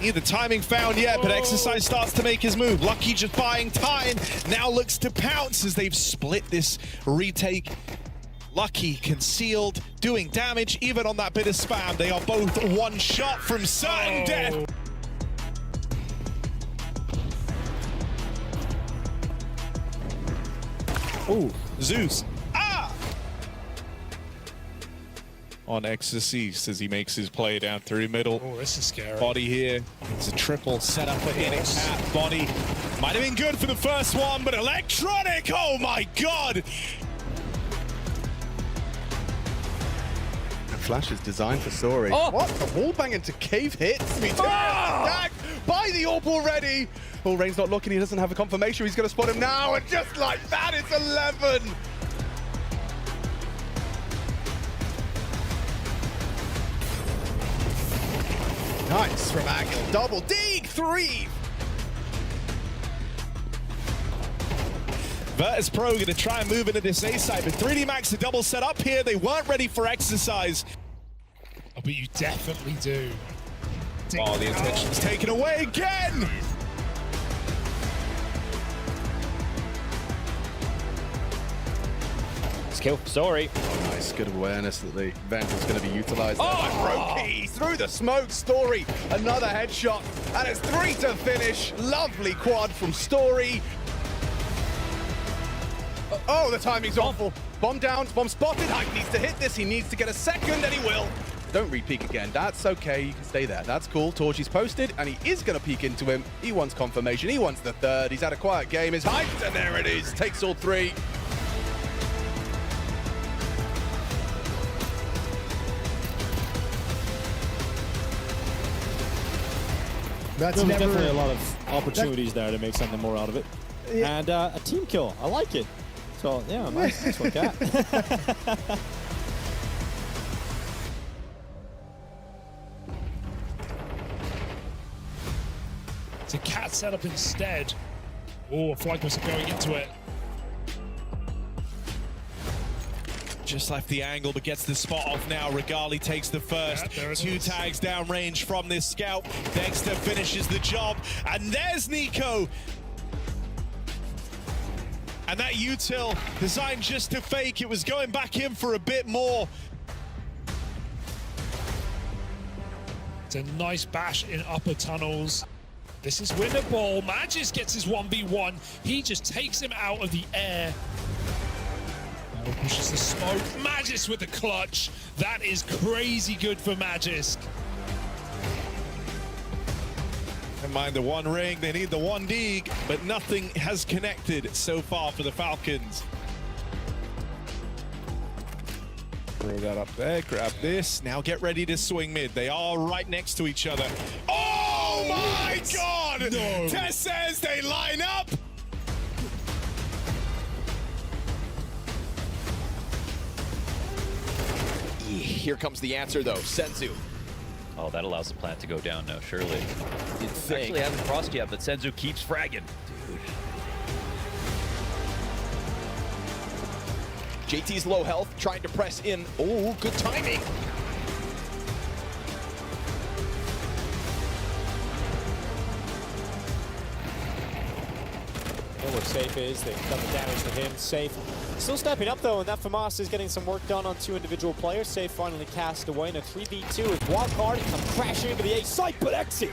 Neither timing found yet, but Exercise starts to make his move. Lucky just buying time, now looks to pounce as they've split this retake. Lucky concealed, doing damage, even on that bit of spam. They are both one shot from certain death. Ooh, Zeus. On Exorcist as he makes his play down through middle. Oh, this is scary. Body here. It's a triple setup for Enix at Body. Might have been good for the first one, but Electronic, oh my god! Flash is designed for Sori. Oh. What? A wall bang into cave hits. Stacked by the orb already. Oh, Rain's not looking. He doesn't have a confirmation. He's going to spot him now. And just like that, it's 11. Nice from Angle. Double dig 3. Virtus.pro going to try and move into this A side, but 3D Max a double set up here. They weren't ready for Exercise. Oh, but you definitely do. Oh, the attention's taken away again! Skill, sorry. Oh, nice, good awareness that the vent is going to be utilized there by Brokey. Through the smoke, Story, another headshot, and it's 3 to finish. Lovely quad from Story. Oh, the timing's awful. Bomb down, bomb spotted. Hype needs to hit this. He needs to get a second, and he will. Don't re-peek again. That's okay. You can stay there. That's cool. Torchy's posted, and he is going to peek into him. He wants confirmation. He wants the third. He's had a quiet game. He's hyped, and there it is. Takes all 3. That's There's never, definitely a lot of opportunities there to make something more out of it. Yeah. And a team kill. I like it. So, yeah, nice one, Cat. It's a cat setup instead. Oh, FlyQuest going into it. Just left the angle, but gets the spot off now. Regali takes the first. Yeah, 2 tags down range from this scout. Dexter finishes the job, and there's Nico. And that util designed just to fake. It was going back in for a bit more. It's a nice bash in upper tunnels. This is winnable. MOUZ gets his 1v1. He just takes him out of the air. Now pushes the smoke. MOUZ with the clutch. That is crazy good for MOUZ. Never mind the one ring, they need the one dig, but nothing has connected so far for the Falcons. Throw that up there, grab this. Now get ready to swing mid. They are right next to each other. Oh my god! No. Tess says they line up! Here comes the answer though, Senzu. Oh, that allows the plant to go down now, surely. You'd think. Actually hasn't crossed yet, but Senzu keeps fragging. Dude. JT's low health, trying to press in. Oh, good timing. Know where Safe is. They've done the damage to him. Safe still stepping up, though, and that FaMAS is getting some work done on 2 individual players. Safe finally cast away in a 3v2 with Wildcard and come crashing into the A site, but exit.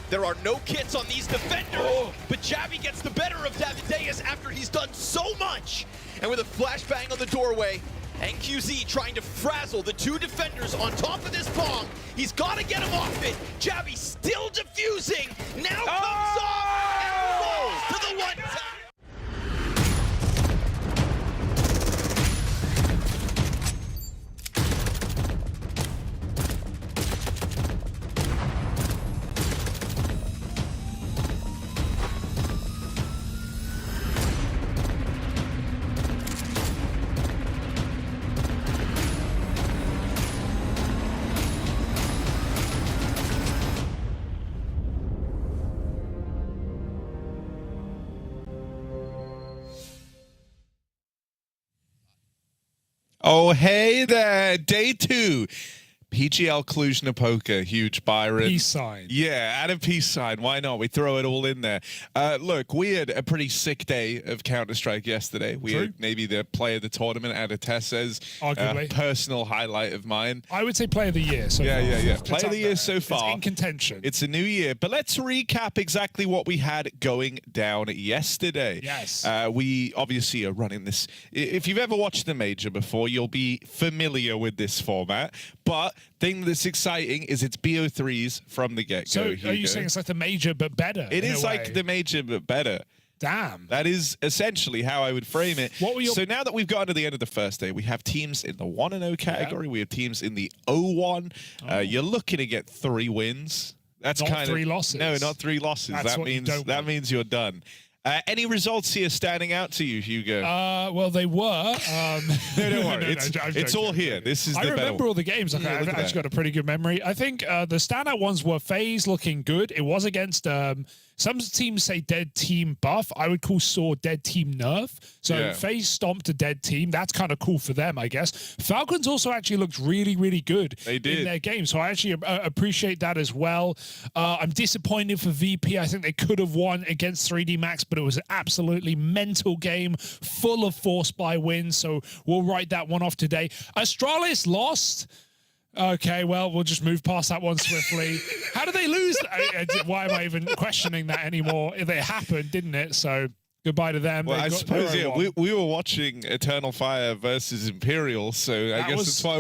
There are no kits on these defenders, but Javi gets the better of Davideus after he's done so much. And with a flashbang on the doorway, NQZ trying to frazzle the 2 defenders on top of this bomb. He's got to get him off it. Javi still defusing. Now comes off and rolls to the 1-tap. Oh, hey there. Day 2. PGL Cluj-Napoca, huge Byron. Peace sign. Yeah, add a peace sign. Why not? We throw it all in there. Look, we had a pretty sick day of Counter-Strike yesterday. We had maybe the player of the tournament out of Tessa's. Arguably. Personal highlight of mine. I would say player of the year so far. Yeah. It's Player of up the year there. so far. It's in contention. It's a new year. But let's recap exactly what we had going down yesterday. Yes. We obviously are running this. If you've ever watched the Major before, you'll be familiar with this format. But thing that's exciting is it's BO3s from the get-go. So Hugo. are you saying it's like the Major but better? It in is a like way? the Major but better. Damn. That is essentially how I would frame it. What were your... So now that we've gotten to the end of the first day, we have teams in the 1-0 category. We have teams in the 0-1. You're looking to get 3 wins. That's Not kind of 3 losses. No, not 3 losses. That's what you don't want. means you're done. Any results here standing out to you, Hugo? Well, they were. No, don't worry. It's all here. This is the better remember one. all the games. Okay, I've actually got a pretty good memory. I think the standout ones were FaZe looking good. It was against some teams say dead team buff. I would call Saw dead team nerf. So FaZe stomped a dead team. That's kind of cool for them, I guess. Falcons also actually looked really, really good in their game. So I actually appreciate that as well. I'm disappointed for VP. I think they could have won against 3D Max, but it was an absolutely mental game full of force by wins. So we'll write that one off today. Astralis lost. Okay, well, we'll just move past that one swiftly. How did they lose? Why am I even questioning that anymore? It happened, didn't it? So goodbye to them. Well, I suppose, we were watching Eternal Fire versus Imperial, so I guess that's why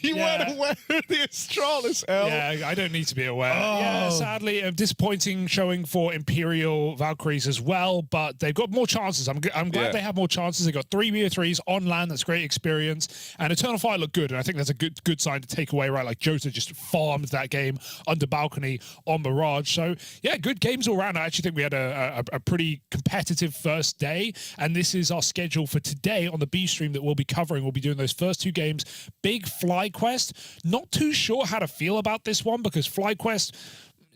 you weren't aware of the Astralis, L. Yeah, I don't need to be aware. Yeah, sadly, a disappointing showing for Imperial Valkyries as well, but they've got more chances. I'm glad they have more chances. They got 3 BO3s on land. That's great experience. And Eternal Fire looked good, and I think that's a good sign to take away, right? Like Jota just farmed that game under balcony on Mirage. So, yeah, good games all around. I actually think we had a pretty competitive first day, and this is our schedule for today on the B stream that we'll be covering. We'll be doing those first 2 games. Big FlyQuest. Not too sure how to feel about this one because FlyQuest,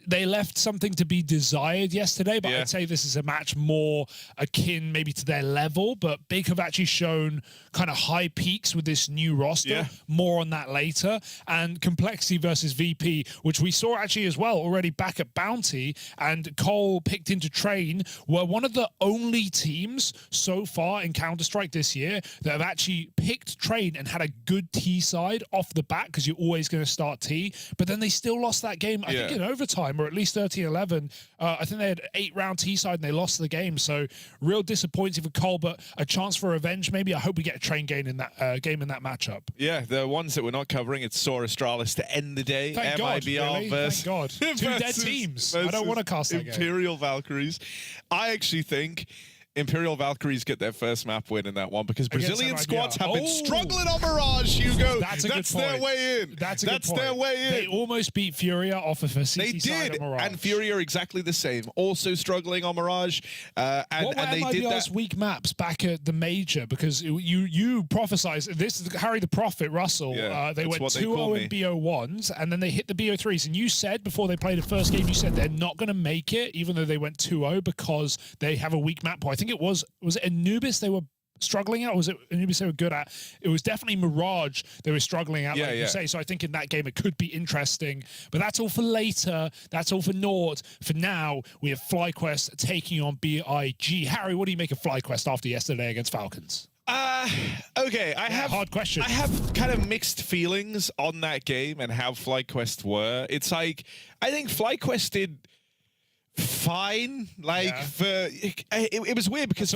they left something to be desired yesterday, but I'd say this is a match more akin maybe to their level, but Big have actually shown kind of high peaks with this new roster. More on that later. And Complexity versus VP, which we saw actually as well already back at Bounty, and Cole picked into Train, were one of the only teams so far in Counter-Strike this year that have actually picked Train and had a good T side off the bat, because you're always going to start T, but then they still lost that game, I think in overtime, or at least 13-11. I think they had 8-round T side and they lost the game. So real disappointing for Cole, but a chance for revenge maybe. I hope we get a Train game in that game in that matchup. Yeah, the ones that we're not covering, it's Saw Astralis to end the day. Thank God, MIBR versus Thank God. 2 dead teams. I don't want to cast that Imperial Valkyries. I actually think Imperial Valkyries get their first map win in that one because Brazilian squads have been struggling on Mirage, Hugo. That's their way in. That's their way in. They almost beat Furia off of a CT side of Mirage. And Furia exactly the same. Also struggling on Mirage. What were they did that. weak maps back at the Major? Because you prophesized, this is Harry the Prophet, Russell. They went 2-0 in BO1s, and then they hit the BO3s. And you said before they played the first game, you said they're not going to make it, even though they went 2-0, because they have a weak map. I think it was it Anubis they were struggling at, or was it Anubis they were good at? It was definitely Mirage they were struggling at, like you say. So I think in that game it could be interesting. But that's all for later. That's all for Nord. For now, we have FlyQuest taking on BIG. Harry, what do you make of FlyQuest after yesterday against Falcons? Okay, I have hard question. I have kind of mixed feelings on that game and how FlyQuest were. It's like, I think FlyQuest did fine, like it was weird because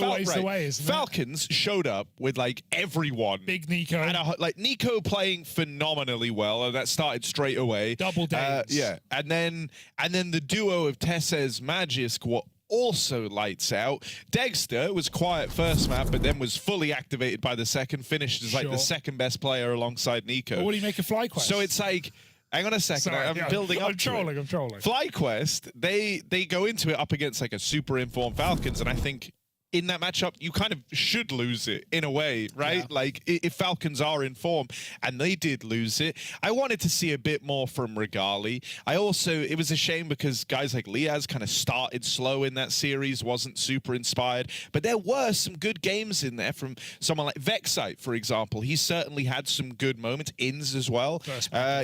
Falcons showed up with like everyone, big Nico, and like Nico playing phenomenally well, and that started straight away. Double days, and then the duo of Tessa's Magisk were also lights out. Dexter was quiet first map, but then was fully activated by the second, finished as like the second best player alongside Nico. But what do you make of FlyQuest? So it's like, hang on a second. I'm building up. I'm trolling. FlyQuest, they go into it up against like a super informed Falcons, and I think in that matchup, you kind of should lose it in a way, right? Yeah. Like, if Falcons are in form, and they did lose it, I wanted to see a bit more from Regali. It was a shame because guys like Liaz kind of started slow in that series, wasn't super inspired, but there were some good games in there from someone like Vexite, for example. He certainly had some good moments. Inns as well.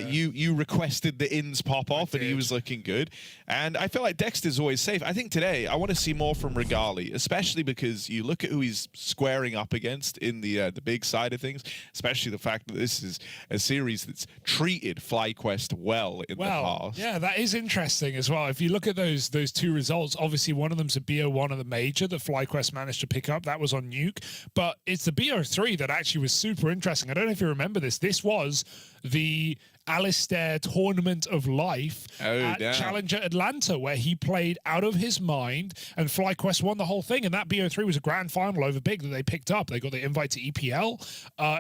You requested the Inns pop off, and he was looking good. And I feel like Dexter's always safe. I think today I want to see more from Regali, especially because you look at who he's squaring up against in the big side of things, especially the fact that this is a series that's treated FlyQuest well in the past. Yeah, that is interesting as well. If you look at those two results, obviously one of them's a BO1 of the major that FlyQuest managed to pick up. That was on Nuke, but it's the BO3 that actually was super interesting. I don't know if you remember this. This was the Alistair Tournament of Life at Challenger Atlanta, where he played out of his mind, and FlyQuest won the whole thing. And that BO3 was a grand final over Big that they picked up. They got the invite to EPL.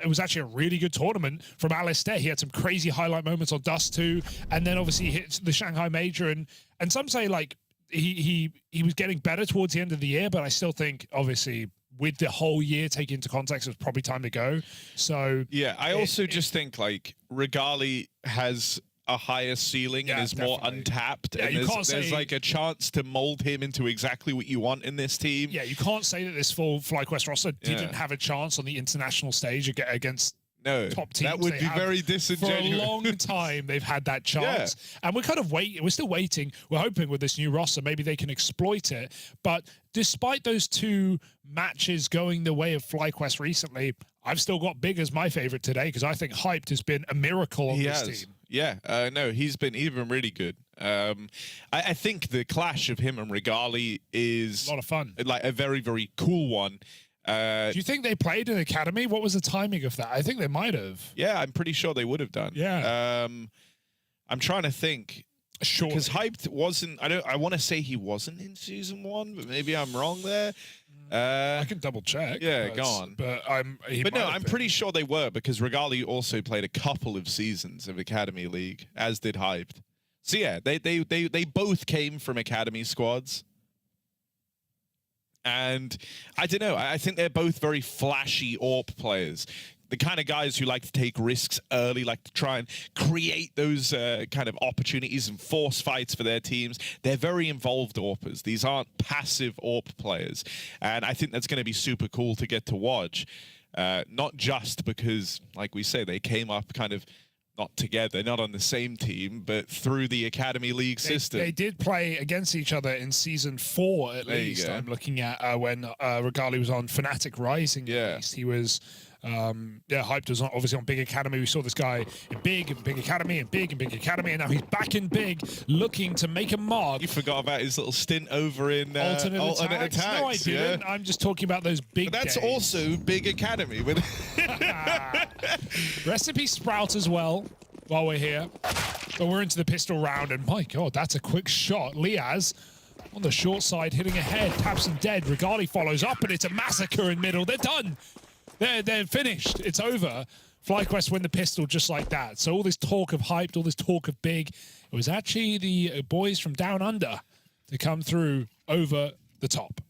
It was actually a really good tournament from Alistair. He had some crazy highlight moments on Dust 2, and then obviously he hit the Shanghai Major. And some say like he was getting better towards the end of the year, but I still think obviously with the whole year taken into context, it was probably time to go. So yeah, I also just think like Regali has a higher ceiling and is more untapped. Yeah, and there's like a chance to mold him into exactly what you want in this team. Yeah, you can't say that this full FlyQuest roster didn't have a chance on the international stage against top teams. That would be very disingenuous. For a long time, they've had that chance. And we're kind of we're still waiting. We're hoping with this new roster, maybe they can exploit it. But despite those two matches going the way of FlyQuest recently, I've still got Big as my favorite today because I think Hyped has been a miracle on this team. Yeah, no, he's been really good. I think the clash of him and Regali is a lot of fun. Like a very, very cool one. Do you think they played in Academy? What was the timing of that? I think they might have. Yeah, I'm pretty sure they would have done. Yeah. I'm trying to think. Sure. Because Hyped wasn't. I want to say he wasn't in season 1, but maybe I'm wrong there. I can double check. Yeah, go on. But I'm pretty sure they were because Regali also played a couple of seasons of Academy League, as did Hyped. So yeah, they both came from Academy squads. And I don't know, I think they're both very flashy AWP players. The kind of guys who like to take risks early, like to try and create those kind of opportunities and force fights for their teams. They're very involved AWPers. These aren't passive AWP players. And I think that's going to be super cool to get to watch. Not just because, like we say, they came up kind of not together, not on the same team, but through the Academy League system. They did play against each other in season 4, at least. I'm looking at when Regali was on Fnatic Rising. At least he was, Hyped was obviously on Big Academy. We saw this guy in Big Academy, and Big Academy, and now he's back in Big, looking to make a mark. You forgot about his little stint over in alternate attacks. No, I didn't. Yeah? I'm just talking about those big. But that's games. also Big Academy. Recipe Sprout as well, while we're here. But we're into the pistol round, and my God, that's a quick shot. Liaz on the short side, hitting ahead, taps him dead. Regali follows up, and it's a massacre in middle. They're done. They're finished. It's over. FlyQuest win the pistol just like that. So all this talk of Hyped, all this talk of Big, it was actually the boys from down under to come through over the top.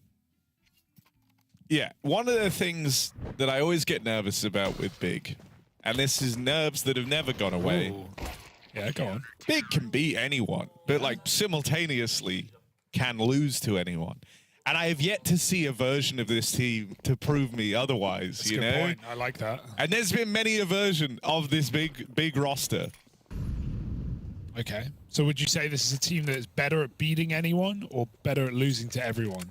Yeah, one of the things that I always get nervous about with Big, and this is nerves that have never gone away. Ooh. Yeah, go on. Big can beat anyone, but like simultaneously can lose to anyone. And I have yet to see a version of this team to prove me otherwise. That's a good point. I like that. And there's been many a version of this big roster. Okay. So would you say this is a team that is better at beating anyone or better at losing to everyone?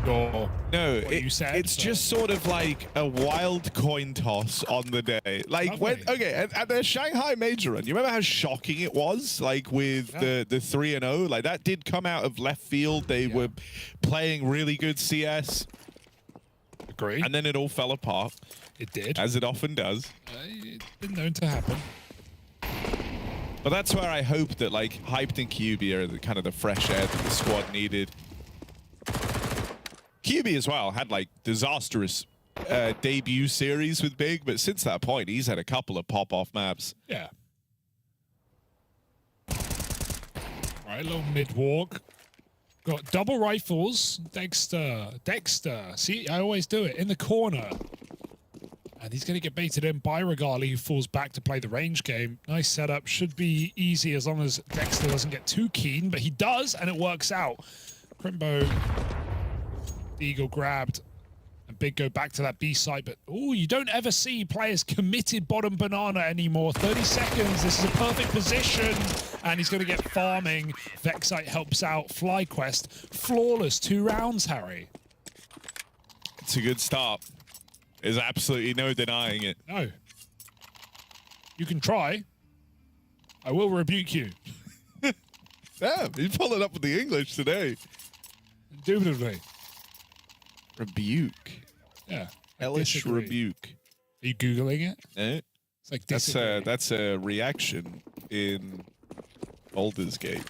Or no, it's just sort of like a wild coin toss on the day. Like at the Shanghai Major run, you remember how shocking it was? Like with the 3-0, like that did come out of left field. They were playing really good CS. Agree. And then it all fell apart. It did. As it often does. It didn't know to happen. But that's where I hope that like Hyped and QB are the kind of the fresh air that the squad needed. QB as well had like disastrous debut series with Big, but since that point he's had a couple of pop-off maps. Yeah. All right, little mid walk. Got double rifles. Dexter. See, I always do it. In the corner. And he's going to get baited in by Regali, who falls back to play the range game. Nice setup. Should be easy as long as Dexter doesn't get too keen, but he does, and it works out. Crimbo, the Eagle grabbed, and Big go back to that B site, but oh, you don't ever see players committed bottom banana anymore. 30 seconds, this is a perfect position, and he's going to get farming. Vexite helps out. FlyQuest, flawless 2 rounds, Harry. It's a good start. There's absolutely no denying it. No. You can try. I will rebuke you. Damn, he's pulling up with the English today. Indubitably. Rebuke. Yeah. I Hellish disagree. rebuke. Are you Googling it? Eh? It's like disagree. That's a reaction in Baldur's Gate.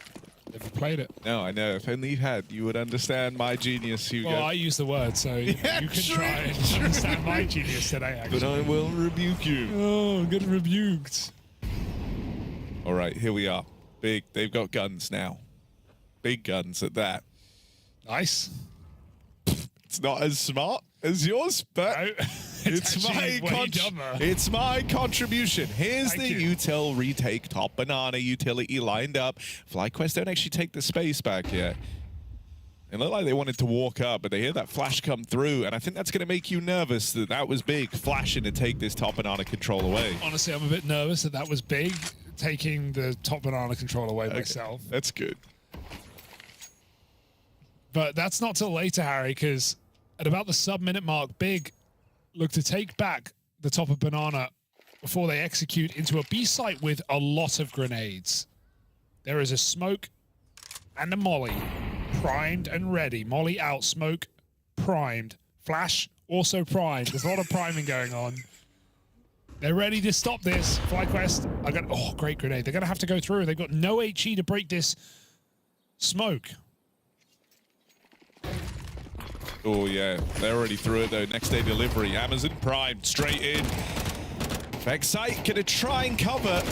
Have you played it? No, I know. If only you had, you would understand my genius, Hugo. Well, I use the word, so Yeah, you can true, try and true. understand my genius today, actually. But I will rebuke you. Oh, I'm getting rebuked. All right, here we are. Big. They've got guns now. Big guns at that. Nice. It's not as smart as yours, but No, it's actually my way dumber. it's my contribution. Here's Thank the you. util retake top banana utility lined up. FlyQuest don't actually take the space back yet. It looked like they wanted to walk up, but they hear that flash come through, and I think that's going to make you nervous that that was big, flashing to take this top banana control away. Honestly, I'm a bit nervous that was big, taking the top banana control away myself. That's good. But that's not till later, Harry, because at about the sub-minute mark, Big look to take back the top of banana before they execute into a B site with a lot of grenades. There is a smoke and a molly, primed and ready. Molly out, smoke primed. Flash also primed. There's a lot of priming going on. They're ready to stop this. FlyQuest, oh, great grenade. They're going to have to go through. They've got no HE to break this smoke. Oh, yeah. They're already through it, though. Next day delivery. Amazon Prime, straight in. Vexite gonna try and cover.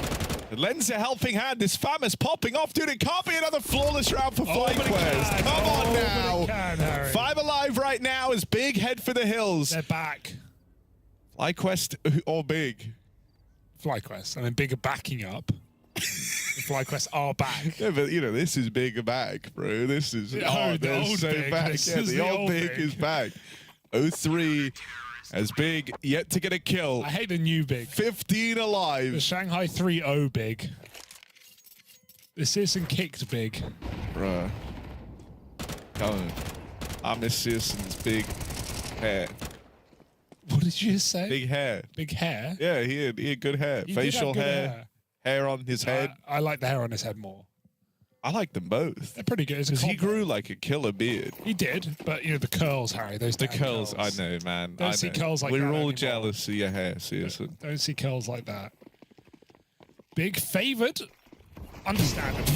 It lends a helping hand. This Famous popping off. Dude, it can't be another flawless round for FlyQuest. Come on now. Can, Harry. 5 alive right now as Big head for the hills. They're back. FlyQuest or Big? FlyQuest. I mean, Big are backing up. The FlyQuest are back. Yeah, but, you know, this is Big back, bro. This is... The they're old so Big. back. This Yeah, is the the old old Big Big. is back. 0-3 as Big yet to get a kill. I hate the new Big. 15 The alive. Shanghai 3-0 Big. This isn't kicked Big. Bruh. Come on. I miss Searson's big hair. What did you just say? Big hair. Big hair? Yeah, he had good hair. He did have Facial good hair, hair on his head. I like the hair on his head more. I like them both. They're pretty good. It's a Because he combo. grew like a killer beard. He did, but you know the curls, Harry. Those The damn curls, I know, man. Don't I see know. curls like We're that all anymore. jealous of your hair, Searson. Don't see curls like that. Big favored. Understandable.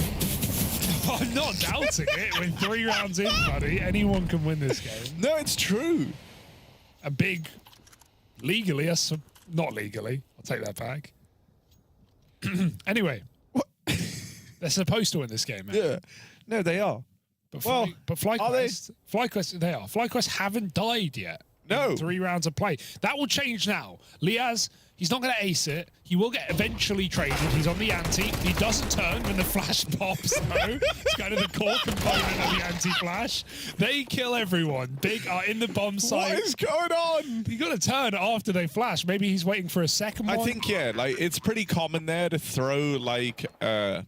I'm not doubting it. With 3 rounds in, buddy, anyone can win this game. No, it's true. A Big, legally, not legally. I'll take that back. Anyway, they're supposed to win this game, man. Yeah. No, they are. But, Well, FlyQuest, they are. FlyQuest haven't died yet. No. In 3 rounds of play. That will change now. Liaz, he's not going to ace it. He will get eventually traded. He's on the ante. He doesn't turn when the flash pops, though. It's kind of the core component of the anti-flash. They kill everyone. Big are in the bomb site. What is going on? You got to turn after they flash. Maybe he's waiting for a second one. I think, yeah, like it's pretty common there to throw like a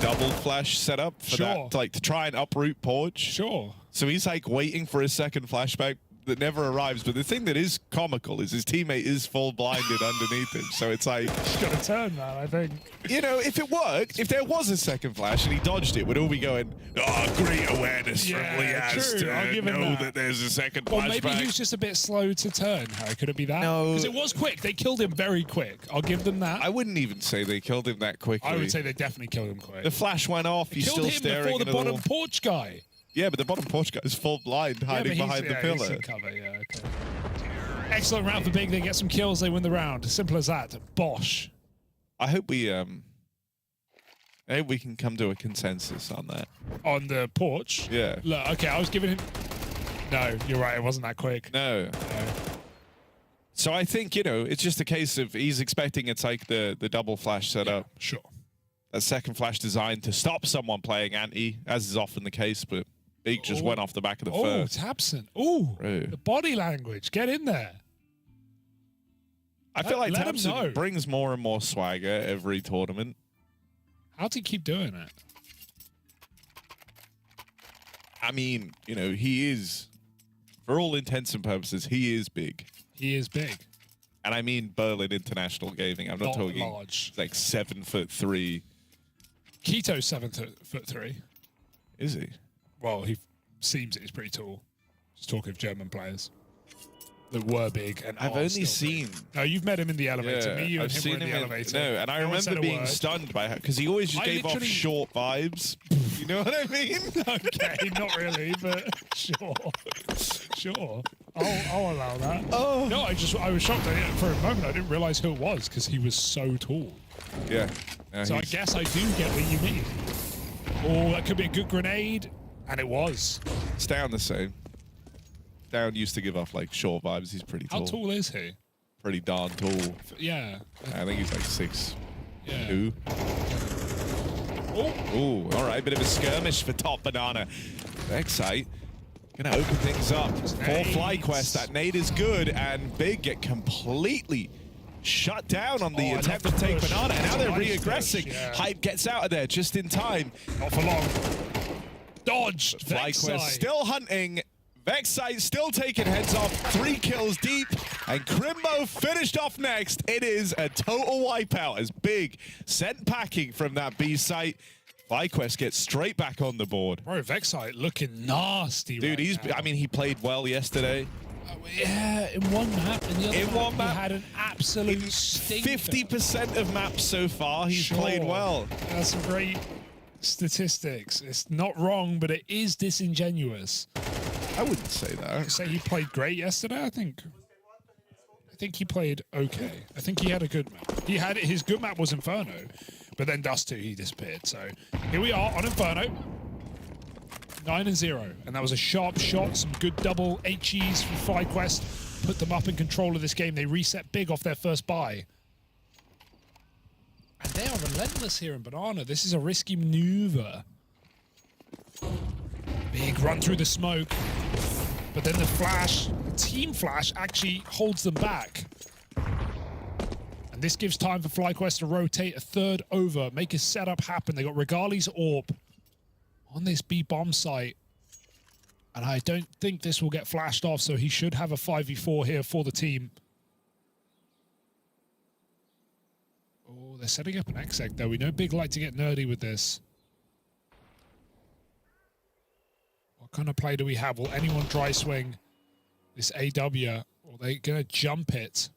double flash setup for Sure. that, to try and uproot Porch. Sure. So he's like waiting for a second flashback that never arrives. But the thing that is comical is his teammate is full blinded underneath him. So it's like, He's got to turn, man, I think. you know, if it worked, if there was a second flash and he dodged it, we'd all be going, oh, great awareness Yeah, from Liaz true. I'll to give him know that. that there's a second Or flashback. maybe he was just a bit slow to turn, Harry. Could it be that? No. Because it was quick. They killed him very quick. I'll give them that. I wouldn't even say they killed him that quickly. I would say they definitely killed him quick. the flash went off. He's Killed still him staring before the at bottom all. porch guy. Yeah, but the bottom porch guy is full blind, hiding behind the He's pillar. in cover, yeah, okay. Excellent round for Big. They get some kills. They win the round. Simple as that. Bosh. I hope we Maybe we can come to a consensus on that. On the porch? Yeah. Look, okay, I was giving him... No, you're right, it wasn't that quick. No. So I think, you know, it's just a case of he's expecting it's like the double flash setup. Yeah, sure. A second flash designed to stop someone playing anti, as is often the case, but Big just went off the back of the first. Tabson. Oh, Right. the body language. Get in there. I feel like let him know. Tabson brings more and more swagger every tournament. How'd he keep doing it? I mean, you know, he is, for all intents and purposes, he is big. He is big. And I mean Berlin International Gaming. I'm not talking large. like 7'3". Keto's 7'3". Is he? Well, he seems he's pretty tall. Just talking of German players that were big and I've are only still seen. big. No, you met him in the elevator. Me, you, I've and him seen were in the elevator. No, and I No one said remember a being word. stunned by how, because he always just gave off literally- short vibes. You know what I mean? Okay, not really, but sure. Sure. I'll allow that. Oh. No, I was shocked. For a moment, I didn't realize who it was because he was so tall. Yeah. So I guess I do get what you mean. Oh, that could be a good grenade. And it was. It's down the same. Down used to give off like short vibes. He's pretty tall. How tall is he? Pretty darn tall. Yeah. I think he's like 6'2". Yeah. Oh. Ooh, all right. Bit of a skirmish for Top Banana. Excite. Gonna open things up for FlyQuest. That nade is good, and Big get completely shut down on the attempt to take Banana, and now they're re-aggressing. Yeah. Hype gets out of there just in time. Not for long. Dodged. FlyQuest still hunting. Vexite still taking heads off. 3 kills deep, and Crimbo finished off next. It is a total wipeout as Big sent packing from that B site. FlyQuest gets straight back on the board. Bro, Vexite looking nasty. Dude, right I mean, he played well yesterday. Yeah, in one map, and the other In one map, he had an absolute stinker. 50% of maps so far, he's played well. That's some great statistics. It's not wrong, but it is disingenuous. I wouldn't say that. Say he played great yesterday. I think he played okay. I think he had a good map. His good map was Inferno, but then Dust 2 he disappeared. So here we are on Inferno, 9-0, and that was a sharp shot. Some good double HEs from FlyQuest put them up in control of this game. They reset Big off their first buy. And they are relentless here in Banana. This is a risky maneuver. Big run through the smoke. But then the flash, Team Flash, actually holds them back. And this gives time for FlyQuest to rotate a third over, make a setup happen. They got Regali's AWP on this B bomb site. And I don't think this will get flashed off, so he should have a 5v4 here for the team. Oh, they're setting up an excl though. We know Big like to get nerdy with this. What kind of play do we have? Will anyone dry swing this AW? Or are they going to jump it?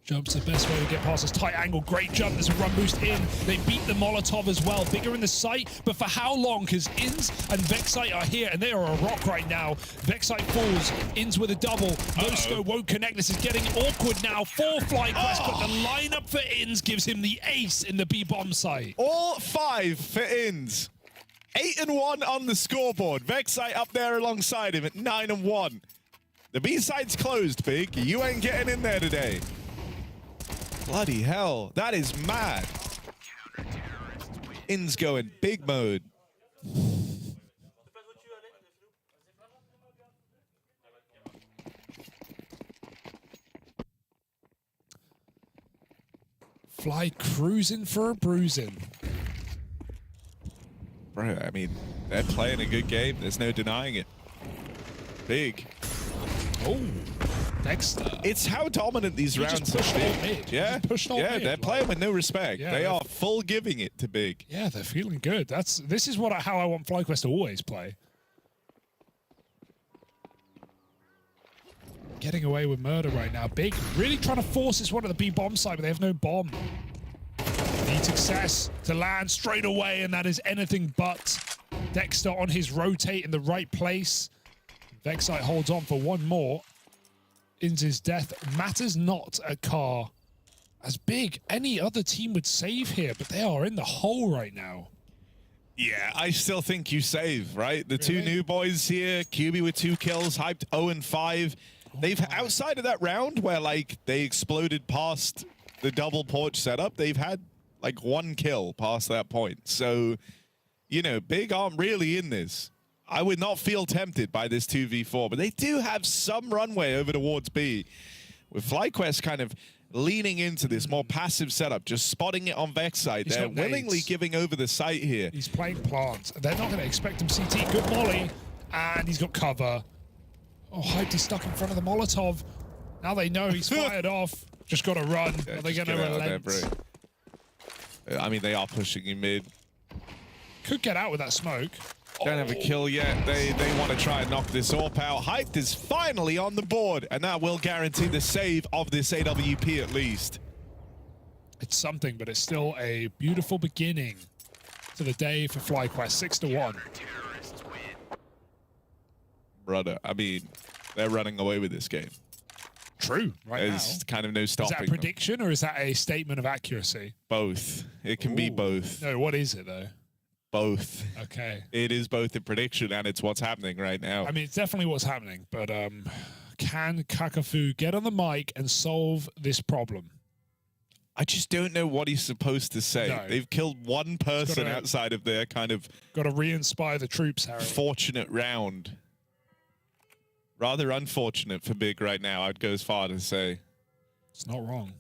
Jump's the best way to get past this tight angle. Great jump. There's a run boost in. They beat the Molotov as well. Bigger in the site, but for how long? Because Inns and Vexite are here, and they are a rock right now. Vexite falls. Inns with a double. No scope won't connect. This is getting awkward now for FlyQuest, but the lineup for Inns gives him the ace in the B-bomb site. All 5 for Inns. 8-1 on the scoreboard. Vexite up there alongside him at 9-1. The B-side's closed, Big. You ain't getting in there today. Bloody hell, that is mad. Inns going big mode. Fly cruising for a bruising. Bro, I mean, they're playing a good game. There's no denying it. Big. Oh, Dexter. It's how dominant these rounds have been. Yeah, they're playing with no respect. Yeah, they are full giving it to Big. Yeah, they're feeling good. This is how I want FlyQuest to always play. Getting away with murder right now. Big really trying to force this one at the B bomb side, but they have no bomb. Need success to land straight away, and that is anything but. Dexter on his rotate in the right place. Vexite holds on for one more. Inns' death matters not at Car, as big. Any other team would save here, but they are in the hole right now. Yeah, I still think you save, right? The two new boys here, QB with 2 kills, hyped 0-5. They've, outside of that round where, like, they exploded past the double porch setup, they've had, like, 1 kill past that point. So, you know, Big aren't really in this. I would not feel tempted by this 2v4, but they do have some runway over towards B. With FlyQuest kind of leaning into this more passive setup, just spotting it on Vex side. They're willingly giving over the site here. He's playing plant. They're not going to expect him CT. Good molly. And he's got cover. Oh, Hyped is stuck in front of the Molotov. Now they know he's fired off. Just got to run. Are they going to relent? I mean, they are pushing him mid. Could get out with that smoke. Don't have a kill yet. They want to try and knock this AWP out. Hyped is finally on the board, and that will guarantee the save of this AWP at least. It's something, but it's still a beautiful beginning to the day for FlyQuest. 6-1. Brother, I mean, they're running away with this game. True, right There's kind of no stopping them. Is that a prediction or is that a statement of accuracy? Both. It can be both. No, what is it though? Both. Okay. It is both a prediction and it's what's happening right now. I mean, it's definitely what's happening, but can Kakafu get on the mic and solve this problem? I just don't know what he's supposed to say. No. They've killed one person outside of their kind of... Got to re-inspire the troops, Harry. Fortunate round. Rather unfortunate for Big right now, I'd go as far to say. It's not wrong.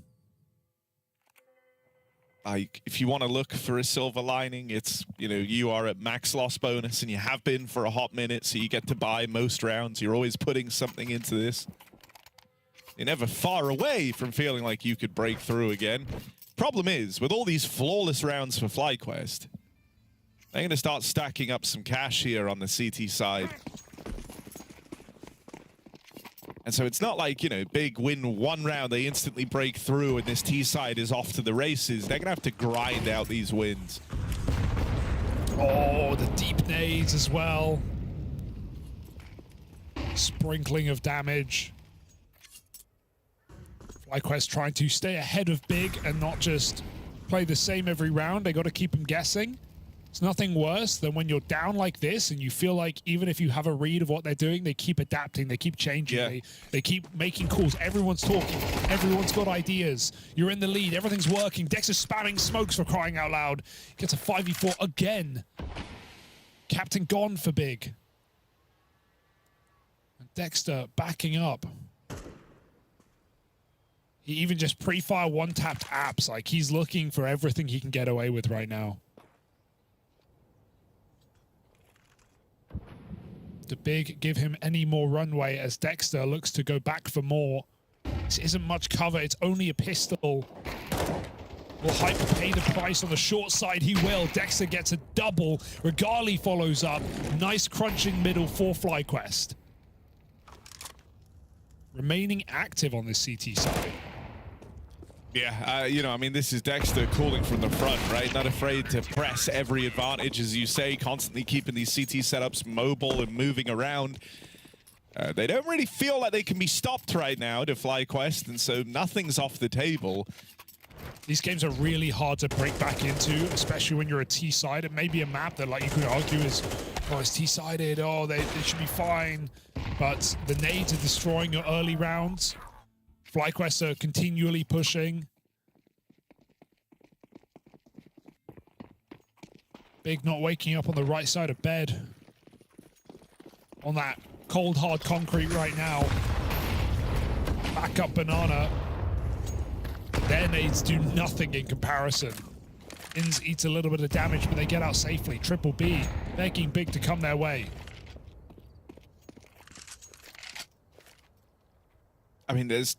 Like, if you want to look for a silver lining, it's, you know, you are at max loss bonus and you have been for a hot minute, so you get to buy most rounds. You're always putting something into this. You're never far away from feeling like you could break through again. Problem is, with all these flawless rounds for FlyQuest, they're going to start stacking up some cash here on the CT side. And so it's not like, you know, Big win one round, they instantly break through and this T side is off to the races. They're going to have to grind out these wins. Oh, the deep nades as well. Sprinkling of damage. FlyQuest trying to stay ahead of Big and not just play the same every round. They got to keep them guessing. It's nothing worse than when you're down like this and you feel like even if you have a read of what they're doing, they keep adapting, they keep changing, they keep making calls. Everyone's talking, everyone's got ideas. You're in the lead, everything's working. Dexter's spamming smokes for crying out loud. Gets a 5v4 again. Captain gone for Big. And Dexter backing up. He even just pre-fire one-tapped apps. Like, he's looking for everything he can get away with right now. Do Big give him any more runway as Dexter looks to go back for more? This isn't much cover, it's only a pistol. Will Hype pay the price on the short side? He will. Dexter gets a double. Regali follows up. Nice crunching middle for FlyQuest. Remaining active on this CT side. Yeah, you know, I mean, this is Dexter calling from the front, right? Not afraid to press every advantage, as you say, constantly keeping these CT setups mobile and moving around. They don't really feel like they can be stopped right now to FlyQuest, and so nothing's off the table. These games are really hard to break back into, especially when you're a T-side. It may be a map that, like, you could argue is, oh, it's T-sided, oh, they should be fine. But the nades are destroying your early rounds. FlyQuest are continually pushing. Big not waking up on the right side of bed. On that cold, hard concrete right now. Back up Banana. Their nades do nothing in comparison. Inns eats a little bit of damage, but they get out safely. Triple B begging Big to come their way. I mean, there's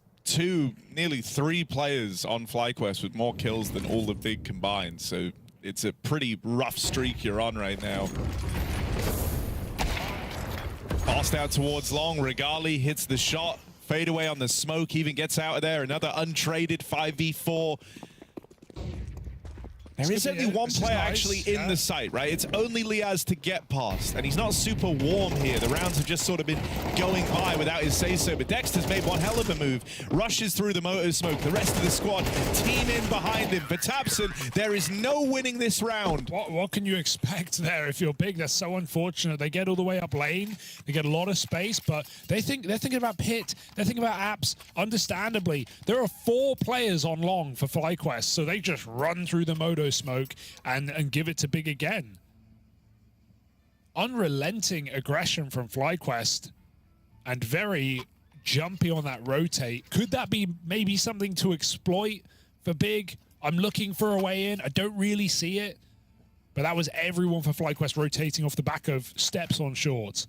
nearly three players on FlyQuest with more kills than all the Big combined, so it's a pretty rough streak you're on right now. Passed out towards long, Regali hits the shot, fade away on the smoke, even gets out of there, another untraded 5v4. There is only one player nice. actually in the site, right? It's only Liaz to get past, and he's not super warm here. The rounds have just sort of been going by without his say-so, but Dexter's made one hell of a move. Rushes through the motor smoke. The rest of the squad team in behind him. For Tapson, there is no winning this round. What can you expect there if you're big? That's so unfortunate. They get all the way up lane. They get a lot of space, but they're thinking about pit. They're thinking about apps. Understandably, there are 4 players on long for FlyQuest, so they just run through the moto smoke and give it to big again. Unrelenting aggression from FlyQuest and very jumpy on that rotate. Could that be maybe something to exploit for big? I'm looking for a way in. I don't really see it, but that was everyone for FlyQuest rotating off the back of steps on shorts.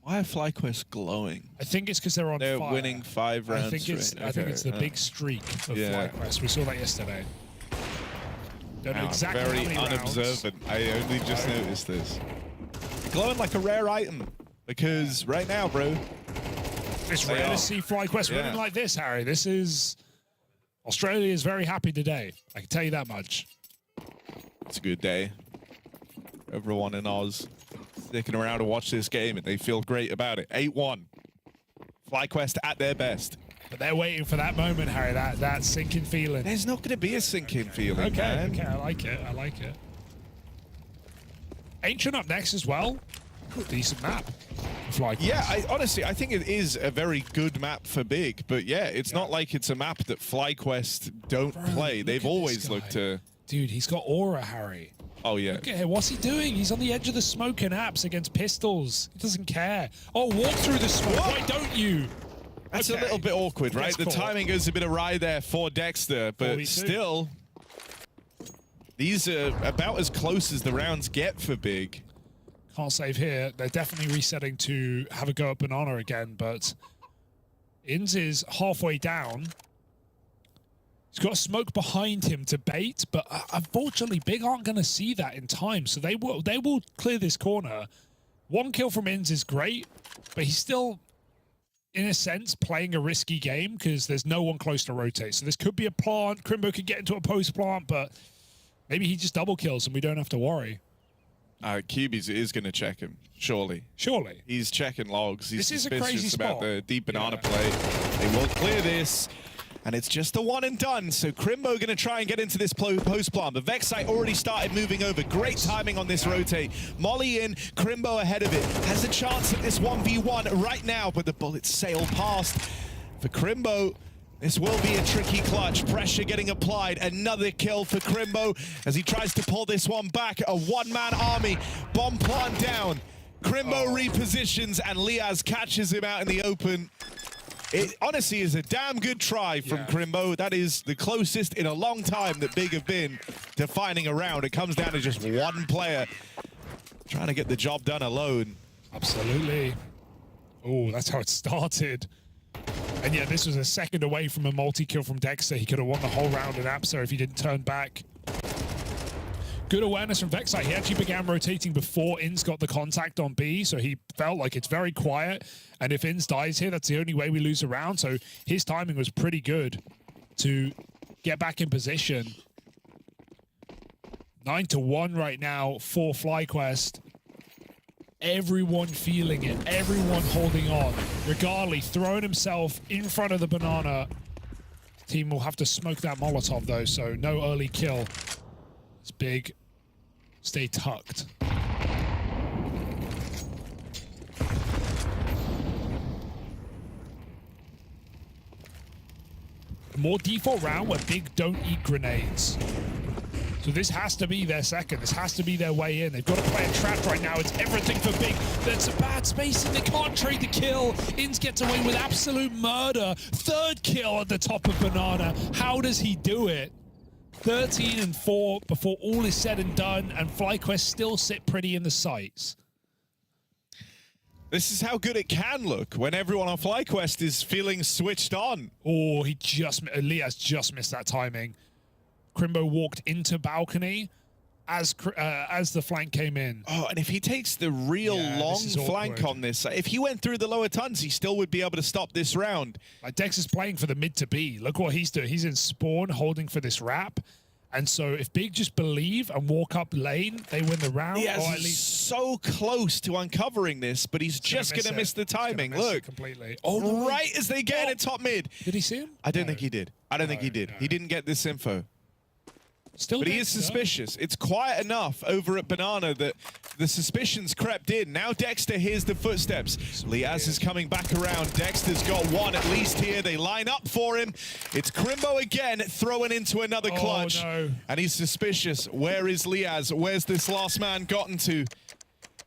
Why are FlyQuest glowing? I think it's because they're on They're fire. winning 5 rounds I think it's straight. I think it's the big streak of FlyQuest. We saw that yesterday. Don't know exactly very how many unobservant. I only just noticed this. Glowing like a rare item. Because right now, bro. It's rare to see FlyQuest winning like this, Harry. This is... Australia is very happy today. I can tell you that much. It's a good day. Everyone in Oz sticking around to watch this game, and they feel great about it. 8-1. FlyQuest at their best. But they're waiting for that moment, Harry, that sinking feeling. There's not going to be a sinking feeling, man. Okay, I like it. Ancient up next as well. Decent map. Yeah, honestly, I think it is a very good map for big, but yeah, it's not like it's a map that FlyQuest don't play. They've always looked to... Dude, he's got aura, Harry. Oh, yeah. Look at him. What's he doing? He's on the edge of the smoke and apps against pistols. He doesn't care. Oh, walk through the smoke. Why don't you? That's a little bit awkward, right? The timing goes a bit awry there for Dexter, but still, these are about as close as the rounds get for big. Can't save here. They're definitely resetting to have a go at Banana again, but Inz is halfway down. He's got a smoke behind him to bait, but unfortunately, Big aren't going to see that in time, so they will clear this corner. 1 kill from Inz is great, but he's still, in a sense, playing a risky game because there's no one close to rotate. So this could be a plant. Crimbo could get into a post plant, but maybe he just double kills and we don't have to worry. Cubies is going to check him, surely. Surely. He's checking logs. He's This is a crazy suspicious about spot. the deep banana play. They will clear this. And it's just a one and done. So Crimbo going to try and get into this post plant. But Vexite already started moving over. Great timing on this rotate. Molly in, Crimbo ahead of it. Has a chance at this 1v1 right now, but the bullets sail past. For Crimbo, this will be a tricky clutch. Pressure getting applied. Another kill for Crimbo as he tries to pull this one back. A one-man army. Bomb plant down. Crimbo repositions and Liaz catches him out in the open. It honestly is a damn good try from Crimbo. That is the closest in a long time that Big have been to finding a round. It comes down to just one player trying to get the job done alone. Absolutely. Oh, that's how it started. And yeah, this was a second away from a multi-kill from Dexter. He could have won the whole round in Apsa if he didn't turn back. Good awareness from Vexite. He actually began rotating before Inz got the contact on B, so he felt like it's very quiet. And if Inz dies here, that's the only way we lose a round. So his timing was pretty good to get back in position. 9-1 right now for FlyQuest. Everyone feeling it, everyone holding on. Regardless, throwing himself in front of the banana. Team will have to smoke that Molotov though, so no early kill. It's Big. Stay tucked. More default round where Big don't eat grenades. So this has to be their second. This has to be their way in. They've got to play a trap right now. It's everything for Big. That's a bad spacing. They can't trade the kill. Inz gets away with absolute murder. 3rd kill at the top of Banana. How does he do it? 13-4 before all is said and done, and FlyQuest still sit pretty in the sights. This is how good it can look when everyone on FlyQuest is feeling switched on. Oh, Liaz just missed that timing. Crimbo walked into balcony as the flank came in. Oh, and if he takes the real long flank on this, if he went through the lower tons, he still would be able to stop this round. Like Dex is playing for the mid to B. Look what he's doing. He's in spawn, holding for this wrap. And so if Big just believe and walk up lane, they win the round. He or at is least so close to uncovering this, but he's just going to miss the timing. Look, completely. oh, right as they get in top mid. Did he see him? I don't think he did. I don't think he did. No. He didn't get this info. Still But he is Dexter. suspicious. It's quiet enough over at Banana that the suspicions crept in. Now Dexter hears the footsteps. Liaz is coming back around. Dexter's got one at least here. They line up for him. It's Crimbo again throwing into another clutch. No. And he's suspicious. Where is Liaz? Where's this last man gotten to?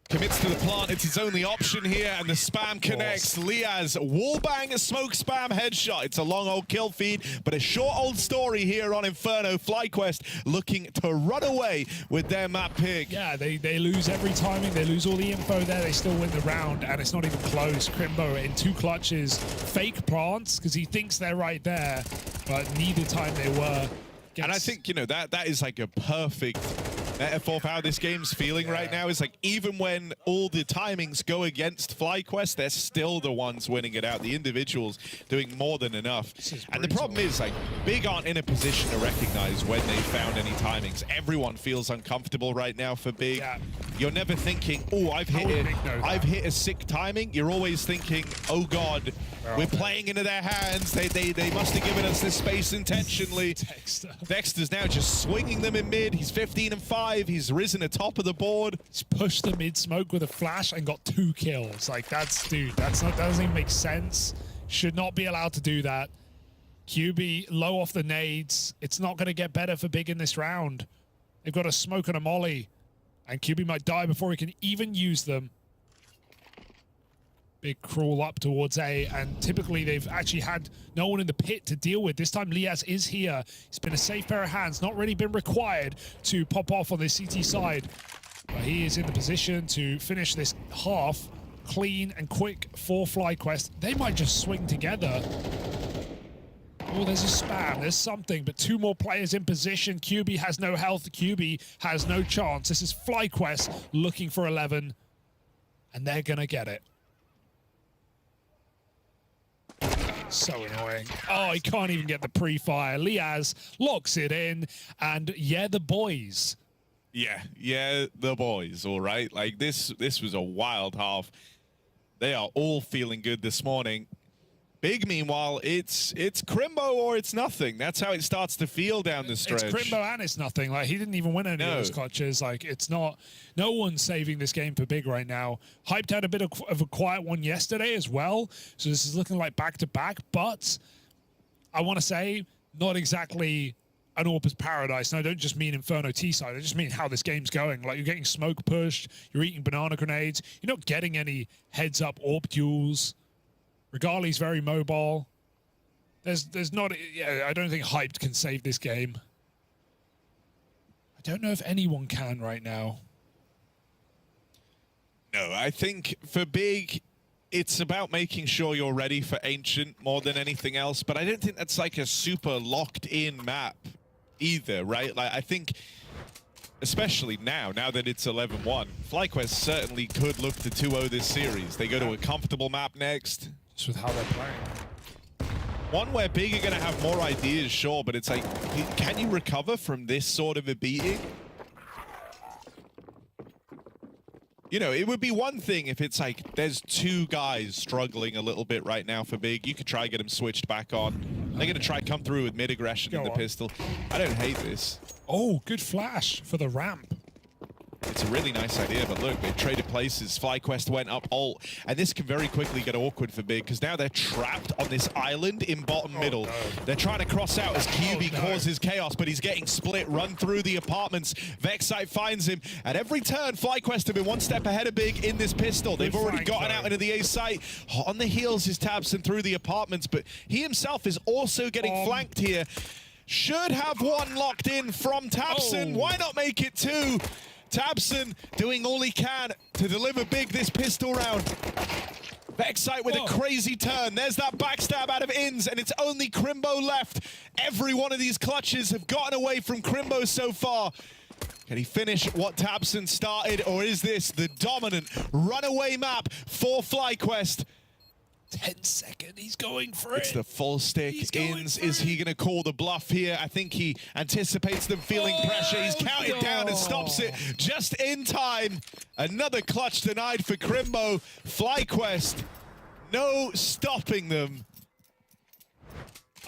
Commits to the plant, it's his only option here, and the spam connects. Liaz, wallbang, a smoke spam headshot. It's a long old kill feed, but a short old story here on Inferno. FlyQuest looking to run away with their map pick. Yeah, they lose every timing, they lose all the info there, they still win the round, and it's not even close. Crimbo in 2 clutches, fake plants, because he thinks they're right there, but neither time they were. And I think, you know, that is like a perfect metaphor for how this game's feeling right now. Is like, even when all the timings go against FlyQuest, they're still the ones winning it out. The individuals doing more than enough. And the problem is, like, Big aren't in a position to recognize when they found any timings. Everyone feels uncomfortable right now for Big. Yeah. You're never thinking, oh, I've hit it. I've hit a sick timing. You're always thinking, oh God, we're playing into their hands. They must have given us this space intentionally. Dexter's now just swinging them in mid. He's 15 and 5. He's risen atop of the board. He's pushed the mid smoke with a flash and got 2 kills. Like, dude, that doesn't even make sense. Should not be allowed to do that. QB low off the nades. It's not going to get better for Big in this round. They've got a smoke and a molly, and QB might die before he can even use them. Big crawl up towards A, and typically they've actually had no one in the pit to deal with. This time Liaz is here. It's been a safe pair of hands, not really been required to pop off on the CT side. But he is in the position to finish this half clean and quick for FlyQuest. They might just swing together. Oh, there's a spam, there's something, but 2 more players in position. QB has no health, QB has no chance. This is FlyQuest looking for 11, and they're gonna get it. So annoying. Oh, he can't even get the pre-fire. Liaz locks it in, and yeah, the boys. Yeah, the boys, all right? Like, this was a wild half. They are all feeling good this morning. Big, meanwhile, it's Crimbo or it's nothing. That's how it starts to feel down the stretch. It's Crimbo and it's nothing. Like, he didn't even win any of those clutches. Like, it's not... No one's saving this game for Big right now. Hyped had a bit of a quiet one yesterday as well. So this is looking like back-to-back. But I want to say, not exactly an AWP's paradise. And I don't just mean Inferno T-side. I just mean how this game's going. Like, you're getting smoke pushed. You're eating banana grenades. You're not getting any heads-up AWP duels. Regali's very mobile. There's not... Yeah, I don't think Hyped can save this game. I don't know if anyone can right now. No, I think for Big, it's about making sure you're ready for Ancient more than anything else. But I don't think that's like a super locked-in map either, right? Like, I think... Especially now that it's 11-1, FlyQuest certainly could look to 2-0 this series. They go to a comfortable map next. Just with how they're playing. One where Big are going to have more ideas, sure, but it's like, can you recover from this sort of a beating? You know, it would be one thing if it's like, there's 2 guys struggling a little bit right now for Big. You could try get them switched back on. They're going to try come through with mid-aggression in the pistol. I don't hate this. Oh, good flash for the ramp. It's a really nice idea, but look, they traded places. FlyQuest went up ult, and this can very quickly get awkward for Big, because now they're trapped on this island in bottom middle. No. They're trying to cross out as QB causes chaos, but he's getting split, run through the apartments. Vexite finds him. At every turn, FlyQuest have been 1 step ahead of Big in this pistol. They've already gotten out into the A site. On the heels is Tabson through the apartments, but he himself is also getting flanked here. Should have 1 locked in from Tabson. Why not make it 2? Tabson doing all he can to deliver Big this pistol round. Vexite with a crazy turn. There's that backstab out of Inns, and it's only Crimbo left. Every one of these clutches have gotten away from Crimbo so far. Can he finish what Tabson started, or is this the dominant runaway map for FlyQuest? 10-second. He's going for It's it. the full stick. He's going Ins, for is it. he going to call the bluff here? I think he anticipates them feeling pressure. He's counted down and stops it just in time. Another clutch denied for Crimbo. FlyQuest, no stopping them.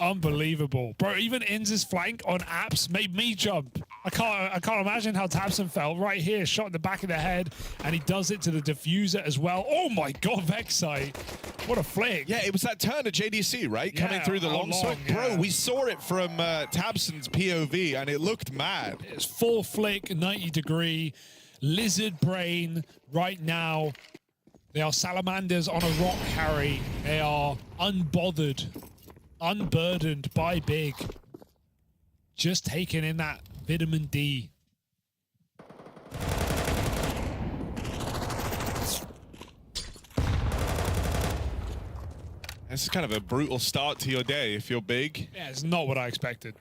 Unbelievable, bro. Even Inz's flank on apps made me jump. I can't imagine how Tabson felt right here. Shot in the back of the head, and he does it to the diffuser as well. Oh my god, Vexite. What a flick. Yeah, it was that turn of JDC, right? Yeah, Coming through the long swing. Bro, yeah. we saw it from Tabson's POV, and it looked mad. It's full flick, 90-degree, lizard brain right now. They are salamanders on a rock carry. They are unbothered, unburdened by Big. Just taking in that vitamin D. This is kind of a brutal start to your day if you're Big. Yeah, it's not what I expected.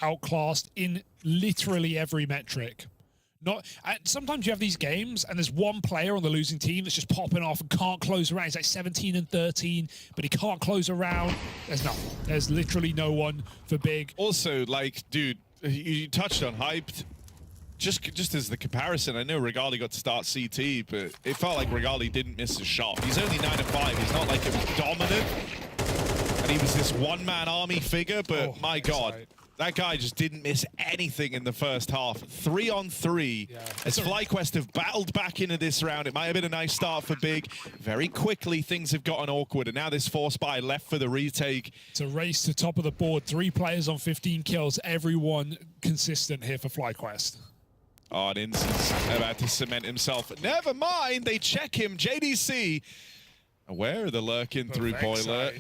Outclassed in literally every metric. And sometimes you have these games and there's one player on the losing team that's just popping off and can't close around. He's like 17 and 13, but he can't close around. There's nothing. There's literally no one for Big. Also, like, dude, you touched on hyped. Just as the comparison, I know Regali got to start CT, but it felt like Regali didn't miss a shot. He's only 9 and 5. He's not like it was dominant. And he was this one-man army figure, but my God. Right. That guy just didn't miss anything in the first half. 3 on 3. Yeah. As FlyQuest have battled back into this round, it might have been a nice start for Big. Very quickly, things have gotten awkward, and now this 4-spy left for the retake. It's a race to top of the board. 3 players on 15 kills. Everyone consistent here for FlyQuest. Oh, and Inz is about to cement himself. Never mind, they check him. JDC aware of the lurking through Boiler.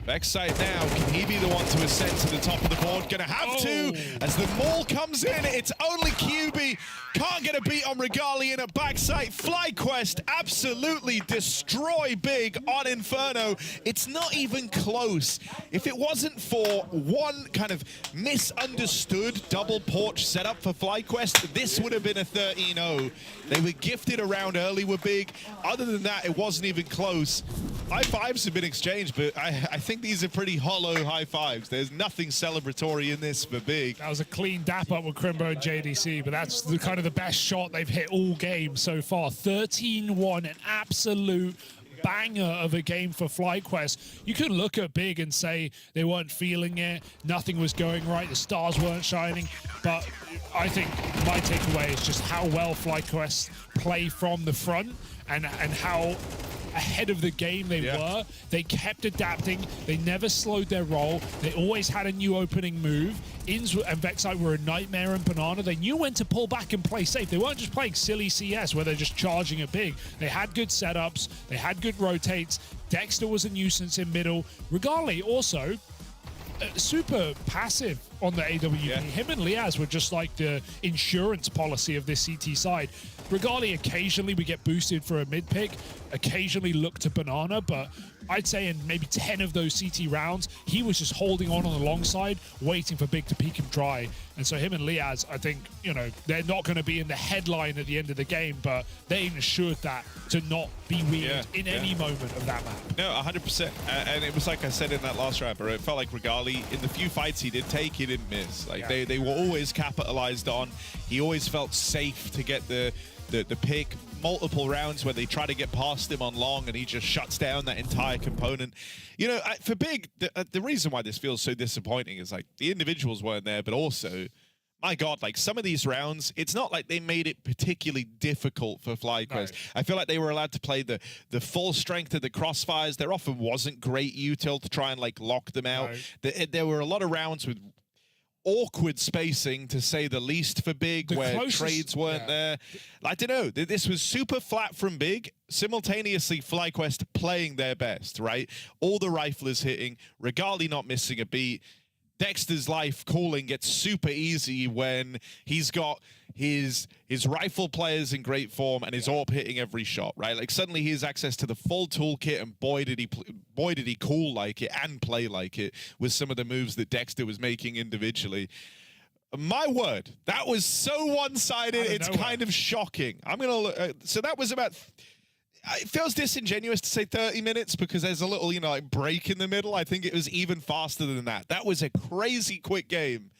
Vexite now, can he be the one to ascend to the top of the board? Gonna have to, as the maul comes in. It's only QB. Can't get a beat on Regali in a backside. FlyQuest absolutely destroy Big on Inferno. It's not even close. If it wasn't for one kind of misunderstood double porch setup for FlyQuest, this would have been a 13-0. They were gifted around early with Big. Other than that, it wasn't even close. High fives have been exchanged, but I think these are pretty hollow high fives. There's nothing celebratory in this for Big. That was a clean dap up with Crimbo and JDC, but that's the kind of the best shot they've hit all game so far. 13-1, an absolute banger of a game for FlyQuest. You could look at Big and say they weren't feeling it, nothing was going right, the stars weren't shining, but I think my takeaway is just how well FlyQuest play from the front and how ahead of the game they were. They kept adapting. They never slowed their roll. They always had a new opening move. Inz and Vexite were a nightmare and Banana. They knew when to pull back and play safe. They weren't just playing silly CS where they're just charging it big. They had good setups. They had good rotates. Dexter was a nuisance in middle. Regali also super passive on the AWP. Him and Liaz were just like the insurance policy of this CT side. Regali, occasionally we get boosted for a mid pick, occasionally look to Banana, but I'd say in maybe 10 of those CT rounds, he was just holding on the long side, waiting for Big to peek him dry. And so him and Liaz, I think, you know, they're not going to be in the headline at the end of the game, but they ensured that to not be weird in any moment of that map. No, 100%. And it was like I said in that last round, bro. It felt like Regali, in the few fights he did take, he didn't miss. Like they were always capitalized on. He always felt safe to get the pick. Multiple rounds where they try to get past him on long and he just shuts down that entire component. You know, for Big, the reason why this feels so disappointing is like the individuals weren't there, but also, my God, like some of these rounds, it's not like they made it particularly difficult for FlyQuest. No. I feel like they were allowed to play the full strength of the crossfires. There often wasn't great util to try and like lock them out. No. There were a lot of rounds with awkward spacing, to say the least, for Big, where trades weren't there. I don't know. This was super flat from Big. Simultaneously, FlyQuest playing their best, right? All the riflers hitting, Regali not missing a beat. Dexter's life calling gets super easy when he's got his rifle players in great form and his AWP hitting every shot, right? Like suddenly he has access to the full toolkit, and boy did he call like it and play like it with some of the moves that Dexter was making individually. My word, that was so one-sided. It's kind of shocking. I'm gonna look. So that was about. It feels disingenuous to say 30 minutes because there's a little, you know, like break in the middle. I think it was even faster than that. That was a crazy quick game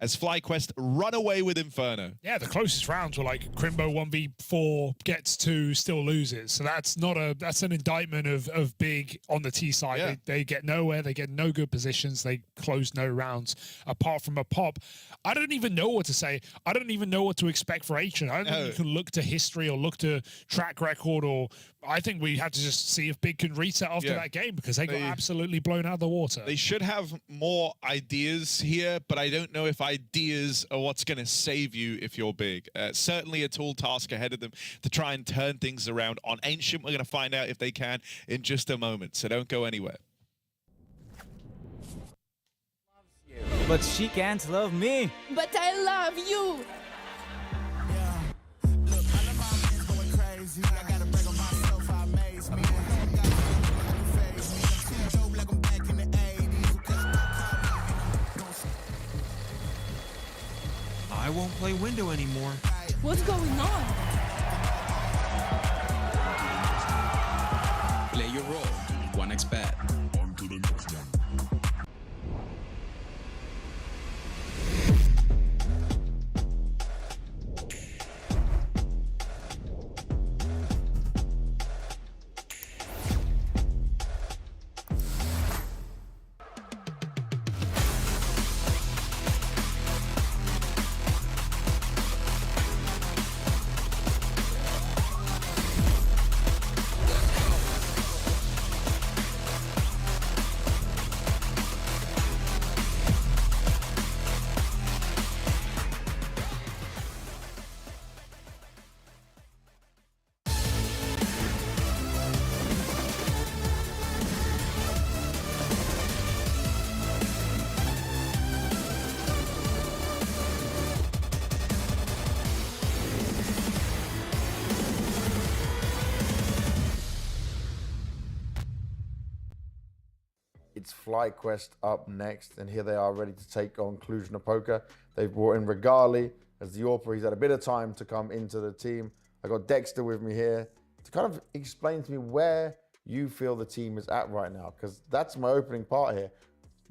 as FlyQuest run away with Inferno. Yeah, the closest rounds were like Crimbo 1v4 gets 2, still loses. So that's not a, that's an indictment of Big on the T side. Yeah. They get nowhere, they get no good positions, they close no rounds apart from a pop. I don't even know what to say. I don't even know what to expect for Ancient. I don't think you can look to history or look to track record, or I think we have to just see if Big can reset after that game because they got absolutely blown out of the water. They should have more ideas here, but I don't know if ideas are what's going to save you if you're Big. Certainly a tall task ahead of them to try and turn things around. On Ancient, we're going to find out if they can in just a moment, so don't go anywhere. But she can't love me. But I love you. I won't play window anymore. What's going on? Play your role. 1xbet. It's FlyQuest up next, and here they are ready to take on Cluj-Napoca. They've brought in Regali as the AWPer. He's had a bit of time to come into the team. I got Dexter with me here to kind of explain to me where you feel the team is at right now, because that's my opening part here.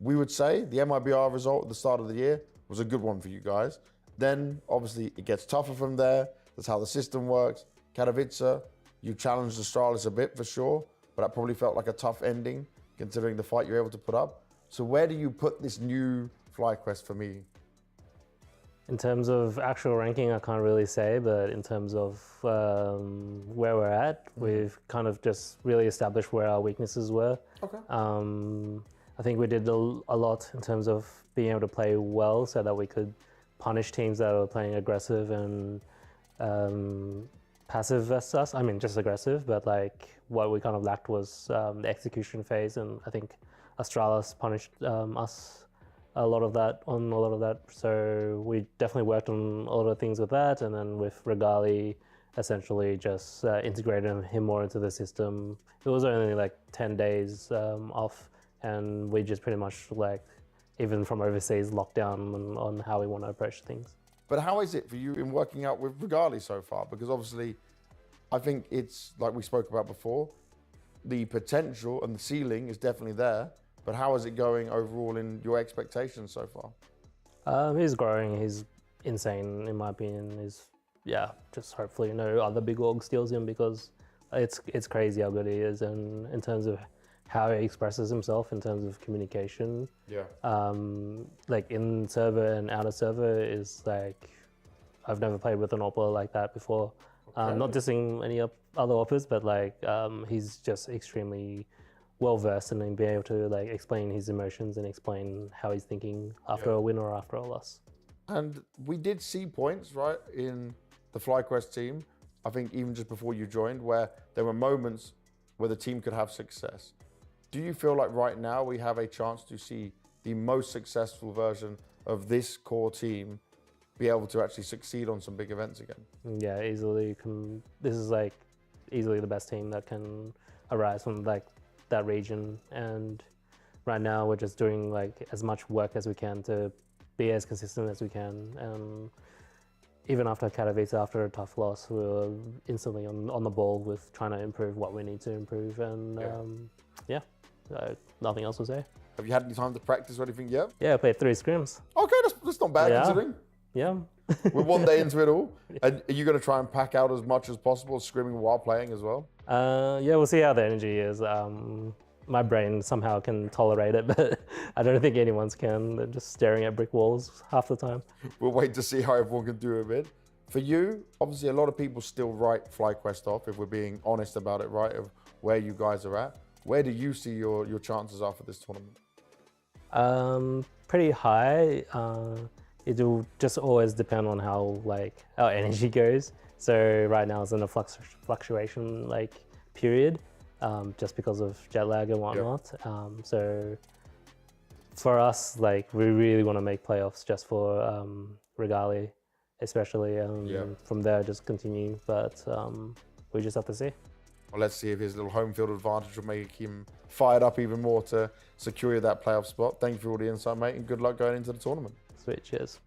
We would say the MIBR result at the start of the year was a good one for you guys. Then, obviously, it gets tougher from there. That's how the system works. Katowice, you challenged Astralis a bit for sure, but that probably felt like a tough ending, considering the fight you're able to put up. So where do you put this new FlyQuest for me? In terms of actual ranking, I can't really say, but in terms of where we're at, we've kind of just really established where our weaknesses were. Okay. I think we did a lot in terms of being able to play well so that we could punish teams that were playing aggressive and passive versus us. I mean, just aggressive, but like what we kind of lacked was the execution phase, and I think Astralis punished us a lot of that. So we definitely worked on a lot of things with that, and then with Regali, essentially just integrated him more into the system. It was only like 10 days off, and we just pretty much like, even from overseas, locked down on how we want to approach things. But how is it for you in working out with Regali so far? Because obviously, I think it's like we spoke about before, the potential and the ceiling is definitely there, but how is it going overall in your expectations so far? He's growing, he's insane in my opinion. Just hopefully no other big org steals him, because it's crazy how good he is, and in terms of how he expresses himself in terms of communication. Yeah. Like in server and out of server is like, I've never played with an AWPer like that before. Okay. Not dissing any other AWPers, but like he's just extremely well versed in being able to like explain his emotions and explain how he's thinking after a win or after a loss. And we did see points, right, in the FlyQuest team, I think even just before you joined, where there were moments where the team could have success. Do you feel like right now we have a chance to see the most successful version of this core team be able to actually succeed on some big events again? Yeah, easily. This is like easily the best team that can arise from like that region, and right now we're just doing like as much work as we can to be as consistent as we can. And even after Katowice, after a tough loss, we were instantly on the ball with trying to improve what we need to improve. And nothing else to say. Have you had any time to practice or anything yet? Yeah, I played 3 scrims. Okay, that's not bad considering. Yeah. We're 1 day into it all. And are you going to try and pack out as much as possible, scrimming while playing as well? Yeah, we'll see how the energy is. My brain somehow can tolerate it, but I don't think anyone's can. They're just staring at brick walls half the time. We'll wait to see how everyone can do a bit. For you, obviously a lot of people still write FlyQuest off, if we're being honest about it, right, of where you guys are at. Where do you see your chances are for this tournament? Pretty high. It'll just always depend on how our energy goes. So right now it's in a fluctuation period, just because of jet lag and whatnot. So for us, we really want to make playoffs just for Regali, especially. From there, just continue. But we just have to see. Well, let's see if his little home field advantage will make him fired up even more to secure that playoff spot. Thank you for all the insight, mate, and good luck going into the tournament. Sweet, cheers.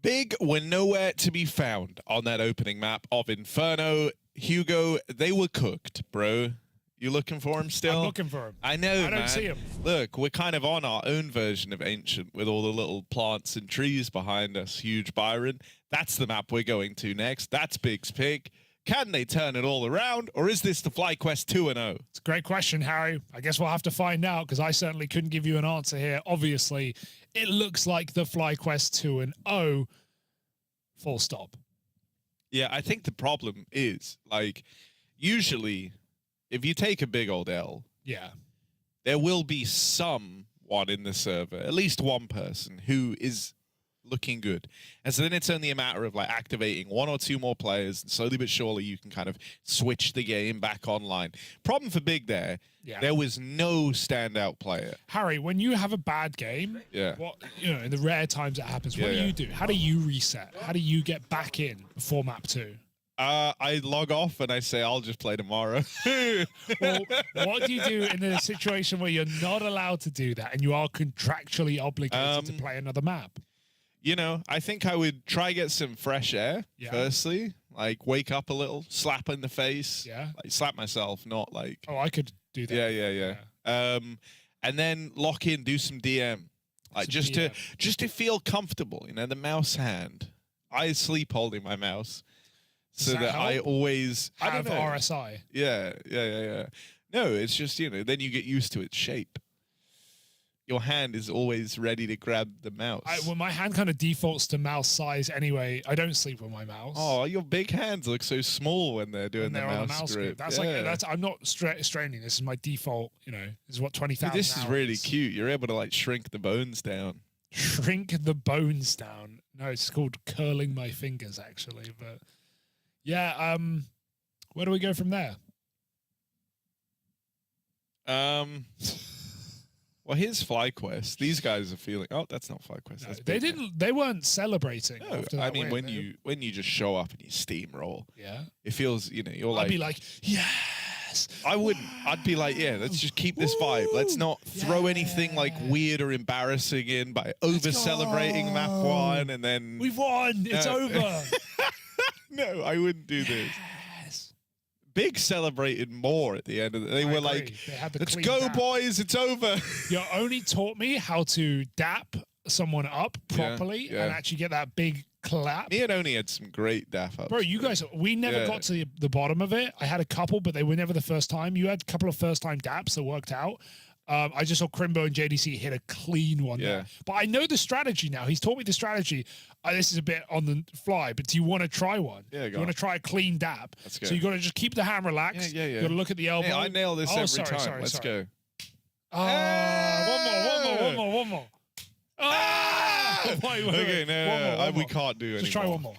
Big were nowhere to be found on that opening map of Inferno. Hugo, they were cooked, bro. You looking for him still? I'm looking for him. I know, I don't man. see him. Look, we're kind of on our own version of Ancient with all the little plants and trees behind us. Huge Byron. That's the map we're going to next. That's Big's pick. Can they turn it all around, or is this the FlyQuest 2-0? It's a great question, Harry. I guess we'll have to find out, because I certainly couldn't give you an answer here. Obviously, it looks like the FlyQuest 2-0. Full stop. Yeah, I think the problem is, like, usually, if you take a big old L, yeah, there will be someone in the server, at least one person, who is looking good. And so then it's only a matter of like activating one or two more players, and slowly but surely you can kind of switch the game back online. Problem for Big there, there was no standout player. Harry, when you have a bad game, what, you know, in the rare times it happens, what do you do? How do you reset? How do you get back in before map 2? I log off and I say, I'll just play tomorrow. Well, what do you do in a situation where you're not allowed to do that and you are contractually obligated to play another map? You know, I think I would try get some fresh air, firstly. Like, wake up a little, slap in the face. Yeah. Like, slap myself, not like... Oh, I could do that. Yeah. And then lock in, do some DM. Like, just to feel comfortable, you know, the mouse hand. I sleep holding my mouse. So that I always... have I don't know. RSI. Yeah. No, it's just, you know, then you get used to its shape. Your hand is always ready to grab the mouse. Well, my hand kind of defaults to mouse size anyway. I don't sleep with my mouse. Oh, your big hands look so small when they're doing the mouse grip. That's I'm not straining. This is my default. You know, this is what 20,000. This is really cute. You're able to like shrink the bones down. Shrink the bones down. No, it's called curling my fingers actually. But yeah, where do we go from there? Well, here's FlyQuest. These guys are feeling. Oh, that's not FlyQuest. No, they didn't. They weren't celebrating. No, after that I mean win, when you just show up and you steamroll. Yeah. It feels, you know, you're like. I'd be like, yes. I wouldn't. I'd be like, yeah, let's just keep this vibe. Let's not throw anything like weird or embarrassing in by over celebrating map 1 and then we've won. It's over. No, I wouldn't do this. Big celebrated more at the end of it. They were like, let's go, boys, it's over. You only taught me how to dap someone up properly and actually get that big clap. Me and Oni had some great dap ups. Bro, you guys, we never got to the bottom of it. I had a couple, but they were never the first time. You had a couple of first-time daps that worked out. I just saw Crimbo and JDC hit a clean one there. But I know the strategy now. He's taught me the strategy. This is a bit on the fly, but do you want to try one? Yeah, you want to try a clean dap? Let's go. So you got to just keep the hand relaxed. Yeah. You got to look at the elbow. Hey, I nail this every time. Sorry. Let's go. One more. Wait, okay, no, one more. We can't do it. Just try one more.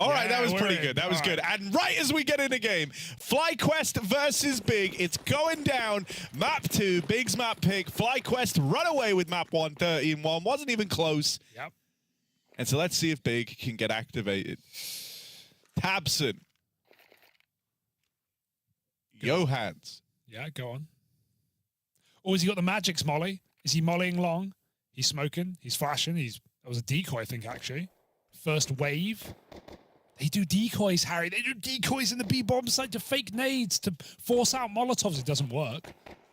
All right, that was pretty good. That was good. And right as we get in the game, FlyQuest versus Big. It's going down. Map 2, Big's map pick. FlyQuest run away with map 1, 13-1. Wasn't even close. Yep. And so let's see if Big can get activated. Tabson. Johans. Yeah, go on. Oh, has he got the Magic's molly? Is he mollying long? He's smoking. He's flashing. That was a decoy, I think, actually. First wave. They do decoys, Harry. They do decoys in the B-bomb site to fake nades, to force out Molotovs. It doesn't work.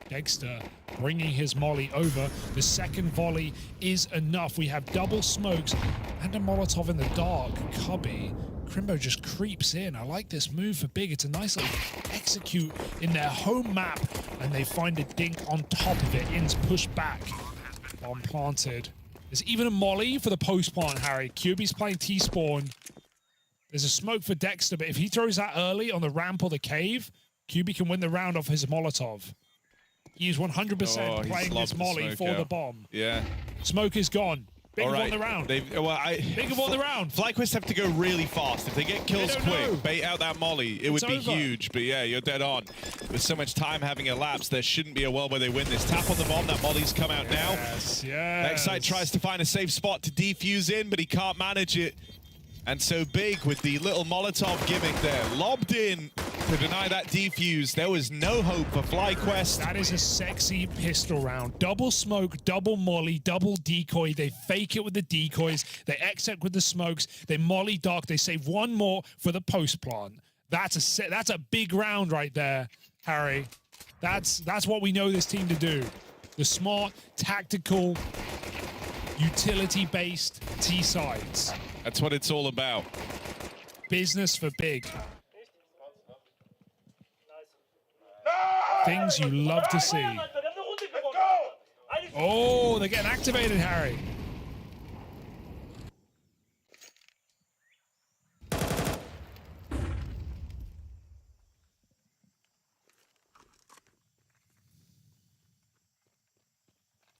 Dexter bringing his molly over. The second volley is enough. We have double smokes and a Molotov in the dark. Cubby. Crimbo just creeps in. I like this move for Big. It's a nice little execute in their home map, and they find a dink on top of it. In's pushed back. Bomb planted. There's even a molly for the post plant, Harry. QB's playing T-spawn. There's a smoke for Dexter, but if he throws that early on the ramp or the cave, QB can win the round off his Molotov. He's 100% playing this molly for the bomb. Yeah. Smoke is gone. Big have won the round. Big have won the round. FlyQuest have to go really fast. If they get kills quick, bait out that molly, it would be huge. But yeah, you're dead on. With so much time having elapsed, there shouldn't be a world where they win this. Tap on the bomb. That molly's come out now. Yes. Nextside tries to find a safe spot to defuse in, but he can't manage it. And so Big with the little Molotov gimmick there, lobbed in to deny that defuse. There was no hope for FlyQuest. That is a sexy pistol round. Double smoke, double molly, double decoy. They fake it with the decoys. They exec with the smokes. They molly dark. They save one more for the post plant. That's a big round right there, Harry. That's what we know this team to do. The smart, tactical, utility-based T-sides. That's what it's all about. Business for big. Things you love to see. Oh, they're getting activated, Harry.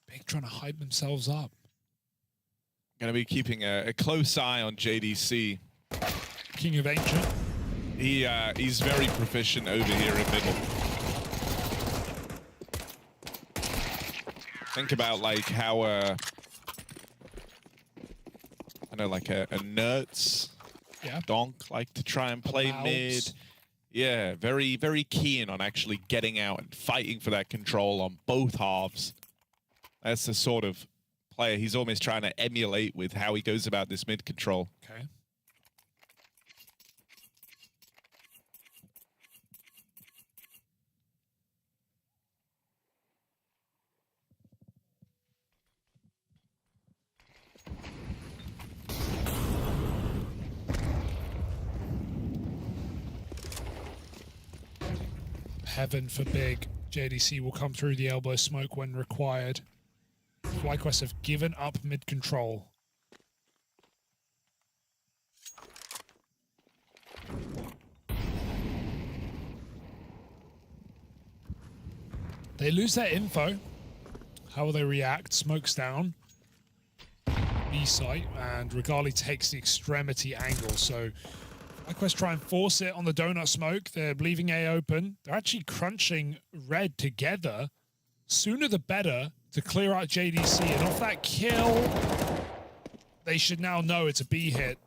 Big trying to hype themselves up. Going to be keeping a close eye on JDC. King of Ancient. He's very proficient over here in middle. Think about like how I know like a Nerds, Donk like to try and play mid. Yeah, very, very keen on actually getting out and fighting for that control on both halves. That's the sort of player he's almost trying to emulate with how he goes about this mid control. Okay. Heaven forbid JDC will come through the elbow smoke when required. FlyQuest have given up mid-control. They lose their info. How will they react? Smoke's down. B site, and Regali takes the extremity angle, so FlyQuest try and force it on the donut smoke. They're leaving A open. They're actually crunching red together. Sooner the better to clear out JDC. And off that kill, they should now know it's a B hit.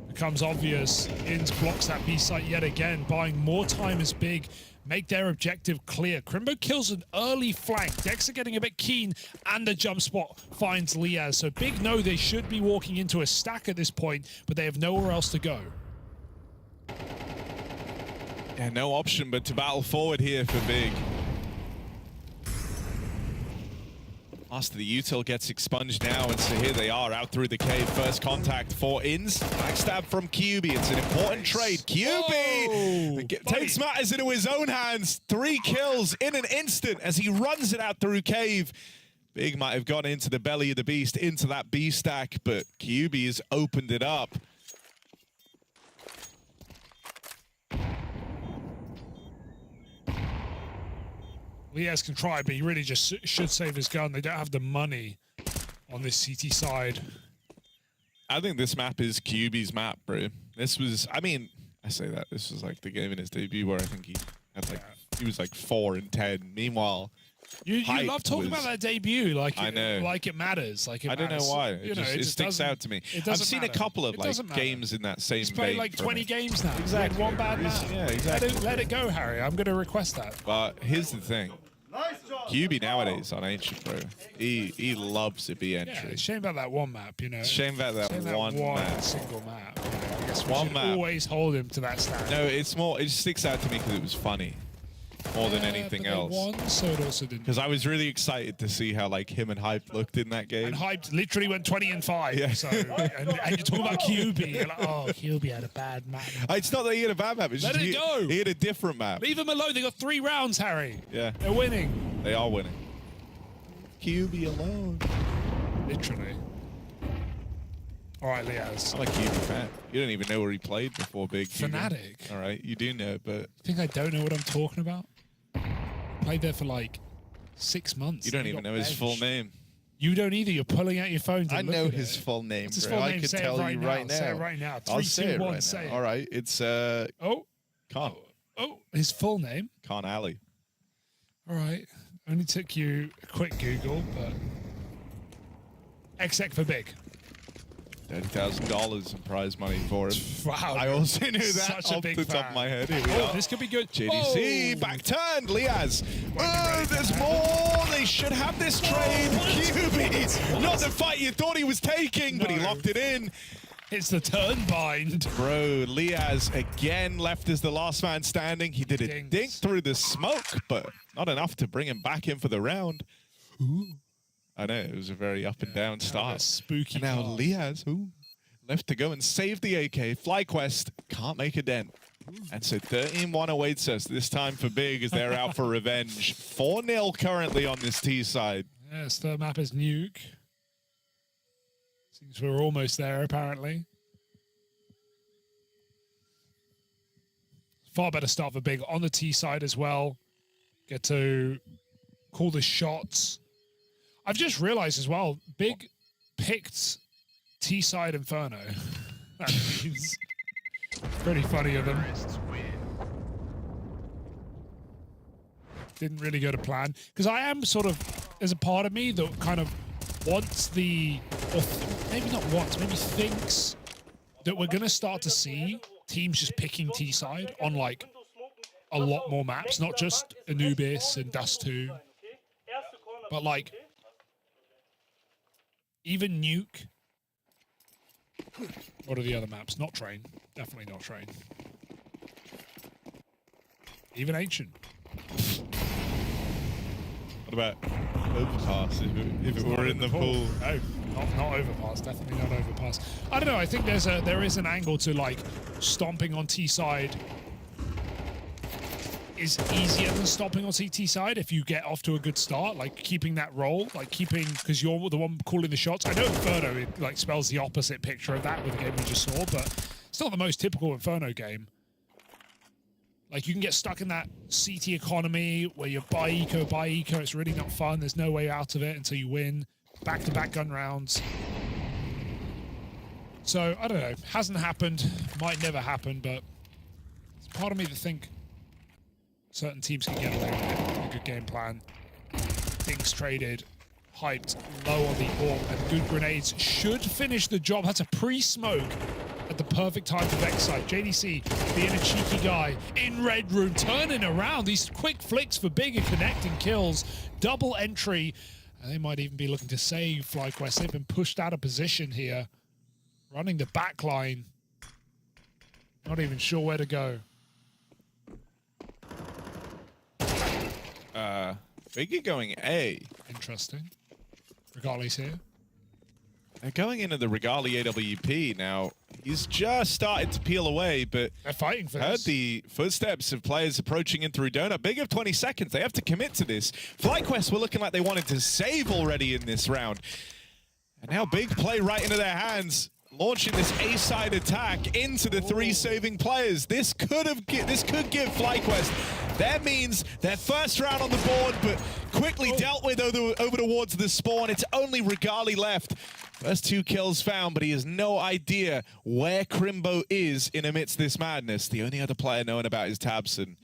Becomes obvious. Inns blocks that B site yet again, buying more time as Big make their objective clear. Crimbo kills an early flank. Dexter getting a bit keen, and the jump spot finds Liaz. So Big know they should be walking into a stack at this point, but they have nowhere else to go. Yeah, no option but to battle forward here for Big. Last of the util gets expunged now, and so here they are out through the cave. First contact for Inns. Backstab from QB. It's an important trade. QB takes matters into his own hands. 3 kills in an instant as he runs it out through cave. Big might have gone into the belly of the beast, into that B stack, but QB has opened it up. Liaz can try, but he really just should save his gun. They don't have the money on this CT side. I think this map is QB's map, bro. This was, I mean, I say that. This was like the game in his debut where I think he had like, he was like 4 and 10. Meanwhile, you love talking about that debut, like I know, like it matters. Like it I don't matters. know why. It sticks out to me. I've seen a couple of like games in that same. He's played like 20 games now. Exactly. He had one bad map. Yeah, exactly. Let it go, Harry. I'm going to request that. But here's the thing. QB nowadays on Ancient, bro, he loves to be entry. Yeah, it's a shame about that one map, you know. It's a shame about that one map. Single map. You know, I guess one map. Always hold him to that standard. No, it's more. It just sticks out to me because it was funny, more than anything else. Won, so it also didn't. Because I was really excited to see how like him and Hype looked in that game. And Hype literally went 20 and 5. Yeah. So, and you're talking about QB. You're like, oh, QB had a bad map. It's not that he had a bad map. It's Let just it go. He had a different map. Leave him alone. They got 3 rounds, Harry. Yeah. They're winning. They are winning. QB alone. Literally. All right, Liaz. I'm a QB fan. You don't even know where he played before Big. Fanatic. All right, you do know, but... You think I don't know what I'm talking about? Played there for like 6 months. You don't even know his full name. You don't either. You're pulling out your phone to I look know at his it. full name, What's his bro. full I name? could Say tell it you right now. Say it right now. 3, I'll say 2, 1, it right say now. it. All right, it's Khan. Oh, his full name? Khan Ali. All right. Only took you a quick Google, but excl for Big. $30,000 in prize money for him. Wow. I also knew that Such a off big the top fan. of my head. Here we are. This could be good. JDC, back turned, Liaz. Oh, there's more. They should have this trade. QB, not the fight you thought he was taking, but he locked it in. It's the turn bind. Bro, Liaz again left as the last man standing. He did a dink through the smoke, but not enough to bring him back in for the round. Ooh. I know, it was a very up and down start. Spooky. And now Liaz, left to go and save the AK. FlyQuest can't make a dent. And so 13-1 awaits us this time for Big as they're out for revenge. 4-0 currently on this T side. Yes, third map is Nuke. Seems we're almost there, apparently. Far better start for Big on the T side as well. Get to call the shots. I've just realized as well, Big picked T side Inferno. That means pretty funny of them. Didn't really go to plan. Because I am sort of, there's a part of me that kind of wants the, or maybe not wants, maybe thinks that we're going to start to see teams just picking T-side on like a lot more maps, not just Anubis and Dust 2, but like even Nuke. What are the other maps? Not Train. Definitely not Train. Even Ancient. What about Overpass if it were in the pool? No, not Overpass. Definitely not Overpass. I don't know. I think there is an angle to like stomping on T side is easier than stomping on CT side if you get off to a good start, like keeping that role, like keeping, because you're the one calling the shots. I know Inferno, it like spells the opposite picture of that with the game we just saw, but it's not the most typical Inferno game. Like you can get stuck in that CT economy where you buy eco, it's really not fun. There's no way out of it until you win back-to-back gun rounds. So, I don't know. Hasn't happened. Might never happen, but it's part of me to think certain teams can get away with it. A good game plan. Dinks traded. Hyped. Low on the orb. And good grenades should finish the job. That's a pre-smoke at the perfect time for Vex side. JDC being a cheeky guy in red room. Turning around. These quick flicks for Big and connecting kills. Double entry. And they might even be looking to save FlyQuest. They've been pushed out of position here. Running the back line. Not even sure where to go. Big are going A. Interesting. Regali's here. They're going into the Regali AWP now. He's just started to peel away, but they're fighting for heard this. The footsteps of players approaching in through Donut. Big of 20 seconds. They have to commit to this. FlyQuest were looking like they wanted to save already in this round. And now Big play right into their hands, launching this A-side attack into the three saving players. This could give FlyQuest. That means their first round on the board, but quickly dealt with over towards the spawn. It's only Regali left. First 2 kills found, but he has no idea where Crimbo is in amidst this madness. The only other player knowing about is Tabson.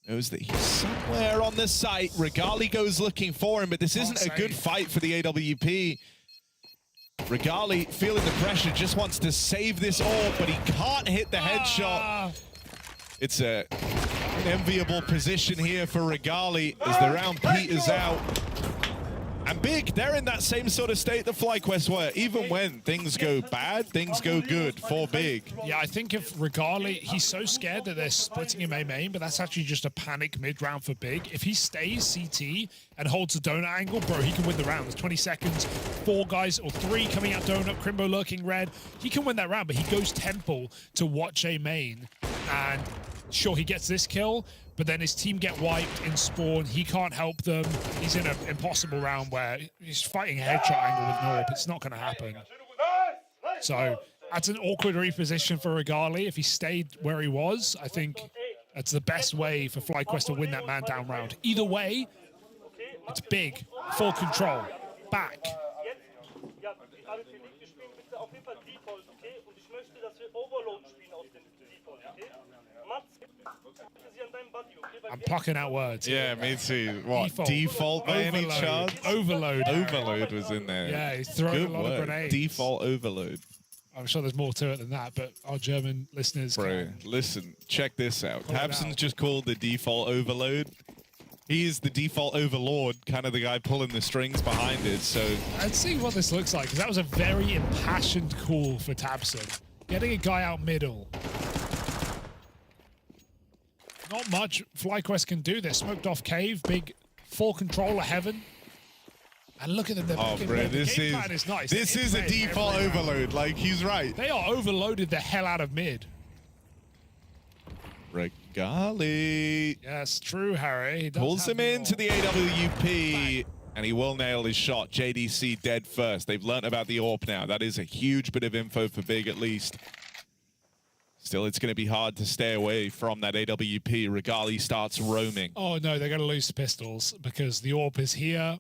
Knows that he's somewhere on the site. Regali goes looking for him, but this isn't a good fight for the AWP. Regali, feeling the pressure, just wants to save this orb, but he can't hit the headshot. It's an enviable position here for Regali as the round peters out. And Big, they're in that same sort of state that FlyQuest were. Even when things go bad, things go good for Big. Yeah, I think if Regali, he's so scared that they're splitting him A main, but that's actually just a panic mid-round for Big. If he stays CT and holds the donut angle, bro, he can win the round. There's 20 seconds, 4 guys or 3 coming out donut, Crimbo lurking red. He can win that round, but he goes temple to watch A main. And sure, he gets this kill, but then his team get wiped in spawn. He can't help them. He's in an impossible round where he's fighting a headshot angle with Norp. It's not going to happen. So that's an awkward reposition for Regali. If he stayed where he was, I think that's the best way for FlyQuest to win that man down round. Either way, it's Big, full control, back. I'm plucking out words. Yeah, me too. What, default by any chance? Overload. Overload was in there. Yeah, he's throwing a lot of grenades. Default overload. I'm sure there's more to it than that, but our German listeners Bro, listen, check this out. Tabson's just called the default overload. He is the default overlord, kind of the guy pulling the strings behind it, so... Let's see what this looks like, because that was a very impassioned call for Tabson. Getting a guy out middle. Not much FlyQuest can do. They're smoked off cave, big full control of heaven. And look at them. Oh, bro, this is nice. This is a default overload. Like, he's right. They are overloaded the hell out of mid. Regali. Yes, true, Harry. He does Pulls have him into the AWP, Bang. and he will nail his shot. JDC dead first. They've learnt about the AWP now. That is a huge bit of info for Big, at least. Still, it's going to be hard to stay away from that AWP. Regali starts roaming. Oh, no, they're going to lose to pistols because the AWP is here.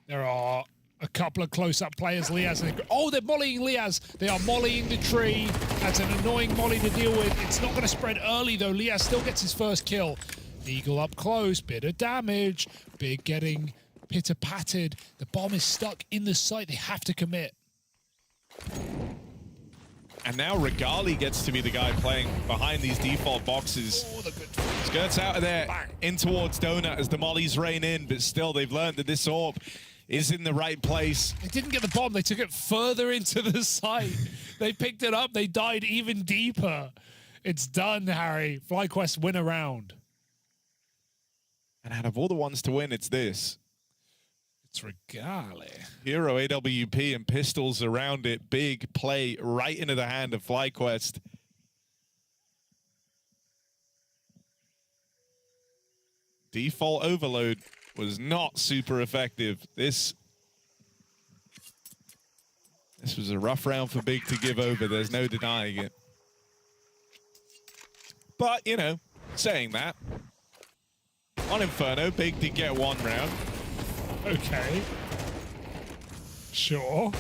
There are a couple of close-up players. Liaz. Oh, they're mollying Liaz. They are mollying the tree. That's an annoying molly to deal with. It's not going to spread early, though. Liaz still gets his first kill. Eagle up close. Bit of damage. Big getting pitter-patted. The bomb is stuck in the site. They have to commit. And now Regali gets to be the guy playing behind these default boxes. Oh, the good. Skirts out of there, Bang. in towards Donut as the mollies rain in, but still they've learned that this AWP is in the right place. They didn't get the bomb. They took it further into the site. They picked it up. They died even deeper. It's done, Harry. FlyQuest win a round. And out of all the ones to win, it's this. It's Regali. Hero AWP and pistols around it. Big play right into the hand of FlyQuest. Default overload was not super effective. This was a rough round for Big to give over. There's no denying it. But, you know, saying that, on Inferno, Big did get one round. Okay. Sure.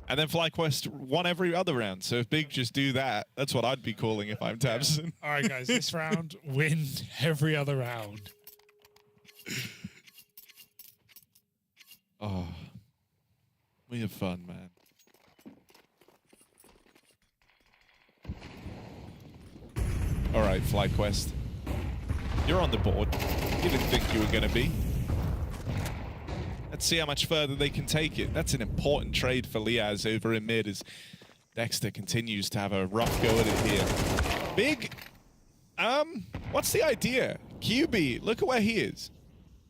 And then FlyQuest won every other round. So if Big just do that, that's what I'd be calling if I'm Tabson. All right, guys, this round, win every other round. Oh, we have fun, man. All right, FlyQuest. You're on the board. You didn't think you were going to be. Let's see how much further they can take it. That's an important trade for Liaz over in mid as Dexter continues to have a rough go at it here. Big, what's the idea? QB, look at where he is.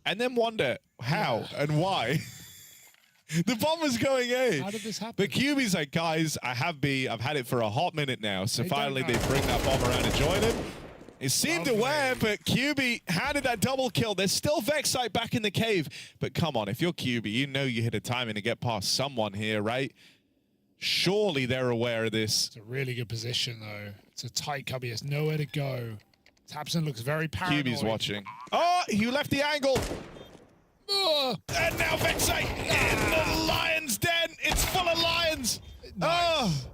And then wonder how and why. The bomb was going A. How did this happen? But QB's like, guys, I have B. I've had it for a hot minute now. So finally they bring that bomb around and join him. It seemed aware, but QB handed that double kill. There's still Vexite back in the cave. But come on, if you're QB, you know you hit a timing to get past someone here, right? Surely they're aware of this. It's a really good position, though. It's a tight cubby. He has nowhere to go. Tabson looks very paranoid. QB's watching. Oh, he left the angle. And now Vexite in the lion's den. It's full of lions. Nice. Oh.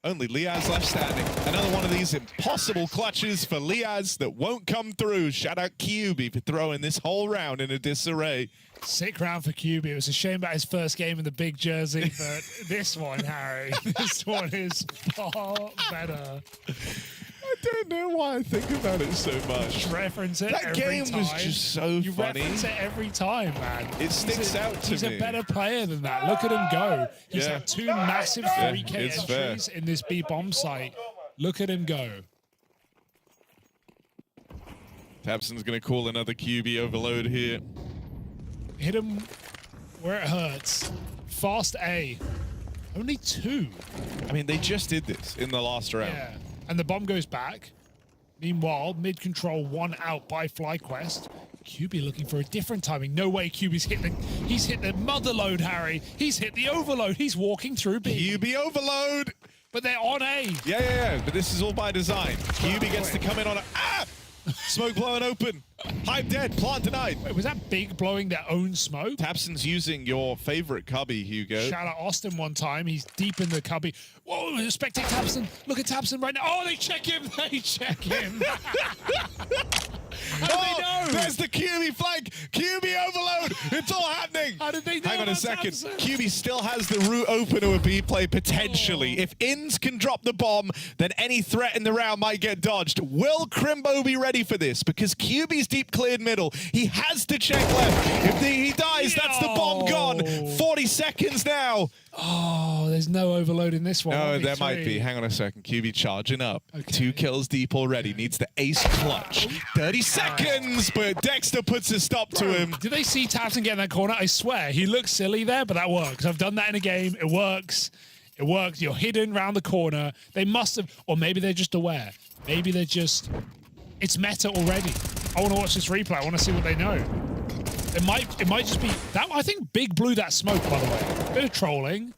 Only Liaz left standing. Another one of these impossible clutches for Liaz that won't come through. Shout out QB for throwing this whole round in a disarray. Sick round for QB. It was a shame about his first game in the big jersey, but this one, Harry, this one is far better. I don't know why I think about it so much. Just reference it that every game time. was just so you funny. You reference it every time, man. It sticks out to me. He's a better player than that. Look at him go. He's had two massive 3K entries in this B bomb site. Look at him go. Tabson's going to call another QB overload here. Hit him where it hurts. Fast A. Only two. I mean, they just did this in the last round. Yeah. And the bomb goes back. Meanwhile, mid-control, one out by FlyQuest. QB looking for a different timing. No way QB's hit the... He's hit the mother load, Harry. He's hit the overload. He's walking through B. QB overload. But they're on A. Yeah. But this is all by design. QB gets to come in on a... Ah! Smoke blowing open. Hype dead. Plant denied. Wait, was that Big blowing their own smoke? Tabson's using your favorite cubby, Hugo. Shout out Austin one time. He's deep in the cubby. Whoa, spectate Tabson. Look at Tabson right now. Oh, they check him. They check him. How did they know? There's the QB flank. QB overload. It's all happening. How did they know? Hang on a second. QB still has the route open to a B play, potentially. If Inns can drop the bomb, then any threat in the round might get dodged. Will Crimbo be ready for this? Because QB's deep cleared middle. He has to check left. If he dies, that's the bomb gone. 40 seconds now. Oh, there's no overload in this one. No, there might be. Hang on a second. QB charging up. Okay. 2 kills deep already. Needs the ace clutch. 30 seconds, but Dexter puts a stop to him. Did they see tabseN get in that corner? I swear, he looks silly there, but that works. I've done that in a game. It works. It works. You're hidden around the corner. They must have, or maybe they're just aware. Maybe they're just, it's meta already. I want to watch this replay. I want to see what they know. It might just be that. I think Big blew that smoke, by the way. Bit of trolling.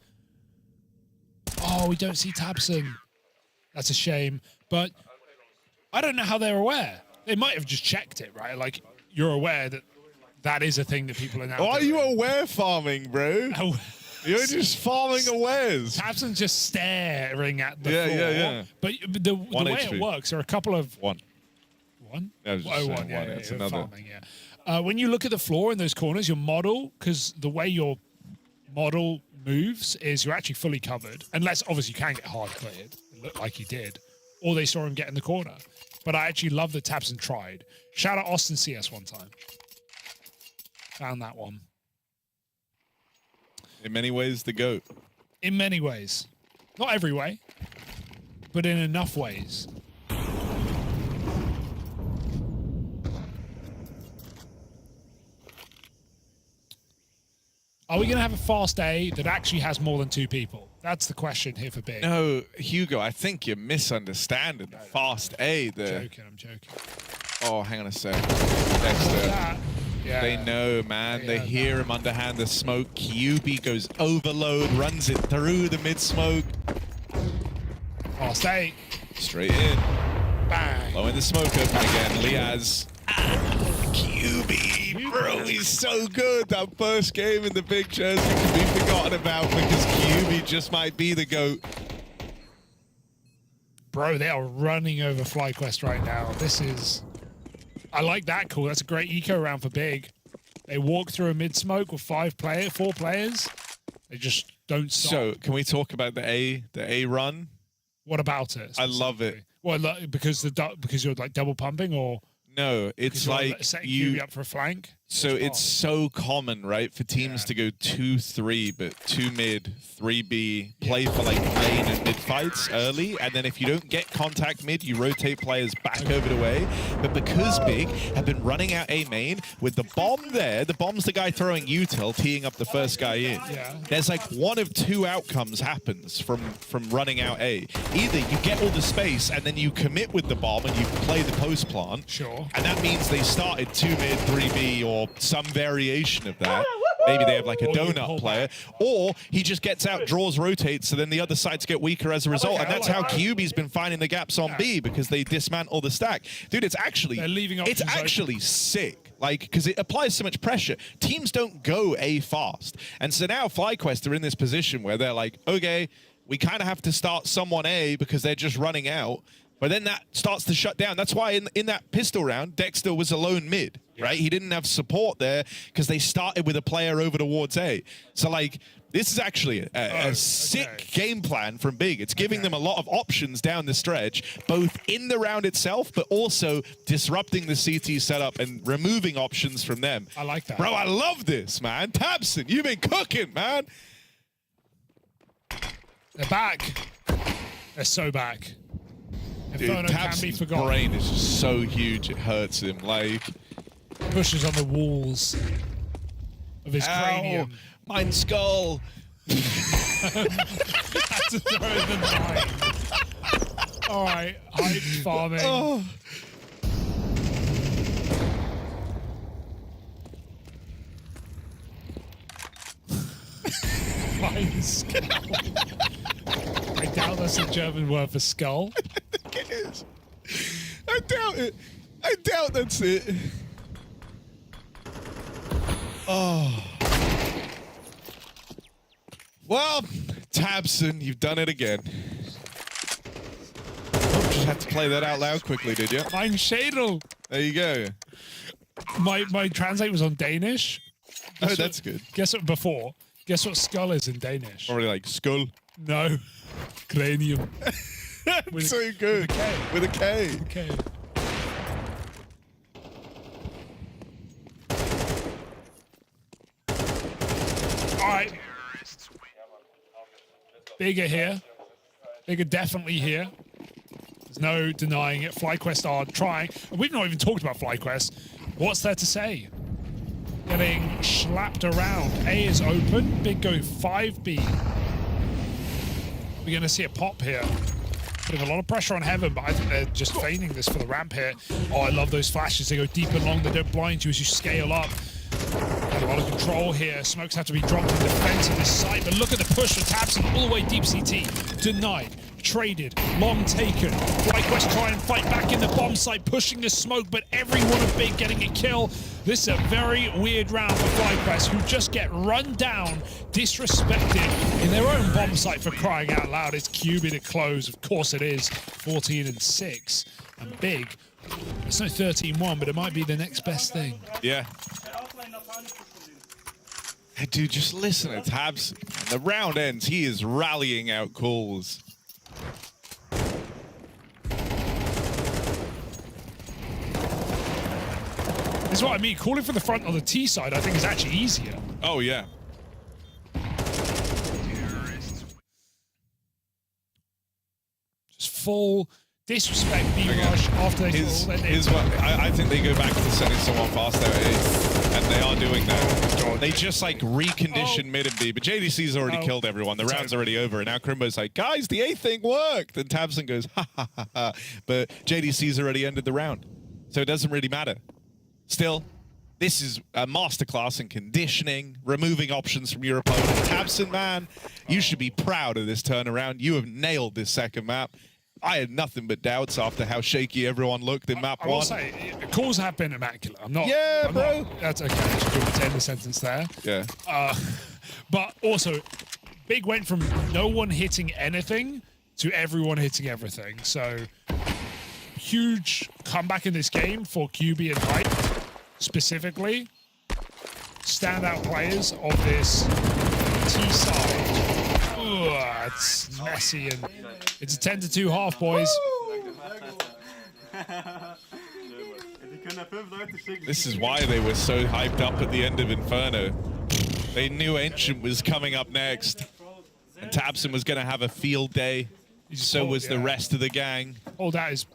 Oh, we don't see tabseN. That's a shame. But I don't know how they're aware. They might have just checked it, right? Like, you're aware that that is a thing that people are now Why doing. are you aware farming, bro? You're just farming awares. tabseN just staring at the floor. Yeah. But the way HP. it works, there are a couple of... One? Yeah, one. It's another. Farming, yeah. When you look at the floor in those corners, your model, because the way your model moves is you're actually fully covered, unless obviously you can get hard cleared. It looked like he did, or they saw him get in the corner. But I actually love that tabseN tried. Shout out Austin CS one time. Found that one. In many ways, the GOAT. In many ways, not every way, but in enough ways. Are we going to have a fast A that actually has more than 2 people? That's the question here for Big. No, Hugo, I think you're misunderstanding the fast A. I'm joking. Oh, hang on a sec. Dexter. Yeah. They know, man. They hear him underhand the smoke. QB goes overload, runs it through the mid smoke. Fast A. Straight in. Bang. Blowing the smoke open again. Liaz. QB, bro, he's so good. That first game in the big jersey can be forgotten about because QB just might be the GOAT. Bro, they are running over FlyQuest right now. This is... I like that call. That's a great eco round for Big. They walk through a mid-smoke with 4 players. They just don't stop. So, can we talk about the A run? What about it? I love it. Well, because you're like double pumping, or... No, it's like setting QB up for a flank. So it's so common, right, for teams to go 2-3, but 2 mid, 3B, play for like lane and mid fights early, and then if you don't get contact mid, you rotate players back over the way. But because Big have been running out A main, with the bomb there, the bomb's the guy throwing util, teeing up the first guy in. Yeah. There's like 1 of 2 outcomes happens from running out A. Either you get all the space and then you commit with the bomb and you play the post plant. Sure. And that means they started 2 mid, 3B, or some variation of that. Maybe they have like a donut player. Or he just gets out, draws, rotates, so then the other sides get weaker as a result. And that's how QB's been finding the gaps on B, because they dismantle the stack. Dude, it's actually sick. Like, because it applies so much pressure. Teams don't go A fast. And so now FlyQuest are in this position where they're like, okay, we kind of have to start someone A because they're just running out. But then that starts to shut down. That's why in that pistol round, Dexter was alone mid, right? He didn't have support there because they started with a player over towards A. So, like, this is actually a sick game plan from Big. It's giving them a lot of options down the stretch, both in the round itself, but also disrupting the CT setup and removing options from them. I like that. Bro, I love this, man. tabseN, you've been cooking, man. They're back. They're so back. Dude, tabseN's brain is just so huge, it hurts him. Like, pushes on the walls of his cranium. Mine skull. That's a throw in the mind. All right, hyped farming. Oh. Mine skull. I doubt that's a German word for skull. It is. I doubt it. I doubt that's it. Oh. Well, tabseN, you've done it again. Oh, just had to play that out loud quickly, did you? Mein Schädel. There you go. My translate was on Danish. Oh, that's good. Guess what? Before Guess what skull is in Danish? Probably like skull. No. Cranium. With, so good. With a K. Okay. All right. Bigger here. Bigger definitely here. There's no denying it. FlyQuest are trying. We've not even talked about FlyQuest. What's there to say? Getting slapped around. A is open. Big go 5B. We're going to see a pop here. Putting a lot of pressure on Heaven, but I think they're just feigning this for the ramp here. Oh, I love those flashes. They go deep and long. They don't blind you as you scale up. Got a lot of control here. Smokes have to be dropped in defense of this site, but look at the push for tabseN all the way deep CT. Denied. Traded. Long taken. FlyQuest try and fight back in the bomb site, pushing the smoke, but everyone of Big getting a kill. This is a very weird round for FlyQuest, who just get run down, disrespected in their own bomb site for crying out loud. It's QB to close. Of course it is. 14-6. And Big, it's no 13-1, but it might be the next best thing. Yeah. Hey, dude, just listen to tabseN. The round ends, he is rallying out calls. This is what I mean. Calling from the front on the T side, I think, is actually easier. Oh, yeah. Just full disrespect B-Rush after they I think they go back to sending someone fast there, and they are doing that. They just like recondition mid and B, but JDC's already killed everyone. The round's already over, and now Crimbo's like, guys, the A thing worked. And tabseN goes, ha ha ha ha. But JDC's already ended the round, so it doesn't really matter. Still, this is a masterclass in conditioning, removing options from your opponent. tabseN, man, you should be proud of this turnaround. You have nailed this second map. I had nothing but doubts after how shaky everyone looked in map 1. I will say, the calls have been immaculate. I'm not. Yeah, bro. That's okay. I should end the sentence there. Yeah. But also, Big went from no one hitting anything to everyone hitting everything. So, huge comeback in this game for QB and Hype, specifically. Standout players of this T side. It's messy, and it's a 10-2 half, boys. This is why they were so hyped up at the end of Inferno. They knew Ancient was coming up next, and tabseN was going to have a field day. So was the rest of the gang. Oh, that is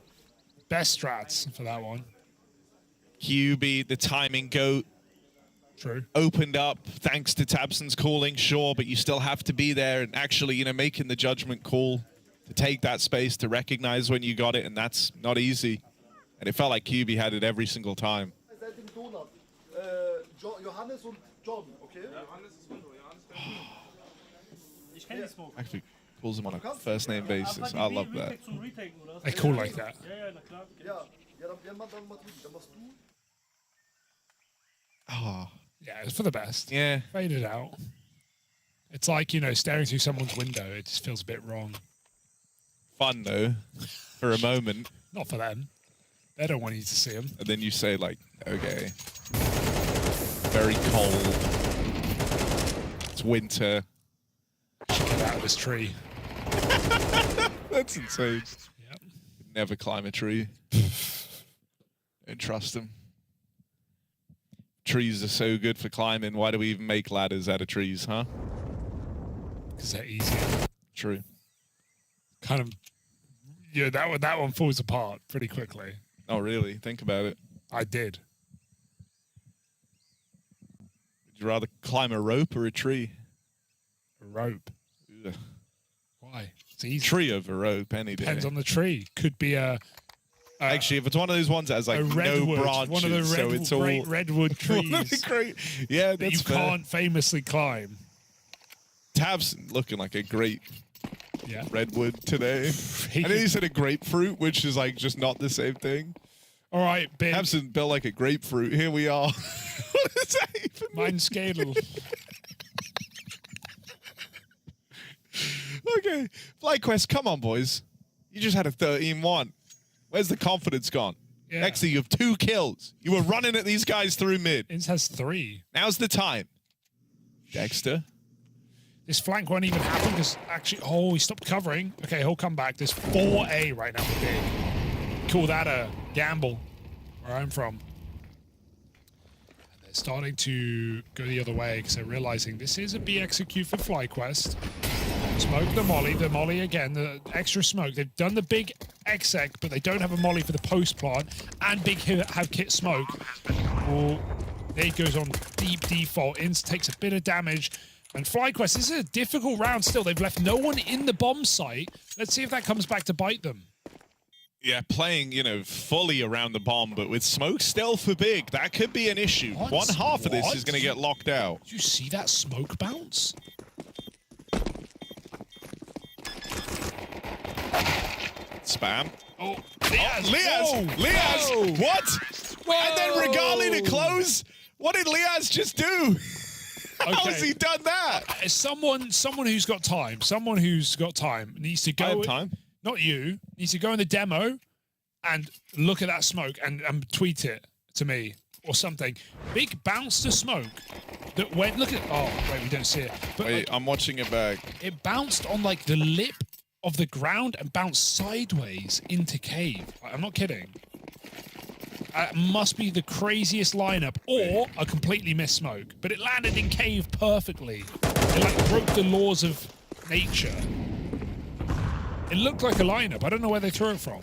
best strats for that one. QB, the timing goat. True. Opened up thanks to tabseN's calling, sure, but you still have to be there and actually, you know, making the judgment call to take that space, to recognize when you got it, and that's not easy. And it felt like QB had it every single time. Actually calls him on a first name basis. I love that. They call like that. Oh. Yeah, it's for the best. Yeah. Fade it out. It's like, you know, staring through someone's window. It just feels a bit wrong. Fun, though, for a moment. Not for them. They don't want you to see them. And then you say, like, okay. Very cold. It's winter. Should get out of this tree. That's insane. Yep. Never climb a tree. Don't trust them. Trees are so good for climbing. Why do we even make ladders out of trees, huh? Because they're easier. True. Kind of, yeah, that one falls apart pretty quickly. Oh, really? Think about it. I did. Would you rather climb a rope or a tree? A rope. Ugh. Why? It's easy. Tree over rope any day. Depends on the tree. Could be a... Actually, if it's one of those ones that has like redwood, no branches, one of the so it's all great redwood trees great. Yeah, that you can't famously climb. tabseN looking like a great redwood today. And then he said a grapefruit, which is like just not the same thing. All right, Ben. tabseN built like a grapefruit. Here we are. What does that even mean? Mine's scalable. Okay, FlyQuest, come on, boys. You just had a 13-1. Where's the confidence gone? Yeah. Next thing, you have 2 kills. You were running at these guys through mid. Inns has 3. Now's the time. Dexter, This flank won't even happen because actually, oh, he stopped covering. Okay, he'll come back. There's 4A right now for Big. Call that a gamble where I'm from. And they're starting to go the other way because they're realizing this is a B execute for FlyQuest. Smoke the molly again, the extra smoke. They've done the big exec, but they don't have a molly for the post plant, and Big have kit smoke. Oh, it goes on deep default. Inns takes a bit of damage. And FlyQuest, this is a difficult round still. They've left no one in the bomb site. Let's see if that comes back to bite them. Yeah, playing, you know, fully around the bomb, but with smoke still for Big, that could be an issue. What? One half of this What? is going to get locked out. Did you see that smoke bounce? Spam. Oh, Liaz! Liaz! What? Whoa. And then Regali to close? What did Liaz just do? How has he done that? Someone who's got time, needs to go. I have time. Not you. Needs to go in the demo and look at that smoke and tweet it to me or something. Big bounce to smoke that went. Look at. Oh wait, we don't see it. But wait, like, I'm watching it back. It bounced on like the lip of the ground and bounced sideways into cave. I'm not kidding. Must be the craziest lineup or a completely missed smoke. But it landed in cave perfectly. It like broke the laws of nature. It looked like a lineup. I don't know where they threw it from.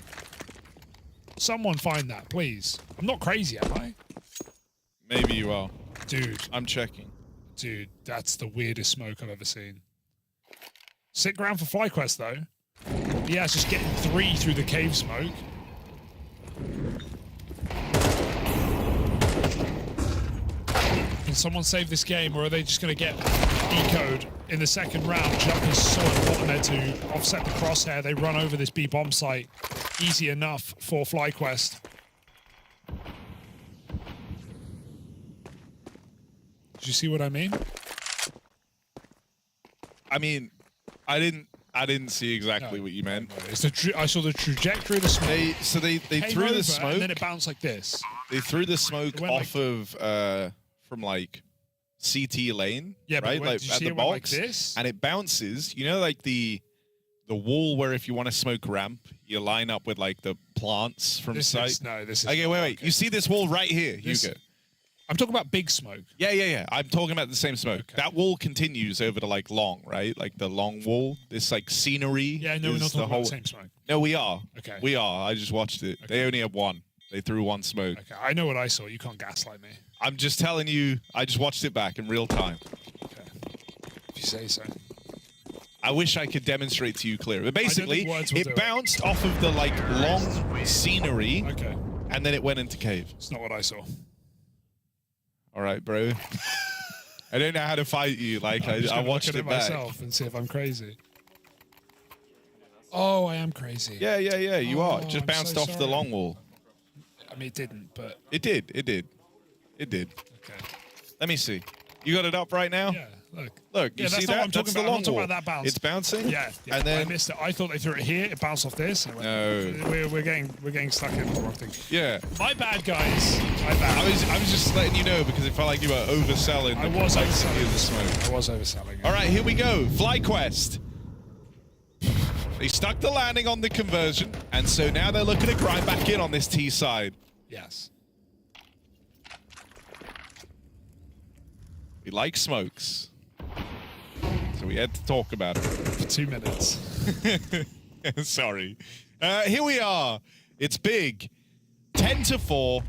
Someone find that, please. I'm not crazy, am I? Maybe you are. Dude. I'm checking. Dude, that's the weirdest smoke I've ever seen. Sick ground for FlyQuest, though. Yeah, it's just getting 3 through the cave smoke. Can someone save this game, or are they just going to get ecoed in the second round? Jump is so important there to offset the crosshair. They run over this B bomb site. Easy enough for FlyQuest. Did you see what I mean? I mean, I didn't see exactly what you meant. No. It's I saw the trajectory of the smoke. They threw the smoke, and then it bounced like this. They threw the smoke off of from like CT lane, yeah, right? Like at the box, like this? And it bounces. You know, like the wall where if you want to smoke ramp, you line up with like the plants from site. This is okay. Wait. You see this wall right here, Hugo? I'm talking about big smoke. Yeah. I'm talking about the same smoke. Okay. That wall continues over to like long, right? Like the long wall. This like scenery. Yeah, no, we're not talking about the same smoke. No, we are. Okay. We are. I just watched it. Okay. They only had one. They threw one smoke. Okay, I know what I saw. You can't gaslight me. I'm just telling you, I just watched it back in real time. Okay. If you say so. I wish I could demonstrate to you clearer. But basically, it bounced off of the like long scenery. Okay. And then it went into cave. It's not what I saw. All right, bro. I don't know how to fight you. Like I watched it back myself and see if I'm crazy. Oh, I am crazy. Yeah. You are. It just bounced off the long wall. I mean, it didn't, but it did. Okay. Let me see. You got it up right now? Yeah. Look. Yeah, you see that? That's the long I'm talking wall. about that bounce. It's bouncing. Yeah. And then I missed it. I thought they threw it here. It bounced off this. And no. We're getting stuck in the wrong thing. Yeah. My bad, guys. My bad. I was just letting you know because it felt like you were overselling. I was overselling the smoke. I was overselling. All right, here we go. FlyQuest. They stuck the landing on the conversion, and so now they're looking to grind back in on this T side. Yes. We like smokes, so we had to talk about it. For 2 minutes. Sorry. Here we are. It's big. 10-4.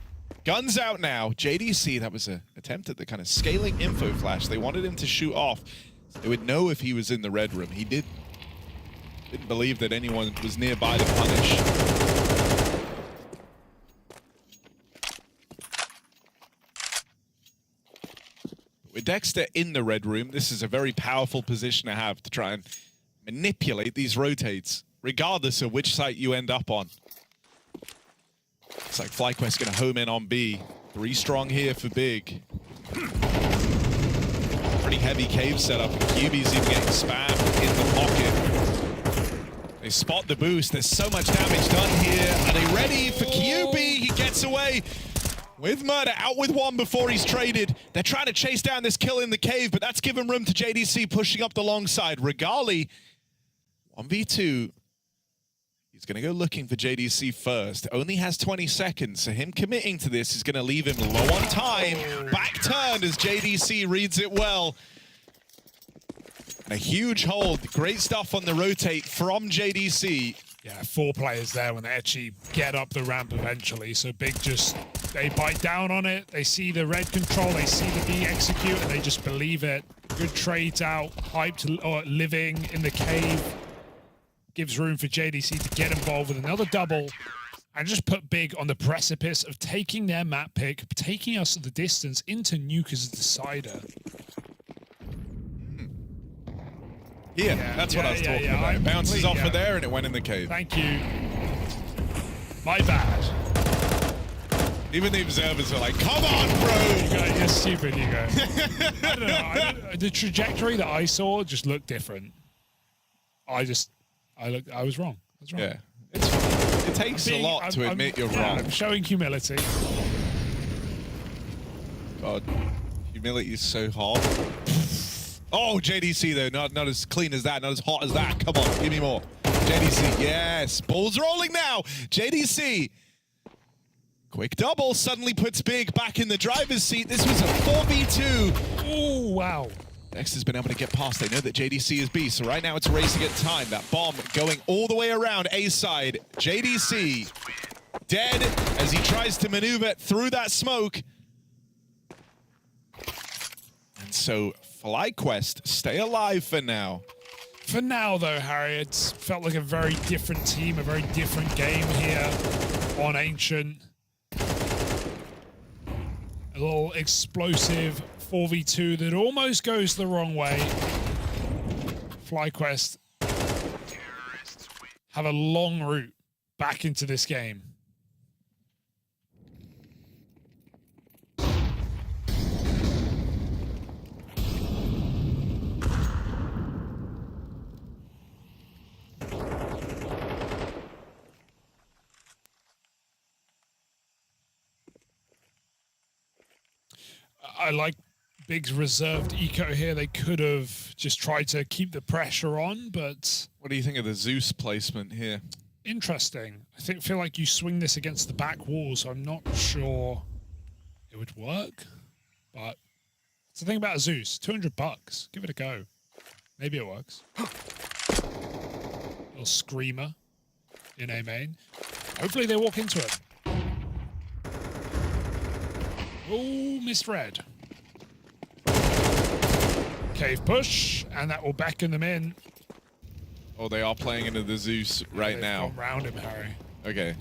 Guns out now. JDC, that was an attempt at the kind of scaling info flash. They wanted him to shoot off. So they would know if he was in the red room. He didn't believe that anyone was nearby to punish. With Dexter in the red room, this is a very powerful position to have to try and manipulate these rotates, regardless of which site you end up on. It's like FlyQuest going to home in on B. 3 strong here for Big. Pretty heavy cave setup, and QB's even getting spammed in the pocket. They spot the boost. There's so much damage done here. Are they ready for QB? He gets away. With Murder out with one before he's traded. They're trying to chase down this kill in the cave, but that's given room to JDC pushing up the long side. Regali, 1v2. He's going to go looking for JDC first. Only has 20 seconds, so him committing to this is going to leave him low on time. Back turned as JDC reads it well. And a huge hold. Great stuff on the rotate from JDC. Yeah, 4 players there when they actually get up the ramp eventually. So Big just, they bite down on it. They see the red control, they see the B execute, and they just believe it. Good trades out, hyped or living in the cave. Gives room for JDC to get involved with another double and just put Big on the precipice of taking their map pick, taking us the distance into Nuka's decider. Yeah, that's what I was talking about. It bounces off of there and it went in the cave. Thank you. My bad. Even the observers are like, come on, bro! You're stupid, Hugo. I don't know. The trajectory that I saw just looked different. I was wrong. I was wrong. Yeah. It takes a lot to admit you're wrong. I'm showing humility. God, humility is so hard. Oh, JDC though, not as clean as that, not as hot as that. Come on, give me more. JDC, yes. Ball's rolling now. JDC. Quick double suddenly puts Big back in the driver's seat. This was a 4v2. Oh, wow. Next has been able to get past. They know that JDC is B, so right now it's a race against time. That bomb going all the way around A side. JDC dead as he tries to maneuver through that smoke. And so FlyQuest stay alive for now. For now, though, Harry, it's felt like a very different team, a very different game here on Ancient. A little explosive 4v2 that almost goes the wrong way. FlyQuest have a long route back into this game. I like Big's reserved eco here. They could have just tried to keep the pressure on, but... What do you think of the Zeus placement here? Interesting. I feel like you swing this against the back wall, so I'm not sure it would work. But it's the thing about Zeus. $200. Give it a go. Maybe it works. Little screamer in A main. Hopefully they walk into it. Oh, misread. Cave push, and that will beckon them in. Oh, they are playing into the Zeus right now. Round him, Harry. Okay.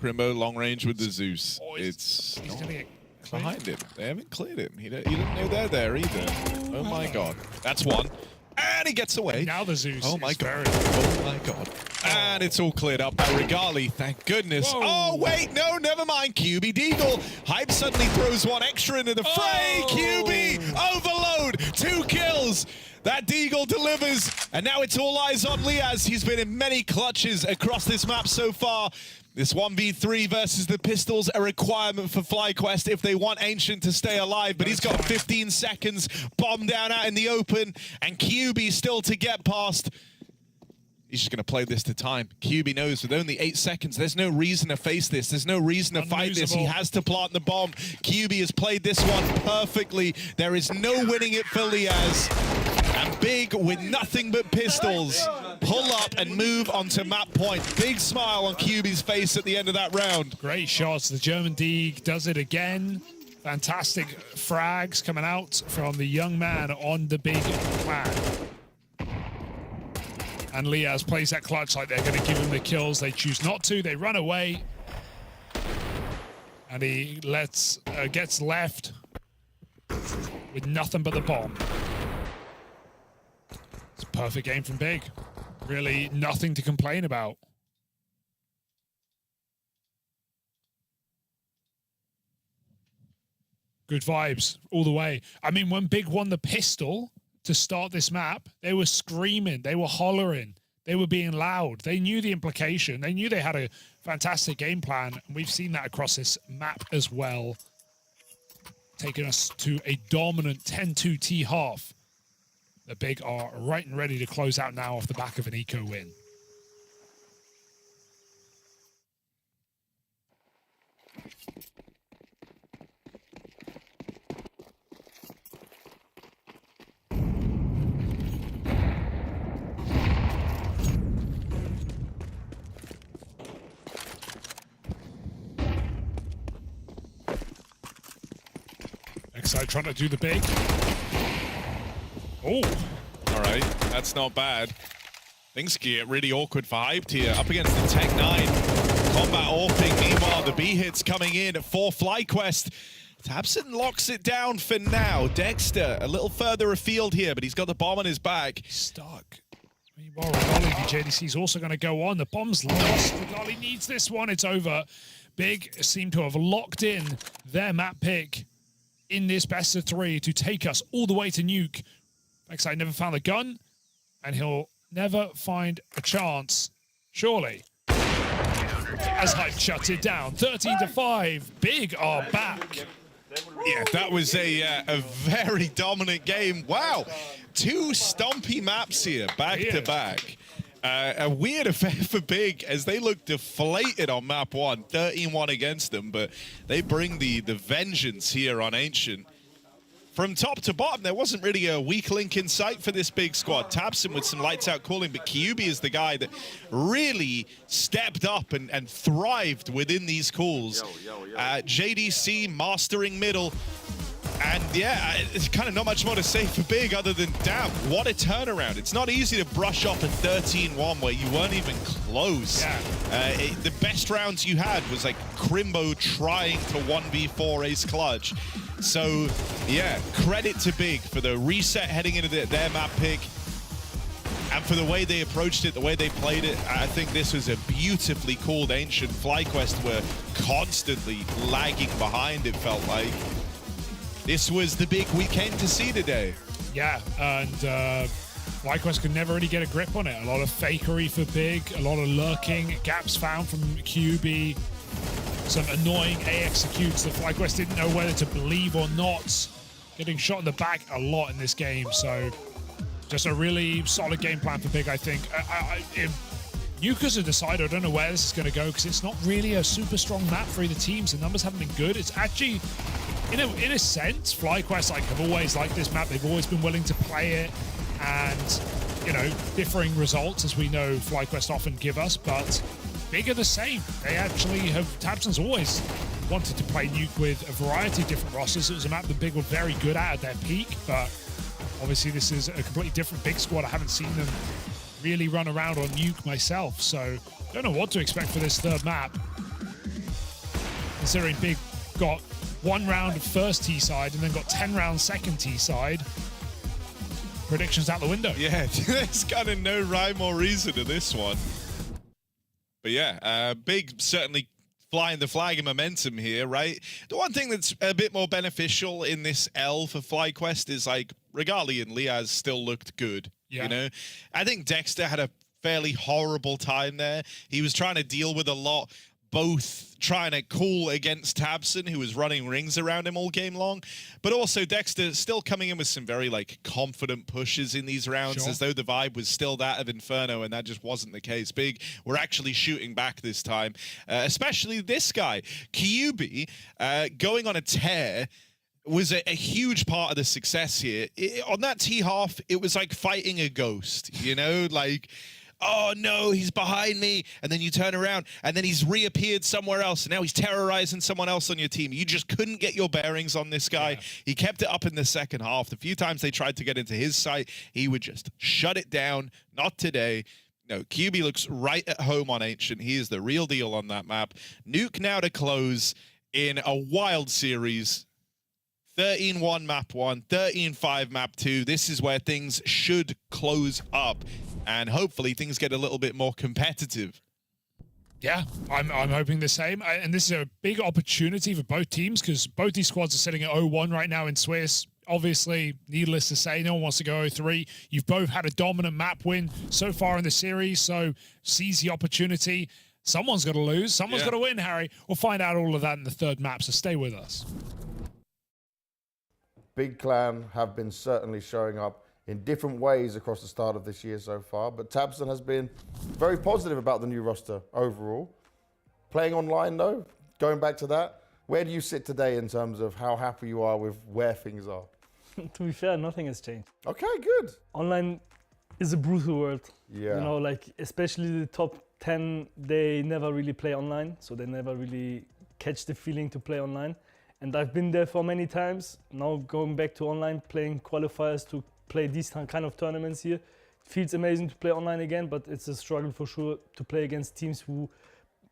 Crimbo, long range with the Zeus. Oh, it's he's gonna get behind him. They haven't cleared him. He didn't know they're there either. Oh my God. That's one. And he gets away. And now the Zeus. Oh my God. Oh my God. And it's all cleared up by Regali. Thank goodness. Whoa. Oh, wait. No, never mind. QB Deagle. Hype suddenly throws one extra into the fray. QB overload. 2 kills. That Deagle delivers. And now it's all eyes on Liaz. He's been in many clutches across this map so far. This 1v3 versus the Pistols, a requirement for FlyQuest if they want Ancient to stay alive, but he's got 15 seconds, bomb down out in the open, and QB still to get past. He's just going to play this to time. QB knows with only 8 seconds, there's no reason to face this. There's no reason to fight this. He has to plant the bomb. QB has played this one perfectly. There is no winning it for Liaz. And Big, with nothing but pistols, pull up and move onto map point. Big smile on QB's face at the end of that round. Great shots. The German Deeg does it again. Fantastic frags coming out from the young man on the Big clan. And Liaz plays that clutch like they're going to give him the kills. They choose not to. They run away. And he gets left with nothing but the bomb. It's a perfect game from Big. Really nothing to complain about. Good vibes all the way. I mean, when Big won the pistol to start this map, they were screaming, they were hollering, they were being loud. They knew the implication. They knew they had a fantastic game plan. And we've seen that across this map as well. taking us to a dominant 10-2 T-half. The Big are right and ready to close out now off the back of an eco win. excl trying to do the Big. Oh. All right, that's not bad. Things get really awkward for Hyped here. Up against the Tech 9. Combat AWPing. Meanwhile, the B hits coming in for FlyQuest. tabseN locks it down for now. Dexter a little further afield here, but he's got the bomb on his back. Stuck. Meanwhile, Regali, the JDC is also going to go on. The bomb's lost. Regali needs this one. It's over. Big seem to have locked in their map pick in this best of 3 to take us all the way to Nuke. excl never found the gun, and he'll never find a chance, surely. As Hype shuts it down, 13-5. Big are back. Yeah, that was a very dominant game. Wow, 2 stompy maps here, back to back. A weird affair for Big as they look deflated on map 1, 13-1 against them, but they bring the vengeance here on Ancient. From top to bottom, there wasn't really a weak link in sight for this Big squad. tabseN with some lights out calling, but Kyubi is the guy that really stepped up and thrived within these calls. JDC mastering middle. And yeah, it's kind of not much more to say for Big other than, damn, what a turnaround. It's not easy to brush off a 13-1 where you weren't even close. The best rounds you had was like Crimbo trying to 1v4 Ace Cluj. So yeah, credit to Big for the reset heading into their map pick. And for the way they approached it, the way they played it, I think this was a beautifully called Ancient. FlyQuest were constantly lagging behind, it felt like. This was the Big we came to see today. Yeah, and FlyQuest could never really get a grip on it. A lot of fakery for Big, a lot of lurking, gaps found from QB, some annoying A executes that FlyQuest didn't know whether to believe or not. Getting shot in the back a lot in this game, so just a really solid game plan for Big, I think. Nuke as a decider, I don't know where this is going to go because it's not really a super strong map for either teams. The numbers haven't been good. It's actually, in a sense, FlyQuest have always liked this map. They've always been willing to play it, and differing results, as we know FlyQuest often give us, but Big are the same. They actually have, tabseN's always wanted to play Nuke with a variety of different rosters. It was a map that Big were very good at their peak, but obviously this is a completely different Big squad. I haven't seen them really run around on Nuke myself, so don't know what to expect for this third map. Considering Big got 1 round of first T-side and then got 10 rounds second T-side. Predictions out the window. Yeah, there's kind of no rhyme or reason to this one. But yeah, Big certainly flying the flag of momentum here, right? The one thing that's a bit more beneficial in this L for FlyQuest is like Regali and Liaz still looked good. You know, I think Dexter had a fairly horrible time there. He was trying to deal with a lot, both trying to call against tabseN, who was running rings around him all game long, but also Dexter still coming in with some very confident pushes in these rounds, as though the vibe was still that of Inferno, and that just wasn't the case. Big were actually shooting back this time, especially this guy, Kyubi, going on a tear. Was a huge part of the success here. On that T-half, it was like fighting a ghost, like, oh no, he's behind me, and then you turn around, and then he's reappeared somewhere else, and now he's terrorizing someone else on your team. You just couldn't get your bearings on this guy. He kept it up in the second half. The few times they tried to get into his site, he would just shut it down. Not today. No, QB looks right at home on Ancient. He is the real deal on that map. Nuke now to close in a wild series. 13-1 map 1, 13-5 map 2. This is where things should close up, and hopefully things get a little bit more competitive. Yeah, I'm hoping the same. And this is a big opportunity for both teams because both these squads are sitting at 0-1 right now in Swiss. Obviously, needless to say, no one wants to go 0-3. You've both had a dominant map win so far in the series, so seize the opportunity. Someone's got to lose. Someone's got to win, Harry. We'll find out all of that in the third map, so stay with us. Big Clan have been certainly showing up in different ways across the start of this year so far, but Tabson has been very positive about the new roster overall. Playing online though, going back to that, where do you sit today in terms of how happy you are with where things are? To be fair, nothing has changed. Okay, good. Online is a brutal world. Yeah. You know, like especially the top 10, they never really play online, so they never really catch the feeling to play online. And I've been there for many times. Now going back to online, playing qualifiers to play these kind of tournaments here. It feels amazing to play online again, but it's a struggle for sure to play against teams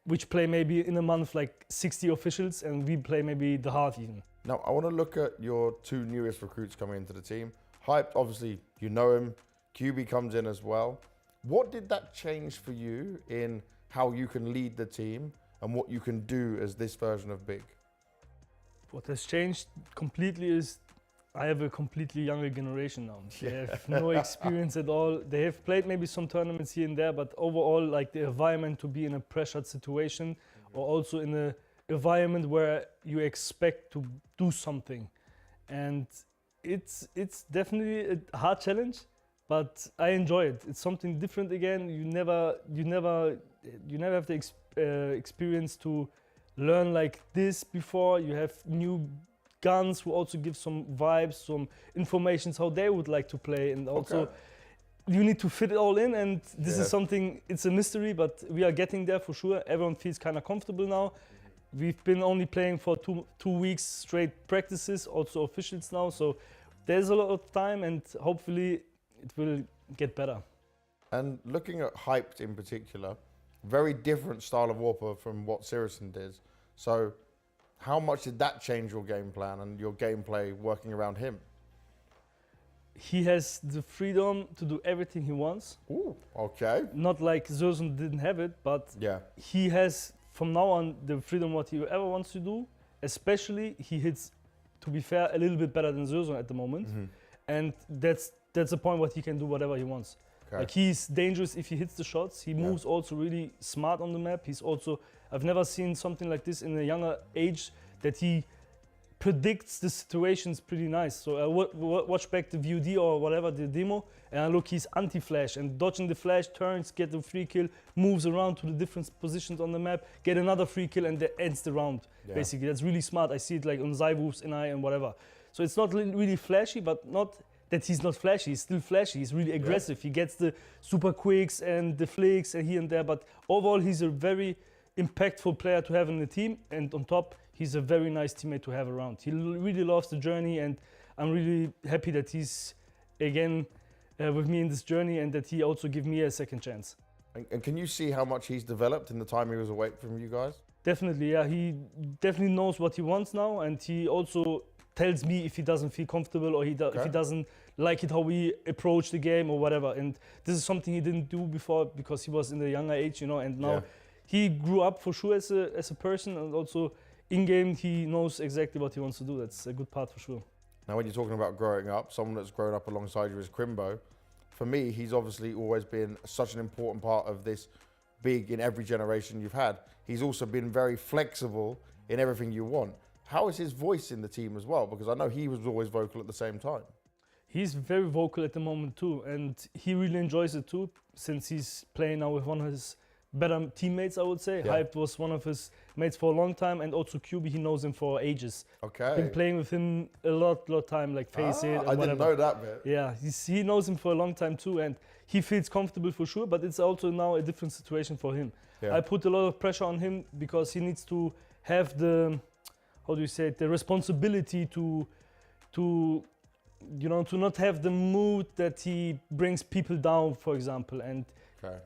which play maybe in a month like 60 officials, and we play maybe the half even. Now, I want to look at your two newest recruits coming into the team. Hyped, obviously, you know him. QB comes in as well. What did that change for you in how you can lead the team and what you can do as this version of Big? What has changed completely is I have a completely younger generation now. They have no experience at all. They have played maybe some tournaments here and there, but overall, like the environment to be in a pressured situation or also in an environment where you expect to do something. And it's definitely a hard challenge, but I enjoy it. It's something different again. You never have the experience to learn like this before. You have new guns who also give some vibes, some information how they would like to play, and also you need to fit it all in, and this is something, it's a mystery, but we are getting there for sure. Everyone feels kind of comfortable now. We've been only playing for two weeks straight practices, also officials now, so there's a lot of time and hopefully it will get better. And looking at Hyped in particular, very different style of warper from what Sirison did. So how much did that change your game plan and your gameplay working around him? He has the freedom to do everything he wants. Ooh, okay. Not like Zerson didn't have it, but he has from now on the freedom what he ever wants to do. Especially he hits, to be fair, a little bit better than Zerson at the moment. And that's the point what he can do whatever he wants. Like he's dangerous if he hits the shots. He moves also really smart on the map. He's also, I've never seen something like this in a younger age, that he predicts the situations pretty nice. So I watch back the VOD or whatever, the demo, and I look, he's anti-flash and dodging the flash, turns, get the free kill, moves around to the different positions on the map, get another free kill, and that ends the round. Basically, that's really smart. I see it like on Zywoof's, NI and whatever. So it's not really flashy, but not that he's not flashy. He's still flashy. He's really aggressive. He gets the super quicks and the flicks and here and there, but overall he's a very impactful player to have in the team, and on top he's a very nice teammate to have around. He really loves the journey, and I'm really happy that he's again with me in this journey, and that he also give me a second chance. And can you see how much he's developed in the time he was away from you guys? Definitely, yeah. He definitely knows what he wants now, and he also tells me if he doesn't feel comfortable or if he doesn't like it how we approach the game or whatever. And this is something he didn't do before because he was in the younger age, you know, and now he grew up for sure as a person, and also in-game he knows exactly what he wants to do. That's a good part for sure. Now when you're talking about growing up, someone that's grown up alongside you is Crimbo. For me, he's obviously always been such an important part of this Big in every generation you've had. He's also been very flexible in everything you want. How is his voice in the team as well? Because I know he was always vocal at the same time. He's very vocal at the moment too, and he really enjoys it too, since he's playing now with one of his better teammates, I would say. Hype was one of his mates for a long time, and also QB, he knows him for ages. Been playing with him a lot time, like FaZe and I didn't know that bit. Yeah, he knows him for a long time too, and he feels comfortable for sure, but it's also now a different situation for him. I put a lot of pressure on him because he needs to have the, how do you say it, the responsibility to not have the mood that he brings people down, for example. And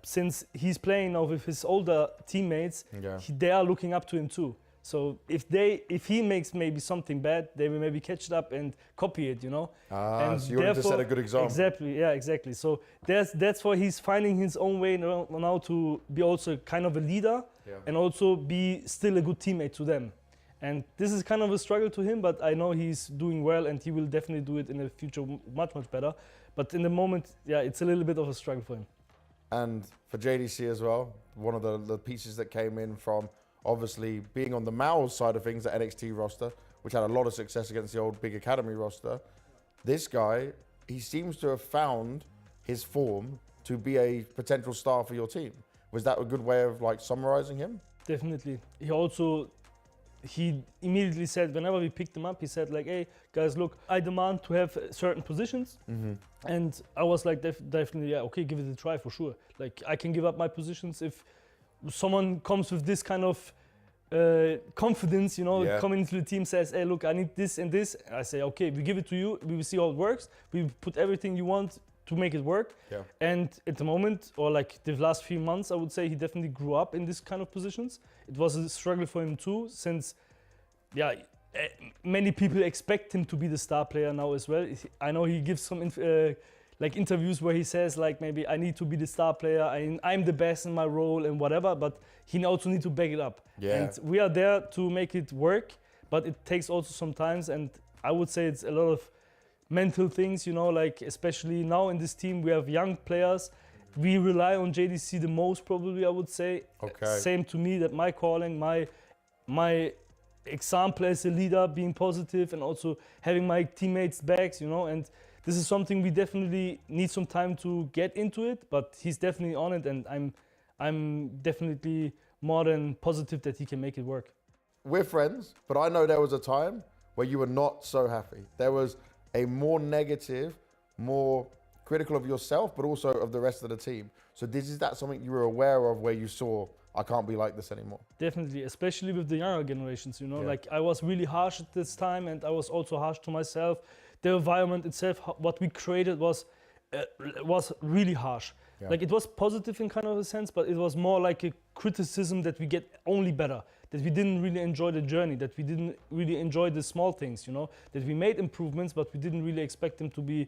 since he's playing now with his older teammates, they are looking up to him too. So if he makes maybe something bad, they will maybe catch it up and copy it, you know. And so you want to set a good example. Exactly, yeah, exactly. So that's why he's finding his own way now to be also kind of a leader and also be still a good teammate to them. And this is kind of a struggle to him, but I know he's doing well, and he will definitely do it in the future much better. But in the moment, it's a little bit of a struggle for him. And for JDC as well, one of the pieces that came in from obviously being on the MOUZ side of things, the NXT roster, which had a lot of success against the old big academy roster. This guy, he seems to have found his form to be a potential star for your team. Was that a good way of like summarizing him? Definitely. He immediately said, whenever we picked him up, he said like, hey guys, look, I demand to have certain positions. And I was like, definitely, yeah, okay, give it a try for sure. Like I can give up my positions if someone comes with this kind of confidence, you know, coming into the team, says, hey, look, I need this and this. I say, okay, we give it to you. We will see how it works. We put everything you want to make it work. And at the moment, or like the last few months, I would say he definitely grew up in this kind of positions. It was a struggle for him too, since, yeah, many people expect him to be the star player now as well. I know he gives some like interviews where he says like, maybe I need to be the star player, I'm the best in my role and whatever, but he also needs to back it up. And we are there to make it work, but it takes also some time, and I would say it's a lot of mental things, you know, like especially now in this team we have young players. We rely on JDC the most, probably, I would say. Same to me, that my calling, my example as a leader, being positive and also having my teammates' backs, you know, and this is something we definitely need some time to get into it, but he's definitely on it, and I'm definitely more than positive that he can make it work. We're friends, but I know there was a time where you were not so happy. There was a more negative, more critical of yourself, but also of the rest of the team. So is that something you were aware of, where you saw, I can't be like this anymore? Definitely, especially with the younger generations, you know, like I was really harsh at this time, and I was also harsh to myself. The environment itself, what we created was really harsh. Like it was positive in kind of a sense, but it was more like a criticism that we get only better, that we didn't really enjoy the journey, that we didn't really enjoy the small things, you know, that we made improvements, but we didn't really expect them to be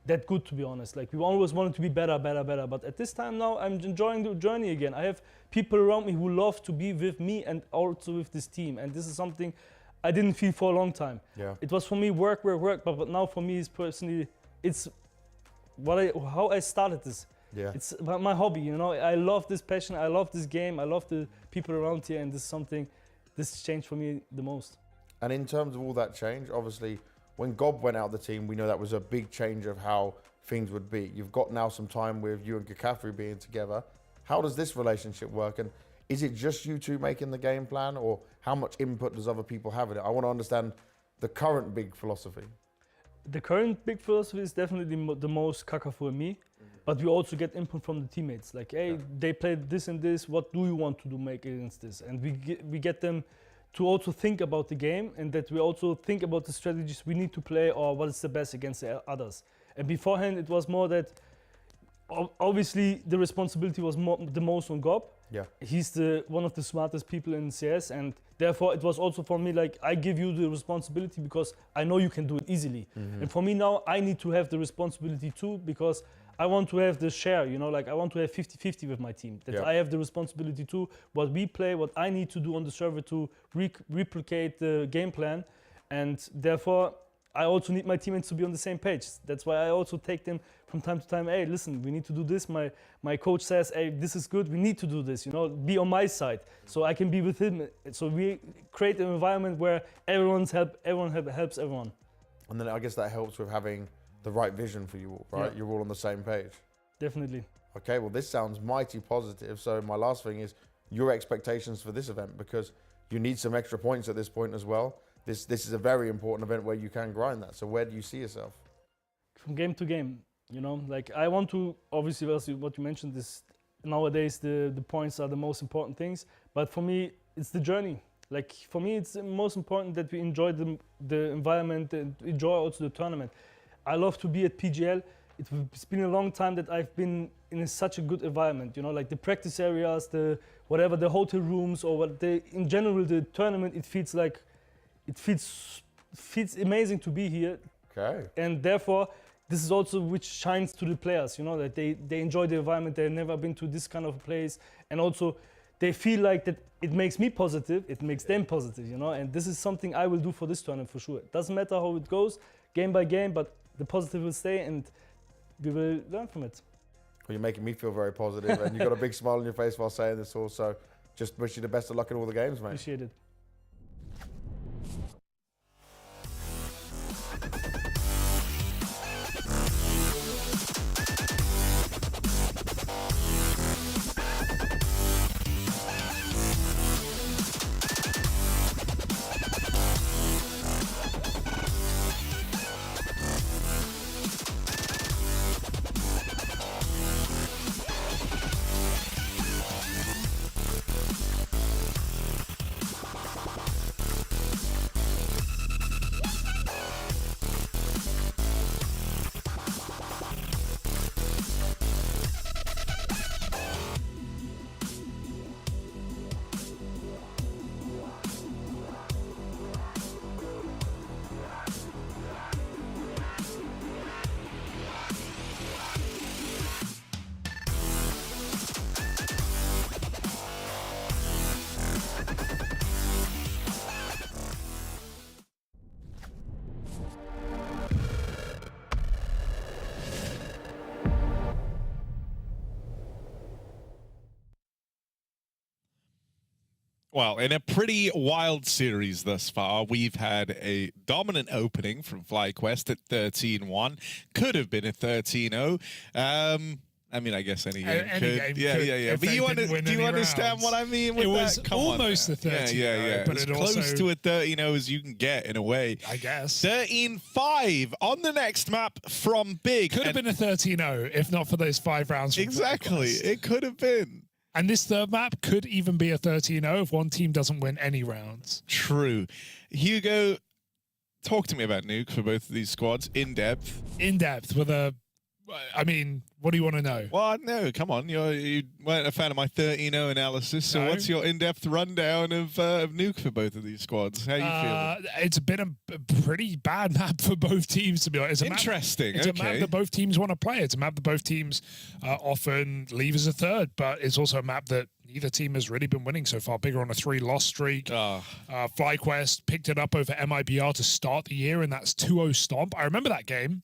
that good, to be honest. Like we always wanted to be better, but at this time now I'm enjoying the journey again. I have people around me who love to be with me and also with this team, and this is something I didn't feel for a long time. It was for me work, but now for me, it's how I started this. It's my hobby, you know. I love this passion, I love this game, I love the people around here, and this changed for me the most. And in terms of all that change, obviously, when Gob went out of the team, we know that was a big change of how things would be. You've got now some time with you and Kakafri being together. How does this relationship work? And is it just you two making the game plan, or how much input does other people have in it? I want to understand the current big philosophy. The current big philosophy is definitely the most Kakafri and me, but we also get input from the teammates. Like, hey, they played this and this, what do you want to do make against this? And we get them to also think about the game, and that we also think about the strategies we need to play, or what is the best against the others. And beforehand, it was more that, obviously, the responsibility was the most on Gob. He's one of the smartest people in CS, and therefore it was also for me like, I give you the responsibility because I know you can do it easily. And for me now, I need to have the responsibility too, because I want to have the share, you know, like I want to have 50-50 with my team. That I have the responsibility too, what we play, what I need to do on the server to replicate the game plan. And therefore, I also need my teammates to be on the same page. That's why I also take them from time to time, hey, listen, we need to do this. My coach says, hey, this is good, we need to do this, you know, be on my side. So I can be with him. So we create an environment where everyone helps everyone. And then I guess that helps with having the right vision for you all, right? You're all on the same page. Definitely. Okay, well, this sounds mighty positive. So my last thing is your expectations for this event, because you need some extra points at this point as well. This is a very important event where you can grind that. So where do you see yourself? From game to game, you know, like I want to, obviously what you mentioned is nowadays the points are the most important things, but for me, it's the journey. Like for me, it's most important that we enjoy the environment and enjoy also the tournament. I love to be at PGL. It's been a long time that I've been in such a good environment, you know, like the practice areas, the hotel rooms, or in general, the tournament, it feels amazing to be here. Okay. And therefore, this is also which shines to the players, you know, that they enjoy the environment, they've never been to this kind of place, and also they feel like that it makes me positive, it makes them positive, you know, and this is something I will do for this tournament for sure. It doesn't matter how it goes, game by game, but the positive will stay and we will learn from it. Well, you're making me feel very positive, and you've got a big smile on your face while saying this also. Just wish you the best of luck in all the games, mate. Appreciate it. Well, in a pretty wild series thus far, we've had a dominant opening from FlyQuest at 13-1. Could have been a 13-0. I mean, I guess any game could. Yeah. But do you understand what I mean with it was that? Come almost on, a 13-0. Yeah. But as it close also, to a 13-0 as you can get, in a way. I guess. 13-5 on the next map from Big. Could have been a 13-0 if not for those 5 rounds from Exactly. FlyQuest. It could have been. And this third map could even be a 13-0 if one team doesn't win any rounds. True. Hugo, talk to me about Nuke for both of these squads in depth. In depth with a... I mean, what do you want to know? Well, no, come on. You weren't a fan of my 13-0 analysis, so what's your in-depth rundown of Nuke for both of these squads? How you feeling? It's been a pretty bad map for both teams, to be honest. Interesting. It's a map that both teams want to play. It's a map that both teams often leave as a third, but it's also a map that neither team has really been winning so far. Bigger on a 3-loss streak. FlyQuest picked it up over MIBR to start the year, and that's 2-0 stomp. I remember that game,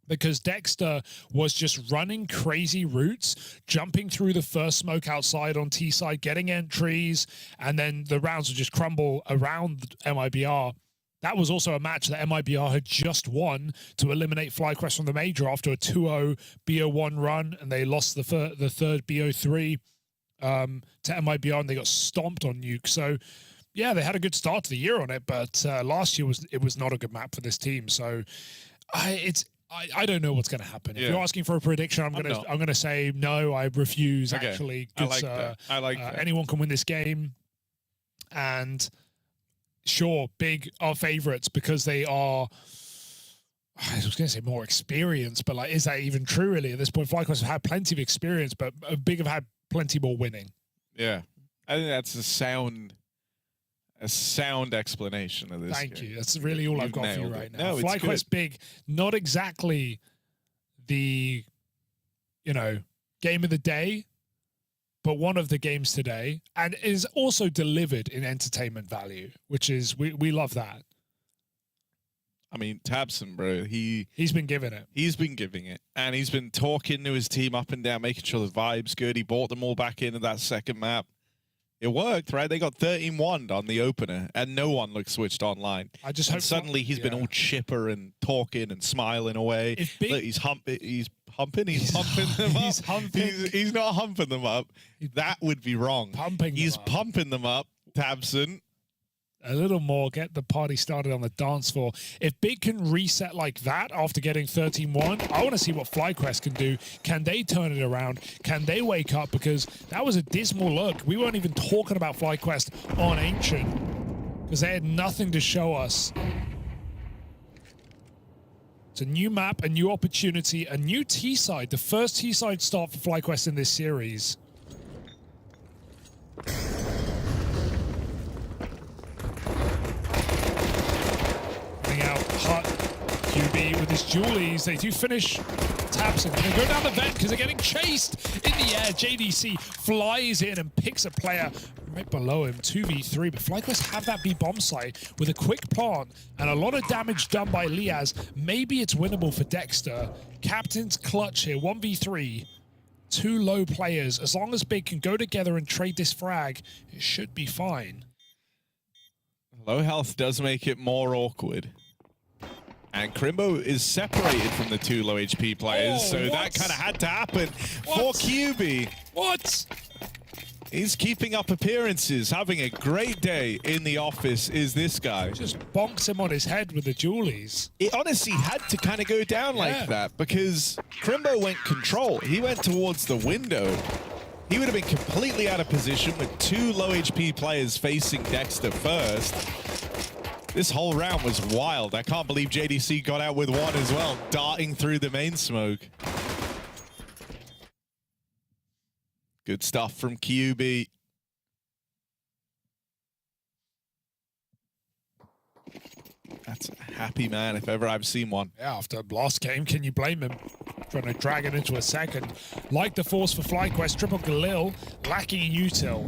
because Dexter was just running crazy routes, jumping through the first smoke outside on T side, getting entries, and then the rounds would just crumble around MIBR. That was also a match that MIBR had just won to eliminate FlyQuest from the major after a 2-0 BO1 run, and they lost the third BO3 to MIBR, and they got stomped on Nuke. So, yeah, they had a good start to the year on it, but last year it was not a good map for this team. So, I don't know what's going to happen. If you're asking for a prediction, I'm going to say no. I refuse. Okay. Actually, I like that. I like that. Anyone can win this game, and sure, Big are favorites because they are. I was going to say more experienced, but like, is that even true? Really, at this point, FlyQuest have had plenty of experience, but Big have had plenty more winning. Yeah, I think that's a sound explanation of this. Thank you. That's really all I've got for you right now. No, FlyQuest Big, not exactly the, game of the day, but one of the games today, and is also delivered in entertainment value, which is, we love that. I mean, Tabson, bro, he's been giving it. He's been giving it. And he's been talking to his team up and down, making sure the vibe's good. He brought them all back into that second map. It worked, right? They got 13-1 on the opener, and no one looked switched online. I just hope suddenly he's been all chipper and talking and smiling away. Look, he's pumping them up. He's not humping them up. That would be wrong. He's pumping them up, Tabson. A little more, get the party started on the dance floor. If Big can reset like that after getting 13-1, I want to see what FlyQuest can do. Can they turn it around? Can they wake up? Because that was a dismal look. We weren't even talking about FlyQuest on Ancient because they had nothing to show us. It's a new map, a new opportunity, a new T-side. The first T-side start for FlyQuest in this series. Out Hut, QB with his Julies. They do finish Tabson. They go down the vent because they're getting chased in the air. JDC flies in and picks a player right below him, 2v3. But FlyQuest have that B bomb site with a quick plant and a lot of damage done by Liaz. Maybe it's winnable for Dexter. Captain's clutch here, 1v3. 2 low players. As long as Big can go together and trade this frag, it should be fine. Low health does make it more awkward. And Crimbo is separated from the 2 low HP players, so that kind of had to happen for QB. What? He's keeping up appearances, having a great day in the office, is this guy. Just bonks him on his head with the Julies. It honestly had to kind of go down like that because Crimbo went control. He went towards the window. He would have been completely out of position with 2 low HP players facing Dexter first. This whole round was wild. I can't believe JDC got out with 1 as well, darting through the main smoke. Good stuff from QB. That's a happy man if ever I've seen one. Yeah, after last game, can you blame him? Trying to drag it into a second. Like the force for FlyQuest, triple Galil, lacking in util.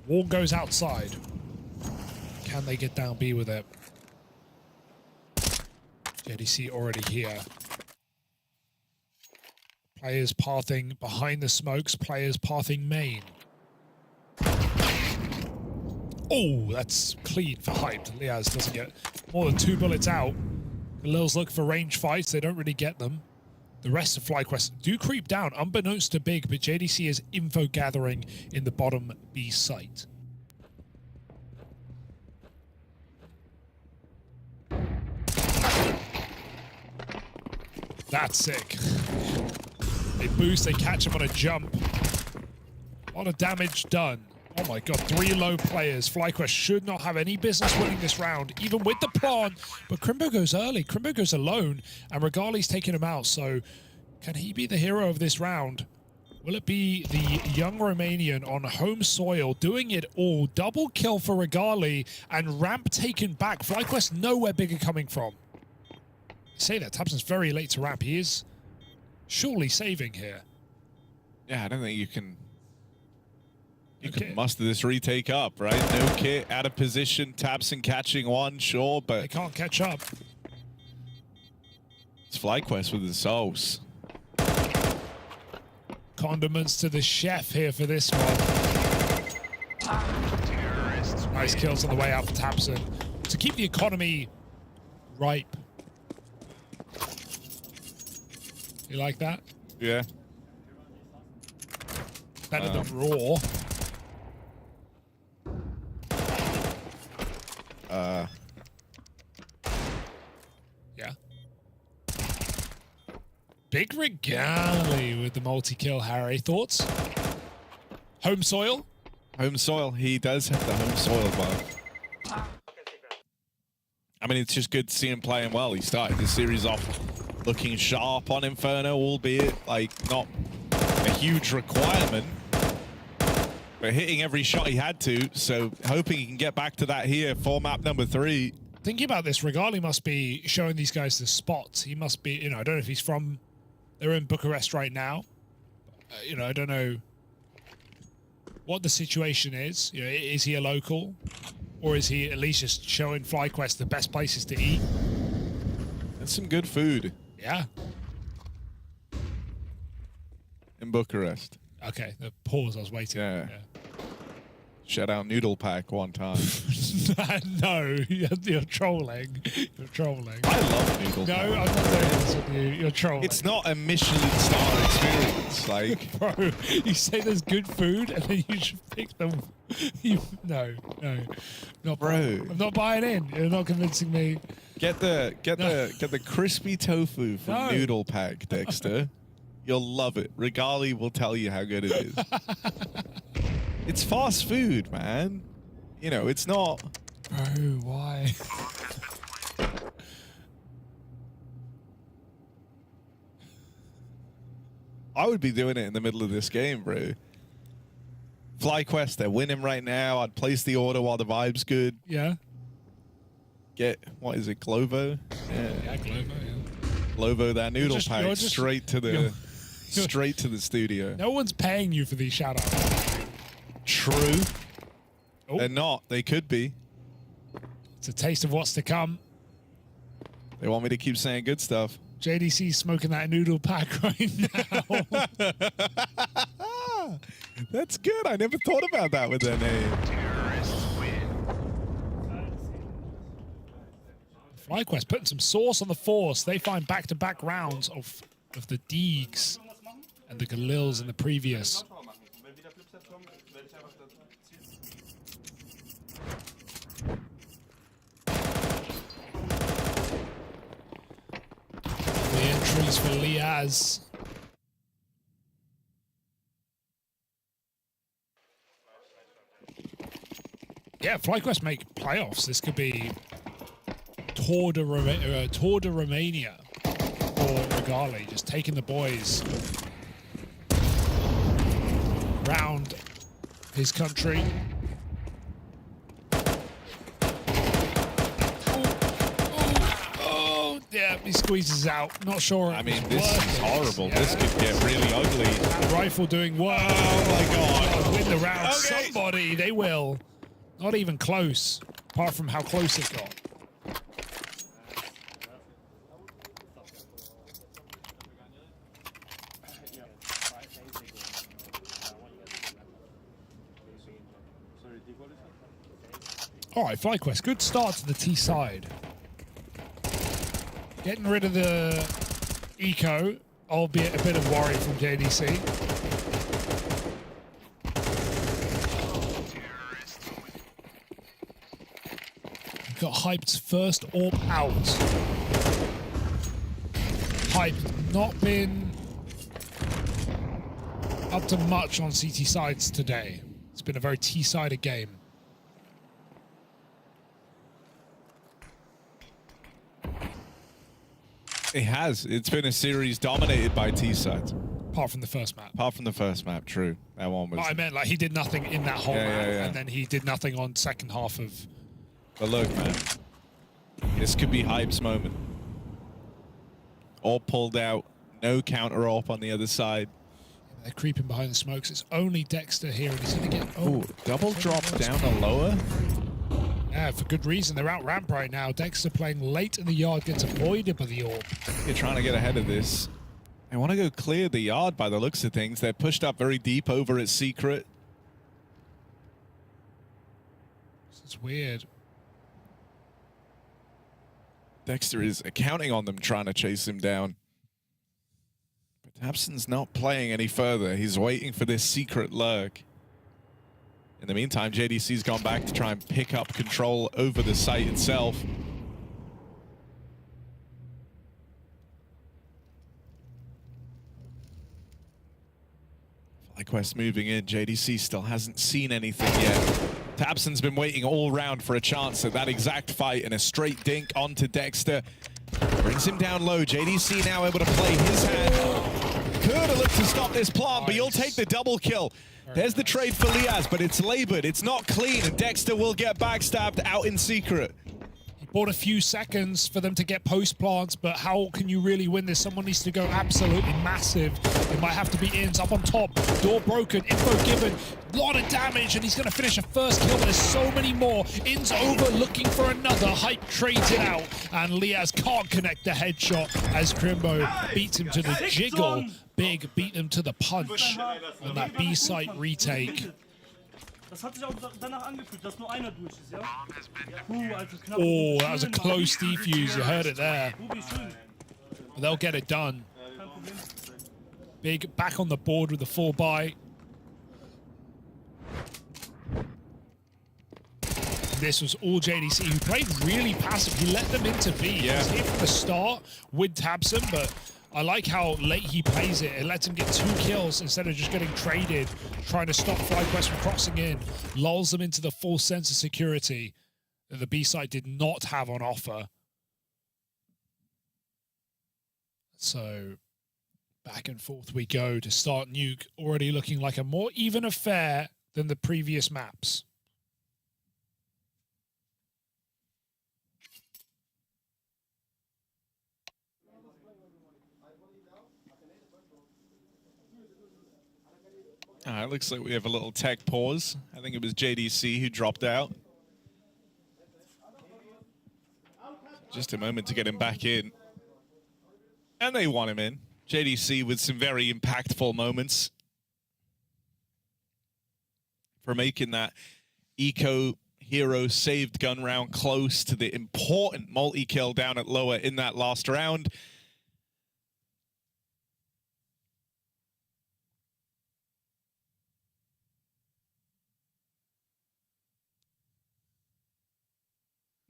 Wall goes outside. Can they get down B with it? JDC already here. Players pathing behind the smokes, players pathing main. Oh, that's clean for Hyped. Liaz doesn't get more than 2 bullets out. Galil's look for range fights. They don't really get them. The rest of FlyQuest do creep down, unbeknownst to Big, but JDC is info gathering in the bottom B site. That's sick. They boost, they catch him on a jump. A lot of damage done. Oh my god, 3 low players. FlyQuest should not have any business winning this round, even with the plant. But Crimbo goes early. Crimbo goes alone, and Regali's taking him out. So, can he be the hero of this round? Will it be the young Romanian on home soil doing it all? Double kill for Regali, and ramp taken back. FlyQuest nowhere bigger coming from. I say that, Tabson's very late to ramp. He is surely saving here. Yeah, I don't think you can... You can muster this retake up, right? No kit, out of position. Tabson catching one, sure, but... They can't catch up. It's FlyQuest with the souls. Condiments to the chef here for this one. Nice kills on the way out for Tabson. To keep the economy ripe. You like that? Yeah. Better than raw. Yeah. Big Regali with the multi-kill, Harry. Thoughts? Home soil? Home soil. He does have the home soil buff. I mean, it's just good to see him playing well. He started the series off looking sharp on Inferno, albeit like not a huge requirement. But hitting every shot he had to, so hoping he can get back to that here for map number 3. Thinking about this, Regali must be showing these guys the spots. He must be, you know, I don't know if he's from... They're in Bucharest right now. You know, I don't know what the situation is. You know, is he a local? Or is he at least just showing FlyQuest the best places to eat? That's some good food. Yeah. In Bucharest. Okay, the pause, I was waiting. Yeah. Shout out Noodle Pack one time. No, you're trolling. You're trolling. I love Noodle Pack. No, I'm not doing this with you. You're trolling. It's not a Michelin star experience. Like, bro, you say there's good food and then you should pick them. No, not bro. I'm not buying in. You're not convincing me. Get the crispy tofu from Noodle Pack, Dexter. You'll love it. Regali will tell you how good it is. It's fast food, man. You know, it's not... Bro, why? I would be doing it in the middle of this game, bro. FlyQuest, they're winning right now. I'd place the order while the vibe's good. Yeah. Get, what is it, Glovo? Yeah, Glovo, yeah. Glovo that Noodle Pack straight to the... Straight to the studio. No one's paying you for these shout-outs. True. Oh. They're not. They could be. It's a taste of what's to come. They want me to keep saying good stuff. JDC smoking that Noodle Pack right now. That's good. I never thought about that with their name. FlyQuest putting some sauce on the force. They find back-to-back rounds of the Deegs and the Galils in the previous. The entries for Liaz. Yeah, FlyQuest make playoffs. This could be Tour de Romania for Regali, just taking the boys round his country. Oh, yeah, he squeezes out. Not sure. I mean, this is horrible. Yeah. This could get really ugly. That rifle doing work. Oh my god. Win the round. Okay. Somebody, they will. Not even close, apart from how close it got. All right, FlyQuest, good start to the T side. Getting rid of the eco, albeit a bit of worry from JDC. Got Hyped's first orb out. Hype not been up to much on CT sides today. It's been a very T-sided game. It has. It's been a series dominated by T-sides. Apart from the first map. Apart from the first map, true. That one was... But I meant, like, he did nothing in that whole map, and then he did nothing on second half of... But look, man. This could be Hype's moment. All pulled out. No counter AWP on the other side. They're creeping behind the smokes. It's only Dexter here, and he's going to get... Oh, double drop down the lower? Yeah, for good reason. They're out ramp right now. Dexter playing late in the yard, gets avoided by the orb. You're trying to get ahead of this. They want to go clear the yard by the looks of things. They're pushed up very deep over at Secret. It's weird. Dexter is counting on them, trying to chase him down. But Tabson's not playing any further. He's waiting for this secret lurk. In the meantime, JDC's gone back to try and pick up control over the site itself. FlyQuest moving in. JDC still hasn't seen anything yet. Tabson's been waiting all round for a chance at that exact fight, and a straight dink onto Dexter. Brings him down low. JDC now able to play his hand. Could have looked to stop this plant, but you'll take the double kill. There's the trade for Liaz, but it's labored. It's not clean, and Dexter will get backstabbed out in secret. He bought a few seconds for them to get post plants, but how can you really win this? Someone needs to go absolutely massive. It might have to be Ins up on top. Door broken, info given, a lot of damage, and he's going to finish a first kill, but there's so many more. Ins over, looking for another. Hype trades it out, and Liaz can't connect the headshot as Crimbo beats him to the jiggle. Big beat them to the punch on that B-site retake. Das hat sich auch danach angefühlt, dass nur einer durch ist, ja? Oh, that was a close defuse. You heard it there. They'll get it done. Big back on the board with the 4-buy. This was all JDC, who played really passive. He let them into B. He was here from the start with Tabson, but I like how late he plays it. It lets him get 2 kills instead of just getting traded, trying to stop FlyQuest from crossing in. Lulls them into the full sense of security that the B side did not have on offer. So back and forth we go to start Nuke, already looking like a more even affair than the previous maps. It looks like we have a little tech pause. I think it was JDC who dropped out. Just a moment to get him back in. And they want him in. JDC with some very impactful moments for making that eco hero saved gun round close to the important multi-kill down at lower in that last round.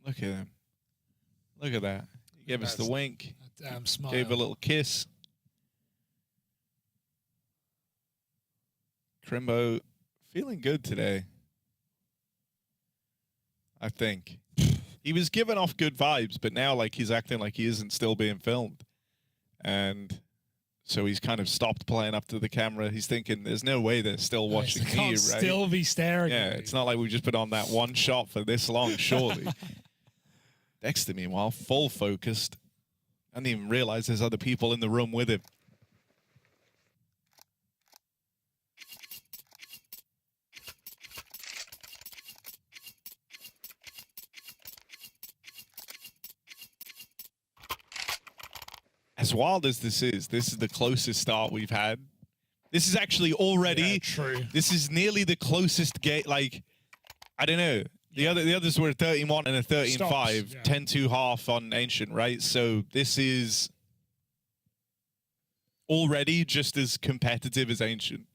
Look at him. Look at that. He gave us the wink. Damn smile. Gave a little kiss. Crimbo feeling good today. I think. He was giving off good vibes, but now like he's acting like he isn't still being filmed. And so he's kind of stopped playing up to the camera. He's thinking, there's no way they're still watching me, right? Still be staring. Yeah, at me. it's not like we just put on that one shot for this long, surely. Dexter, meanwhile, full focused. I didn't even realize there's other people in the room with him. As wild as this is the closest start we've had. This is actually already... Yeah, true. This is nearly the closest game, like, I don't know. The others were a 13-1 and a 13-5, Stops, yeah. 10-2 half on Ancient, right? So this is already just as competitive as Ancient.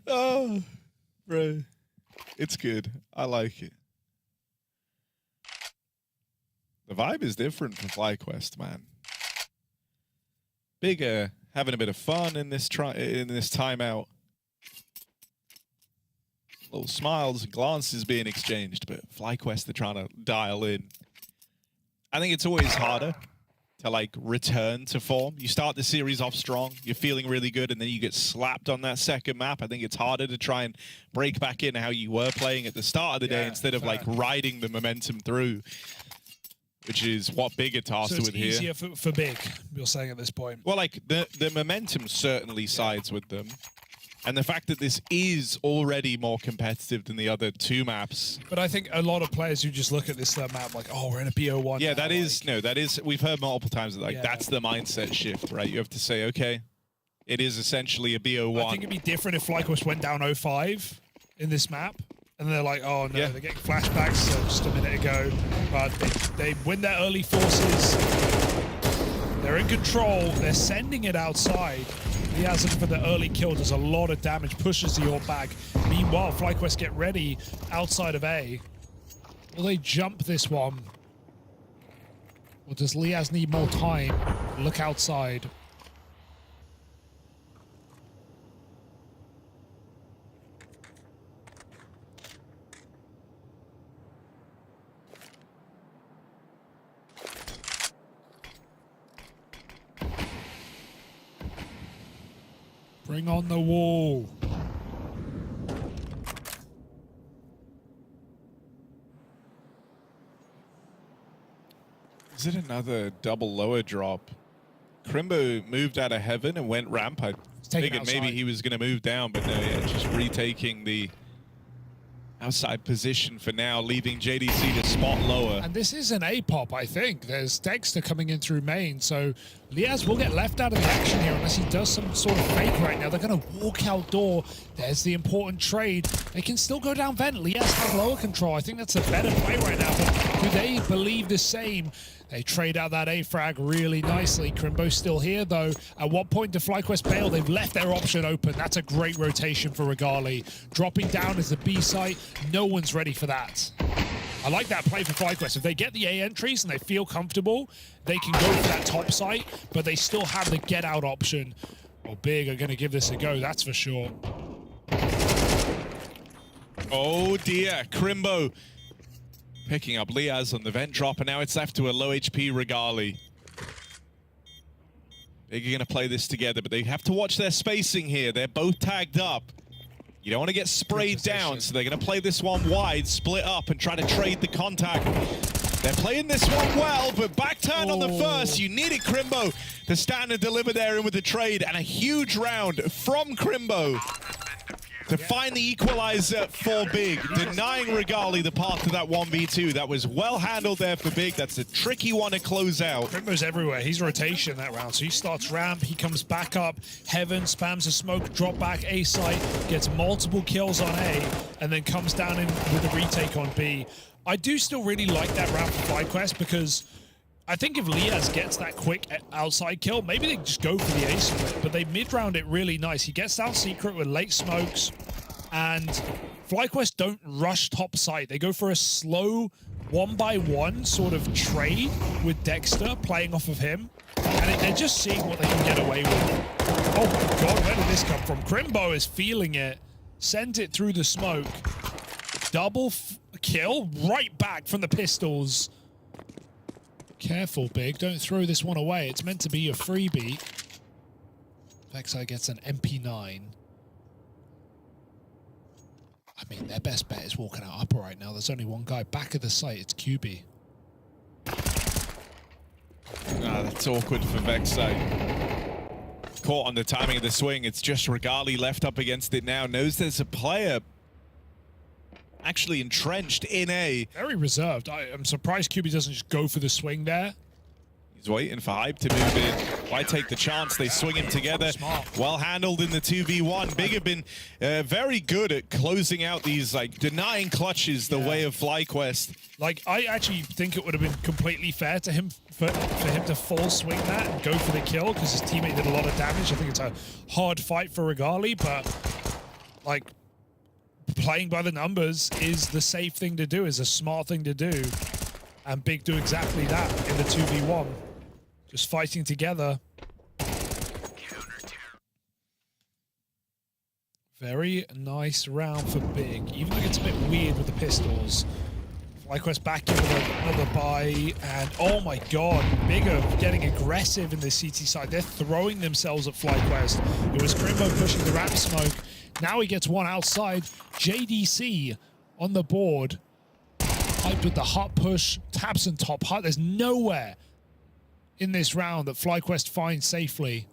Oh, bro. It's good. I like it. The vibe is different from FlyQuest, man. Bigger, having a bit of fun in this timeout. Little smiles and glances being exchanged, but FlyQuest are trying to dial in. I think it's always harder to like return to form. You start the series off strong, you're feeling really good, and then you get slapped on that second map. I think it's harder to try and break back in how you were playing at the start of the day instead of like riding the momentum through, which is what Big are tasked with here. So it's easier for Big, you're saying at this point. Well, like the momentum certainly sides with them. And the fact that this is already more competitive than the other two maps. But I think a lot of players who just look at this map like, oh, we're in a BO1. Yeah, now, that is, no, that is, we've heard multiple times that like that's the mindset shift, right? You have to say, okay, it is essentially a BO1. I think it'd be different if FlyQuest went down 0-5 in this map. And they're like, oh no, they're getting flashbacks just a minute ago. But they win their early forces. They're in control. They're sending it outside. Liaz for the early kill does a lot of damage, pushes the AWP back. Meanwhile, FlyQuest get ready outside of A. Will they jump this one? Or does Liaz need more time? Look outside. Bring on the wall. Is it another double lower drop? Crimbo moved out of heaven and went ramp. I figured maybe he was going to move down, but no, yeah, just retaking the outside position for now, leaving JDC to spot lower. And this is an A-pop, I think. There's Dexter coming in through main, so Liaz will get left out of the action here unless he does some sort of fake right now. They're going to walk out door. There's the important trade. They can still go down vent. Liaz has lower control. I think that's a better play right now, but do they believe the same? They trade out that A-frag really nicely. Crimbo's still here, though. At what point do FlyQuest bail? They've left their option open. That's a great rotation for Regali. Dropping down is the B site. No one's ready for that. I like that play for FlyQuest. If they get the A entries and they feel comfortable, they can go for that top site, but they still have the get-out option. Well, Big are going to give this a go, that's for sure. Oh, dear. Crimbo picking up Liaz on the vent drop, and now it's left to a low HP Regali. They're going to play this together, but they have to watch their spacing here. They're both tagged up. You don't want to get sprayed down, so they're going to play this one wide, split up, and try to trade the contact. They're playing this one well, but back turn on the first. You needed Crimbo to stand and deliver there in with the trade, and a huge round from Crimbo to find the equalizer for Big, denying Regali the path to that 1v2. That was well handled there for Big. That's a tricky one to close out. Crimbo's everywhere. He's rotation that round. So he starts ramp, he comes back up, Heaven, spams a smoke, drop back A site, gets multiple kills on A, and then comes down in with a retake on B. I do still really like that round for FlyQuest because I think if Liaz gets that quick outside kill, maybe they just go for the A split, but they mid-round it really nice. He gets down secret with late smokes, and FlyQuest don't rush top site. They go for a slow one-by-one sort of trade with Dexter playing off of him, and they're just seeing what they can get away with. Oh my god, where did this come from? Crimbo is feeling it, sends it through the smoke. Double kill, right back from the pistols. Careful, Big. Don't throw this one away. It's meant to be a freebie. Vexi gets an MP9. I mean, their best bet is walking out upper right now. There's only one guy back of the site. It's QB. Ah, that's awkward for Vexi. caught on the timing of the swing. It's just Regali left up against it now. Knows there's a player actually entrenched in A. Very reserved. I'm surprised QB doesn't just go for the swing there. He's waiting for Hype to move in. Why take the chance? They swing him together. Well handled in the 2v1. Big have been very good at closing out these, like, denying clutches the way of FlyQuest. Like, I actually think it would have been completely fair to him for him to full swing that and go for the kill, because his teammate did a lot of damage. I think it's a hard fight for Regali, but, like, playing by the numbers is the safe thing to do, is a smart thing to do. And Big do exactly that in the 2v1. Just fighting together. Very nice round for Big, even though it's a bit weird with the pistols. FlyQuest back in with another buy, and oh my god, Big are getting aggressive in the CT side. They're throwing themselves at FlyQuest. It was Crimbo pushing the ramp smoke. Now he gets one outside. JDC on the board. Hyped with the hot push, taps and top hut. There's nowhere in this round that FlyQuest finds safely.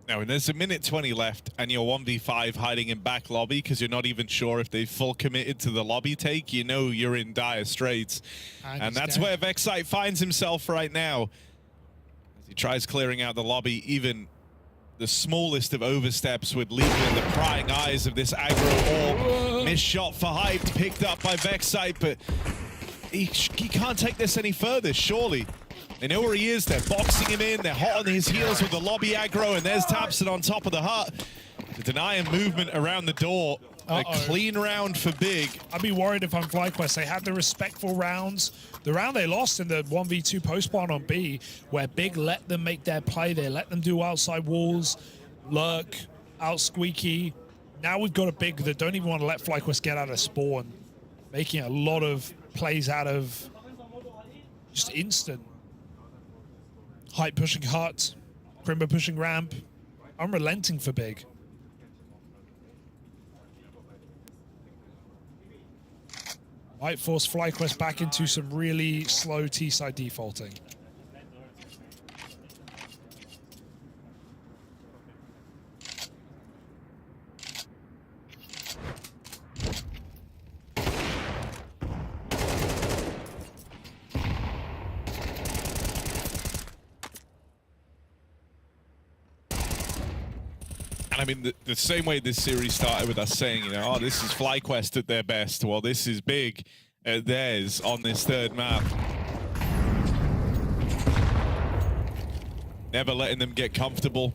Now, when there's a minute 20 left and you're 1v5 hiding in back lobby because you're not even sure if they've full committed to the lobby take, you know you're in dire straits. And that's where Vexite finds himself right now. As he tries clearing out the lobby, even the smallest of oversteps would leave in the prying eyes of this aggro orb. Missed shot for Hype, picked up by Vexite, but he can't take this any further, surely. They know where he is, they're boxing him in, they're hot on his heels with the lobby aggro, and there's Tapson on top of the hut to deny him movement around the door. A clean round for Big. I'd be worried if I'm FlyQuest. They had the respectful rounds. The round they lost in the 1v2 post-spawn on B, where Big let them make their play. They let them do outside walls, lurk, out squeaky. Now we've got a Big that don't even want to let FlyQuest get out of spawn, making a lot of plays out of just instant. Hype pushing hut, Crimbo pushing ramp. Unrelenting for Big. Might force FlyQuest back into some really slow T-side defaulting. I mean, the same way this series started with us saying, you know, oh, this is FlyQuest at their best. Well, this is Big at theirs on this third map. Never letting them get comfortable.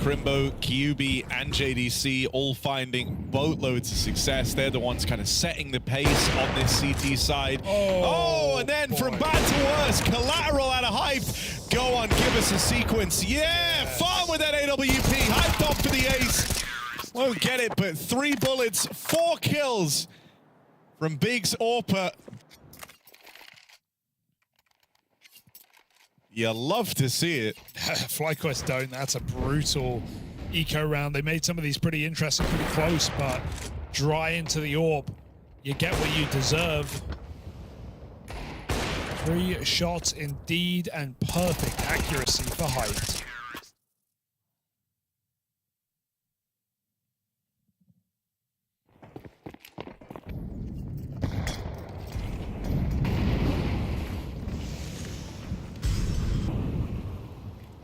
Crimbo, QB, and JDC all finding boatloads of success. They're the ones kind of setting the pace on this CT side. Oh, and then from bad to worse, collateral out of Hype. Go on, give us a sequence. Yeah, fun with that AWP. Hyped up for the ace. Won't get it, but 3 bullets, 4 kills from Big's Orpa. You love to see it. FlyQuest don't. That's a brutal eco round. They made some of these pretty interesting, pretty close, but dry into the orb. You get what you deserve. 3 shots indeed, and perfect accuracy for Hype.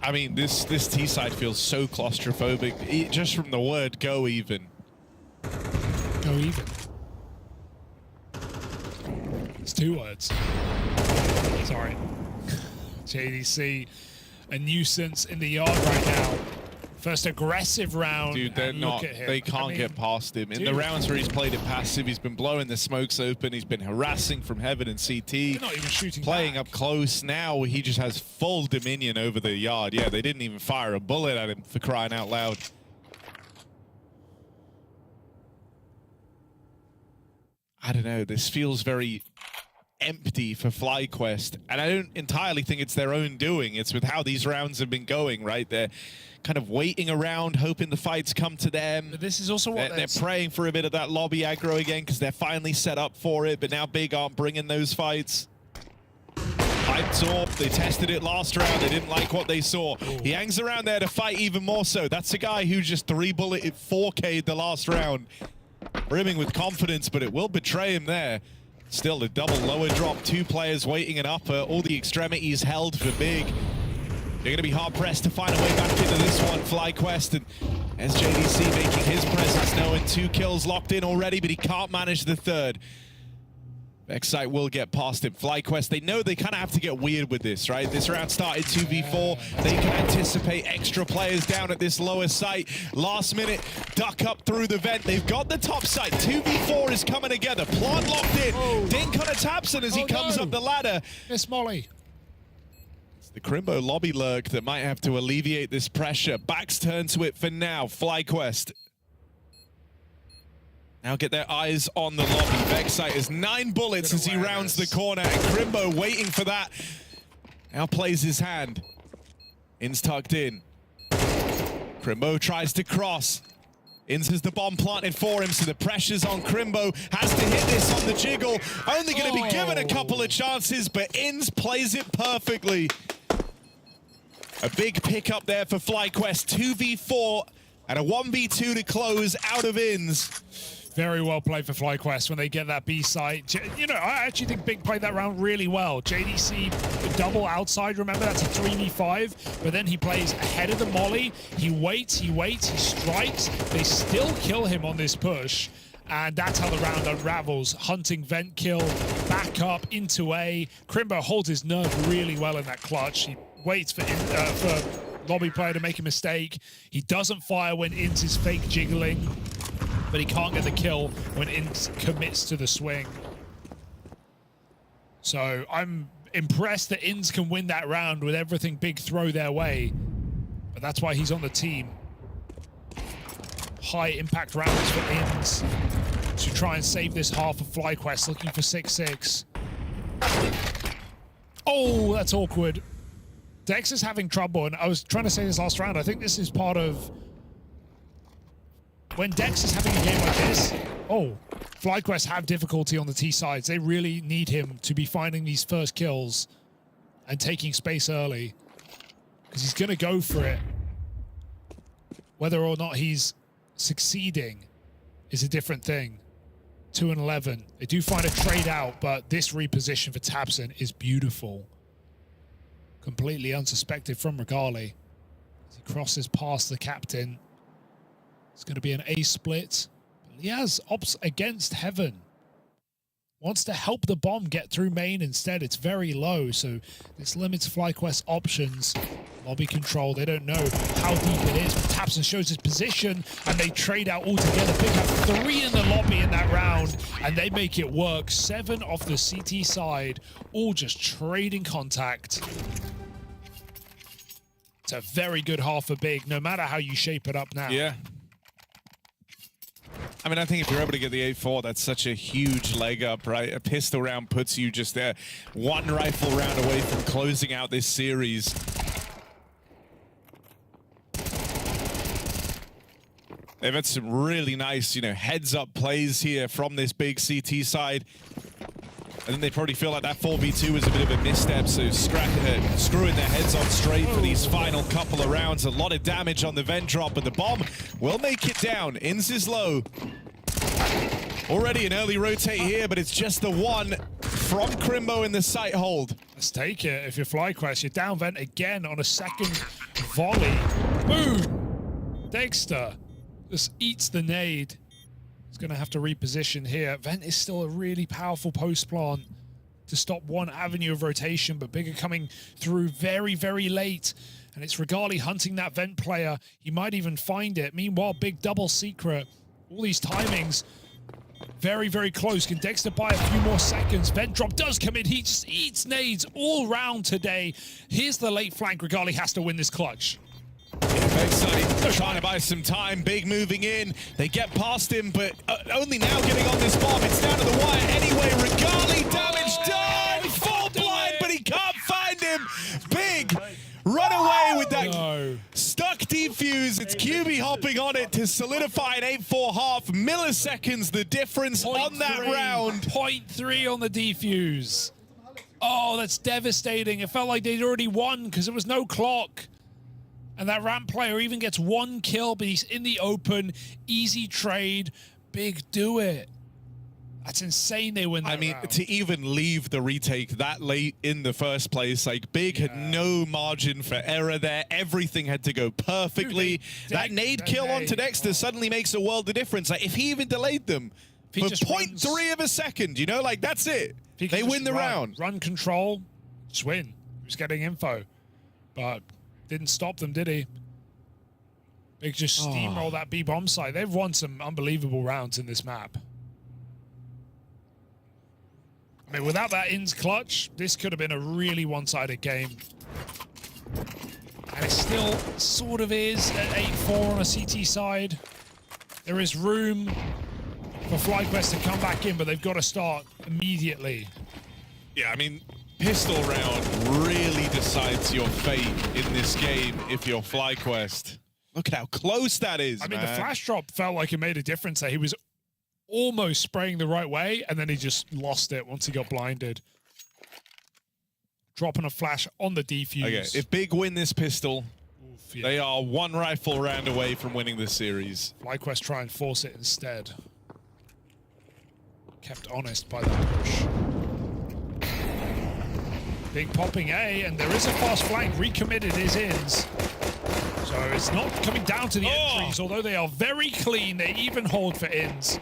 I mean, this T side feels so claustrophobic, just from the word "go even." Go even. It's 2 words. Sorry. JDC, a nuisance in the yard right now. First aggressive round. Dude, they're not. They can't get past him. In the rounds where he's played it passive, he's been blowing the smokes open. He's been harassing from heaven and CT. They're not even shooting playing back. up close. Now he just has full dominion over the yard. Yeah, they didn't even fire a bullet at him, for crying out loud. I don't know. This feels very empty for FlyQuest, and I don't entirely think it's their own doing. It's with how these rounds have been going, right? They're kind of waiting around, hoping the fights come to them. But this is also what they're praying for a bit of that lobby aggro again, because they're finally set up for it, but now Big aren't bringing those fights. Piped Orb, they tested it last round, they didn't like what they saw. He hangs around there to fight even more so. That's a guy who just 3-bulleted 4K'd the last round. Brimming with confidence, but it will betray him there. Still a double lower drop, 2 players waiting an upper, all the extremities held for Big. They're going to be hard-pressed to find a way back into this one. FlyQuest and SJDC making his presence known. 2 kills locked in already, but he can't manage the third. Excite will get past him. FlyQuest, they know they kind of have to get weird with this, right? This round started 2v4. They can anticipate extra players down at this lower site. Last minute, duck up through the vent. They've got the top site. 2v4 is coming together. Plant locked in. Dink on a Tapson as he comes up the ladder. Miss Molly. It's the Crimbo lobby lurk that might have to alleviate this pressure. Backs turn to it for now. FlyQuest. Now get their eyes on the lobby. Vexite has 9 bullets as he rounds the corner, and Crimbo waiting for that. Now plays his hand. In's tucked in. Crimbo tries to cross. Inz has the bomb planted for him, so the pressure's on Crimbo. Has to hit this on the jiggle. Only going to be given a couple of chances, but Inz plays it perfectly. A big pickup there for FlyQuest. 2v4 and a 1v2 to close out of Inz. Very well played for FlyQuest when they get that B site. You know, I actually think Big played that round really well. JDC double outside, remember that's a 3v5, but then he plays ahead of the molly. He waits, he strikes. They still kill him on this push, and that's how the round unravels. Hunting vent kill, back up into A. Crimbo holds his nerve really well in that clutch. He waits for lobby player to make a mistake. He doesn't fire when Inz is fake jiggling, but he can't get the kill when Inz commits to the swing. So I'm impressed that Inz can win that round with everything Big throw their way, but that's why he's on the team. High impact rounds for Inz to try and save this half of FlyQuest, looking for 6-6. Oh, that's awkward. Dex is having trouble, and I was trying to say this last round. I think this is part of when Dex is having a game like this. Oh, FlyQuest have difficulty on the T sides. They really need him to be finding these first kills and taking space early, because he's going to go for it. Whether or not he's succeeding is a different thing. 2 and 11. They do find a trade out, but this reposition for Tapson is beautiful. Completely unsuspected from Regali. As he crosses past the captain. It's going to be an A split. He has ops against Heaven. Wants to help the bomb get through main instead. It's very low, so this limits FlyQuest options. Lobby control, they don't know how deep it is, but Tapson shows his position, and they trade out altogether. Big have 3 in the lobby in that round, and they make it work. 7 off the CT side, all just trading contact. It's a very good half for Big, no matter how you shape it up now. Yeah. I mean, I think if you're able to get the 8-4, that's such a huge leg up, right? A pistol round puts you just there, 1 rifle round away from closing out this series. They've had some really nice, you know, heads-up plays here from this Big CT side. I think they probably feel like that 4v2 was a bit of a misstep, so screwing their heads on straight for these final couple of rounds. A lot of damage on the vent drop, but the bomb will make it down. Inz is low. Already an early rotate here, but it's just the one from Crimbo in the sight hold. Let's take it. If you're FlyQuest, you're down vent again on a second volley. Boom! Dexter just eats the nade. He's going to have to reposition here. Vent is still a really powerful post plant to stop one avenue of rotation, but Bigger coming through very, very late. And it's Regali hunting that vent player. He might even find it. Meanwhile, Big double secret. All these timings very, very close. Can Dexter buy a few more seconds? Vent drop does come in. He just eats nades all round today. Here's the late flank. Regali has to win this clutch. They're trying to buy some time. Big moving in. They get past him, but only now getting on this bomb. It's down to the wire anyway. Regali damage done. Full blind, but he can't find him. Big run away with that stuck defuse. It's QB hopping on it to solidify an 8-4 half. Milliseconds the difference on that round. 0.3 on the defuse. Oh, that's devastating. It felt like they'd already won because there was no clock. And that ramp player even gets 1 kill, but he's in the open. Easy trade. Big do it. That's insane they win that round. To even leave the retake that late in the first place, like Big had no margin for error there. Everything had to go perfectly. That nade kill onto Dexter suddenly makes a world of difference. Like if he even delayed them for 0.3 of a second, you know, like that's it. They win the round. Run control, just win. He was getting info, but didn't stop them, did he? Big just steamroll that B bomb site. They've won some unbelievable rounds in this map. I mean, without that ins clutch, this could have been a really one-sided game. And it still sort of is at 8-4 on a CT side. There is room for FlyQuest to come back in, but they've got to start immediately. Yeah, I mean, pistol round really decides your fate in this game if you're FlyQuest. Look at how close that is, I mean, the flash drop felt like it made a difference there. He was almost spraying the right way, and then he just lost it once he got blinded. Dropping a flash on the defuse. Okay, if Big win this pistol, they are 1 rifle round away from winning this series. FlyQuest try and force it instead. Kept honest by that push. Big popping A, and there is a fast flank. Recommitted his ins. So it's not coming down to the entries, although they are very clean. They even hold for ins.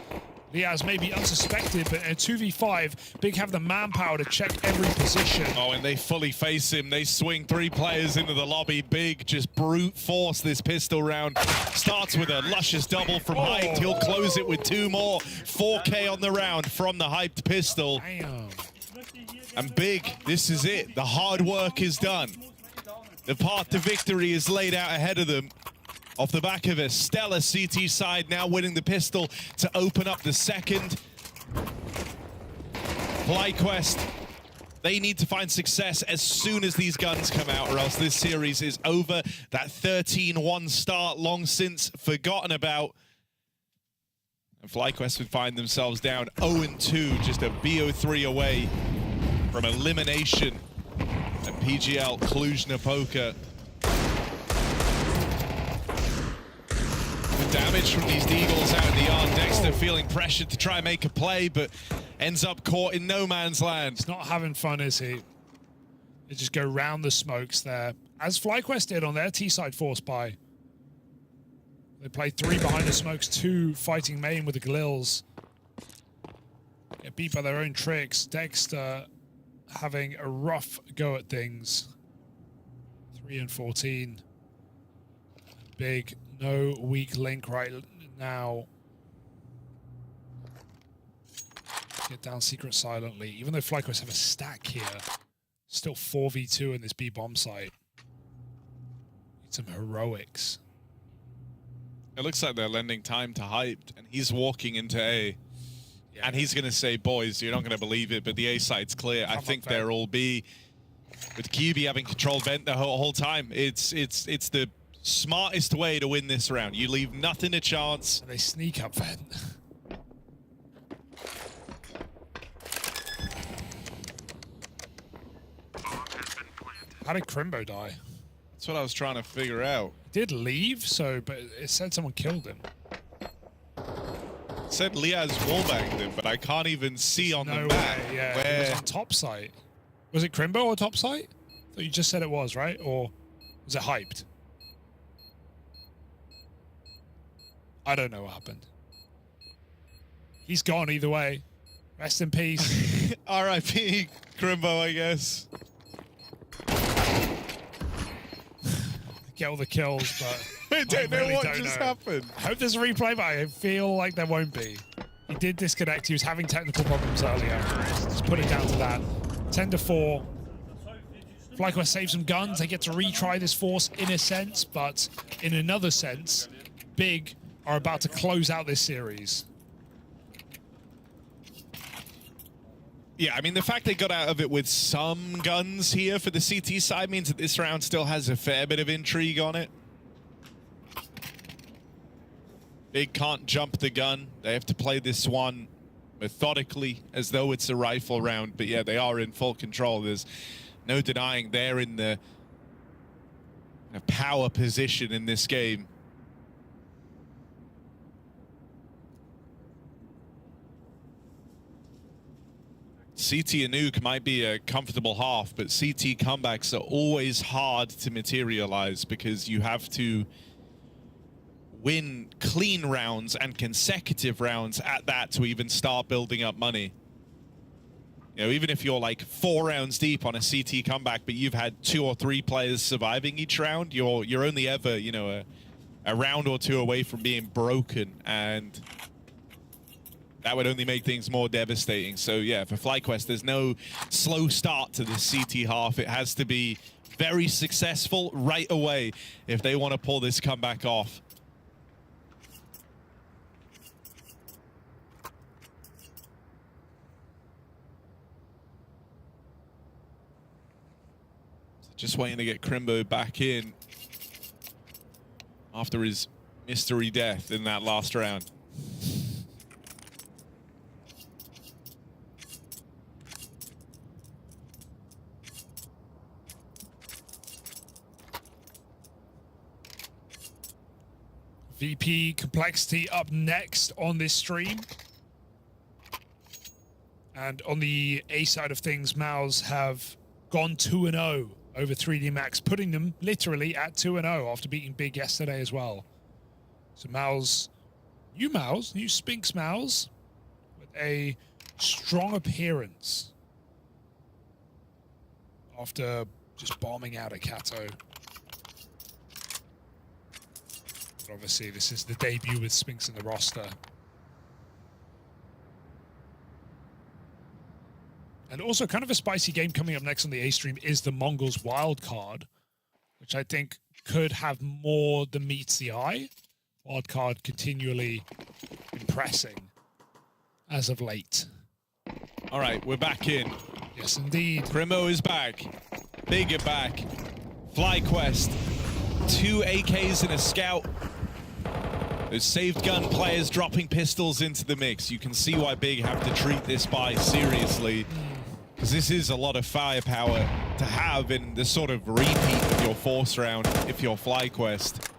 Liaz may be unsuspected, but in a 2v5, Big have the manpower to check every position. Oh, and they fully face him. They swing 3 players into the lobby. Big just brute force this pistol round. Starts with a luscious double from Hyped. He'll close it with 2 more. 4K on the round from the Hyped pistol. Damn. And Big, this is it. The hard work is done. The path to victory is laid out ahead of them. Off the back of a stellar CT side, now winning the pistol to open up the second. FlyQuest, they need to find success as soon as these guns come out, or else this series is over. That 13-1 start, long since forgotten about. And FlyQuest would find themselves down 0-2, just a BO3 away from elimination at PGL Cluj-Napoca. Damage from these Deagles out in the yard. Dexter feeling pressured to try and make a play, but ends up caught in no man's land. He's not having fun, is he? They just go round the smokes there, as FlyQuest did on their T-side force buy. They played 3 behind the smokes, 2 fighting main with the Glils. Get beat by their own tricks. Dexter having a rough go at things. 3-14. Big. No weak link right now. Get down secret silently. Even though FlyQuest have a stack here, still 4v2 in this B bomb site. Need some heroics. It looks like they're lending time to Hyped, and he's walking into A. Yeah. And he's going to say, boys, you're not going to believe it, but the A site's clear. I think they're all B. With QB having controlled vent the whole time, it's the smartest way to win this round. You leave nothing to chance. They sneak up vent. How did Crimbo die? That's what I was trying to figure out. He did leave, but it said someone killed him. It said Liaz wallbanged him, but I can't even see on the map. Yeah, where... it was on top site. Was it Crimbo or top site? I thought you just said it was, right? Or was it Hyped? I don't know what happened. He's gone either way. Rest in peace. R.I.P. Crimbo, I guess. Get all the kills, but I don't know what just happened. I hope there's a replay, but I feel like there won't be. He did disconnect. He was having technical problems earlier. Just put it down to that. 10-4. FlyQuest saves some guns. They get to retry this force in a sense, but in another sense, Big are about to close out this series. Yeah, I mean, the fact they got out of it with some guns here for the CT side means that this round still has a fair bit of intrigue on it. Big can't jump the gun. They have to play this one methodically, as though it's a rifle round. But yeah, they are in full control. There's no denying they're in the power position in this game. CT and Nuke might be a comfortable half, but CT comebacks are always hard to materialize because you have to win clean rounds and consecutive rounds at that to even start building up money. You know, even if you're like 4 rounds deep on a CT comeback, but you've had 2 or 3 players surviving each round, you're only ever, you know, a round or 2 away from being broken, and that would only make things more devastating. So yeah, for FlyQuest, there's no slow start to this CT half. It has to be very successful right away if they want to pull this comeback off. Just waiting to get Crimbo back in after his mystery death in that last round. VP Complexity up next on this stream. And on the A side of things, MOUZ have gone 2-0 over 3D Max, putting them literally at 2-0 after beating Big yesterday as well. So MOUZ, new Spinks MOUZ, with a strong appearance after just bombing out at Kato. But obviously this is the debut with Spinks in the roster. And also kind of a spicy game coming up next on the A stream is the MongolZ Wildcard, which I think could have more than meets the eye. Wildcard continually impressing as of late. All right, we're back in. Yes, indeed. Primo is back. Big are back. FlyQuest. 2 AKs and a scout. Those saved gun players dropping pistols into the mix. You can see why Big have to treat this buy seriously, because this is a lot of firepower to have in the sort of repeat of your force round if you're FlyQuest.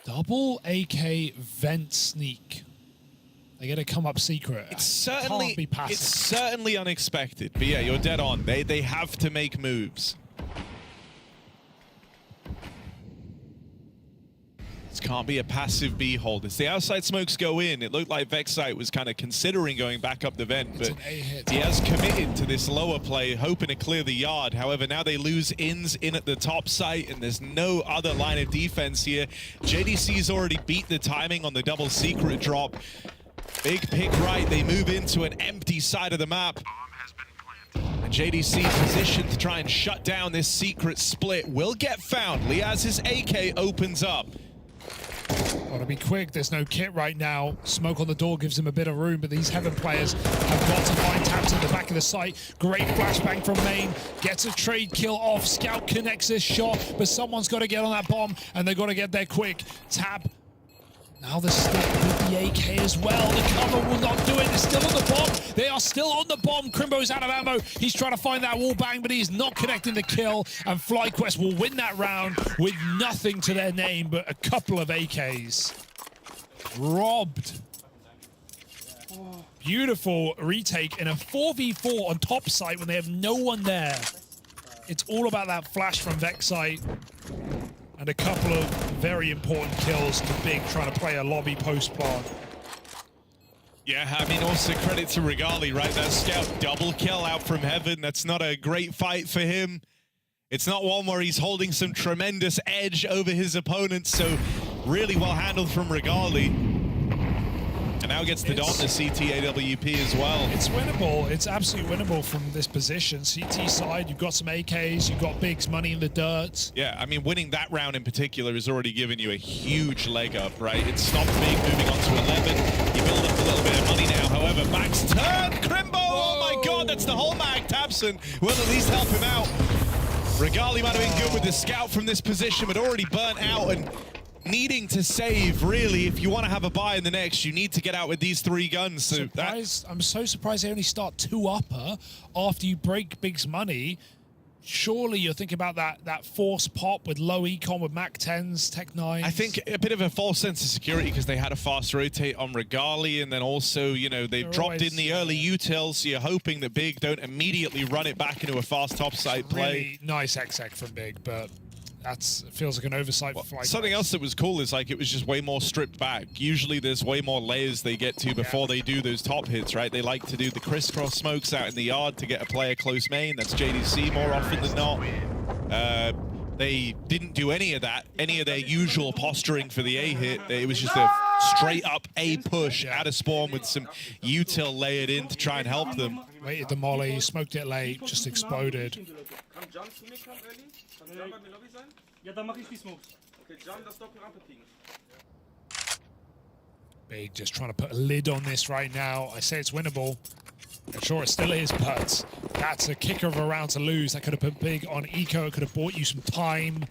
Double AK vent sneak. They got to come up secret. It's certainly, can't be passive. it's certainly unexpected, but yeah, you're dead on. They have to make moves. This can't be a passive B hold. As the outside smokes go in, it looked like Vexite was kind of considering going back up the vent, but he has committed to this lower play, hoping to clear the yard. However, now they lose ins in at the top site, and there's no other line of defense here. JDC's already beat the timing on the double secret drop. Big pick right, they move into an empty side of the map. And JDC positioned to try and shut down this secret split will get found. Liaz's AK opens up. Gotta be quick, there's no kit right now. Smoke on the door gives him a bit of room, but these Heaven players have got to find taps in the back of the site. Great flashbang from Main, gets a trade kill off. Scout connects his shot, but someone's got to get on that bomb, and they've got to get there quick. Tap. Now they're stuck with the AK as well. The cover will not do it. They're still on the bomb. They are still on the bomb. Crimbo's out of ammo. He's trying to find that wall bang, but he's not connecting the kill. And FlyQuest will win that round with nothing to their name but a couple of AKs. Robbed. Beautiful retake in a 4v4 on top site when they have no one there. It's all about that flash from Vexite. And a couple of very important kills to Big trying to play a lobby post plant. Yeah, I mean, also credit to Regali, right? That scout double kill out from Heaven. That's not a great fight for him. It's not one where he's holding some tremendous edge over his opponents, so really well handled from Regali. And now gets the dot to CT AWP as well. It's winnable. It's absolutely winnable from this position. CT side, you've got some AKs, you've got Big's money in the dirt. Yeah, I mean, winning that round in particular has already given you a huge leg up, right? It stopped Big moving on to 11. You build up a little bit of money now. However, Max turn, Crimbo! Oh my god, that's the whole mag. Tabson will at least help him out. Regali might have been good with the scout from this position, but already burnt out, and needing to save, really. If you want to have a buy in the next, you need to get out with these 3 guns. So I'm so surprised they only start 2 upper after you break Big's money. Surely you're thinking about that force pop with low econ with Mac 10s, Tech 9s. I think a bit of a false sense of security because they had a fast rotate on Regali, and then also, you know, they've dropped in the early util, so you're hoping that Big don't immediately run it back into a fast topside play. Really nice exec from Big, but feels like an oversight for FlyQuest. Something else that was cool is like it was just way more stripped back. Usually there's way more layers they get to before they do those top hits, right? They like to do the crisscross smokes out in the yard to get a player close main. That's JDC more often than not. They didn't do any of that, any of their usual posturing for the A hit. It was just a straight up A push out of spawn with some util layered in to try and help them. Waited the molly, smoked it late, just exploded. Big just trying to put a lid on this right now. I say it's winnable. I'm sure it still is, but that's a kicker of a round to lose. That could have put Big on eco. It could have bought you some time.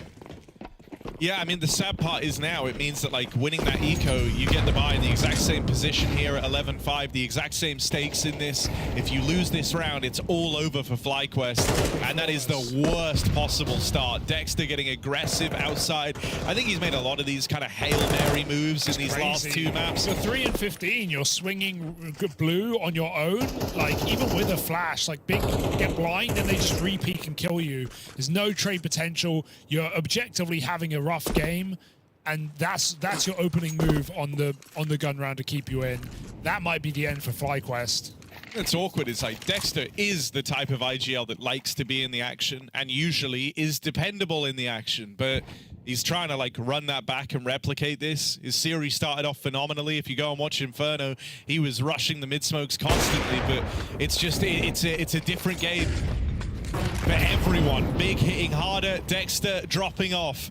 Yeah, I mean, the sad part is now it means that, like, winning that eco, you get the buy in the exact same position here at 11-5, the exact same stakes in this. If you lose this round, it's all over for FlyQuest, and that is the worst possible start. Dexter getting aggressive outside. I think he's made a lot of these kind of Hail Mary moves in these last 2 maps. You're 3 and 15, you're swinging blue on your own, like, even with a flash, like, Big get blind and they just re-peek and kill you. There's no trade potential. You're objectively having a rough game, and that's your opening move on the gun round to keep you in. That might be the end for FlyQuest. It's awkward. It's like Dexter is the type of IGL that likes to be in the action and usually is dependable in the action, but he's trying to like run that back and replicate this. His series started off phenomenally. If you go and watch Inferno, he was rushing the mid smokes constantly, but it's just it's a different game for everyone. Big hitting harder, Dexter dropping off.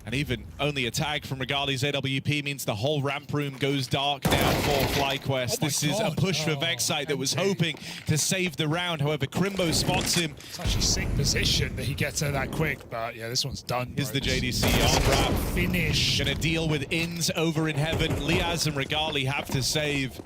And even only a tag from Regali's AWP means the whole ramp room goes dark now for FlyQuest. This is a push for Vexite that was hoping to save the round. However, Crimbo spots him. It's actually a sick position that he gets there that quick, but yeah, this one's done. Is the JDC on ramp. Finish. Gonna deal with Ins over in heaven. Liaz and Regali have to save.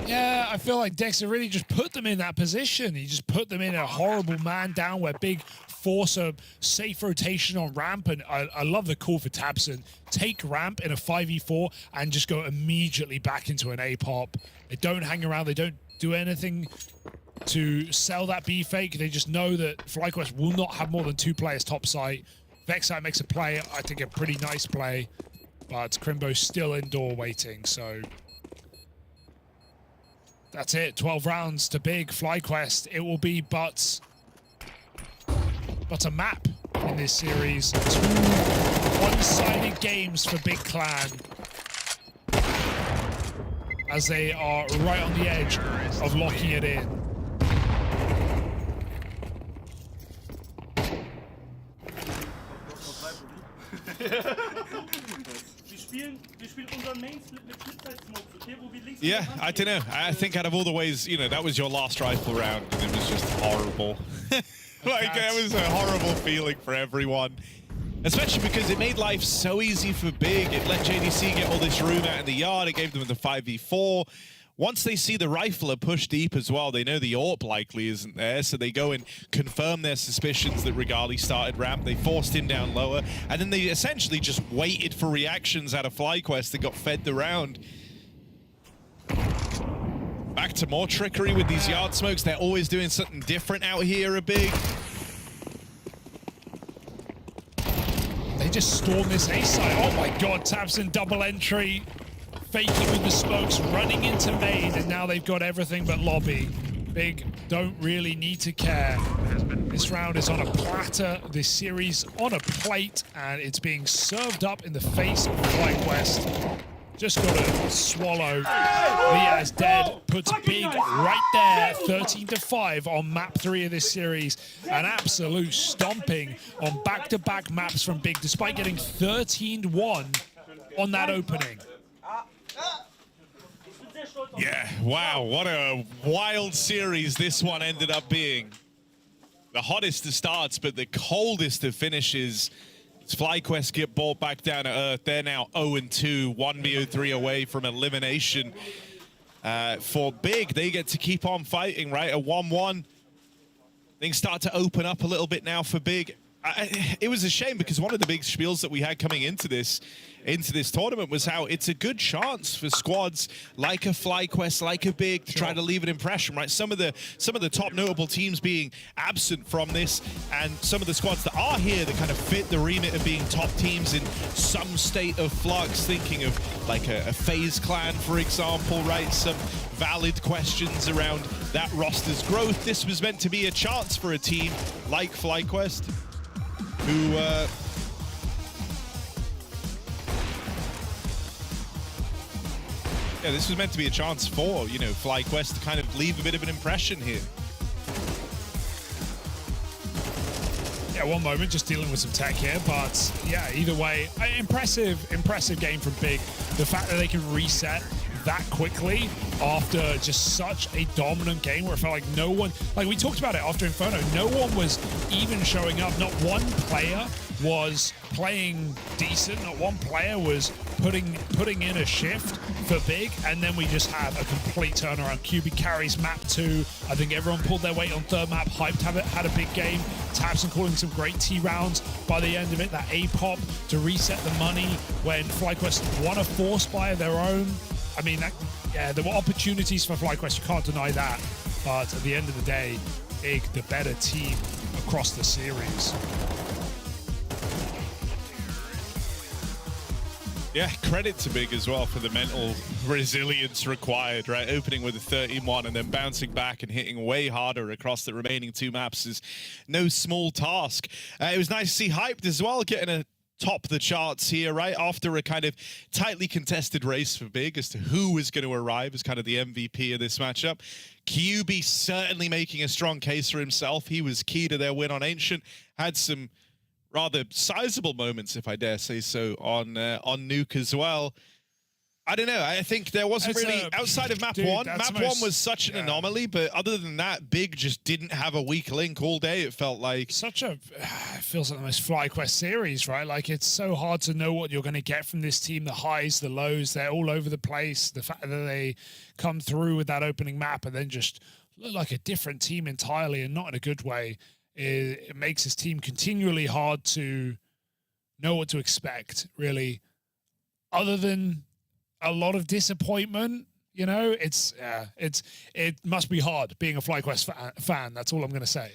Yeah, I feel like Dexter really just put them in that position. He just put them in a horrible man down where Big force a safe rotation on ramp, and I love the call for Tabson. Take ramp in a 5v4 and just go immediately back into an A pop. They don't hang around. They don't do anything to sell that B fake. They just know that FlyQuest will not have more than 2 players top site. Vexite makes a play, I think a pretty nice play, but Crimbo's still indoor waiting, so that's it. 12 rounds to Big FlyQuest. It will be but a map in this series. 2 one-sided games for Big Clan, as they are right on the edge of locking it in. Yeah, I don't know. I think out of all the ways, you know, that was your last rifle round, and it was just horrible. Like, that was a horrible feeling for everyone. Especially because it made life so easy for Big. It let JDC get all this room out in the yard. It gave them the 5v4. Once they see the rifler push deep as well, they know the AWP likely isn't there, so they go and confirm their suspicions that Regali started ramp. They forced him down lower, and then they essentially just waited for reactions out of FlyQuest that got fed the round. Back to more trickery with these yard smokes. They're always doing something different out here a Big. They just storm this A side. Oh my god, Tabson double entry. Faking with the smokes, running into main, and now they've got everything but lobby. Big don't really need to care. This round is on a platter, this series on a plate, and it's being served up in the face of FlyQuest. Just gotta swallow. Liaz dead, puts Big right there, 13-5 on map 3 of this series. An absolute stomping on back-to-back maps from Big, despite getting 13-1 on that opening. Yeah, wow, what a wild series this one ended up being. The hottest of starts, but the coldest of finishes. FlyQuest get brought back down to earth. They're now 0-2, 1v03 away from elimination. For Big, they get to keep on fighting, right? A 1-1. Things start to open up a little bit now for Big. It was a shame because one of the big spiels that we had coming into this tournament was how it's a good chance for squads like a FlyQuest, like a Big, to try to leave an impression, right? Some of the top notable teams being absent from this, and some of the squads that are here that kind of fit the remit of being top teams in some state of flux, thinking of like a FaZe Clan, for example, right? Some valid questions around that roster's growth. This was meant to be a chance for a team like FlyQuest, who yeah, this was meant to be a chance for, you know, FlyQuest to kind of leave a bit of an impression here. Yeah, one moment, just dealing with some tech here, but yeah, either way, impressive game from Big. The fact that they can reset that quickly after just such a dominant game where it felt like no one, like we talked about it after Inferno, no one was even showing up. Not one player was playing decent. Not one player was putting in a shift for Big, and then we just have a complete turnaround. QB carries map 2. I think everyone pulled their weight on third map. Hyped had a big game. Tabson calling some great T rounds by the end of it. That A pop to reset the money when FlyQuest won a force by their own. I mean, yeah, there were opportunities for FlyQuest, you can't deny that. But at the end of the day, Big, the better team across the series. Yeah, credit to Big as well for the mental resilience required, right? Opening with a 13-1 and then bouncing back and hitting way harder across the remaining 2 maps is no small task. It was nice to see Hyped as well, getting a top the charts here, right? After a kind of tightly contested race for Big as to who was going to arrive as kind of the MVP of this matchup. QB certainly making a strong case for himself. He was key to their win on Ancient. Had some rather sizable moments, if I dare say so, on Nuke as well. I don't know. I think there wasn't really, outside of map 1, map 1 was such an anomaly, but other than that, Big just didn't have a weak link all day, it felt like. It feels like the most FlyQuest series, right? Like, it's so hard to know what you're going to get from this team. The highs, the lows, they're all over the place. The fact that they come through with that opening map and then just look like a different team entirely, and not in a good way, it makes this team continually hard to know what to expect, really, other than a lot of disappointment. You know, it must be hard being a FlyQuest fan. That's all I'm going to say.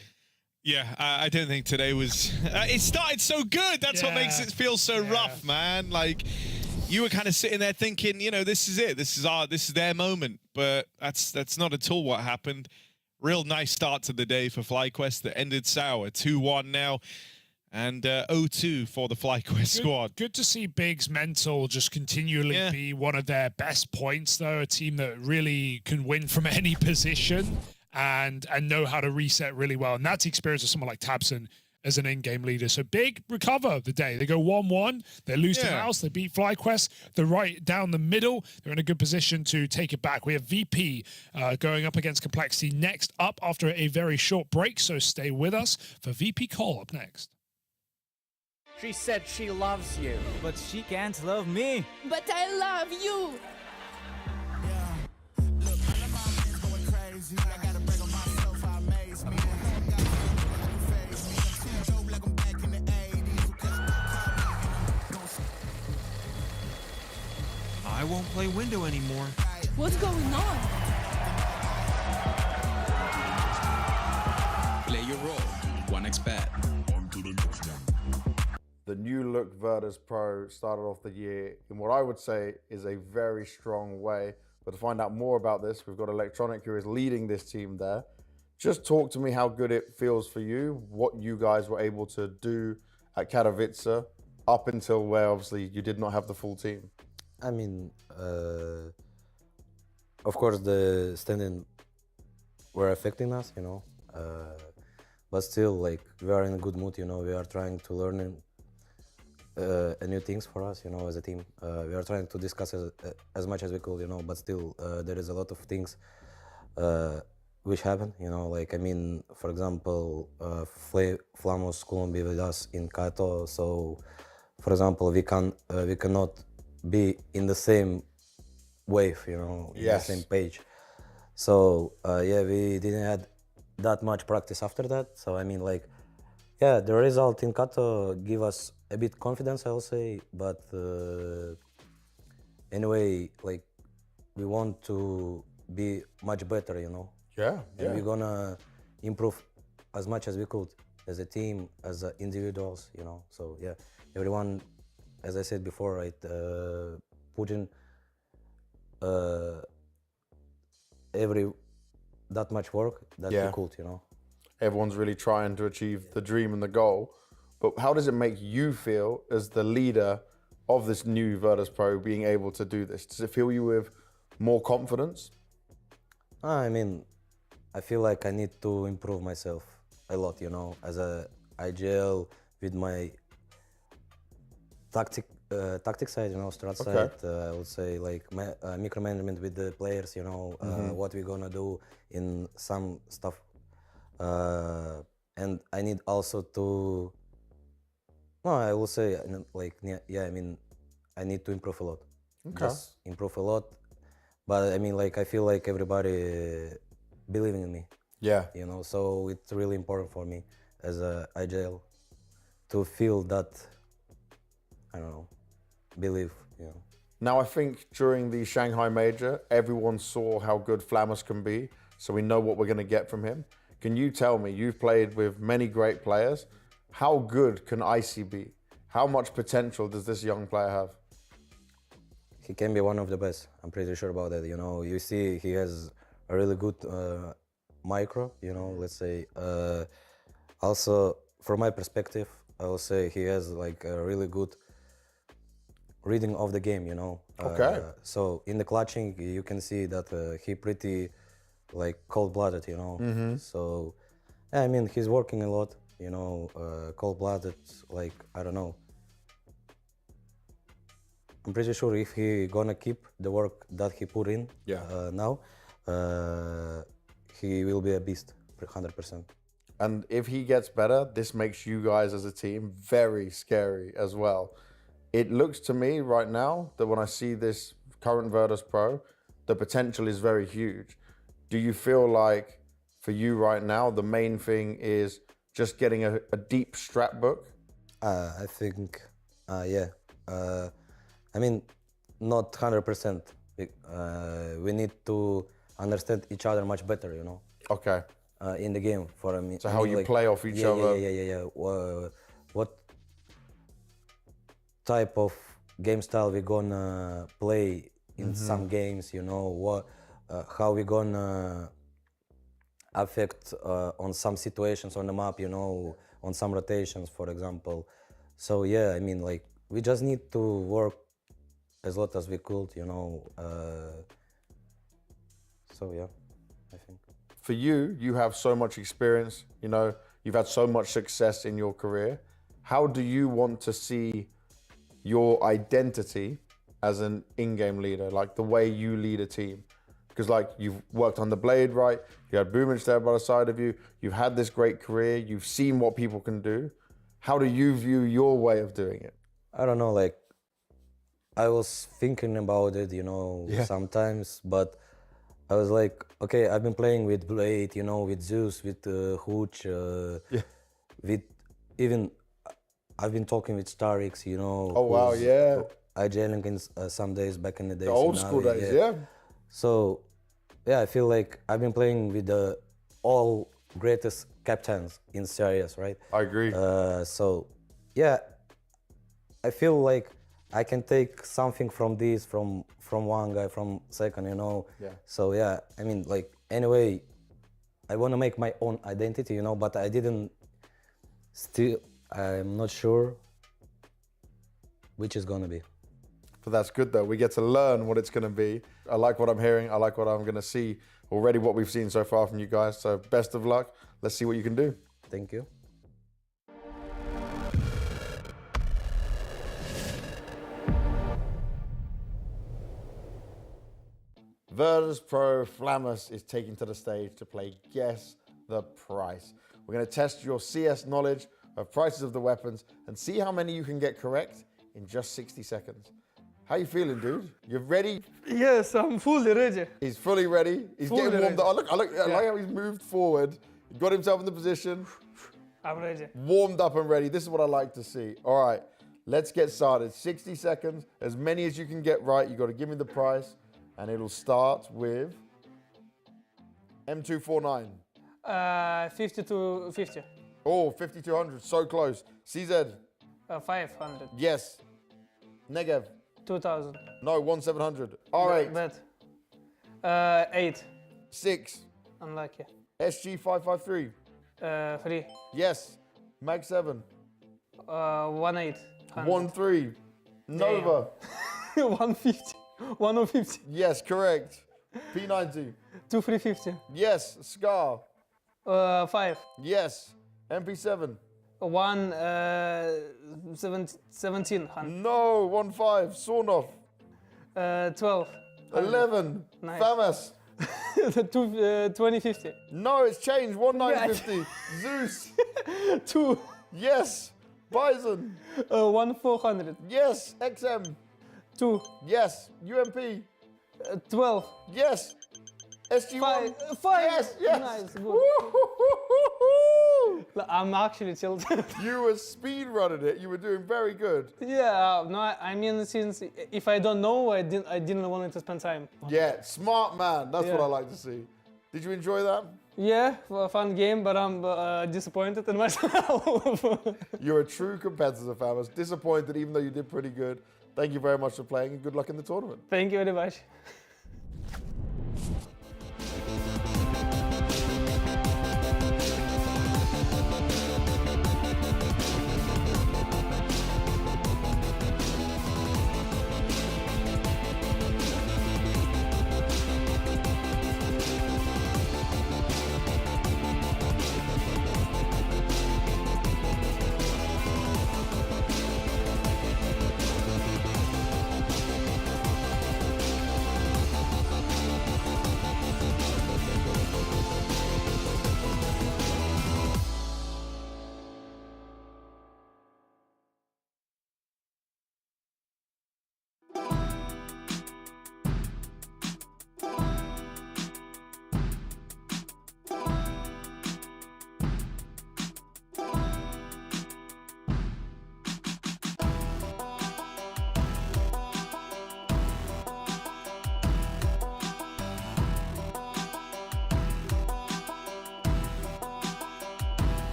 Yeah, I don't think today was. It started so good. That's what makes it feel so rough, man. Like, you were kind of sitting there thinking, you know, this is it. This is their moment. But that's not at all what happened. Real nice start to the day for FlyQuest that ended sour. 2-1 now. And 0-2 for the FlyQuest squad. Good to see Big's mental just continually be one of their best points, though. A team that really can win from any position and know how to reset really well. And that's the experience of someone like Tabson as an in-game leader. So Big recover the day. They go 1-1. They lose to MOUZ. They beat FlyQuest. They're right down the middle. They're in a good position to take it back. We have VP going up against Complexity next up after a very short break. So stay with us for VP Call up next. She said she loves you, but she can't love me. But I love you. I won't play window anymore. What's going on? Play your role. 1xBet. The new look Virtus.pro started off the year in what I would say is a very strong way. But to find out more about this, we've got Electronic who is leading this team there. Just talk to me how good it feels for you, what you guys were able to do at Katowice up until where obviously you did not have the full team. I mean, of course the standing were affecting us, you know, but still, like, we are in a good mood, you know, we are trying to learn new things for us, you know, as a team. We are trying to discuss as much as we could, you know, but still there is a lot of things which happened, you know, like, I mean, for example, Flamos couldn't be with us in Kato, so, for example, we cannot be in the same wave, you know, in the same page. So, yeah, we didn't have that much practice after that, so, I mean, like, yeah, the result in Kato give us a bit confidence, I'll say, but anyway, like, we want to be much better, you know. Yeah, and we're gonna improve as much as we could as a team, as individuals, you know. So yeah, everyone, as I said before, right, putting that much work that we could, you know. Everyone's really trying to achieve the dream and the goal, but how does it make you feel as the leader of this new Virtus.pro being able to do this? Does it fill you with more confidence? I mean, I feel like I need to improve myself a lot, you know, as a IGL with my tactic side, you know, strat side. I would say like micromanagement with the players, you know, what we're gonna do in some stuff, and I need also to. No, I will say like yeah. I mean, I need to improve a lot. Just improve a lot, but I mean, like I feel like everybody believing in me. Yeah. You know, so it's really important for me as a IGL to feel that, I don't know, belief, you know. Now, I think during the Shanghai Major, everyone saw how good Flamus can be, so we know what we're going to get from him. Can you tell me, you've played with many great players, how good can Icy be? How much potential does this young player have? He can be one of the best, I'm pretty sure about that, you know. You see, he has a really good micro, you know, let's say. Also, from my perspective, I will say he has like a really good reading of the game, you know. So in the clutching, you can see that he pretty like cold-blooded, you know. So, yeah, I mean, he's working a lot, you know, cold-blooded, like, I don't know. I'm pretty sure if he gonna keep the work that he put in now, he will be a beast, 100%. And if he gets better, this makes you guys as a team very scary as well. It looks to me right now that when I see this current Virtus.pro, the potential is very huge. Do you feel like for you right now, the main thing is just getting a deep strat book? I think, yeah. I mean, not 100%. We need to understand each other much better, you know. Okay. In the game, for me. So how you like, play off each other? Yeah. What type of game style we gonna play in some games, you know, what, how we gonna affect on some situations on the map, you know, on some rotations, for example. So yeah, I mean, like, we just need to work as lot as we could, you know. So yeah, I think. For you, you have so much experience, you know, you've had so much success in your career. How do you want to see your identity as an in-game leader, like the way you lead a team? Because like you've worked on the Blade, right? You had Boomage there by the side of you. You've had this great career. You've seen what people can do. How do you view your way of doing it? I don't know, like, I was thinking about it, you know, sometimes, but I was like, okay, I've been playing with Blade, you know, with Zeus, with Hooch, with even, I've been talking with Starix, you know. Oh, wow, yeah. IGLing in some days back in the days. The old school days, yeah. So, yeah, I feel like I've been playing with the all greatest captains in series, right? I agree. So, yeah, I feel like I can take something from this, from one guy, from second, you know. Yeah. So yeah, I mean, like, anyway, I want to make my own identity, you know, but I didn't. Still, I'm not sure which is gonna be. But that's good though. We get to learn what it's gonna be. I like what I'm hearing. I like what I'm gonna see already. What we've seen so far from you guys. So best of luck. Let's see what you can do. Thank you. Virtus.pro Flamus is taken to the stage to play Guess the Price. We're going to test your CS knowledge of prices of the weapons and see how many you can get correct in just 60 seconds. How you feeling, dude? You ready? Yes, I'm fully ready. He's fully ready. He's Fully getting warmed ready. up. I like how he's moved forward. He got himself in the position. I'm ready. Warmed up and ready. This is what I like to see. All right, let's get started. 60 seconds, as many as you can get right. You got to give me the price, and it'll start with M249. 50 to 50. Oh, 5200, so close. CZ. 500. Yes. Negev. 2000. No, 1700. R8. Bet. 8. 6. Unlucky. SG553. 3. Yes. Mag 7. 1-8. 1-3. Nova. 150. 150. Yes, correct. P90. 2350. Yes. Scar. 5. Yes. MP7. 1700. No, 1-5. Sornoff. 12. 11. Nice. FAMAS. 2050. No, it's changed. 1950. Zeus. 2. Yes. Bison. 1400. Yes. XM. 2. Yes. UMP. 12. Yes. SG1. 5. Yes, yes. Nice, good. I'm actually tilted. You were speed running it. You were doing very good. Yeah, no, I mean, since if I don't know, I didn't want to spend time. Yeah, smart man. That's what Yeah. I like to see. Did you enjoy that? Yeah, a fun game, but I'm disappointed in myself. You're a true competitor, fam. I was disappointed even though you did pretty good. Thank you very much for playing and good luck in the tournament. Thank you very much.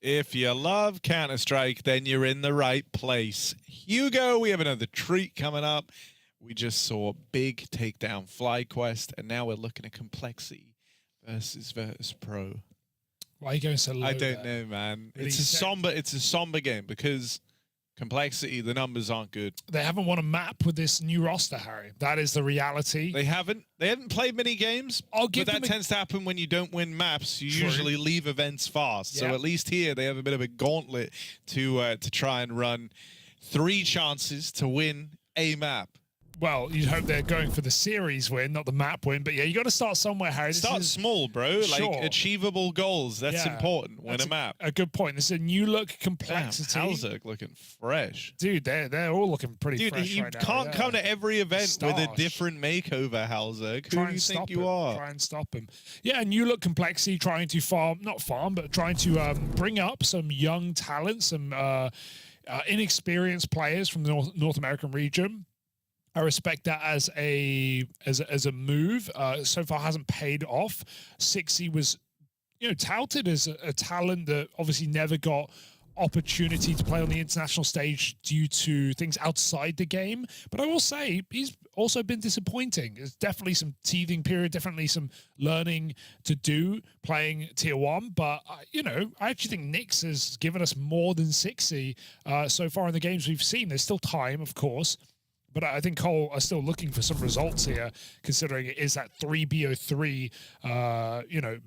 If you love Counter-Strike, then you're in the right place. Hugo, we have another treat coming up. We just saw big takedown FlyQuest, and now we're looking at Complexity versus Virtus.pro. Why are you going so low? I don't know, man. Really It's a somber game because Complexity, the numbers aren't good. They haven't won a map with this new roster, Harry. That is the reality. They haven't played many games. But that tends to happen when you don't win maps. You usually leave events fast. So at least here they have a bit of a gauntlet to try and run 3 chances to win a map. Well, you'd hope they're going for the series win, not the map win. But yeah, you got to start somewhere, Harry. Start small, bro. Like achievable goals. That's important. Win a map. A good point. This is a new look Complexity. Damn, Halzerg looking fresh. Dude, they're all looking pretty fresh you right now. can't come to every event with a different makeover, Halzerg. Who do you think you are? Try and stop him. Yeah, new look Complexity trying to but trying to bring up some young talent, some inexperienced players from the North American region. I respect that as a move. So far hasn't paid off. Sixy was, touted as a talent that obviously never got opportunity to play on the international stage due to things outside the game. But I will say he's also been disappointing. There's definitely some teething period, definitely some learning to do playing tier 1. But I actually think Nyx has given us more than Sixy so far in the games we've seen. There's still time, of course. But I think Cole are still looking for some results here, considering it is that 3BO3,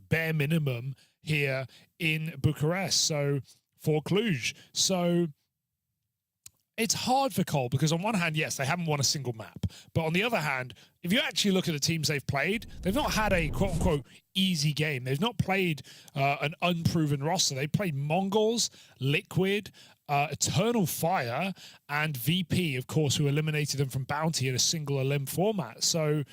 bare minimum here in Bucharest. So for Cluj. So it's hard for Cole because on one hand, yes, they haven't won a single map. But on the other hand, if you actually look at the teams they've played, they've not had a quote unquote easy game. They've not played an unproven roster. They played MongolZ, Liquid, Eternal Fire, and VP, of course, who eliminated them from Bounty in a single elim format. So,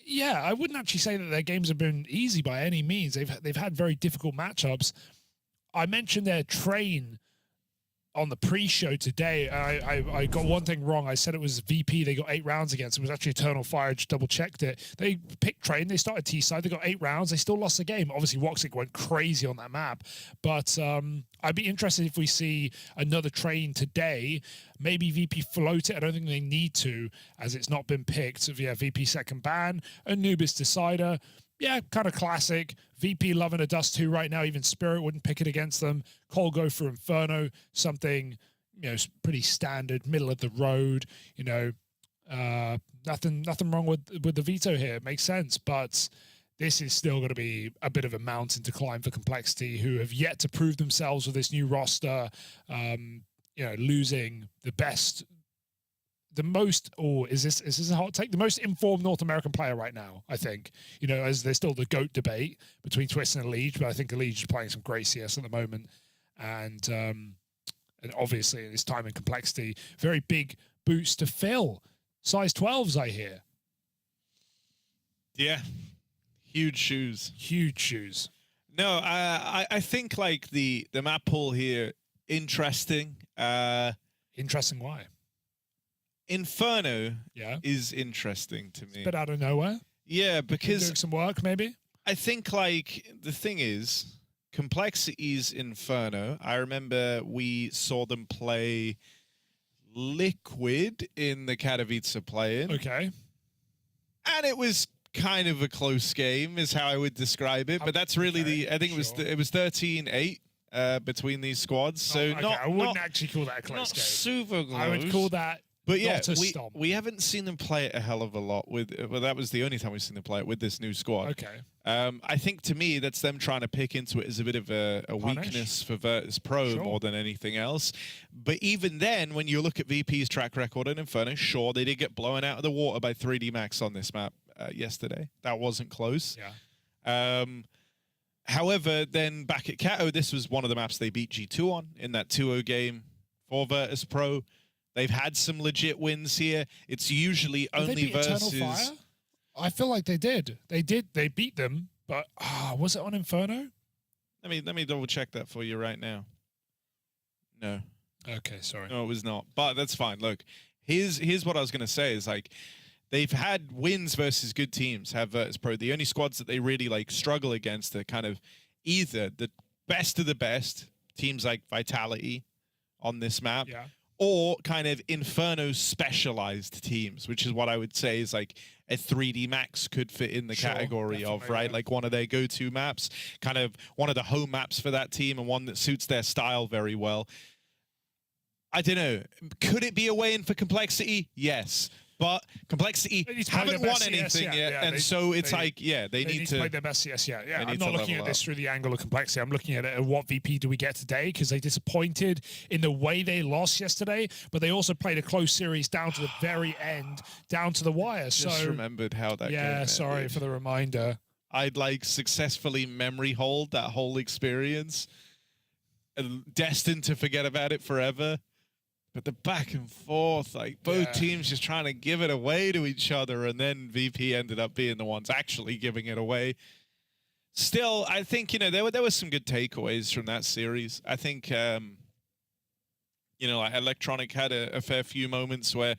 yeah, I wouldn't actually say that their games have been easy by any means. They've had very difficult matchups. I mentioned their train on the pre-show today. I got one thing wrong. I said it was VP they got 8 rounds against. It was actually Eternal Fire. I just double-checked it. They picked Train. They started T-side. They got 8 rounds. They still lost the game. Obviously, Woxic went crazy on that map. But I'd be interested if we see another Train today. Maybe VP float it. I don't think they need to, as it's not been picked. So, yeah, VP second ban. Anubis Decider. Yeah, kind of classic. VP loving a Dust 2 right now. Even Spirit wouldn't pick it against them. Cole go for Inferno, something, pretty standard, middle of the road. Nothing wrong with the veto here. It makes sense, but this is still going to be a bit of a mountain to climb for Complexity, who have yet to prove themselves with this new roster. Losing the best. The most, is this a hot take? The most informed North American player right now, I think. As there's still the GOAT debate between Twist and Elige, but I think Elige is playing some great CS at the moment. And obviously, in his time in Complexity, very big boost to fill. Size 12s, I hear. Yeah. Huge shoes. Huge shoes. No, I think, like, the map pool here, interesting. Interesting why? Inferno is interesting to me. But out of nowhere? Yeah, because doing some work, maybe? I think, like, the thing is, Complexity's Inferno. I remember we saw them play Liquid in the Katowice play-in. Okay. And it was kind of a close game, is how I would describe it. But that's really I think it was 13-8 between these squads. So I wouldn't actually call that a close game. Super close. I would call that. But yeah, we haven't seen them play it a hell of a lot with. Well, that was the only time we've seen them play it with this new squad. Okay. I think to me that's them trying to pick into it as a bit of a weakness for Virtus.pro more than anything else. But even then, when you look at VP's track record in Inferno, sure they did get blown out of the water by 3D Max on this map yesterday. That wasn't close. Yeah. However, then back at Kato, this was one of the maps they beat G2 on in that 2-0 game for Virtus.pro. They've had some legit wins here. It's usually only versus. Eternal Fire? I feel like they did. They beat them, but was it on Inferno? Let me double check that for you right now. No. Okay, sorry. No, it was not. But that's fine. Look, here's what I was gonna say is like they've had wins versus good teams, have Virtus.pro. The only squads that they really like struggle against are kind of either the best of the best teams like Vitality on this map, Yeah. or kind of Inferno specialized teams, which is what I would say is like a 3D Max could fit in the category of, right? Like one of their go-to maps, kind of one of the home maps for that team and one that suits their style very well. I don't know. Could it be a way in for Complexity? Yes. But Complexity haven't won anything yet, and so it's like, yeah, they need to play their best CS. Yeah, they I'm need not to looking at level this up. through the angle of Complexity. I'm looking at it at what VP do we get today, because they disappointed in the way they lost yesterday, but they also played a close series down to the very end, down to the wire. Just So remembered how that game ended. sorry for the reminder. I'd like successfully memory hold that whole experience, and destined to forget about it forever. But the back and forth, like both teams just trying to give it away to each other, and then VP ended up being the ones actually giving it away. Still, I think, you know, there were some good takeaways from that series. I think, you know, like Electronic had a fair few moments where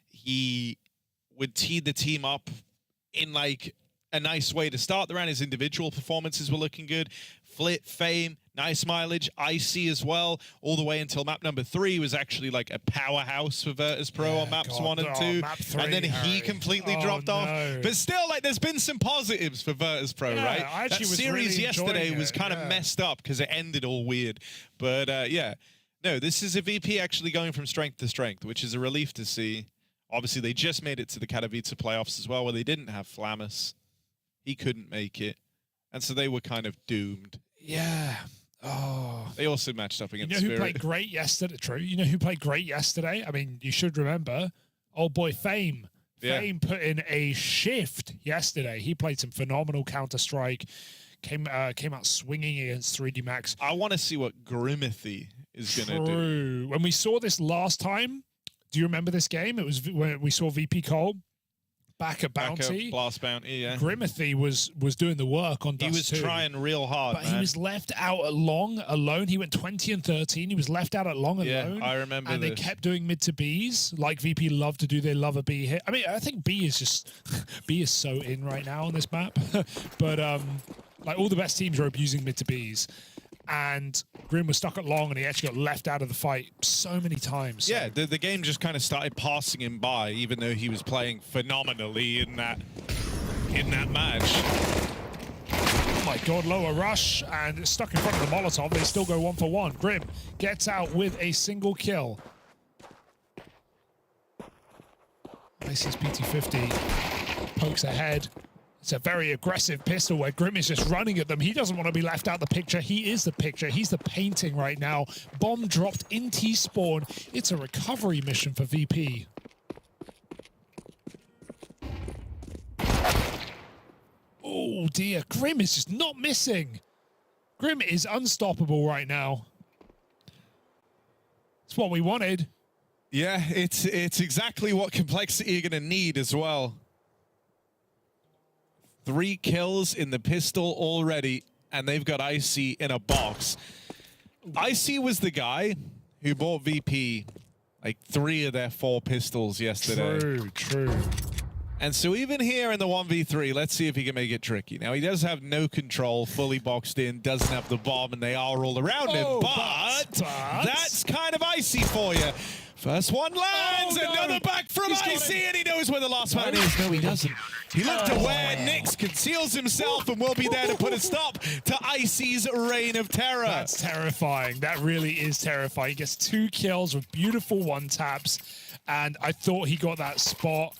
he would tee the team up in like a nice way to start the round. His individual performances were looking good. Flit, Fame, nice mileage. Icy as well, all the way until map number 3 was actually like a powerhouse for Virtus.pro on maps 1 and 2. Map 3, and then Harry. he completely dropped off. But still, like, there's been some positives for Virtus.pro, right? I That actually was series really yesterday enjoying was it, kind of messed up because it ended all weird. But yeah, no, this is a VP actually going from strength to strength, which is a relief to see. Obviously, they just made it to the Katowice playoffs as well, where they didn't have Flamus. He couldn't make it. And so they were kind of doomed. Yeah. Oh. They also matched up against You know who Spirit. played great yesterday? True. You know who played great yesterday? I mean, you should remember. Old boy Fame. Yeah. Fame put in a shift yesterday. He played some phenomenal Counter-Strike. Came out swinging against 3D Max. I want to see what Grimithy is going to do. True. When we saw this last time, do you remember this game? It was when we saw VP Cole back at Bounty. Blast Bounty, yeah. Grimithy was doing the work on Dust 2. He was trying real hard, But man. he was left out at long alone. He went 20 and 13. He was left out at long alone. I remember And this. they kept doing mid to Bs, like VP love to do. They love a B hit. I mean, I think B is just B is so in right now on this map. But like all the best teams are abusing mid to Bs. And Grim was stuck at long, and he actually got left out of the fight so many times. Yeah, the game just kind of started passing him by, even though he was playing phenomenally in that match. Oh my God, lower rush, and it's stuck in front of the Molotov. They still go 1 for 1. Grim gets out with a single kill. This is BT50. Pokes ahead. It's a very aggressive pistol where Grim is just running at them. He doesn't want to be left out of the picture. He is the picture. He's the painting right now. Bomb dropped in T-spawn. It's a recovery mission for VP. Oh dear, Grim is just not missing. Grim is unstoppable right now. It's what we wanted. Yeah, it's exactly what Complexity are going to need as well. 3 kills in the pistol already, and they've got Icy in a box. Icy was the guy who bought VP like 3 of their 4 pistols yesterday. True. And so even here in the 1v3, let's see if he can make it tricky. Now, he does have no control, fully boxed in, doesn't have the bomb, and they are all around him. But that's kind of Icy for you. First one lands, another back from Icy, and he knows where the last man is. No, he doesn't. He looked aware. Nix conceals himself and will be there to put a stop to Icy's reign of terror. That's terrifying. That really is terrifying. He gets 2 kills with beautiful one-taps, and I thought he got that spot,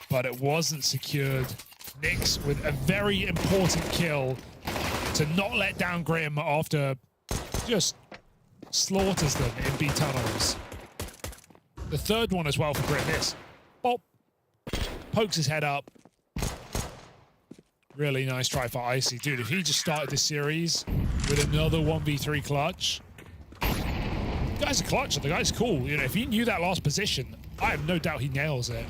but it wasn't secured. Nix with a very important kill to not let down Grim after just slaughters them in B tunnels. The third one as well for Grim. This. Bop. Pokes his head up. Really nice try for Icy. Dude, if he just started this series with another 1v3 clutch. The guy's a clutcher. The guy's cool. You know, if he knew that last position, I have no doubt he nails it.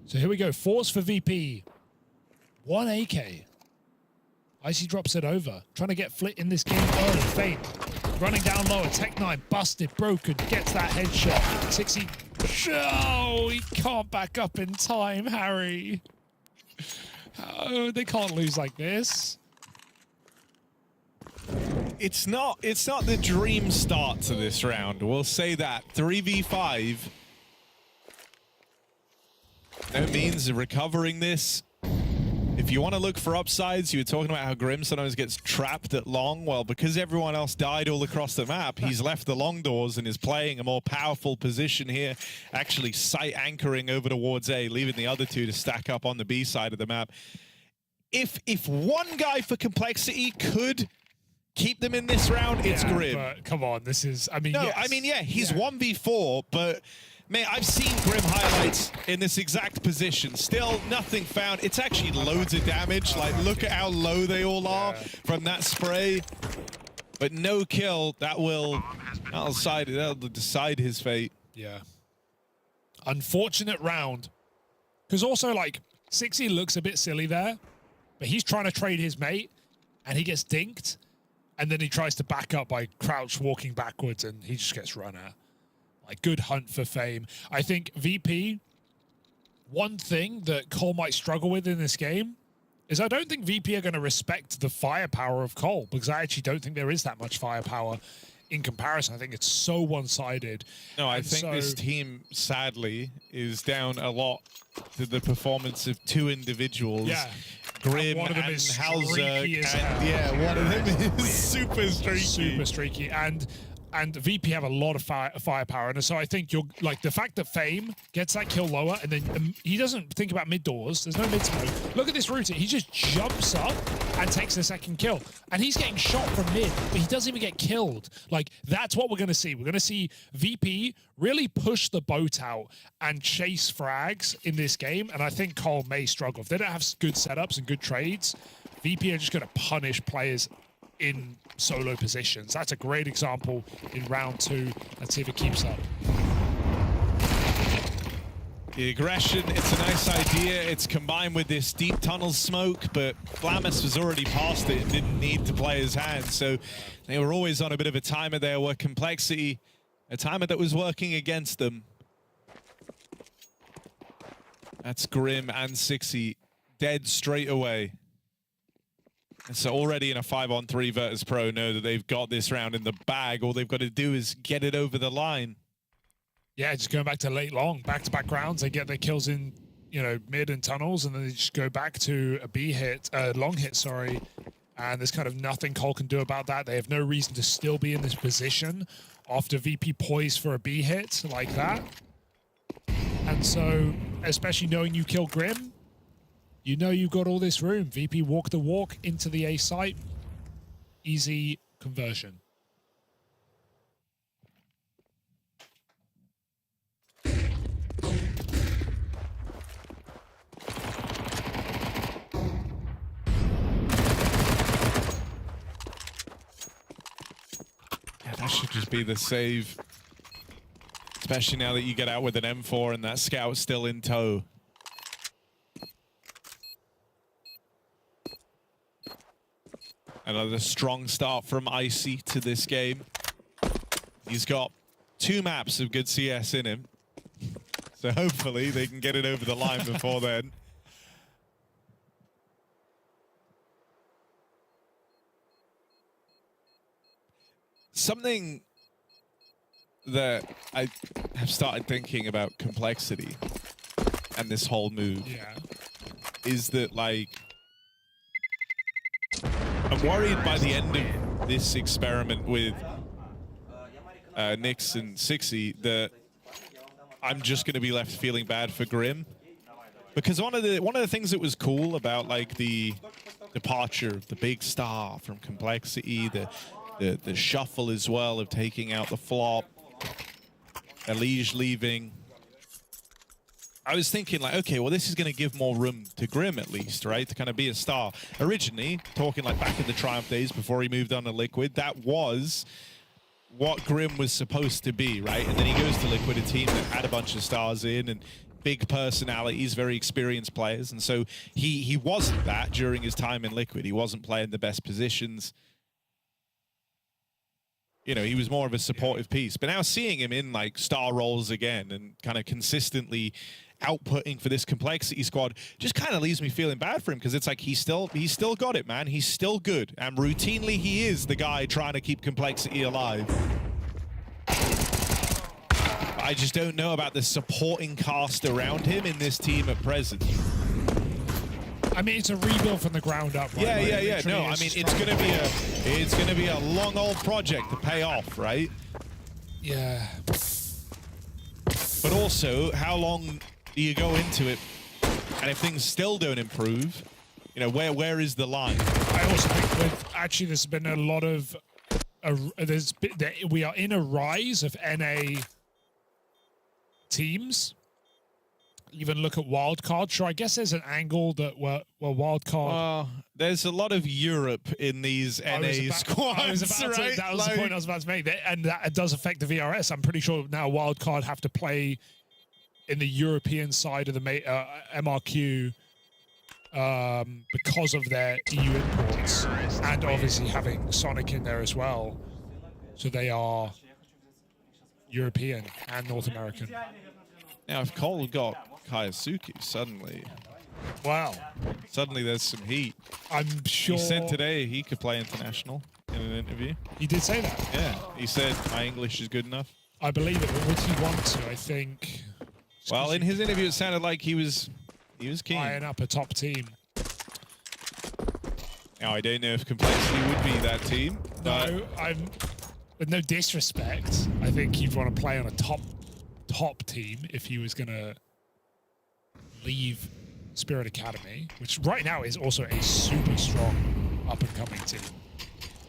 So here we go. Force for VP. 1 AK. Icy drops it over. Trying to get Flit in this game early. Fame. Running down lower. Tech9 busted. Broken. Gets that headshot. 60. Oh, he can't back up in time, Harry. Oh, they can't lose like this. It's not the dream start to this round. We'll say that 3v5. No means of recovering this. If you want to look for upsides, you were talking about how Grim sometimes gets trapped at long. Well, because everyone else died all across the map, he's left the long doors and is playing a more powerful position here, actually sight anchoring over towards A, leaving the other two to stack up on the B side of the map. If one guy for Complexity could keep them in this round, it's Grim. But come on, this is, I mean, no, yes. I mean, yeah, he's 1v4, but man, I've seen Grim highlights in this exact position. Still nothing found. It's actually loads of damage. Like, look at how low they all are from that spray. But no kill. That'll decide his fate. Yeah. Unfortunate round. Because also, like, 60 looks a bit silly there, but he's trying to trade his mate, and he gets dinked, and then he tries to back up by crouch walking backwards, and he just gets run at. Like, good hunt for fame. I think VP, one thing that Cole might struggle with in this game is I don't think VP are going to respect the firepower of Cole, because I actually don't think there is that much firepower in comparison. I think it's so one-sided. No, I think this team, sadly, is down a lot to the performance of two individuals. Yeah. Grim one of them and is Hauser. streaky as hell. Yeah, one of them is super streaky. Super streaky. And VP have a lot of firepower, and so I think you're like the fact that Fame gets that kill lower, and then he doesn't think about mid doors. There's no mid smoke. Look at this route. He just jumps up and takes the second kill, and he's getting shot from mid, but he doesn't even get killed. Like, that's what we're going to see. We're going to see VP really push the boat out and chase frags in this game, and I think Cole may struggle. If they don't have good setups and good trades, VP are just going to punish players in solo positions. That's a great example in round 2. Let's see if it keeps up. The aggression, it's a nice idea. It's combined with this deep tunnel smoke, but Flamus was already past it and didn't need to play his hand. So they were always on a bit of a timer there where Complexity, a timer that was working against them. That's Grim and Sixy dead straight away. And so already in a 5-on-3, Virtus.pro know that they've got this round in the bag. All they've got to do is get it over the line. Yeah, just going back to late long, back-to-back rounds. They get their kills in, you know, mid and tunnels, and then they just go back to a B hit, long hit, sorry. And there's kind of nothing Cole can do about that. They have no reason to still be in this position after VP poised for a B hit like that. And so, especially knowing you kill Grim, you know you've got all this room. VP walk the walk into the A site. Easy conversion. Yeah, that should just be the save. Especially now that you get out with an M4 and that scout's still in tow. Another strong start from Icy to this game. He's got 2 maps of good CS in him. So hopefully they can get it over the line before then. Something that I have started thinking about Complexity and this whole move is that, like, I'm worried by the end of this experiment with Nyx and Sixy that I'm just going to be left feeling bad for Grim, because one of the things that was cool about, like, the departure of the big star from Complexity, the shuffle as well of taking out the flop, Elige leaving. I was thinking, like, okay, well, this is going to give more room to Grim, at least, right? To kind of be a star. Originally, talking like back in the Triumph days before he moved on to Liquid, that was what Grim was supposed to be, right? And then he goes to Liquid, a team that had a bunch of stars in and big personalities, very experienced players. And so he wasn't that during his time in Liquid. He wasn't playing the best positions. You know, he was more of a supportive piece. But now seeing him in, like, star roles again and kind of consistently outputting for this Complexity squad just kind of leaves me feeling bad for him, because it's like he's still got it, man. He's still good, and routinely he is the guy trying to keep Complexity alive. I just don't know about the supporting cast around him in this team at present. I mean, it's a rebuild from the ground up. Right? Yeah. No, I mean, it's gonna be a long old project to pay off, right? Yeah. But also, how long do you go into it, and if things still don't improve, you know, where is the line? I also think actually there's been a lot of we are in a rise of NA teams. Even look at Wildcard. Sure, I guess there's an angle that we're Wildcard. There's a lot of Europe in these NA squads, right? That was the point I was about to make. And that does affect the VRS. I'm pretty sure now Wildcard have to play in the European side of the MRQ because of their EU imports. And obviously having Sonic in there as well. So they are European and North American. Now, if Cole got Kayasuki suddenly, suddenly there's some heat. I'm sure. He said today he could play international in an interview. He did say that. Yeah, he said my English is good enough. I believe it, but would he want to? I think. Well, in his interview, it sounded like he was keen. Eyeing up a top team. Now, I don't know if Complexity would be that team. No, with no disrespect, I think he'd want to play on a top team if he was going to leave Spirit Academy, which right now is also a super strong up-and-coming team.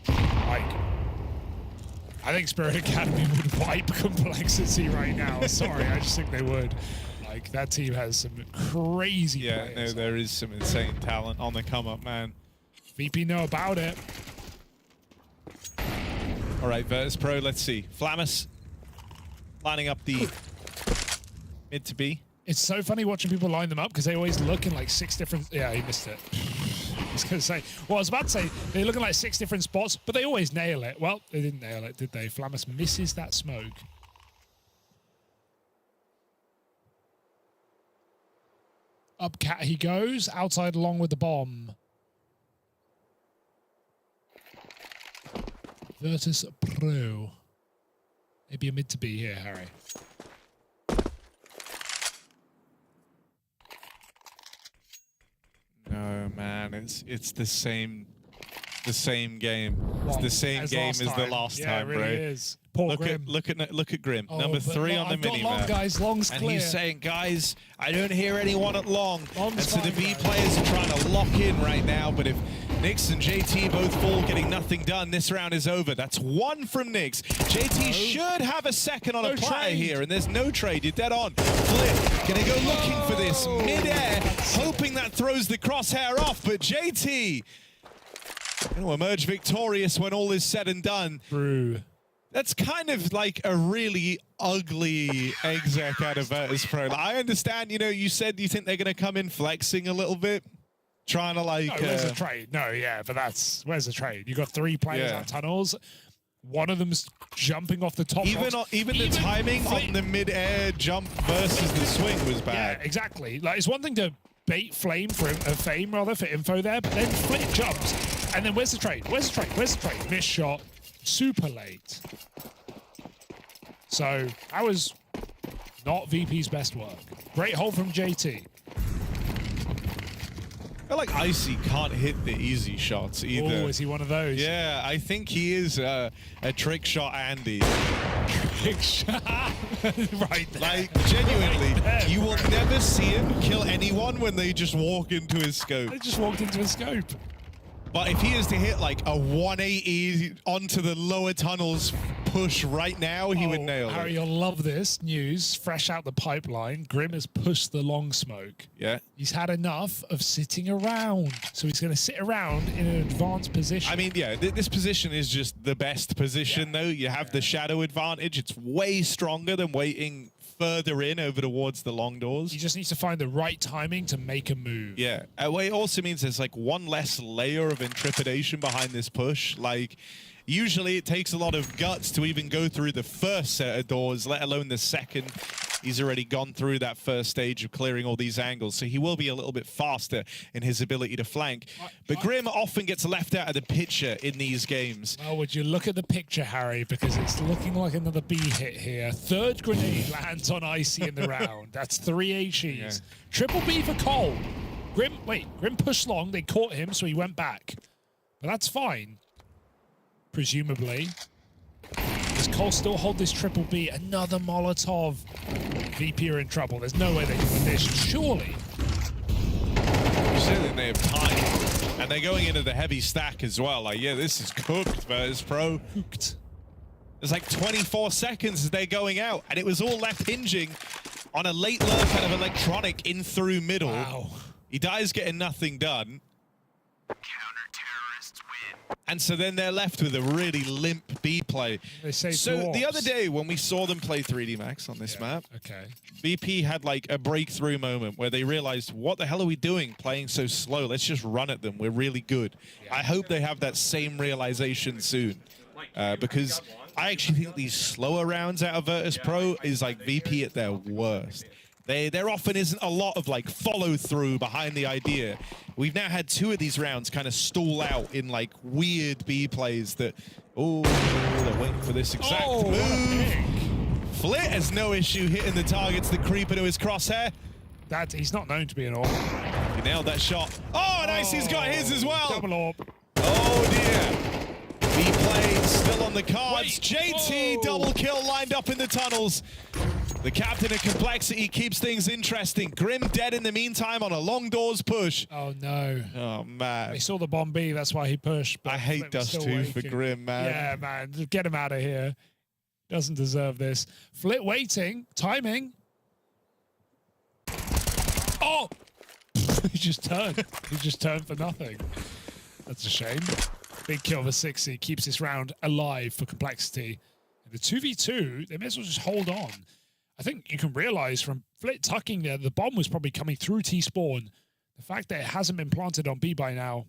Like, I think Spirit Academy would wipe Complexity right now. Sorry, I just think they would. Like, that team has some crazy players. Yeah, no, there is some insane talent on the come-up, man. VP know about it. All right, Virtus.pro, let's see. Flamus lining up the mid to B. It's so funny watching people line them up because they always look in like 6 different... Yeah, he missed it. I was going to say... Well, I was about to say, they look in like 6 different spots, but they always nail it. Well, they didn't nail it, did they? Flamus misses that smoke. Up cat he goes, outside along with the bomb. Virtus.pro. Maybe a mid to B here, Harry. No, man, it's the same game. It's the same game as the last time, it really bro. Is. Poor Look at Grim, oh, number 3 on the mini map. Long, guys. Long's and clear. he's saying, guys, I don't hear anyone at long. Long's and so the fine, B guys. players are trying to lock in right now, but if Nyx and JT both fall, getting nothing done, this round is over. That's 1 from Nyx. JT should have a second on a platter here, and there's no trade. You're dead on. Flip, gonna go looking for this mid-air, hoping that throws the crosshair off, but JT gonna emerge victorious when all is said and done. True. That's kind of like a really ugly exec out of Virtus.pro. Like, I understand, you know, you said you think they're going to come in flexing a little bit, trying to like... No, where's the trade? No, yeah, but where's the trade? You got 3 players on tunnels. One of them's jumping off the top. Even the timing on the mid-air jump versus the swing was bad. Yeah, exactly. Like, it's one thing to bait Fame for info there, but then Flip jumps. And then where's the trade? Where's the trade? Where's the trade? Missed shot. Super late. So that was not VP's best work. Great hold from JT. I feel like Icy can't hit the easy shots either. Oh, is he one of those? Yeah, I think he is a trick shot Andy. Trick shot. Right there. Like, genuinely, you will never see him kill anyone when they just walk into his scope. They just walked into his scope. But if he is to hit like a 180 onto the lower tunnels push right now, he would nail Harry, it. you'll love this news. Fresh out the pipeline, Grim has pushed the long smoke. Yeah. He's had enough of sitting around. So he's going to sit around in an advanced position. I mean, yeah, this position is just the best position, though. You have the shadow advantage. It's way stronger than waiting further in over towards the long doors. He just needs to find the right timing to make a move. Yeah. Well, it also means there's like one less layer of intrepidation behind this push. Like, usually it takes a lot of guts to even go through the first set of doors, let alone the second. He's already gone through that first stage of clearing all these angles, so he will be a little bit faster in his ability to flank. But Grim often gets left out of the picture in these games. Well, would you look at the picture, Harry, because it's looking like another B hit here. Third grenade lands on Icy in the round. That's 3 HEs. Yeah. Triple B for Cole. Grim pushed long. They caught him, so he went back. But that's fine, presumably. Does Cole still hold this triple B? Another Molotov. VP are in trouble. There's no way they can win this, surely. Certainly they have time. And they're going into the heavy stack as well. Like, yeah, this is cooked, Virtus.pro. Cooked. There's like 24 seconds as they're going out, and it was all left hinging on a late lurk kind of electronic in through middle. Wow. He dies getting nothing done. And so then they're left with a really limp B play. So the other day when we saw them play 3D Max on this map, VP had like a breakthrough moment where they realized, what the hell are we doing playing so slow? Let's just run at them. We're really good. I hope they have that same realization soon. Because I actually think these slower rounds out of Virtus.pro is like VP at their worst. There often isn't a lot of like follow through behind the idea. We've now had 2 of these rounds kind of stall out in like weird B plays that, oh, they're waiting for this exact move. Flit has no issue hitting the targets that creep into his crosshair. He's not known to be an AWP. He nailed that shot. Oh, nice, he's got his as well. Double AWP. Oh dear. B play still on the cards. JT double kill lined up in the tunnels. The captain of Complexity keeps things interesting. Grim dead in the meantime on a long doors push. Oh no. Oh man. He saw the bomb B, that's why he pushed. But I hate Dust 2 for Grim, man. Yeah, man. Get him out of here. Doesn't deserve this. Flit waiting. Timing. Oh! He just turned. He just turned for nothing. That's a shame. Big kill for 60. Keeps this round alive for Complexity. And the 2v2, they may as well just hold on. I think you can realize from Flit tucking there, the bomb was probably coming through T-spawn. The fact that it hasn't been planted on B by now,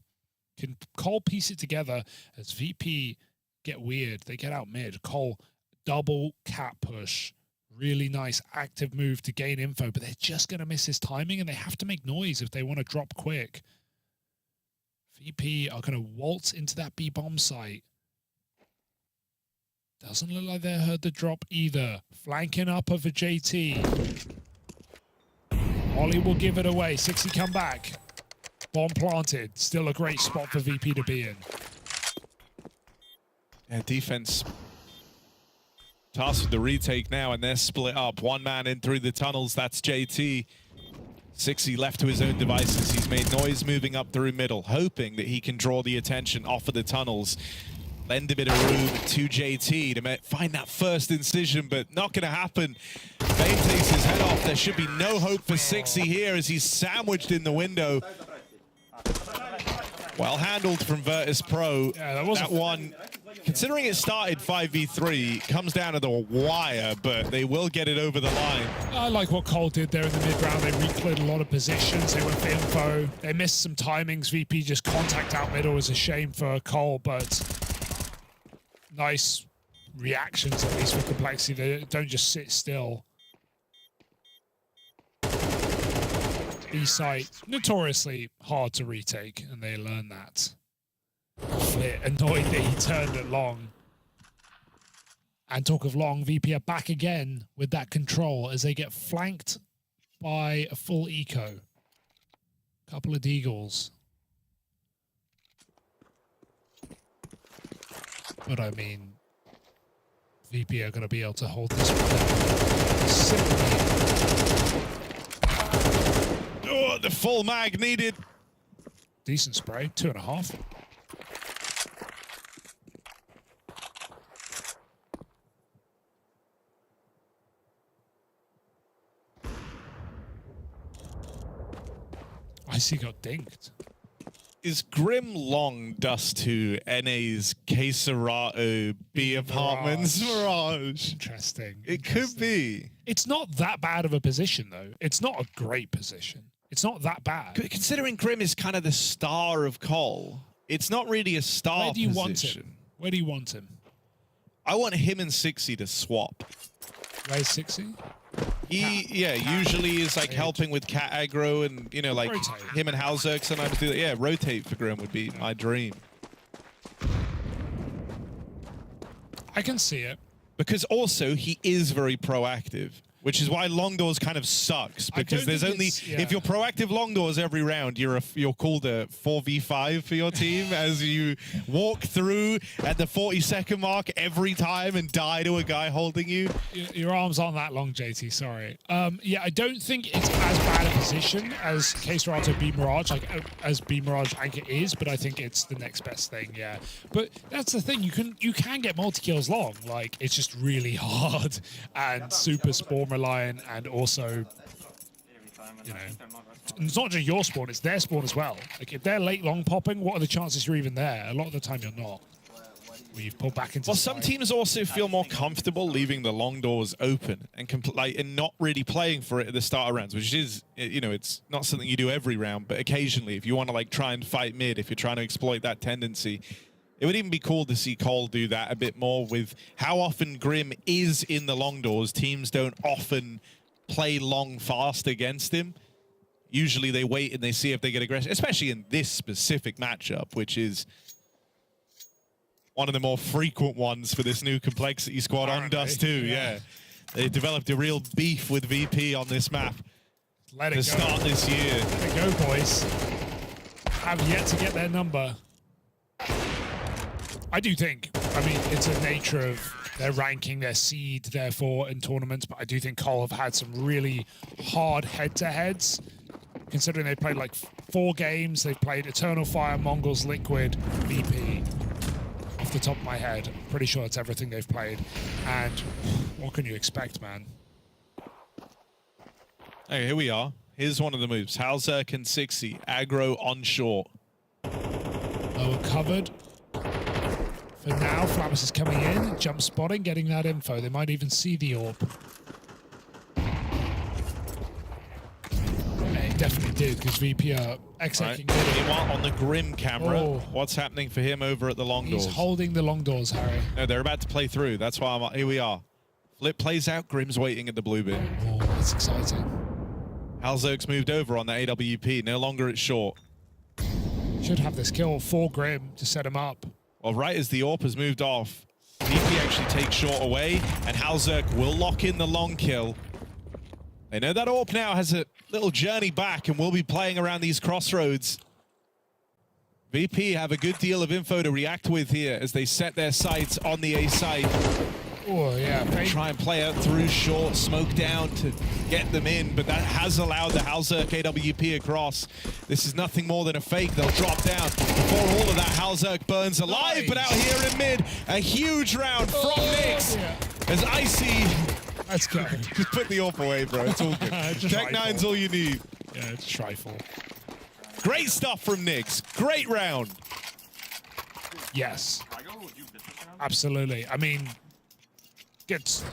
can Cole piece it together as VP get weird. They get out mid. Cole, double cap push. Really nice active move to gain info, but they're just going to miss his timing and they have to make noise if they want to drop quick. VP are going to waltz into that B bomb site. Doesn't look like they heard the drop either. Flanking up over JT. Ollie will give it away. 60 come back. Bomb planted. Still a great spot for VP to be in. Yeah, defense tasked with the retake now, and they're split up. One man in through the tunnels. That's JT. 60 left to his own devices. He's made noise moving up through middle, hoping that he can draw the attention off of the tunnels. Lend a bit of room to JT to find that first incision, but not going to happen. Bane takes his head off. There should be no hope for 60 here as he's sandwiched in the window. Well handled from Virtus.pro. Yeah, that one, considering it started 5v3, comes down to the wire, but they will get it over the line. I like what Cole did there in the mid-round. They re-cleared a lot of positions. They went for info. They missed some timings. VP just contact out middle was a shame for Cole, but nice reactions at least for Complexity. They don't just sit still. B-site, notoriously hard to retake, and they learn that. Flit annoyed that he turned it long. And talk of long, VP are back again with that control as they get flanked by a full eco. Couple of deagles. But I mean, VP are going to be able to hold this one down. Simply. Oh, the full mag needed. Decent spray, 2.5. Icy got dinked. Is Grim long Dust to NA's Queserato B Apartments Mirage? Interesting. It could be. It's not that bad of a position, though. It's not a great position. It's not that bad. Considering Grim is kind of the star of Cole, it's not really a star Where do you position. want him? Where do you want him? I want him and 60 to swap. Where's 60? He, yeah, usually is like helping with cat aggro and, you know, like Rotate. him and HalZerg sometimes do that. Yeah, rotate for Grim would be my dream. I can see it. Because also he is very proactive, which is why long doors kind of sucks. Because there's only if you're proactive long doors every round, you're called a 4v5 for your team as you walk through at the 40-second mark every time and die to a guy holding you. Your arms aren't that long, JT. Sorry. Yeah, I don't think it's as bad a position as K-Serato B Mirage, like as B Mirage Anchor is, but I think it's the next best thing. Yeah, but that's the thing. You can get multi-kills long. Like it's just really hard and super spawn reliant, and also, you know, it's not just your spawn, it's their spawn as well. Like if they're late long popping, what are the chances you're even there? A lot of the time you're not. Well, you've pulled back into. Well, some teams also feel more comfortable leaving the long doors open and not really playing for it at the start of rounds, which is, you know, it's not something you do every round, but occasionally if you want to like try and fight mid, if you're trying to exploit that tendency. It would even be cool to see Cole do that a bit more with how often Grim is in the long doors. Teams don't often play long fast against him. Usually they wait and they see if they get aggressive, especially in this specific matchup, which is one of the more frequent ones for this new Complexity squad on Dust 2. Yeah. They developed a real beef with VP on this map to start this year. Let it go, boys. Have yet to get their number. I do think, I mean, it's a nature of their ranking, their seed, therefore, in tournaments, but I do think Cole have had some really hard head-to-heads, considering they played like 4 games. They've played Eternal Fire, MongolZ, Liquid, VP. Off the top of my head, I'm pretty sure it's everything they've played. And what can you expect, man? Okay, here we are. Here's one of the moves. HalZerg and 60, aggro on short. Lower covered. For now, Flamus is coming in, jump spotting, getting that info. They might even see the orb. They definitely did, because VP are executing. Meanwhile, on the Grim camera, what's happening for him over at the long doors? He's holding the long doors, Harry. No, they're about to play through. That's why here we are. Flip plays out, Grim's waiting at the blue bit. Oh, that's exciting. HalZerg's moved over on the AWP, no longer at short. Should have this kill for Grim to set him up. Well, right as the AWP has moved off, VP actually takes short away, and HalZerg will lock in the long kill. They know that AWP now has a little journey back and will be playing around these crossroads. VP have a good deal of info to react with here as they set their sights on the A site. Oh, yeah. Try and play out through short, smoke down to get them in, but that has allowed the HalZerg AWP across. This is nothing more than a fake. They'll drop down. Before all of that, HalZerg burns alive, but out here in mid, a huge round from Nyx. As Icy... Let's go. Just put the AWP away, bro. It's all good. Tech 9's all you need. Yeah, it's trifle. Great stuff from Nyx. Great round. Yes. Absolutely. I mean... Gets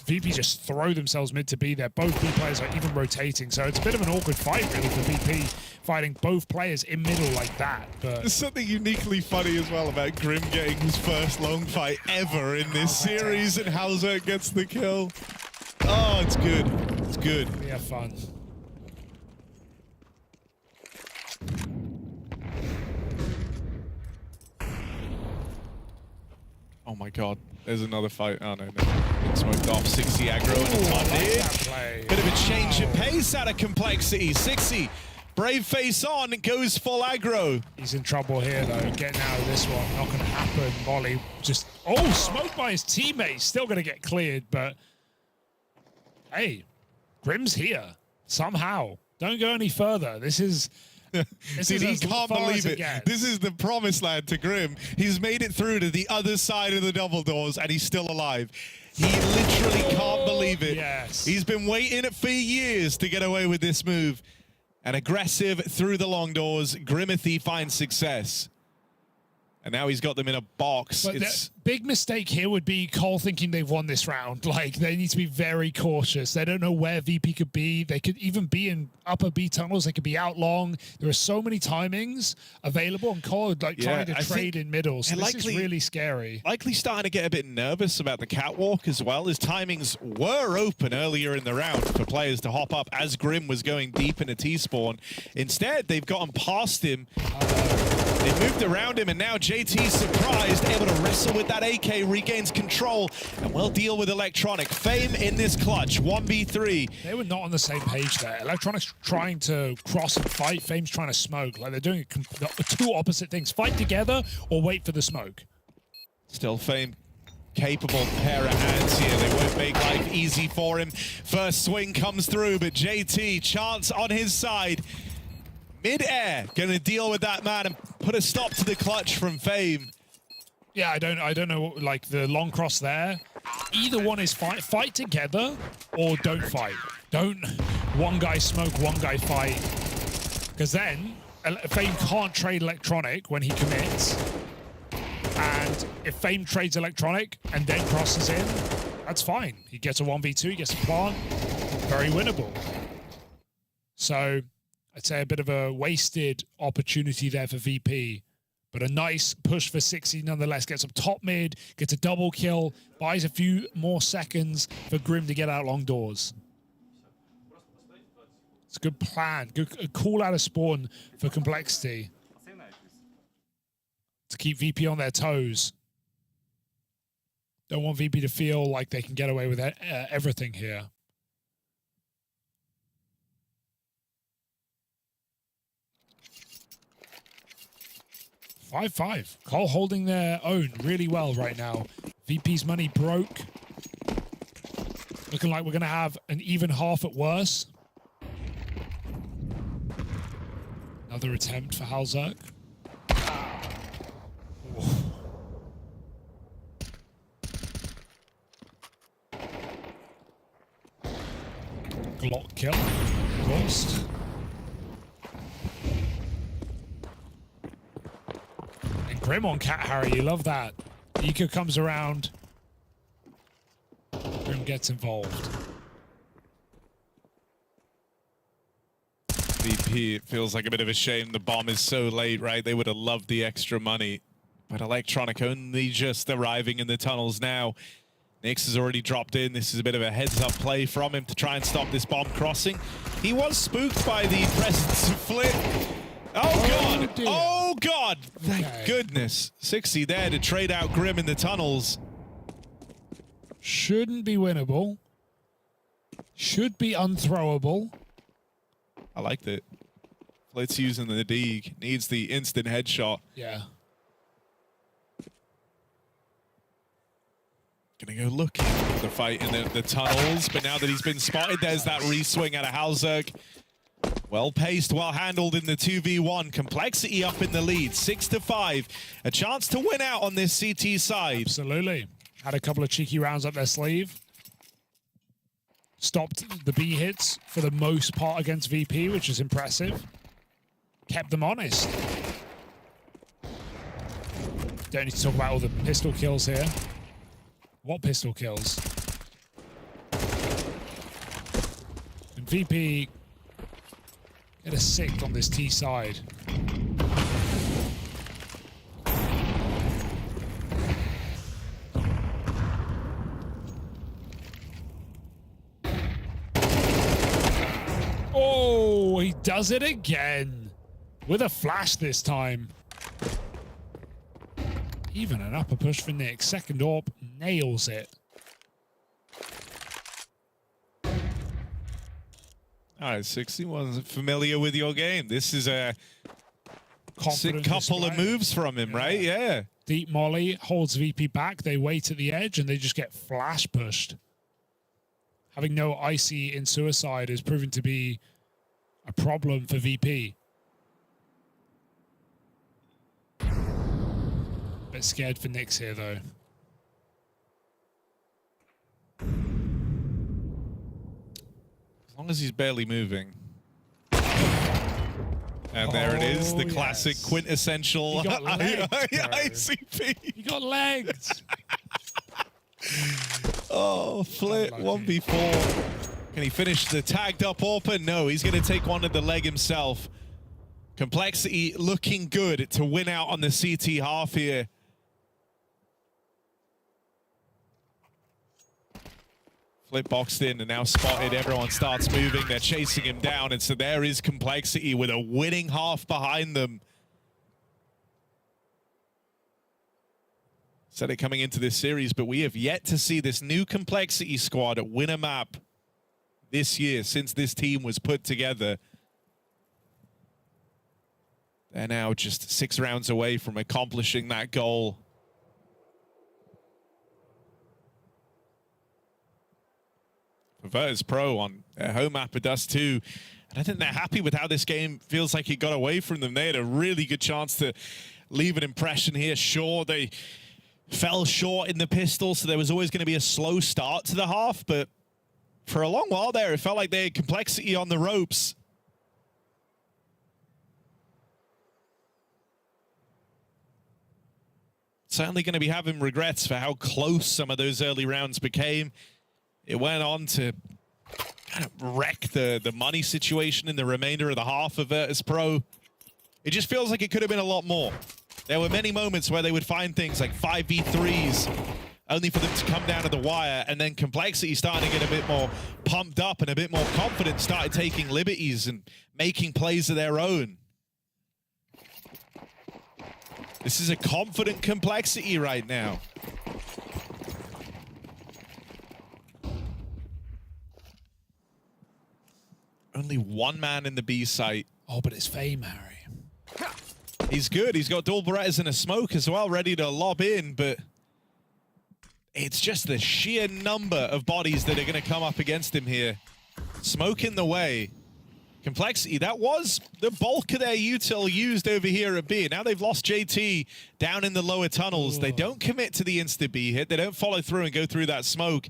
VP just throw themselves mid to B there. Both B players are even rotating, so it's a bit of an awkward fight really for VP, fighting both players in middle like that. But there's something uniquely funny as well about Grim getting his first long fight ever in this series, and HalZerg gets the kill. Oh, it's good. It's good. We have fun. Oh my god, there's another fight. Oh no, no. Smoked off, 60 aggro and it's on Bit of a change of pace out of Complexity. 60, brave face on, it goes full aggro. He's in trouble here though, getting out of this one. Not gonna happen. Molly just, smoked by his teammate. Still gonna get cleared, but hey, Grim's here, somehow. Don't go any further. This is... Dude, he can't believe it. This is the promised land to Grim. He's made it through to the other side of the double doors and he's still alive. He literally can't believe it. Yes. He's been waiting for years to get away with this move. And aggressive through the long doors, Grimathy finds success. And now he's got them in a box. But It's the big mistake here would be Cole thinking they've won this round. Like, they need to be very cautious. They don't know where VP could be. They could even be in upper B tunnels. They could be out long. There are so many timings available, and Cole like trying to trade in middle. So this is really scary. Likely starting to get a bit nervous about the catwalk as well, as timings were open earlier in the round for players to hop up as Grim was going deep into T-spawn. Instead, they've gotten past him. They moved around him, and now JT, surprised, able to wrestle with that AK, regains control, and will deal with Electronic. Fame in this clutch, 1v3. They were not on the same page there. Electronic's trying to cross and fight. Fame's trying to smoke. Like, they're doing two opposite things. Fight together or wait for the smoke. Still Fame capable pair of hands here. They won't make life easy for him. First swing comes through, but JT, chance on his side. Mid-air, going to deal with that man and put a stop to the clutch from Fame. Yeah, I don't know, like, the long cross there. Either one is fight together or don't fight. Don't one guy smoke, one guy fight. Because then Fame can't trade Electronic when he commits. And if Fame trades Electronic and then crosses in, that's fine. He gets a 1v2, he gets a plant. Very winnable. So I'd say a bit of a wasted opportunity there for VP, but a nice push for 60 nonetheless. Gets up top mid, gets a double kill, buys a few more seconds for Grim to get out long doors. It's a good plan, good call out of spawn for Complexity to keep VP on their toes. Don't want VP to feel like they can get away with everything here. 5-5. Cole holding their own really well right now. VP's money broke. Looking like we're going to have an even half at worst. Another attempt for Halzerk. Glock kill, of course. And Grim on Cat Harry, you love that. Eco comes around. Grim gets involved. VP, it feels like a bit of a shame the bomb is so late, right? They would have loved the extra money. But Electronic only just arriving in the tunnels now. Nyx has already dropped in. This is a bit of a heads-up play from him to try and stop this bomb crossing. He was spooked by the presence of Flip. Oh, God! Dear. Oh, God! Thank goodness. 60 there to trade out Grim in the tunnels. Shouldn't be winnable. Should be unthrowable. I liked it. Flit's using the dig. Needs the instant headshot. Yeah. Gonna go look at the fight in the tunnels, but now that he's been spotted, there's that re-swing out of Halzerk. Well paced, well handled in the 2v1. Complexity up in the lead, 6-5. A chance to win out on this CT side. Absolutely. Had a couple of cheeky rounds up their sleeve. Stopped the B hits for the most part against VP, which is impressive. Kept them honest. Don't need to talk about all the pistol kills here. What pistol kills? And VP get a 6th on this T side. Oh, he does it again. With a flash this time. Even an upper push for Nick. Second AWP nails it. All right, 60 wasn't familiar with your game. This is a Confident couple of display. moves from him, right? Yeah. Deep molly holds VP back. They wait at the edge and they just get flash pushed. Having no icy in suicide is proving to be a problem for VP. Bit scared for Nyx here, though. As long as he's barely moving. And there it is, the Oh, classic yes. quintessential He got legged, bro. ICP. You got legged. Oh, Flit, 1v4. Can he finish the tagged up AWPer? No, he's going to take one to the leg himself. Complexity looking good to win out on the CT half here. Flip boxed in and now spotted. Everyone starts moving. They're chasing him down. And so there is Complexity with a winning half behind them. Said it coming into this series, but we have yet to see this new Complexity squad win a map this year since this team was put together. They're now just 6 rounds away from accomplishing that goal. For Virtus.pro on their home map of Dust 2. And I think they're happy with how this game feels like it got away from them. They had a really good chance to leave an impression here. Sure, they fell short in the pistol, so there was always going to be a slow start to the half, but for a long while there, it felt like they had Complexity on the ropes. Certainly going to be having regrets for how close some of those early rounds became. It went on to kind of wreck the money situation in the remainder of the half of Virtus.pro. It just feels like it could have been a lot more. There were many moments where they would find things like 5v3s, only for them to come down to the wire, and then Complexity starting to get a bit more pumped up and a bit more confident, started taking liberties and making plays of their own. This is a confident Complexity right now. Only one man in the B site. Oh, but it's Fame, Harry. He's good. He's got dual Berettas and a smoke as well, ready to lob in, but it's just the sheer number of bodies that are going to come up against him here. Smoke in the way. Complexity, that was the bulk of their util used over here at B. Now they've lost JT down in the lower tunnels. They don't commit to the insta-B hit. They don't follow through and go through that smoke.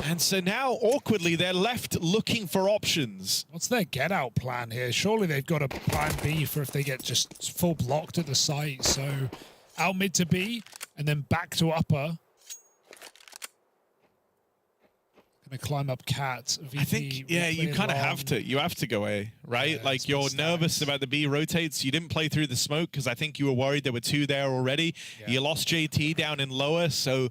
And so now, awkwardly, they're left looking for options. What's their get-out plan here? Surely they've got a plan B for if they get just full blocked at the site. So out mid to B, and then back to upper. Gonna climb up Cat. VP, I think, yeah, you kind of have to. You have to go A, right? Yeah, like, you're nervous about the B rotates. You didn't play through the smoke because I think you were worried there were 2 there already. Yeah. You lost JT down in lower, so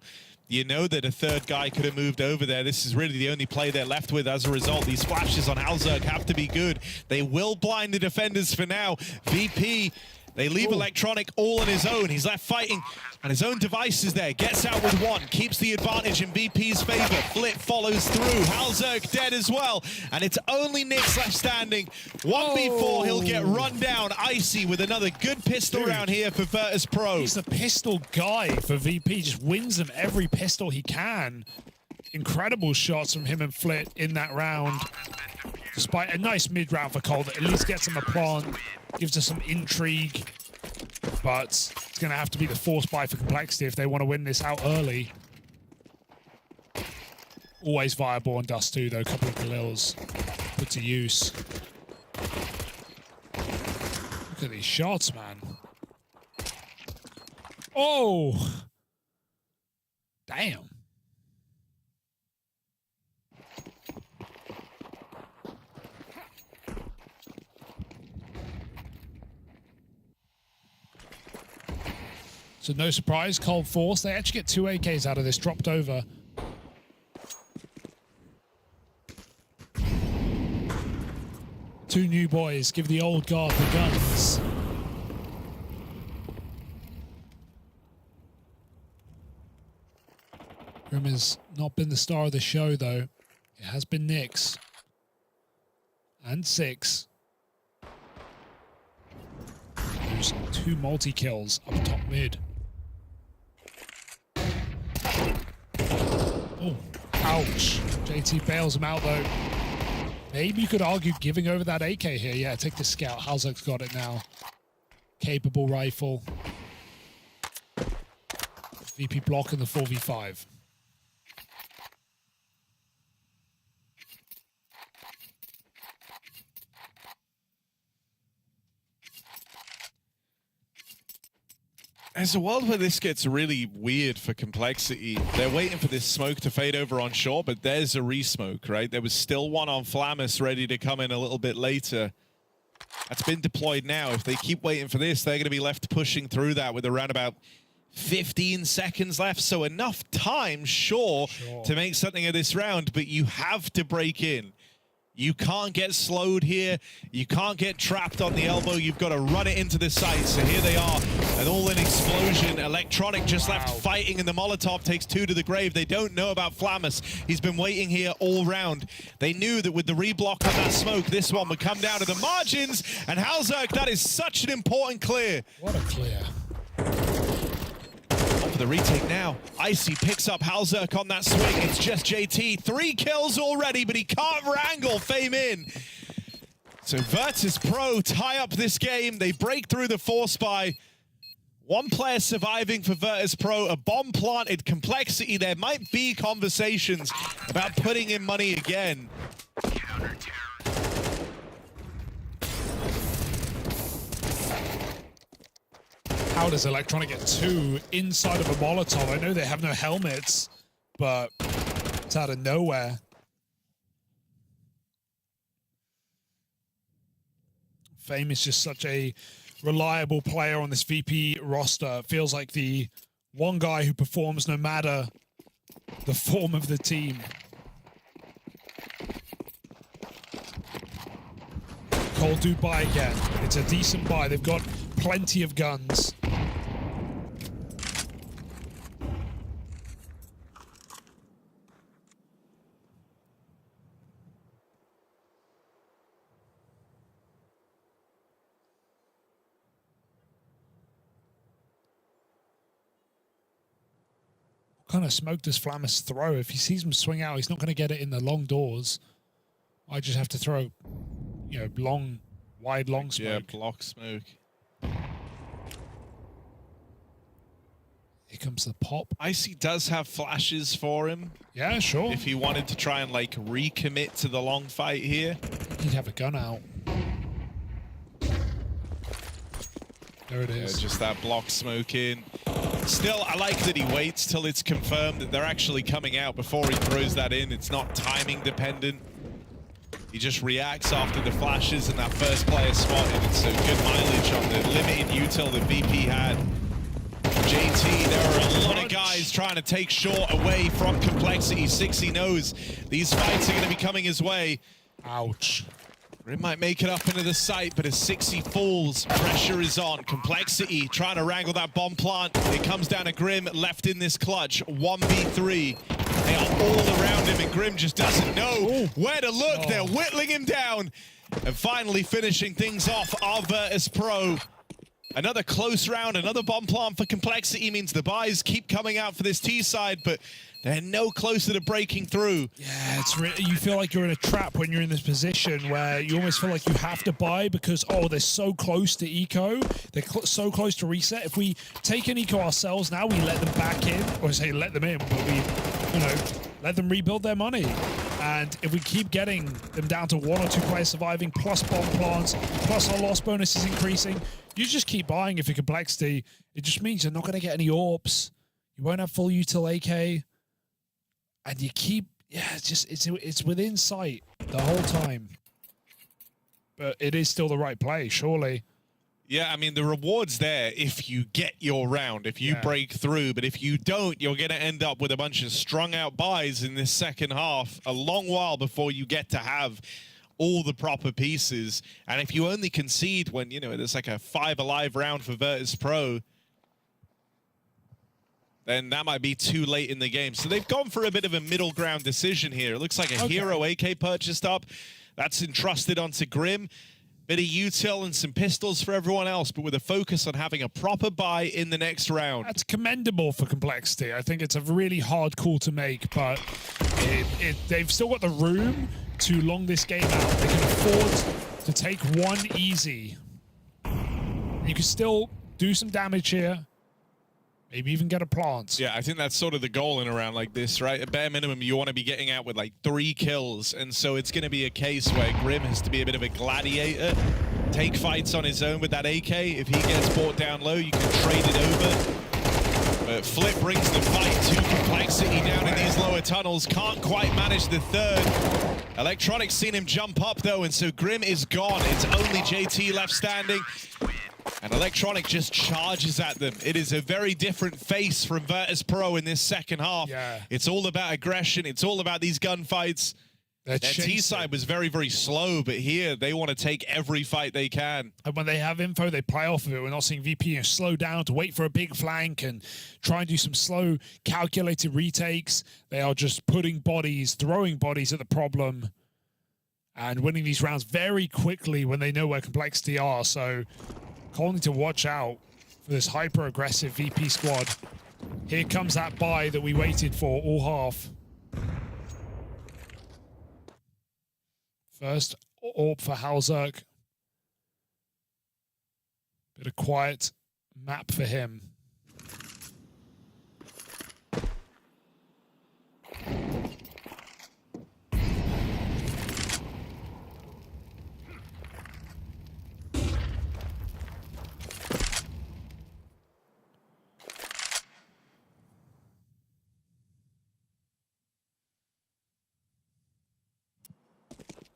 you know that a third guy could have moved over there. This is really the only play they're left with as a result. These flashes on MongolZ have to be good. They will blind the defenders for now. VP, they leave Electronic all on his own. He's left fighting on his own devices there. Gets out with 1, keeps the advantage in VP's favor. Flit follows through. MongolZ dead as well. And it's only Nyx left standing. 1v4, he'll get run down. Icy with another good pistol round here for Virtus.pro. He's the pistol guy for VP. Just wins them every pistol he can. Incredible shots from him and Flit in that round. Despite a nice mid-round for Cole that at least gets him a plant, gives us some intrigue. But it's going to have to be the force buy for Complexity if they want to win this out early. Always viable on Dust 2, though. A couple of Galils put to use. Look at these shots, man. Oh! Damn. So no surprise, Cold Force. They actually get 2 AKs out of this, dropped over. Two new boys give the old guard the guns. Grim has not been the star of the show, though. It has been Nyx. And 6. There's 2 multi-kills up top mid. Oh, ouch. JT bails him out, though. Maybe you could argue giving over that AK here. Yeah, take the scout. MongolZ's got it now. Capable rifle. VP block in the 4v5. There's a world where this gets really weird for Complexity. They're waiting for this smoke to fade over on shore, but there's a re-smoke, right? There was still one on Flamus ready to come in a little bit later. That's been deployed now. If they keep waiting for this, they're going to be left pushing through that with around about 15 seconds left. So enough time, sure, to make something of this round, but you have to break in. You can't get slowed here. You can't get trapped on the elbow. You've got to run it into the site. So here they are, an all-in explosion. Electronic just left fighting, and the Molotov takes 2 to the grave. They don't know about Flamus. He's been waiting here all round. They knew that with the reblock on that smoke, this one would come down to the margins. And Halzerk, that is such an important clear. What a clear. For the retake now. Icy picks up Halzerk on that swing. It's just JT. 3 kills already, but he can't wrangle Fame in. So Virtus.pro tie up this game. They break through the force by 1 player surviving for Virtus.pro. A bomb planted. Complexity. There might be conversations about putting in money again. How does Electronic get 2 inside of a Molotov? I know they have no helmets, but it's out of nowhere. Fame is just such a reliable player on this VP roster. Feels like the one guy who performs no matter the form of the team. Cold do buy again. It's a decent buy. They've got plenty of guns. What kind of smoke does Flamus throw? If he sees him swing out, he's not going to get it in the long doors. I just have to throw, you know, long, wide, long smoke. Yeah, block smoke. Here comes the pop. Icy does have flashes for him. Yeah, sure. If he wanted to try and like recommit to the long fight here. He'd have a gun out. There it is. Yeah, just that block smoke in. Still, I like that he waits till it's confirmed that they're actually coming out before he throws that in. It's not timing dependent. He just reacts after the flashes and that first player spotted. It's a good mileage on the limited util that VP had. JT, there are a lot of guys trying to take short away from Complexity. 60 knows these fights are going to be coming his way. Ouch. Grim might make it up into the site, but as 60 falls, pressure is on. Complexity trying to wrangle that bomb plant. It comes down to Grim, left in this clutch. 1v3. They are all around him, and Grim just doesn't know where to look. They're whittling him down. And finally finishing things off are Virtus.pro. Another close round, another bomb plant for Complexity means the buys keep coming out for this T side, but they're no closer to breaking through. Yeah, it's you feel like you're in a trap when you're in this position where you almost feel like you have to buy because, oh, they're so close to eco. They're so close to reset. If we take an eco ourselves now, we let them back in, or I say let them in, but we, you know, let them rebuild their money. And if we keep getting them down to 1 or 2 players surviving, plus bomb plants, plus our loss bonus is increasing, you just keep buying if you're Complexity. It just means you're not going to get any AWPs. You won't have full util AK. And you keep, yeah, it's within sight the whole time. But it is still the right play, surely. Yeah, I mean, the reward's there if you get your round, if you break through. But if you don't, you're going to end up with a bunch of strung out buys in this second half. A long while before you get to have all the proper pieces. And if you only concede when, you know, there's like a 5 alive round for Virtus.pro, then that might be too late in the game. So they've gone for a bit of a middle ground decision here. It looks like a hero AK purchased up. That's entrusted onto Grim. Bit of util and some pistols for everyone else, but with a focus on having a proper buy in the next round. That's commendable for Complexity. I think it's a really hard call to make, but they've still got the room to long this game out. They can afford to take one easy. You can still do some damage here. Maybe even get a plant. Yeah, I think that's sort of the goal in a round like this, right? At bare minimum, you want to be getting out with like 3 kills. And so it's going to be a case where Grim has to be a bit of a gladiator, take fights on his own with that AK. If he gets brought down low, you can trade it over. But Flip brings the fight to Complexity down in these lower tunnels. Can't quite manage the third. Electronic's seen him jump up though, and so Grim is gone. It's only JT left standing. And Electronic just charges at them. It is a very different face from Virtus.pro in this second half. Yeah. It's all about aggression. It's all about these gunfights. Their T side was very, very slow, but here they want to take every fight they can. And when they have info, they play off of it. We're not seeing VP slow down to wait for a big flank and try and do some slow, calculated retakes. They are just putting bodies, throwing bodies at the problem and winning these rounds very quickly when they know where Complexity are. So Cole need to watch out for this hyper-aggressive VP squad. Here comes that buy that we waited for all half. First AWP for Halzerk. Bit of quiet map for him.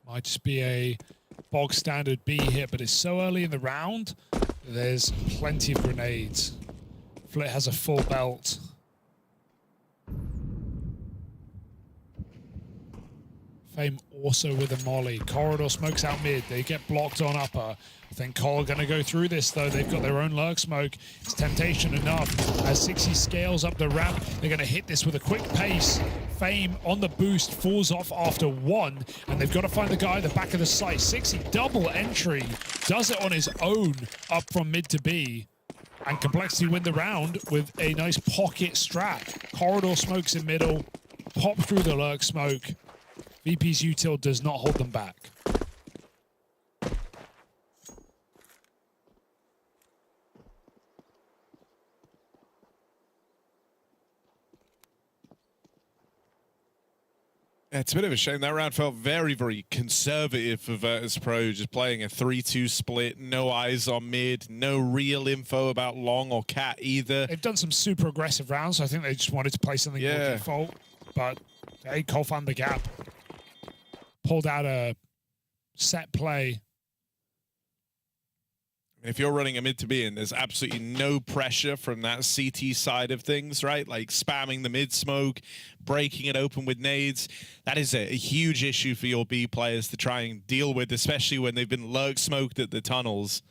Might just be a bog standard B hit, but it's so early in the round, there's plenty of grenades. Flit has a full belt. Fame also with a molly. Corridor smokes out mid. They get blocked on upper. I think Cole are going to go through this, though. They've got their own lurk smoke. It's temptation enough. As 60 scales up the ramp, they're going to hit this with a quick pace. Fame on the boost falls off after 1, and they've got to find the guy at the back of the site. 60 double entry, does it on his own up from mid to B. And Complexity win the round with a nice pocket strat. Corridor smokes in middle, pop through the lurk smoke. VP's util does not hold them back. It's a bit of a shame. That round felt very, very conservative for Virtus.pro, just playing a 3-2 split, no eyes on mid, no real info about long or cat either. They've done some super aggressive rounds, so I think they just wanted to play something more default. But hey, Cole found the gap. Pulled out a set play. If you're running a mid to B and there's absolutely no pressure from that CT side of things, right? Like spamming the mid smoke, breaking it open with nades. That is a huge issue for your B players to try and deal with, especially when they've been lurk smoked at the tunnels.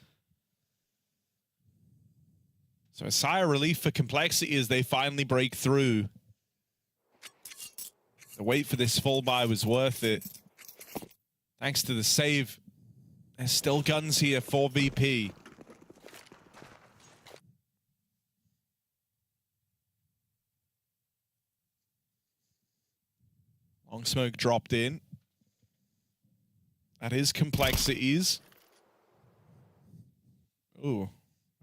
So a sigh of relief for Complexity as they finally break through. The wait for this full buy was worth it. Thanks to the save. There's still guns here for VP. Long smoke dropped in. That is Complexities. Ooh,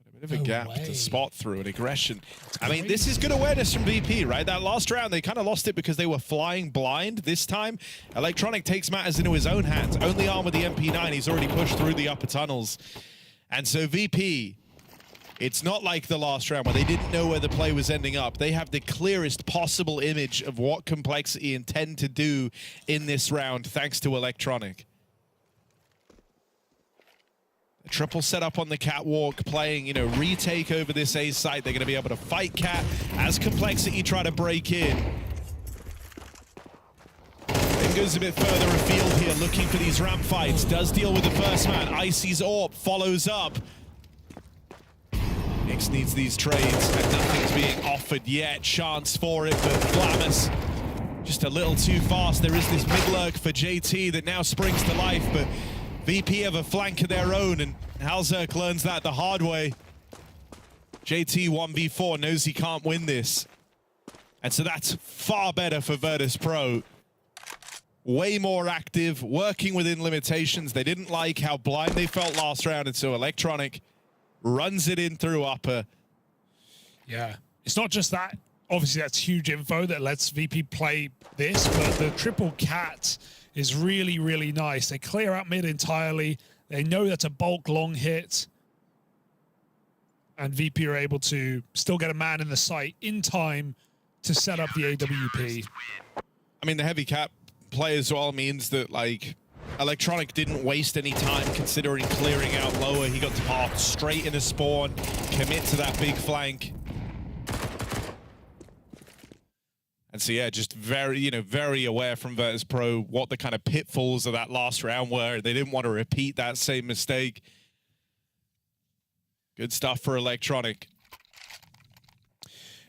a bit of a gap to spot through an aggression. I mean, this is good awareness from VP, right? That last round, they kind of lost it because they were flying blind. This time, Electronic takes matters into his own hands. Only armed with the MP9, he's already pushed through the upper tunnels. And so VP, it's not like the last round where they didn't know where the play was ending up. They have the clearest possible image of what Complexity intend to do in this round, thanks to Electronic. A triple setup on the catwalk, playing, you know, retake over this A site. They're going to be able to fight cat as Complexity try to break in. Then goes a bit further afield here, looking for these ramp fights. Does deal with the first man. Icy's AWP follows up. Nix needs these trades, and nothing's being offered yet. Chance for it, but Flamus just a little too fast. There is this mid-lurk for JT that now springs to life, but VP have a flank of their own, and Halzerk learns that the hard way. JT 1v4 knows he can't win this. And so that's far better for Virtus.pro. Way more active, working within limitations. They didn't like how blind they felt last round, and so Electronic runs it in through upper. Yeah, It's not just that. Obviously, that's huge info that lets VP play this, but the triple cat is really, really nice. They clear out mid entirely. They know that's a bulk long hit. And VP are able to still get a man in the sight in time to set up the AWP. I mean, the heavy cap play as well means that, like, Electronic didn't waste any time considering clearing out lower. He got to park straight in a spawn, commit to that big flank. And so, yeah, just very, very aware from Virtus.pro what the kind of pitfalls of that last round were. They didn't want to repeat that same mistake. Good stuff for Electronic.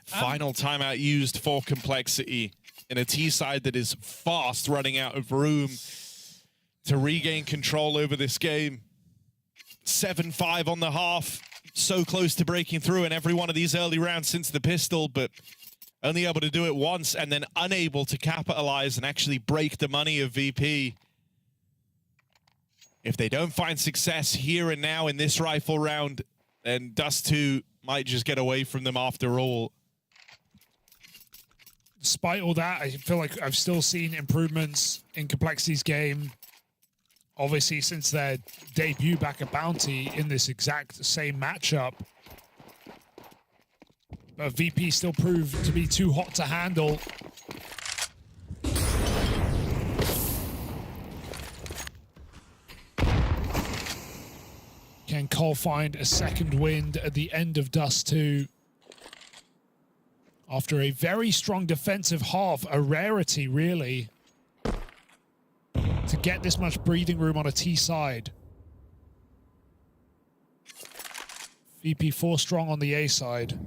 Final timeout used for Complexity in a T side that is fast running out of room to regain control over this game. 7-5 on the half. So close to breaking through in every one of these early rounds since the pistol, but only able to do it once and then unable to capitalize and actually break the money of VP. If they don't find success here and now in this rifle round, then Dust 2 might just get away from them after all. Despite all that, I feel like I've still seen improvements in Complexity's game. Obviously, since their debut back at Bounty in this exact same matchup. But VP still proved to be too hot to handle. Can Cole find a second wind at the end of Dust 2? After a very strong defensive half, a rarity really, to get this much breathing room on a T side. VP 4 strong on the A side.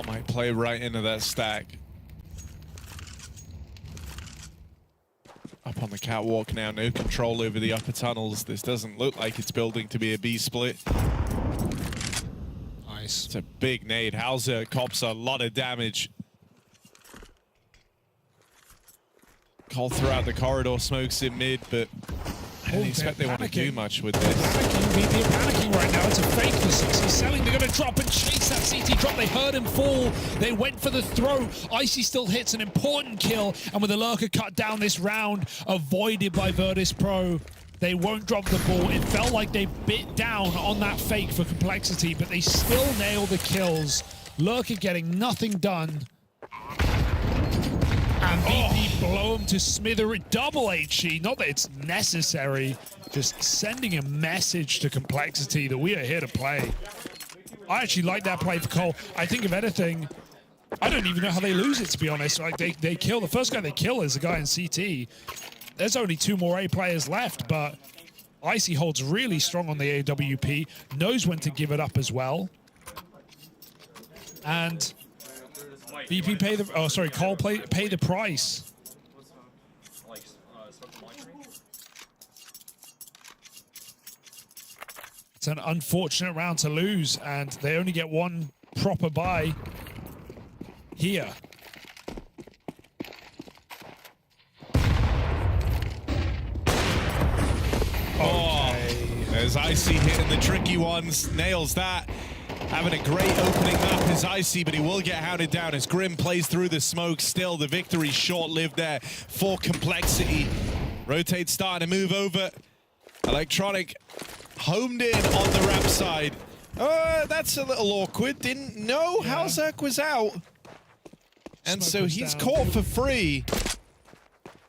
Might play right into that stack. Up on the catwalk now, no control over the upper tunnels. This doesn't look like it's building to be a B split. Nice. It's a big nade. Hauser cops a lot of damage. Cole throughout the corridor, smokes in mid, but I don't expect they want to do much with this. VP are panicking right now. It's a fake for 60 selling. They're going to drop and chase that CT drop. They heard him fall. They went for the throw. Icy still hits an important kill. And with the lurker cut down this round, avoided by Virtus.pro, they won't drop the ball. It felt like they bit down on that fake for Complexity, but they still nail the kills. Lurker getting nothing done. And VP blow him to smither. Double HE. Not that it's necessary. Just sending a message to Complexity that we are here to play. I actually like that play for Cole. I think if anything, I don't even know how they lose it, to be honest. Like they kill. The first guy they kill is the guy in CT. There's only 2 more A players left, but Icy holds really strong on the AWP. Knows when to give it up as well. And VP pay the, oh sorry, Cole pay the price. It's an unfortunate round to lose, and they only get one proper buy here. Okay. There's Icy hitting the tricky ones, nails that. Having a great opening map is Icy, but he will get hounded down as Grim plays through the smoke. Still, the victory short-lived there for Complexity. Rotate starting to move over. Electronic homed in on the ramp side. That's a little awkward. Didn't know Halzerk was out. And so he's caught for free.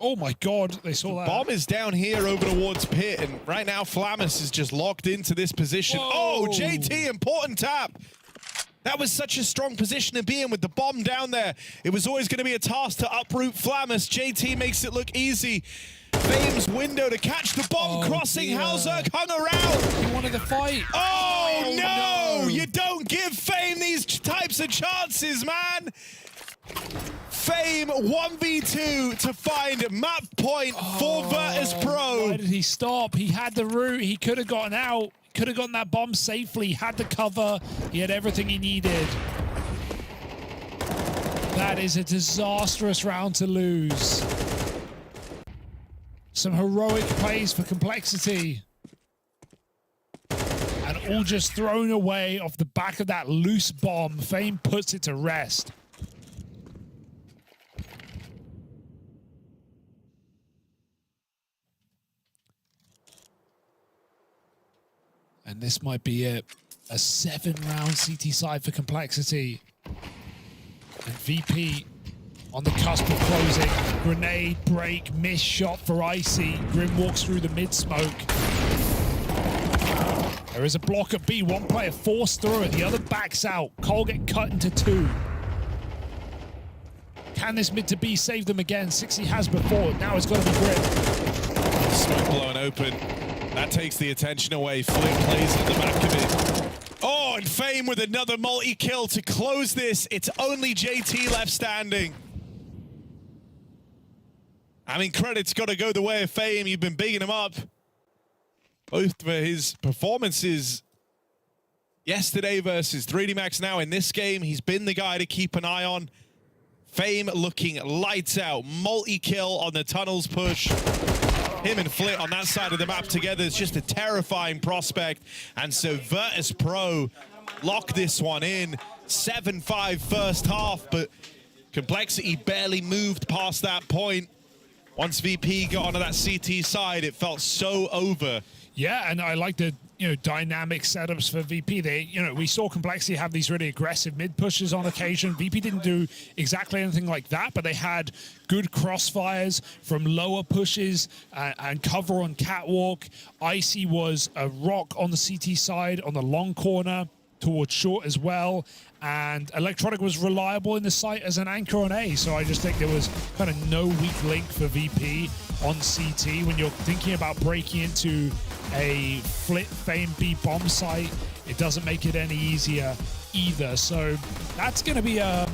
Oh my god, they saw that. Bomb is down here over towards pit, and right now Flamus is just locked into this position. Whoa. Oh, JT, important tap. That was such a strong position to be in with the bomb down there. It was always going to be a task to uproot Flamus. JT makes it look easy. Fame's window to catch the bomb, crossing. Halzerk hung around. He wanted to fight. Oh, no! You don't give Fame these types of chances, man! FaZe 1v2 to find map point for Virtus.pro. Why did he stop? He had the route. He could have gotten out. Could have gotten that bomb safely. He had the cover. He had everything he needed. That is a disastrous round to lose. Some heroic plays for Complexity. And all just thrown away off the back of that loose bomb. FaZe puts it to rest. And this might be it. A 7-round CT side for Complexity. And VP on the cusp of closing. Grenade, break, miss shot for Icy. Grim walks through the mid-smoke. There is a block at B. One player forced through it. The other backs out. Cole get cut into 2. Can this mid to B save them again? 60 has before. Now it's got to be Grim. Smoke blown open. That takes the attention away. Flip plays at the back of it. Oh, and FaZe with another multi-kill to close this. It's only JT left standing. I mean, credit's got to go the way of FaZe. You've been bigging him up. Both for his performances yesterday versus 3D Max now in this game. He's been the guy to keep an eye on. FaZe looking lights out. Multi-kill on the tunnels push. Him and Flit on that side of the map together is just a terrifying prospect. And so Virtus.pro lock this one in. 7-5 first half, but Complexity barely moved past that point. Once VP got onto that CT side, it felt so over. Yeah, and I like the dynamic setups for VP. They, we saw Complexity have these really aggressive mid pushes on occasion. VP didn't do exactly anything like that, but they had good crossfires from lower pushes and cover on catwalk. Icy was a rock on the CT side on the long corner towards short as well. And Electronic was reliable in the site as an anchor on A. So I just think there was kind of no weak link for VP on CT. When you're thinking about breaking into a Flit Fame B bomb site, it doesn't make it any easier either. So that's going to be a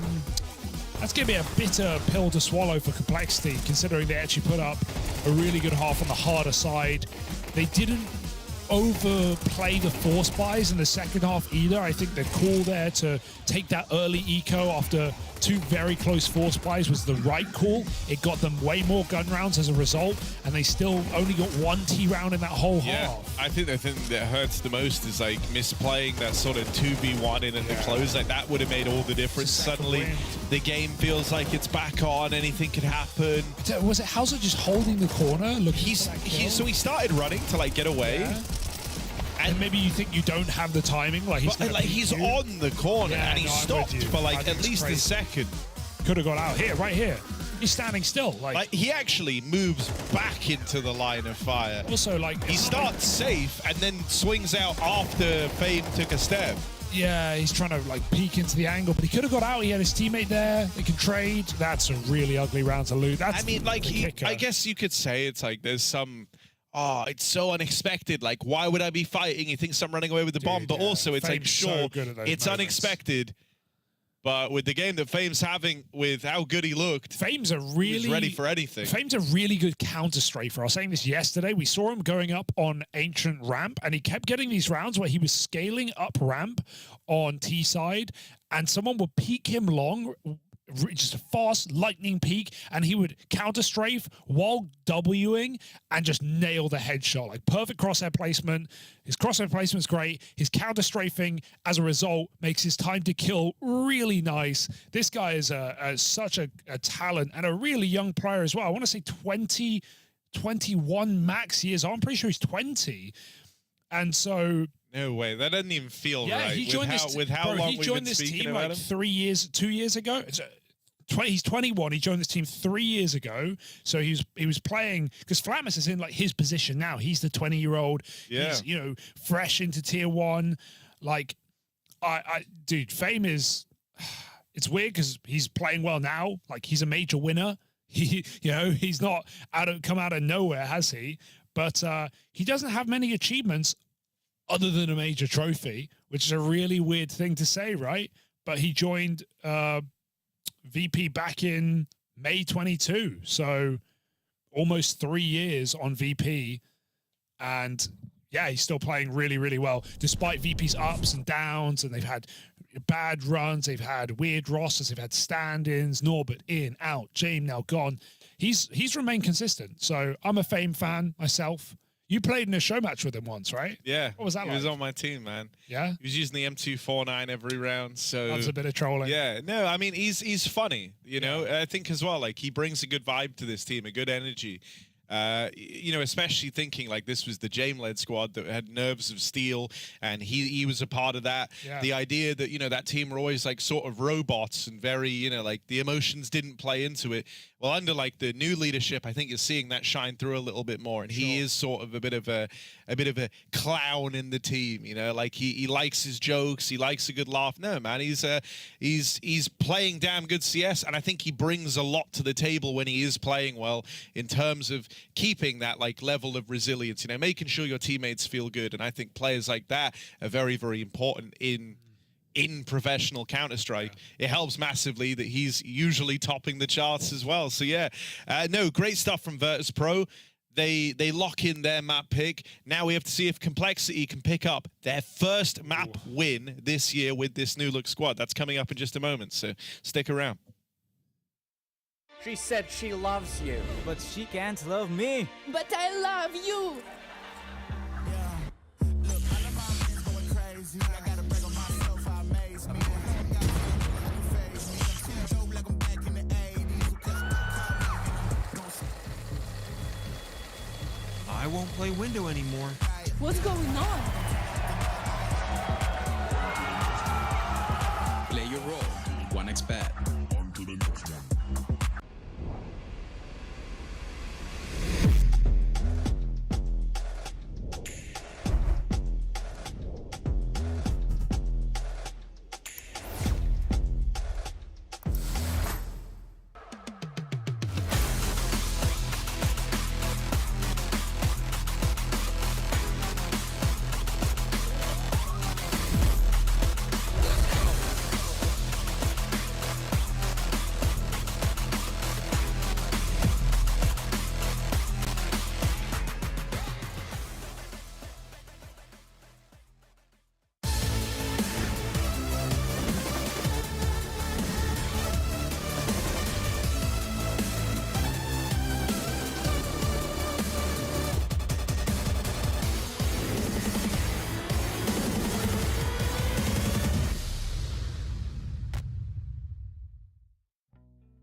bitter pill to swallow for Complexity, considering they actually put up a really good half on the harder side. They didn't overplay the force buys in the second half either. I think the call there to take that early eco after 2 very close force buys was the right call. It got them way more gun rounds as a result, and they still only got 1 T round in that whole half. I think the thing that hurts the most is like misplaying that sort of 2v1 in at the close. Like that would have made all the difference. Suddenly the game feels like it's back on, anything could happen. Was it Hauser just holding the corner? So he started running to like get away. Yeah. And maybe you think you don't have the timing, he's on the corner and he stopped for like at least a second. Could have got out here, right here. He's standing still. Like he actually moves back into the line of fire. Also, he starts safe and then swings out after FaZe took a step. Yeah, he's trying to peek into the angle, but he could have got out. He had his teammate there. They can trade. That's a really ugly round to lose. I guess you could say it's like there's some. Oh, it's so unexpected. Like, why would I be fighting? He thinks I'm running away with the bomb, but also it's Fame's so good at those it's moments. Unexpected. But with the game that Fame's having, with how good he looked, Fame's ready for anything. Fame's a really good counter strafer. I was saying this yesterday. We saw him going up on Ancient Ramp, and he kept getting these rounds where he was scaling up ramp on T side, and someone would peek him long, just a fast lightning peak, and he would counter strafe while Wing and just nail the headshot. Like perfect crosshair placement. His crosshair placement's great. His counter strafing as a result makes his time to kill really nice. This guy is such a talent and a really young player as well. I want to say 20, 21 max years. I'm pretty sure he's 20. And so no way, that doesn't even feel right. He joined long he joined this team like 2 years ago. He's 21. He joined this team 3 years ago. So he was playing because Flatmus is in his position now. He's the 20-year-old. Yeah. He's fresh into tier 1. Dude, Fame is. It's weird because he's playing well now. He's a major winner. He's not come out of nowhere, has he? But he doesn't have many achievements other than a major trophy, which is a really weird thing to say, right? But he joined VP back in May 22. So almost 3 years on VP. And yeah, he's still playing really, really well, despite VP's ups and downs. And they've had bad runs. They've had weird rosters. They've had stand-ins, Norbert in, out, James now gone. He's remained consistent. So I'm a Fame fan myself. You played in a show match with him once, right? Yeah. What was that like? He was on my team, man. Yeah? He was using the M249 every round, so... That's a bit of trolling. Yeah. No, I mean, he's funny, you know? I think as well, like, he brings a good vibe to this team, a good energy. You know, especially thinking like this was the James-led squad that had nerves of steel, and he was a part of that. Yeah. The idea that, you know, that team were always like sort of robots and very, you know, like the emotions didn't play into it. Well, under like the new leadership, I think you're seeing that shine through a little bit more, and he is sort of a bit of a clown in the team. You know, like he likes his jokes, he likes a good laugh. No, man, he's playing damn good CS, and I think he brings a lot to the table when he is playing well in terms of keeping that like level of resilience. You know, making sure your teammates feel good, and I think players like that are very, very important in professional Counter-Strike. It helps massively that he's usually topping the charts as well. So yeah, no, great stuff from Virtus.pro. They lock in their map pick. Now we have to see if Complexity can pick up their first map win this year with this new look squad. That's coming up in just a moment, so stick around. She said she loves you, but she can't love me. But I love you. I won't play window anymore. What's going on? Play your role. 1xBet. On to the next one.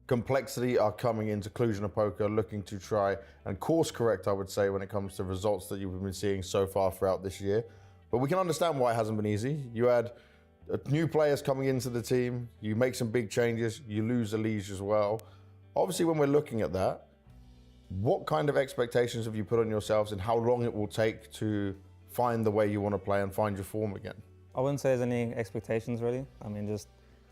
Complexity are coming into Cluj-Napoca looking to try and course correct, I would say, when it comes to results that you've been seeing so far throughout this year. But we can understand why it hasn't been easy. You had new players coming into the team, you make some big changes, you lose a Liege as well. Obviously, when we're looking at that, what kind of expectations have you put on yourselves and how long it will take to find the way you want to play and find your form again? I wouldn't say there's any expectations really. I mean, just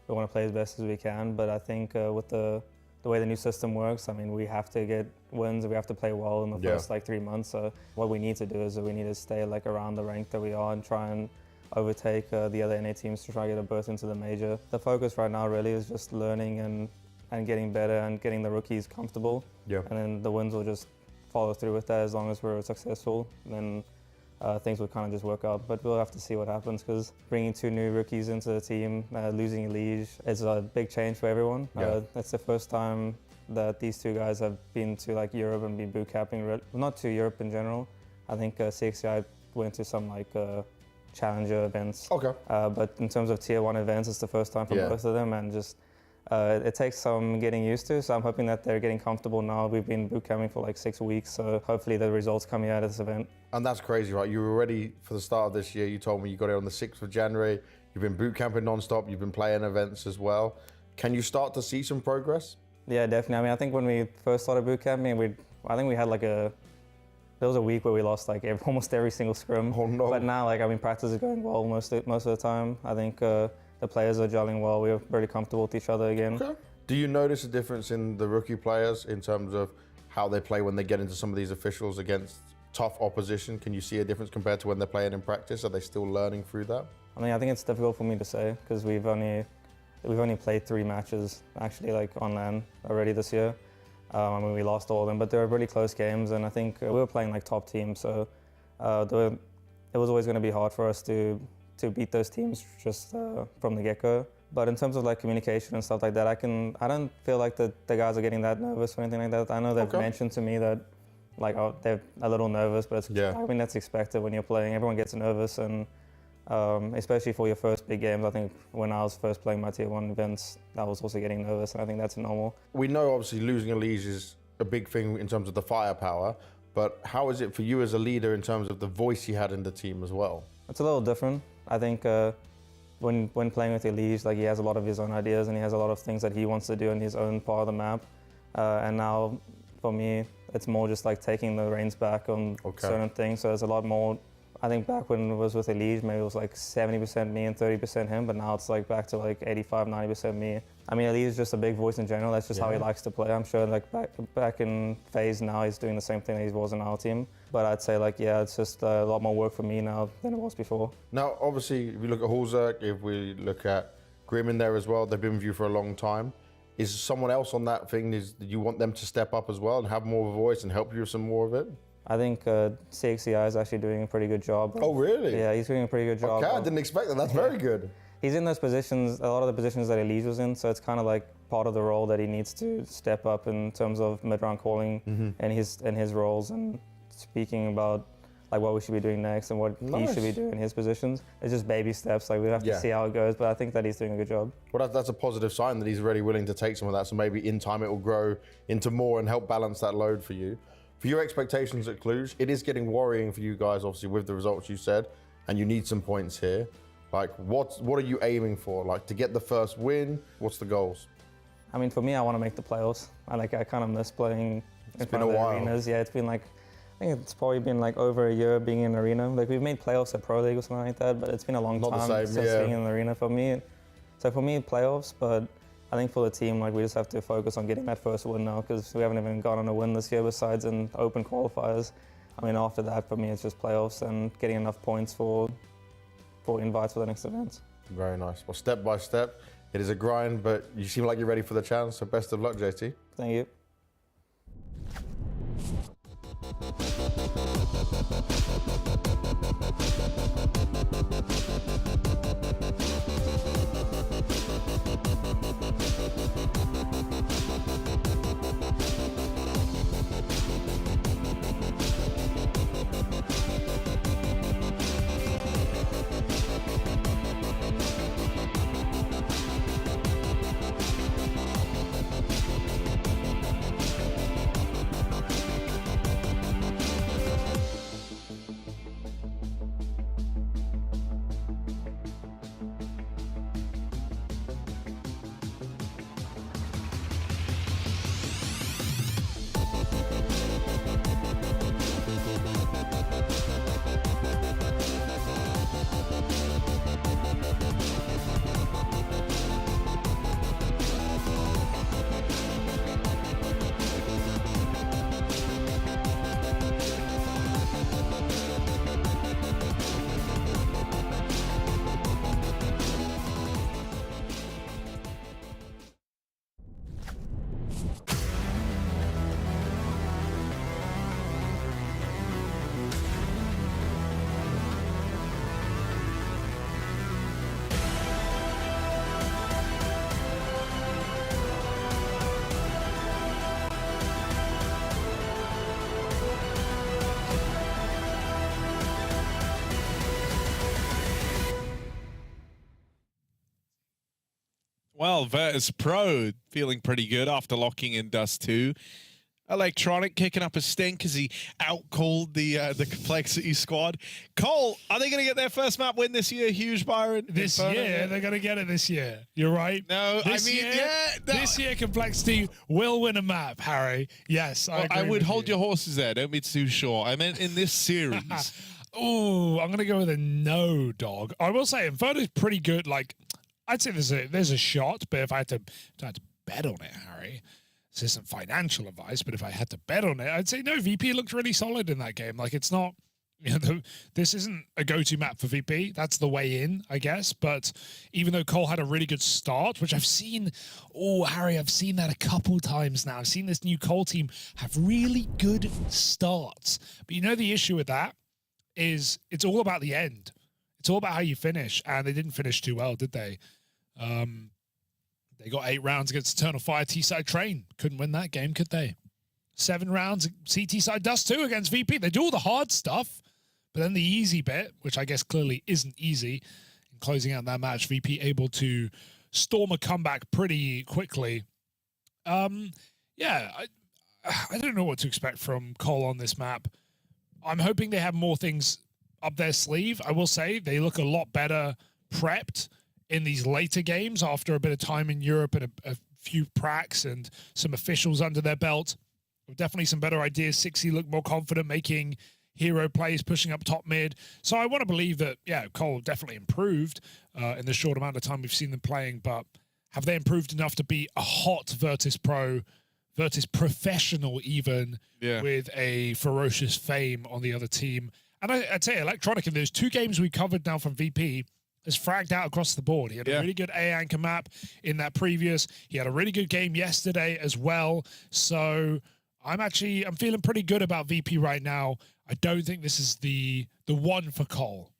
we want to play as best as we can, but I think with the way the new system works, I mean, we have to get wins and we have to play well in the first like 3 months. So what we need to do is we need to stay like around the rank that we are and try and overtake the other NA teams to try to get a berth into the major. The focus right now really is just learning and getting better and getting the rookies comfortable. Yeah. And then the wins will just follow through with that as long as we're successful. Then things will kind of just work out, but we'll have to see what happens because bringing 2 new rookies into the team, losing Liege is a big change for everyone. It's the first time that these 2 guys have been to like Europe and been boot camping, not to Europe in general. I think CXCI went to some like challenger events. Okay. But in terms of tier 1 events, it's the first time for both of them, and just it takes some getting used to, so I'm hoping that they're getting comfortable now. We've been boot camping for like 6 weeks, so hopefully the results coming out of this event. And that's crazy, right? You were ready for the start of this year. You told me you got it on the 6th of January. You've been boot camping non-stop. You've been playing events as well. Can you start to see some progress? Yeah, definitely. I mean, I think when we first started boot camping, I think we had like there was a week where we lost like almost every single scrim. Oh no. But now, like, I mean, practice is going well most of the time. I think the players are gelling well. We're really comfortable with each other again. Okay. Do you notice a difference in the rookie players in terms of how they play when they get into some of these officials against tough opposition? Can you see a difference compared to when they're playing in practice? Are they still learning through that? I mean, I think it's difficult for me to say because we've only we've only played 3 matches actually like on LAN already this year. I mean, we lost all of them, but they were really close games, and I think we were playing like top teams, so it was always going to be hard for us to beat those teams just from the get-go. But in terms of like communication and stuff like that, I don't feel like the guys are getting that nervous or anything like that. I know they've mentioned to me that like they're a little nervous, but I mean that's expected when you're playing. Everyone gets nervous, and especially for your first big games. I think when I was first playing my Tier 1 events, I was also getting nervous, and I think that's normal. We know obviously losing a Liege is a big thing in terms of the firepower, but how is it for you as a leader in terms of the voice you had in the team as well? It's a little different. I think when playing with Elise, like he has a lot of his own ideas and he has a lot of things that he wants to do in his own part of the map. And now for me, it's more just like taking the reins back on certain things. So there's a lot more. I think back when it was with Elise, maybe it was like 70% me and 30% him, but now it's like back to like 85, 90% me. I mean, Elise is just a big voice in general. That's just how he likes to play. I'm sure like back in FaZe now, he's doing the same thing that he was in our team. But I'd say like, yeah, it's just a lot more work for me now than it was before. Now, obviously, if we look at MongolZ, if we look at Grim in there as well, they've been with you for a long time. Is someone else on that thing, do you want them to step up as well and have more of a voice and help you with some more of it? I think CXCI is actually doing a pretty good job. Oh, really? Yeah, he's doing a pretty good job. Okay, I didn't expect that. That's very good. He's in those positions, a lot of the positions that Elise was in, so it's kind of like part of the role that he needs to step up in terms of mid-round calling and his roles and speaking about like what we should be doing next and what he should be doing in his positions. It's just baby steps. Like we have to see how it goes, but I think that he's doing a good job. Well, that's a positive sign that he's really willing to take some of that. So maybe in time it will grow into more and help balance that load for you. For your expectations at Cluj, it is getting worrying for you guys, obviously, with the results you said, and you need some points here. Like, what are you aiming for? Like, to get the first win, what's the goals? I mean, for me, I want to make the playoffs. I kind of miss playing in front of the arenas. Yeah, it's been like, I think it's probably been like over a year being in an arena. Like, we've made playoffs at Pro League or something like that, but it's been a long time since being in an arena for me. So for me, playoffs, but I think for the team, like we just have to focus on getting that first win now because we haven't even gotten a win this year besides in open qualifiers. I mean, after that, for me, it's just playoffs and getting enough points for invites for the next events. Very nice. Well, step by step, it is a grind, but you seem like you're ready for the challenge, so best of luck, JT. Thank you. Well, Virtus.pro feeling pretty good after locking in Dust 2. Electronic kicking up a stink as he outcalled the Complexity squad. Cole, are they going to get their first map win this year? Huge, Byron? This year, they're going to get it this year. You're right. No, this this year, Complexity will win a map, Harry. Yes, I would hold your horses there. Don't be too sure. I meant in this series. Oh, I'm going to go with a no, dog. I will say, Inferno is pretty good. Like, I'd say there's a shot, but if I had to bet on it, Harry, this isn't financial advice, but if I had to bet on it, I'd say no. VP looked really solid in that game. Like, it's not You know, this isn't a go-to map for VP. That's the way in, I guess. But even though Cole had a really good start, which I've seen, oh, Harry, I've seen that a couple times now. I've seen this new Cole team have really good starts. But you know the issue with that is it's all about the end. It's all about how you finish. And they didn't finish too well, did they? They got 8 rounds against Eternal Fire T-Side Train. Couldn't win that game, could they? 7 rounds, CT Side Dust 2 against VP. They do all the hard stuff. But then the easy bit, which I guess clearly isn't easy, in closing out that match, VP able to storm a comeback pretty quickly. Yeah, I don't know what to expect from Cole on this map. I'm hoping they have more things up their sleeve. I will say they look a lot better prepped in these later games after a bit of time in Europe and a few pracs and some officials under their belt. Definitely some better ideas. 60 looked more confident making hero plays, pushing up top mid. So I want to believe that, yeah, Cole definitely improved in the short amount of time we've seen them playing, but have they improved enough to be a hot Virtus.pro, Virtus professional even, with a ferocious Fame on the other team? And I'd say Electronic, in those 2 games we covered now from VP, has fragged out across the board. He had a really good A anchor map in that previous. He had a really good game yesterday as well. So I'm feeling pretty good about VP right now. I don't think this is the one for Cole.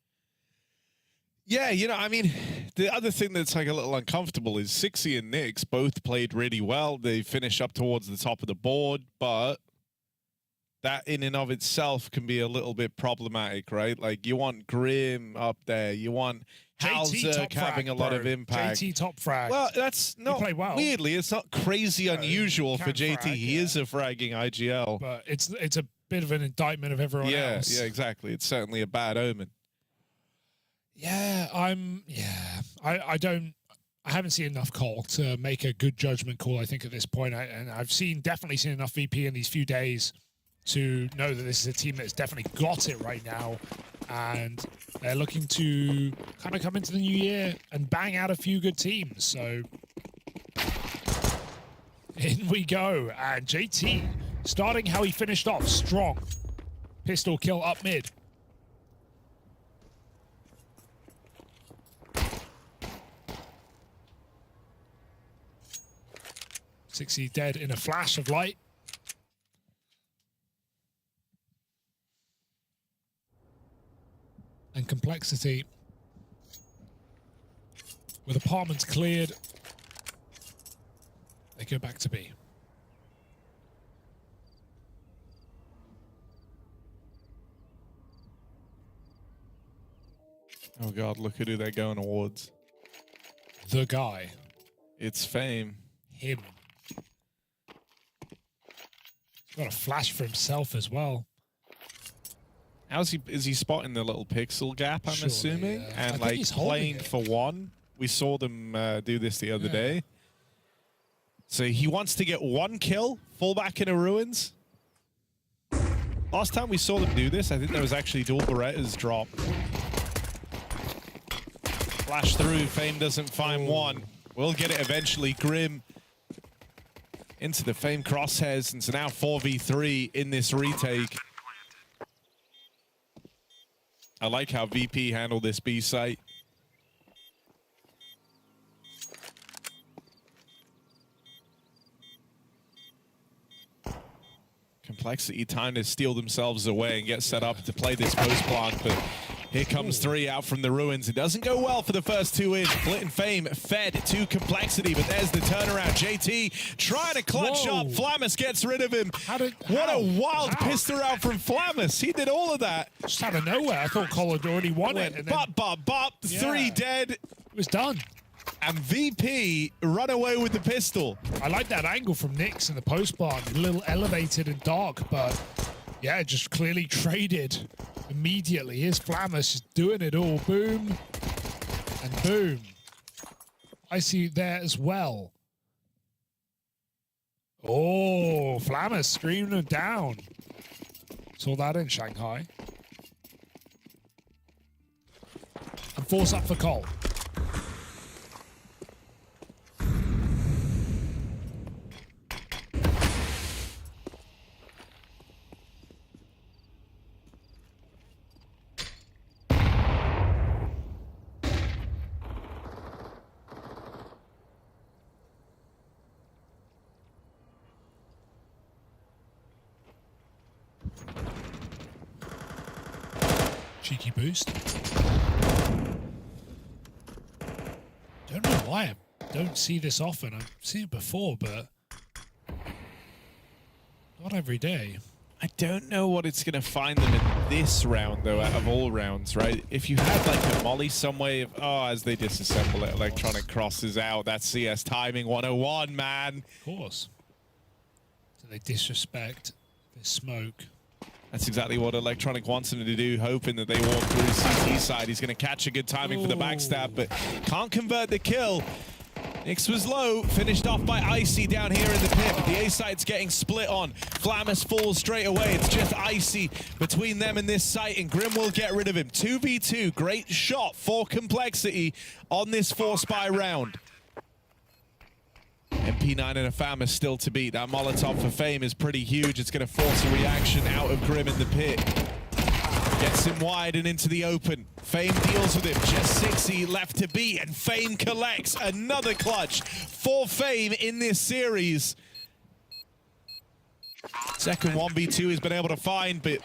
Yeah, you know, I mean, the other thing that's like a little uncomfortable is Sixy and Nyx both played really well. They finished up towards the top of the board, but that in and of itself can be a little bit problematic, right? Like, you want Grim up there, you want Halzerk having a lot of impact. JT top frag. Well, that's not, weirdly, it's not crazy unusual for JT. Frag, he is a fragging IGL. But it's a bit of an indictment of everyone else. Yeah, exactly. It's certainly a bad omen. Yeah, I haven't seen enough Cole to make a good judgment call, I think, at this point. And I've definitely seen enough VP in these few days to know that this is a team that's definitely got it right now. And they're looking to kind of come into the new year and bang out a few good teams. So in we go. And JT starting how he finished off, strong. Pistol kill up mid. Sixty dead in a flash of light. And Complexity, with apartments cleared, they go back to B. Oh God, look at who they're going towards. The guy. It's Fame. Him. He's got a flash for himself as well. Is he spotting the little pixel gap, I'm assuming? Yeah. And like playing for one. We saw them do this the other day. So he wants to get 1 kill, fall back into ruins. Last time we saw them do this, I think there was actually dual Berettas drop. Flash through, Fame doesn't find one. We'll get it eventually. Grim into the Fame crosshairs, and so now 4v3 in this retake. I like how VP handled this B site. Complexity time to steal themselves away and get set up to play this post plant, but here comes 3 out from the ruins. It doesn't go well for the first 2 in. Flit and Fame fed to Complexity, but there's the turnaround. JT trying to clutch up. Flamus gets rid of him. What a wild pistol out from Flamus. He did all of that. Just out of nowhere. I thought Cole had already won it. And bop, bop, bop. 3 dead. It was done. And VP run away with the pistol. I like that angle from Nyx in the post barn. A little elevated and dark, but yeah, just clearly traded immediately. Here's Flamus just doing it all. Boom. And boom. I see you there as well. Oh, Flamus screaming it down. Saw that in Shanghai. And force up for Cole. Cheeky boost. Don't know why I don't see this often. I've seen it before, but not every day. I don't know what it's going to find them in this round, though, out of all rounds, right? If you had, like, a molly some way of... Oh, as they disassemble it, Electronic crosses out. That's CS timing 101, man. Of course. So they disrespect this smoke. That's exactly what Electronic wants him to do, hoping that they walk through CT side. He's going to catch a good timing for the backstab, but can't convert the kill. Nyx was low, finished off by Icy down here in the pit. The A side's getting split on. Flamus falls straight away. It's just Icy between them and this site, and Grim will get rid of him. 2v2, great shot for Complexity on this 4-spy round. MP9 and a FAMUS still to beat. That Molotov for Fame is pretty huge. It's going to force a reaction out of Grim in the pit. Gets him wide and into the open. Fame deals with him. Just 60 left to beat, and Fame collects another clutch for Fame in this series. Second 1v2 he's been able to find, but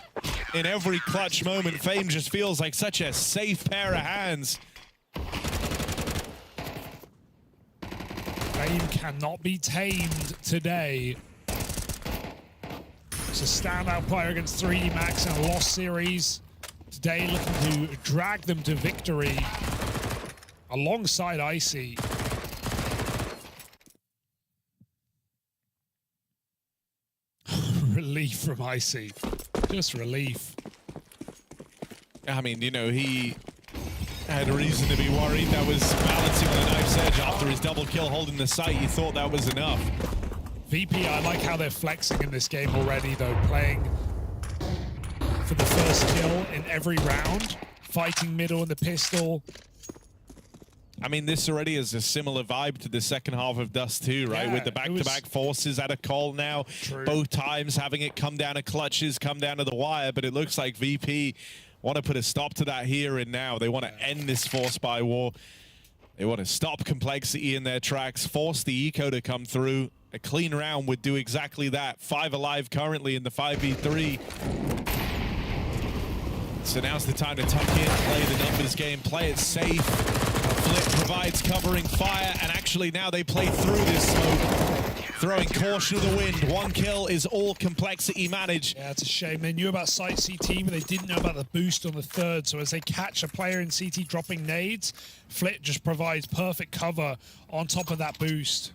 in every clutch moment, Fame just feels like such a safe pair of hands. Fame cannot be tamed today. It's a standout player against 3D Max in a lost series. Today looking to drag them to victory alongside Icy. Relief from Icy. Just relief. I mean, you know, he had reason to be worried. That was balancing on a knife's edge after his double kill holding the site. He thought that was enough. VP, I like how they're flexing in this game already, though, playing for the first kill in every round, fighting middle in the pistol. I mean, this already is a similar vibe to the second half of Dust 2, right? Yeah, with the back-to-back forces at a call now. True. Both times having it come down to clutches, come down to the wire, but it looks like VP want to put a stop to that here and now. They want to end this 4-spy war. They want to stop Complexity in their tracks, force the eco to come through. A clean round would do exactly that. 5 alive currently in the 5v3. So now's the time to tuck in, play the numbers game, play it safe. Flip provides covering fire, and actually now they play through this smoke, throwing caution to the wind. 1 kill is all Complexity managed. Yeah, it's a shame. They knew about site CT, but they didn't know about the boost on the third. So as they catch a player in CT dropping nades, Flit just provides perfect cover on top of that boost.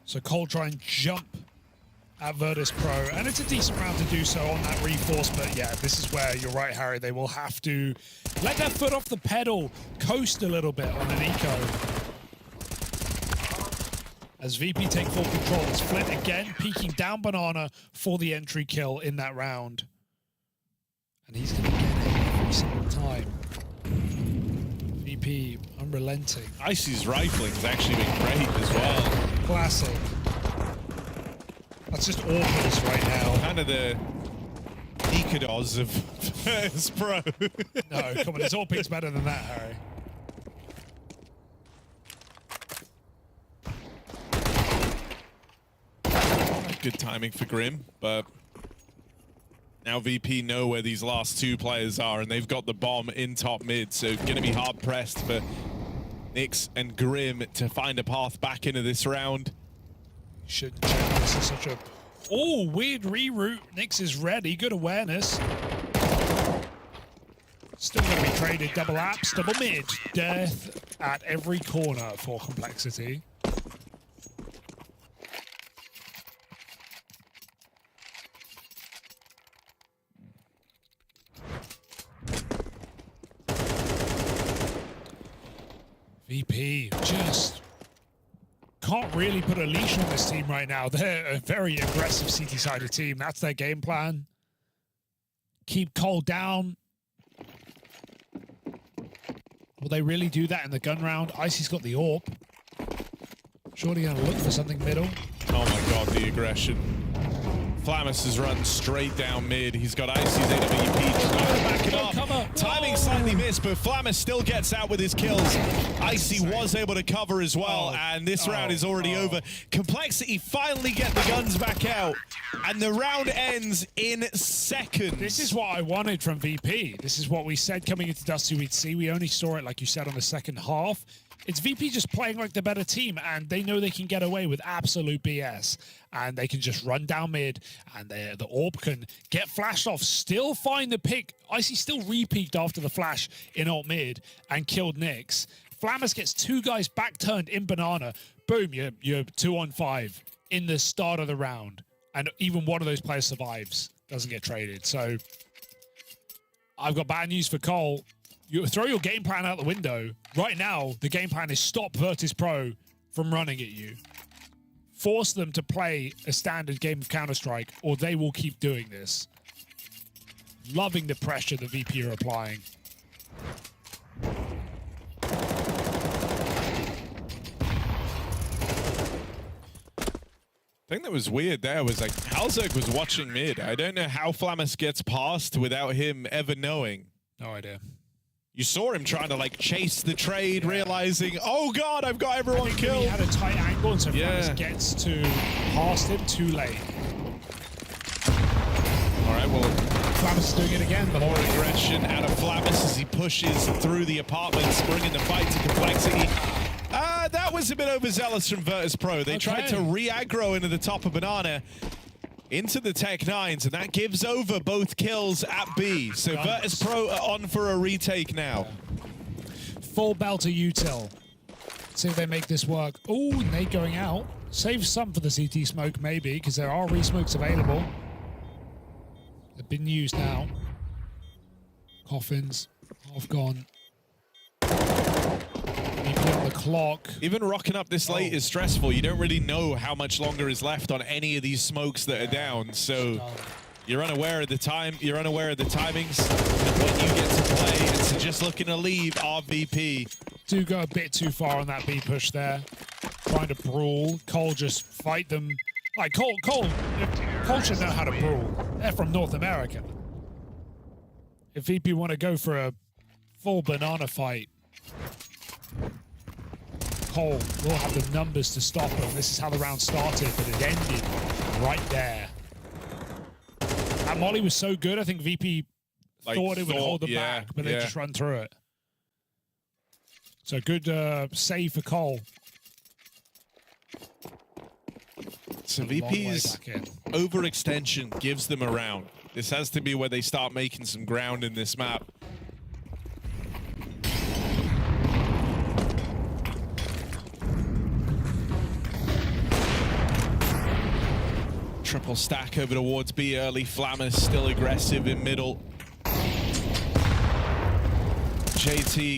So Cole try and jump at Virtus.pro, and it's a decent round to do so on that reforce, but yeah, this is where, you're right, Harry, they will have to let their foot off the pedal, coast a little bit on an eco. As VP take full control, it's Flint again, peeking down Banana for the entry kill in that round. And he's going to get it every single time. VP, unrelenting. Icy's rifling has actually been great as well. Classic. That's just Orcas right now. Kind of the Nikodos of Virtus.pro. No, come on, his Orping's better than that, Harry. Good timing for Grim, but now VP know where these last 2 players are, and they've got the bomb in top mid, so gonna be hard pressed for Nyx and Grim to find a path back into this round. Shouldn't check this. Is such a... Oh, weird reroute. Nyx is ready. Good awareness. Still going to be traded. Double apps, double mid. Death at every corner for Complexity. VP just can't really put a leash on this team right now. They're a very aggressive CT-sided team. That's their game plan. Keep Cole down. Will they really do that in the gun round? Icy's got the AWP. Surely going to look for something middle. Oh my god, the aggression. Flamus has run straight down mid. He's got Icy's AWP trying to back it up. Timing slightly missed, but Flammer still gets out with his kills. Icy was able to cover as well, and this round is already over. Complexity finally get the guns back out, and the round ends in seconds. This is what I wanted from VP. This is what we said coming into Dusty we'd see. We only saw it, like you said, on the second half. It's VP just playing like the better team, and they know they can get away with absolute BS. And they can just run down mid, and the AWP can get flashed off, still find the pick. Icy still re-peeked after the flash in alt mid and killed Nyx. Flammers gets 2 guys back-turned in Banana. Boom, you're 2 on 5 in the start of the round. And even one of those players survives, doesn't get traded. So I've got bad news for Cole. You throw your game plan out the window. Right now, the game plan is stop Virtus.pro from running at you. Force them to play a standard game of Counter-Strike, or they will keep doing this. Loving the pressure the VP are applying. thing that was weird there was like Halzerg was watching mid. I don't know how Flammus gets past without him ever knowing. No idea. You saw him trying to like chase the trade, realizing, oh god, I've got everyone killed. He had a tight angle, and so Flammus gets to past him too late. All right, well, Flammus is doing it again. More aggression out of Flammus as he pushes through the apartments, bringing the fight to complexity. That was a bit overzealous from Virtus.pro. They tried to re-aggro into the top of Banana, into the Tech 9s, and that gives over both kills at B. So Virtus.pro are on for a retake now. Full belter util. See if they make this work. Oh, Nate going out. Save some for the CT smoke, maybe, because there are re-smokes available. They've been used now. Coffins, half gone. On the clock. Even rocking up this late is stressful. You don't really know how much longer is left on any of these smokes that are down. So you're unaware of the time. You're unaware of the timings and when you get to play. And so just looking to leave RVP. Do go a bit too far on that B push there. Trying to brawl. Cole just fight them. Like Cole should know how to brawl. They're from North America. If VP want to go for a full banana fight, Cole will have the numbers to stop him. This is how the round started, but it ended right there. That molly was so good, I think VP thought it would hold them back, but they just run through it. So good save for Cole. So VP's overextension gives them a round. This has to be where they start making some ground in this map. Triple stack over towards B early. Flammer still aggressive in middle. JT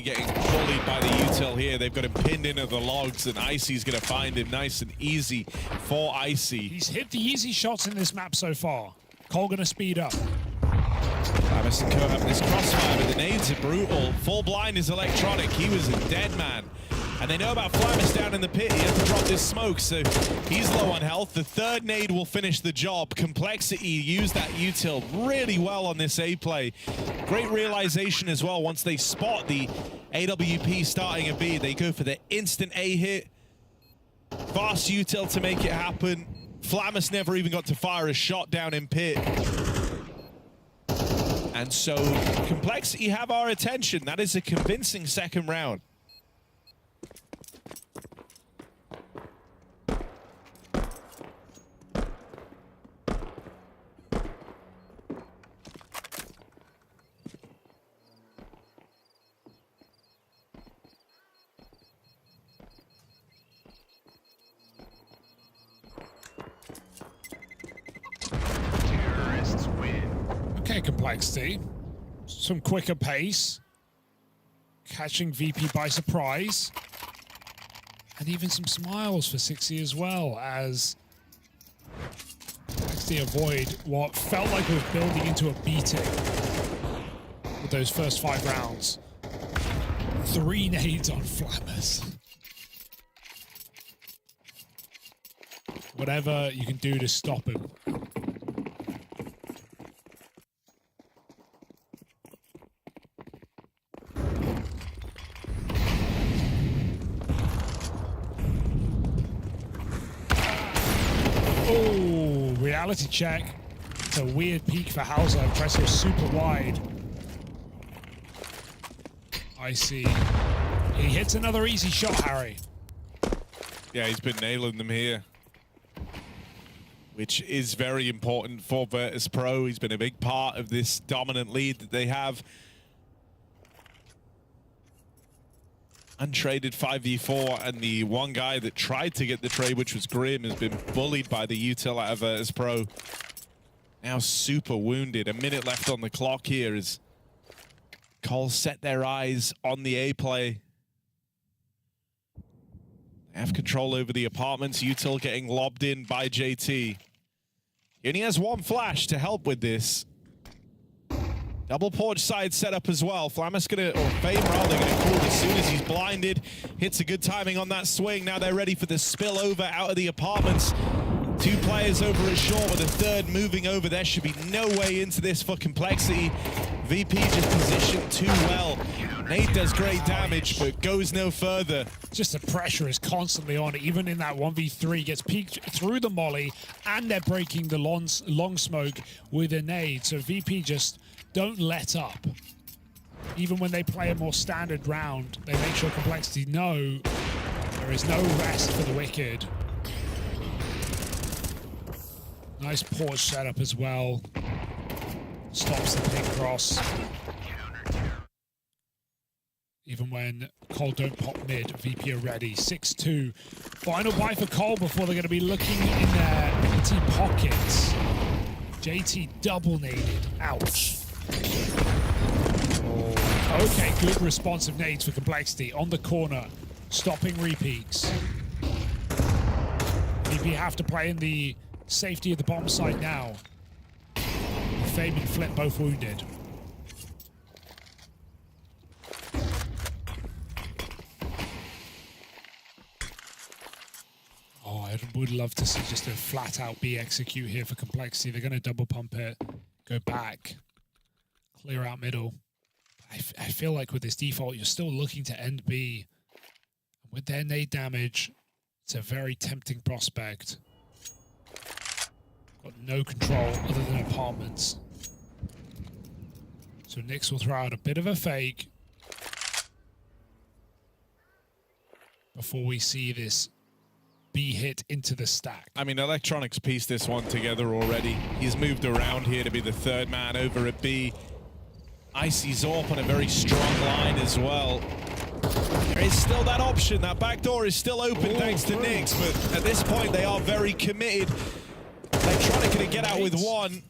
getting bullied by the util here. They've got him pinned into the logs, and Icy's going to find him nice and easy for Icy. He's hit the easy shots in this map so far. Cole going to speed up. Flammer and Co have this crossfire, but the nades are brutal. Full blind is electronic. He was a dead man. And they know about Flammus down in the pit. He has to drop this smoke, so he's low on health. The third nade will finish the job. Complexity used that util really well on this A play. Great realization as well. Once they spot the AWP starting a B, they go for the instant A hit. Fast util to make it happen. Flammus never even got to fire a shot down in pit. And so Complexity have our attention. That is a convincing second round. Okay, Complexity. Some quicker pace. Catching VP by surprise. And even some smiles for 6E as well, as Complexity avoid what felt like it was building into a beating with those first 5 rounds. 3 nades on Flammers. Whatever you can do to stop him. Oh, reality check. It's a weird peek for Hauser. Tries to go super wide. I see. He hits another easy shot, Harry. Yeah, he's been nailing them here, which is very important for Virtus.pro. He's been a big part of this dominant lead that they have. Untraded 5v4, and the one guy that tried to get the trade, which was Grim, has been bullied by the util out of Virtus.pro. Now super wounded. A minute left on the clock here as Cole set their eyes on the A play. They have control over the apartments. Util getting lobbed in by JT. He only has one flash to help with this. Double porch side set up as well. Flamus gonna, or Fame rather, gonna call as soon as he's blinded. Hits a good timing on that swing. Now they're ready for the spillover out of the apartments. Two players over at short with a third moving over. There should be no way into this for Complexity. VP just positioned too well. Nate does great damage, but goes no further. Just the pressure is constantly on. Even in that 1v3, gets peeked through the molly, and they're breaking the long smoke with a nade. So VP just don't let up. Even when they play a more standard round, they make sure Complexity know there is no rest for the Wicked. Nice porch setup as well. Stops the ping cross. Even when Cole don't pop mid, VP are ready. 6-2. Final buy for Cole before they're going to be looking in their BT pockets. JT double naded. Ouch. Oh. Okay, good responsive nades for Complexity on the corner, stopping repeaks. VP have to play in the safety of the bomb site now. Fame and Flip both wounded. Oh, I would love to see just a flat out B execute here for Complexity. They're going to double pump it, go back, clear out middle. I feel like with this default, you're still looking to end B. With their nade damage, it's a very tempting prospect. Got no control other than apartments. So Nyx will throw out a bit of a fake before we see this B hit into the stack. I mean, Electronics pieced this one together already. He's moved around here to be the third man over at B. Icy Zorp on a very strong line as well. There is still that option. That back door is still open thanks to Nyx, but at this point they are very committed. Electronic gonna get out with one.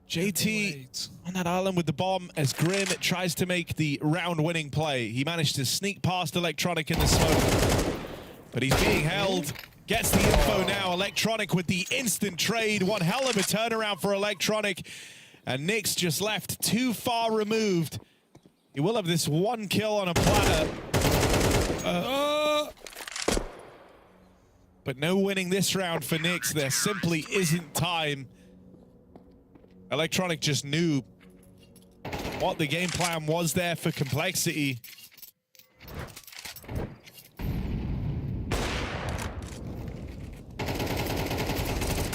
JT on that island with the bomb as Grim tries to make the round-winning play. He managed to sneak past Electronic in the smoke, but he's being held. Gets the info now. Electronic with the instant trade. One hell of a turnaround for Electronic. And Nyx just left too far removed. He will have this one kill on a platter. But no winning this round for Nyx. There simply isn't time. Electronic just knew what the game plan was there for Complexity.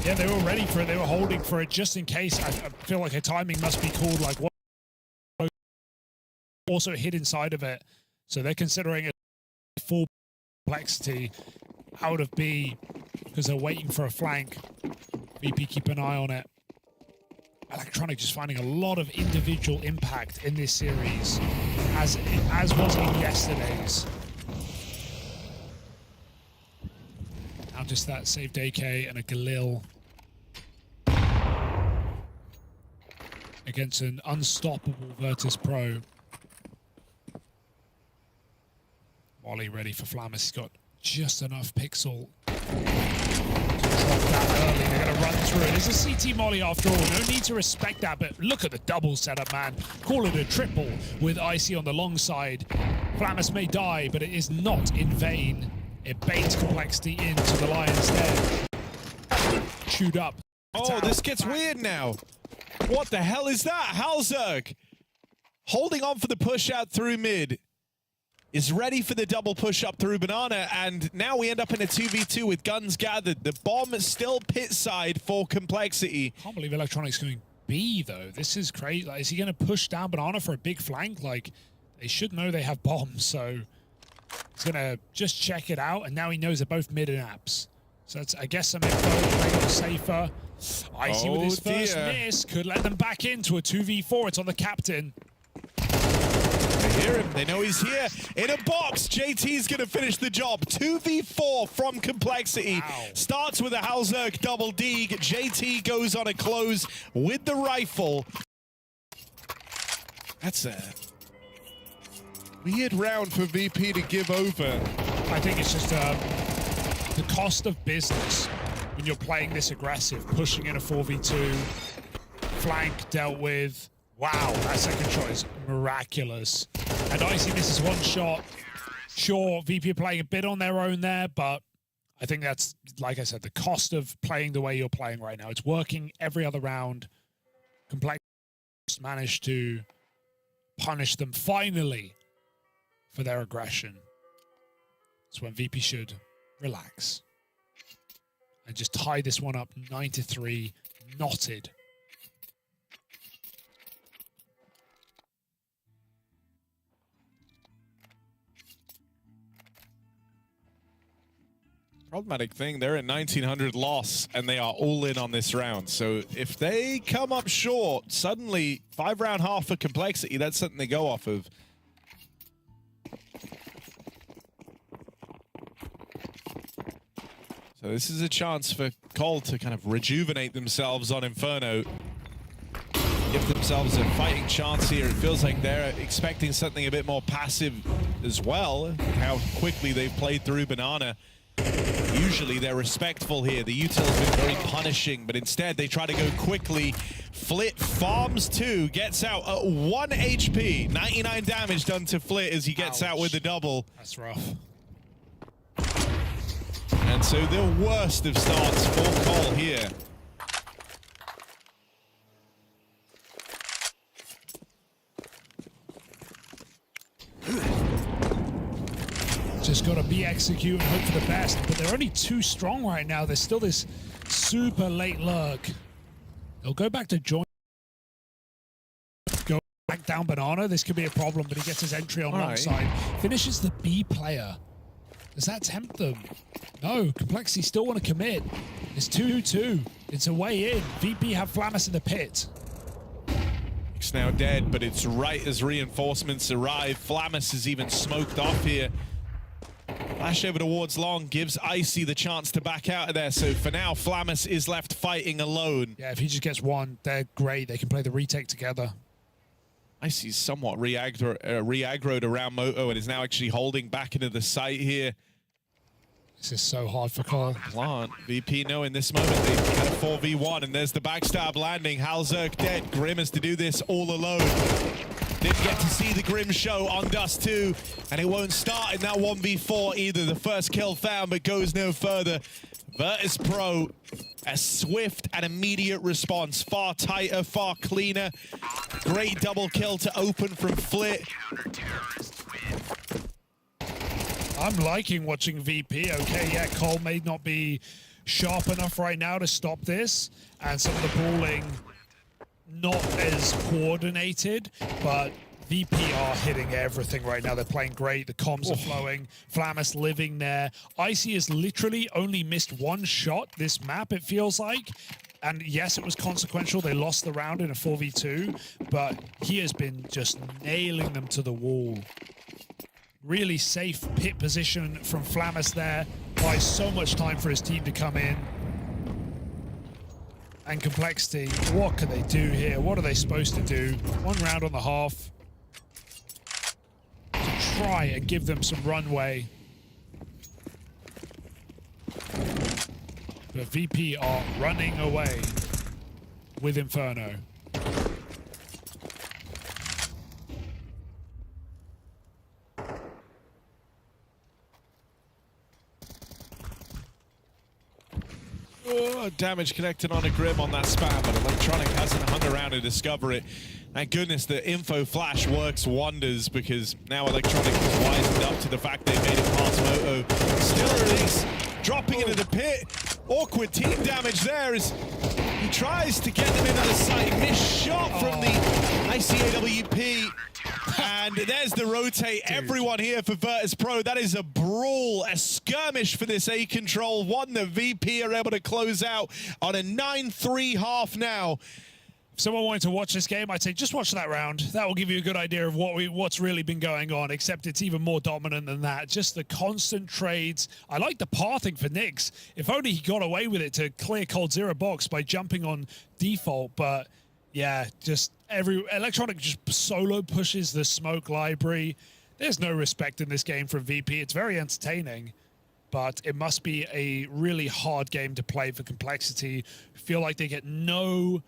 Yeah, they were ready for it. They were holding for it just in case. I feel like her timing must be called like what. Also hit inside of it. So they're considering it full Complexity out of B because they're waiting for a flank. VP keep an eye on it. Electronic just finding a lot of individual impact in this series, as was in yesterday's. Now just that saved AK and a Galil against an unstoppable Virtus.pro. Molly ready for Flamus. He's got just enough pixel that early. They're going to run through it. It's a CT molly after all. No need to respect that, but look at the double setup, man. Call it a triple with Icy on the long side. Flamus may die, but it is not in vain. It baits Complexity into the lion's den. Chewed up. Oh, this gets weird now. What the hell is that? Halzerg holding on for the push out through mid. is ready for the double push up through Banana, and now we end up in a 2v2 with guns gathered. The bomb is still pit side for Complexity. Can't believe Electronics going B, though. This is crazy. Like, is he going to push down Banana for a big flank? Like, they should know they have bombs, so he's going to just check it out, and now he knows they're both mid and apps. So that's, I guess, some info, playing a little safer. Icy with his first miss could let them back into a 2v4. It's on the captain. They hear him. They know he's here. In a box, JT's going to finish the job. 2v4 from Complexity. Wow. Starts with a Halzerk double dig. JT goes on a close with the rifle. That's a weird round for VP to give over. I think it's just the cost of business when you're playing this aggressive, pushing in a 4v2, flank dealt with. Wow, that second shot is miraculous. And Icy misses one shot. Sure, VP are playing a bit on their own there, but I think that's, like I said, the cost of playing the way you're playing right now. It's working every other round. Complex managed to punish them finally for their aggression. It's when VP should relax and just tie this one up 9-3, knotted. Problematic thing, they're at 1900 loss and they are all in on this round. So if they come up short, suddenly 5-round half for Complexity, that's something they go off of. So this is a chance for Cole to kind of rejuvenate themselves on Inferno. Give themselves a fighting chance here. It feels like they're expecting something a bit more passive as well. How quickly they've played through Banana. Usually they're respectful here. The util's been very punishing, but instead they try to go quickly. Flit farms 2, gets out at 1 HP. 99 damage done to Flit as he gets out with the double. That's rough. And so the worst of starts for Cole here. Just got to be execute and hope for the best. But they're only too strong right now. There's still this super late lurk. They'll go back to join. Go back down Banana. This could be a problem, but he gets his entry on wrong side. Finishes the B player. Does that tempt them? No, Complexity still want to commit. It's 2-2. It's a way in. VP have Flamus in the pit. It's now dead, but it's right as reinforcements arrive. Flamus is even smoked off here. Flash over towards Long gives Icy the chance to back out of there. So for now, Flamus is left fighting alone. Yeah, if he just gets one, they're great. They can play the retake together. Icy's somewhat re-aggroed around Moto and is now actually holding back into the site here. This is so hard for Cole. Plant, VP know in this moment they had a 4v1 and there's the backstab landing. Halzerk dead. Grim has to do this all alone. Didn't get to see the Grim show on Dust 2, and it won't start in that 1v4 either. The first kill found, but goes no further. Virtus.pro, a swift and immediate response. Far tighter, far cleaner. Great double kill to open from Flit. I'm liking watching VP. Okay, yeah, Cole may not be sharp enough right now to stop this, and some of the brawling not as coordinated, but VP are hitting everything right now. They're playing great. The comms are flowing. Flamus living there. Icy has literally only missed one shot this map, it feels like. And yes, it was consequential. They lost the round in a 4v2, but he has been just nailing them to the wall. Really safe pit position from Flamus there. Buys so much time for his team to come in. And Complexity, what can they do here? What are they supposed to do? One round on the half to try and give them some runway. But VP are running away with Inferno. Oh, damage connected on a Grim on that spam, but Electronic hasn't hung around to discover it. Thank goodness the info flash works wonders, because now Electronic has wisened up to the fact they made it past Moto. Still release, dropping into the pit. Awkward team damage there as he tries to get them into the site. Missed shot from the ICAWP. And there's the rotate. Everyone here for Virtus.pro. That is a brawl, a skirmish for this A control. One that VP are able to close out on a 9-3 half now. If someone wanted to watch this game, I'd say just watch that round. That will give you a good idea of what's really been going on, except it's even more dominant than that. Just the constant trades. I like the pathing for Nyx. If only he got away with it to clear Cold Zero box by jumping on default, but yeah, just Electronic just solo pushes the smoke library. There's no respect in this game from VP. It's very entertaining, but it must be a really hard game to play for Complexity. I feel like they get no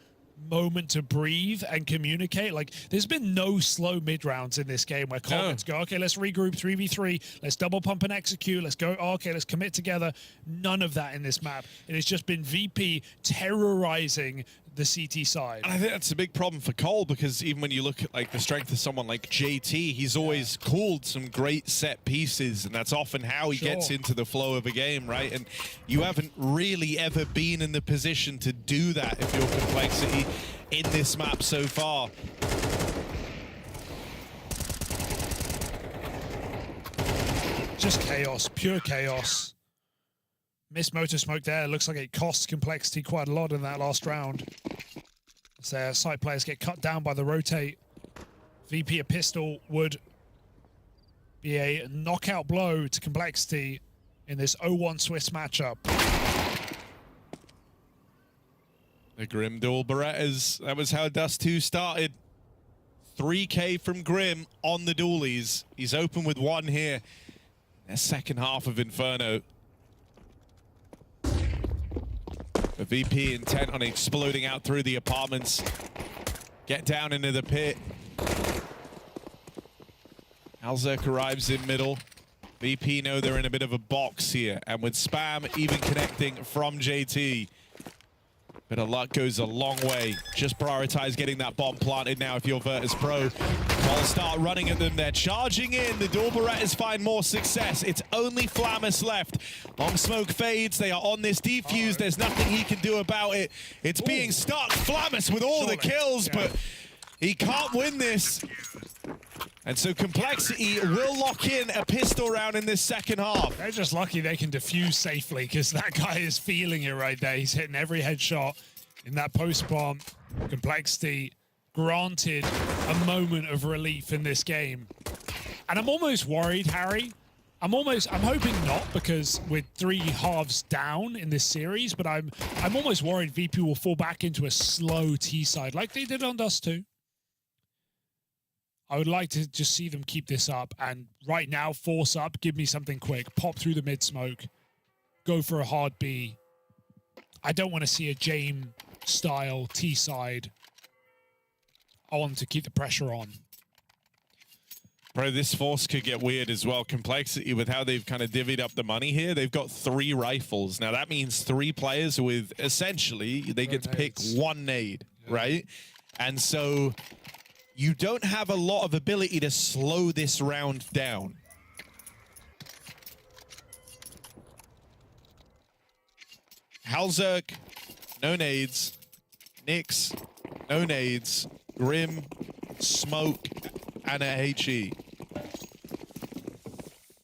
moment to breathe and communicate. Like, there's been no slow mid rounds in this game where comments go, okay, let's regroup 3v3, let's double pump and execute, let's go, okay, let's commit together. None of that in this map. It has just been VP terrorizing the CT side. And I think that's a big problem for Cole, because even when you look at like the strength of someone like JT, he's always called some great set pieces, and that's often how he gets into the flow of a game, right? And you haven't really ever been in the position to do that if you're Complexity in this map so far. Just chaos, pure chaos. Missed motor smoke there. Looks like it costs Complexity quite a lot in that last round. So side players get cut down by the rotate. VP a pistol would be a knockout blow to Complexity in this 0-1 Swiss matchup. The Grim dual Berettas. That was how Dust 2 started. 3K from Grim on the dualies. He's open with one here. The second half of Inferno. The VP intent on exploding out through the apartments. Get down into the pit. Alzerk arrives in middle. VP know they're in a bit of a box here. And with spam even connecting from JT. Bit of luck goes a long way. Just prioritize getting that bomb planted now if you're Virtus.pro. They'll start running at them. They're charging in. The dual Berettas find more success. It's only Flammus left. Long smoke fades. They are on this defuse. There's nothing he can do about it. It's being stuck. Flammus with all the kills, but he can't win this. And so Complexity will lock in a pistol round in this second half. They're just lucky they can defuse safely, because that guy is feeling it right there. He's hitting every headshot in that post-bomb. Complexity granted a moment of relief in this game. And I'm almost worried, Harry. I'm hoping not, because we're 3 halves down in this series, but I'm almost worried VP will fall back into a slow T side like they did on Dust 2. I would like to just see them keep this up, and right now, force up, give me something quick, pop through the mid smoke, go for a hard B. I don't want to see a Jame style T side. I want to keep the pressure on. Bro, this force could get weird as well. Complexity, with how they've kind of divvied up the money here, they've got 3 rifles. Now that means 3 players with essentially, they get to pick 1 nade, right? And so you don't have a lot of ability to slow this round down. Halzerk, no nades. Nyx, no nades. Grim, smoke, and a HE.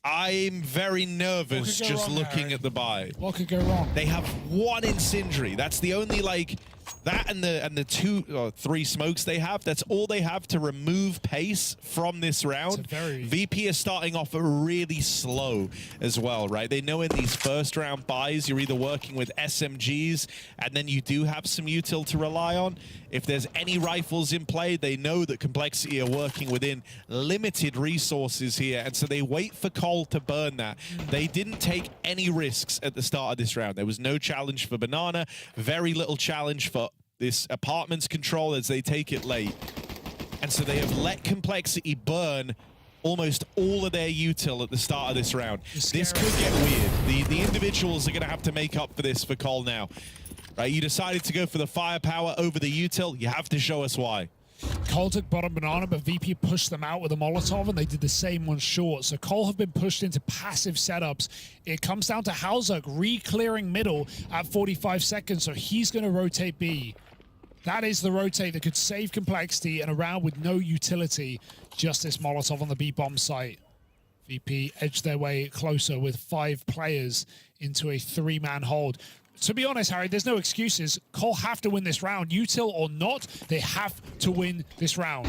I'm very nervous just looking at the buy. What could go wrong? They have 1 incendiary. That's the only, like, that and the 2 or 3 smokes they have. That's all they have to remove pace from this round. VP is starting off really slow as well, right? They know in these first round buys, you're either working with SMGs and then you do have some util to rely on. If there's any rifles in play, they know that Complexity are working within limited resources here, and so they wait for Cole to burn that. They didn't take any risks at the start of this round. There was no challenge for Banana, very little challenge for this apartments control as they take it late. And so they have let Complexity burn almost all of their util at the start of this round. This could get weird. The individuals are going to have to make up for this for Cole now. Right, you decided to go for the firepower over the util. You have to show us why. Cole took bottom banana, but VP pushed them out with a Molotov, and they did the same one short. So Cole have been pushed into passive setups. It comes down to MongolZ re-clearing middle at 45 seconds, so he's going to rotate B. That is the rotate that could save Complexity, and around with no utility, just this Molotov on the B bomb site. VP edged their way closer with 5 players into a 3-man hold. To be honest, Harry, there's no excuses. Cole have to win this round. Util or not, they have to win this round.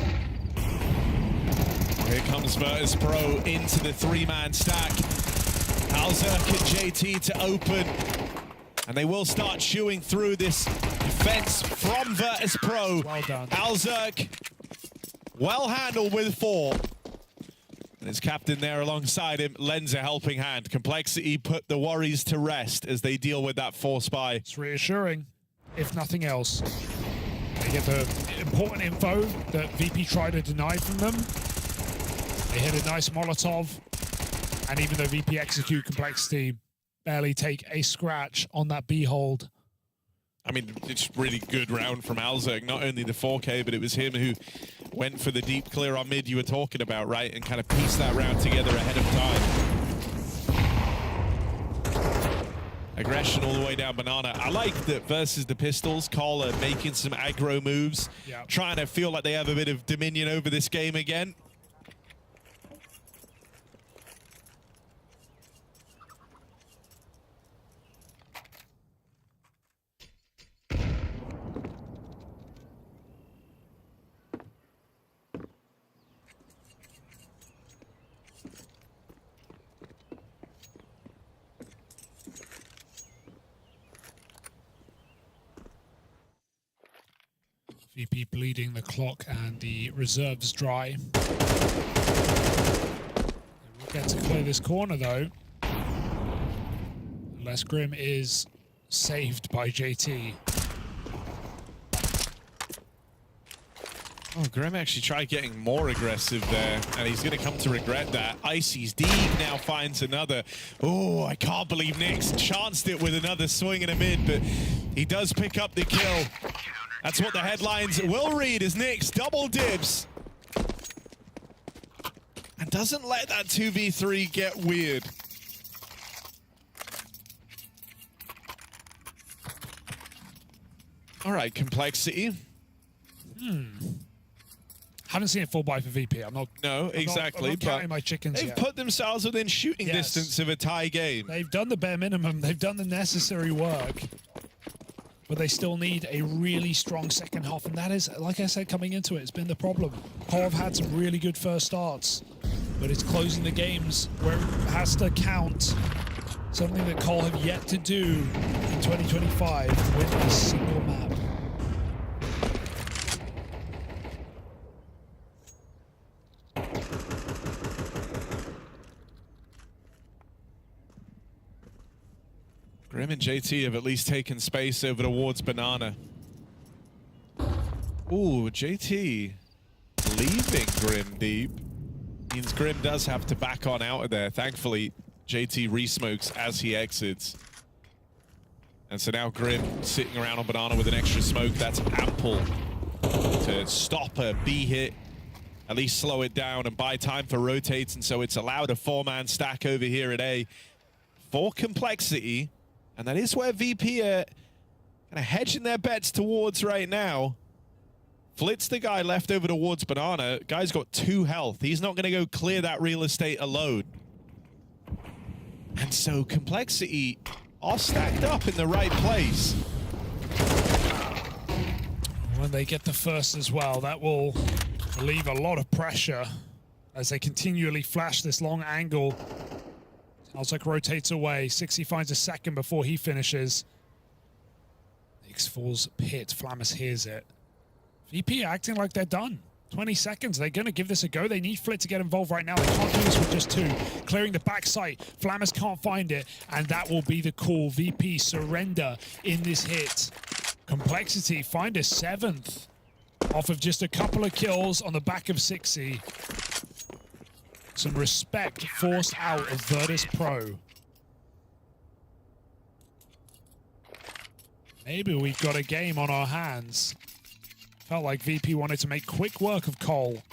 Here comes Virtus.pro into the 3-man stack. MOUZ and JT to open. And they will start chewing through this defense from Virtus.pro. Well done. MOUZ, well handled with 4. And his captain there alongside him lends a helping hand. Complexity put the worries to rest as they deal with that 4 spy. It's reassuring, if nothing else. They get the important info that VP tried to deny from them. They hit a nice Molotov. And even though VP execute, Complexity barely take a scratch on that B hold. I mean, it's really good round from MOUZ. Not only the 4K, but it was him who went for the deep clear on mid you were talking about, right? And kind of pieced that round together ahead of time. Aggression all the way down banana. I like that versus the pistols, Cole are making some aggro moves, trying to feel like they have a bit of dominion over this game again. VP bleeding the clock and the reserves dry. They will get to clear this corner though. Unless Grim is saved by JT. Oh, Grim actually tried getting more aggressive there, and he's going to come to regret that. Icy's Deeg now finds another. Oh, I can't believe Nyx chanced it with another swing in a mid, but he does pick up the kill. That's what the headlines will read as Nyx double dibs. And doesn't let that 2v3 get weird. All right, Complexity. Haven't seen it full buy for VP. I'm not. No, exactly. I'm not counting my chickens they've yet. put themselves within shooting distance of a tie game. They've done the bare minimum. They've done the necessary work. But they still need a really strong second half. And that is, like I said, coming into it, it's been the problem. Cole have had some really good first starts. But it's closing the games where it has to count. Something that Cole have yet to do in 2025 with a single map. Grim and JT have at least taken space over towards Banana. Ooh, JT leaving Grim deep. Means Grim does have to back on out of there. Thankfully, JT re-smokes as he exits. And so now Grim sitting around on Banana with an extra smoke. That's ample to stop a B hit, at least slow it down and buy time for rotates. And so it's allowed a 4-man stack over here at A for Complexity. And that is where VP are kind of hedging their bets towards right now. Flit's the guy left over towards Banana. Guy's got 2 health. He's not going to go clear that real estate alone. And so Complexity are stacked up in the right place. When they get the first as well, that will relieve a lot of pressure as they continually flash this long angle. MongolZ rotates away. 60 finds a second before he finishes. Nyx falls pit. Flamus hears it. VP acting like they're done. 20 seconds. They're going to give this a go. They need Flit to get involved right now. They can't do this with just 2. Clearing the back site. Flamus can't find it. And that will be the call. VP surrender in this hit. Complexity find a 7th off of just a couple of kills on the back of 60. Some respect forced out of Virtus.pro. Maybe we've got a game on our hands. Felt like VP wanted to make quick work of Cole.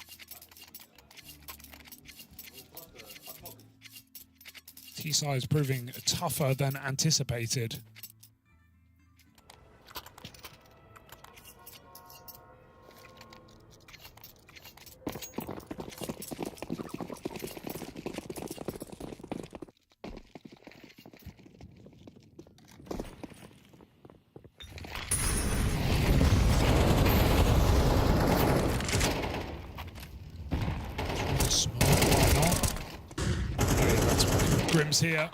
T-side is proving tougher than anticipated. Grim's here.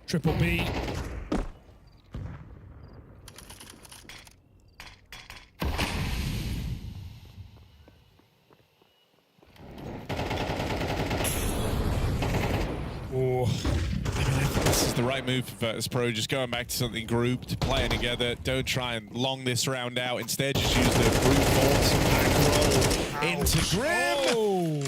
Triple B. Oh, this is the right move for Virtus.pro. Just going back to something grouped, playing together. Don't try and long this round out. Instead, just use the brute force pack roll into Grim. Oh.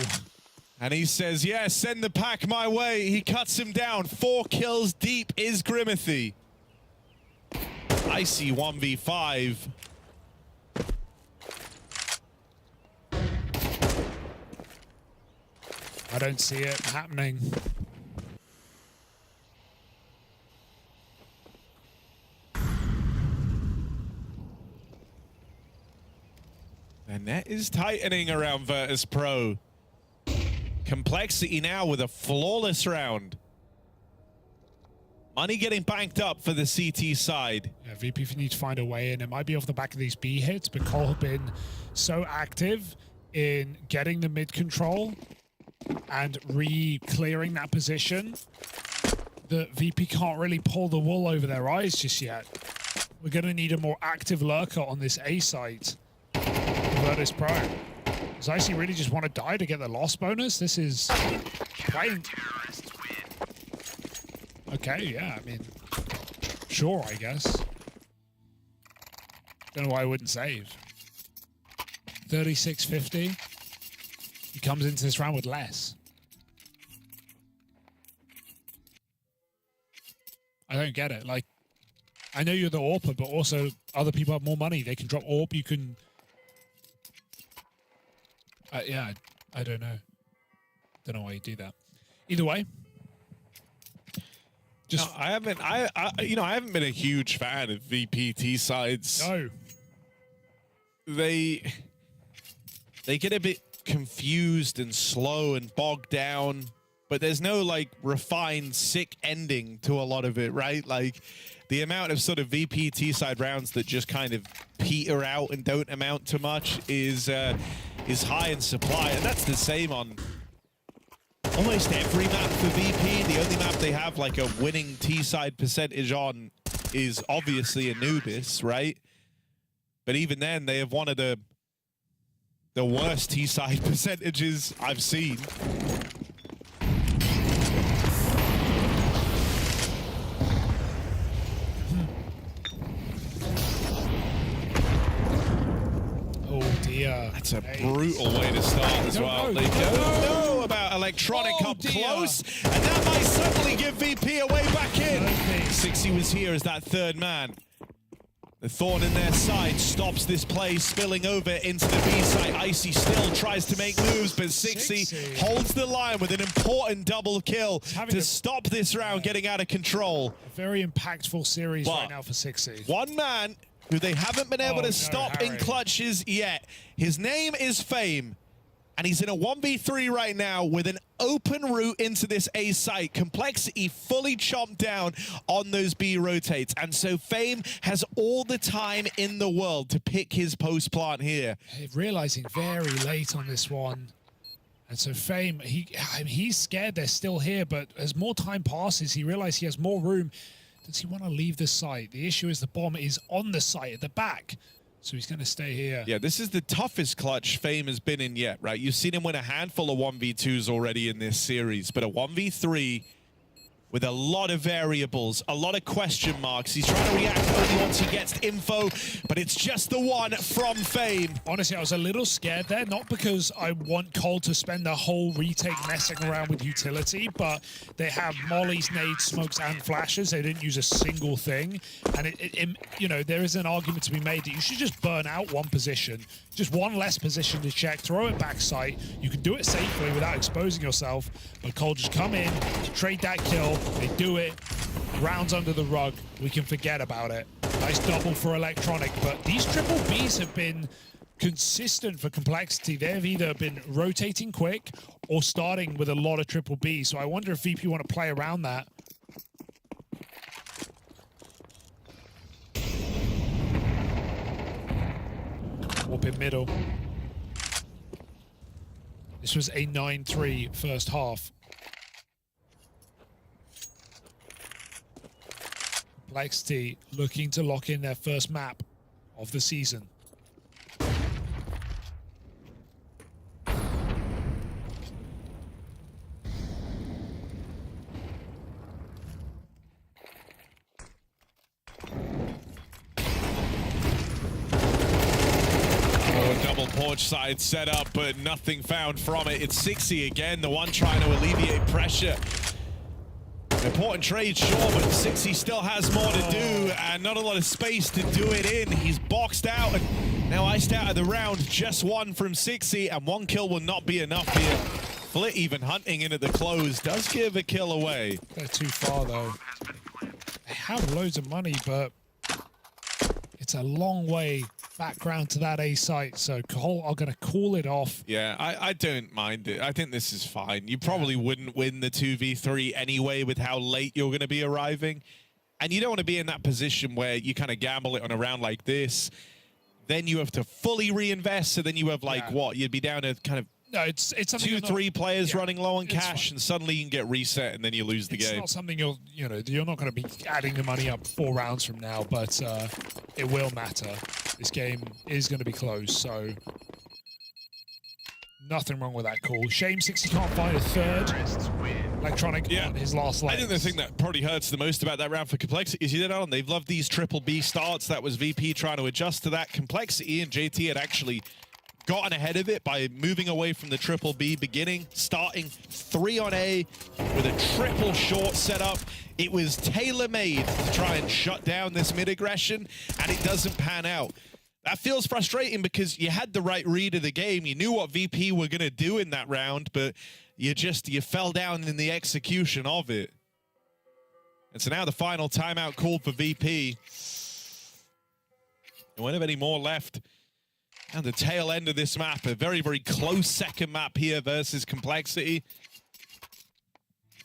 And he says, yeah, send the pack my way. He cuts him down. 4 kills deep is Grimathy. Icy 1v5. I don't see it happening. The net is tightening around Virtus.pro. Complexity now with a flawless round. Money getting banked up for the CT side. Yeah, VP need to find a way in. It might be off the back of these B hits, but Cole have been so active in getting the mid control and re-clearing that position that VP can't really pull the wool over their eyes just yet. We're going to need a more active lurker on this A site. Virtus.pro. Does Icy really just want to die to get the loss bonus? This is playing. Okay, yeah, I mean, sure, I guess. Don't know why I wouldn't save. 3650. He comes into this round with less. I don't get it. Like, I know you're the AWPer, but also other people have more money. They can drop AWP, you can... yeah, I don't know. Don't know why you do that. Either way, just no, I haven't been a huge fan of VPT sides. No. They get a bit confused and slow and bogged down, but there's no like refined sick ending to a lot of it, right? Like the amount of sort of VPT side rounds that just kind of peter out and don't amount to much is high in supply, and that's the same on almost every map for VP. The only map they have like a winning T-side percentage on is obviously Anubis, right? But even then, they have one of the worst T-side percentages I've seen. oh dear. That's a brutal way to start as well. They don't know about Electronic up close, and that might suddenly give VP a way back in. 60 was here as that third man. The thorn in their side stops this play spilling over into the B site. Icy still tries to make moves, but 60 holds the line with an important double kill to stop this round getting out of control. A very impactful series right now for 60. One man who they haven't been able to stop in clutches yet. His name is Fame, and he's in a 1v3 right now with an open route into this A site. Complexity fully chomped down on those B rotates, and so Fame has all the time in the world to pick his post plant here. Realizing very late on this one. And so Fame, he's scared they're still here, but as more time passes, he realizes he has more room. Does he want to leave the site? The issue is the bomb is on the site at the back. So he's going to stay here. Yeah, this is the toughest clutch Fame has been in yet, right? You've seen him win a handful of 1v2s already in this series, but a 1v3 with a lot of variables, a lot of question marks. He's trying to react only once he gets info, but it's just the one from Fame. Honestly, I was a little scared there, not because I want Cole to spend the whole retake messing around with utility, but they have mollies, nades, smokes, and flashes. They didn't use a single thing. And, you know, there is an argument to be made that you should just burn out one position, just one less position to check, throw it back sight. You can do it safely without exposing yourself, but Cole just come in, trade that kill, they do it, rounds under the rug, we can forget about it. Nice double for Electronic, but these triple Bs have been consistent for Complexity. They've either been rotating quick or starting with a lot of triple Bs, so I wonder if VP want to play around that. Warp in middle. This was a 9-3 first half. Complexity looking to lock in their first map of the season. Double porch side set up, but nothing found from it. It's 60 again, the one trying to alleviate pressure. Important trade, sure, but 60 still has more to do, and not a lot of space to do it in. He's boxed out, and now iced out of the round. Just one from 60, and one kill will not be enough here. Flit even hunting in at the close does give a kill away. They're too far, though. They have loads of money, but it's a long way back round to that A site, so Cole are going to call it off. Yeah, I don't mind it. I think this is fine. You probably wouldn't win the 2v3 anyway with how late you're going to be arriving. And you don't want to be in that position where you kind of gamble it on a round like this. Then you have to fully reinvest, so then you have like, what, you'd be down to kind of no, it's something 2-3 players running low on cash, and suddenly you can get reset, and then you lose the game. It's not something you're not going to be adding the money up 4 rounds from now, but it will matter. This game is going to be close, so nothing wrong with that call. Shame 60 can't find a third. Electronic on his last legs. I think the thing that probably hurts the most about that round for Complexity is you know, they've loved these triple B starts. That was VP trying to adjust to that. Complexity and JT had actually gotten ahead of it by moving away from the triple B beginning, starting 3 on A with a triple short setup. It was tailor-made to try and shut down this mid-aggression, and it doesn't pan out. That feels frustrating because you had the right read of the game. You knew what VP were going to do in that round, but you fell down in the execution of it. And so now the final timeout called for VP. You won't have any more left. And the tail end of this map, a very, very close second map here versus Complexity.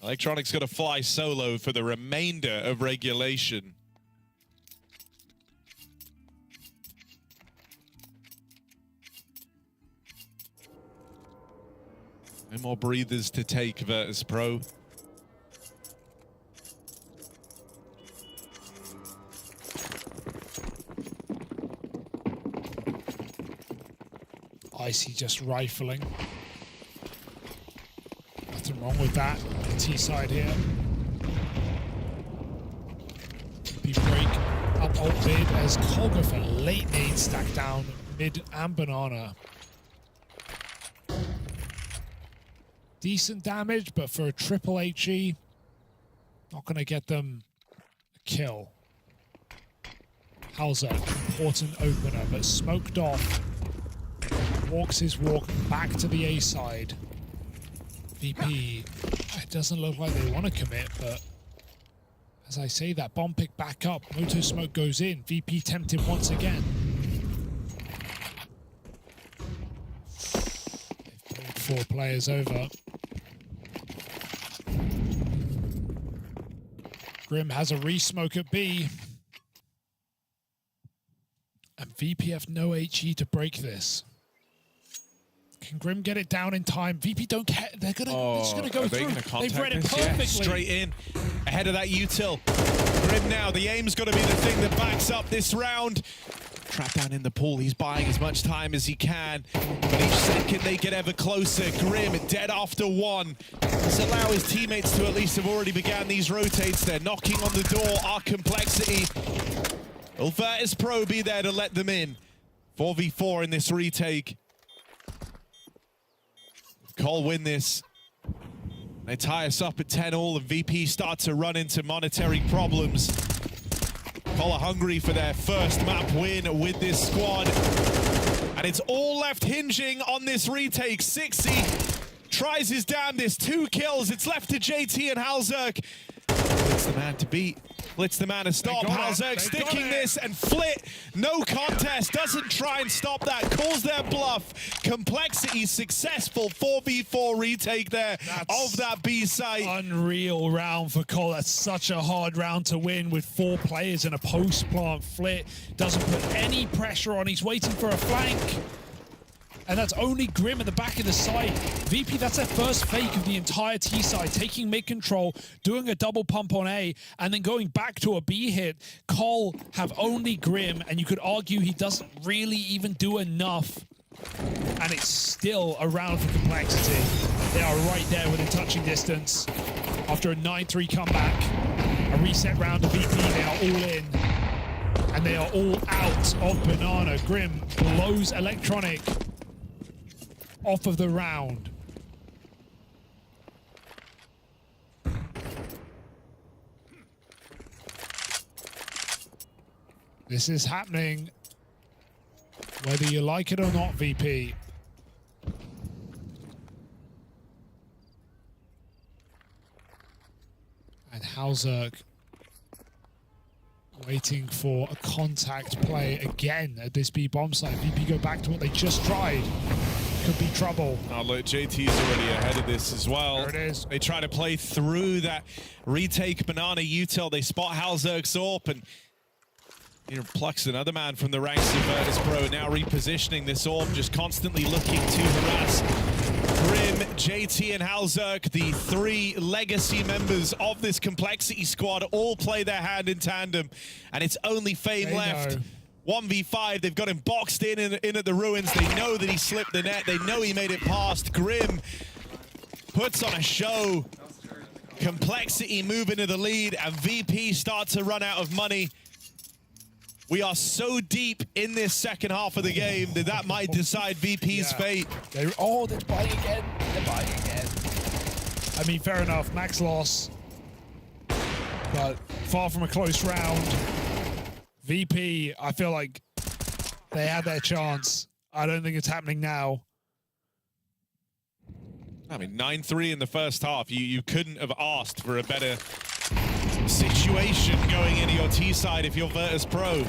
Electronic's got to fly solo for the remainder of regulation. No more breathers to take, Virtus.pro. Icy just rifling. Nothing wrong with that. T side here. Be break up alt mid as Cole go for late nade stack down mid and banana. Decent damage, but for a triple HE, not going to get them a kill. Hauser, important opener, but smoked off. Walks his walk back to the A side. VP, it doesn't look like they want to commit, but as I say that, bomb pick back up, Moto smoke goes in, VP tempted once again. They've pulled 4 players over. Grim has a re-smoke at B. And VP have no HE to break this. Can Grim get it down in time? VP don't care. They're just gonna go through. They've read it perfectly. Yeah, straight in, ahead of that util. Grim now, the aim's got to be the thing that backs up this round. Trapped down in the pool, he's buying as much time as he can. But each second they get ever closer. Grim dead after one. Let's allow his teammates to at least have already began these rotates. They're knocking on the door. Our Complexity. Will Virtus.pro be there to let them in? 4v4 in this retake. Cole win this. They tie us up at 10-all, and VP start to run into monetary problems. Cole are hungry for their first map win with this squad. And it's all left hinging on this retake. Sixy tries his damnedest, 2 kills. It's left to JT and MOUZ. It's the man to beat. Blitz the man to stop. MOUZ sticking this, and Flit, no contest, doesn't try and stop that, calls their bluff. Complexity successful 4v4 retake there of that B site. Unreal round for Cole. That's such a hard round to win with 4 players in a post plant. Flit doesn't put any pressure on. He's waiting for a flank. And that's only Grim at the back of the site. VP, that's their first fake of the entire T side, taking mid control, doing a double pump on A, and then going back to a B hit. Cole have only Grim, and you could argue he doesn't really even do enough. And it's still a round for Complexity. They are right there within touching distance. After a 9-3 comeback, a reset round of VP, they are all in. And they are all out of Banana. Grim blows Electronic off of the round. This is happening whether you like it or not, VP. And MongolZ waiting for a contact play again at this B bomb site. VP go back to what they just tried. Could be trouble. Oh, look, JT's already ahead of this as well. There it is. They try to play through that retake Banana util. They spot MongolZ's AWP, and plucks another man from the ranks of Virtus.pro. Now repositioning this AWP, just constantly looking to harass Grim, JT, and MongolZ, the 3 legacy members of this Complexity squad, all play their hand in tandem, and it's only Fame left. 1v5, they've got him boxed in at the ruins. They know that he slipped the net. They know he made it past. Grim puts on a show. Complexity move into the lead, and VP start to run out of money. We are so deep in this second half of the game that might decide VP's fate. They're buying again. They're buying again. I mean, fair enough. Max loss, but far from a close round. VP, I feel like they had their chance. I don't think it's happening now. I mean, 9-3 in the first half. You couldn't have asked for a better situation going into your T side if you're Virtus.pro.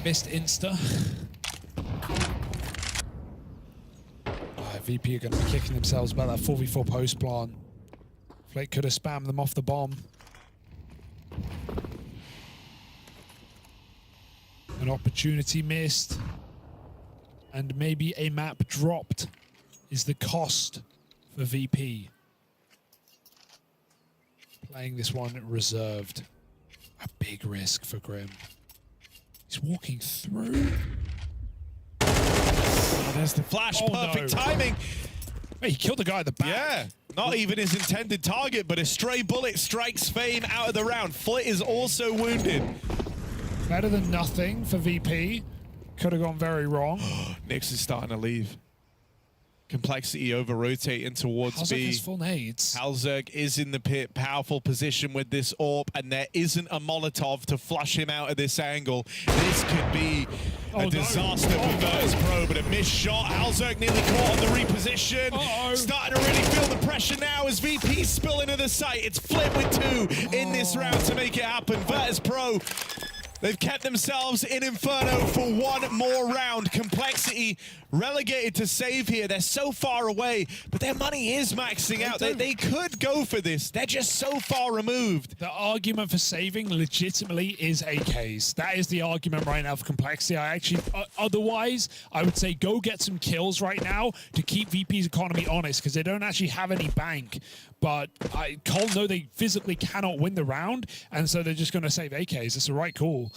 Missed Insta. VP are going to be kicking themselves about that 4v4 post plant. Flake could have spammed them off the bomb. An opportunity missed. And maybe a map dropped is the cost for VP. Playing this one reserved. A big risk for Grim. He's walking through. Oh, there's the flash. Perfect timing. Hey, he killed the guy at the back. Yeah, not even his intended target, but a stray bullet strikes Fame out of the round. Flit is also wounded. Better than nothing for VP. Could have gone very wrong. Nyx is starting to leave. Complexity over-rotating towards B. Has full nades. MongolZ is in the pit, powerful position with this AWP, and there isn't a Molotov to flush him out of this angle. This could be a disaster for Virtus.pro, but a missed shot. MongolZ nearly caught on the reposition. Starting to really feel the pressure now as VP spill into the site. It's Flit with 2 in this round to make it happen. Virtus.pro, they've kept themselves in Inferno for one more round. Complexity relegated to save here. They're so far away, but their money is maxing out. They could go for this. They're just so far removed. The argument for saving legitimately is AKs. That is the argument right now for Complexity. I actually, otherwise, I would say go get some kills right now to keep VP's economy honest, because they don't actually have any bank. but Cole know they physically cannot win the round, and so they're just going to save AKs. It's the right call.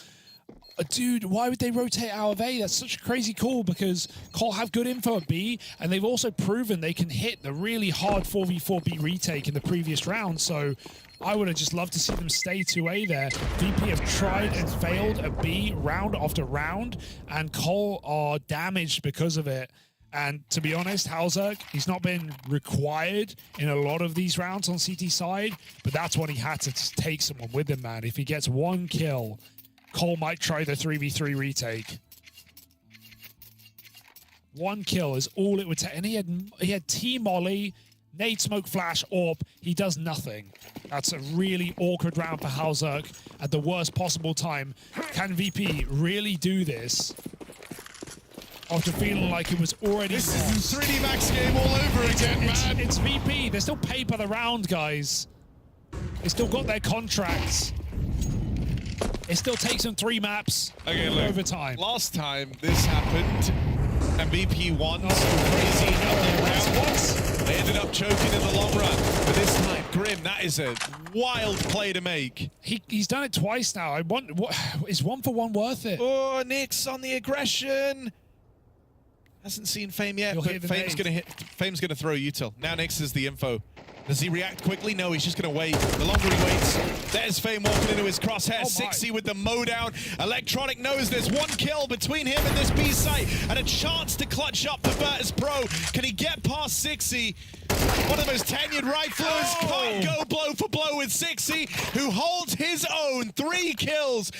Dude, why would they rotate out of A? That's such a crazy call because Cole have good info at B, and they've also proven they can hit the really hard 4v4 B retake in the previous round, so I would have just loved to see them stay 2A there. VP have tried and failed at B round after round, and Cole are damaged because of it. And to be honest, Halzerk, he's not been required in a lot of these rounds on CT side, but that's when he had to take someone with him, man. If he gets one kill, Cole might try the 3v3 retake. One kill is all it would take. And he had T-Molly, nade, smoke, flash, AWP. He does nothing. That's a really awkward round for Halzerk at the worst possible time. Can VP really do this after feeling like it was already This lost? is the 3D Max game all over again, man. It's VP. They're still paid by the round, guys. They still got their contracts. It still takes them 3 maps over time. Last time this happened, and VP won some crazy rounds. They ended up choking in the long run. But this time, Grim, that is a wild play to make. He's done it twice now. Is 1 for 1 worth it? Oh, Nyx on the aggression. Hasn't seen Fame yet, but Fame's gonna throw Util. Now Nyx is the info. Does he react quickly? No, he's just going to wait. The longer he waits, there's Fame walking into his crosshair. 60 with the mow down. Electronic knows there's 1 kill between him and this B site, and a chance to clutch up the Virtus.pro. Can he get past 60? One of the most tenured riflers. Can't go blow for blow with 60, who holds his own. 3 kills.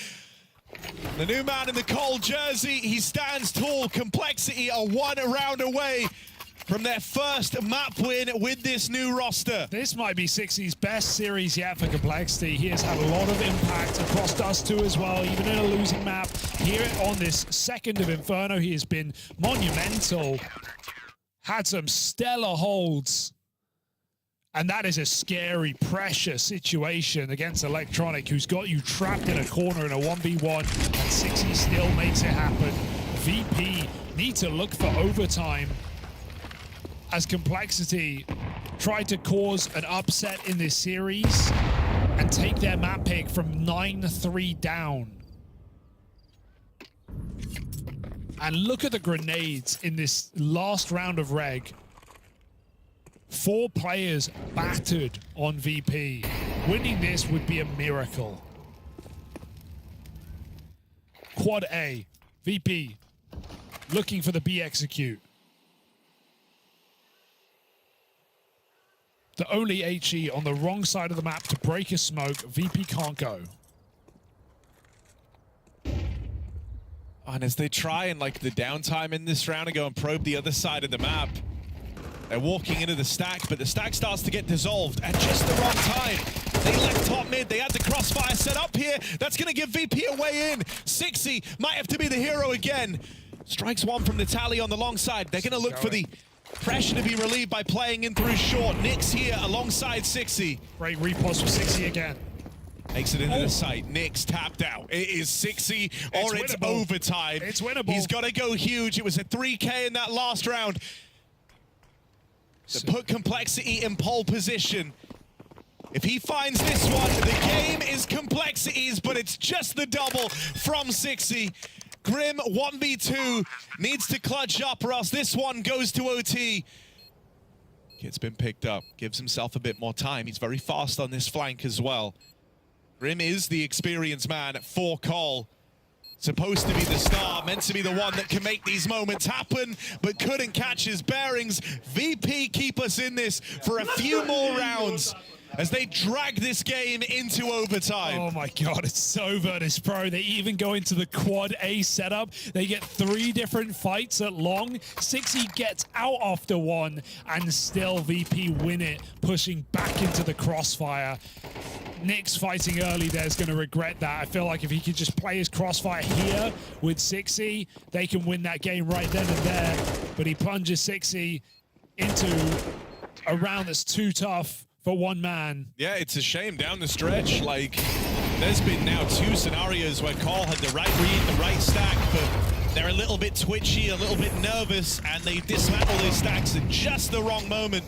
The new man in the Cole jersey, he stands tall. Complexity are 1 round away from their first map win with this new roster. This might be 60's best series yet for Complexity. He has had a lot of impact across Dust 2 as well, even in a losing map. Here on this second of Inferno, he has been monumental. Had some stellar holds. And that is a scary, pressure situation against Electronic, who's got you trapped in a corner in a 1v1, and 60 still makes it happen. VP need to look for overtime, as Complexity tried to cause an upset in this series and take their map pick from 9-3 down. And look at the grenades in this last round of Reg. 4 players battered on VP. Winning this would be a miracle. Quad A, VP, looking for the B execute. The only HE on the wrong side of the map to break a smoke. VP can't go. And as they try and like the downtime in this round and go and probe the other side of the map, they're walking into the stack, but the stack starts to get dissolved at just the wrong time. They left top mid. They had the crossfire set up here. That's going to give VP a way in. 60 might have to be the hero again. Strikes 1 from the tally on the long side. They're going to look for the pressure to be relieved by playing in through short. Nyx here alongside 60. Great repulse for 60 again. Makes it into the site. Nyx tapped out. It is 60 or it's overtime. It's winnable. He's got to go huge. It was a 3K in that last round to put Complexity in pole position. If he finds this one, the game is Complexity's, but it's just the double from 60. Grim 1v2 needs to clutch up or else this one goes to OT. Kid's been picked up, gives himself a bit more time. He's very fast on this flank as well. Grim is the experienced man for Cole. Supposed to be the star, meant to be the one that can make these moments happen, but couldn't catch his bearings. VP keep us in this for a few more rounds as they drag this game into overtime. Oh my God, it's so Virtus.pro. They even go into the quad A setup. They get 3 different fights at long. 60 gets out after 1, and still VP win it, pushing back into the crossfire. Nyx fighting early there is going to regret that. I feel like if he could just play his crossfire here with 60, they can win that game right then and there. But he plunges 60 into a round that's too tough for one man. Yeah, it's a shame down the stretch. Like, there's been now 2 scenarios where Cole had the right read, the right stack, but They're a little bit twitchy, a little bit nervous, and they dismantle those stacks at just the wrong moment.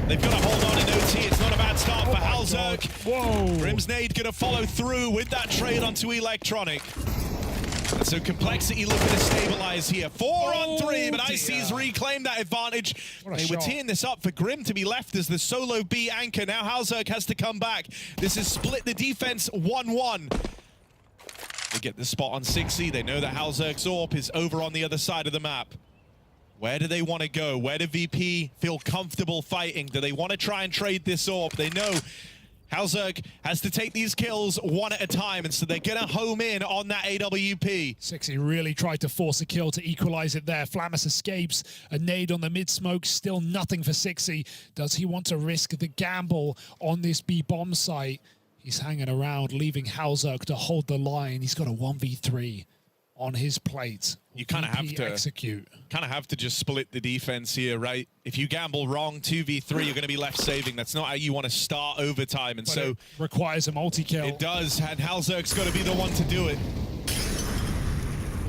They've got to hold on in OT. It's not a bad start for Halzerg. Whoa. Grimsnade going to follow through with that trade onto Electronic. And so Complexity looking to stabilize here. 4 on 3, but IC's reclaimed that advantage. They were teeing this up for Grim to be left as the solo B anchor. Now Halzerg has to come back. This has split the defense 1-1. They get the spot on 6E. They know that Halzerg's AWP is over on the other side of the map. Where do they want to go? Where do VP feel comfortable fighting? Do they want to try and trade this AWP? They know Halzerg has to take these kills one at a time, and so they're going to home in on that AWP. 6E really tried to force a kill to equalize it there. Flamus escapes, a nade on the mid-smoke, still nothing for 6E. Does he want to risk the gamble on this B-bomb site? He's hanging around, leaving Halzerg to hold the line. He's got a 1v3 on his plate. You kind of have to execute. Kind of have to just split the defense here, right? If you gamble wrong, 2v3, you're going to be left saving. That's not how you want to start overtime, and But so it requires a multi-kill. It does, and Halzerg's got to be the one to do it.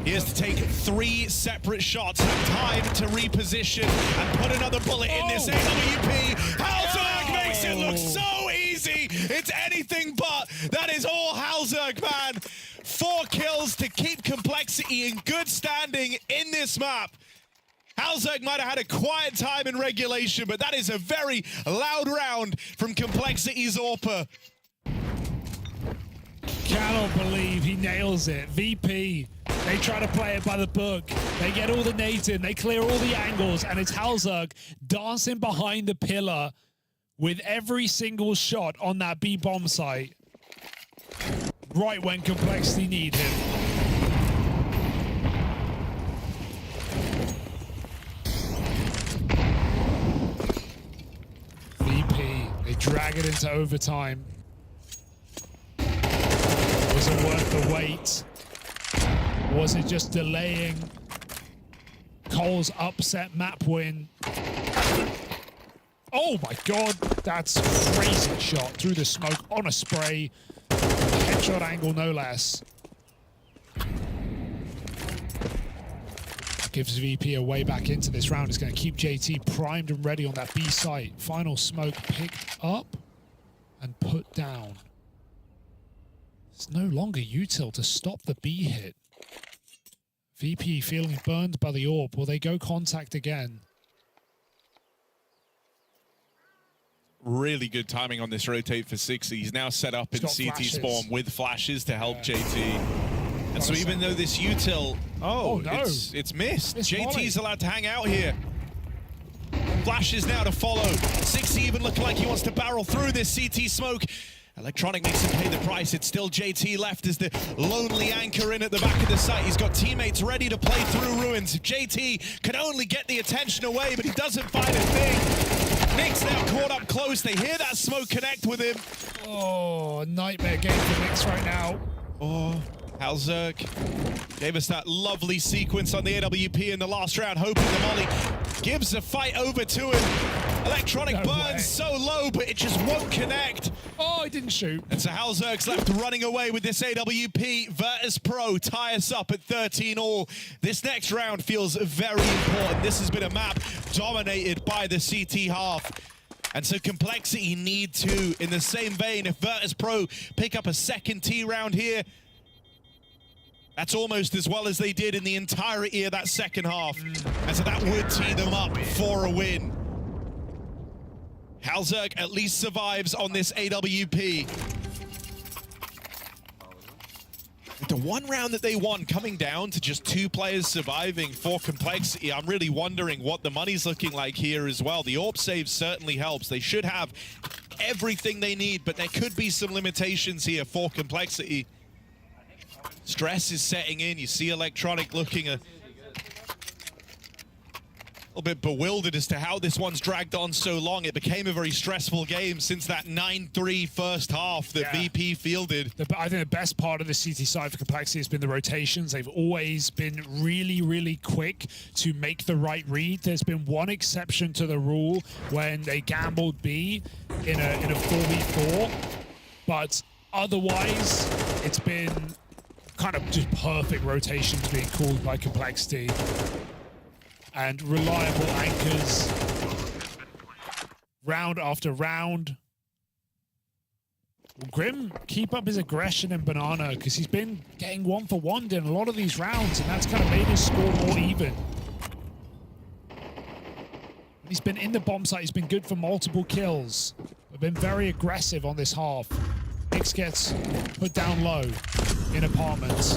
He has to take 3 separate shots, have time to reposition and put another bullet in this AWP. Halzerg makes it look so easy. It's anything but. That is all Halzerg, man. 4 kills to keep Complexity in good standing in this map. Halzerg might have had a quiet time in regulation, but that is a very loud round from Complexity's AWPer. Cannot believe he nails it. VP, they try to play it by the book. They get all the nades in, they clear all the angles, and it's Halzerg dancing behind the pillar with every single shot on that B-bomb site. Right when Complexity need him. VP, they drag it into overtime. Was it worth the wait? Was it just delaying Cole's upset map win? Oh my god, that's a crazy shot through the smoke on a spray. Headshot angle, no less. Gives VP a way back into this round. It's going to keep JT primed and ready on that B site. Final smoke picked up and put down. It's no longer util to stop the B hit. VP feeling burned by the AWP. Will they go contact again? Really good timing on this rotate for 6E. He's now set up in CT spawn with flashes to help JT. And so even though this util, no. it's missed. JT's allowed to hang out here. Flashes now to follow. 6E even looking like he wants to barrel through this CT smoke. Electronic makes him pay the price. It's still JT left as the lonely anchor in at the back of the site. He's got teammates ready to play through ruins. JT can only get the attention away, but he doesn't find a thing. Nick's now caught up close. They hear that smoke connect with him. Oh, nightmare game for Nick's right now. Oh, Halzerg gave us that lovely sequence on the AWP in the last round, hoping the molly gives the fight over to him. Electronic burns so low, but it just won't connect. Oh, he didn't shoot. And so Halzerg's left running away with this AWP. Virtus.pro tie us up at 13-all. This next round feels very important. This has been a map dominated by the CT half. And so Complexity need to, in the same vein, if Virtus.pro pick up a second T round here, that's almost as well as they did in the entirety of that second half. And so that would tee them up for a win. Halzerg at least survives on this AWP. With the one round that they won coming down to just 2 players surviving for Complexity, I'm really wondering what the money's looking like here as well. The AWP save certainly helps. They should have everything they need, but there could be some limitations here for Complexity. Stress is setting in. You see Electronic looking a little bit bewildered as to how this one's dragged on so long. It became a very stressful game since that 9-3 first half that VP fielded. I think the best part of the CT side for Complexity has been the rotations. They've always been really, really quick to make the right read. There's been one exception to the rule when they gambled B in a 4v4, but otherwise it's been kind of just perfect rotations being called by Complexity. And reliable anchors. Round after round. Will Grim keep up his aggression in Banana? Because he's been getting 1-for-1 in a lot of these rounds, and that's kind of made his score more even. He's been in the bomb site, he's been good for multiple kills. We've been very aggressive on this half. Nyx gets put down low in apartments.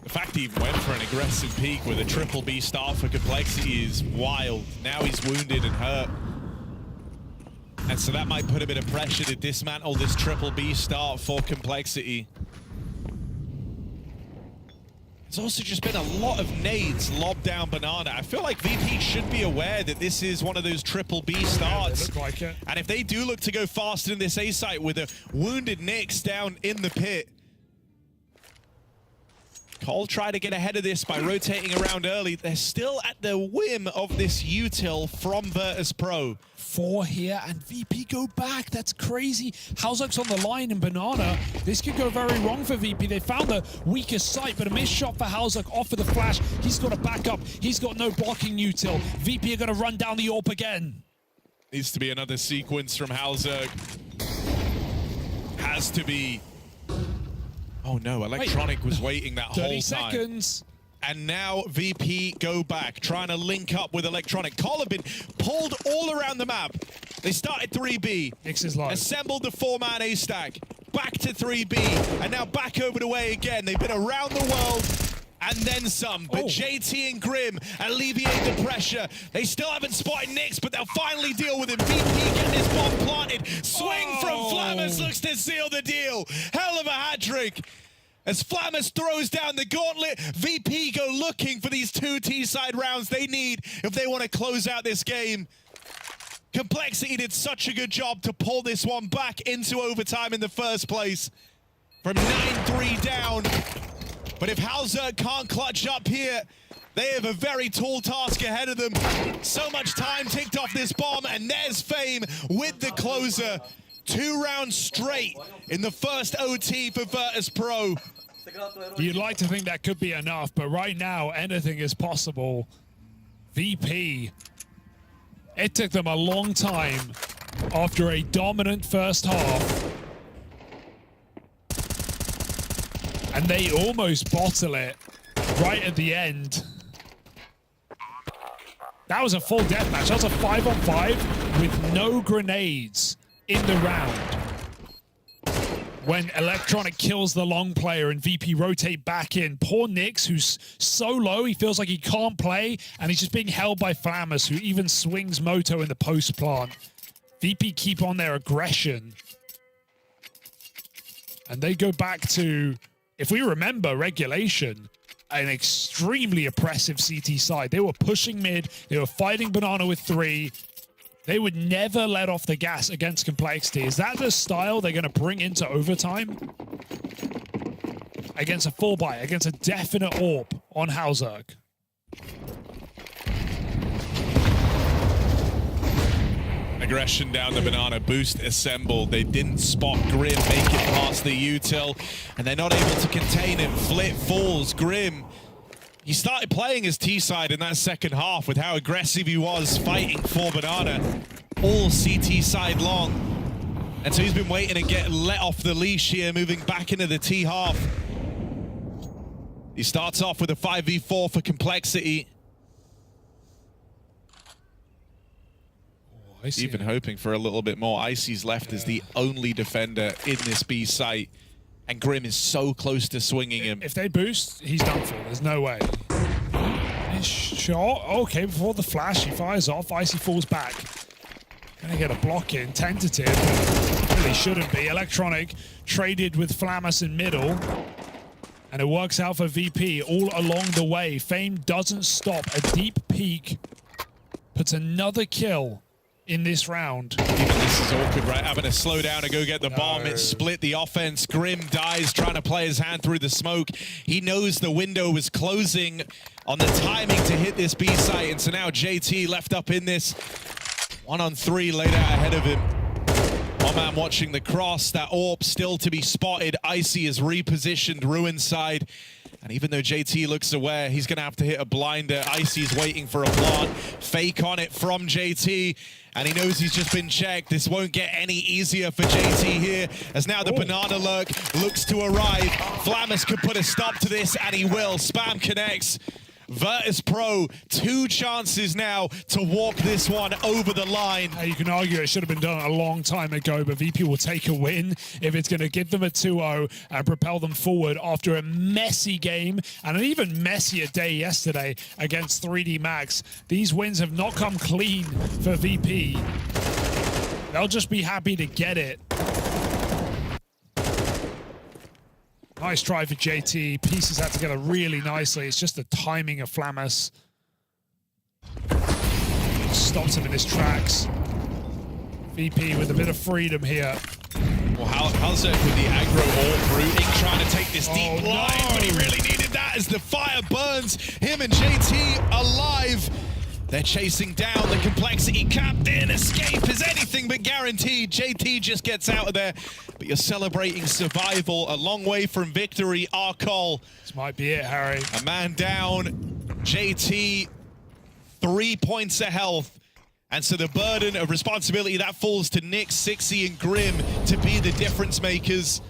The fact he even went for an aggressive peak with a triple B start for Complexity is wild. Now he's wounded and hurt. And so that might put a bit of pressure to dismantle this triple B start for Complexity. There's also just been a lot of nades lobbed down Banana. I feel like VP should be aware that this is one of those triple B starts. Yeah, they look like it. And if they do look to go faster in this A site with a wounded Nyx down in the pit, Cole tried to get ahead of this by rotating around early. They're still at the whim of this util from Virtus.pro. 4 here, and VP go back. That's crazy. Hauzuk's on the line in Banana. This could go very wrong for VP. They found the weakest site, but a missed shot for Hauzuk off of the flash. He's got a backup. He's got no blocking util. VP are going to run down the AWP again. Needs to be another sequence from Hauzuk. Has to be. Oh no, Electronic was waiting that whole 30 time. seconds. And now VP go back, trying to link up with Electronic. Cole have been pulled all around the map. They started 3B. Nyx is low. Assembled the 4-man A stack. Back to 3B. And now back over the way again. They've been around the world and then some. But JT and Grim alleviate the pressure. They still haven't spotted Nyx, but they'll finally deal with him. VP getting his bomb planted. Swing from Flammers looks to seal the deal. Hell of a hat trick. As Flammers throws down the gauntlet, VP go looking for these 2 T-side rounds they need if they want to close out this game. Complexity did such a good job to pull this one back into overtime in the first place. From 9-3 down. But if Hauzuk can't clutch up here, they have a very tall task ahead of them. So much time ticked off this bomb, and there's Fame with the closer. 2 rounds straight in the first OT for Virtus.pro. You'd like to think that could be enough, but right now, anything is possible. VP, it took them a long time after a dominant first half. And they almost bottle it right at the end. That was a full deathmatch. That was a 5-on-5 with no grenades in the round. When Electronic kills the long player and VP rotate back in. Poor Nyx, who's so low, he feels like he can't play, and he's just being held by Flammers, who even swings Moto in the post plant. VP keep on their aggression. And they go back to, if we remember, regulation, an extremely oppressive CT side. They were pushing mid, they were fighting Banana with 3. They would never let off the gas against Complexity. Is that the style they're going to bring into overtime? Against a full buy, against a definite AWP on Hauzuk. Aggression down the Banana, boost assembled. They didn't spot Grim make it past the util, and they're not able to contain him. Flit falls. Grim, he started playing his T-side in that second half with how aggressive he was fighting for Banana. All CT side long. And so he's been waiting to get let off the leash here, moving back into the T half. He starts off with a 5v4 for Complexity. Even hoping for a little bit more. Icy's left as the only defender in this B site. And Grim is so close to swinging him. If they boost, he's done for. There's no way. Shot. Okay, before the flash, he fires off. Icy falls back. Gonna get a block in. Tentative. Really shouldn't be. Electronic traded with Flammers in middle. And it works out for VP all along the way. Fame doesn't stop. A deep peek puts another kill in this round. Even this is awkward, right? Having to slow down and go get the bomb. It split the offense. Grim dies trying to play his hand through the smoke. He knows the window was closing on the timing to hit this B site, and so now JT left up in this. 1-on-3 laid out ahead of him. One man watching the cross, that AWP still to be spotted. Icy is repositioned Ruin side. And even though JT looks aware, he's going to have to hit a blinder. Icy's waiting for a plant. Fake on it from JT. And he knows he's just been checked. This won't get any easier for JT here, as now the banana lurk looks to arrive. Flamus could put a stop to this, and he will. Spam connects. Virtus.pro, 2 chances now to walk this one over the line. You can argue it should have been done a long time ago, but VP will take a win if it's going to give them a 2-0 and propel them forward after a messy game and an even messier day yesterday against 3D Max. These wins have not come clean for VP. They'll just be happy to get it. Nice try for JT. Pieces had together really nicely. It's just the timing of Flamus. Stops him in his tracks. VP with a bit of freedom here. Well, how's it with the aggro all rooting, trying to take this deep line, but he really needed that as the fire burns him and JT alive. They're chasing down the complexity captain. Escape is anything but guaranteed. JT just gets out of there, but you're celebrating survival a long way from victory. Arcol. This might be it, Harry. A man down. JT, 3 points of health. And so the burden of responsibility, that falls to Nick, Sixy, and Grim to be the difference makers.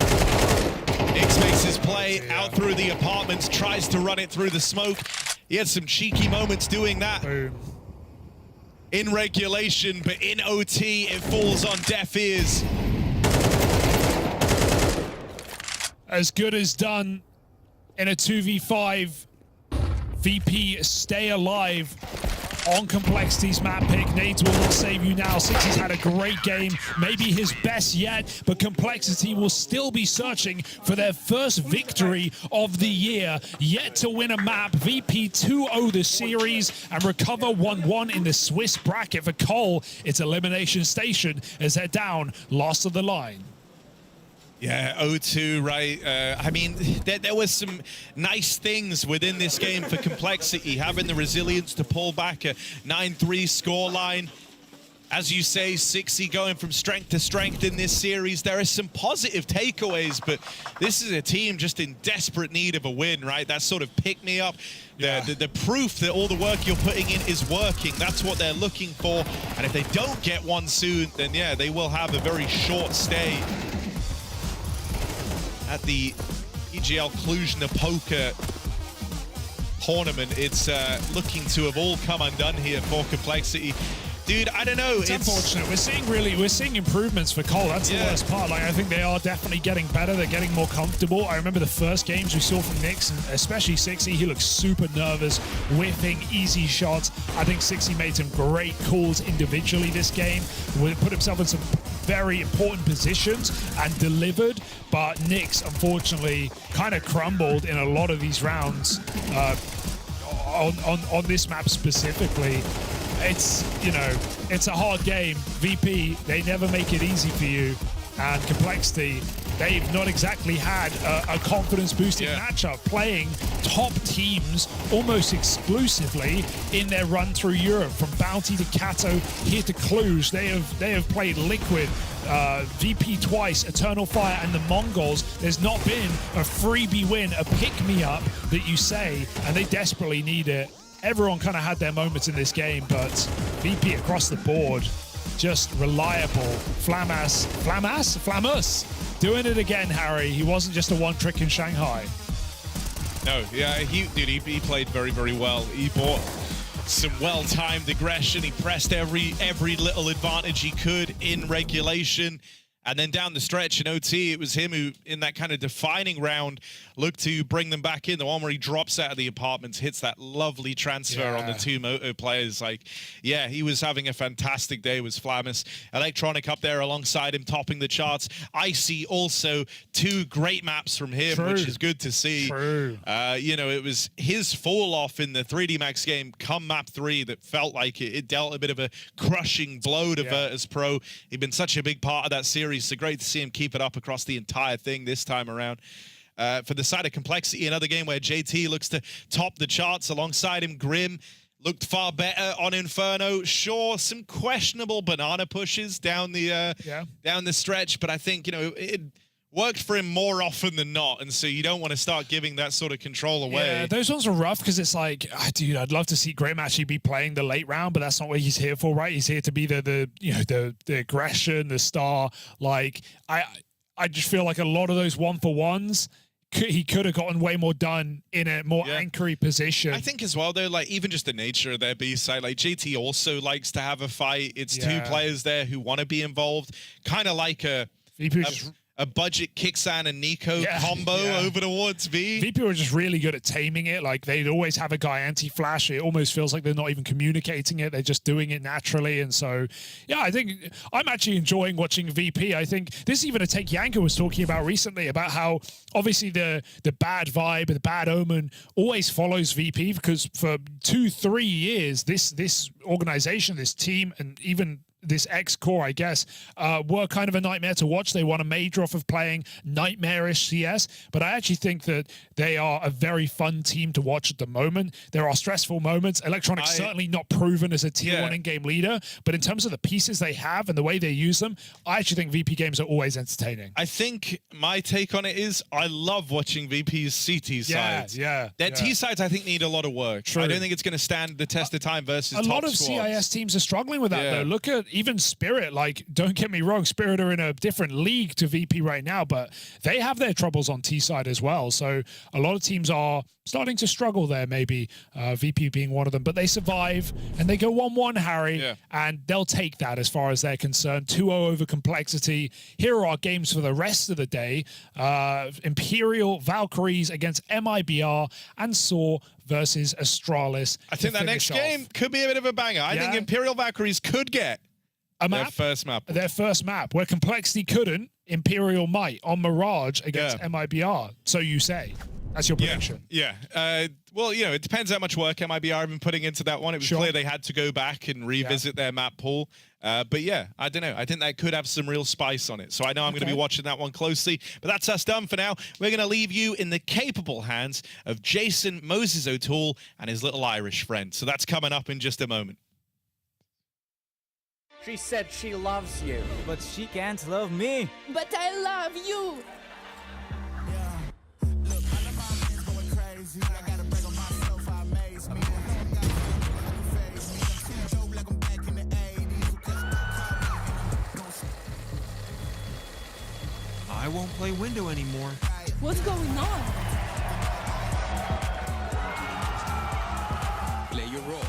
Nix makes his play out through the apartments, tries to run it through the smoke. He had some cheeky moments doing that. Boom. In regulation, but in OT, it falls on deaf ears. As good as done in a 2v5. VP stay alive on Complexity's map pick. Nades will not save you now. Sixy's had a great game, maybe his best yet, but Complexity will still be searching for their first victory of the year. Yet to win a map, VP 2-0 the series and recover 1-1 in the Swiss bracket for Cole. It's Elimination Station as they're down, last of the line. Yeah, 0-2, right? I mean, there was some nice things within this game for Complexity, having the resilience to pull back a 9-3 scoreline. As you say, Sixy going from strength to strength in this series. There are some positive takeaways, but this is a team just in desperate need of a win, right? That sort of pick-me-up, the proof that all the work you're putting in is working. That's what they're looking for. And if they don't get one soon, then yeah, they will have a very short stay at the PGL Cluj-Napoca tournament. It's looking to have all come undone here for Complexity. Dude, I don't know. It's unfortunate. We're seeing improvements for Cole. That's the worst part. Like, I think they are definitely getting better. They're getting more comfortable. I remember the first games we saw from Nix, and especially Sixy. He looked super nervous, whiffing easy shots. I think Sixy made some great calls individually this game. Put himself in some very important positions and delivered. But Nix, unfortunately, kind of crumbled in a lot of these rounds on this map specifically. It's, you know, it's a hard game. VP, they never make it easy for you. And Complexity, they've not exactly had a confidence-boosting matchup, playing top teams almost exclusively in their run through Europe. From Bounty to Kato, here to Cluj, they have played Liquid, VP twice, Eternal Fire, and the MongolZ. There's not been a freebie win, a pick-me-up that you say, and they desperately need it. Everyone kind of had their moments in this game, but VP across the board, just reliable. Flamus, doing it again, Harry. He wasn't just a one-trick in Shanghai. No, yeah, he played very, very well. He bought some well-timed aggression. He pressed every little advantage he could in regulation. And then down the stretch in OT, it was him who, in that kind of defining round, looked to bring them back in. The one where he drops out of the apartments, hits that lovely transfer on the two Moto players. Like, yeah, he was having a fantastic day, was Flamus. Electronic up there alongside him, topping the charts. Icy also, 2 great maps from him, which is good to see. You know, it was his fall off in the 3D Max game come map 3 that felt like it dealt a bit of a crushing blow to Virtus.pro. He'd been such a big part of that series. So great to see him keep it up across the entire thing this time around. For the side of Complexity, another game where JT looks to top the charts alongside him. Grim, looked far better on Inferno. Sure, some questionable banana pushes down the down the stretch, but I think, you know, it worked for him more often than not, and so you don't want to start giving that sort of control away. Yeah, those ones are rough because it's like, dude, I'd love to see Grim actually be playing the late round, but that's not what he's here for, right? He's here to be the you know, the aggression, the star. Like, I just feel like a lot of those 1-for-1s, he could have gotten way more done in a more anchory position. I think as well, though, like even just the nature of their B side, like JT also likes to have a fight. It's two players there who want to be involved, kind of like a budget Kixan and Nico combo over towards V. VP were just really good at taming it. Like, they'd always have a guy anti-flash. It almost feels like they're not even communicating it. They're just doing it naturally. And so, yeah, I think I'm actually enjoying watching VP. I think this is even a take Yanko was talking about recently, about how obviously the bad vibe, the bad omen always follows VP, because for 2-3 years, this organization, this team, and even this X-Core, I guess, were kind of a nightmare to watch. They won a major off of playing nightmarish CS, but I actually think that they are a very fun team to watch at the moment. There are stressful moments. Electronics certainly not proven as a tier 1 in-game leader, but in terms of the pieces they have and the way they use them, I actually think VP games are always entertaining. I think my take on it is I love watching VP's CT sides. Their T sides, I think, need a lot of work. True. I don't think it's going to stand the test of time versus a top lot of squads. CIS teams are struggling with that, though. Look at even Spirit. Like, don't get me wrong, Spirit are in a different league to VP right now, but they have their troubles on T side as well. So a lot of teams are starting to struggle there, maybe VP being one of them, but they survive and they go 1-1, Harry, and they'll take that as far as they're concerned. 2-0 over complexity. Here are our games for the rest of the day. Imperial Valkyries against MIBR and Saw versus Astralis. I think that next game could be a bit of a banger. I think Imperial Valkyries could get their first map. Their first map, where complexity couldn't, Imperial might on Mirage against MIBR. So you say. That's your prediction. Well, you know, it depends how much work MIBR have been putting into that one. It was clear they had to go back and revisit their map pool. But yeah, I don't know. I think that could have some real spice on it. So I know I'm going to be watching that one closely. But that's us done for now. We're going to leave you in the capable hands of Jason Moses O'Toole and his little Irish friend. So that's coming up in just a moment. She said she loves you, but she can't love me. But I love you. I won't play window anymore. What's going on? Play your role.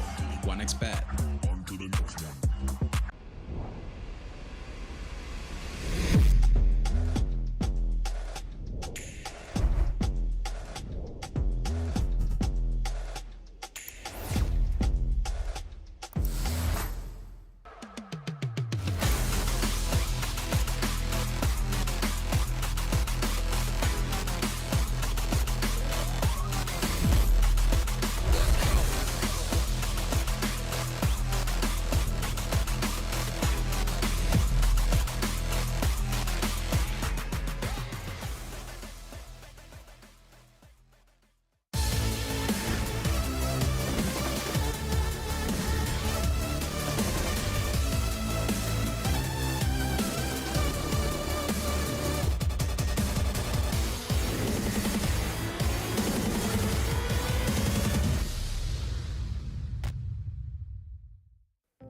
1xbet. On to the next one.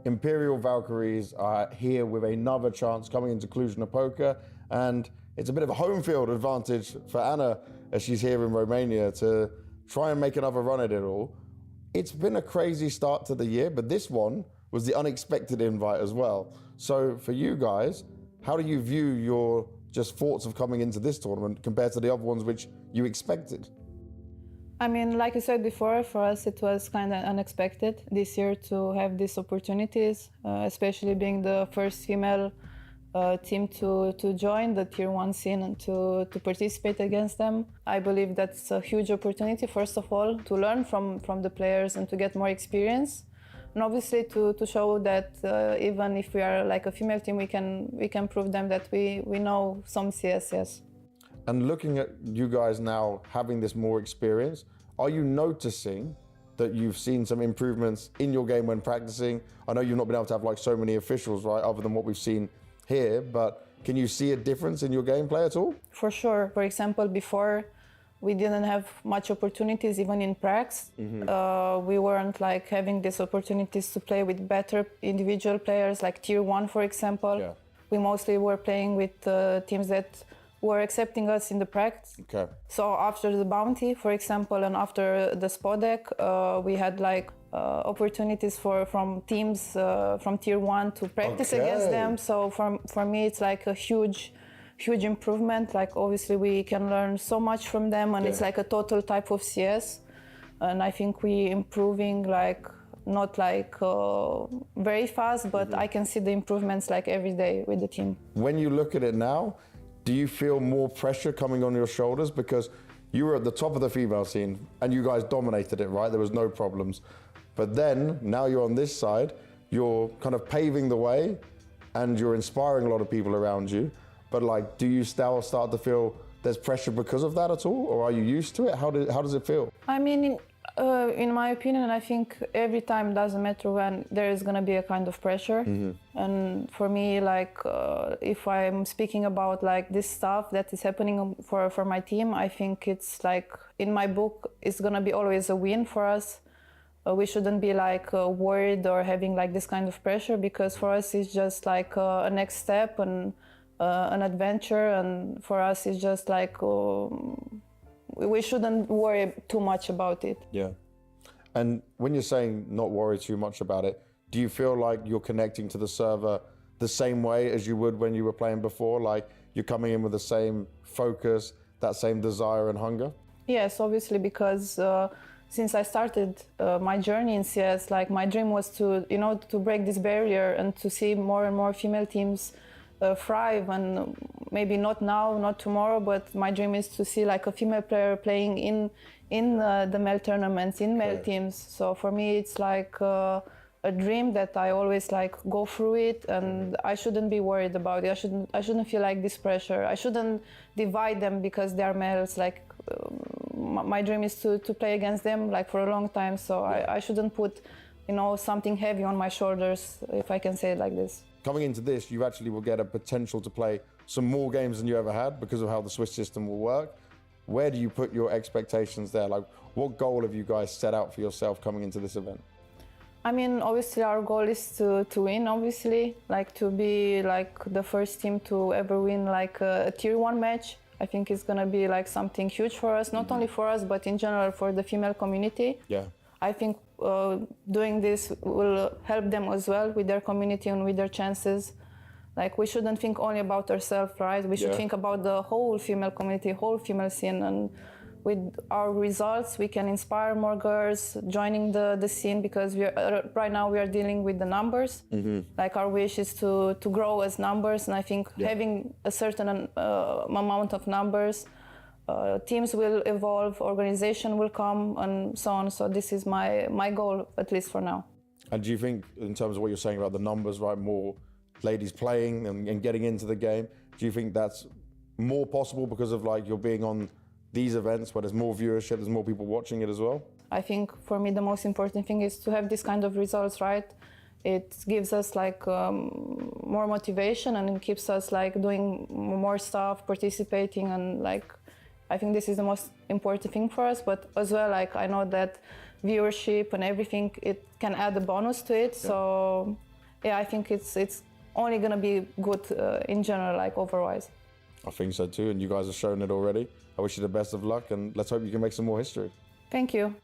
Imperial Valkyries are here with another chance coming into Cluj-Napoca, and it's a bit of a home field advantage for Anna as she's here in Romania to try and make another run at it all. It's been a crazy start to the year, but this one was the unexpected invite as well. So for you guys, how do you view your just thoughts of coming into this tournament compared to the other ones which you expected? I mean, like you said before, for us it was kind of unexpected this year to have these opportunities, especially being the first female team to join the Tier 1 scene and to participate against them. I believe that's a huge opportunity, first of all, to learn from the players and to get more experience. And obviously to show that even if we are like a female team, we can prove them that we know some CS. And looking at you guys now having this more experience, are you noticing that you've seen some improvements in your game when practicing? I know you've not been able to have like so many officials, right, other than what we've seen here, but can you see a difference in your gameplay at all? For sure. For example, before we didn't have much opportunities even in pracs. We weren't like having these opportunities to play with better individual players like tier 1, for example. Yeah. We mostly were playing with teams that were accepting us in the pracs. Okay. So after the bounty, for example, and after the spodek, we had like opportunities from teams from tier 1 to practice against them. So for me, it's like a huge improvement. Like obviously we can learn so much from them, and it's like a total type of CS. And I think we improving like not like very fast, but I can see the improvements like every day with the team. When you look at it now, do you feel more pressure coming on your shoulders? Because you were at the top of the female scene and you guys dominated it, right? There was no problems. But then now you're on this side, you're kind of paving the way and you're inspiring a lot of people around you. But like, do you still start to feel there's pressure because of that at all? Or are you used to it? How does it feel? I mean, in my opinion, I think every time doesn't matter when there is going to be a kind of pressure. And for me, like, if I'm speaking about like this stuff that is happening for my team, I think it's like, in my book, it's going to be always a win for us. We shouldn't be like worried or having like this kind of pressure, because for us it's just like a next step and an adventure, and for us it's just like we shouldn't worry too much about it. Yeah. And when you're saying not worry too much about it, do you feel like you're connecting to the server the same way as you would when you were playing before? Like you're coming in with the same focus, that same desire and hunger? Yes, obviously, because since I started my journey in CS, like my dream was to break this barrier and to see more and more female teams thrive. And maybe not now, not tomorrow, but my dream is to see like a female player playing in the male tournaments, in male teams. So for me, it's like a dream that I always like go through it, and I shouldn't be worried about it. I shouldn't feel like this pressure. I shouldn't divide them because they're males. Like my dream is to play against them like for a long time. So I shouldn't put something heavy on my shoulders, if I can say it like this. Coming into this, you actually will get a potential to play some more games than you ever had because of how the Swiss system will work. Where do you put your expectations there? Like, what goal have you guys set out for yourself coming into this event? I mean, obviously our goal is to win, obviously, like to be like the first team to ever win like a tier 1 match. I think it's gonna be like something huge for us, not only for us, but in general for the female community. Yeah. I think doing this will help them as well with their community and with their chances. Like we shouldn't think only about ourselves, right? We should think about the whole female community, whole female scene, and with our results, we can inspire more girls joining the scene, because right now we are dealing with the numbers. Like our wish is to grow as numbers, and I think having a certain amount of numbers, teams will evolve, organization will come, and so on. So this is my goal, at least for now. And do you think, in terms of what you're saying about the numbers, right, more ladies playing and getting into the game, do you think that's more possible because of like you're being on these events where there's more viewership, there's more people watching it as well? I think for me the most important thing is to have this kind of results, right? It gives us like more motivation, and it keeps us like doing more stuff, participating, and like I think this is the most important thing for us. But as well, like I know that viewership and everything, it can add a bonus to it. So yeah, I think it's only gonna be good in general, like overwise. I think so too, and you guys have shown it already. I wish you the best of luck, and let's hope you can make some more history. Thank you.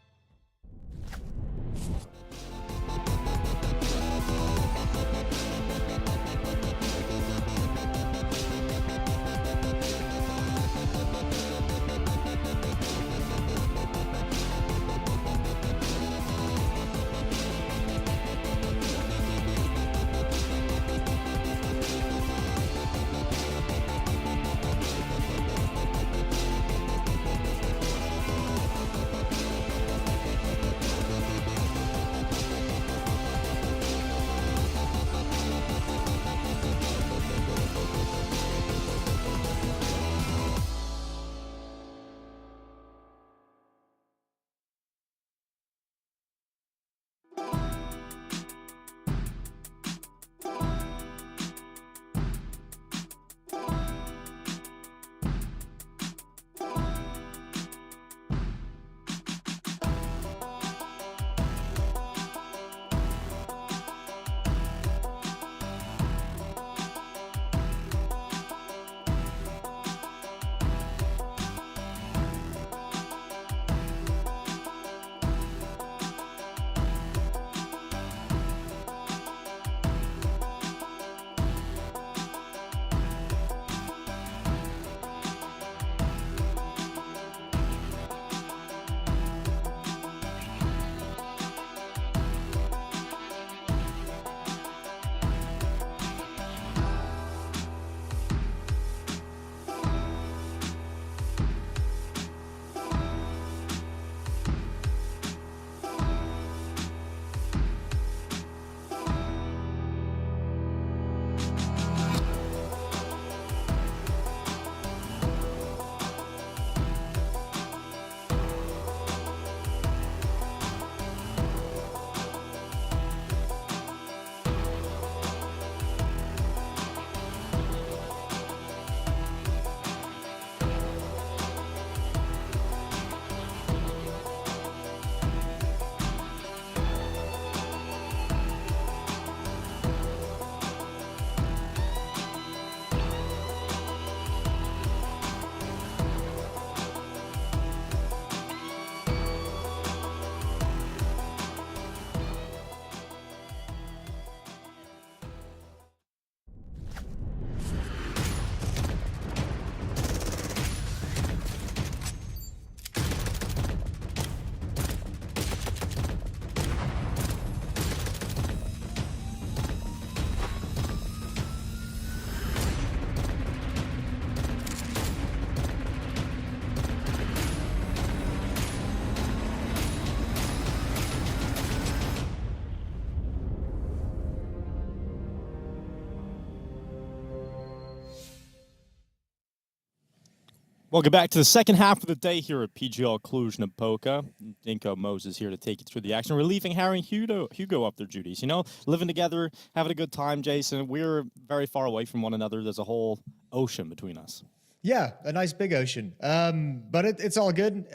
Welcome back to the second half of the day here at PGL Cluj-Napoca. Dinko MOUZ is here to take you through the action. We're leaving Harry and Hugo up their duties. You know, living together, having a good time, Jason. We're very far away from one another. There's a whole ocean between us. Yeah, a nice big ocean. But it's all good.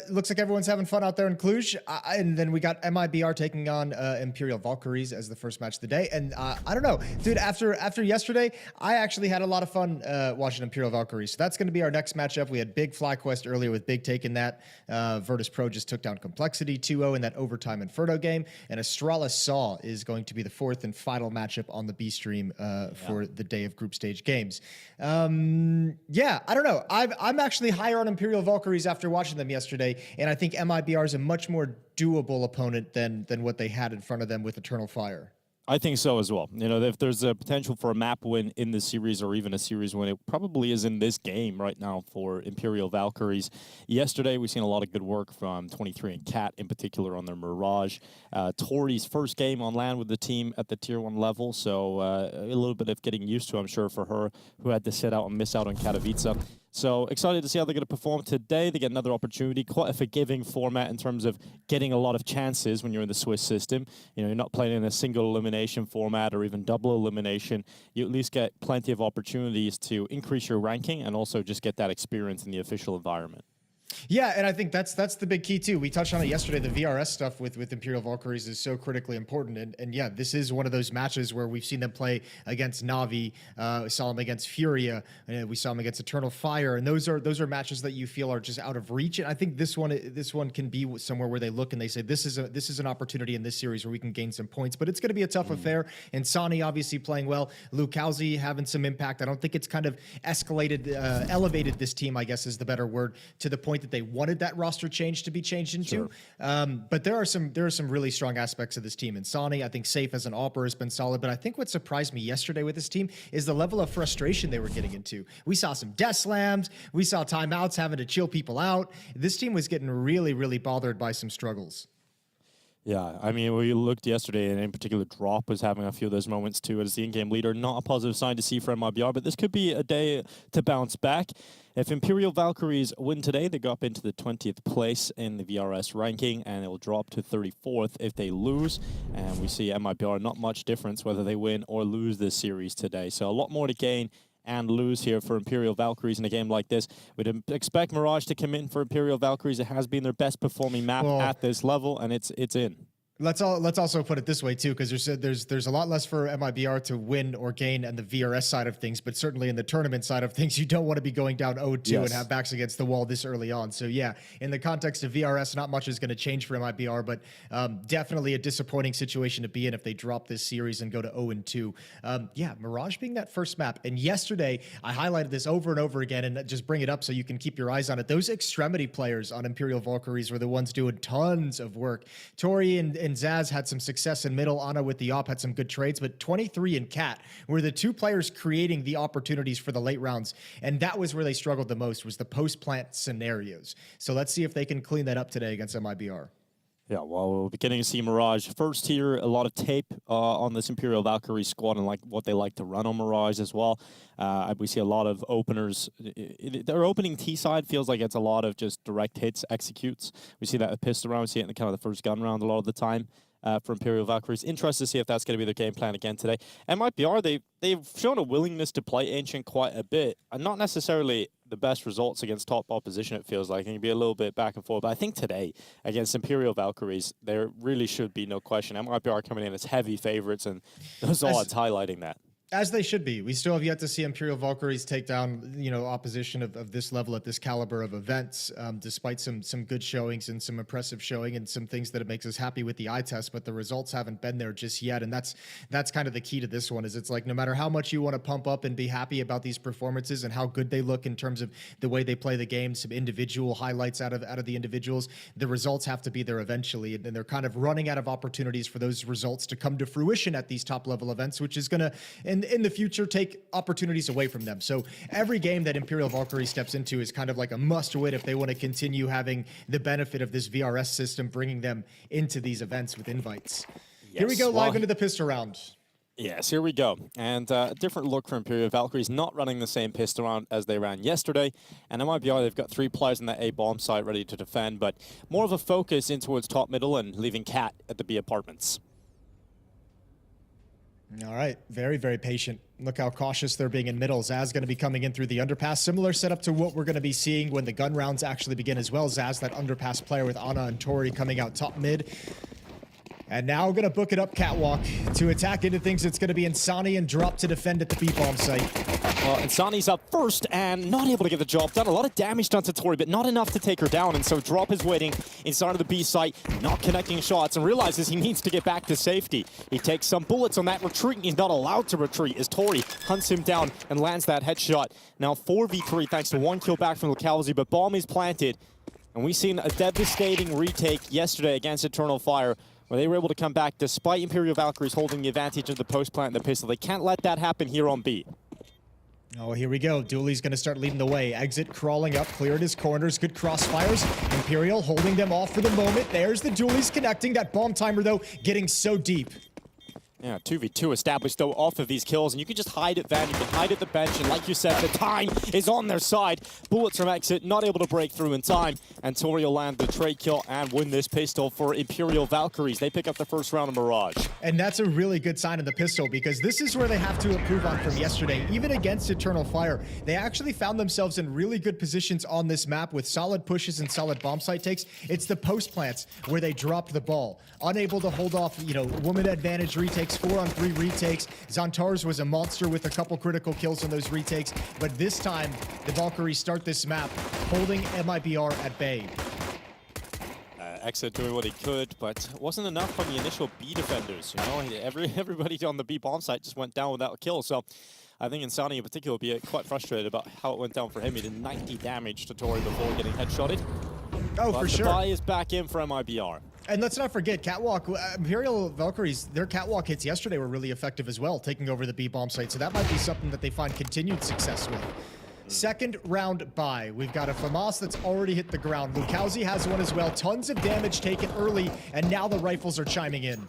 Looks like everyone's having fun out there in Cluj. And then we got MIBR taking on Imperial Valkyries as the first match of the day. And I don't know, dude, after yesterday, I actually had a lot of fun watching Imperial Valkyries. So that's going to be our next matchup. We had big FlyQuest earlier with Big taking that. Virtus.pro just took down Complexity 2-0 in that overtime Inferno game. And Astralis Saw is going to be the fourth and final matchup on the B stream for the day of group stage games. Yeah, I don't know. I'm actually higher on Imperial Valkyries after watching them yesterday, and I think MIBR is a much more doable opponent than what they had in front of them with Eternal Fire. I think so as well. You know, if there's a potential for a map win in this series or even a series win, it probably is in this game right now for Imperial Valkyries. Yesterday, we've seen a lot of good work from 23 and Cat in particular on their Mirage. Tori's first game on land with the team at the Tier 1 level, so a little bit of getting used to, I'm sure, for her, who had to sit out and miss out on Katowice. So excited to see how they're going to perform today. They get another opportunity, quite a forgiving format in terms of getting a lot of chances when you're in the Swiss system. You know, you're not playing in a single elimination format or even double elimination. You at least get plenty of opportunities to increase your ranking and also just get that experience in the official environment. Yeah, and I think that's the big key too. We touched on it yesterday. The VRS stuff with Imperial Valkyries is so critically important, and yeah, this is one of those matches where we've seen them play against Na'Vi. We saw them against Furia, and we saw them against Eternal Fire, and those are matches that you feel are just out of reach. And I think this one can be somewhere where they look and they say this is an opportunity in this series where we can gain some points. But it's going to be a tough affair. And Sani obviously playing well. Lukowski having some impact. I don't think it's kind of elevated this team, I guess is the better word, to the point that they wanted that roster change to be changed into. Sure. But there are some really strong aspects of this team. And Sani, I think Safe as an AWPer has been solid. But I think what surprised me yesterday with this team is the level of frustration they were getting into. We saw some death slams. We saw timeouts having to chill people out. This team was getting really, really bothered by some struggles. Yeah, I mean, we looked yesterday, and in particular, Drop was having a few of those moments too as the in-game leader. Not a positive sign to see for MIBR, but this could be a day to bounce back. If Imperial Valkyries win today, they go up into the 20th place in the VRS ranking, and it will drop to 34th if they lose. And we see MIBR not much difference whether they win or lose this series today. So a lot more to gain and lose here for Imperial Valkyries in a game like this. We'd expect Mirage to come in for Imperial Valkyries. It has been their best performing map at this level, and it's in. Let's also put it this way too, because there's a lot less for MIBR to win or gain on the VRS side of things, but certainly in the tournament side of things, you don't want to be going down 0-2 and have backs against the wall this early on. So yeah, in the context of VRS, not much is going to change for MIBR, but definitely a disappointing situation to be in if they drop this series and go to 0-2. Yeah, Mirage being that first map, and yesterday I highlighted this over and over again, and just bring it up so you can keep your eyes on it. Those extremity players on Imperial Valkyries were the ones doing tons of work. Tori and Zaz had some success in middle. Ana with the op had some good trades, but 23 and Cat were the two players creating the opportunities for the late rounds, and that was where they struggled the most, was the post-plant scenarios. So let's see if they can clean that up today against MIBR. Yeah, well, we're beginning to see Mirage first here. A lot of tape on this Imperial Valkyrie squad and like what they like to run on Mirage as well. We see a lot of openers. Their opening T side feels like it's a lot of just direct hits, executes. We see that at pistol round. We see it in the kind of the first gun round a lot of the time for Imperial Valkyries. Interested to see if that's going to be their game plan again today. MIBR, they've shown a willingness to play Ancient quite a bit, and not necessarily the best results against top opposition, it feels like. It can be a little bit back and forth. But I think today, against Imperial Valkyries, there really should be no question. MIBR coming in as heavy favorites, and those odds highlighting that. As they should be. We still have yet to see Imperial Valkyries take down, opposition of this level at this caliber of events, despite some good showings and some impressive showing and some things that it makes us happy with the eye test, but the results haven't been there just yet. And that's kind of the key to this one, is it's like no matter how much you want to pump up and be happy about these performances and how good they look in terms of the way they play the game, some individual highlights out of the individuals, the results have to be there eventually. And they're kind of running out of opportunities for those results to come to fruition at these top level events, which is going to, in the future, take opportunities away from them. So every game that Imperial Valkyrie steps into is kind of like a must win if they want to continue having the benefit of this VRS system, bringing them into these events with invites. Here we go live into the pistol round. Yes, here we go. And a different look for Imperial Valkyries, not running the same pistol round as they ran yesterday. And MIBR, they've got 3 players in that A bomb site ready to defend, but more of a focus in towards top middle and leaving Cat at the B apartments. All right, very, very patient. Look how cautious they're being in middle. Zaz going to be coming in through the underpass. Similar setup to what we're going to be seeing when the gun rounds actually begin as well. Zaz, that underpass player with Ana and Tori coming out top mid. And now going to book it up catwalk to attack into things. It's going to be Insani and drop to defend at the B-bomb site. Well, Insani's up first and not able to get the job done. A lot of damage done to Tori, but not enough to take her down. And so Drop is waiting inside of the B site, not connecting shots, and realizes he needs to get back to safety. He takes some bullets on that retreat. He's not allowed to retreat as Tori hunts him down and lands that headshot. Now 4v3 thanks to 1 kill back from MongolZ, but bomb is planted. And we've seen a devastating retake yesterday against Eternal Fire, where they were able to come back despite Imperial Valkyries holding the advantage of the post plant and the pistol. They can't let that happen here on B. Oh, here we go. Dooley's going to start leading the way. Exit crawling up, cleared his corners, good crossfires. Imperial holding them off for the moment. There's the Dooley's connecting. That bomb timer, though, getting so deep. Yeah, 2v2 established, though, off of these kills, and you can just hide at Van, you can hide at the bench, and like you said, the time is on their side. Bullets from Exit, not able to break through in time, and Tori will land the trade kill and win this pistol for Imperial Valkyries. They pick up the first round of Mirage. And that's a really good sign of the pistol, because this is where they have to improve on from yesterday. Even against Eternal Fire, they actually found themselves in really good positions on this map with solid pushes and solid bomb site takes. It's the post plants where they dropped the ball. Unable to hold off, woman advantage retakes, 4-on-3 retakes. Xantars was a monster with a couple critical kills on those retakes, but this time the Valkyries start this map holding MIBR at bay. Exit doing what he could, but wasn't enough from the initial B defenders. Everybody on the B bomb site just went down without a kill. So I think Insani in particular will be quite frustrated about how it went down for him. He did 90 damage to Tori before getting headshotted. Oh, but for sure. The buy is back in for MIBR. And let's not forget, Catwalk, Imperial Valkyries, their Catwalk hits yesterday were really effective as well, taking over the B bomb site. So that might be something that they find continued success with. Second round bye. We've got a FAMAS that's already hit the ground. MongolZ has one as well. Tons of damage taken early, and now the rifles are chiming in.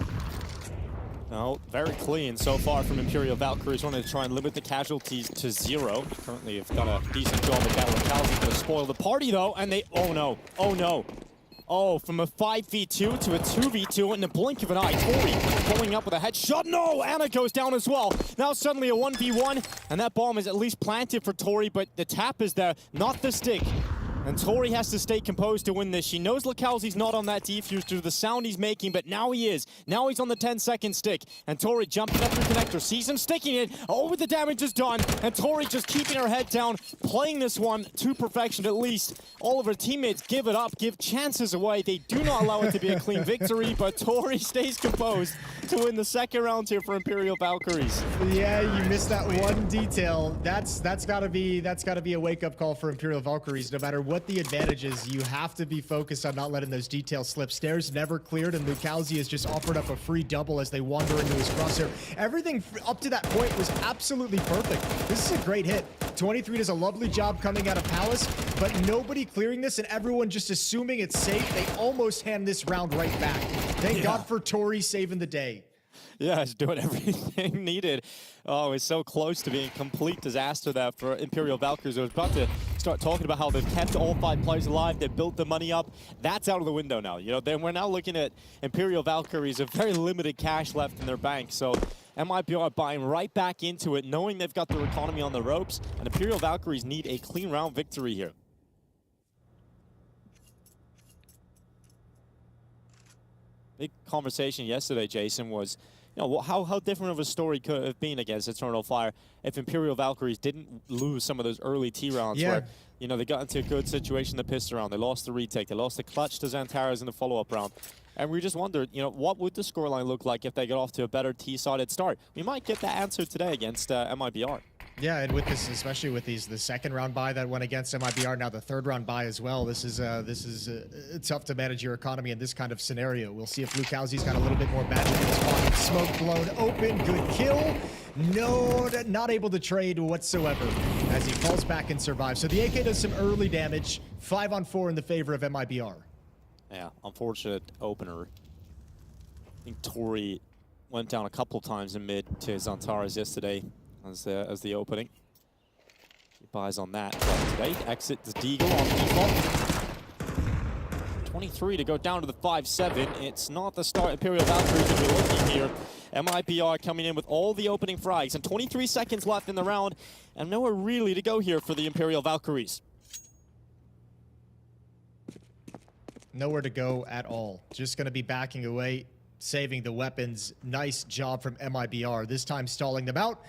No, very clean so far from Imperial Valkyries, wanting to try and limit the casualties to 0. Currently, have done a decent job at that. MongolZ going to spoil the party, though, and they... Oh, no. Oh, no. Oh, from a 5v2 to a 2v2 in the blink of an eye. Tori pulling up with a headshot. No, Ana goes down as well. Now suddenly a 1v1, and that bomb is at least planted for Tori, but the tap is there, not the stick. And Tori has to stay composed to win this. She knows MongolZ's not on that defuse due to the sound he's making, but now he is. Now he's on the 10-second stick. And Tori jumping up the connector, sees him sticking it. Oh, but the damage is done. And Tori just keeping her head down, playing this one to perfection at least. All of her teammates give it up, give chances away. They do not allow it to be a clean victory, but Tori stays composed to win the second round here for Imperial Valkyries. Yeah, you missed that one detail. That's gotta be a wake-up call for Imperial Valkyries. No matter what the advantage is, you have to be focused on not letting those details slip. Stairs never cleared, and MongolZ has just offered up a free double as they wander into his crosshair. Everything up to that point was absolutely perfect. This is a great hit. 23 does a lovely job coming out of Palace, but nobody clearing this and everyone just assuming it's safe. They almost hand this round right back. Thank God for Tori saving the day. Yeah, he's doing everything needed. Oh, it's so close to being a complete disaster that for Imperial Valkyries. I was about to start talking about how they've kept all 5 players alive. They built the money up. That's out of the window now. Then we're now looking at Imperial Valkyries, a very limited cash left in their bank. So MIBR buying right back into it, knowing they've got their economy on the ropes. And Imperial Valkyries need a clean round victory here. Big conversation yesterday, Jason, was how different of a story could have been against Eternal Fire if Imperial Valkyries didn't lose some of those early T rounds where, they got into a good situation in the pistol round. They lost the retake. They lost the clutch to Xantaras in the follow-up round. And we just wondered, what would the scoreline look like if they get off to a better T-sided start? We might get that answer today against MIBR. Yeah, and with this, especially with the second round bye that went against MIBR, now the third round bye as well. This is tough to manage your economy in this kind of scenario. We'll see if MongolZ's got a little bit more battery in his pocket. Smoke blown open, good kill. No, not able to trade whatsoever as he falls back and survives. So the AK does some early damage. 5-on-4 in the favor of MIBR. Yeah, unfortunate opener. I think Tori went down a couple times in mid to Zantares yesterday as the opening. Keep eyes on that. But today, exit the Deagle on default. 23 to go down to the 5-7. It's not the start Imperial Valkyries that we're looking here. MIBR coming in with all the opening frags and 23 seconds left in the round, and nowhere really to go here for the Imperial Valkyries. Nowhere to go at all. Just going to be backing away, saving the weapons. Nice job from MIBR. This time stalling them out.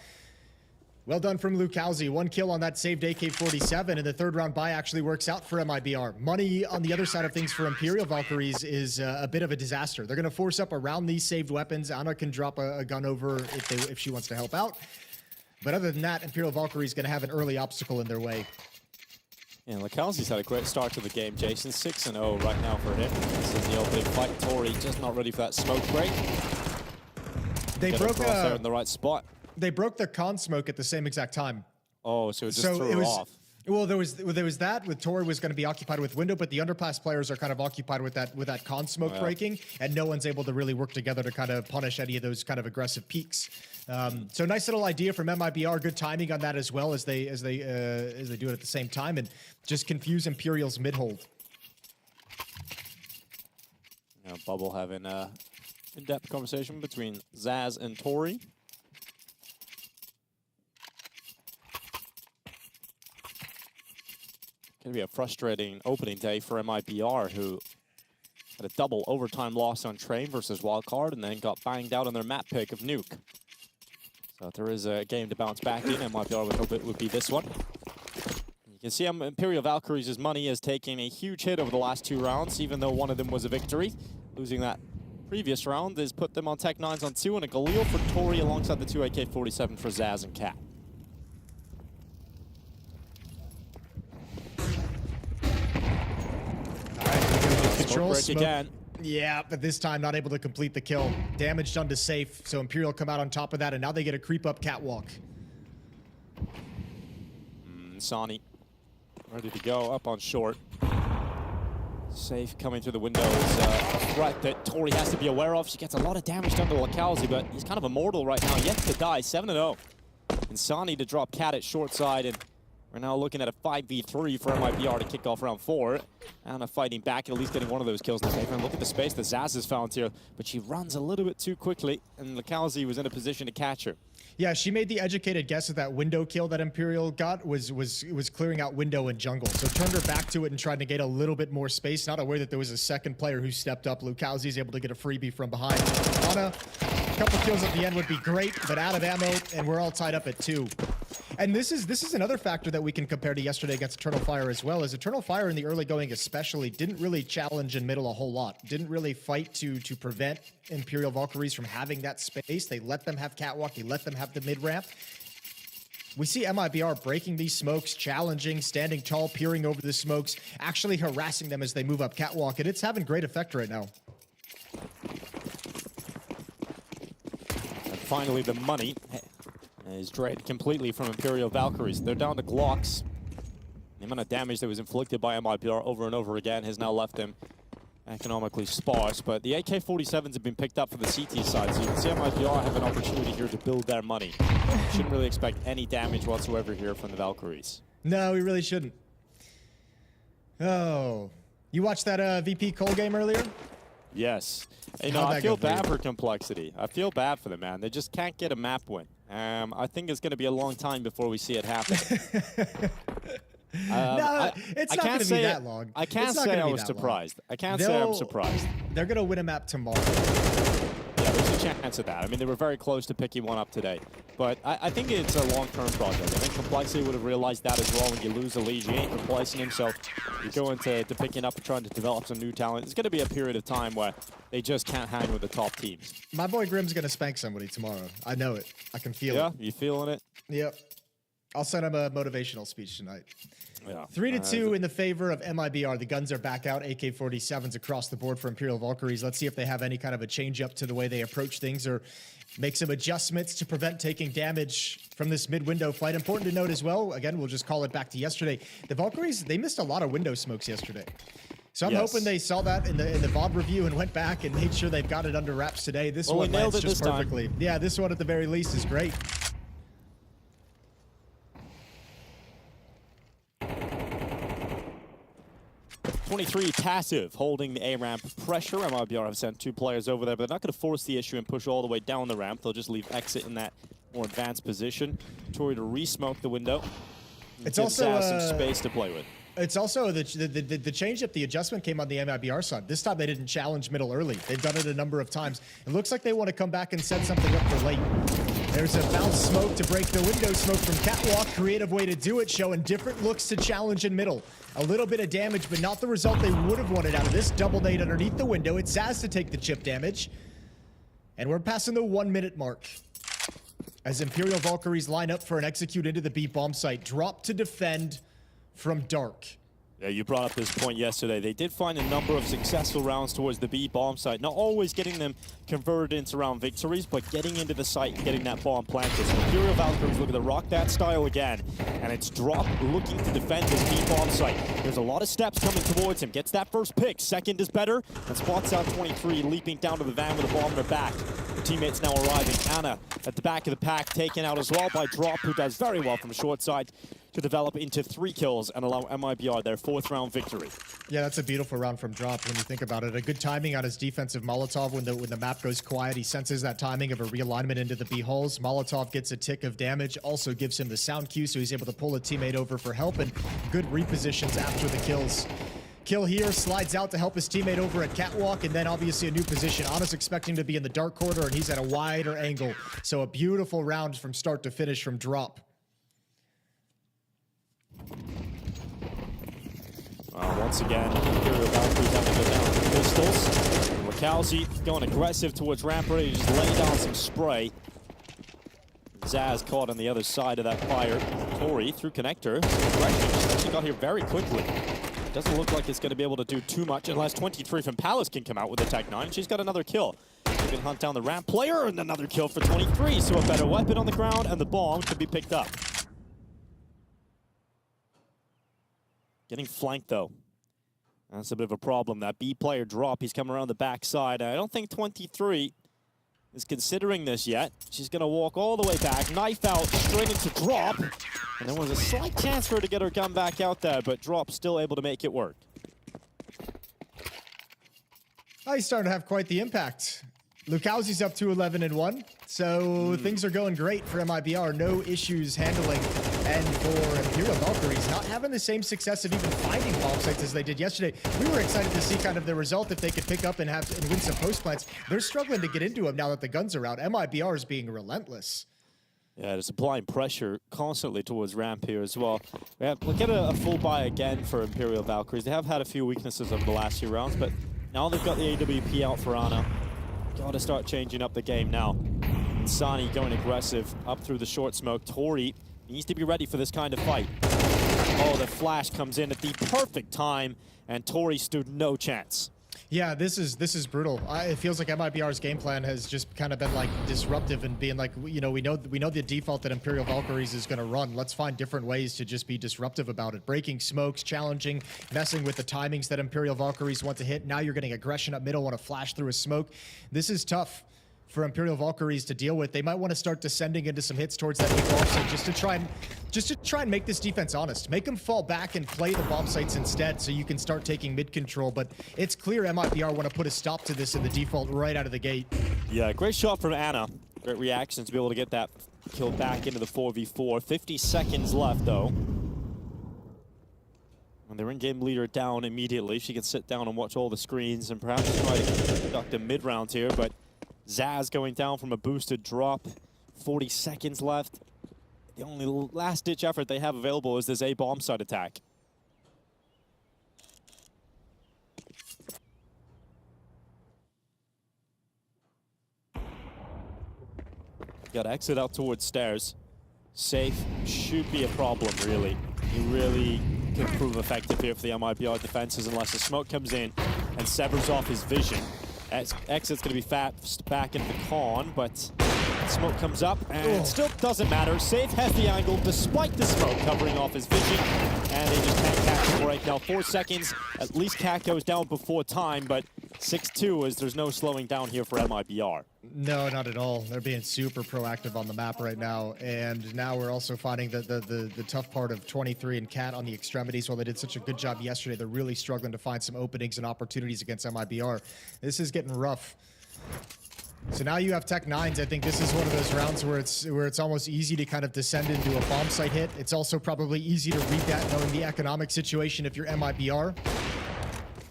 Well done from MOUZ. 1 kill on that saved AK-47, and the third round buy actually works out for MIBR. Money on the other side of things for Imperial Valkyries is a bit of a disaster. They're going to force up around these saved weapons. Ana can drop a gun over if she wants to help out. But other than that, Imperial Valkyries going to have an early obstacle in their way. Yeah, MongolZ's had a great start to the game, Jason. 6-0 right now for him. This is the opening fight. Tori just not ready for that smoke break. They broke in the right spot. They broke the con smoke at the same exact time. Oh, so it just threw her off. Well, there was that with Tori was going to be occupied with window, but the underpass players are kind of occupied with that con smoke breaking, and no one's able to really work together to kind of punish any of those kind of aggressive peaks. So nice little idea from MIBR. Good timing on that as well as they do it at the same time, and just confuse Imperial's mid hold. Bubble having an in-depth conversation between Zaz and Tori. Going to be a frustrating opening day for MIBR, who had a double overtime loss on Train versus Wildcard and then got banged out on their map pick of Nuke. So if there is a game to bounce back in, MIBR would hope it would be this one. You can see Imperial Valkyries' money is taking a huge hit over the last 2 rounds, even though one of them was a victory. Losing that previous round has put them on Tech 9s on 2 and a Galil for Tori alongside the 2 AK-47 for Zaz and Cat. Control break again. Yeah, but this time not able to complete the kill. Damage done to safe, so Imperial come out on top of that, and now they get a creep up catwalk. Sani ready to go up on short. Safe coming through the window is a threat that Tori has to be aware of. She gets a lot of damage done to MongolZ, but he's kind of immortal right now, yet to die. 7-0. And Sani to drop Cat at short side, and we're now looking at a 5v3 for MIBR to kick off round 4. Ana fighting back, at least getting one of those kills in the favor. And look at the space that Zaz has found here, but she runs a little bit too quickly, and MongolZ was in a position to catch her. Yeah, she made the educated guess that that window kill that Imperial got was clearing out window and jungle. So turned her back to it and tried to get a little bit more space. Not aware that there was a second player who stepped up. MongolZ is able to get a freebie from behind. Ana, a couple kills at the end would be great, but out of ammo, and we're all tied up at 2. And this is another factor that we can compare to yesterday against Eternal Fire as well, as Eternal Fire in the early going especially didn't really challenge in middle a whole lot. Didn't really fight to prevent Imperial Valkyries from having that space. They let them have catwalk, they let them have the mid-ramp. We see MIBR breaking these smokes, challenging, standing tall, peering over the smokes, actually harassing them as they move up catwalk, and it's having great effect right now. And finally, the money is drained completely from Imperial Valkyries. They're down to Glocks. The amount of damage that was inflicted by MIBR over and over again has now left them economically sparse, but the AK-47s have been picked up for the CT side, so you can see MIBR have an opportunity here to build their money. Shouldn't really expect any damage whatsoever here from the Valkyries. No, we really shouldn't. Oh. You watched that VP Cole game earlier? Yes. You know, I feel bad for Complexity. I feel bad for them, man. They just can't get a map win. I think it's going to be a long time before we see it happen. No, it's not going to be that long. I can't say I was surprised. I can't say I'm surprised. They're going to win a map tomorrow. Yeah, there's a chance of that. I mean, they were very close to picking one up today. But I think it's a long-term project. I think Complexity would have realized that as well. When you lose a lead, you ain't replacing him. So you go into picking up and trying to develop some new talent. It's going to be a period of time where they just can't hang with the top teams. My boy Grim's going to spank somebody tomorrow. I know it. I can feel it. Yeah, you feeling it? Yep. I'll send him a motivational speech tonight. Yeah. 3-2 in the favor of MIBR. The guns are back out. AK-47s across the board for Imperial Valkyries. Let's see if they have any kind of a change up to the way they approach things or make some adjustments to prevent taking damage from this mid-window fight. Important to note as well, again, we'll just call it back to yesterday. The Valkyries, they missed a lot of window smokes yesterday. So I'm hoping they saw that in the VOD review and went back and made sure they've got it under wraps today. This one lands just perfectly. Yeah, this one at the very least is great. 23 passive, holding the A ramp pressure. MIBR have sent 2 players over there, but they're not going to force the issue and push all the way down the ramp. They'll just leave Exit in that more advanced position. Tori to re-smoke the window. It's also some space to play with. It's also the change up, the adjustment came on the MIBR side. This time they didn't challenge middle early. They've done it a number of times. It looks like they want to come back and set something up for late. There's a bounce smoke to break the window smoke from Catwalk. Creative way to do it, showing different looks to challenge in middle. A little bit of damage, but not the result they would have wanted out of this. Double nade underneath the window. It's Zaz to take the chip damage. And we're passing the 1 minute mark. As Imperial Valkyries line up for an execute into the B bomb site. Drop to defend from Dark. Yeah, you brought up this point yesterday. They did find a number of successful rounds towards the B bomb site. Not always getting them converted into round victories, but getting into the site and getting that bomb planted. So Imperial Valkyries look at the rock that style again, and it's Drop looking to defend this B bomb site. There's a lot of steps coming towards him. Gets that first pick. Second is better, and spots out 23, leaping down to the van with a bomb in her back. Her teammates now arriving. Anna at the back of the pack, taken out as well by Drop, who does very well from short side to develop into 3 kills and allow MIBR their 4th round victory. Yeah, that's a beautiful round from Drop when you think about it. A good timing on his defensive Molotov when the map goes quiet. He senses that timing of a realignment into the B holes. Molotov gets a tick of damage, also gives him the sound cue, so he's able to pull a teammate over for help, and good repositions after the kills. Kill here, slides out to help his teammate over at Catwalk, and then obviously a new position. Ana's expecting to be in the dark corner, and he's at a wider angle. So a beautiful round from start to finish from Drop. Once again, Imperial Valkyries having to go down to pistols. Rakowski going aggressive towards ramp, ready to just lay down some spray. Zaz caught on the other side of that fire. Tori through connector. She's actually got here very quickly. Doesn't look like it's going to be able to do too much unless 23 from Palace can come out with a Tech 9. She's got another kill. She can hunt down the ramp player, and another kill for 23. So a better weapon on the ground, and the bomb could be picked up. Getting flanked, though. That's a bit of a problem. That B player Drop, he's coming around the backside. I don't think 23 is considering this yet. She's going to walk all the way back, knife out, straight into Drop. And there was a slight chance for her to get her gun back out there, but Drop still able to make it work. Oh, he's starting to have quite the impact. Lukowski's up to 11-1, so things are going great for MIBR. No issues handling. And for Imperial Valkyries, not having the same success of even finding bomb sites as they did yesterday. We were excited to see kind of the result if they could pick up and win some post plants. They're struggling to get into them now that the guns are out. MIBR is being relentless. Yeah, they're applying pressure constantly towards ramp here as well. We'll get a full buy again for Imperial Valkyries. They have had a few weaknesses over the last few rounds, but now they've got the AWP out for Ana. Got to start changing up the game now. Sani going aggressive up through the short smoke. Tori needs to be ready for this kind of fight. Oh, the flash comes in at the perfect time, and Tori stood no chance. Yeah, this is brutal. It feels like MIBR's game plan has just kind of been like disruptive and being like, you know, we know the default that Imperial Valkyries is going to run. Let's find different ways to just be disruptive about it. Breaking smokes, challenging, messing with the timings that Imperial Valkyries want to hit. Now you're getting aggression up middle, want to flash through a smoke. This is tough for Imperial Valkyries to deal with. They might want to start descending into some hits towards that big bomb site just to try and make this defense honest. Make them fall back and play the bomb sites instead so you can start taking mid control. But it's clear MIBR want to put a stop to this in the default right out of the gate. Yeah, great shot from Ana. Great reaction to be able to get that kill back into the 4v4. 50 seconds left, though. And their in-game leader down immediately. She can sit down and watch all the screens and perhaps try to conduct a mid-round here, but Zaz going down from a boosted Drop. 40 seconds left. The only last-ditch effort they have available is this A bomb site attack. Got to exit out towards stairs. Safe should be a problem, really. He really could prove effective here for the MIBR defenses unless the smoke comes in and severs off his vision. Exit's going to be fast back into the con, but Smoke comes up, and still doesn't matter. Safe has the angle, despite the smoke covering off his vision, and they just can't catch the break. Now 4 seconds, at least Cat goes down before time, but 6-2 as there's no slowing down here for MIBR. No, not at all. They're being super proactive on the map right now, and now we're also finding that the tough part of 23 and Cat on the extremities. While they did such a good job yesterday, they're really struggling to find some openings and opportunities against MIBR. This is getting rough. So now you have Tech-9s. I think this is one of those rounds where it's almost easy to kind of descend into a bomb site hit. It's also probably easy to read that knowing the economic situation if you're MIBR.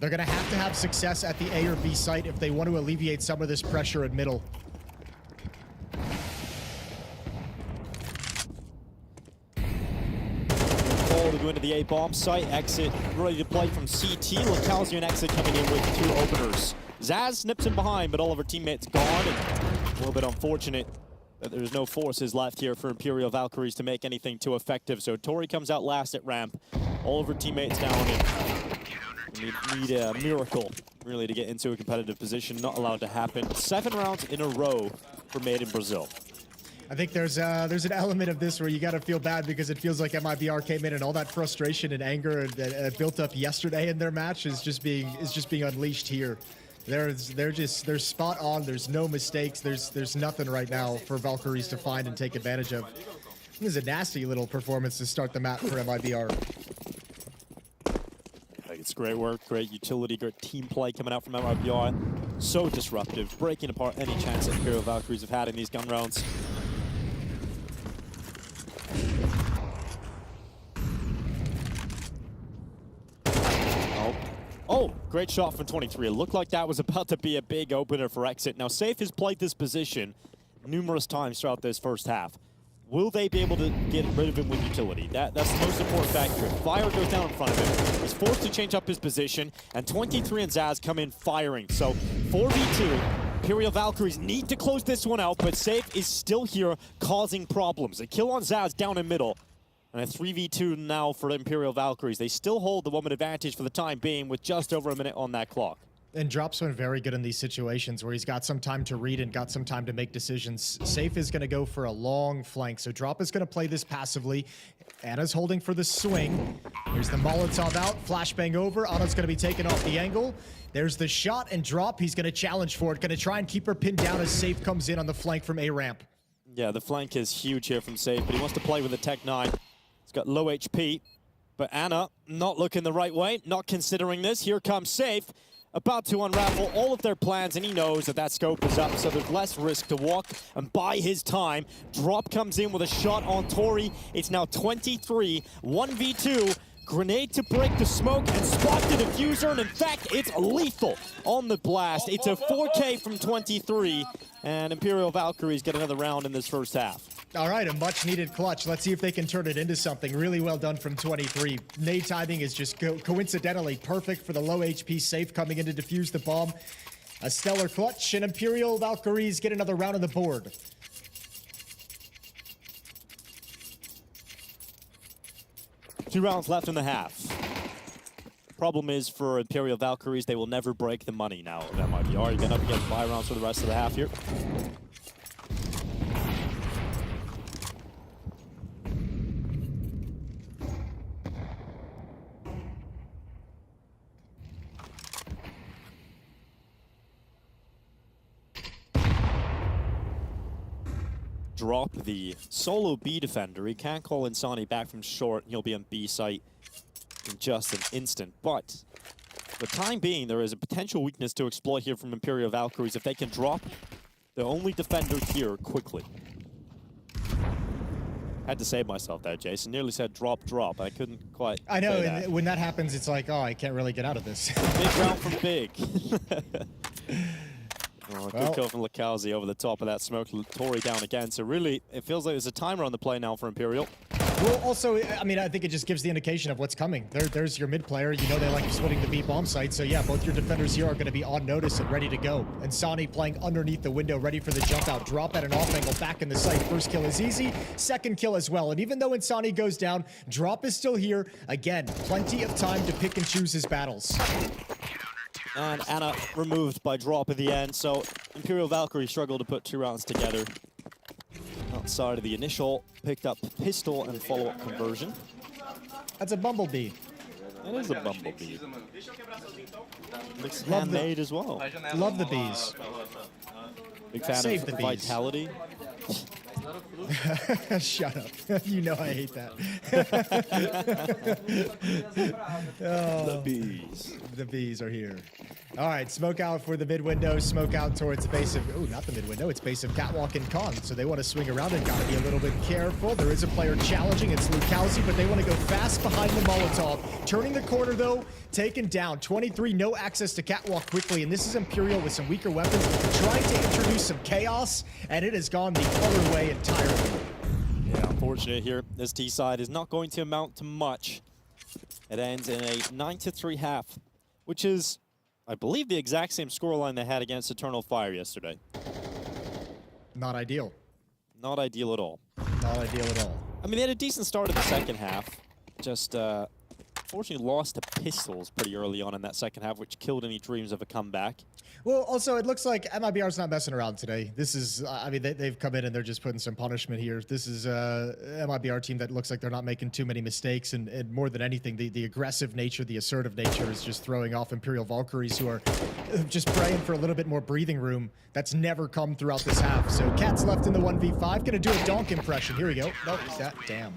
They're going to have success at the A or B site if they want to alleviate some of this pressure at middle. Call to go into the A bomb site. Exit ready to play from CT. Lacalzi and Exit coming in with 2 openers. Zaz snips him behind, but all of her teammates gone. And a little bit unfortunate that there's no forces left here for Imperial Valkyries to make anything too effective. So Tori comes out last at ramp. All of her teammates down. And need a miracle, really, to get into a competitive position. Not allowed to happen. 7 rounds in a row for Made in Brazil. I think there's an element of this where you got to feel bad because it feels like MIBR came in and all that frustration and anger that built up yesterday in their match is just being unleashed here. They're spot on. There's no mistakes. There's nothing right now for Valkyries to find and take advantage of. This is a nasty little performance to start the map for MIBR. It's great work, great utility, great team play coming out from MIBR. So disruptive, breaking apart any chance that Imperial Valkyries have had in these gun rounds. Oh, great shot from 23. It looked like that was about to be a big opener for Exit. Now, Safe has played this position numerous times throughout this first half. Will they be able to get rid of him with utility? That's the most important factor. Fire goes down in front of him. He's forced to change up his position, and 23 and Zaz come in firing. So 4v2, Imperial Valkyries need to close this one out, but Safe is still here causing problems. A kill on Zaz down in middle. And a 3v2 now for Imperial Valkyries. They still hold the woman advantage for the time being with just over a minute on that clock. And Drop's been very good in these situations where he's got some time to read and got some time to make decisions. Safe is going to go for a long flank, so Drop is going to play this passively. Anna's holding for the swing. Here's the Molotov out, flashbang over. Anna's going to be taken off the angle. There's the shot, and Drop, he's going to challenge for it. Going to try and keep her pinned down as Safe comes in on the flank from A ramp. Yeah, the flank is huge here from Safe, but he wants to play with the Tech-9. He's got low HP, but Anna not looking the right way, not considering this. Here comes Safe, about to unravel all of their plans, and he knows that that scope is up, so there's less risk to walk and buy his time. Drop comes in with a shot on Tori. It's now 23, 1v2. Grenade to break the smoke and spot the diffuser, and in fact, it's lethal on the blast. It's a 4K from 23, and Imperial Valkyries get another round in this first half. All right, a much-needed clutch. Let's see if they can turn it into something. Really well done from 23. Nade timing is just coincidentally perfect for the low HP Safe coming in to defuse the bomb. A stellar clutch, and Imperial Valkyries get another round on the board. Two rounds left in the half. Problem is for Imperial Valkyries, they will never break the money now of MIBR. You're gonna get 5 rounds for the rest of the half here. Drop the solo B defender. He can't call Insani back from short. He'll be on B site in just an instant. But for the time being, there is a potential weakness to exploit here from Imperial Valkyries if they can drop the only defender here quickly. Had to save myself there, Jason. Nearly said drop. I couldn't quite I know, say and that. when that happens, it's like, oh, I can't really get out of this. Big round from Big. Oh, Well, good kill from Lacalzi over the top of that smoke. Tori down again. So really, it feels like there's a timer on the play now for Imperial. Well, also, I mean, I think it just gives the indication of what's coming. There's your mid player. You know they like splitting the B bomb site. So yeah, both your defenders here are going to be on notice and ready to go. And Sani playing underneath the window, ready for the jump out. Drop at an off angle, back in the site. First kill is easy. Second kill as well. And even though Insani goes down, Drop is still here. Again, plenty of time to pick and choose his battles. And Anna removed by Drop at the end, so Imperial Valkyrie struggled to put 2 rounds together. outside of the initial, picked up pistol and follow-up conversion. That's a bumblebee. That is a bumblebee. Looks Love handmade as well. Love the bees. Big fan Save of the bees. Vitality. Shut up. You know I hate that. The bees. The bees are here. All right, smoke out for the mid window, smoke out towards the base of, oh, not the mid window, it's base of Catwalk and Con. So they want to swing around and got to be a little bit careful. There is a player challenging, it's Lukowski, but they want to go fast behind the Molotov. Turning the corner though, taken down. 23, no access to Catwalk quickly, and this is Imperial with some weaker weapons, trying to introduce some chaos, and it has gone the other way entirely. Yeah, unfortunate here. This T side is not going to amount to much. It ends in a 9-3 half, which is, I believe, the exact same scoreline they had against Eternal Fire yesterday. Not ideal. Not ideal at all. Not ideal at all. I mean, they had a decent start in the second half. Just, fortunately lost to Pistols pretty early on in that second half, which killed any dreams of a comeback. Well, also, it looks like MIBR's not messing around today. This is, I mean, they've come in and they're just putting some punishment here. This is a MIBR team that looks like they're not making too many mistakes, and more than anything, the aggressive nature, the assertive nature is just throwing off Imperial Valkyries, who are just praying for a little bit more breathing room. That's never come throughout this half. So Cat's left in the 1v5. Gonna do a donk impression. Here we go. Nope, damn.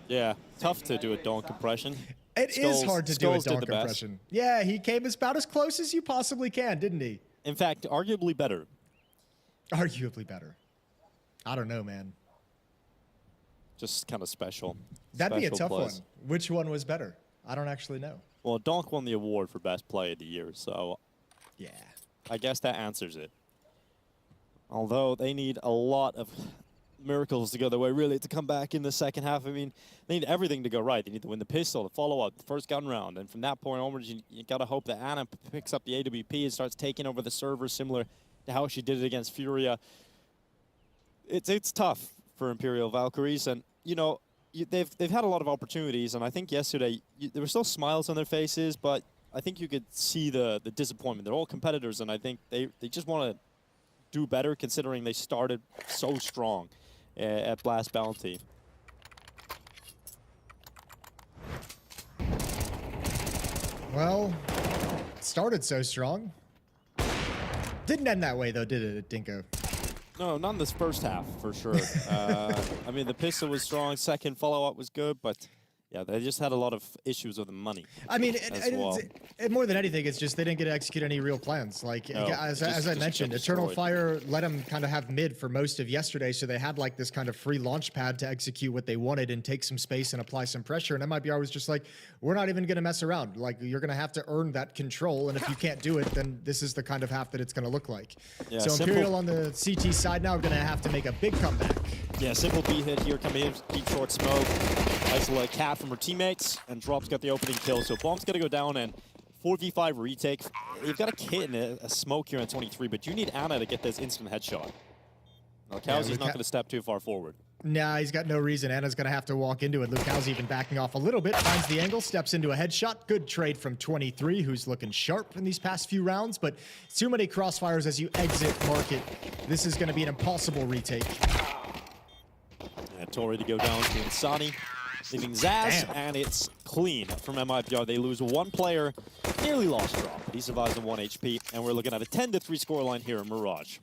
Yeah, tough to do a donk impression. It is hard to do a donk impression. Yeah, he came about as close as you possibly can, didn't he? In fact, arguably better. Arguably better. I don't know, man. Just kind of special. That'd be a tough plus. one. Which one was better? I don't actually know. Well, Donk won the award for Best Play of the Year, so yeah, I guess that answers it. Although they need a lot of miracles to go their way, really, to come back in the second half. I mean, they need everything to go right. They need to win the pistol, the follow-up, the first gun round, and from that point onwards, you got to hope that Anna picks up the AWP and starts taking over the server, similar to how she did it against Furia. It's tough for Imperial Valkyries, and you know they've had a lot of opportunities, and I think yesterday there were still smiles on their faces, but I think you could see the disappointment. They're all competitors, and I think they just want to do better, considering they started so strong at Blast Bounty. Well, started so strong. Didn't end that way, though, did it, Dinko? No, not in this first half, for sure. I mean, the pistol was strong, second follow-up was good, but yeah, they just had a lot of issues with the money. I mean, well. more than anything, it's just they didn't get to execute any real plans. Like, No, as I mentioned, Eternal Fire let them kind of have mid for most of yesterday, so they had like this kind of free launch pad to execute what they wanted and take some space and apply some pressure. And MIBR was just like, we're not even going to mess around. Like, you're going to have to earn that control, and if you can't do it, then this is the kind of half that it's going to look like. Yeah, so Imperial on the CT side now are going to have to make a big comeback. Yeah, simple B hit here, coming in, deep short smoke. Isolate Cat from her teammates, and Drop's got the opening kill. So Bomb's got to go down and 4v5 retake. You've got a kit and a smoke here on 23, but you need Anna to get this instant headshot. Now, Kowzi's not going to step too far forward. Nah, he's got no reason. Anna's going to have to walk into it. Lukowski even backing off a little bit, finds the angle, steps into a headshot. Good trade from 23, who's looking sharp in these past few rounds, but too many crossfires as you exit market. This is going to be an impossible retake. Yeah, Tori to go down to Insani, leaving Zaz, and it's clean from MIBR. They lose one player, nearly lost Drop, but he survives on 1 HP, and we're looking at a 10-3 scoreline here in Mirage.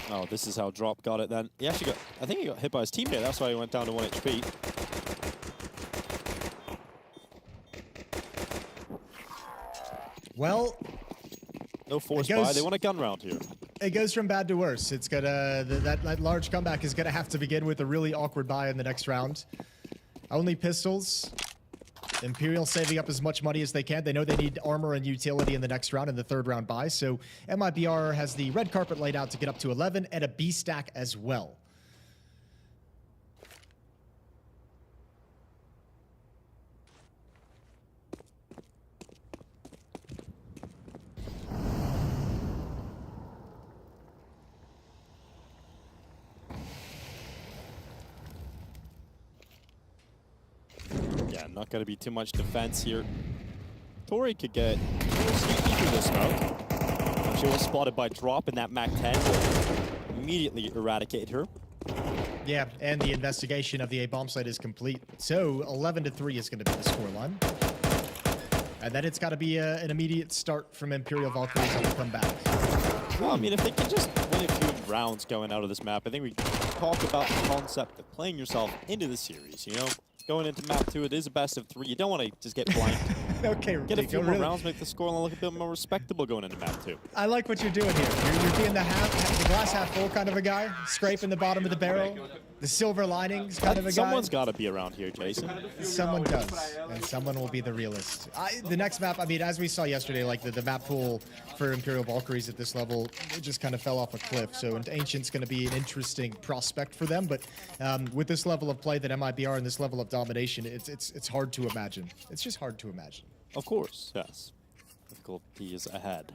Oh, this is how Drop got it then. He actually got, I think he got hit by his teammate, that's why he went down to 1 HP. Well, no force buy. They want a gun round here. It goes from bad to worse. It's gonna that large comeback is gonna have to begin with a really awkward buy in the next round. Only pistols. Imperial saving up as much money as they can. They know they need armor and utility in the next round, in the third round buy. So MIBR has the red carpet laid out to get up to 11 and a B stack as well. not going to be too much defense here. Tori could get a little sneaky through the smoke. She was spotted by Drop, and that MAC-10 will immediately eradicate her. Yeah, and the investigation of the A bomb site is complete. So 11-3 is going to be the scoreline. And then it's got to be an immediate start from Imperial Valkyries on the comeback. Well, I mean, if they can just win a few rounds going out of this map, I think we talk about the concept of playing yourself into the series, you know? Going into map 2, it is a best of 3. You don't want to just get blanked. Okay, get a few more really? rounds, make the scoreline look a bit more respectable going into map 2. I like what you're doing here. You're being the glass half full kind of a guy, scraping the bottom of the barrel, the silver linings kind of a guy. Someone's got to be around here, Jason. Someone does, and someone will be the realist. The next map, I mean, as we saw yesterday, like the map pool for Imperial Valkyries at this level, it just kind of fell off a cliff. So Ancient's going to be an interesting prospect for them, but with this level of play that MIBR and this level of domination, it's hard to imagine. It's just hard to imagine. Of course, yes. Difficulty is ahead.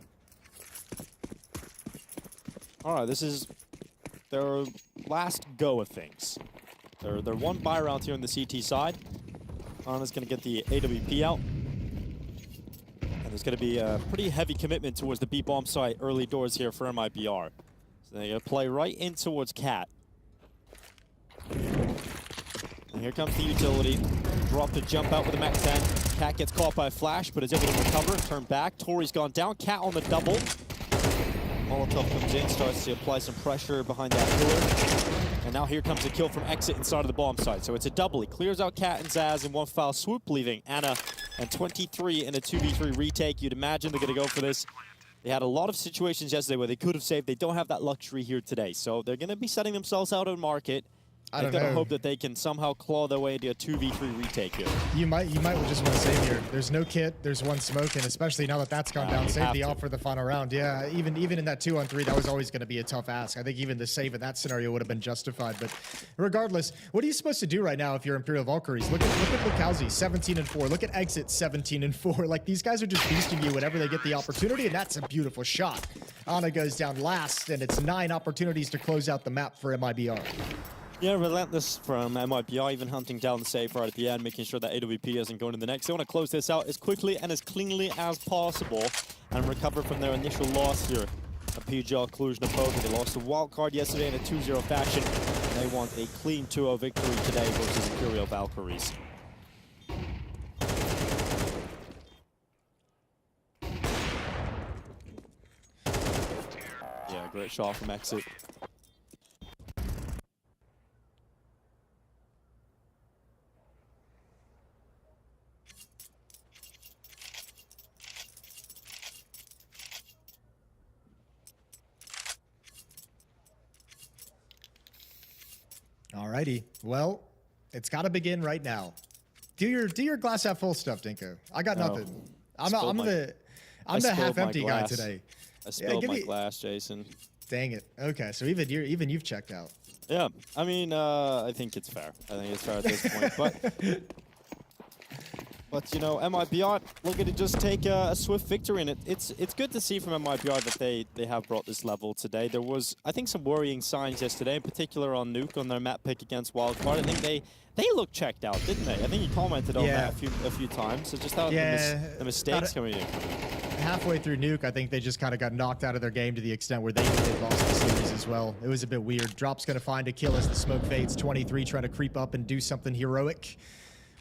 All right, this is their last go of things. They're one buy round here on the CT side. Ana's going to get the AWP out. And there's going to be a pretty heavy commitment towards the B-bomb site early doors here for MIBR. So they're going to play right in towards Cat. And here comes the utility. Drop to jump out with a MAC-10. Cat gets caught by a flash, but is able to recover and turn back. Tori's gone down. Cat on the double. Molotov comes in, starts to apply some pressure behind that pillar. And now here comes a kill from Exit inside of the bomb site. So it's a double. He clears out Cat and Zaz in one foul swoop, leaving Ana and 23 in a 2v3 retake. You'd imagine they're going to go for this. They had a lot of situations yesterday where they could have saved. They don't have that luxury here today. So they're going to be setting themselves out on market. They're going to hope that they can somehow claw their way into a 2v3 retake here. You might just want to save here. There's no kit, there's one smoke, and especially now that that's gone down, save the off for the final round. Yeah, even in that 2-on-3, that was always going to be a tough ask. I think even the save in that scenario would have been justified. But regardless, what are you supposed to do right now if you're Imperial Valkyries? Look at Lukowski, 17-4. Look at Exit, 17-4. Like, these guys are just beasting you whenever they get the opportunity, and that's a beautiful shot. Ana goes down last, and it's 9 opportunities to close out the map for MIBR. Yeah, relentless from MIBR, even hunting down the safe right at the end, making sure that AWP doesn't go into the next. They want to close this out as quickly and as cleanly as possible and recover from their initial loss here at PGL Cluj-Napoca. They lost to Wildcard yesterday in a 2-0 fashion. And they want a clean 2-0 victory today versus Imperial Valkyries. Yeah, great shot from Exit. Alrighty, well, it's got to begin right now. Do your glass half full stuff, Dinko. I got nothing. I'm the half empty guy today. I spilled my glass, Jason. Dang it. Okay, so even you've checked out. Yeah, I mean, I think it's fair. I think it's fair at this point, but you know, MIBR, looking to just take a swift victory, and it's good to see from MIBR that they have brought this level today. There was, I think, some worrying signs yesterday, in particular on Nuke on their map pick against Wildcard. I think they looked checked out, didn't they? I think you commented on that a few times. So just how the mistakes coming in. Halfway through Nuke, I think they just kind of got knocked out of their game to the extent where they lost the series as well. It was a bit weird. Drop's going to find a kill as the smoke fades. 23 trying to creep up and do something heroic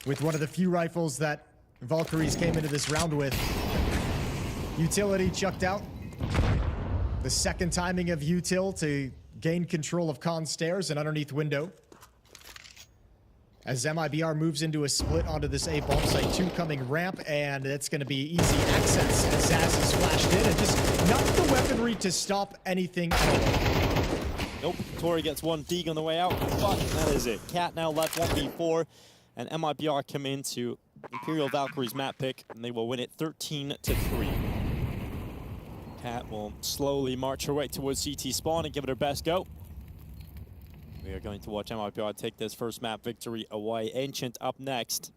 with one of the few rifles that Valkyries came into this round with. Utility chucked out. The second timing of util to gain control of Con stairs and underneath window. As MIBR moves into a split onto this A bomb site, 2 coming ramp, and it's going to be easy access as Zaz is flashed in and just not the weaponry to stop anything at all. Nope, Tori gets one dig on the way out, but that is it. Cat now left 1v4, and MIBR come into Imperial Valkyries map pick, and they will win it 13-3. Cat will slowly march her way towards CT spawn and give it her best go. We are going to watch MIBR take this first map victory away. Ancient up next.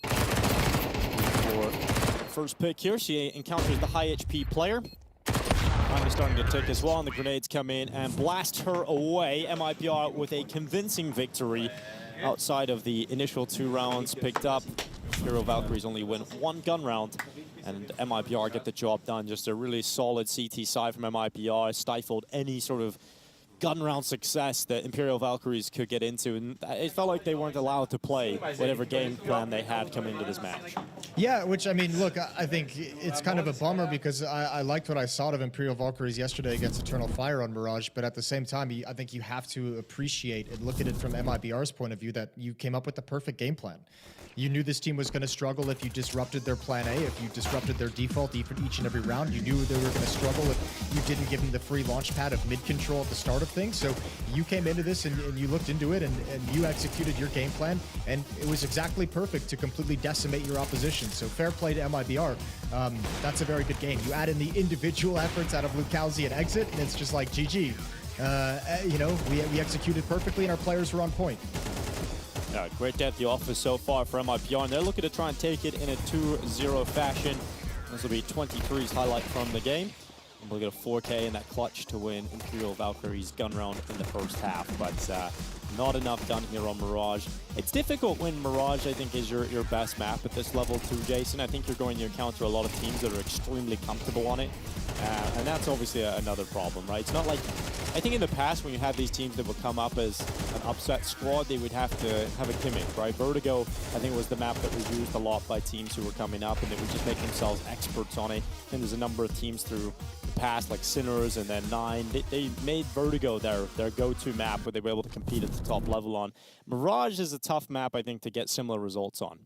For first pick here, she encounters the high HP player. Time is starting to tick as well, and the grenades come in and blast her away. MIBR with a convincing victory outside of the initial 2 rounds picked up. Imperial Valkyries only win 1 gun round, and MIBR get the job done. Just a really solid CT side from MIBR, stifled any sort of gun round success that Imperial Valkyries could get into, and it felt like they weren't allowed to play whatever game plan they had coming into this match. Yeah, which, I mean, look, I think it's kind of a bummer because I liked what I saw of Imperial Valkyries yesterday against Eternal Fire on Mirage, but at the same time, I think you have to appreciate and look at it from MIBR's point of view that you came up with the perfect game plan. You knew this team was going to struggle if you disrupted their plan A, if you disrupted their default each and every round. You knew they were going to struggle if you didn't give them the free launch pad of mid-control at the start of things. So you came into this and you looked into it and you executed your game plan, and it was exactly perfect to completely decimate your opposition. So fair play to MIBR. That's a very good game. You add in the individual efforts out of Lukowski and Exit, and it's just like GG. You know, we executed perfectly and our players were on point. Yeah, great day at the office so far for MIBR, and they're looking to try and take it in a 2-0 fashion. This will be 23's highlight from the game. And we'll get a 4K in that clutch to win Imperial Valkyries gun round in the first half, but not enough done here on Mirage. It's difficult when Mirage, I think, is your best map at this level too, Jason. I think you're going to encounter a lot of teams that are extremely comfortable on it, and that's obviously another problem, right? It's not like, I think in the past when you had these teams that would come up as an upset squad, they would have to have a gimmick, right? Vertigo, I think, was the map that was used a lot by teams who were coming up, and they would just make themselves experts on it. And there's a number of teams through the past, like Sinners and then Nine, they made Vertigo their go-to map where they were able to compete at the top level on. Mirage is a tough map, I think, to get similar results on.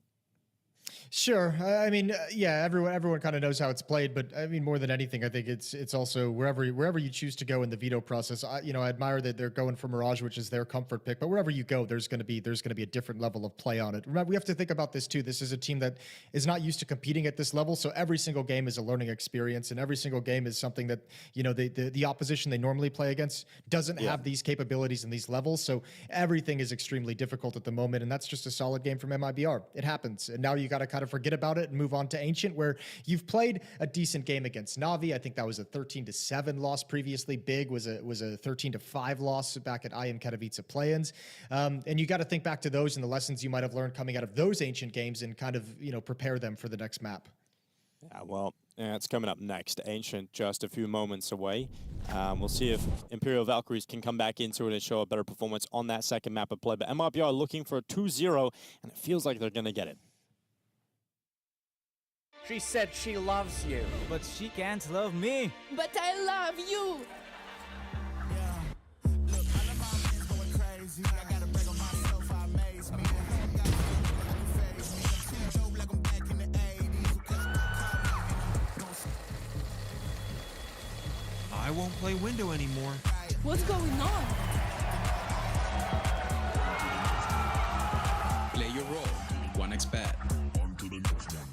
Sure. I mean, yeah, everyone kind of knows how it's played, but I mean, more than anything, I think it's also wherever you choose to go in the veto process. I admire that they're going for Mirage, which is their comfort pick, but wherever you go, there's going to be a different level of play on it. Remember, we have to think about this too. This is a team that is not used to competing at this level, so every single game is a learning experience, and every single game is something that the opposition they normally play against doesn't have these capabilities and these levels. So everything is extremely difficult at the moment, and that's just a solid game from MIBR. It happens, and now you got to kind of forget about it and move on to Ancient, where you've played a decent game against Na'Vi. I think that was a 13-7 loss previously. Big was a 13-5 loss back at IM Katowice play-ins. And you got to think back to those and the lessons you might have learned coming out of those Ancient games and kind of prepare them for the next map. Yeah, well, it's coming up next. Ancient just a few moments away. We'll see if Imperial Valkyries can come back into it and show a better performance on that second map of play. But MIBR are looking for a 2-0, and it feels like they're going to get it. She said she loves you, but she can't love me. But I love you. I won't play window anymore. What's going on? Play your role. 1xBet. On to the next one.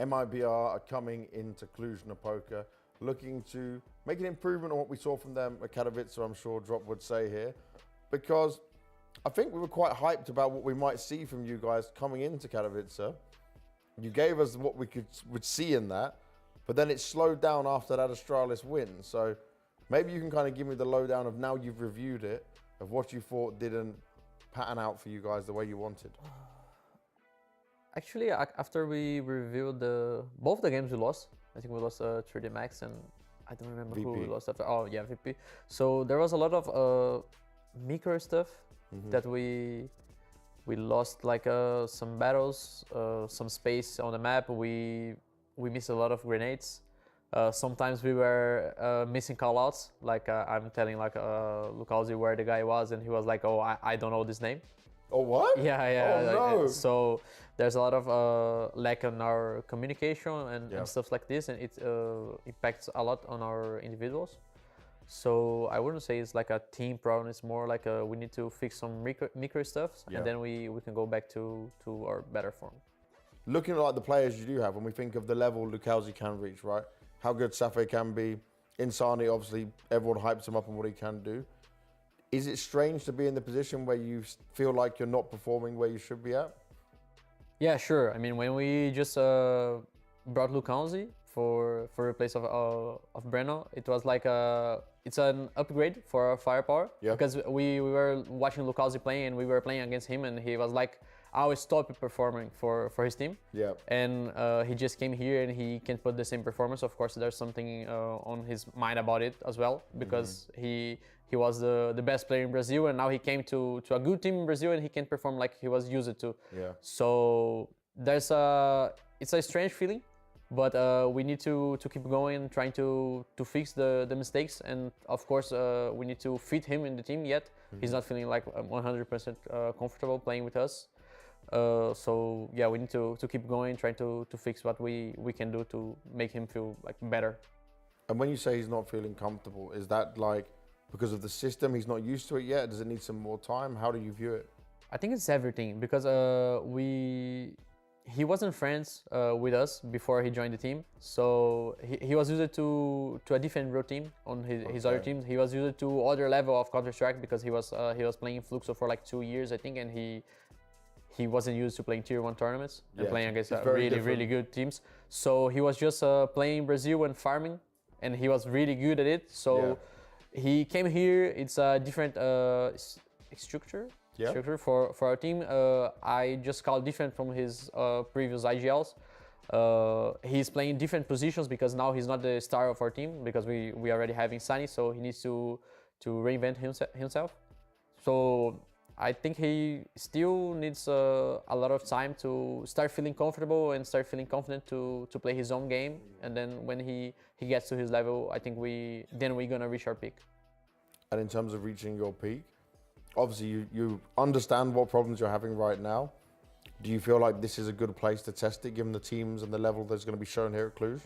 MIBR are coming into Cluj-Napoca, looking to make an improvement on what we saw from them at Katowice, I'm sure Drop would say here, because I think we were quite hyped about what we might see from you guys coming into Katowice. You gave us what we would see in that, but then it slowed down after that Astralis win. So maybe you can kind of give me the lowdown of now you've reviewed it, of what you thought didn't pattern out for you guys the way you wanted. Actually, after we reviewed both the games we lost, I think we lost 3D Max, and I don't remember VP. who we lost after. Oh yeah, VP. So there was a lot of micro stuff that we lost, like some battles, some space on the map. We missed a lot of grenades. Sometimes we were missing callouts. Like I'm telling like MongolZ where the guy was, and he was like, "Oh, I don't know this name." Oh what? Yeah, yeah. Oh no. So there's a lot of lack in our communication and stuff like this, and it impacts a lot on our individuals. So I wouldn't say it's like a team problem. It's more like we need to fix some micro stuff, and then we can go back to our better form. Looking at like the players you do have, when we think of the level MongolZ can reach, right? How good Safe can be. Insani, obviously, everyone hypes him up on what he can do. Is it strange to be in the position where you feel like you're not performing where you should be at? Yeah, sure. I mean, when we just brought MongolZ for replace of Breno, it was like it's an upgrade for our firepower. Yeah. Because we were watching MongolZ playing, and we were playing against him, and he was like, I will stop performing for his team. Yeah. And he just came here and he can't put the same performance. Of course, there's something on his mind about it as well, because he was the best player in Brazil, and now he came to a good team in Brazil and he can't perform like he was used to. Yeah. So it's a strange feeling, but we need to keep going, trying to fix the mistakes, and of course we need to fit him in the team yet. He's not feeling like 100% comfortable playing with us. So yeah, we need to keep going, trying to fix what we can do to make him feel like better. And when you say he's not feeling comfortable, is that like because of the system, he's not used to it yet? Does it need some more time? How do you view it? I think it's everything, because he wasn't friends with us before he joined the team. So he was used to a different routine on his other teams. He was used to other level of Counter-Strike, because he was playing Fluxo for like 2 years, I think, and he wasn't used to playing Tier 1 tournaments and playing against really good teams. So he was just playing Brazil and farming, and he was really good at it. So he came here. It's a different structure for our team. I just call different from his previous IGLs. He's playing different positions because now he's not the star of our team, because we already have Insani, so he needs to reinvent himself. So I think he still needs a lot of time to start feeling comfortable and start feeling confident to play his own game. And then when he gets to his level, I think we're gonna reach our peak. And in terms of reaching your peak, obviously you understand what problems you're having right now. Do you feel like this is a good place to test it, given the teams and the level that's going to be shown here at Cluj?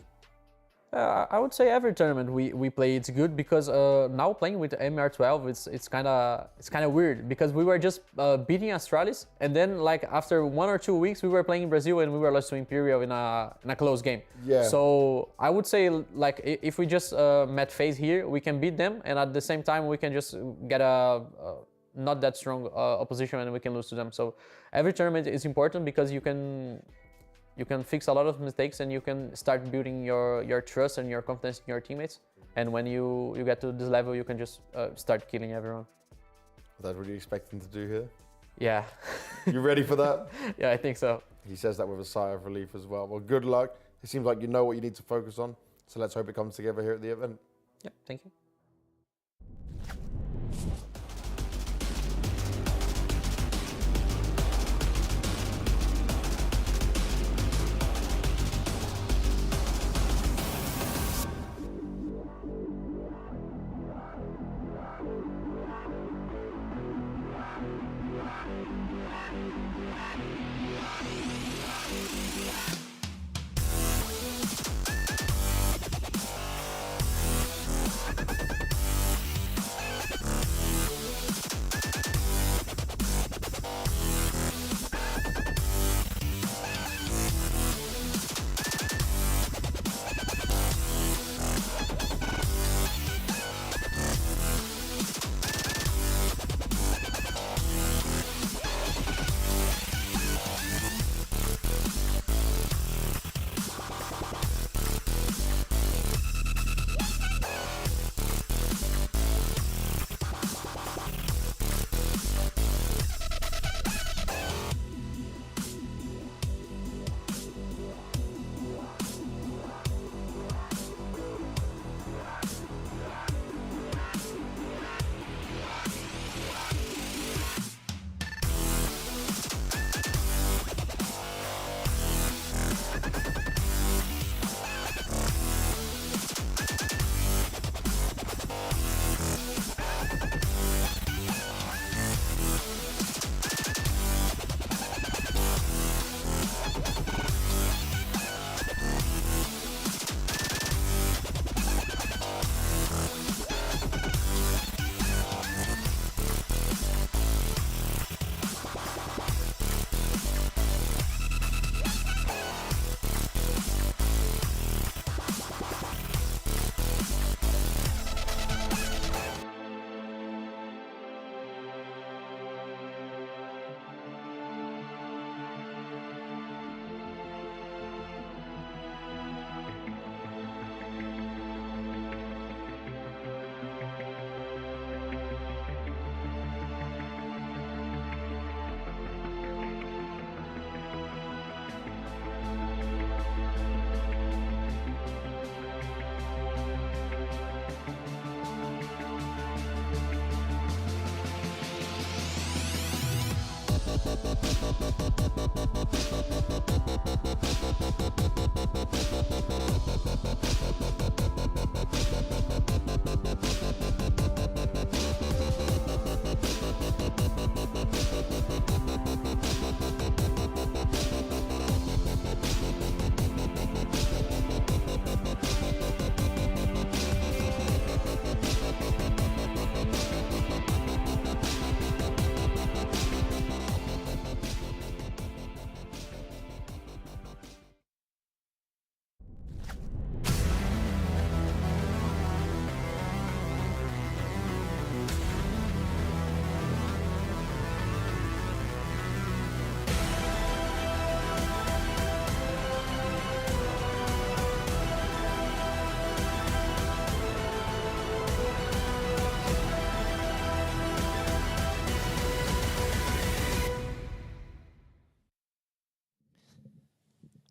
I would say every tournament we play, it's good, because now playing with MIBR 12, it's kind of weird, because we were just beating Astralis, and then like after 1 or 2 weeks we were playing in Brazil and we were lost to Imperial in a close game. Yeah. So I would say like if we just met FaZe here, we can beat them, and at the same time we can just get a not that strong opposition and we can lose to them. So every tournament is important, because you can fix a lot of mistakes and you can start building your trust and your confidence in your teammates. And when you get to this level, you can just start killing everyone. That's what you're expecting to do here? Yeah. You ready for that? Yeah, I think so. He says that with a sigh of relief as well. Well, good luck. It seems like you know what you need to focus on. So let's hope it comes together here at the event. Yeah, thank you.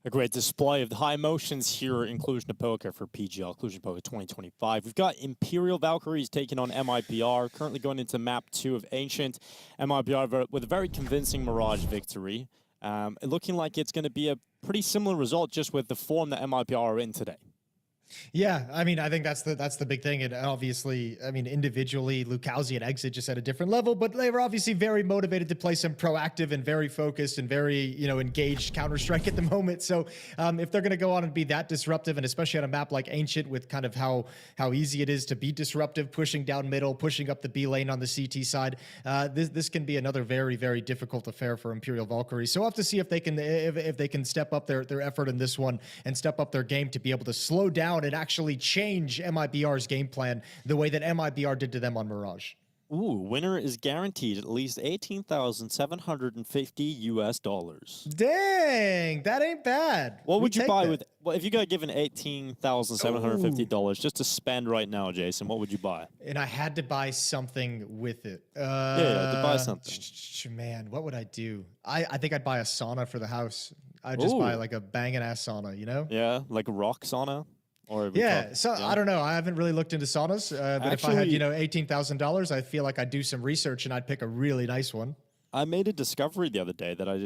A great display of the high emotions here in Cluj-Napoca for PGL Cluj-Napoca 2025. We've got Imperial Valkyries taking on MIBR, currently going into map 2 of Ancient. MIBR with a very convincing Mirage victory. Looking like it's going to be a pretty similar result just with the form that MIBR are in today. Yeah, I mean, I think that's the big thing. And obviously, I mean, individually, Lucauzi and Exit just at a different level, but they were obviously very motivated to play some proactive and very focused and very, you know, engaged Counter-Strike at the moment. So if they're going to go on and be that disruptive, and especially on a map like Ancient with kind of how easy it is to be disruptive, pushing down middle, pushing up the B lane on the CT side, this can be another very, very difficult affair for Imperial Valkyries. So we'll have to see if they can step up their effort in this one and step up their game to be able to slow down and actually change MIBR's game plan the way that MIBR did to them on Mirage. Ooh, winner is guaranteed at least $18,750. Dang, that ain't bad. What would you buy with? Well, if you got given $18,750 just to spend right now, Jason, what would you buy? And I had to buy something with it. Yeah, to buy something. Man, what would I do? I think I'd buy a sauna for the house. I'd just buy like a banging ass sauna, you know? Yeah, like a rock sauna. Or I don't know. I haven't really looked into saunas, but if I had, you know, $18,000, I feel like I'd do some research and I'd pick a really nice one. I made a discovery the other day that I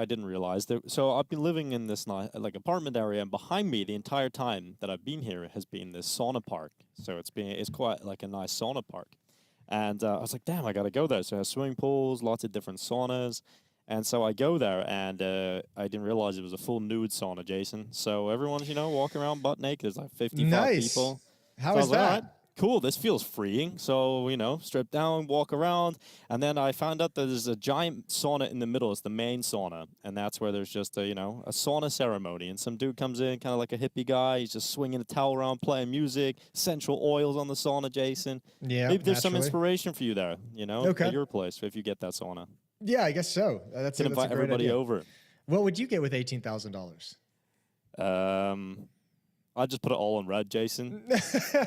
didn't realize. So I've been living in this like apartment area, and behind me the entire time that I've been here has been this sauna park. So it's quite like a nice sauna park, and I was like, damn, I gotta go there. So it has swimming pools, lots of different saunas. And so I go there, and I didn't realize it was a full nude sauna, Jason. So everyone's, you know, walking around butt naked. There's like 55 people. How is that? Like, all right, cool, this feels freeing. So, you know, strip down, walk around. And then I found out that there's a giant sauna in the middle. It's the main sauna. And that's where there's just a, you know, a sauna ceremony. And some dude comes in, kind of like a hippie guy. He's just swinging a towel around, playing music, essential oils on the sauna, Jason. Yeah, maybe there's some inspiration for you there, you know, at your place if you get that sauna. Yeah, I guess so. That's a invite great everybody idea. over. What would you get with $18,000? I'd just put it all on red, Jason.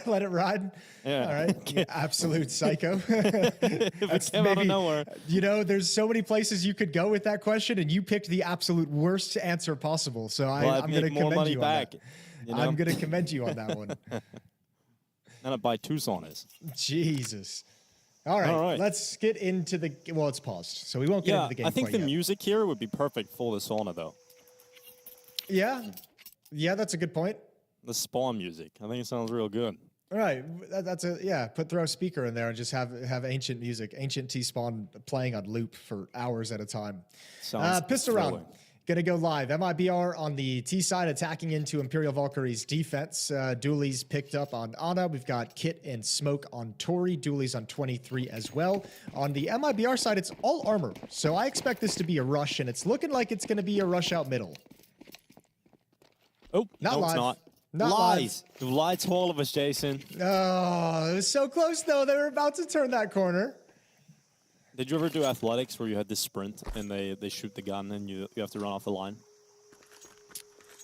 Let it ride. Yeah. All right. You absolute psycho. It came out of nowhere. You know, there's so many places you could go with that question, and you picked the absolute worst answer possible. So I'm going to commend you on that. You know? I'm going to commend you on that one. And I'd buy 2 saunas. Jesus. All right, let's get into the... Well, it's paused, so we won't get into the game I think quite the yet. music here would be perfect for the sauna, though. Yeah, that's a good point. The spawn music. I think it sounds real good. All right, throw a speaker in there and just have Ancient music, Ancient T-Spawn playing on loop for hours at a time. Pistol round. Gonna go live. MIBR on the T side attacking into Imperial Valkyries defense. Dooley's picked up on Ana. We've got Kit and Smoke on Tori. Dooley's on 23 as well. On the MIBR side, it's all armor. So I expect this to be a rush, and it's looking like it's gonna be a rush out middle. Oh, not live. It's not. Not lies. You lied to all of us, Jason. Oh, it was so close though. They were about to turn that corner. Did you ever do athletics where you had this sprint and they shoot the gun and you have to run off the line?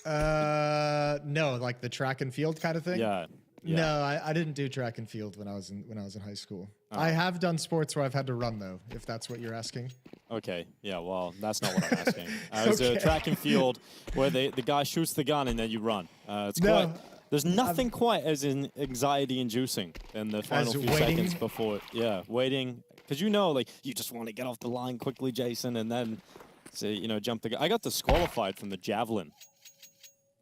No, like the track and field kind of thing. Yeah. No, I didn't do track and field when I was in high school. Oh. I have done sports where I've had to run though, if that's what you're asking. Okay. Yeah. Well, that's not what I'm asking. It was a track and field where the guy shoots the gun and then you run. There's nothing quite as anxiety-inducing in the final few seconds before. Yeah, waiting. Because you know, like, you just want to get off the line quickly, Jason, and then So, you know, jump the gun. I got disqualified from the javelin.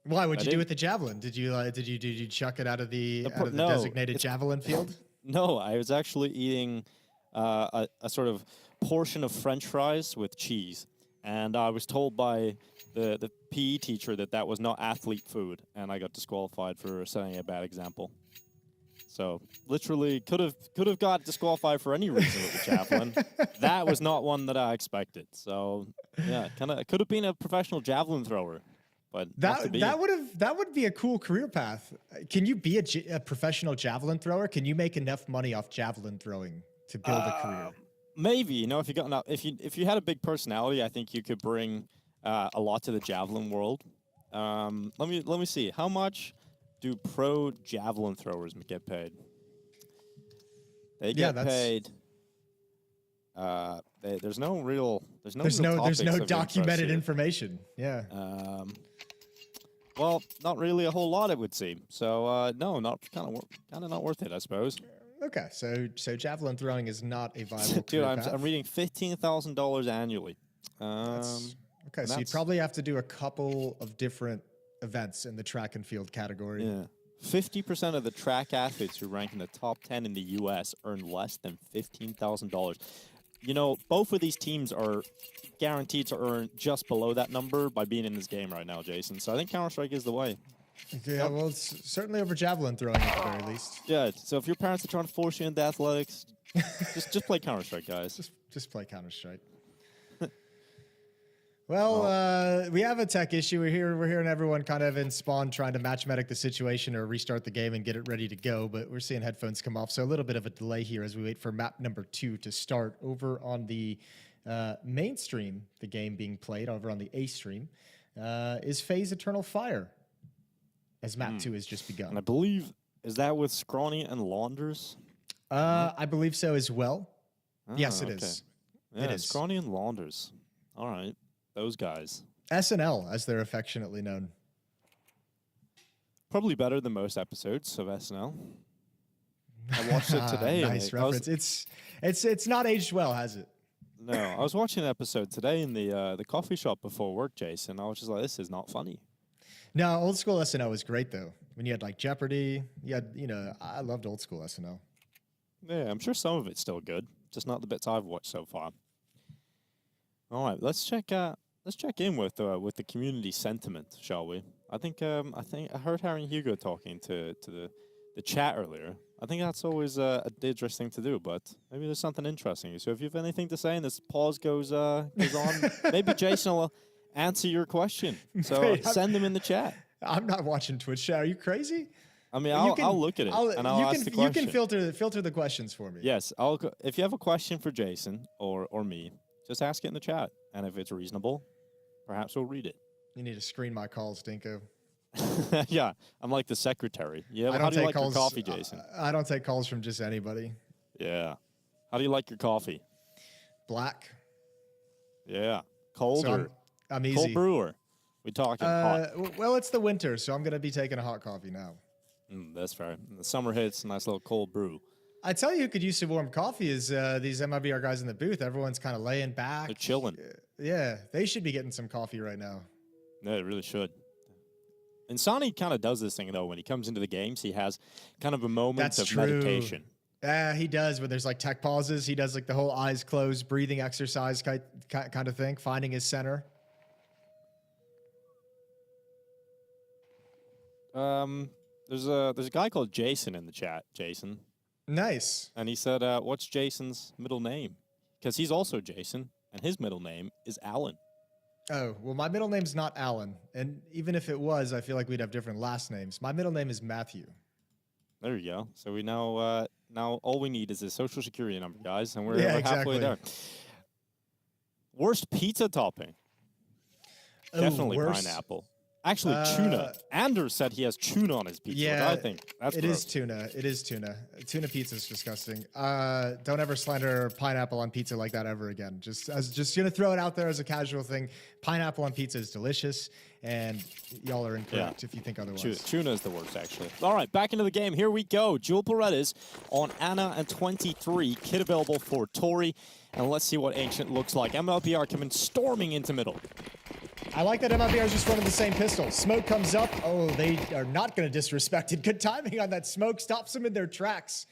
Why? What'd you do with the javelin? Did you chuck it out of the designated javelin field? No, I was actually eating a sort of portion of French fries with cheese, and I was told by the PE teacher that was not athlete food, and I got disqualified for setting a bad example. So literally could have got disqualified for any reason with the javelin. That was not one that I expected. So yeah, it could have been a professional javelin thrower. But that would be a cool career path. Can you be a professional javelin thrower? Can you make enough money off javelin throwing to build a career? Maybe, you know, if you got enough, if you had a big personality, I think you could bring a lot to the javelin world. Let me see. How much do pro javelin throwers get paid? They get paid. There's no documented information. Yeah. Well, not really a whole lot, it would seem. So no, kind of not worth it, I suppose. Okay, so javelin throwing is not a viable Dude, career path. I'm reading $15,000 annually. Okay, so you'd probably have to do a couple of different events in the track and field category. Yeah. 50% of the track athletes who rank in the top 10 in the U.S. earn less than $15,000. You know, both of these teams are guaranteed to earn just below that number by being in this game right now, Jason. So I think Counter-Strike is the way. Yeah, well, it's certainly over javelin throwing at the very least. Yeah, so if your parents are trying to force you into athletics, just play Counter-Strike, guys. Just play Counter-Strike. Well, we have a tech issue. We're hearing everyone kind of in spawn trying to match medic the situation or restart the game and get it ready to go, but we're seeing headphones come off, so a little bit of a delay here as we wait for map number 2 to start over on the main stream. The game being played over on the A stream is FaZe Eternal Fire, as map 2 has just begun. And I believe, is that with Scrawny and Launders? I believe so as well. Yes, it is. Yeah, it is. Scrawny and Launders. All right. Those guys. SNL, as they're affectionately known. Probably better than most episodes of SNL. I watched it today. Nice reference. It's not aged well, has it? No, I was watching an episode today in the coffee shop before work, Jason. I was just like, this is not funny. No, old school SNL was great though. When you had like Jeopardy, I loved old school SNL. Yeah, I'm sure some of it's still good, just not the bits I've watched so far. All right, let's check in with the community sentiment, shall we? I think I heard Harry and Hugo talking to the chat earlier. I think that's always a dangerous thing to do, but maybe there's something interesting. So if you have anything to say and this pause goes on, maybe Jason will answer your question. So send them in the chat. I'm not watching Twitch chat. Are you crazy? I mean, I'll look at it and I'll ask the question. You can filter the questions for me. Yes, if you have a question for Jason or me, just ask it in the chat, and if it's reasonable, perhaps we'll read it. You need to screen my calls, Dinko. Yeah, I'm like the secretary. Yeah, how do you like your coffee, Jason? I don't take calls from just anybody. Yeah. How do you like your coffee? Black. Yeah. Cold so or I'm easy. Cold brew or we talking hot? Well, it's the winter, so I'm going to be taking a hot coffee now. That's fair. The summer hits, nice little cold brew. I tell you who could use some warm coffee is these MIBR guys in the booth. Everyone's kind of laying back. They're chilling. Yeah, they should be getting some coffee right now. Yeah, they really should. And Sonny kind of does this thing, though. When he comes into the games, he has kind of a moment of meditation. Yeah, he does. When there's like tech pauses, he does like the whole eyes closed, breathing exercise kind of thing, finding his center. There's a guy called Jason in the chat, Jason. Nice. And he said, what's Jason's middle name? Because he's also Jason, and his middle name is Alan. Oh, well, my middle name's not Alan. And even if it was, I feel like we'd have different last names. My middle name is Matthew. There you go. So we now all we need is his social security number, guys, and we're halfway there. Worst pizza topping? Definitely pineapple. Actually, tuna. Anders said he has tuna on his pizza. Yeah, which I think that's it gross. is tuna. It is tuna. Tuna pizza is disgusting. Don't ever slander pineapple on pizza like that ever again. Just gonna throw it out there as a casual thing. Pineapple on pizza is delicious, and y'all are incorrect if you think otherwise. Tuna is the worst, actually. All right, back into the game. Here we go. Jewel Berettas on Ana and 23. Kit available for Tori. And let's see what Ancient looks like. MIBR coming storming into middle. I like that MIBR is just running the same pistol. Smoke comes up. Oh, they are not going to disrespect it. Good timing on that smoke. Stops them in their tracks.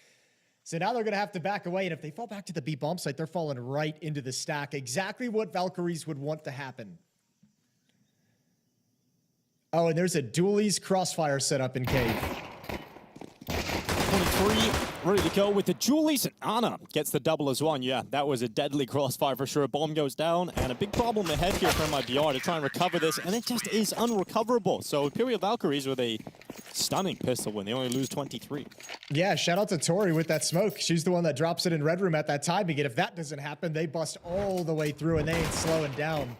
So now they're going to have to back away. And if they fall back to the B bomb site, they're falling right into the stack. Exactly what Valkyries would want to happen. Oh, and there's a dualies crossfire set up in cave. 23 ready to go with the Julies, and Ana gets the double as one. Yeah, that was a deadly crossfire for sure. Bomb goes down, and a big problem ahead here for MIBR to try and recover this, and it just is unrecoverable. So Imperial Valkyries with a stunning pistol win. They only lose 23. Yeah, shout out to Tori with that smoke. She's the one that drops it in Red Room at that timing, and if that doesn't happen, they bust all the way through, and they ain't slowing down.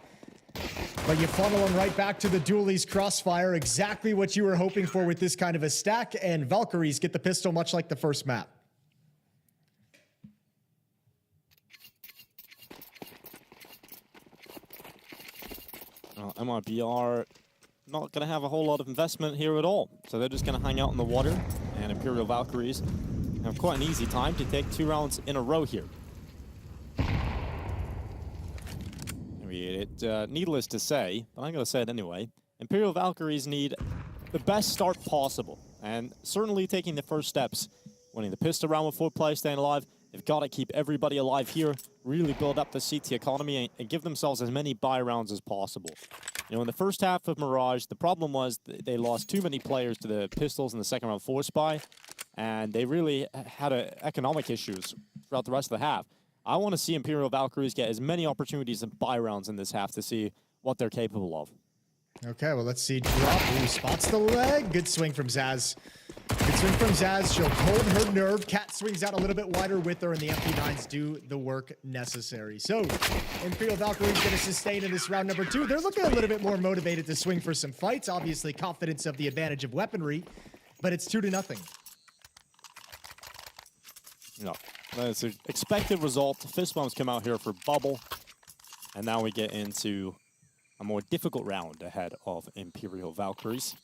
But you funnel them right back to the dualies crossfire, exactly what you were hoping for with this kind of a stack, and Valkyries get the pistol much like the first map. MIBR not going to have a whole lot of investment here at all, so they're just going to hang out in the water, and Imperial Valkyries have quite an easy time to take 2 rounds in a row here. Needless to say, but I'm going to say it anyway, Imperial Valkyries need the best start possible, and certainly taking the first steps, winning the pistol round with 4 players staying alive. They've got to keep everybody alive here, really build up the CT economy, and give themselves as many buy rounds as possible. You know, in the first half of Mirage, the problem was they lost too many players to the pistols in the second round 4 spy, and they really had economic issues throughout the rest of the half. I want to see Imperial Valkyries get as many opportunities and buy rounds in this half to see what they're capable of. Okay, well, let's see. Drop. Ooh, spots the leg. Good swing from Zaz. Good swing from Zaz. She'll hold her nerve. Cat swings out a little bit wider with her, and the MP9s do the work necessary. So, Imperial Valkyries going to sustain in this round number 2. They're looking a little bit more motivated to swing for some fights. Obviously, confidence of the advantage of weaponry, but it's 2-0. No. That's an expected result. Fist bombs come out here for bubble. And now we get into a more difficult round ahead of Imperial Valkyries.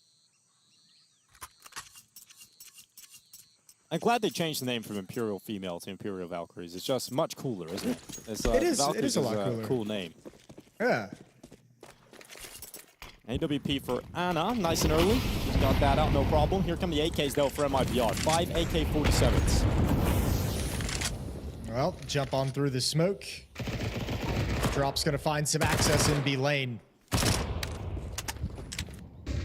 I'm glad they changed the name from Imperial Female to Imperial Valkyries. It's just much cooler, isn't it? It is a lot cooler. Cool name. Yeah. AWP for Ana, nice and early. She's got that out, no problem. Here come the AKs though for MIBR. 5 AK-47s. Well, jump on through the smoke. Drop's gonna find some access in B lane.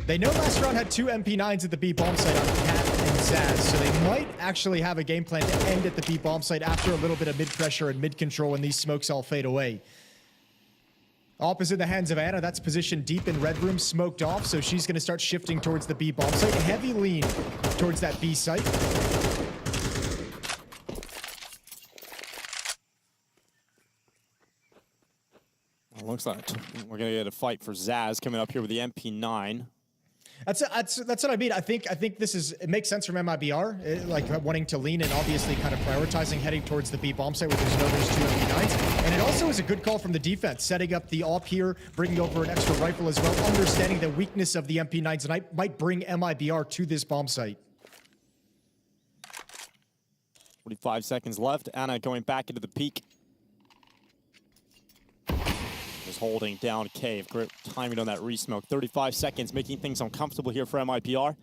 They know last round had 2 MP9s at the B bomb site on Cat and Zaz, so they might actually have a game plan to end at the B bomb site after a little bit of mid pressure and mid control when these smokes all fade away. Opposite the hands of Ana, that's positioned deep in Red Room, smoked off, so she's gonna start shifting towards the B bomb site. Heavy lean towards that B site. Looks like we're gonna get a fight for Zaz coming up here with the MP9. That's what I mean. I think it makes sense from MIBR, like wanting to lean and obviously kind of prioritizing heading towards the B bomb site where there's 2 MP9s. And it also is a good call from the defense, setting up the AWP here, bringing over an extra rifle as well, understanding the weakness of the MP9s, and I might bring MIBR to this bomb site. 45 seconds left. Ana going back into the peak. Just holding down Cave. Great timing on that resmoke. 35 seconds, making things uncomfortable here for MIBR.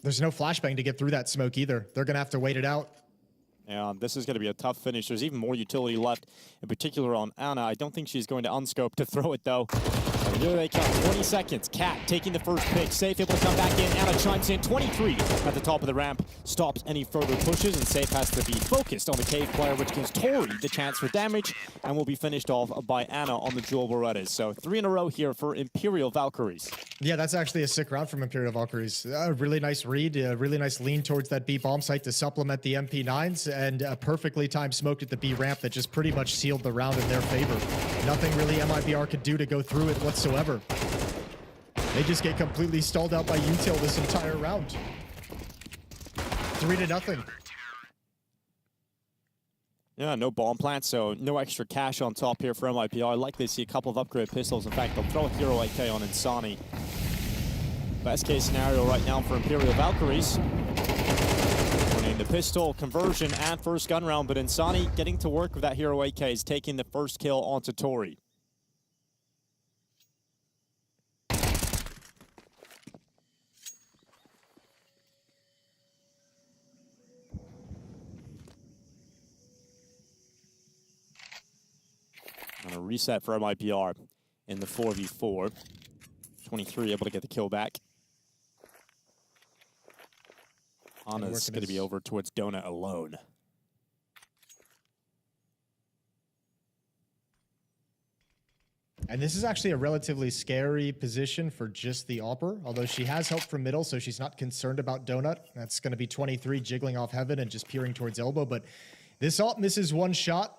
There's no flashbang to get through that smoke either. They're going to have to wait it out. Yeah, this is going to be a tough finish. There's even more utility left, in particular on Ana. I don't think she's going to unscope to throw it, though. And here they come, 20 seconds. Cat taking the first pick. Safe able to come back in. Ana chimes in, 23 at the top of the ramp. Stops any further pushes, and Safe has to be focused on the Cave player, which gives Tori the chance for damage, and will be finished off by Ana on the Jewel Berettas. So 3 in a row here for Imperial Valkyries. Yeah, that's actually a sick round from Imperial Valkyries. A really nice read, a really nice lean towards that B bomb site to supplement the MP9s, and a perfectly timed smoke at the B ramp that just pretty much sealed the round in their favor. Nothing really MIBR could do to go through it whatsoever. They just get completely stalled out by util this entire round. 3-0. Yeah, no bomb plant, so no extra cash on top here for MIBR. Likely to see a couple of upgrade pistols. In fact, they'll throw a Hero AK on Insani. Best case scenario right now for Imperial Valkyries. Winning the pistol, conversion, and first gun round, but Insani getting to work with that Hero AK is taking the first kill onto Tori. On a reset for MIBR in the 4v4. 23 able to get the kill back. Ana's going to be over towards Donut alone. And this is actually a relatively scary position for just the AWPer, although she has help from middle, so she's not concerned about Donut. That's going to be 23 jiggling off heaven and just peering towards elbow, but this AWP misses one shot,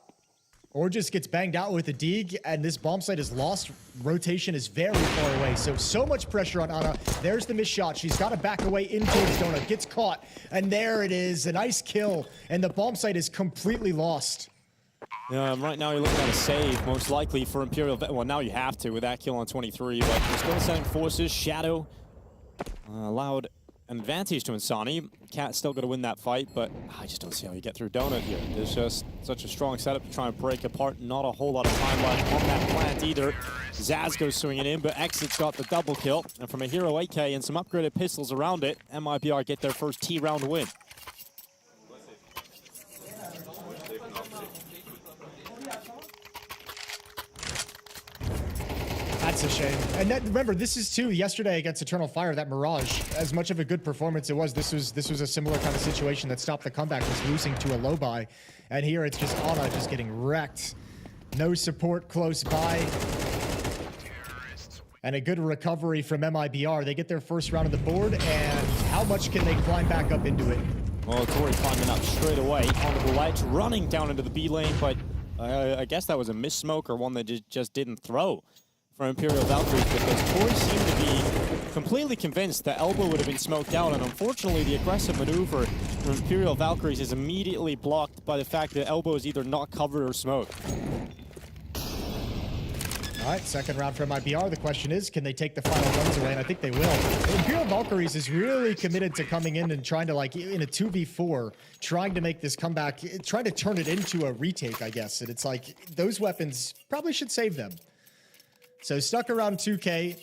or just gets banged out with a dig, and this bomb site is lost. Rotation is very far away, so much pressure on Ana. There's the missed shot. She's got to back away into towards Donut, gets caught, and there it is, a nice kill, and the bomb site is completely lost. Right now you're looking at a save, most likely for Imperial. Well, now you have to with that kill on 23, but they're still sending forces. Shadow allowed an advantage to Insani. Cat's still going to win that fight, but I just don't see how you get through Donut here. There's just such a strong setup to try and break apart. Not a whole lot of time left on that plant either. Zaz goes swinging in, but Exit's got the double kill. And from a Hero AK and some upgraded pistols around it, MIBR get their first T-round win. That's a shame. And that, remember, this is too, yesterday against Eternal Fire, that Mirage, as much of a good performance it was, this was a similar kind of situation that stopped the comeback, was losing to a low buy. And here it's just Ana just getting wrecked. No support close by. And a good recovery from MIBR. They get their first round of the board, and how much can they climb back up into it? Well, Tori climbing up straight away onto the ledge, running down into the B lane, but I guess that was a miss smoke or one that just didn't throw for Imperial Valkyries, because Tori seemed to be completely convinced that Elbow would have been smoked out, and unfortunately the aggressive maneuver from Imperial Valkyries is immediately blocked by the fact that Elbow is either not covered or smoked. All right, second round for MIBR. The question is, can they take the final guns away? And I think they will. Imperial Valkyries is really committed to coming in and trying to, like, in a 2v4, trying to make this comeback, trying to turn it into a retake, I guess. And it's like, those weapons probably should save them. So stuck around 2K.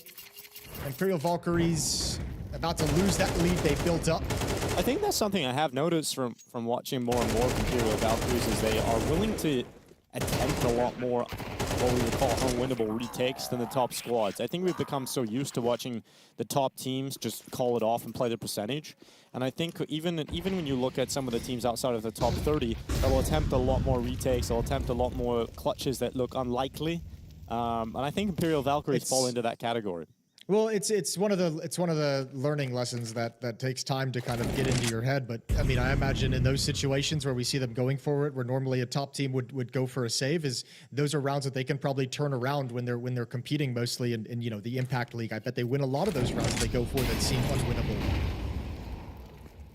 Imperial Valkyries about to lose that lead they built up. I think that's something I have noticed from watching more and more of Imperial Valkyries, is they are willing to attempt a lot more what we would call unwinnable retakes than the top squads. I think we've become so used to watching the top teams just call it off and play the percentage. And I think even when you look at some of the teams outside of the top 30, they'll attempt a lot more retakes, they'll attempt a lot more clutches that look unlikely. And I think Imperial Valkyries fall into that category. Well, it's one of the learning lessons that takes time to kind of get into your head. But I mean, I imagine in those situations where we see them going for it, where normally a top team would go for a save, is those are rounds that they can probably turn around when they're competing mostly in you know, the Impact League. I bet they win a lot of those rounds that they go for that seem unwinnable.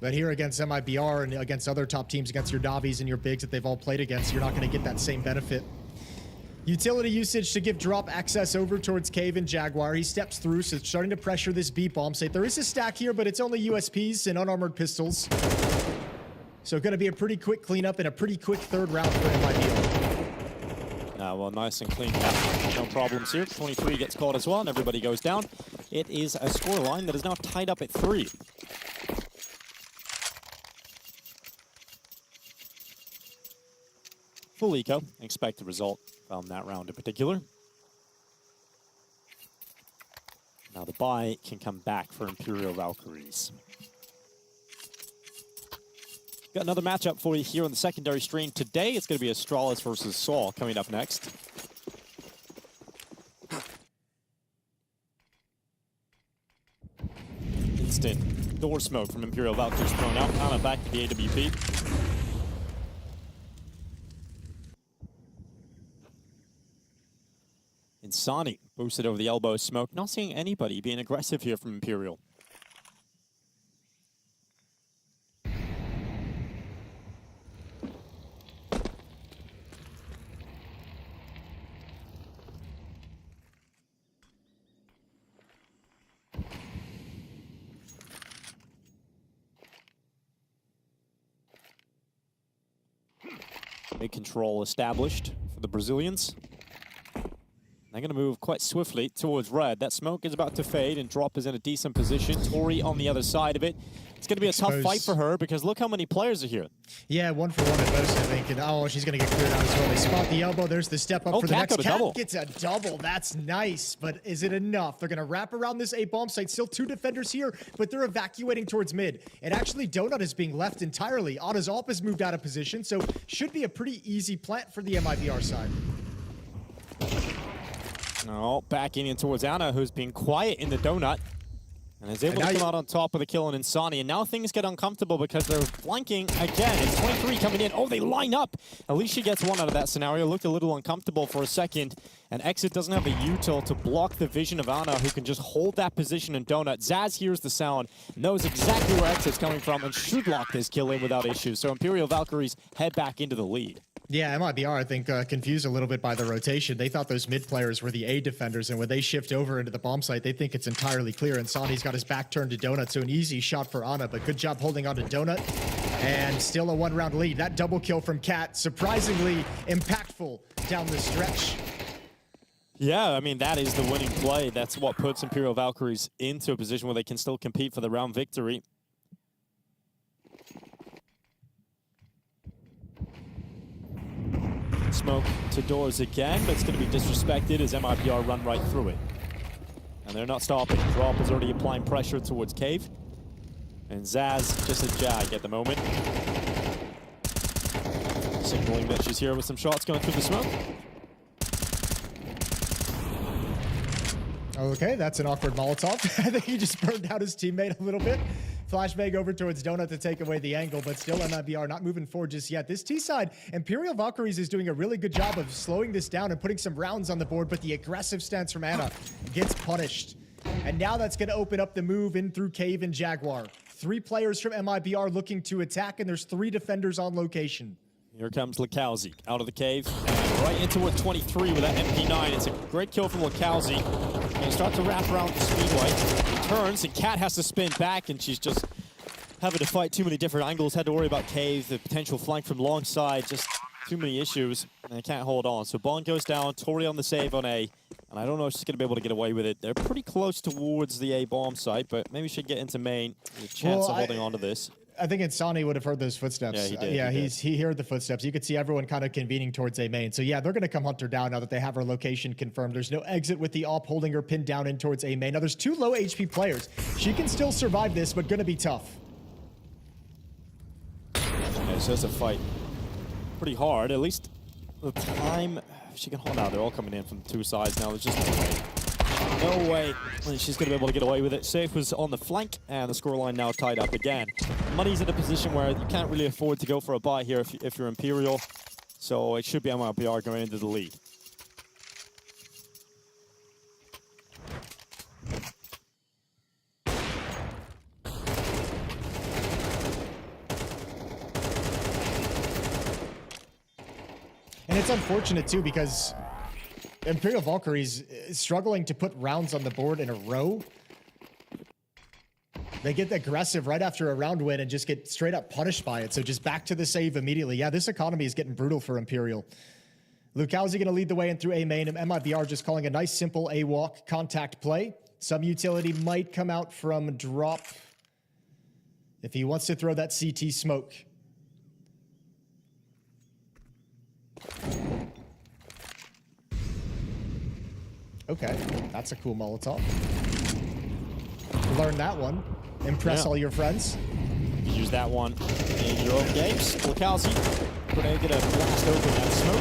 But here against MIBR and against other top teams, against your Navis and your Bigs that they've all played against, you're not going to get that same benefit. Utility usage to give drop access over towards Cave and Jaguar. He steps through, so starting to pressure this B bomb site. There is a stack here, but it's only USPs and unarmored pistols. So going to be a pretty quick cleanup and a pretty quick third round for MIBR. Well, nice and clean. No problems here. 23 gets caught as well, and everybody goes down. It is a scoreline that is now tied up at 3. Full eco, expected result from that round in particular. Now the buy can come back for Imperial Valkyries. Got another matchup for you here on the secondary stream today. It's going to be Astralis versus Saul coming up next. Instant door smoke from Imperial Valkyries thrown out. Ana back to the AWP. Insani boosted over the elbow smoke. Not seeing anybody being aggressive here from Imperial. Mid control established for the Brazilians. They're going to move quite swiftly towards red. That smoke is about to fade, and Drop is in a decent position. Tori on the other side of it. It's going to be a tough fight for her because look how many players are here. Yeah, 1 for 1 at most, I think. And oh, she's going to get cleared out as well. They spot the elbow. There's the step up for the next. Cat gets a double. That's nice, but is it enough? They're going to wrap around this A bomb site. Still 2 defenders here, but they're evacuating towards mid. And actually, Donut is being left entirely. Ana's AWP has moved out of position, so should be a pretty easy plant for the MIBR side. No, backing in towards Ana, who's been quiet in the donut. And is able to come out on top with a kill on Insani. And now things get uncomfortable because they're flanking again. It's 23 coming in. Oh, they line up. Alicia gets one out of that scenario. Looked a little uncomfortable for a second. And Exit doesn't have a util to block the vision of Ana, who can just hold that position in donut. Zaz hears the sound, knows exactly where Exit's coming from, and should lock this kill in without issue. So Imperial Valkyries head back into the lead. Yeah, MIBR, I think, confused a little bit by the rotation. They thought those mid players were the A defenders, and when they shift over into the bomb site, they think it's entirely clear. And Sani's got his back turned to Donut, so an easy shot for Ana, but good job holding on to Donut. And still a 1-round lead. That double kill from Cat, surprisingly impactful down the stretch. Yeah, I mean, that is the winning play. That's what puts Imperial Valkyries into a position where they can still compete for the round victory. Smoke to doors again, but it's going to be disrespected as MIBR run right through it. And they're not stopping. Drop is already applying pressure towards Cave. And Zaz just a jag at the moment. Signaling that she's here with some shots going through the smoke. Okay, that's an awkward Molotov. I think he just burned out his teammate a little bit. Flashbang over towards Donut to take away the angle, but still MIBR not moving forward just yet. This T side, Imperial Valkyries is doing a really good job of slowing this down and putting some rounds on the board, but the aggressive stance from Ana gets punished. And now that's going to open up the move in through Cave and Jaguar. 3 players from MIBR looking to attack, and there's 3 defenders on location. Here comes Lakowski out of the cave and right into what 23 with that MP9. It's a great kill from Lakowski. And you start to wrap around the speedway. He turns and Cat has to spin back, and she's just having to fight too many different angles. Had to worry about Cave, the potential flank from long side, just too many issues, and they can't hold on. So Bond goes down, Tori on the save on A, and I don't know if she's going to be able to get away with it. They're pretty close towards the A bomb site, but maybe she'd get into main. There's a chance of holding on to this. I think Insani would have heard those footsteps. Yeah, he did. Yeah, he heard the footsteps. You could see everyone kind of convening towards A main. So yeah, they're going to come hunt her down now that they have her location confirmed. There's no exit with the AWP holding her pinned down in towards A main. Now there's 2 low HP players. She can still survive this, but going to be tough. Okay, so it's a fight pretty hard. At least the time she can hold out. They're all coming in from 2 sides now. There's just no way she's going to be able to get away with it. Safe was on the flank, and the scoreline now tied up again. Money's in a position where you can't really afford to go for a buy here if you're Imperial, so it should be MIBR going into the lead. And it's unfortunate too because Imperial Valkyries is struggling to put rounds on the board in a row. They get aggressive right after a round win and just get straight up punished by it. So just back to the save immediately. Yeah, this economy is getting brutal for Imperial. Lukowski going to lead the way in through A main, and MIBR just calling a nice simple A walk contact play. Some utility might come out from Drop if he wants to throw that CT smoke. Okay, that's a cool Molotov. Learn that one. Impress all your friends. You use that one in your own games. Lakowski, gonna get a blast open that smoke.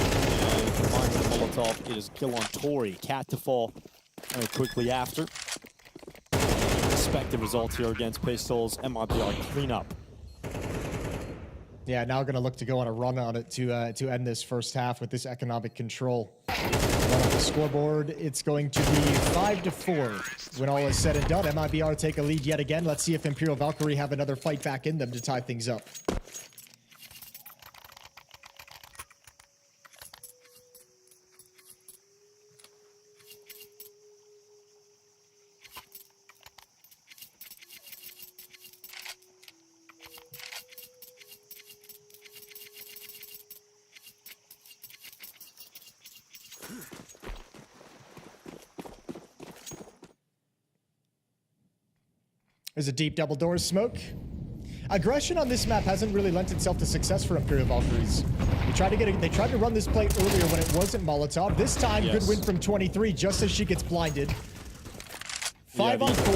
And combined with the Molotov, it is a kill on Tori. Cat to fall very quickly after. Expected results here against Pistols. MIBR cleanup. Yeah, now going to look to go on a run on it to end this first half with this economic control. Run on the scoreboard, it's going to be 5-4 when all is said and done. MIBR take a lead yet again. Let's see if Imperial Valkyrie have another fight back in them to tie things up. There's a deep double door smoke. Aggression on this map hasn't really lent itself to success for Imperial Valkyries. They tried to run this play earlier when it wasn't Molotov. This time, good win from 23 just as she gets blinded. 5 on 4.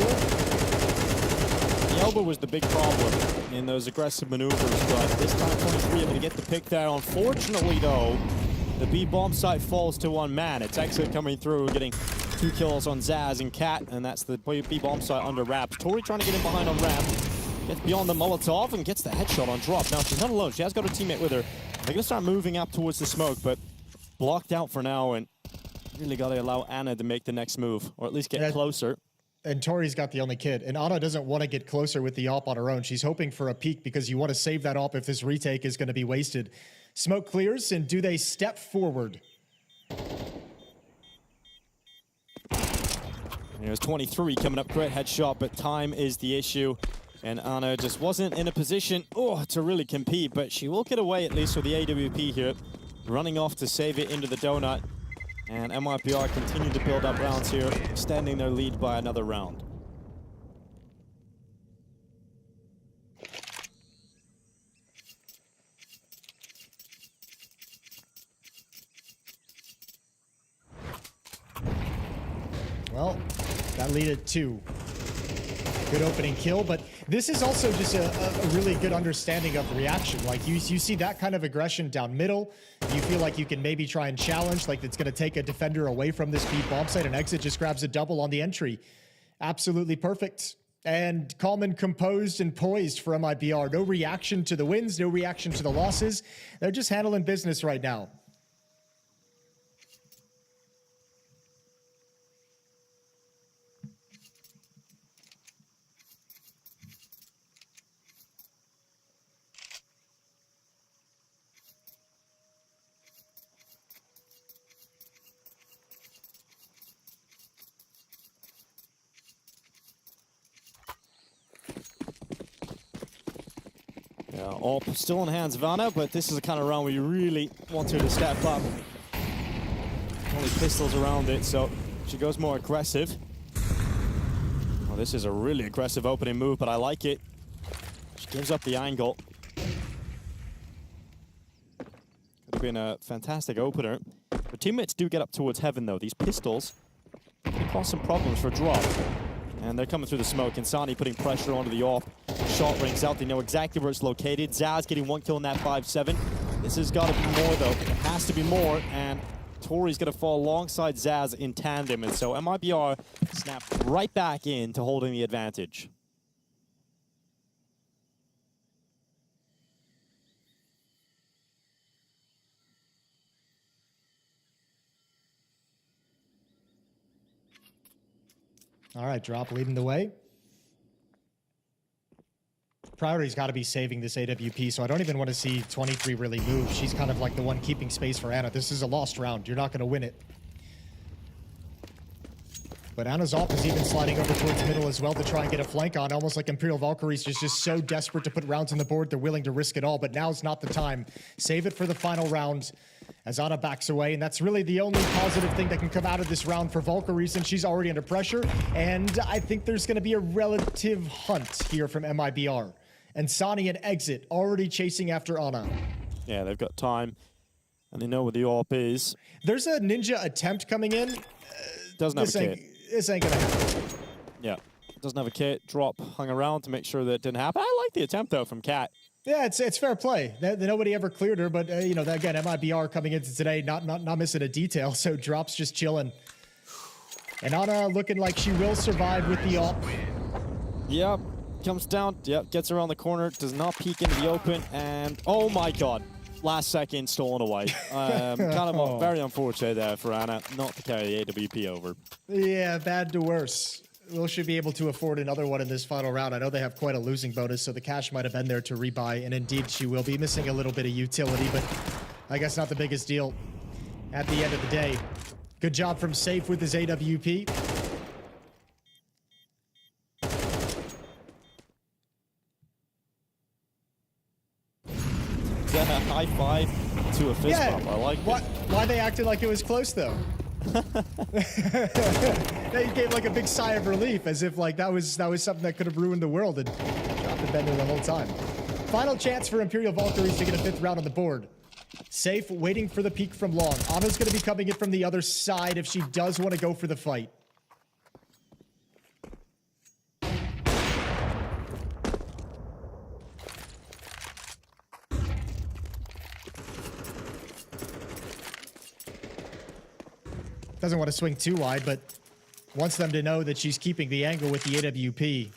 The elbow was the big problem in those aggressive maneuvers, but this time 23 able to get the pick there. Unfortunately, though, the B bomb site falls to one man. It's excl coming through, getting 2 kills on Zaz and Cat, and that's the B bomb site under wraps. Tori trying to get in behind on ramp. Gets beyond the Molotov and gets the headshot on drop. Now she's not alone. She has got her teammate with her. They're going to start moving up towards the smoke, but blocked out for now, and really got to allow Anna to make the next move, or at least get closer. And Tori's got the only kid. And Anna doesn't want to get closer with the AWP on her own. She's hoping for a peek because you want to save that AWP if this retake is going to be wasted. Smoke clears, and do they step forward? There's 23 coming up, great headshot, but time is the issue. And Anna just wasn't in a position to really compete, but she will get away at least with the AWP here. Running off to save it into the donut. And MIBR continue to build up rounds here, extending their lead by another round. Well, that lead at 2. Good opening kill, but this is also just a really good understanding of reaction. Like you see that kind of aggression down middle, you feel like you can maybe try and challenge, like it's going to take a defender away from this B bomb site, and Exit just grabs a double on the entry. Absolutely perfect. And calm and composed and poised for MIBR. No reaction to the wins, no reaction to the losses. They're just handling business right now. Yeah, all still in hands of Anna, but this is the kind of round where you really want her to step up. Only pistols around it, so she goes more aggressive. Well, this is a really aggressive opening move, but I like it. She gives up the angle. Could have been a fantastic opener. Her teammates do get up towards heaven, though. These pistols can cause some problems for drop. And they're coming through the smoke. Insani putting pressure onto the AWP. Shot rings out. They know exactly where it's located. Zaz getting 1 kill in that 5-7. This has got to be more, though. It has to be more. And Tori's going to fall alongside Zaz in tandem. And so MIBR snapped right back into holding the advantage. All right, Drop leading the way. Priority's got to be saving this AWP, so I don't even want to see 23 really move. She's kind of like the one keeping space for Anna. This is a lost round. You're not going to win it. But Anna's AWP is even sliding over towards middle as well to try and get a flank on, almost like Imperial Valkyries is just so desperate to put rounds on the board, they're willing to risk it all, but now's not the time. Save it for the final round as Anna backs away, and that's really the only positive thing that can come out of this round for Valkyries, since she's already under pressure, and I think there's going to be a relative hunt here from MIBR. And Sani and Exit already chasing after Anna. Yeah, they've got time, and they know where the AWP is. There's a ninja attempt coming in. Doesn't have a kit. This ain't gonna happen. Yeah, doesn't have a kit. Drop hung around to make sure that it didn't happen. I like the attempt, though, from Cat. Yeah, it's fair play. Nobody ever cleared her, but, you know, again, MIBR coming into today, not missing a detail, so Drop's just chilling. And Anna looking like she will survive with the AWP. Yep, comes down, yep, gets around the corner, does not peek into the open, and oh my god, last second stolen away. Kind of very unfortunate there for Anna, not to carry the AWP over. Yeah, bad to worse. Will she be able to afford another one in this final round? I know they have quite a losing bonus, so the cash might have been there to rebuy, and indeed she will be missing a little bit of utility, but I guess not the biggest deal at the end of the day. Good job from Safe with his AWP. High five to a fist bump. I like it. Why they acted like it was close, though? He gave like a big sigh of relief, as if like that was something that could have ruined the world, and dropped the bender the whole time. Final chance for Imperial Valkyries to get a 5th round on the board. Safe, waiting for the peek from long. Anna's going to be coming in from the other side if she does want to go for the fight. Doesn't want to swing too wide, but wants them to know that she's keeping the angle with the AWP.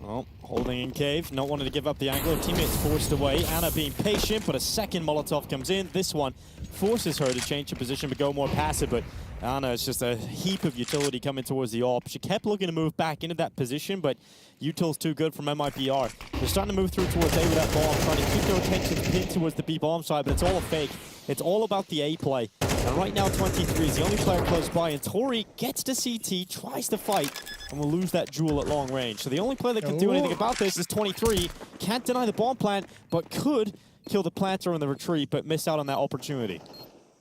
Well, holding in cave, not wanting to give up the angle. Her teammates forced away. Anna being patient, but a second Molotov comes in. This one forces her to change her position but go more passive, but Anna is just a heap of utility coming towards the AWP. She kept looking to move back into that position, but util's too good from MIBR. They're starting to move through towards A with that bomb, trying to keep their attention pinned towards the B bomb side, but it's all a fake. It's all about the A play. And right now, 23 is the only player close by, and Tori gets to CT, tries to fight, and will lose that jewel at long range. So the only player that can do anything about this is 23. Can't deny the bomb plant, but could kill the planter in the retreat, but miss out on that opportunity.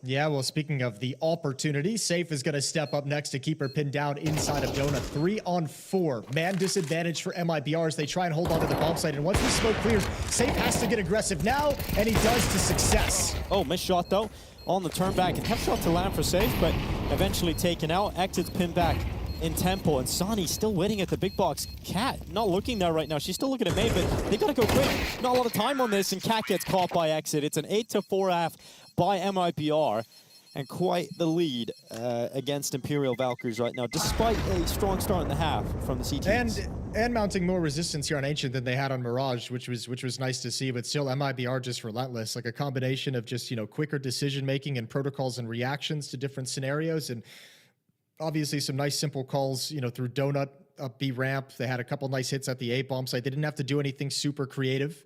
Yeah, well, speaking of the opportunity, Safe is going to step up next to keep her pinned down inside of Donut. 3 on 4. Man disadvantage for MIBR as they try and hold on to the bomb site. And once the smoke clears, Safe has to get aggressive now, and he does to success. Oh, missed shot, though. On the turn back. A tough shot to land for Safe, but eventually taken out. Exit's pinned back in tempo, and Sani still waiting at the big box. Cat not looking there right now. She's still looking at Main, but they got to go quick. Not a lot of time on this, and Cat gets caught by Exit. It's an 8-4 half by MIBR, and quite the lead against Imperial Valkyries right now, despite a strong start in the half from the CTs. And mounting more resistance here on Ancient than they had on Mirage, which was nice to see, but still MIBR just relentless. Like a combination of just, you know, quicker decision making and protocols and reactions to different scenarios, and obviously some nice simple calls, you know, through Donut up B ramp. They had a couple nice hits at the A bomb site. They didn't have to do anything super creative.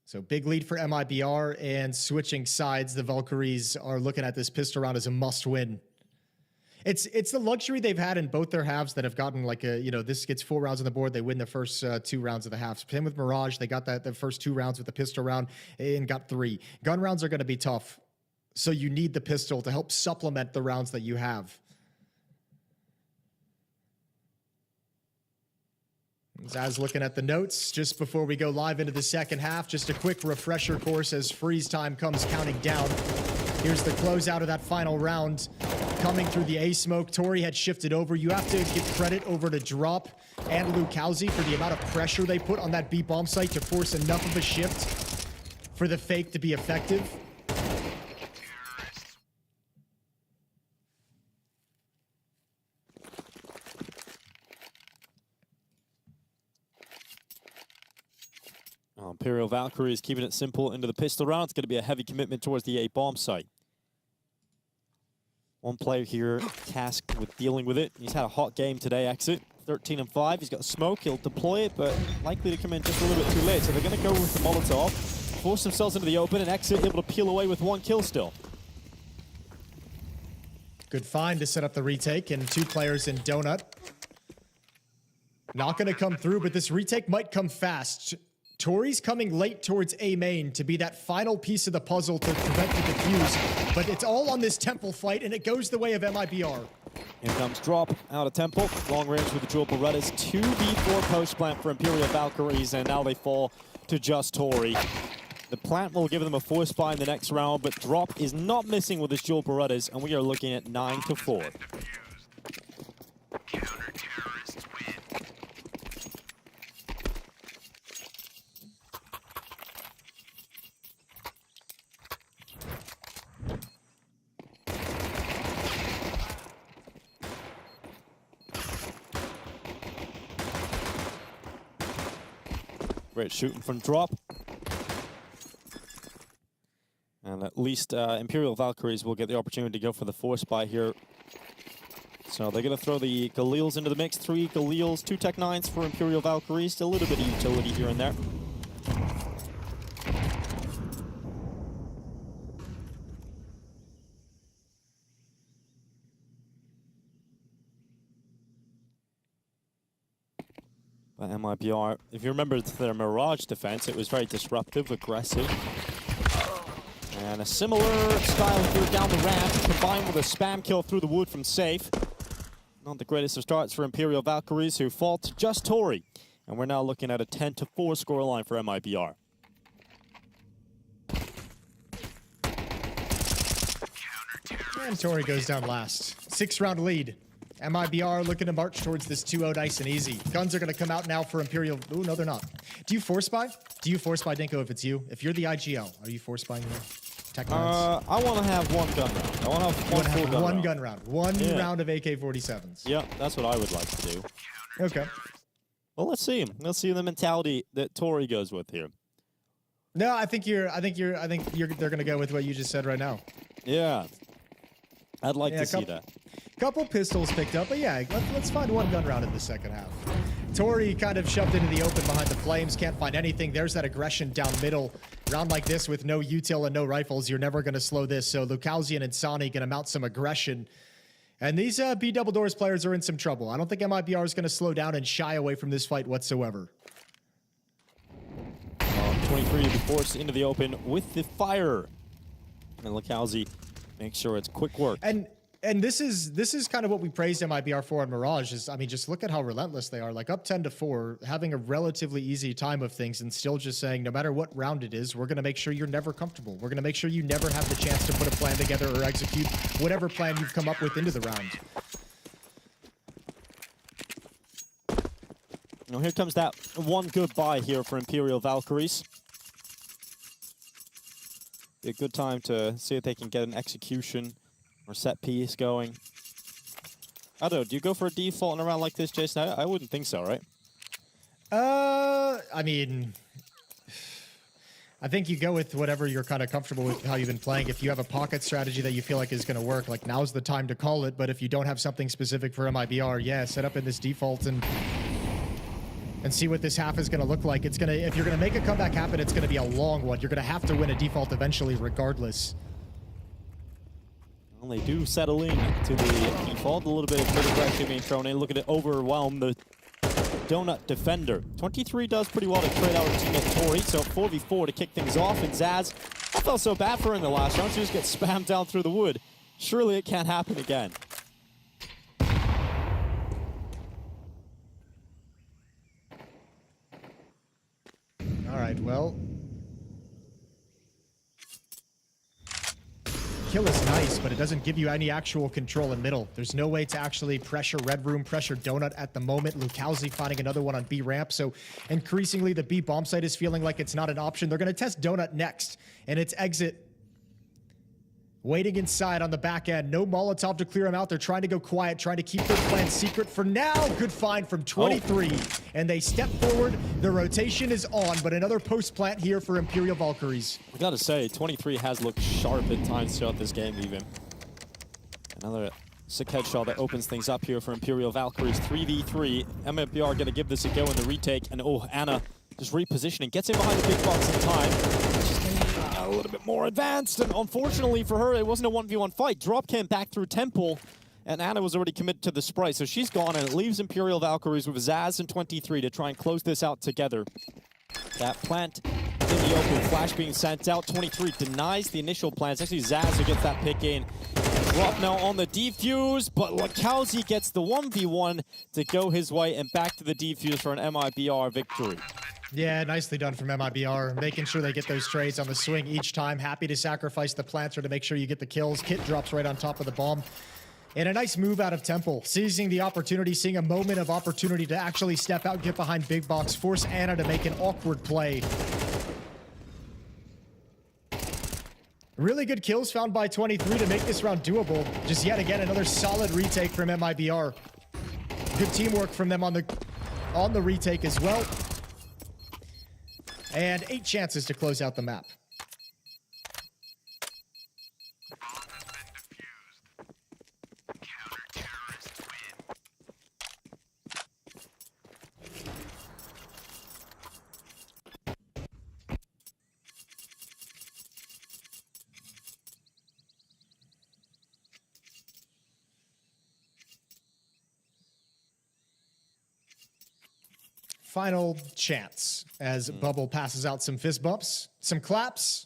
So big lead for MIBR, and switching sides, the Valkyries are looking at this pistol round as a must-win. It's the luxury they've had in both their halves that have gotten like a, you know, this gets 4 rounds on the board, they win the first 2 rounds of the half. Same with Mirage, they got the first 2 rounds with the pistol round and got 3. Gun rounds are going to be tough, so you need the pistol to help supplement the rounds that you have. Zaz looking at the notes just before we go live into the second half. Just a quick refresher course as freeze time comes counting down. Here's the closeout of that final round. Coming through the A smoke, Tori had shifted over. You have to give credit over to Drop and Lukowski for the amount of pressure they put on that B bomb site to force enough of a shift for the fake to be effective. Imperial Valkyries keeping it simple into the pistol round. It's going to be a heavy commitment towards the A bomb site. One player here tasked with dealing with it. He's had a hot game today, Exit. 13 and 5. He's got smoke. He'll deploy it, but likely to come in just a little bit too late. So they're going to go with the Molotov, force themselves into the open, and Exit able to peel away with 1 kill still. Good find to set up the retake, and 2 players in Donut. Not going to come through, but this retake might come fast. Tori's coming late towards A main to be that final piece of the puzzle to prevent the defuse, but it's all on this Temple fight, and it goes the way of MIBR. Here comes Drop out of Temple. Long range with the dual Berettas. 2v4 post plant for Imperial Valkyries, and now they fall to just Tori. The plant will give them a force buy in the next round, but Drop is not missing with his dual Berettas, and we are looking at 9-4. Great shooting from Drop. And at least Imperial Valkyries will get the opportunity to go for the force buy here. So they're going to throw the Galils into the mix. 3 Galils, 2 Tech 9s for Imperial Valkyries. Still a little bit of utility here and there. MIBR. If you remember their Mirage defense, it was very disruptive, aggressive. And a similar style here down the ramp, combined with a spam kill through the wood from Safe. Not the greatest of starts for Imperial Valkyries, who fall to just Tori. And we're now looking at a 10-4 scoreline for MIBR. And Tori goes down last. 6-round lead. MIBR looking to march towards this 2-0 nice and easy. Guns are going to come out now for Imperial. Ooh, no, they're not. Do you force buy? Do you force buy, Dinko, if it's you? If you're the IGL, are you force buying here? I want to have one gun round. I want to have one full gun round. One round of AK-47s. Yeah, that's what I would like to do. Okay. Well, let's see. Let's see the mentality that Tori goes with here. No, I think they're going to go with what you just said right now. Yeah. I'd like to see that. Couple pistols picked up, but yeah, let's find one gun round in the second half. Tori kind of shoved into the open behind the flames, can't find anything. There's that aggression down middle. Round like this with no util and no rifles, you're never going to slow this. So Lucalzian and Sani going to mount some aggression. And these B Double Doors players are in some trouble. I don't think MIBR is going to slow down and shy away from this fight whatsoever. 23 to be forced into the open with the fire. And Lucalzi makes sure it's quick work. And this is kind of what we praised MIBR for in Mirage. Is, I mean, just look at how relentless they are. Like up 10-4, having a relatively easy time of things, and still just saying, no matter what round it is, we're going to make sure you're never comfortable. We're going to make sure you never have the chance to put a plan together or execute whatever plan you've come up with into the round. Now here comes that one good buy here for Imperial Valkyries. Be a good time to see if they can get an execution or set piece going. I don't know, do you go for a default in a round like this, Jason? I wouldn't think so, right? I mean, I think you go with whatever you're kind of comfortable with, how you've been playing. If you have a pocket strategy that you feel like is going to work, like now's the time to call it. But if you don't have something specific for MIBR, yeah, set up in this default and see what this half is going to look like. It's going to, if you're going to make a comeback happen, it's going to be a long one. You're going to have to win a default eventually, regardless. Well, they do settle in to the default. A little bit of aggression being thrown in. Looking to overwhelm the Donut defender. 23 does pretty well to trade out her teammate Tori, so 4v4 to kick things off. And Zaz, I felt so bad for her in the last round. She just gets spammed down through the wood. Surely it can't happen again. All right, well, kill is nice, but it doesn't give you any actual control in middle. There's no way to actually pressure Red Room, pressure Donut at the moment. Lucalzi finding another one on B ramp, so increasingly the B bomb site is feeling like it's not an option. They're going to test Donut next, and it's exit. Waiting inside on the back end. No Molotov to clear him out. They're trying to go quiet, trying to keep their plan secret for now. Good find from 23. And they step forward. The rotation is on, but another post plant here for Imperial Valkyries. I gotta say, 23 has looked sharp at times throughout this game even. Another sick headshot that opens things up here for Imperial Valkyries. 3v3. MIBR gonna give this a go in the retake. And oh, Anna just repositioning. Gets in behind the big box in time. She's getting a little bit more advanced. And unfortunately for her, it wasn't a 1v1 fight. Drop came back through Temple. And Anna was already committed to the Sprite. So she's gone, and it leaves Imperial Valkyries with Zaz and 23 to try and close this out together. That plant in the open, flash being sent out. 23 denies the initial plans. Actually, Zaz who gets that pick in. Drop now on the defuse, but Lucalzi gets the 1v1 to go his way, and back to the defuse for an MIBR victory. Yeah, nicely done from MIBR, making sure they get those trades on the swing each time. Happy to sacrifice the planter to make sure you get the kills. Kit drops right on top of the bomb. And a nice move out of Temple, seizing the opportunity, seeing a moment of opportunity to actually step out, get behind Big Box, force Anna to make an awkward play. Really good kills found by 23 to make this round doable. Just yet again, another solid retake from MIBR. Good teamwork from them on the retake as well. And 8 chances to close out the map. final chance as Bubble passes out some fist bumps, some claps.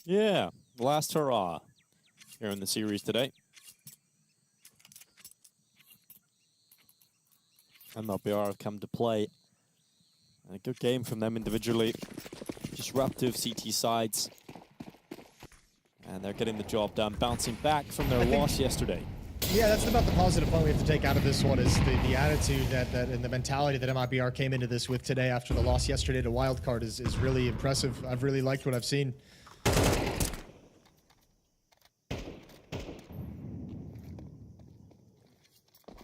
Yeah, last hurrah here in the series today. MIBR have come to play. A good game from them individually. Disruptive CT sides. And they're getting the job done, bouncing back from their loss yesterday. Yeah, that's about the positive point we have to take out of this one is the attitude that and the mentality that MIBR came into this with today after the loss yesterday to Wildcard is really impressive. I've really liked what I've seen.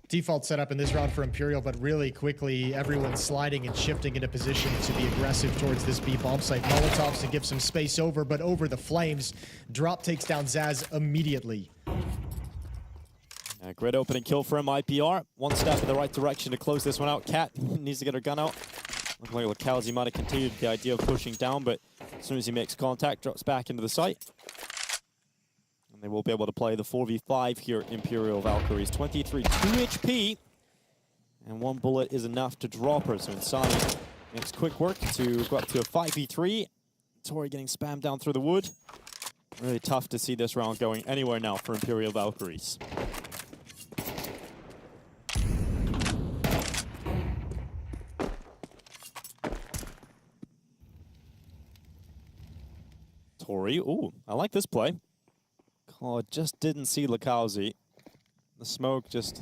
Default setup in this round for Imperial, but really quickly everyone's sliding and shifting into position to be aggressive towards this B bomb site. Molotovs to give some space over, but over the flames. Drop takes down Zaz immediately. A great opening kill for MIBR. One step in the right direction to close this one out. Cat needs to get her gun out. Looking like LocalZ might have continued the idea of pushing down, but as soon as he makes contact, drops back into the site. They will be able to play the 4v5 here, Imperial Valkyries. 23, 2 HP, and one bullet is enough to drop her. So Insani makes quick work to go up to a 5v3. Tori getting spammed down through the wood. Really tough to see this round going anywhere now for Imperial Valkyries. Tori, ooh, I like this play. Oh, just didn't see LocalZ. The smoke just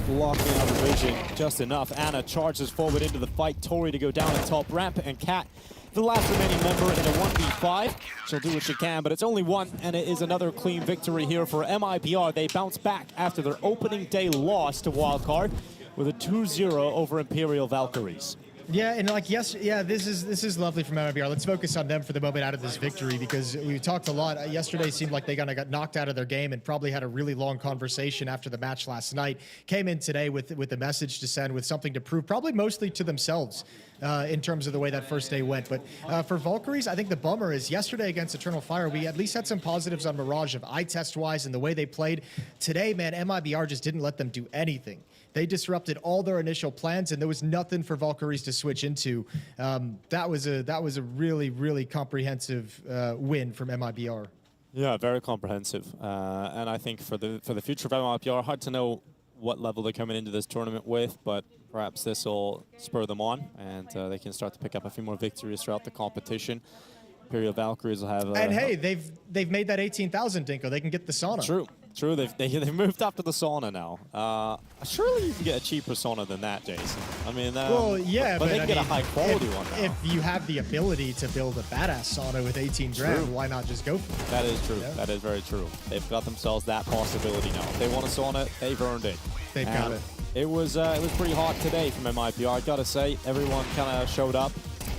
blocking out the vision just enough. Anna charges forward into the fight. Tori to go down at top ramp, and Cat, the last remaining member in a 1v5. She'll do what she can, but it's only one, and it is another clean victory here for MIBR. They bounce back after their opening day loss to Wildcard with a 2-0 over Imperial Valkyries. Yeah, and like this is lovely from MIBR. Let's focus on them for the moment out of this victory because we talked a lot. Yesterday seemed like they kind of got knocked out of their game and probably had a really long conversation after the match last night. Came in today with a message to send, with something to prove, probably mostly to themselves in terms of the way that first day went. But for Valkyries, I think the bummer is yesterday against Eternal Fire, we at least had some positives on Mirage of eye test wise and the way they played. Today, man, MIBR just didn't let them do anything. They disrupted all their initial plans, and there was nothing for Valkyries to switch into. That was a really, really comprehensive win from MIBR. Yeah, very comprehensive. And I think for the future of MIBR, hard to know what level they're coming into this tournament with, but perhaps this will spur them on, and they can start to pick up a few more victories throughout the competition. Imperial Valkyries will have. And hey, they've made that 18,000, Dinko. They can get the sauna. True. They've moved up to the sauna now. Surely you can get a cheaper sauna than that, Jason. I mean, well, yeah, but they can get a high quality one now. If you have the ability to build a badass sauna with 18 grand, why not just go for it? That is true. Yeah. That is very true. They've got themselves that possibility now. If they want a sauna, they've earned it. They've got it. It was pretty hot today from MIBR. I gotta say, everyone kind of showed up.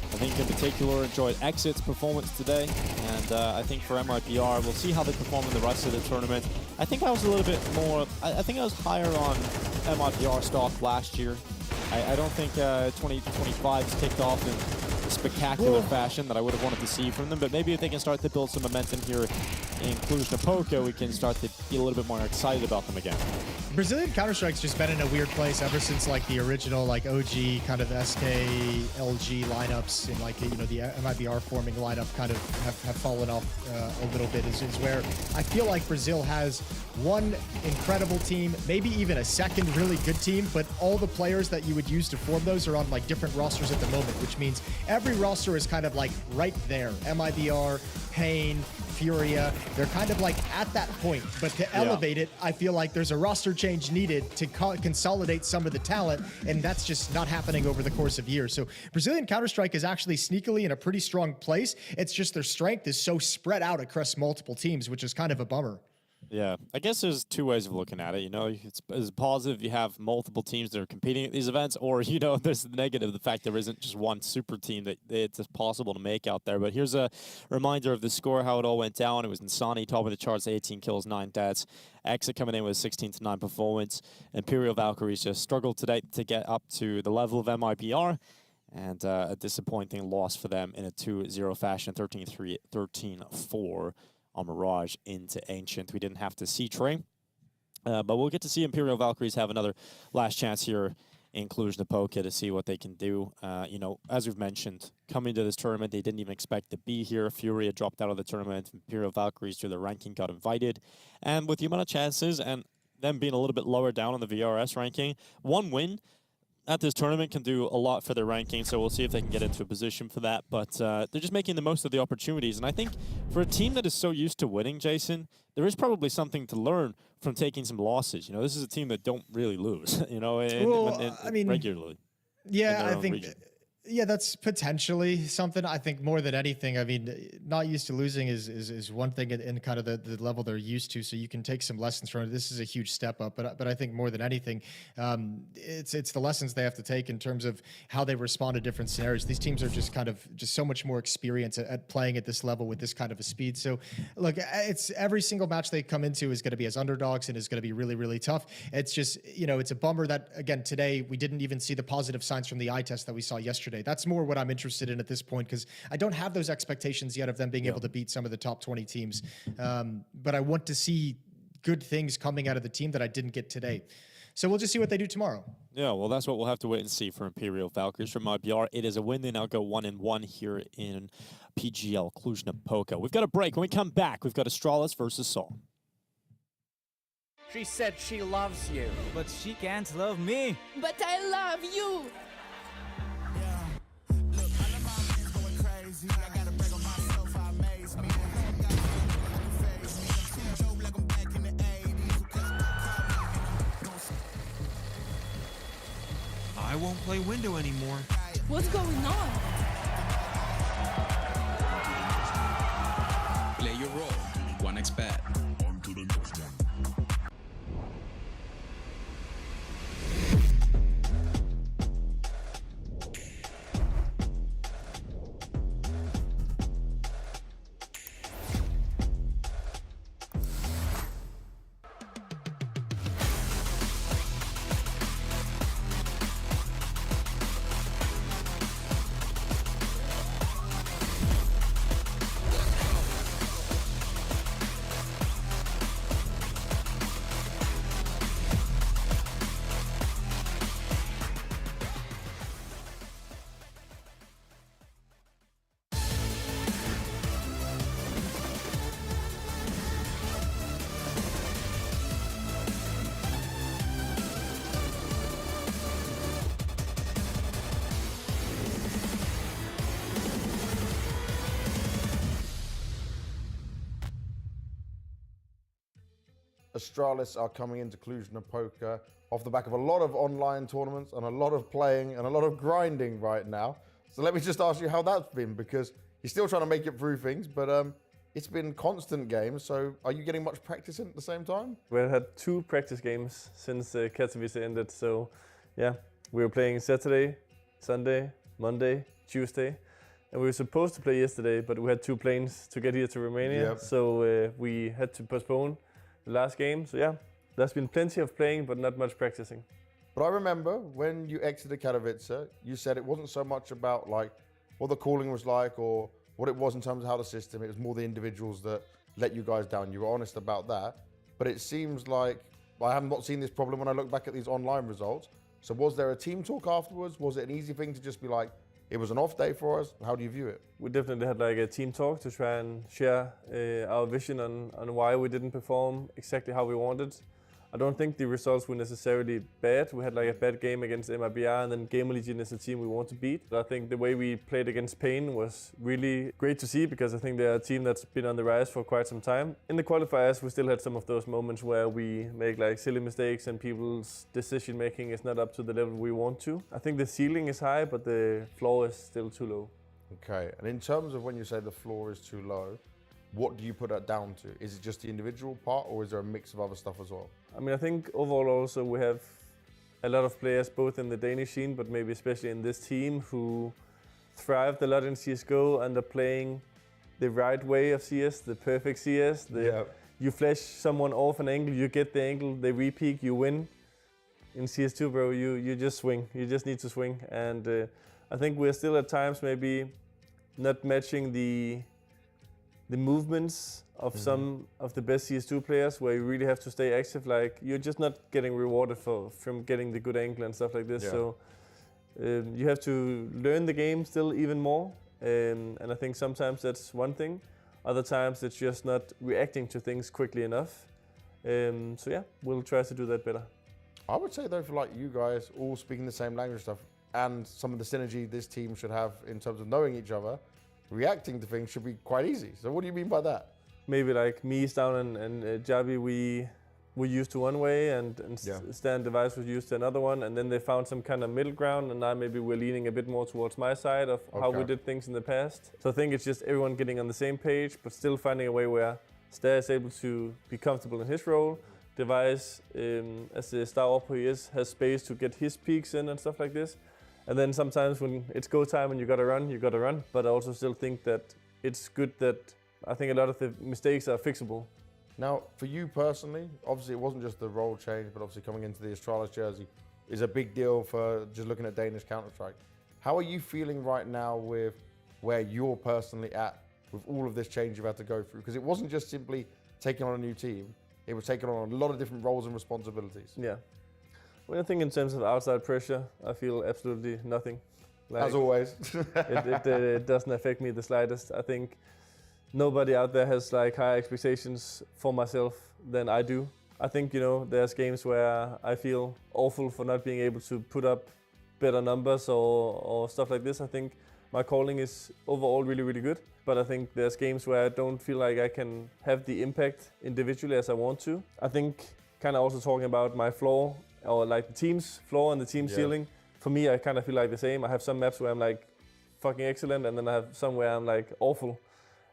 I think in particular enjoyed Exit's performance today, and I think for MIBR, we'll see how they perform in the rest of the tournament. I think I was a little bit more, I think I was higher on MIBR stock last year. I don't think 2025's kicked off in a spectacular fashion that I would have wanted to see from them, but maybe if they can start to build some momentum here in Cluj-Napoca, we can start to be a little bit more excited about them again. Brazilian Counter-Strike's just been in a weird place ever since like the original like OG kind of SK LG lineups and like the MIBR forming lineup kind of have fallen off a little bit. Is where I feel like Brazil has one incredible team, maybe even a second really good team, but all the players that you would use to form those are on like different rosters at the moment, which means every roster is kind of like right there. MIBR, Pain, Furia, they're kind of like at that point, but to elevate it, I feel like there's a roster change needed to consolidate some of the talent, and that's just not happening over the course of years. So Brazilian Counter-Strike is actually sneakily in a pretty strong place. It's just their strength is so spread out across multiple teams, which is kind of a bummer. Yeah, I guess there's two ways of looking at it. You know, it's positive you have multiple teams that are competing at these events, or, you know, there's the negative, the fact there isn't just one super team that it's possible to make out there. But here's a reminder of the score, how it all went down. It was Insani top of the charts, 18 kills, 9 deaths. Exit coming in with 16-9 performance. Imperial Valkyries just struggled today to get up to the level of MIBR. And a disappointing loss for them in a 2-0 fashion, 13-3, 13-4. On Mirage into Ancient. We didn't have to see Trey, but we'll get to see Imperial Valkyries have another last chance here in Cluj-Napoca to see what they can do. You know, as we've mentioned, coming to this tournament, they didn't even expect to be here. Fury had dropped out of the tournament. Imperial Valkyries, through the ranking, got invited. And with the amount of chances and them being a little bit lower down on the VRS ranking, one win at this tournament can do a lot for their ranking, so we'll see if they can get into a position for that. But they're just making the most of the opportunities. And I think for a team that is so used to winning, Jason, there is probably something to learn from taking some losses. You know, this is a team that don't really lose, you know, I mean, regularly. Yeah, I think... Yeah, that's potentially something. I think more than anything, I mean, not used to losing is one thing in kind of the level they're used to. So you can take some lessons from it. This is a huge step up, but I think more than anything, it's the lessons they have to take in terms of how they respond to different scenarios. These teams are just so much more experienced at playing at this level with this kind of a speed. So look, it's every single match they come into is going to be as underdogs and is going to be really, really tough. It's just, you know, it's a bummer that, again, today we didn't even see the positive signs from the eye test that we saw yesterday. That's more what I'm interested in at this point, because I don't have those expectations yet of them being able to beat some of the top 20 teams. But I want to see good things coming out of the team that I didn't get today. So we'll just see what they do tomorrow. Yeah, well, that's what we'll have to wait and see for Imperial Valkyries. From MIBR, it is a win. They now go 1-1 here in PGL Cluj-Napoca. We've got a break. When we come back, we've got Astralis versus Saul. She said she loves you, but she can't love me. But I love you. I won't play window anymore. What's going on? Play your role. 1xBet. On to the next one. Astralis are coming into Cluj-Napoca off the back of a lot of online tournaments and a lot of playing and a lot of grinding right now. So let me just ask you how that's been, because you're still trying to make it through things, but it's been constant games. So are you getting much practice in at the same time? We had 2 practice games since Katowice ended. So yeah, we were playing Saturday, Sunday, Monday, Tuesday. And we were supposed to play yesterday, but we had 2 planes to get here to Romania. Yep. So we had to postpone the last game. So yeah, there's been plenty of playing, but not much practicing. But I remember when you exited Katowice, you said it wasn't so much about like what the calling was like or what it was in terms of how the system, it was more the individuals that let you guys down. You were honest about that. But it seems like I have not seen this problem when I look back at these online results. So was there a team talk afterwards? Was it an easy thing to just be like, it was an off day for us? How do you view it? We definitely had like a team talk to try and share our vision on why we didn't perform exactly how we wanted. I don't think the results were necessarily bad. We had like a bad game against MIBR, and then Gamer Legion is a team we want to beat. But I think the way we played against Pain was really great to see, because I think they're a team that's been on the rise for quite some time. In the qualifiers, we still had some of those moments where we make like silly mistakes and people's decision making is not up to the level we want to. I think the ceiling is high, but the floor is still too low. Okay, and in terms of when you say the floor is too low, what do you put that down to? Is it just the individual part, or is there a mix of other stuff as well? I mean, I think overall also we have a lot of players both in the Danish scene, but maybe especially in this team, who thrived a lot in CSGO and are playing the right way of CS, the perfect CS. You flash someone off an angle, you get the angle, they re-peek, you win. In CS2, bro, you just swing. You just need to swing. And I think we're still at times maybe not matching the the movements of some of the best CS2 players, where you really have to stay active. Like you're just not getting rewarded from getting the good angle and stuff like this. So you have to learn the game still even more. And I think sometimes that's one thing. Other times it's just not reacting to things quickly enough. So yeah, we'll try to do that better. I would say though, for like you guys all speaking the same language stuff and some of the synergy this team should have in terms of knowing each other, reacting to things should be quite easy. So what do you mean by that? Maybe like me, Down and Jabi, we were used to one way and Stan Device was used to another one, and then they found some kind of middle ground, and now maybe we're leaning a bit more towards my side of how we did things in the past. So I think it's just everyone getting on the same page, but still finding a way where Stan is able to be comfortable in his role. Device, as the star operator he is, has space to get his peaks in and stuff like this. And then sometimes when it's go time and you gotta run. But I also still think that it's good that I think a lot of the mistakes are fixable. Now, for you personally, obviously it wasn't just the role change, but obviously coming into the Astralis jersey is a big deal for just looking at Danish Counter-Strike. How are you feeling right now with where you're personally at with all of this change you've had to go through? Because it wasn't just simply taking on a new team, it was taking on a lot of different roles and responsibilities. Yeah. Well, I think in terms of outside pressure, I feel absolutely nothing. Like, as always. it doesn't affect me the slightest. I think nobody out there has like higher expectations for myself than I do. I think, you know, there's games where I feel awful for not being able to put up better numbers or stuff like this. I think my calling is overall really, really good. But I think there's games where I don't feel like I can have the impact individually as I want to. I think kind of also talking about my floor, or like the team's floor and the team's ceiling. For me, I kind of feel like the same. I have some maps where I'm like fucking excellent, and then I have some where I'm like awful.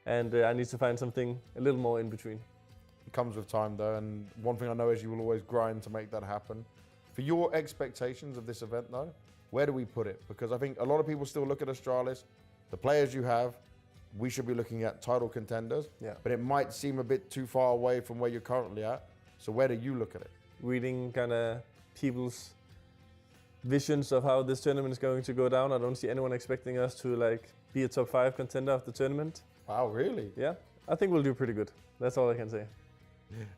And I need to find something a little more in between. It comes with time though, and one thing I know is you will always grind to make that happen. For your expectations of this event though, where do we put it? Because I think a lot of people still look at Astralis, the players you have, we should be looking at title contenders, but it might seem a bit too far away from where you're currently at. So where do you look at it? Reading kind of people's visions of how this tournament is going to go down, I don't see anyone expecting us to like be a top 5 contender of the tournament. Wow, really? Yeah, I think we'll do pretty good. That's all I can say.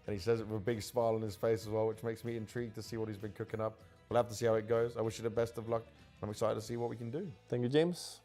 And he says it with a big smile on his face as well, which makes me intrigued to see what he's been cooking up. We'll have to see how it goes. I wish you the best of luck. I'm excited to see what we can do. Thank you, James.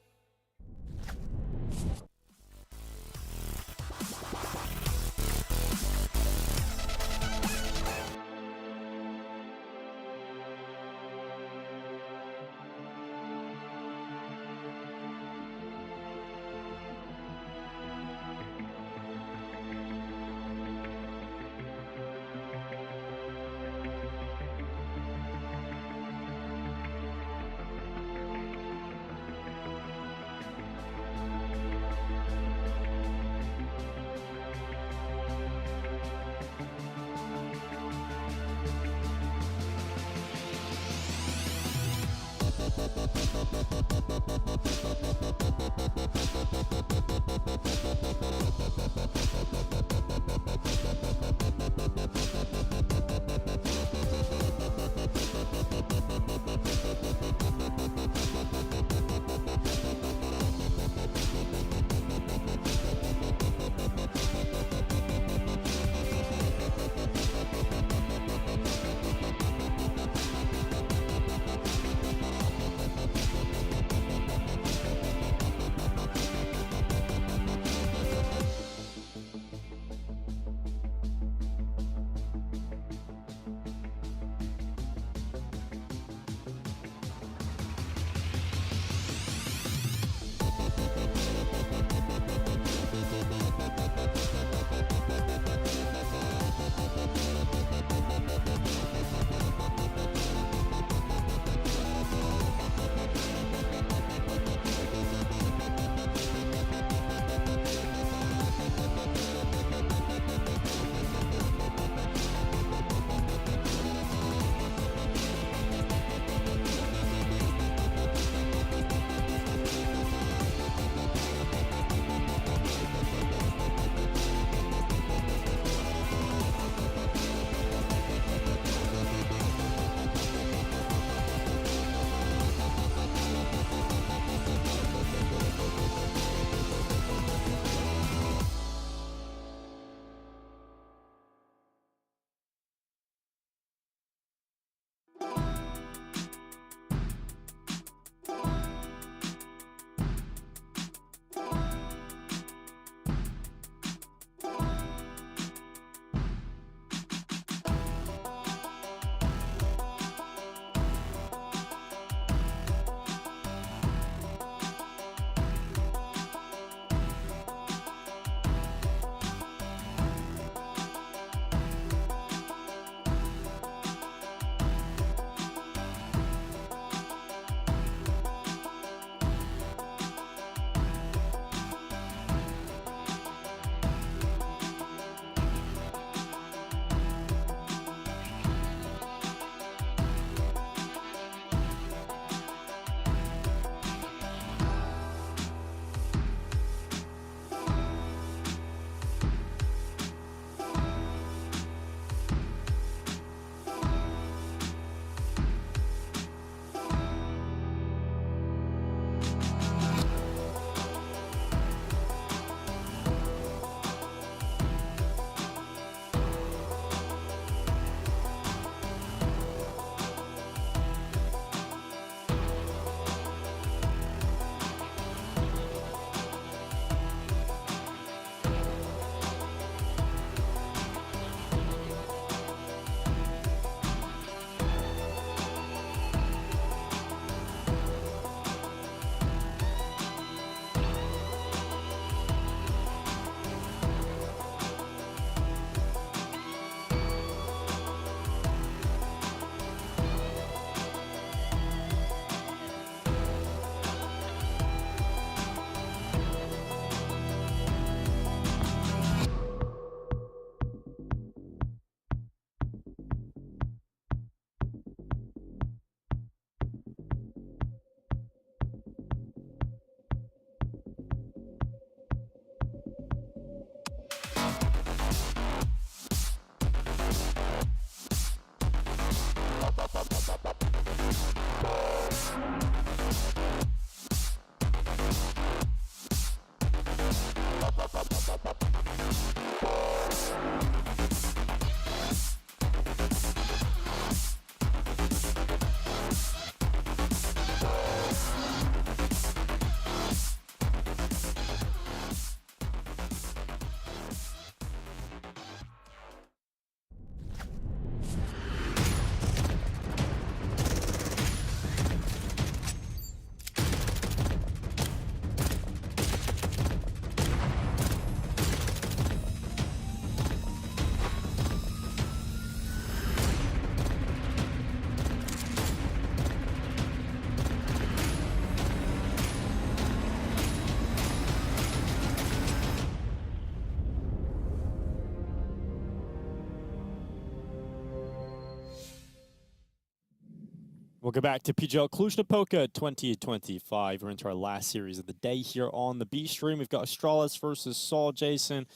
Welcome back to PGL Cluj-Napoca 2025. We're into our last series of the day here on the B stream. We've got Astralis versus Saw. Jason,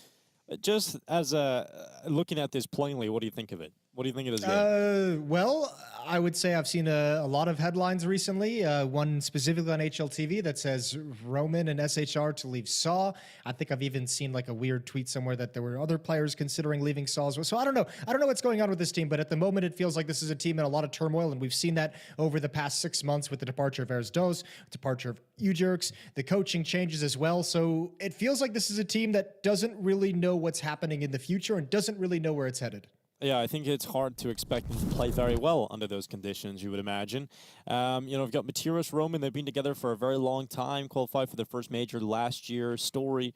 just as looking at this plainly, what do you think of it? What do you think of this game? Well, I would say I've seen a lot of headlines recently. One specifically on HLTV that says Roman and SHR to leave Saw. I think I've even seen like a weird tweet somewhere that there were other players considering leaving Saw as well. So I don't know. I don't know what's going on with this team, but at the moment it feels like this is a team in a lot of turmoil, and we've seen that over the past 6 months with the departure of Erzdos, departure of Ujerks, the coaching changes as well. So it feels like this is a team that doesn't really know what's happening in the future and doesn't really know where it's headed. Yeah, I think it's hard to expect them to play very well under those conditions, you would imagine. You know, we've got Materis, Roman, they've been together for a very long time, qualified for their first major last year. Story,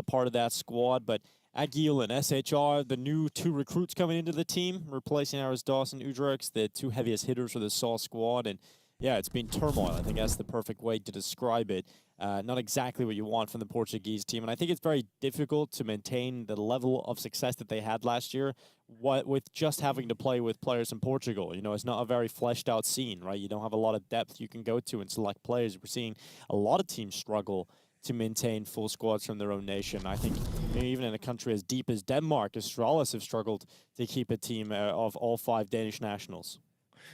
part of that squad, but Agil and SHR, the new 2 recruits coming into the team, replacing Erzdos and Ujerks, the 2 heaviest hitters for the Saw squad, and yeah, it's been turmoil. I think that's the perfect way to describe it. Not exactly what you want from the Portuguese team. And I think it's very difficult to maintain the level of success that they had last year with just having to play with players in Portugal. You know, it's not a very fleshed out scene, right? You don't have a lot of depth you can go to and select players. We're seeing a lot of teams struggle to maintain full squads from their own nation. I think even in a country as deep as Denmark, Astralis have struggled to keep a team of all 5 Danish nationals.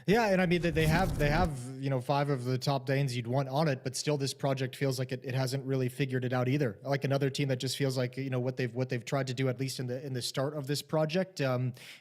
Yeah, and I mean they have you know 5 of the top Danes you'd want on it, but still this project feels like it hasn't really figured it out either. Like another team that just feels like, you know, what they've tried to do, at least in the start of this project,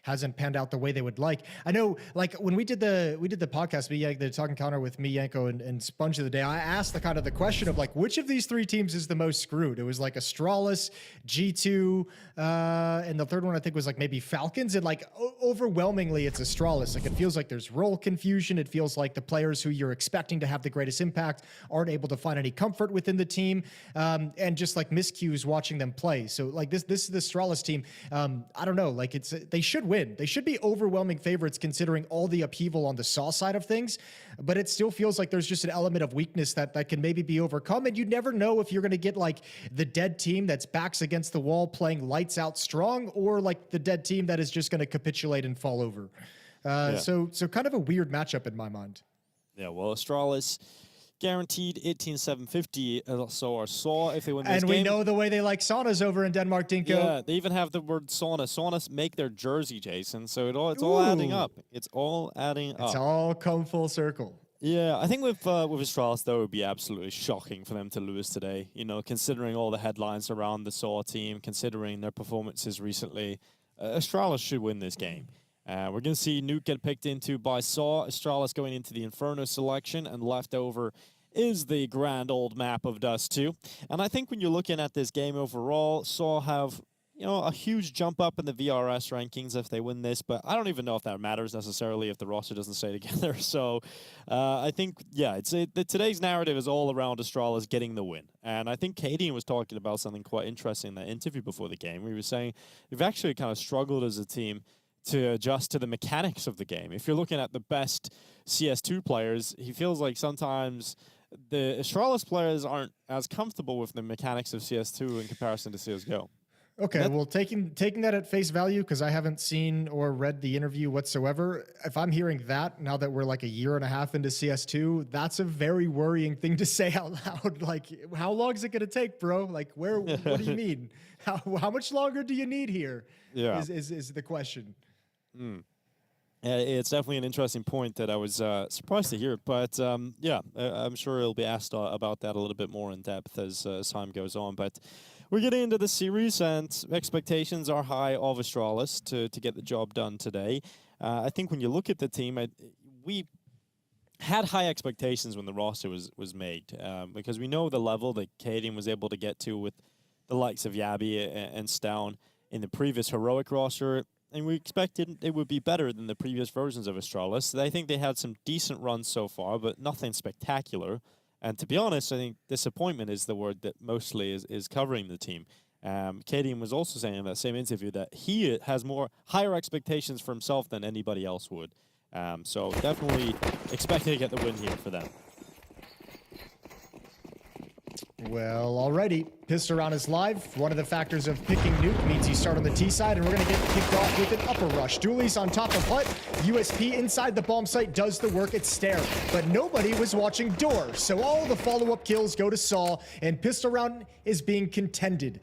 hasn't panned out the way they would like. I know, like when we did the podcast, the Talk Encounter with me, Yanko, and Sponge of the day, I asked the question of like which of these 3 teams is the most screwed. It was like Astralis, G2, and the third one I think was like maybe Falcons, and like overwhelmingly it's Astralis. Like it feels like there's role confusion. It feels like the players who you're expecting to have the greatest impact aren't able to find any comfort within the team, and just like miscues watching them play. So like this is the Astralis team. I don't know, like they should win. They should be overwhelming favorites considering all the upheaval on the Saw side of things, but it still feels like there's just an element of weakness that can maybe be overcome, and you never know if you're going to get like the dead team that's backs against the wall playing lights out strong, or like the dead team that is just going to capitulate and fall over. So kind of a weird matchup in my mind. Yeah, well, Astralis guaranteed 18,750. So are Saw if they win this game. And we know the way they like saunas over in Denmark, Dinko. Yeah, they even have the word sauna. Saunas make their jersey, Jason. So it's all adding up. It's all adding up. It's all come full circle. Yeah, I think with Astralis, though, it would be absolutely shocking for them to lose today. You know, considering all the headlines around the Saw team, considering their performances recently, Astralis should win this game. We're going to see Nuke get picked into by Saw. Astralis going into the Inferno selection, and left over is the grand old map of Dust 2. And I think when you're looking at this game overall, Saw have, you know, a huge jump up in the VRS rankings if they win this, but I don't even know if that matters necessarily if the roster doesn't stay together. So I think, yeah, today's narrative is all around Astralis getting the win. And I think Cadian was talking about something quite interesting in that interview before the game. He was saying we've actually kind of struggled as a team to adjust to the mechanics of the game. If you're looking at the best CS2 players, he feels like sometimes the Astralis players aren't as comfortable with the mechanics of CS2 in comparison to CSGO. Okay, well, taking that at face value, because I haven't seen or read the interview whatsoever, if I'm hearing that now that we're like 1.5 years into CS2, that's a very worrying thing to say out loud. Like, how long is it going to take, bro? Like, what do you mean? How much longer do you need here? Yeah. Is the question. It's definitely an interesting point that I was surprised to hear, but yeah, I'm sure it'll be asked about that a little bit more in depth as time goes on. But we're getting into the series, and expectations are high of Astralis to get the job done today. I think when you look at the team, we had high expectations when the roster was made, because we know the level that Cadian was able to get to with the likes of Yabi and Stown in the previous Heroic roster. And we expected it would be better than the previous versions of Astralis. I think they had some decent runs so far, but nothing spectacular. And to be honest, I think disappointment is the word that mostly is covering the team. Cadian was also saying in that same interview that he has higher expectations for himself than anybody else would. So definitely expecting to get the win here for them. Well, alrighty. PGL is live. One of the factors of picking Nuke means you start on the T side, and we're going to get kicked off with an upper rush. Dooley's on top of Hut. USP inside the bomb site does the work at Stair, but nobody was watching Door, so all the follow-up kills go to Saw, and PGL is being contended.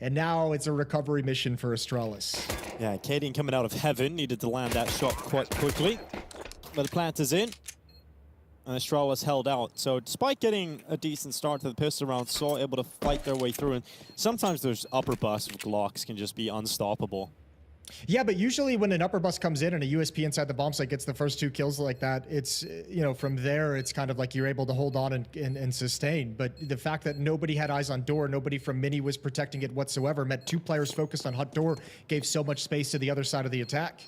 And now it's a recovery mission for Astralis. Yeah, Cadian coming out of heaven, needed to land that shot quite quickly. But the plant is in, and Astralis held out. So despite getting a decent start to the pistol round, Saw able to fight their way through. And sometimes those upper busts with Glocks can just be unstoppable. Yeah, but usually when an upper bus comes in and a USP inside the bomb site gets the first 2 kills like that, it's, you know, from there, it's kind of like you're able to hold on and sustain. But the fact that nobody had eyes on Door, nobody from Mini was protecting it whatsoever, meant 2 players focused on Hut Door gave so much space to the other side of the attack.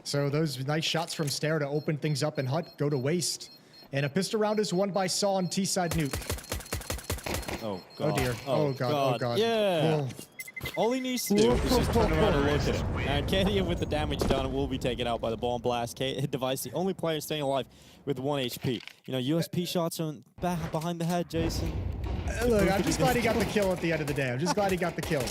So those nice shots from Stair to open things up in Hut go to waste. And a pistol round is won by Saw on T-side Nuke. Oh, God. Oh, dear. Oh, God. Oh, God. Yeah. Oh. All he needs to do is just turn around and look at it. And Cadian with the damage done will be taken out by the bomb blast. Device, the only player staying alive with 1 HP. You know, USP shots on behind the head, Jason. Look, I'm just glad he got the kill at the end of the day. I'm just glad he got the kill.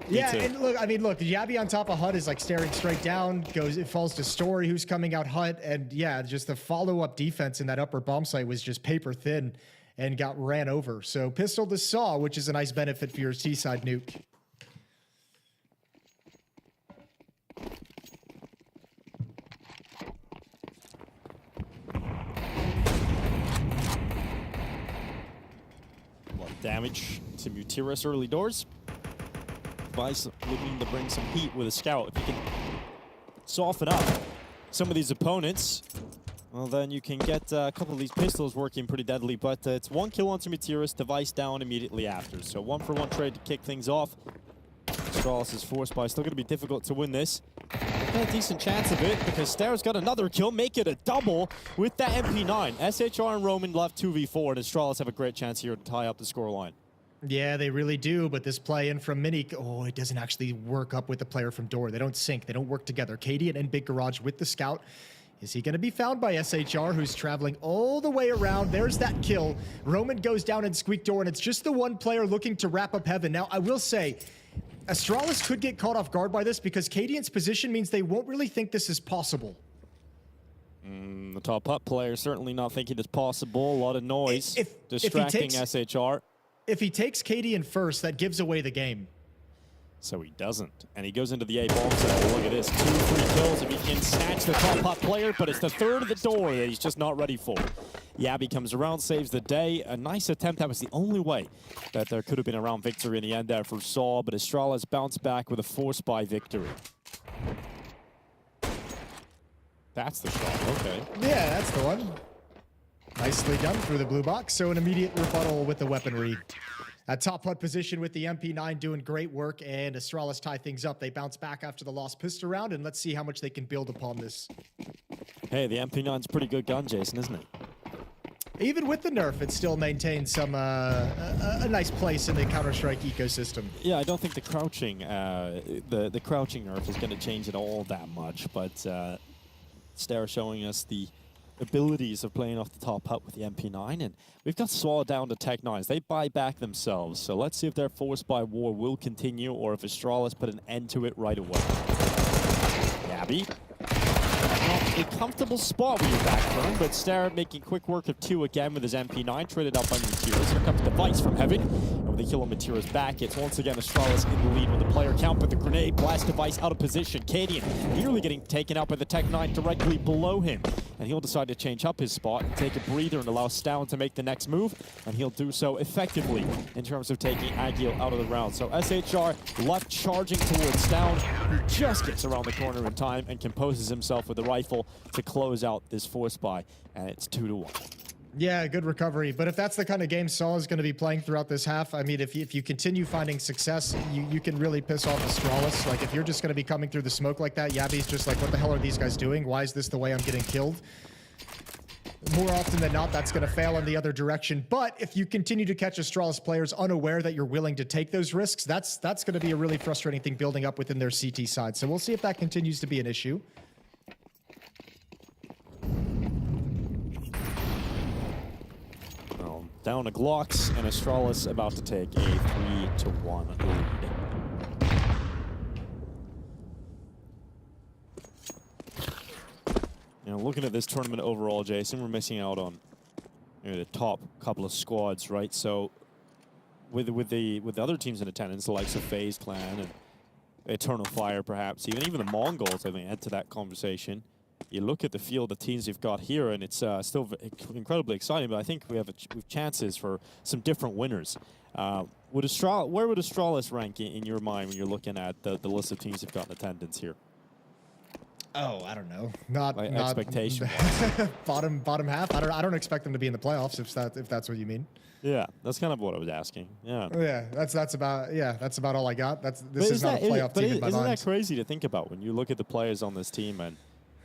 Yeah, and look, I mean, look, Yabby on top of Hut is like staring straight down, it falls to Story, who's coming out Hut, and yeah, just the follow-up defense in that upper bomb site was just paper thin and got ran over. So pistol to Saw, which is a nice benefit for your T-side Nuke. Damage to Mutiris early doors. Vice looking to bring some heat with a scout. If you can soften up some of these opponents, well, then you can get a couple of these pistols working pretty deadly. But it's 1 kill onto Mutiris, Device down immediately after. So 1-for-1 trade to kick things off. Astralis is forced by, still going to be difficult to win this. Got a decent chance of it because Stair's got another kill, make it a double with that MP9. SHR and Roman left 2v4, and Astralis have a great chance here to tie up the scoreline. Yeah, they really do, but this play in from Mini, oh, it doesn't actually work up with the player from Door. They don't sync, they don't work together. Cadian and Big Garage with the scout. Is he going to be found by SHR, who's traveling all the way around? There's that kill. Roman goes down and Squeak Door, and it's just the one player looking to wrap up heaven. Now, I will say, Astralis could get caught off guard by this because Cadian's position means they won't really think this is possible. The top Hut player certainly not thinking it's possible. A lot of noise distracting SHR. If he takes Cadian first, that gives away the game. So he doesn't. And he goes into the A bomb site. Look at this. 2-3 kills if he can snatch the top Hut player, but it's the third of the door that he's just not ready for. Yabby comes around, saves the day. A nice attempt. That was the only way that there could have been a round victory in the end there for Saw, but Astralis bounced back with a 4-spy victory. That's the shot. Okay. Yeah, that's the one. Nicely done through the blue box. So an immediate rebuttal with the weaponry. At top Hut position with the MP9 doing great work, and Astralis tie things up. They bounce back after the lost pistol round, and let's see how much they can build upon this. Hey, the MP9's a pretty good gun, Jason, isn't it? Even with the nerf, it still maintains some a nice place in the Counter-Strike ecosystem. Yeah, I don't think the crouching the crouching nerf is going to change it all that much, but Stair showing us the abilities of playing off the top Hut with the MP9, and we've got Saw down to Tech 9s. They buy back themselves, so let's see if their forced by war will continue or if Astralis put an end to it right away. Yabby. Not a comfortable spot with your back turn, but Stair making quick work of 2 again with his MP9, traded up by Mutiris. Here comes Device from heaven. And with the kill on Mutiris back, it's once again Astralis in the lead with the player count, but the grenade blast Device out of position. Cadian nearly getting taken out by the Tech 9 directly below him. And he'll decide to change up his spot and take a breather and allow Stown to make the next move. And he'll do so effectively in terms of taking Agio out of the round. So SHR left charging towards Stown, who just gets around the corner in time and composes himself with the rifle to close out this 4-spy. And it's 2-1. Yeah, good recovery. But if that's the kind of game Saul is going to be playing throughout this half, I mean, if you continue finding success, you can really piss off Astralis. Like, if you're just going to be coming through the smoke like that, Yabby's just like, what the hell are these guys doing? Why is this the way I'm getting killed? More often than not, that's going to fail in the other direction. But if you continue to catch Astralis players unaware that you're willing to take those risks, that's going to be a really frustrating thing building up within their CT side. So we'll see if that continues to be an issue. down to Glocks, and Astralis about to take a 3-1 lead. You know, looking at this tournament overall, Jason, we're missing out on the top couple of squads, right? So with the other teams in attendance, the likes of FaZe Clan and Eternal Fire, perhaps even the MongolZ, I think, add to that conversation. You look at the field of teams you've got here, and it's still incredibly exciting. But I think we have chances for some different winners. Where would Astralis rank in your mind when you're looking at the list of teams you've got in attendance here? Oh, I don't know. Not expectation. bottom half. I don't expect them to be in the playoffs if that's what you mean. Yeah, that's kind of what I was asking. Yeah. Yeah, that's about all I got. This is not a playoff team in my mind. Isn't that crazy to think about when you look at the players on this team and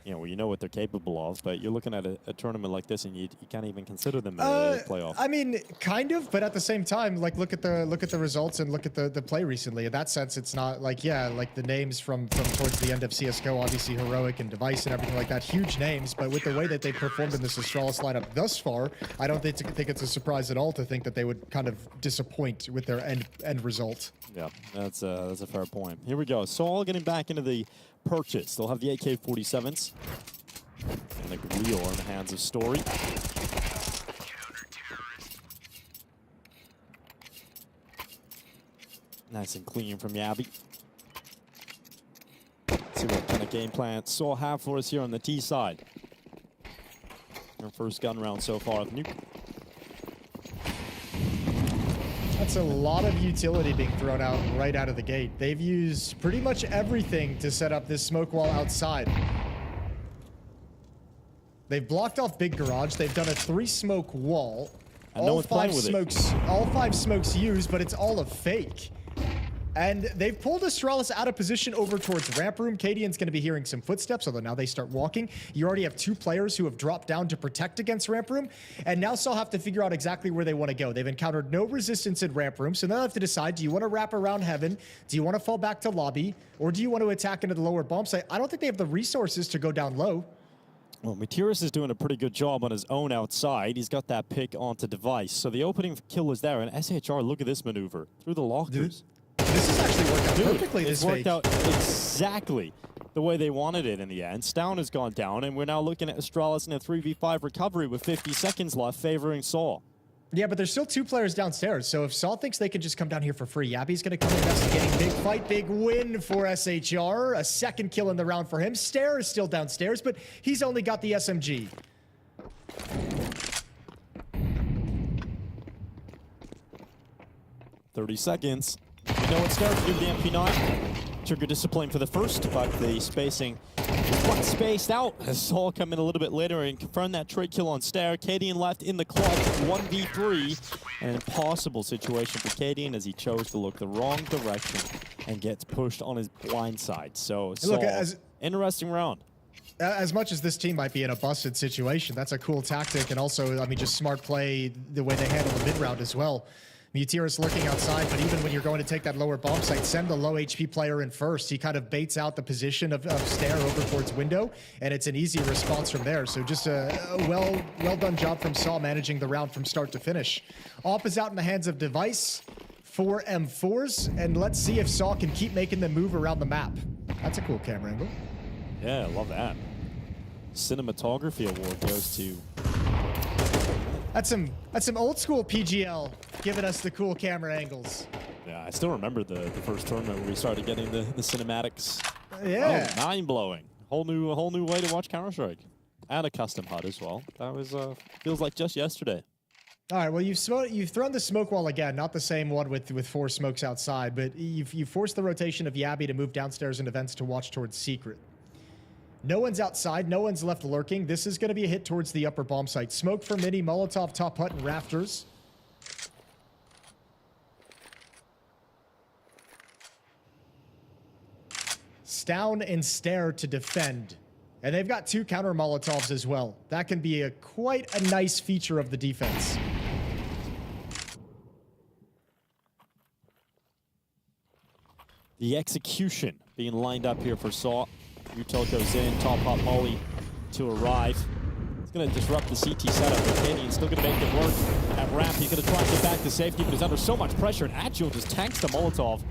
you know what they're capable of, but you're looking at a tournament like this and you can't even consider them a playoff. I mean, kind of, but at the same time, like look at the results and look at the play recently. In that sense, it's not like like the names from towards the end of CS:GO, obviously Heroic and Device and everything like that, huge names. But with the way that they performed in this Astralis lineup thus far, I don't think it's a surprise at all to think that they would kind of disappoint with their end result. Yeah, that's a fair point. Here we go. Saul getting back into the purchase. They'll have the AK-47s. And the wheel in the hands of Story. Nice and clean from Yabby. Let's see what kind of game plan Saul have for us here on the T side. Our first gun round so far with Nuke. That's a lot of utility being thrown out right out of the gate. They've used pretty much everything to set up this smoke wall outside. They've blocked off Big Garage. They've done a 3-smoke wall. And no one's playing with it. All 5 smokes used, but it's all a fake. And they've pulled Astralis out of position over towards ramp room. Cadian's going to be hearing some footsteps, although now they start walking. You already have 2 players who have dropped down to protect against ramp room. And now Saul have to figure out exactly where they want to go. They've encountered no resistance in ramp room, so now they have to decide, do you want to wrap around heaven? Do you want to fall back to lobby? Or do you want to attack into the lower bomb site? I don't think they have the resources to go down low. Well, Materis is doing a pretty good job on his own outside. He's got that pick onto Device. So the opening kill is there. And SHR, look at this maneuver. Through the lockers. This has actually worked out perfectly. It's worked out exactly the way they wanted it in the end. Stown has gone down, and we're now looking at Astralis in a 3v5 recovery with 50 seconds left, favoring Saul. Yeah, but there's still 2 players downstairs, so if Saul thinks they can just come down here for free, Yabby's going to come investigating. Big fight, big win for SHR. A 2nd kill in the round for him. Stare is still downstairs, but he's only got the SMG. "30 seconds. You know what Stare can do with the MP9? Trigger discipline for the first, but the spacing quite spaced out as Saul come in a little bit later and confirm that trade kill on Stare. Cadian left in the club, 1v3. An impossible situation for Cadian as he chose to look the wrong direction and gets pushed on his blind side. So Saul, interesting round. As much as this team might be in a busted situation, that's a cool tactic, and also, I mean, just smart play the way they handle the mid round as well. Mutiris looking outside, but even when you're going to take that lower bomb site, send the low HP player in first. He kind of baits out the position of Stare over towards window, and it's an easy response from there. So just a well done job from Saul managing the round from start to finish. Op is out in the hands of Device. 4 M4s, and let's see if Saul can keep making them move around the map. That's a cool camera angle. Yeah, I love that. Cinematography award goes to... That's some old school PGL giving us the cool camera angles. Yeah, I still remember the first tournament where we started getting the cinematics. Yeah. Oh, mind-blowing. Whole new way to watch Counter-Strike. And a custom HUD as well. That was feels like just yesterday. All right, well, you've thrown the smoke wall again, not the same one with 4 smokes outside, but you've forced the rotation of Yabby to move downstairs into vents to watch towards Secret. No one's outside. No one's left lurking. This is going to be a hit towards the upper bomb site. Smoke for Mini, Molotov, top hut, and rafters. Stown and Stare to defend. And they've got 2 counter Molotovs as well. That can be quite a nice feature of the defense. The execution being lined up here for Saw. Util goes in, top hot Molly to arrive. It's going to disrupt the CT setup, but Canadian's still going to make it work at ramp. He's going to try and get back to safety, but he's under so much pressure, and Agile just tanks the Molotov.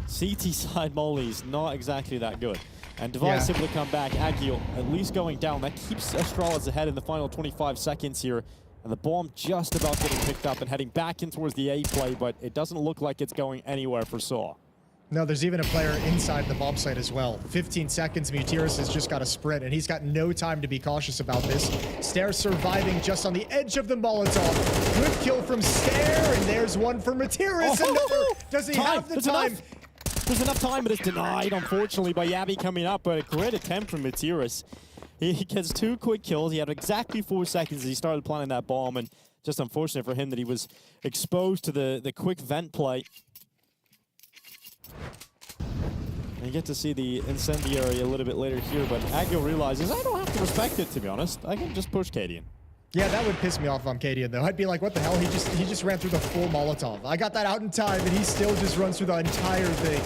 CT side Molly's not exactly that good. And Device able to come back. Agile at least going down. That keeps Astralis ahead in the final 25 seconds here. And the bomb just about getting picked up and heading back in towards the A play, but it doesn't look like it's going anywhere for Saw. No, there's even a player inside the bomb site as well. 15 seconds, Mutiris has just got a sprint, and he's got no time to be cautious about this. Stair surviving just on the edge of the Molotov. Good kill from Stair, and there's one for Mutiris. Does he have the time? There's enough time, but it's denied, unfortunately, by Yabi coming up, but a great attempt from Mutiris. He gets 2 quick kills. He had exactly 4 seconds as he started planting that bomb, and just unfortunate for him that he was exposed to the quick vent play. And you get to see the incendiary a little bit later here, but Agile realizes, I don't have to respect it, to be honest. I can just push Cadian. Yeah, that would piss me off on Cadian, though. I'd be like, what the hell? He just ran through the full Molotov. I got that out in time, and he still just runs through the entire thing.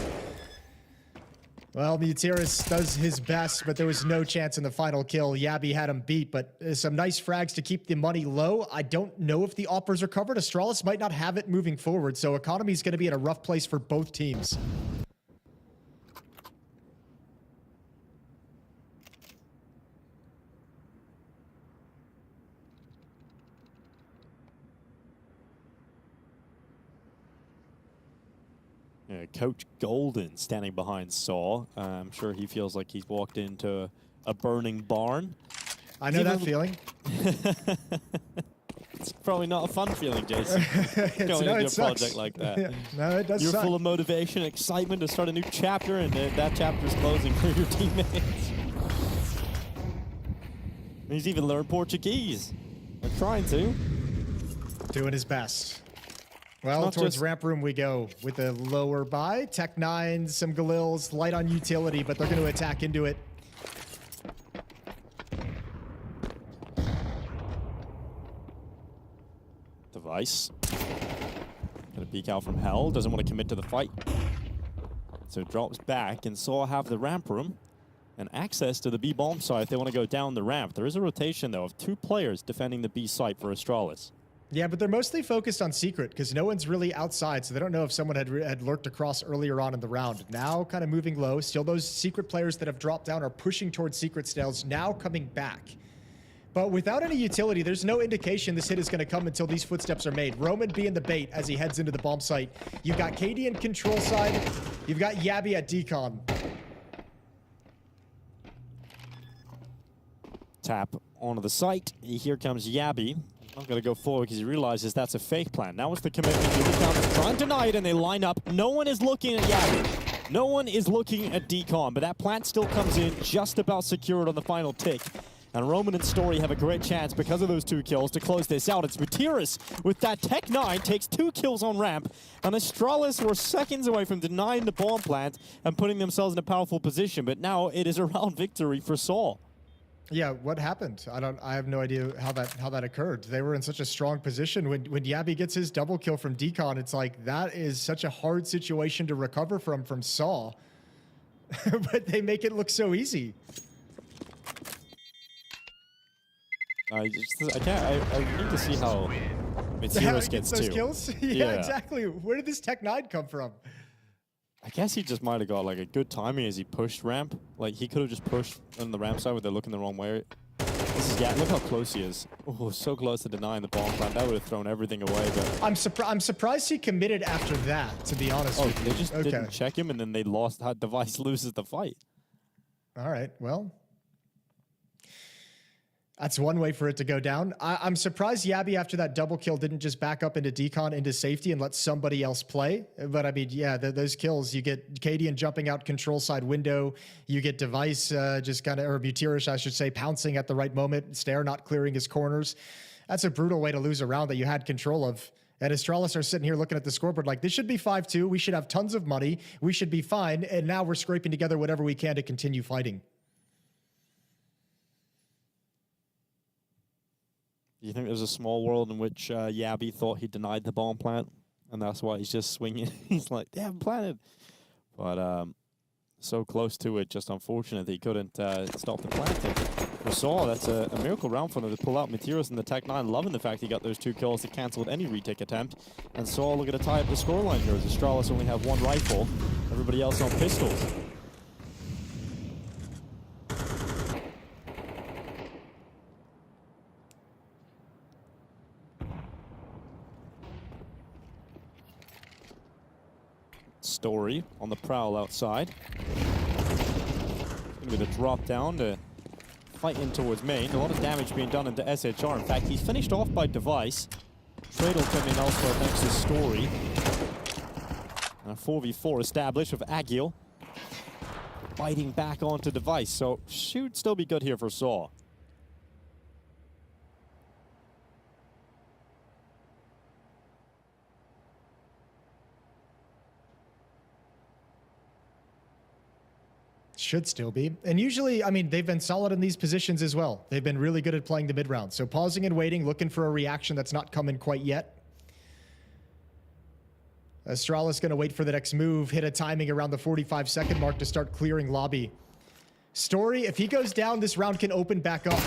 Well, Mutiris does his best, but there was no chance in the final kill. Yabi had him beat, but some nice frags to keep the money low. I don't know if the offers are covered. Astralis might not have it moving forward, so economy is going to be in a rough place for both teams. Coach Golden standing behind Saw. I'm sure he feels like he's walked into a burning barn. I know that feeling. It's probably not a fun feeling, Jason. Going into a project like that. Yeah. No, it does You're suck. full of motivation, excitement to start a new chapter, and that chapter's closing for your teammates. He's even learned Portuguese. I'm trying to. Doing his best. Well, towards ramp room we go with a lower buy. Tech-9, some Galils, light on utility, but they're going to attack into it. Device. Gonna peek out from hell. Doesn't want to commit to the fight. So drops back, and Saw have the ramp room and access to the B bomb site if they want to go down the ramp. There is a rotation, though, of 2 players defending the B site for Astralis. Yeah, but they're mostly focused on secret because no one's really outside, so they don't know if someone had lurked across earlier on in the round. Now kind of moving low. Still those secret players that have dropped down are pushing towards secret stales, now coming back. But without any utility, there's no indication this hit is going to come until these footsteps are made. Roman being the bait as he heads into the bomb site. You've got KD in control side. You've got Yabi at decon. Tap onto the site. Here comes Yabi. Not going to go forward because he realizes that's a fake plan. Now it's the commitment. Here he comes, trying to deny it, and they line up. No one is looking at Yabi. No one is looking at Decon, but that plant still comes in just about secured on the final tick. And Roman and Story have a great chance because of those 2 kills to close this out. It's Mutiris with that Tech-9 takes 2 kills on ramp, and Astralis were seconds away from denying the bomb plant and putting themselves in a powerful position. But now it is a round victory for Saul. Yeah, what happened? I have no idea how that occurred. They were in such a strong position. When Yabi gets his double kill from Decon, it's like that is such a hard situation to recover from Saw. But they make it look so easy. I need to see how Matiris gets those 2. kills. Yeah, exactly. Where did this Tech-9 come from? I guess he just might have got like a good timing as he pushed ramp. Like he could have just pushed on the ramp side where they're looking the wrong way. This is look how close he is. Oh, so close to denying the bomb plant. That would have thrown everything away. But I'm surprised he committed after that, to be honest with you. They just didn't check him, and then they lost. That Device loses the fight. All right, well. That's one way for it to go down. I'm surprised Yabi, after that double kill, didn't just back up into decon, into safety, and let somebody else play. But I mean, yeah, those kills, you get Cadian jumping out control side window. You get Device just kind of, or Mutiris, I should say, pouncing at the right moment. Stair not clearing his corners. That's a brutal way to lose a round that you had control of. And Astralis are sitting here looking at the scoreboard like, this should be 5-2. We should have tons of money. We should be fine. And now we're scraping together whatever we can to continue fighting. You think there's a small world in which Yabi thought he denied the bomb plant, and that's why he's just swinging? He's like, they haven't planted. But So close to it, just unfortunate he couldn't stop the planting. We saw that's a miracle round for them to pull out Meteorus in the Tech 9, loving the fact he got those 2 kills that cancelled any retake attempt. And Saw looking to tie up the scoreline here as Astralis only have 1 rifle, everybody else on pistols. Story on the prowl outside. It's going to be the drop down to fight in towards main. A lot of damage being done into SHR. In fact, he's finished off by Device. Trade will come in elsewhere thanks to Story. And a 4v4 established with Agil biting back onto Device. So should still be good here for Saw. Should still be. And usually, I mean, they've been solid in these positions as well. They've been really good at playing the mid-round. So pausing and waiting, looking for a reaction that's not coming quite yet. Astralis going to wait for the next move, hit a timing around the 45-second mark to start clearing lobby. Story, if he goes down, this round can open back up.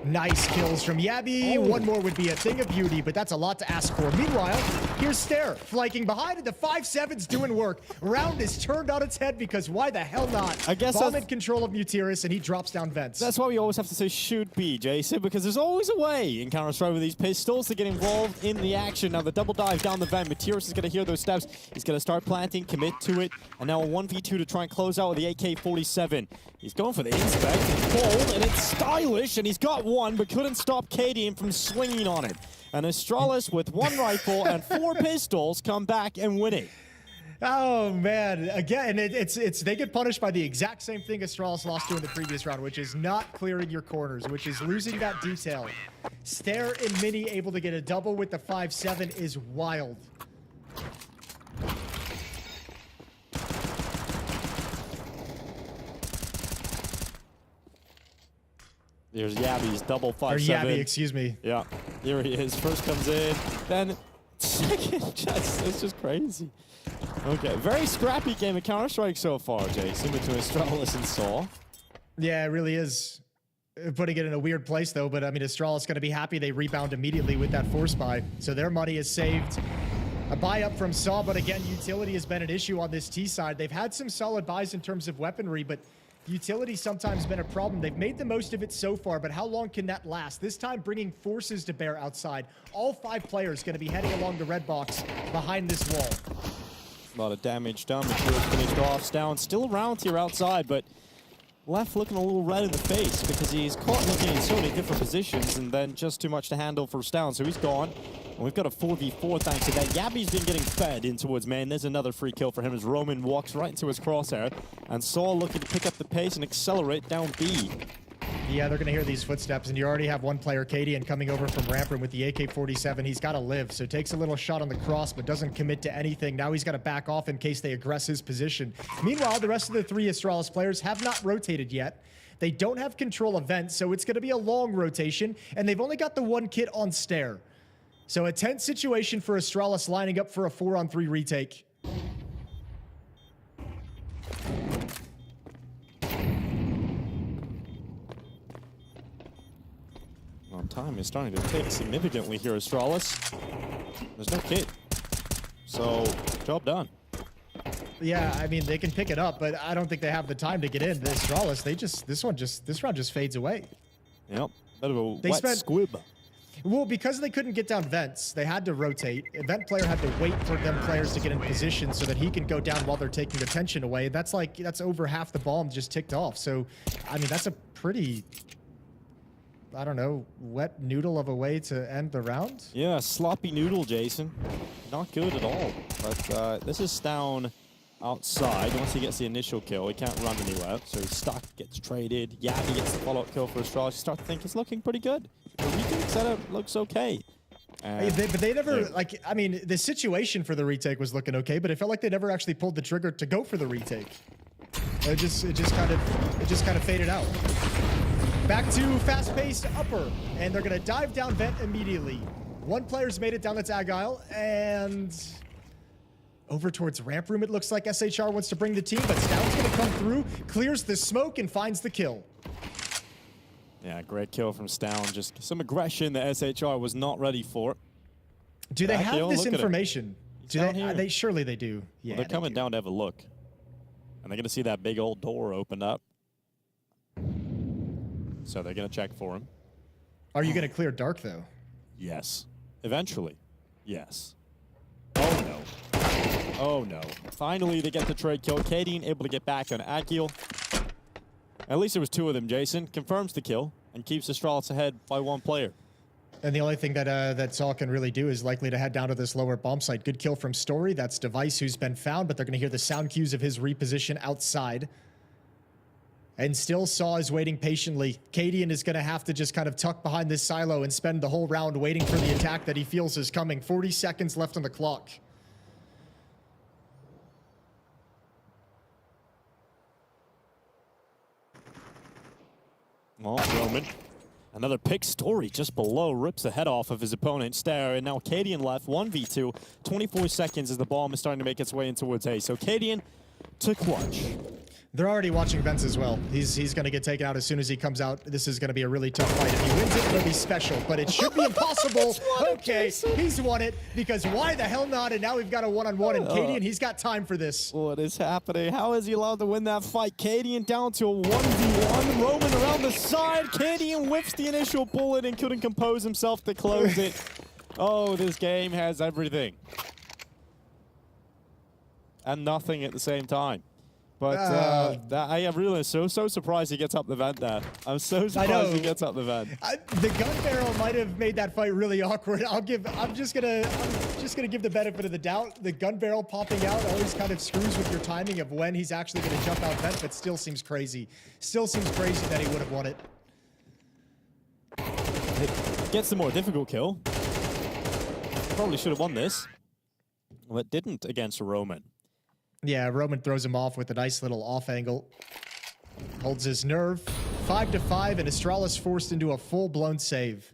Nice kills from Yabby. Oh. One more would be a thing of beauty, but that's a lot to ask for. Meanwhile, here's Stare flanking behind, and the 5-7's doing work. Round is turned on its head because why the hell not? I guess Bomb in control of Mutirus, and he drops down vents. That's why we always have to say should be, Jason, because there's always a way in Counter-Strike with these pistols to get involved in the action. Now the double dive down the vent. Mutirus is going to hear those steps. He's going to start planting, commit to it, and now a 1v2 to try and close out with the AK-47. He's going for the inspect, it's bold, and it's stylish, and he's got one, but couldn't stop Cadian from swinging on it. And Astralis with 1 rifle and 4 pistols come back and win it. Oh man, again, they get punished by the exact same thing Astralis lost to in the previous round, which is not clearing your corners, which is losing that detail. Stare and Mini able to get a double with the 5-7 is wild. There's Yabby's double 5-7. Or Yabby, excuse me. Yeah, here he is. First comes in, then second. It's just crazy. Okay, very scrappy game of Counter-Strike so far, Jason, between Astralis and Saw. Yeah, it really is. Putting it in a weird place, though, but I mean, Astralis going to be happy they rebound immediately with that force buy. So their money is saved. A buy up from Saw, but again, utility has been an issue on this T side. They've had some solid buys in terms of weaponry, but utility sometimes been a problem. They've made the most of it so far, but how long can that last? This time bringing forces to bear outside. All 5 players going to be heading along the red box behind this wall. A lot of damage done. Materials finished off. Down still around here outside, but left looking a little red in the face because he's caught looking in so many different positions and then just too much to handle for Down. So he's gone. And we've got a 4v4 thanks to that. Yabby's been getting fed in towards main. There's another free kill for him as Roman walks right into his crosshair. And Saul looking to pick up the pace and accelerate down B. Yeah, they're going to hear these footsteps, and you already have one player, Cadian, coming over from ramp room with the AK-47. He's got to live, so takes a little shot on the cross, but doesn't commit to anything. Now he's got to back off in case they aggress his position. Meanwhile, the rest of the 3 Astralis players have not rotated yet. They don't have control of vents, so it's going to be a long rotation, and they've only got the 1 kit on Stare. So a tense situation for Astralis lining up for a 4-on-3 retake. Well, time is starting to tick significantly here, Astralis. There's no kit. So, job done. Yeah, I mean, they can pick it up, but I don't think they have the time to get in. The Astralis, this round just fades away. Yep, bit of a wet squib. Well, because they couldn't get down vents, they had to rotate. A vent player had to wait for them players to get in position so that he can go down while they're taking the tension away. That's over half the bomb just ticked off. So, I mean, that's a pretty, I don't know, wet noodle of a way to end the round. Yeah, sloppy noodle, Jason. Not good at all. But this is Down outside. Once he gets the initial kill, he can't run anywhere. So he's stuck, gets traded. Yabby gets the follow-up kill for Astralis. You start to think it's looking pretty good. The retake setup looks okay. But they never, like, I mean, the situation for the retake was looking okay, but it felt like they never actually pulled the trigger to go for the retake. It just kind of faded out. Back to fast-paced upper, and they're gonna dive down vent immediately. One player's made it down the tag aisle, and over towards ramp room, it looks like SHR wants to bring the team, but Stout's gonna come through, clears the smoke, and finds the kill. Yeah, great kill from Stown. Just some aggression that SHR was not ready for. Do they have this information? Do they? Surely they do. Yeah, well, they're coming down to have a look. And they're going to see that big old door open up. So they're going to check for him. Are you going to clear dark, though? Yes. Eventually. Yes. Oh, no. Oh, no. Finally, they get the trade kill. Cadian able to get back on Akil. At least it was 2 of them, Jason. Confirms the kill and keeps Astralis ahead by 1 player. And the only thing that that Saul can really do is likely to head down to this lower bomb site. Good kill from Story. That's Device who's been found, but they're going to hear the sound cues of his reposition outside. And still Saw is waiting patiently. Cadian is going to have to just kind of tuck behind this silo and spend the whole round waiting for the attack that he feels is coming. 40 seconds left on the clock. Oh, Roman. Another pick. Story just below, rips the head off of his opponent, Stare, and now Cadian left, 1v2, 24 seconds as the bomb is starting to make its way in towards A. So Cadian to clutch. They're already watching Vents as well. He's going to get taken out as soon as he comes out. This is going to be a really tough fight. If he wins it, it'll be special, but it should be impossible. Okay, he's won it, because why the hell not? And now we've got a one-on-one, and Cadian, he's got time for this. What is happening? How is he allowed to win that fight? Cadian down to a 1v1. Roman around the side. Cadian whiffs the initial bullet and couldn't compose himself to close it. Oh, this game has everything. And nothing at the same time. But I am really so surprised he gets up the vent there. I'm so surprised he gets up the vent. The gun barrel might have made that fight really awkward. I'm just gonna give the benefit of the doubt. The gun barrel popping out always kind of screws with your timing of when he's actually gonna jump out vent, but still seems crazy. Still seems crazy that he would have won it. It gets the more difficult kill. Probably should have won this, but didn't against Roman. Yeah, Roman throws him off with a nice little off angle. Holds his nerve. 5-5, and Astralis forced into a full-blown save.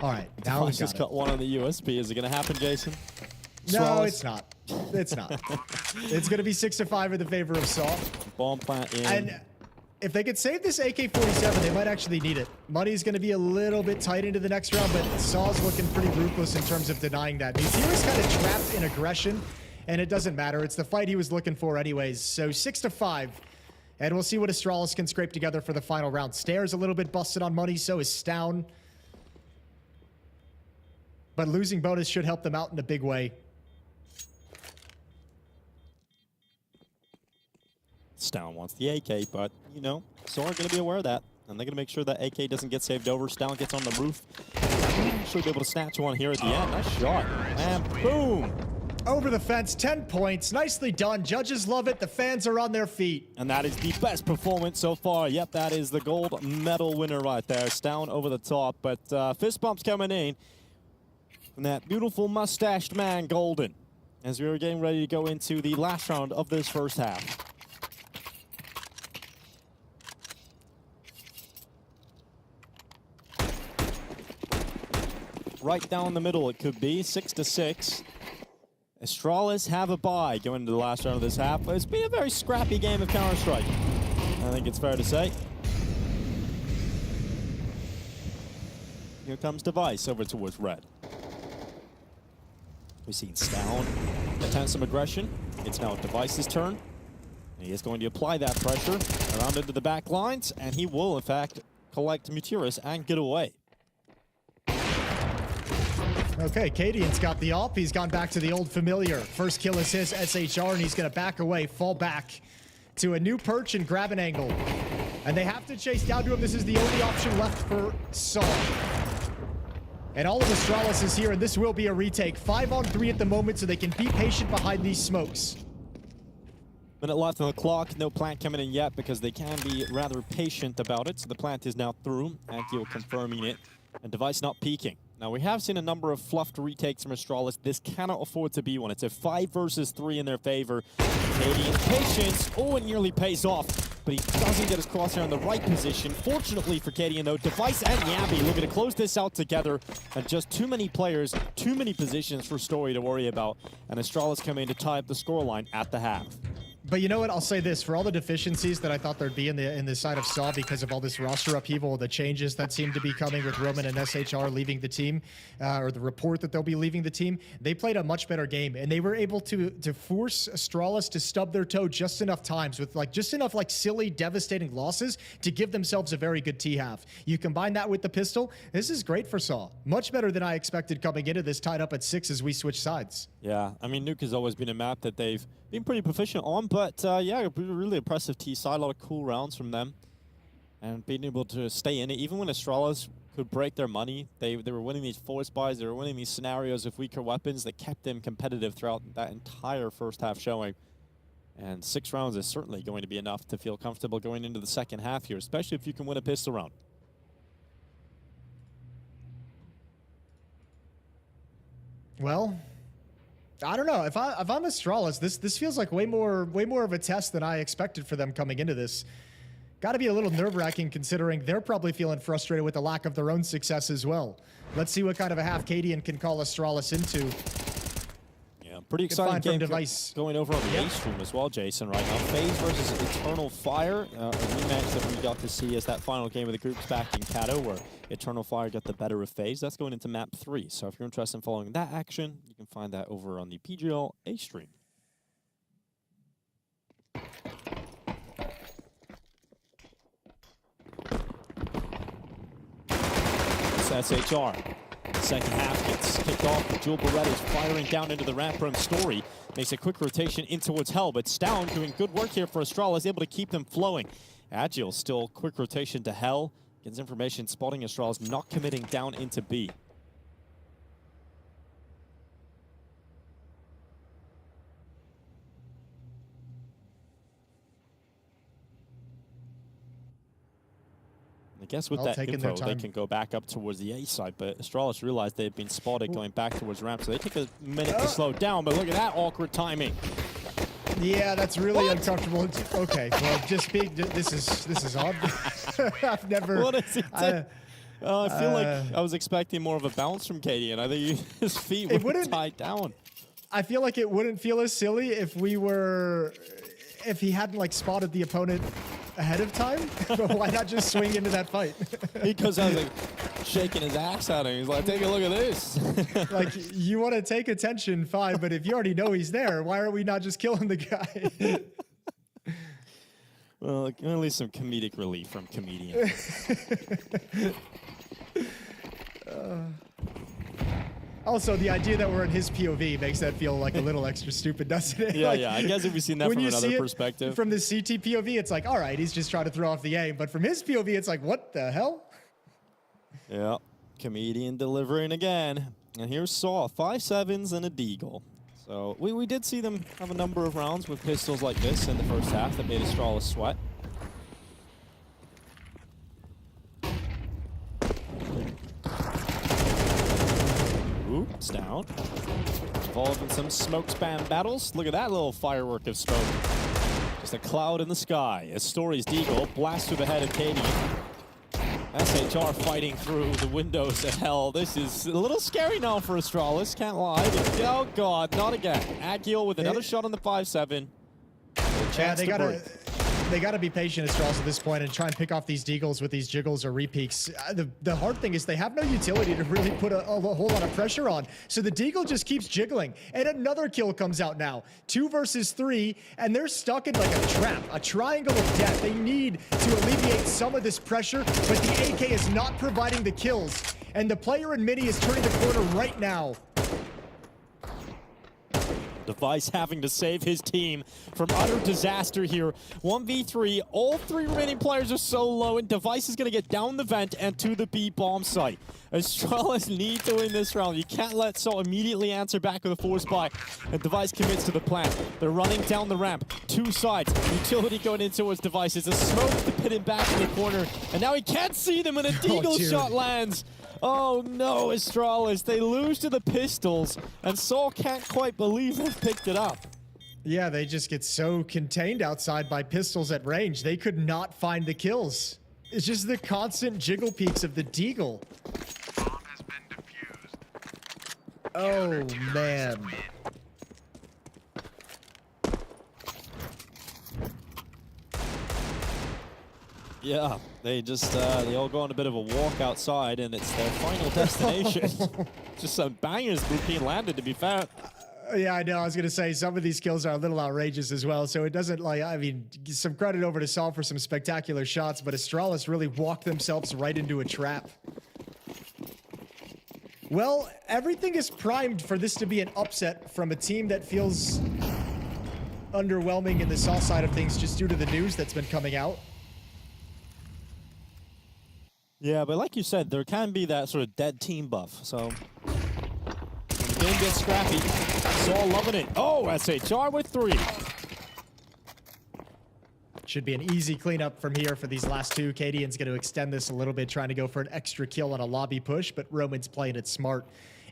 All right, now he's just got one on the USB. Is it going to happen, Jason? No, it's not. It's not. It's going to be 6-5 in the favor of Saw. Bomb plant in. And if they could save this AK-47, they might actually need it. Money's going to be a little bit tight into the next round, but Saw's looking pretty ruthless in terms of denying that. Mutira's kind of trapped in aggression, and it doesn't matter. It's the fight he was looking for anyways. So 6-5. And we'll see what Astralis can scrape together for the final round. Stare's a little bit busted on Money, so is Stown. But losing bonus should help them out in a big way. Stown wants the AK, but, you know, so are going to be aware of that. And they're going to make sure that AK doesn't get saved over. Stown gets on the roof. Should be able to snatch one here at the end. Nice shot. And boom! Over the fence, 10 points. Nicely done. Judges love it. The fans are on their feet. And that is the best performance so far. Yep, that is the gold medal winner right there. Stown over the top, but fist bumps coming in. And that beautiful mustached man, Golden, as we were getting ready to go into the last round of this first half. Right down the middle it could be, 6-6. Astralis have a bye going into the last round of this half, but it's been a very scrappy game of Counter-Strike. I think it's fair to say. Here comes Device over towards Red. We've seen Stown attempt some aggression. It's now Device's turn. And he is going to apply that pressure around into the back lines, and he will, in fact, collect Mutiris and get away. Okay, Cadian's got the op. He's gone back to the old familiar. First kill is his SHR, and he's going to back away, fall back to a new perch and grab an angle. And they have to chase down to him. This is the only option left for Saul. And all of Astralis is here, and this will be a retake. 5-on-3 at the moment, so they can be patient behind these smokes. Minute left on the clock. No plant coming in yet because they can be rather patient about it. So the plant is now through. Akil confirming it. And Device not peeking. Now, we have seen a number of fluffed retakes from Astralis. This cannot afford to be one. It's a 5 versus 3 in their favor. Canadian patience. Oh, it nearly pays off. But he doesn't get his crosshair in the right position. Fortunately for Cadian, though, Device and Yabby looking to close this out together. And just too many players, too many positions for Story to worry about. And Astralis coming to tie up the scoreline at the half. But you know what? I'll say this. For all the deficiencies that I thought there'd be in the side of SAW because of all this roster upheaval, the changes that seem to be coming with Roman and SHR leaving the team, or the report that they'll be leaving the team, they played a much better game. And they were able to force Astralis to stub their toe just enough times with just enough silly, devastating losses to give themselves a very good T-half. You combine that with the pistol, this is great for SAW. Much better than I expected coming into this, tied up at 6 as we switch sides. Yeah, I mean, Nuke has always been a map that they've been pretty proficient on, but yeah, really impressive T-side, a lot of cool rounds from them. And being able to stay in it, even when Astralis could break their money, they were winning these force buys, they were winning these scenarios with weaker weapons that kept them competitive throughout that entire first half showing. And 6 rounds is certainly going to be enough to feel comfortable going into the second half here, especially if you can win a pistol round. Well, I don't know. If I'm Astralis, this feels like way more of a test than I expected for them coming into this. Got to be a little nerve-wracking considering they're probably feeling frustrated with the lack of their own success as well. Let's see what kind of a half Cadian can call Astralis into. Yeah, pretty exciting game Device going over on the A stream as well, Jason, right now. FaZe versus Eternal Fire, a rematch that we got to see as that final game of the groups back in Kato, where Eternal Fire got the better of FaZe. That's going into map 3. So if you're interested in following that action, you can find that over on the PGL A stream. It's SHR. Second half gets kicked off. The Jewel Berettas firing down into the ramp room. Story makes a quick rotation in towards Hell, but Stown doing good work here for Astralis, able to keep them flowing. Agile still quick rotation to Hell. Gets information spotting Astralis, not committing down into B. I guess with that info, they can go back up towards the A side, but Astralis realized they had been spotted going back towards ramp, so they take a minute to slow down, but look at that awkward timing. Yeah, that's really uncomfortable. Okay, well, this is odd. I've never. What is it? I feel like I was expecting more of a bounce from Cadian. I think his feet were tied down. I feel like it wouldn't feel as silly if he hadn't spotted the opponent ahead of time. But why not just swing into that fight? Because I was shaking his axe at him. He's like, take a look at this. You want to take attention, fine, but if you already know he's there, why are we not just killing the guy? Well, at least some comedic relief from comedians. Also, the idea that we're in his POV makes that feel like a little extra stupid, doesn't it? Yeah, I guess if we've seen that from another perspective. From the CT POV, it's like, all right, he's just trying to throw off the aim. But from his POV, it's like, what the hell? Yeah, comedian delivering again. And here's SAW, 5-7s and a deagle. So we did see them have a number of rounds with pistols like this in the first half that made Astralis sweat. Ooh, it's down. Involved in some smoke spam battles. Look at that little firework of smoke. Just a cloud in the sky as Story's deagle blasts through the head of Katie. SHR fighting through the windows of Hell. This is a little scary now for Astralis, can't lie. Oh god, not again. Agil with another shot on the 5-7. Yeah, they gotta be patient, Astralis, at this point and try and pick off these deagles with these jiggles or repeaks. The hard thing is they have no utility to really put a whole lot of pressure on. So the deagle just keeps jiggling. And another kill comes out now. 2 versus 3, and they're stuck in like a trap, a triangle of death. They need to alleviate some of this pressure, but the AK is not providing the kills. And the player in Mini is turning the corner right now. Device having to save his team from utter disaster here. 1v3, all 3 remaining players are so low, and Device is going to get down the vent and to the B bomb site. Astralis need to win this round. You can't let SAW immediately answer back with a force buy, and Device commits to the plan. They're running down the ramp, 2 sides. Utility going in towards Device. It's a smoke to pit him back in the corner, and now he can't see them, and a deagle shot lands. Oh no, Astralis, they lose to the pistols, and Saul can't quite believe they picked it up. Yeah, they just get so contained outside by pistols at range. They could not find the kills. It's just the constant jiggle peaks of the Deagle. Oh, man. Yeah, they just, they all go on a bit of a walk outside, and it's their final destination. Just some bangers being landed, to be fair. Yeah, I know. I was going to say some of these kills are a little outrageous as well. So it doesn't like, I mean, some credit over to Saul for some spectacular shots, but Astralis really walked themselves right into a trap. Well, everything is primed for this to be an upset from a team that feels underwhelming in the Saul side of things just due to the news that's been coming out. Yeah, but like you said, there can be that sort of dead team buff. So when the game gets scrappy, Saul loving it. Oh, SHR with 3. Should be an easy cleanup from here for these last two. Cadian's going to extend this a little bit, trying to go for an extra kill on a lobby push, but Roman's playing it smart.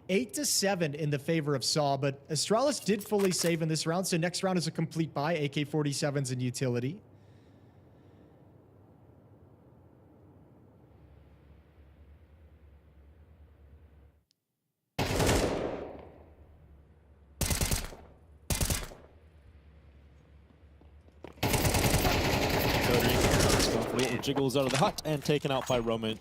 8-7 in the favor of Saul, but Astralis did fully save in this round, so next round is a complete buy, AK-47s and utility. Jiggles out of the hut and taken out by Roman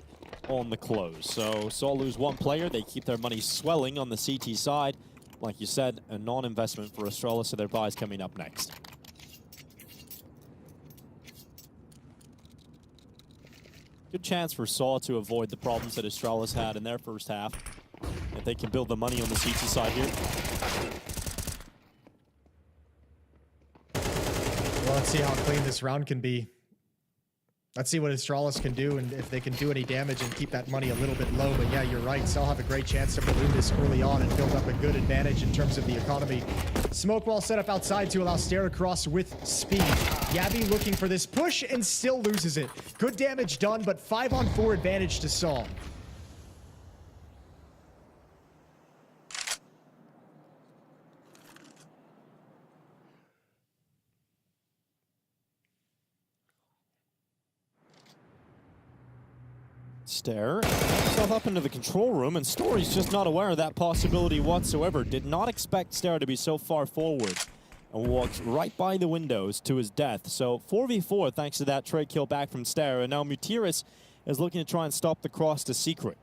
on the close. So Saul lose 1 player. They keep their money swelling on the CT side. Like you said, a non-investment for Astralis, so their buy is coming up next. Good chance for Saul to avoid the problems that Astralis had in their first half. If they can build the money on the CT side here. Well, let's see how clean this round can be. Let's see what Astralis can do and if they can do any damage and keep that money a little bit low. But yeah, you're right. Saul have a great chance to balloon this early on and build up a good advantage in terms of the economy. Smoke wall set up outside to allow Stare across with speed. Yabby looking for this push and still loses it. Good damage done, but 5-on-4 advantage to Saul. Stare himself up into the control room, and Story's just not aware of that possibility whatsoever. Did not expect Stare to be so far forward, and walks right by the windows to his death. So 4v4 thanks to that trade kill back from Stare, and now Mutiris is looking to try and stop the cross to Secret.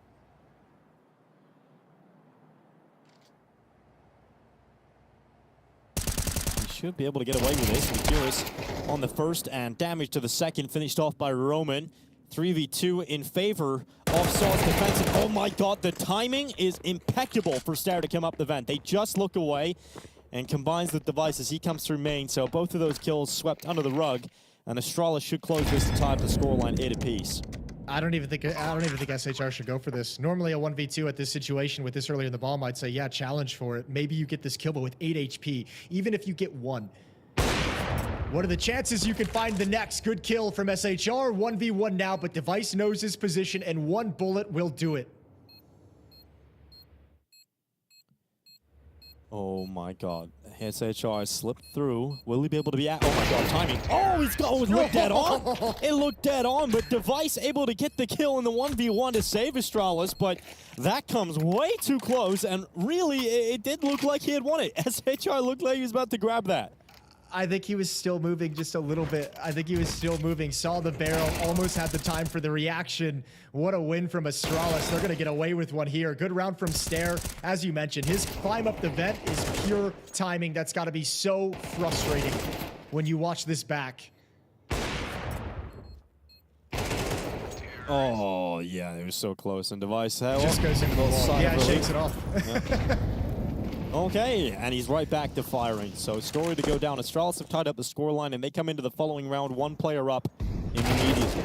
He should be able to get away with this. Mutiris on the first, and damage to the second, finished off by Roman. 3v2 in favor of Saul's defensive. Oh my god, the timing is impeccable for Stare to come up the vent. They just look away and combines the device as he comes through main. So both of those kills swept under the rug, and Astralis should close this to tie up the scoreline 8 apiece. I don't even think SHR should go for this. Normally a 1v2 at this situation with this early in the bomb, I'd say, yeah, challenge for it. Maybe you get this kill, but with 8 HP, even if you get 1. What are the chances you can find the next good kill from SHR? 1v1 now, but Device knows his position, and 1 bullet will do it. Oh my god. SHR slipped through. Will he be able to be at? Oh my god, timing. Oh, he's got, it looked dead on. It looked dead on, but Device able to get the kill in the 1v1 to save Astralis, but that comes way too close, and really, it did look like he had won it. SHR looked like he was about to grab that. I think he was still moving just a little bit. I think he was still moving. Saw the barrel, almost had the time for the reaction. What a win from Astralis. They're going to get away with one here. Good round from Stare. As you mentioned, his climb up the vent is pure timing. That's got to be so frustrating when you watch this back. Oh, yeah, it was so close. And Device just goes into the wall. Yeah, it shakes it off. Yeah. Okay, and he's right back to firing. So Story to go down. Astralis have tied up the scoreline, and they come into the following round 1 player up immediately.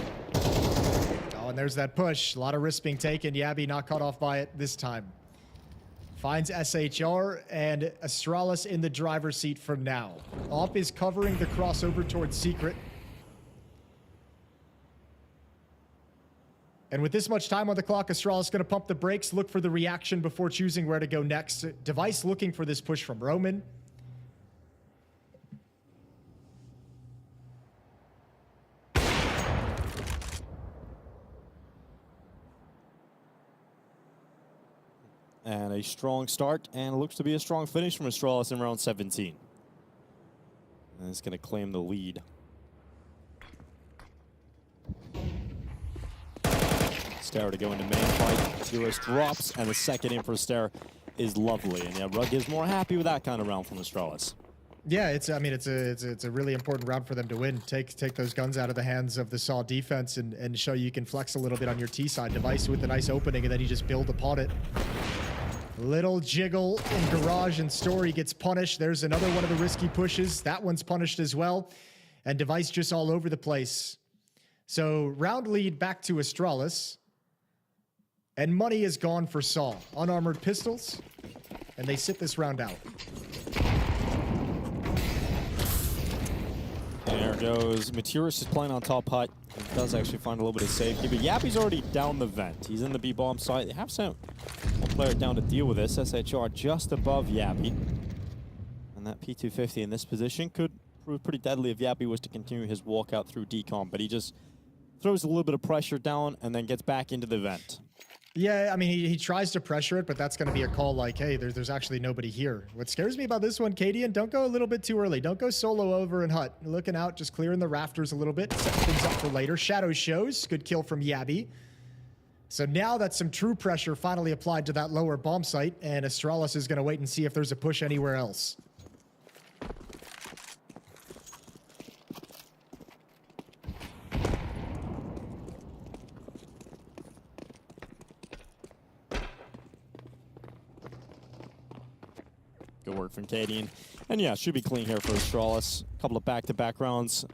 Oh, and there's that push. A lot of risk being taken. Yabby not caught off by it this time. Finds SHR, and Astralis in the driver's seat from now. Op is covering the crossover towards Secret. And with this much time on the clock, Astralis going to pump the brakes, look for the reaction before choosing where to go next. Device looking for this push from Roman. And a strong start, and it looks to be a strong finish from Astralis in round 17. And it's going to claim the lead. Stare to go into main fight. Cirrus drops, and the second in for Stare is lovely. And yeah, Rug is more happy with that kind of round from Astralis. Yeah, it's a really important round for them to win. Take those guns out of the hands of the Saw defense and show you can flex a little bit on your T side. Device with a nice opening, and then you just build upon it. Little jiggle in Garage, and Story gets punished. There's another one of the risky pushes. That one's punished as well. And Device just all over the place. So round lead back to Astralis. And money is gone for Saw. Unarmored pistols. And they sit this round out. There goes. Maturus is playing on top hut. He does actually find a little bit of safety, but Yappy's already down the vent. He's in the B-bomb site. They have sent one player down to deal with this. SHR just above Yappy. And that P250 in this position could prove pretty deadly if Yappy was to continue his walkout through decom, but he just throws a little bit of pressure down and then gets back into the vent. Yeah, I mean, he tries to pressure it, but that's going to be a call like, hey, there's actually nobody here. What scares me about this one, Cadian, don't go a little bit too early. Don't go solo over and hut. Looking out, just clearing the rafters a little bit, set things up for later. Shadow shows, good kill from Yabby. So now that's some true pressure finally applied to that lower bomb site, and Astralis is going to wait and see if there's a push anywhere else. Good work from Cadian. And yeah, should be clean here for Astralis. A couple of back-to-back rounds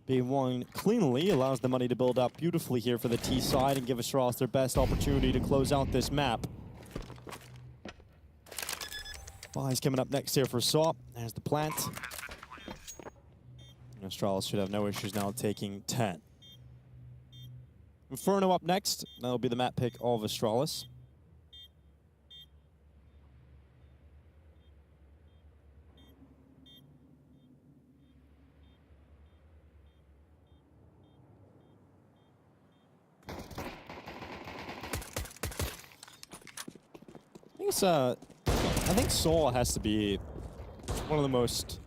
being won cleanly allows the money to build up beautifully here for the T side and give Astralis their best opportunity to close out this map. He's coming up next here for Saw. There's the plant. And Astralis should have no issues now taking 10. Inferno up next. That'll be the map pick of Astralis. I think Saw has to be one of the most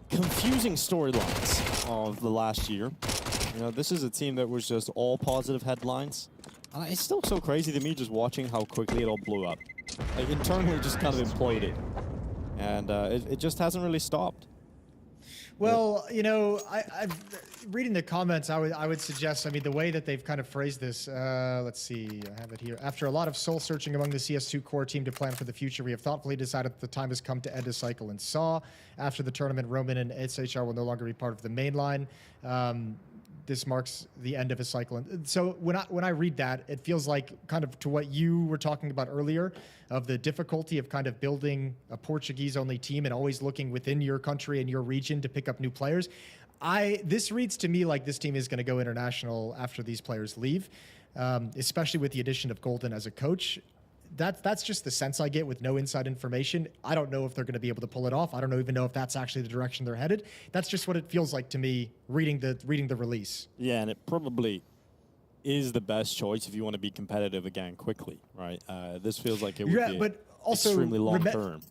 confusing storylines of the last year. You know, this is a team that was just all positive headlines. And it's still so crazy to me just watching how quickly it all blew up. Like, internally it just kind of imploded. And it just hasn't really stopped. Well, you know, reading the comments, I would suggest, I mean, the way that they've kind of phrased this, let's see, I have it here. After a lot of soul searching among the CS2 core team to plan for the future, we have thoughtfully decided that the time has come to end a cycle in Saw. After the tournament, Roman and SHR will no longer be part of the main line. This marks the end of a cycle. And so when I read that, it feels like kind of to what you were talking about earlier of the difficulty of kind of building a Portuguese-only team and always looking within your country and your region to pick up new players. This reads to me like this team is going to go international after these players leave, especially with the addition of Golden as a coach. That's just the sense I get with no inside information. I don't know if they're going to be able to pull it off. I don't even know if that's actually the direction they're headed. That's just what it feels like to me reading the release. Yeah, and it probably is the best choice if you want to be competitive again quickly, right? This feels like it would be but also extremely long term.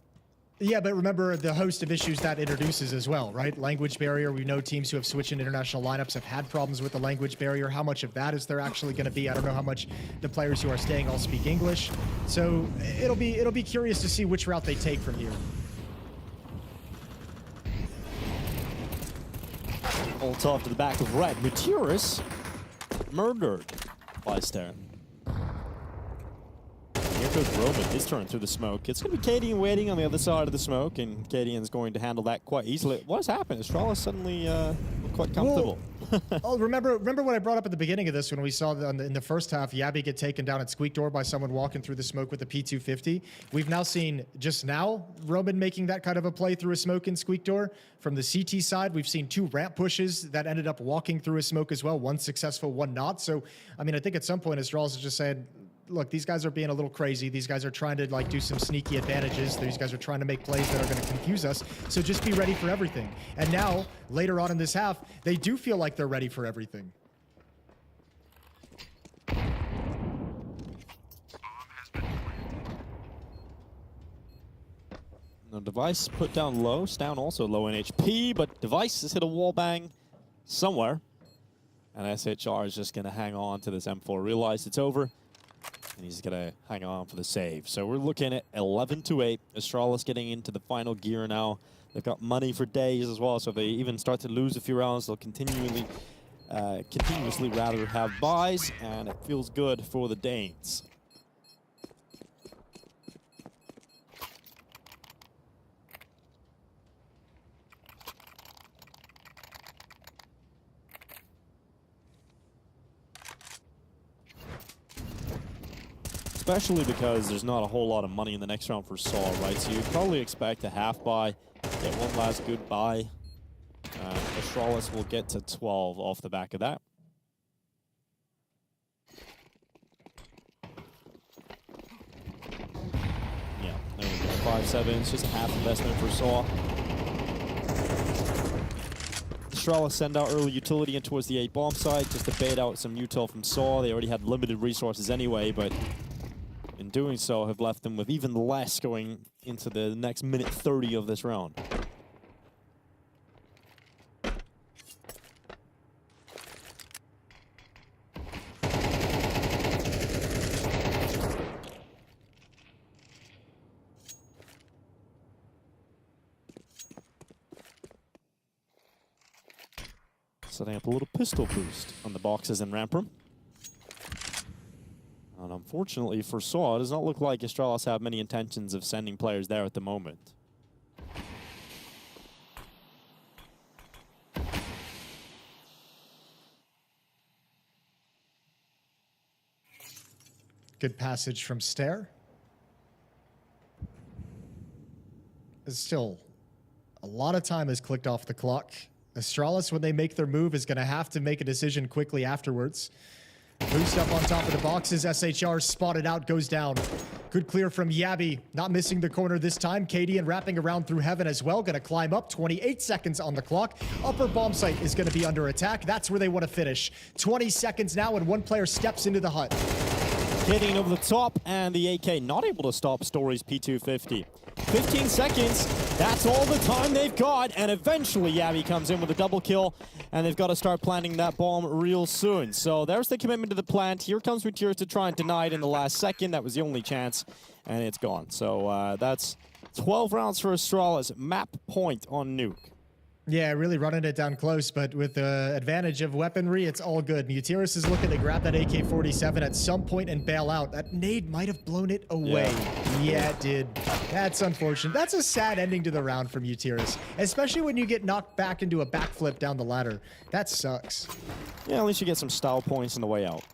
Yeah, but remember the host of issues that introduces as well, right? Language barrier. We know teams who have switched in international lineups have had problems with the language barrier. How much of that is there actually going to be? I don't know how much the players who are staying all speak English. So it'll be curious to see which route they take from here. Ult off to the back of Red. Maturus murdered by Stern. Here goes Roman, his turn through the smoke. It's going to be Cadian waiting on the other side of the smoke, and Cadian's going to handle that quite easily. What has happened? Astralis suddenly looked quite comfortable. Oh, remember what I brought up at the beginning of this when we saw in the first half, Yabby get taken down at Squeak Door by someone walking through the smoke with a P250. We've now seen, just now, Roman making that kind of a play through a smoke in Squeak Door. From the CT side, we've seen 2 ramp pushes that ended up walking through a smoke as well. One successful, one not. So, I mean, I think at some point, Astralis is just saying, look, these guys are being a little crazy. These guys are trying to like do some sneaky advantages. These guys are trying to make plays that are going to confuse us. So just be ready for everything. And now, later on in this half, they do feel like they're ready for everything. Now, Device put down low. Down also low in HP, but Device has hit a wall bang somewhere. And SHR is just going to hang on to this M4. Realize it's over. And he's going to hang on for the save. So we're looking at 11-8. Astralis getting into the final gear now. They've got money for days as well, so if they even start to lose a few rounds, they'll continuously rather have buys, and it feels good for the Danes. Especially because there's not a whole lot of money in the next round for Saw, right? So you'd probably expect a half buy, get one last good buy. Astralis will get to 12 off the back of that. Yeah, there we go. 5-7, it's just a half investment for Saw. Astralis send out early utility in towards the A bomb site just to bait out some util from Saw. They already had limited resources anyway, but in doing so, have left them with even less going into the next minute 30 of this round. Setting up a little pistol boost on the boxes in ramp room. And unfortunately for Saw, it does not look like Astralis have many intentions of sending players there at the moment. Good passage from Stair. Still, a lot of time has clicked off the clock. Astralis, when they make their move, is going to have to make a decision quickly afterwards. Boost up on top of the boxes. SHR spotted out, goes down. Good clear from Yabby. Not missing the corner this time. Cadian wrapping around through heaven as well. Going to climb up. 28 seconds on the clock. Upper bomb site is going to be under attack. That's where they want to finish. 20 seconds now, and one player steps into the hut. Hitting over the top, and the AK not able to stop Story's P250. 15 seconds, that's all the time they've got, and eventually Yabby comes in with a double kill, and they've got to start planting that bomb real soon. So there's the commitment to the plant. Here comes Mutiers to try and deny it in the last second. That was the only chance, and it's gone. So that's 12 rounds for Astralis. Map point on Nuke. Yeah, really running it down close, but with the advantage of weaponry, it's all good. Mutiris is looking to grab that AK-47 at some point and bail out. That nade might have blown it away. Yeah, it did. That's unfortunate. That's a sad ending to the round for Mutiris, especially when you get knocked back into a backflip down the ladder. That sucks. Yeah, at least you get some style points on the way out.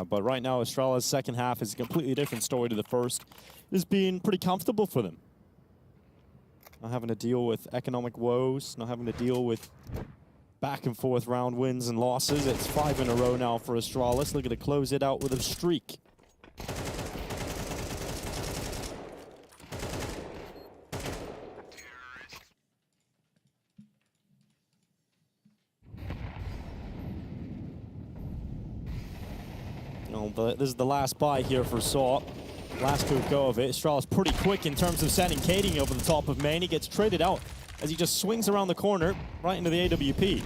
But right now, Astralis' second half is a completely different story to the first. It's been pretty comfortable for them. Not having to deal with economic woes, not having to deal with back and forth round wins and losses. It's 5 in a row now for Astralis. Looking to close it out with a streak. This is the last buy here for Saw. Last good go of it. Astralis pretty quick in terms of sending Kading over the top of main. He gets traded out as he just swings around the corner right into the AWP.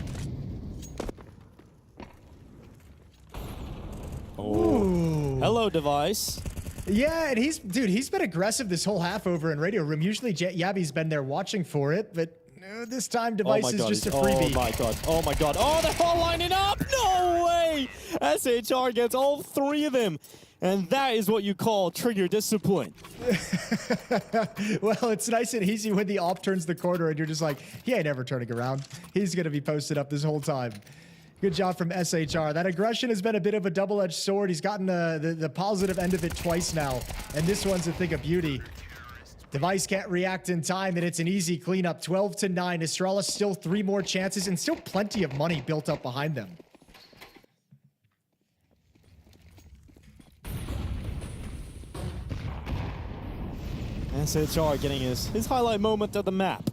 Oh, ooh. Hello, Device. Yeah, and he's been aggressive this whole half over in Radio Room. Usually Yabby's been there watching for it, but this time Device is just a freebie. Oh my god, oh my god. Oh, they're all lining up! No way! SHR gets all 3 of them. And that is what you call trigger discipline. Well, it's nice and easy when the op turns the corner and you're just like, he ain't ever turning around. He's going to be posted up this whole time. Good job from SHR. That aggression has been a bit of a double-edged sword. He's gotten the positive end of it twice now, and this one's a thing of beauty. Device can't react in time, and it's an easy cleanup. 12-9. Astralis still 3 more chances, and still plenty of money built up behind them. SHR getting his highlight moment of the map.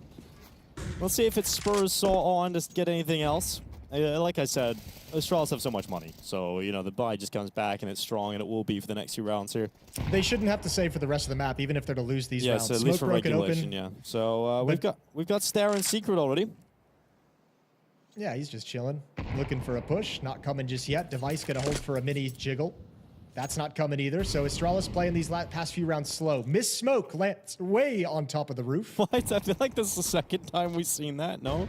Let's see if it spurs Saw on to get anything else. Like I said, Astralis have so much money, so you know the buy just comes back and it's strong, and it will be for the next 2 rounds here. They shouldn't have to save for the rest of the map, even if they're to lose these rounds. Yes, at least for regulation, yeah. So we've got Stare in secret already. Yeah, he's just chilling, looking for a push. Not coming just yet. Device gonna hold for a mini jiggle. That's not coming either. So Astralis playing these past few rounds slow. Miss Smoke lands way on top of the roof. What? I feel like this is the second time we've seen that. No.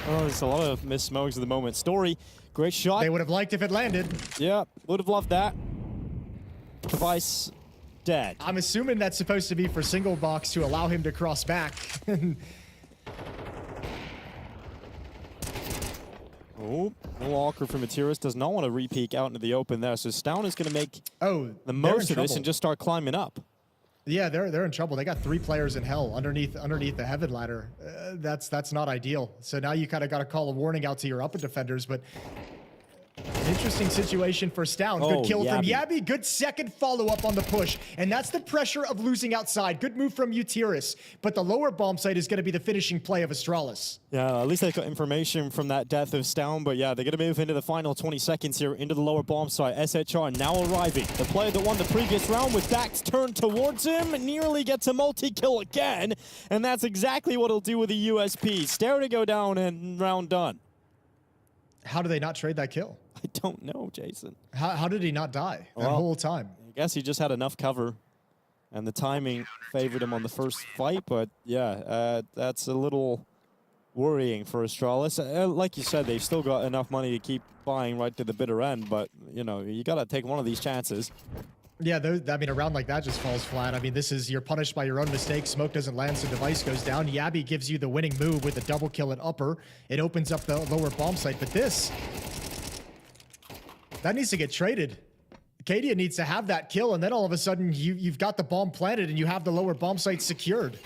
Oh, there's a lot of miss smokes at the moment. Story, great shot. They would have liked if it landed. Yeah, would have loved that. Device dead. I'm assuming that's supposed to be for single box to allow him to cross back. Oh, a little awkward for Materis. Does not want to re-peek out into the open there. So Stown is going to make the most of this and just start climbing up. Yeah, they're in trouble. They got 3 players in hell underneath the heaven ladder. That's not ideal. So now you kind of got to call a warning out to your upper defenders. But interesting situation for Stown. Good kill from Yabby. Good second follow-up on the push. And that's the pressure of losing outside. Good move from Utiris. But the lower bomb site is going to be the finishing play of Astralis. Yeah, at least they got information from that death of Stown. But yeah, they're going to move into the final 20 seconds here into the lower bomb site. SHR now arriving. The player that won the previous round with backs turned towards him nearly gets a multi-kill again. And that's exactly what he'll do with the USP. Stare to go down and round done. How do they not trade that kill? I don't know, Jason. How did he not die that whole time? I guess he just had enough cover, and the timing favored him on the first fight. But yeah, that's a little worrying for Astralis. Like you said, they've still got enough money to keep buying right to the bitter end. But you know, you got to take one of these chances. Yeah, I mean, a round like that just falls flat. I mean, you're punished by your own mistakes. Smoke doesn't land, so Device goes down. Yabby gives you the winning move with a double kill at upper. It opens up the lower bomb site, but that needs to get traded. Cadia needs to have that kill, and then all of a sudden you've got the bomb planted and you have the lower bomb site secured.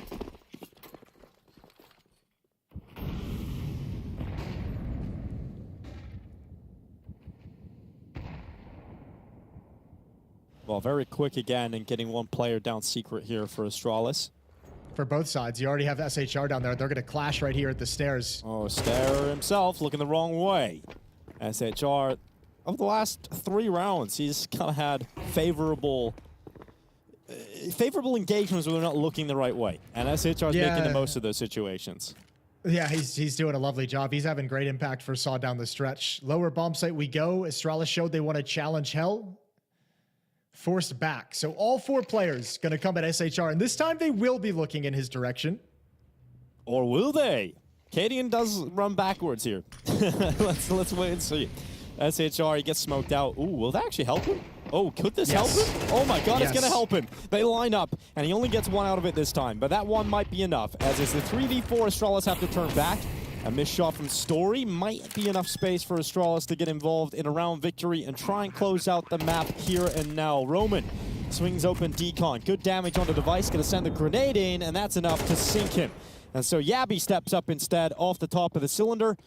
Well, very quick again and getting one player down secret here for Astralis. For both sides, you already have SHR down there. They're going to clash right here at the stairs. Oh, Stare himself looking the wrong way. SHR, over the last 3 rounds, he's kind of had favorable engagements where they're not looking the right way. And SHR is making the most of those situations. Yeah, he's doing a lovely job. He's having great impact for Saw down the stretch. Lower bomb site we go. Astralis showed they want to challenge hell. Forced back. So all 4 players going to come at SHR, and this time they will be looking in his direction. Or will they? Cadian does run backwards here. let's wait and see. SHR, he gets smoked out. Ooh, will that actually help him? Oh, could this help him? Oh my god, it's going to help him. They line up, and he only gets 1 out of it this time. But that 1 might be enough, as it's the 3v4 Astralis have to turn back. A missed shot from Story might be enough space for Astralis to get involved in a round victory and try and close out the map here and now. Roman swings open Decon. Good damage on the Device, going to send the grenade in, and that's enough to sink him. And so Yabby steps up instead off the top of the cylinder.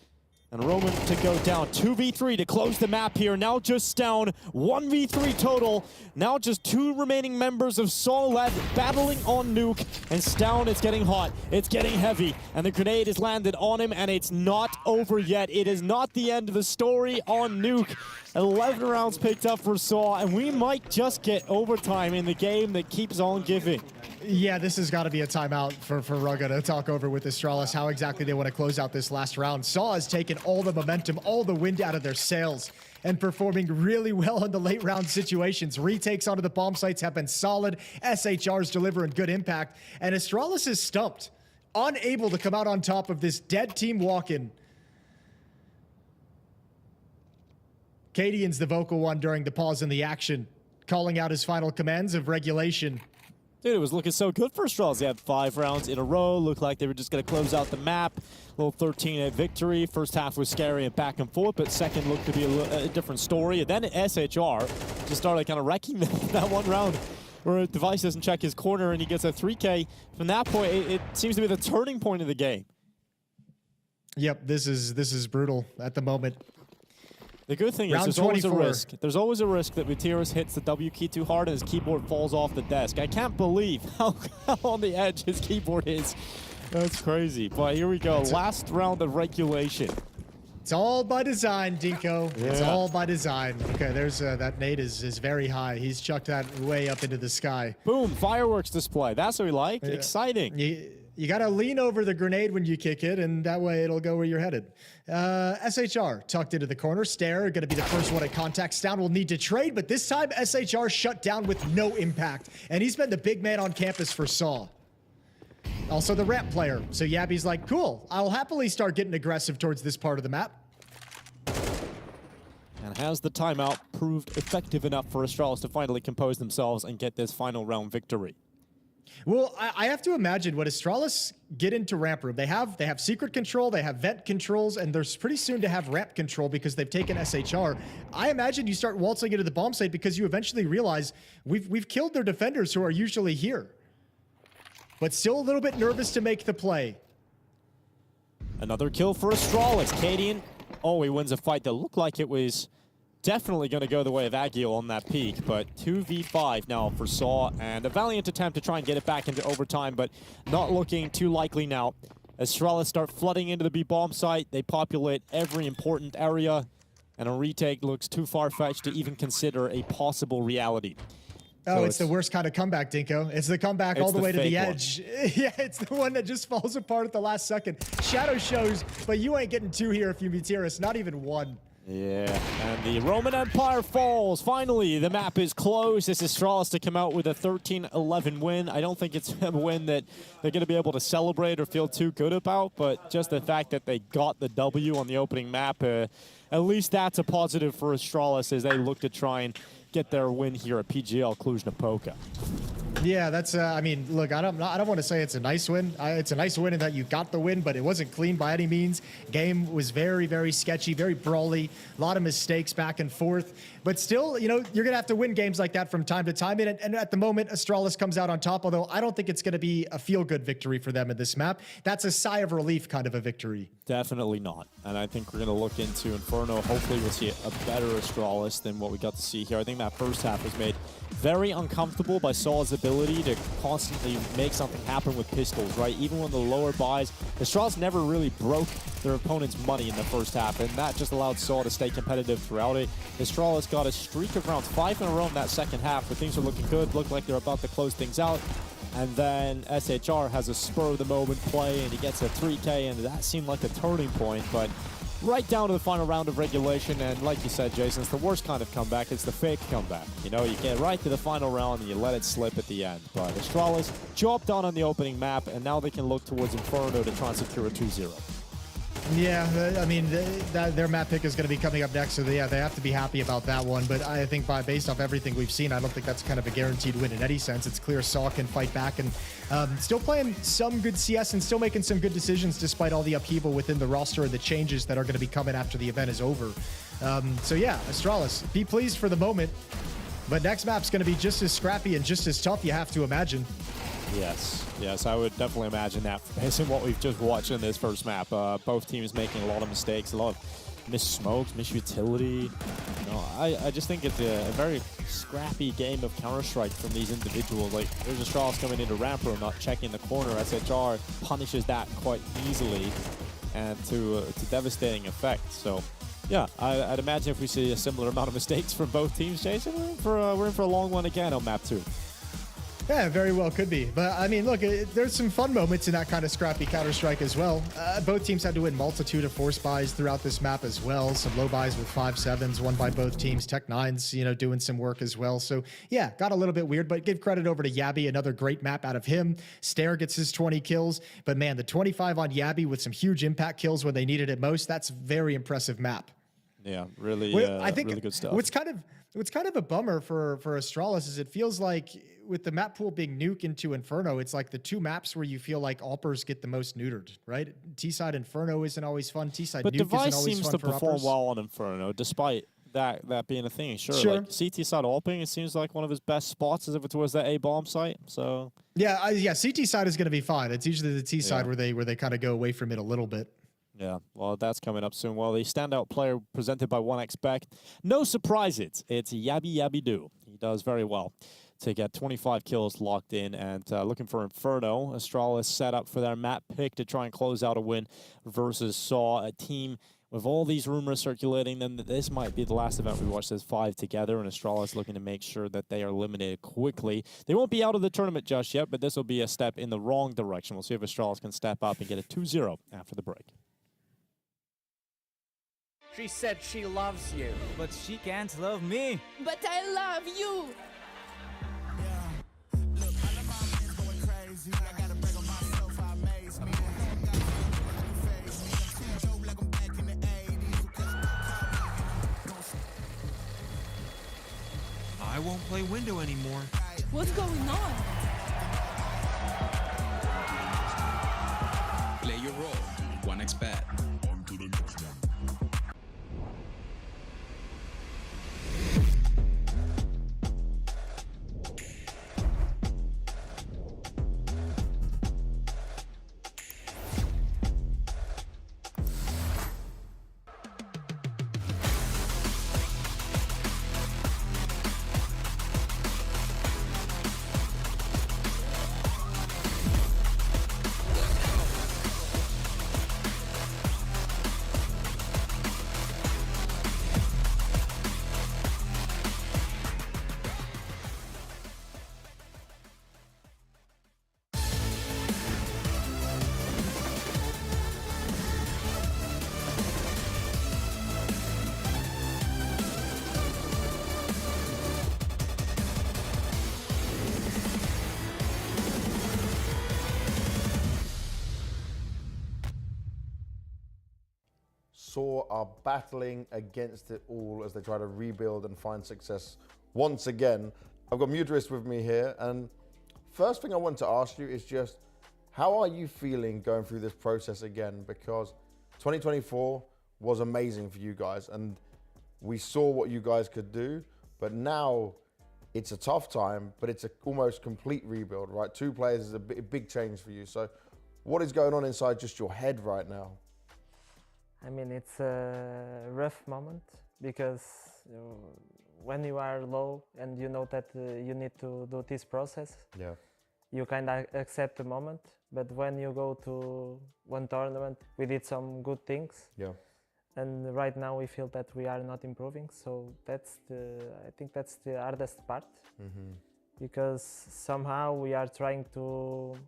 And Roman to go down 2v3 to close the map here. Now just down 1v3 total. Now just 2 remaining members of Soled battling on Nuke. And Stown, it's getting hot. It's getting heavy. And the grenade is landed on him, and it's not over yet. It is not the end of the story on Nuke. 11 rounds picked up for Saw, and we might just get overtime in the game that keeps on giving. Yeah, this has got to be a timeout for Rugga to talk over with Astralis how exactly they want to close out this last round. Saw has taken all the momentum, all the wind out of their sails, and performing really well in the late round situations. Retakes onto the bomb sites have been solid. SHR's delivering good impact, and Astralis is stumped, unable to come out on top of this dead team walk-in. Cadian's the vocal one during the pause in the action, calling out his final commands of regulation. Dude, it was looking so good for Astralis. They had 5 rounds in a row. Looked like they were just going to close out the map. Little 13-8 victory. First half was scary and back and forth, but second looked to be a different story. And then SHR just started kind of wrecking that one round where Device doesn't check his corner and he gets a 3K. From that point, it seems to be the turning point of the game. Yep, this is brutal at the moment. The good thing is there's always a risk. There's always a risk that Virtus hits the W key too hard and his keyboard falls off the desk. I can't believe how on the edge his keyboard is. That's crazy. But here we go. Last round of regulation. It's all by design, Dinko. Yeah. It's all by design. Okay, there's that nade is very high. He's chucked that way up into the sky. Boom, fireworks display. That's what we like. Yeah. Exciting. You got to lean over the grenade when you kick it, and that way it'll go where you're headed. SHR tucked into the corner. Stare going to be the first one at contact. Stown will need to trade, but this time SHR shut down with no impact. And he's been the big man on campus for Saw. Also the ramp player. So Yabby's like, cool, I'll happily start getting aggressive towards this part of the map. And has the timeout proved effective enough for Astralis to finally compose themselves and get this final round victory? Well, I have to imagine when Astralis get into ramp room, they have secret control, they have vent controls, and they're pretty soon to have ramp control because they've taken SHR. I imagine you start waltzing into the bomb site because you eventually realize we've killed their defenders who are usually here. But still a little bit nervous to make the play. Another kill for Astralis. Cadian, he wins a fight that looked like it was definitely going to go the way of Agiel on that peak, but 2v5 now for Saw, and a valiant attempt to try and get it back into overtime, but not looking too likely now. Astralis start flooding into the B bomb site. They populate every important area, and a retake looks too far-fetched to even consider a possible reality. Oh, So it's the worst kind of comeback, Dinko. It's the comeback all the way to the edge. Yeah, it's the one that just falls apart at the last second. Shadow shows, but you ain't getting 2 here if you meet Virtus, not even 1. Yeah, and the Roman Empire falls. Finally, the map is closed. This is Astralis to come out with a 13-11 win. I don't think it's a win that they're going to be able to celebrate or feel too good about, but just the fact that they got the W on the opening map, at least that's a positive for Astralis as they look to try and get their win here at PGL Cluj-Napoca. Yeah, that's, I mean, look, I don't want to say it's a nice win. It's a nice win in that you got the win, but it wasn't clean by any means. Game was very, very sketchy, very brawly, a lot of mistakes back and forth. But still, you know, you're going to have to win games like that from time to time. And at the moment, Astralis comes out on top, although I don't think it's going to be a feel-good victory for them in this map. That's a sigh of relief kind of a victory. Definitely not. And I think we're going to look into Inferno. Hopefully we'll see a better Astralis than what we got to see here. I think that first half was made very uncomfortable by Saw's ability to constantly make something happen with pistols, right? Even when the lower buys, Astralis never really broke their opponent's money in the first half, and that just allowed Saw to stay competitive throughout it. Astralis got a streak of rounds, 5 in a row in that second half, where things are looking good, look like they're about to close things out. And then SHR has a spur-of-the-moment play, and he gets a 3K, and that seemed like a turning point, but right down to the final round of regulation, and like you said, Jason, it's the worst kind of comeback. It's the fake comeback. You know, you get right to the final round and you let it slip at the end. But Astralis, job done on the opening map, and now they can look towards Inferno to try and secure a 2-0. Yeah, I mean, their map pick is going to be coming up next, so yeah, they have to be happy about that one. But I think based off everything we've seen, I don't think that's kind of a guaranteed win in any sense. It's clear Saw can fight back and still playing some good CS and still making some good decisions despite all the upheaval within the roster and the changes that are going to be coming after the event is over. So yeah, Astralis, be pleased for the moment, but next map's going to be just as scrappy and just as tough, you have to imagine. Yes, I would definitely imagine that based on what we've just watched in this first map. Both teams making a lot of mistakes, a lot of missed smokes, missed utility. You know, I just think it's a very scrappy game of Counter-Strike from these individuals. Like, there's Astralis coming into ramp room, not checking the corner. SHR punishes that quite easily and to devastating effect. So, yeah, I'd imagine if we see a similar amount of mistakes from both teams, Jason, we're in for a long one again on map 2. Yeah, very well could be. But, I mean, look, there's some fun moments in that kind of scrappy Counter-Strike as well. Both teams had to win multitude of force buys throughout this map as well. Some low buys with 5-7s, won by both teams. Tech9's, you know, doing some work as well. So, yeah, got a little bit weird, but give credit over to Yabby. Another great map out of him. Stare gets his 20 kills. But, man, the 25 on Yabby with some huge impact kills when they needed it most, that's a very impressive map. Yeah, really, I think really good stuff. What's kind of a bummer for Astralis is it feels like with the map pool being Nuke into Inferno, it's like the two maps where you feel like Alpers get the most neutered, right? T-side Inferno isn't always fun. T-side Nuke isn't always fun. But Device seems to perform Alpers. well on Inferno, despite that being a thing. Sure. Like CT side Alping, it seems like one of his best spots is if it's towards that A bomb site. So yeah, CT side is going to be fine. It's usually the T side where they kind of go away from it a little bit. Yeah, well, that's coming up soon. Well, the standout player presented by 1xBet. No surprises. It's Yabby Yabby Doo. He does very well to get 25 kills locked in, and looking for Inferno. Astralis set up for their map pick to try and close out a win versus Saw, a team with all these rumors circulating them that this might be the last event we watch as 5 together, and Astralis looking to make sure that they are eliminated quickly. They won't be out of the tournament just yet, but this will be a step in the wrong direction. We'll see if Astralis can step up and get a 2-0 after the break. She said she loves you, but she can't love me. But I love you. I won't play window anymore. What's going on? Play your role. 1xBet. On to the next one. Saw are battling against it all as they try to rebuild and find success once again. I've got Mudris with me here, and first thing I want to ask you is just, how are you feeling going through this process again? Because 2024 was amazing for you guys, and we saw what you guys could do, but now it's a tough time, but it's a almost complete rebuild, right? 2 players is a big change for you. So what is going on inside just your head right now? I mean, it's a rough moment because when you are low and you know that you need to do this process, you kind of accept the moment. But when you go to one tournament, we did some good things. And right now we feel that we are not improving. So I think that's the hardest part. Because somehow we are trying to,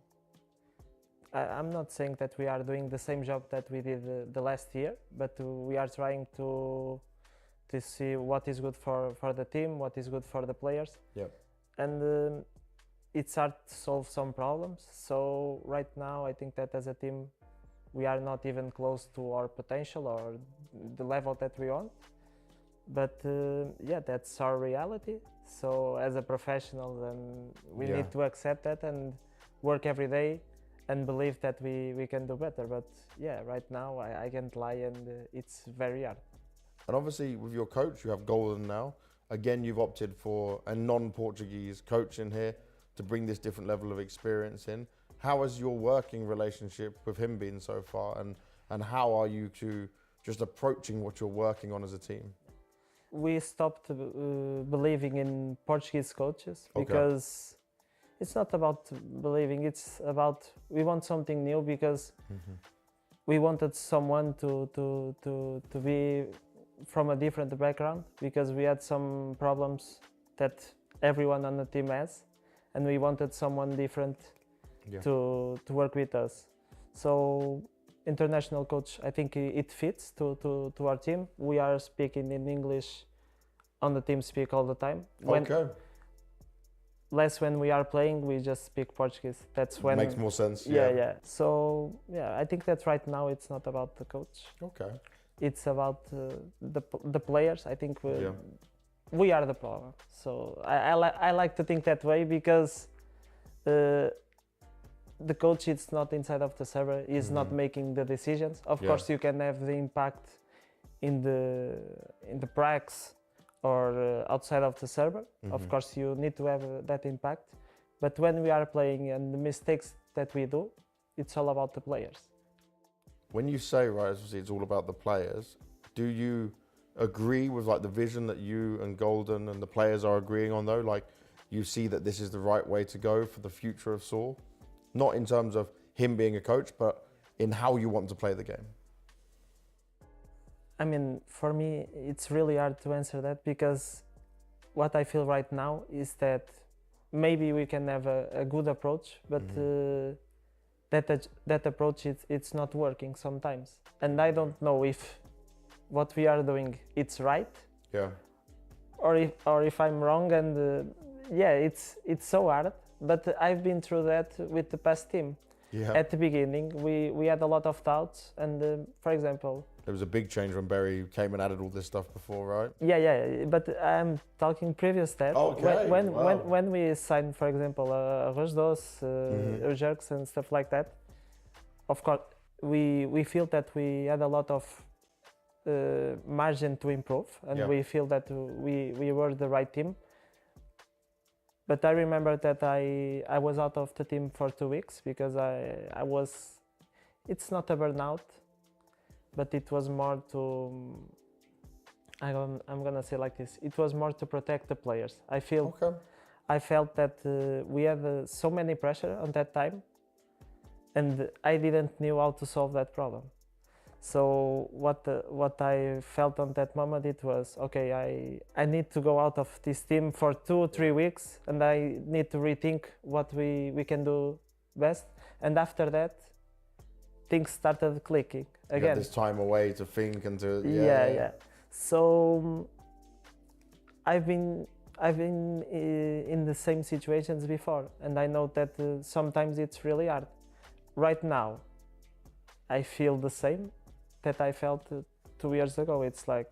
I'm not saying that we are doing the same job that we did the last year, but we are trying to see what is good for the team, what is good for the players. And it's hard to solve some problems. So right now I think that as a team we are not even close to our potential or the level that we want. But yeah, that's our reality. So as a professional, then we need to accept that and work every day and believe that we can do better. But yeah, right now I can't lie, and it's very hard. And obviously with your coach, you have Golden now. Again, you've opted for a non-Portuguese coach in here to bring this different level of experience in. How has your working relationship with him been so far? And how are you two just approaching what you're working on as a team? We stopped believing in Portuguese coaches because it's not about believing, it's about we want something new, because we wanted someone to be from a different background, because we had some problems that everyone on the team has, and we wanted someone different to work with us. So international coach, I think it fits to our team. We are speaking in English on the team speak all the time. Less when we are playing, we just speak Portuguese. That's when makes more sense. Yeah. So yeah, I think that right now it's not about the coach. It's about the players. I think we are the problem. So I like to think that way, because the coach is not inside of the server, is not making the decisions. Of course, you can have the impact in the pracs or outside of the server. Of course, you need to have that impact. But when we are playing and the mistakes that we do, it's all about the players. When you say, right, it's all about the players, do you agree with like the vision that you and Golden and the players are agreeing on though? Like, you see that this is the right way to go for the future of Saul? Not in terms of him being a coach, but in how you want to play the game. I mean, for me, it's really hard to answer that, because what I feel right now is that maybe we can have a good approach, but that approach, it's not working sometimes. And I don't know if what we are doing, it's right. Yeah. Or if I'm wrong, and yeah, it's so hard. But I've been through that with the past team. Yeah. At the beginning, we had a lot of doubts, and for example, there was a big change when Barry came and added all this stuff before, right? Yeah, but I'm talking previous that. Okay. When we signed, for example, Rosdos, Jerks and stuff like that, of course, we feel that we had a lot of margin to improve, and we feel that we were the right team. But I remember that I was out of the team for 2 weeks, because I was, it's not a burnout, but it was more to, I'm gonna say like this, it was more to protect the players. I felt that we had so many pressure on that time, and I didn't know how to solve that problem. So what I felt on that moment, it was, okay, I need to go out of this team for 2 or 3 weeks, and I need to rethink what we can do best. And after that, things started clicking again. You had this time away to think and to yeah. So I've been in the same situations before, and I know that sometimes it's really hard. Right now, I feel the same that I felt 2 years ago. It's like,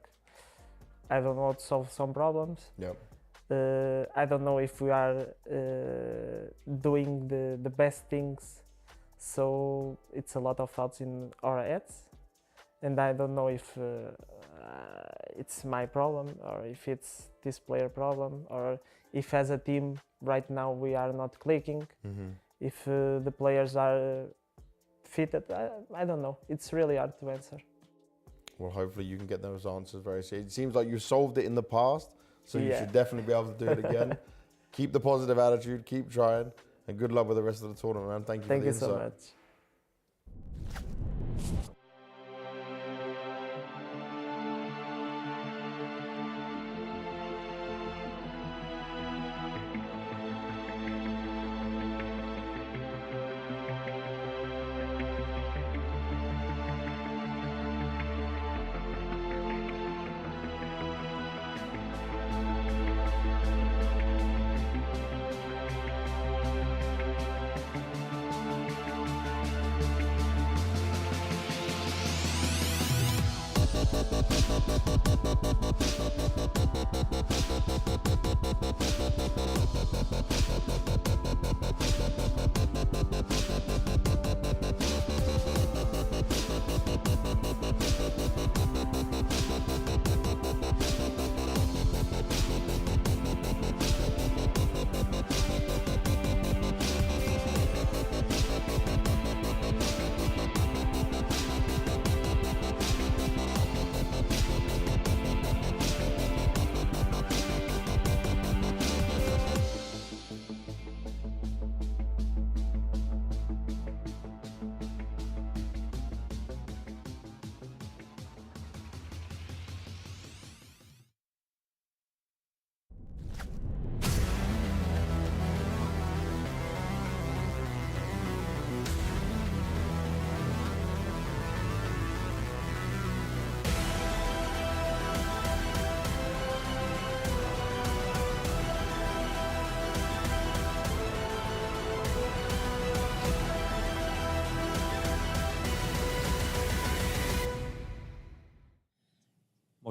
I don't know how to solve some problems. Yep. I don't know if we are doing the best things. So it's a lot of thoughts in our heads. And I don't know if it's my problem, or if it's this player problem, or if as a team right now we are not clicking. If the players are fitted, I don't know. It's really hard to answer. Well, hopefully you can get those answers very soon. It seems like you solved it in the past, so you should definitely be able to do it again. Keep the positive attitude, keep trying, and good luck with the rest of the tournament, man. Thank you for the insight. Thank you so much.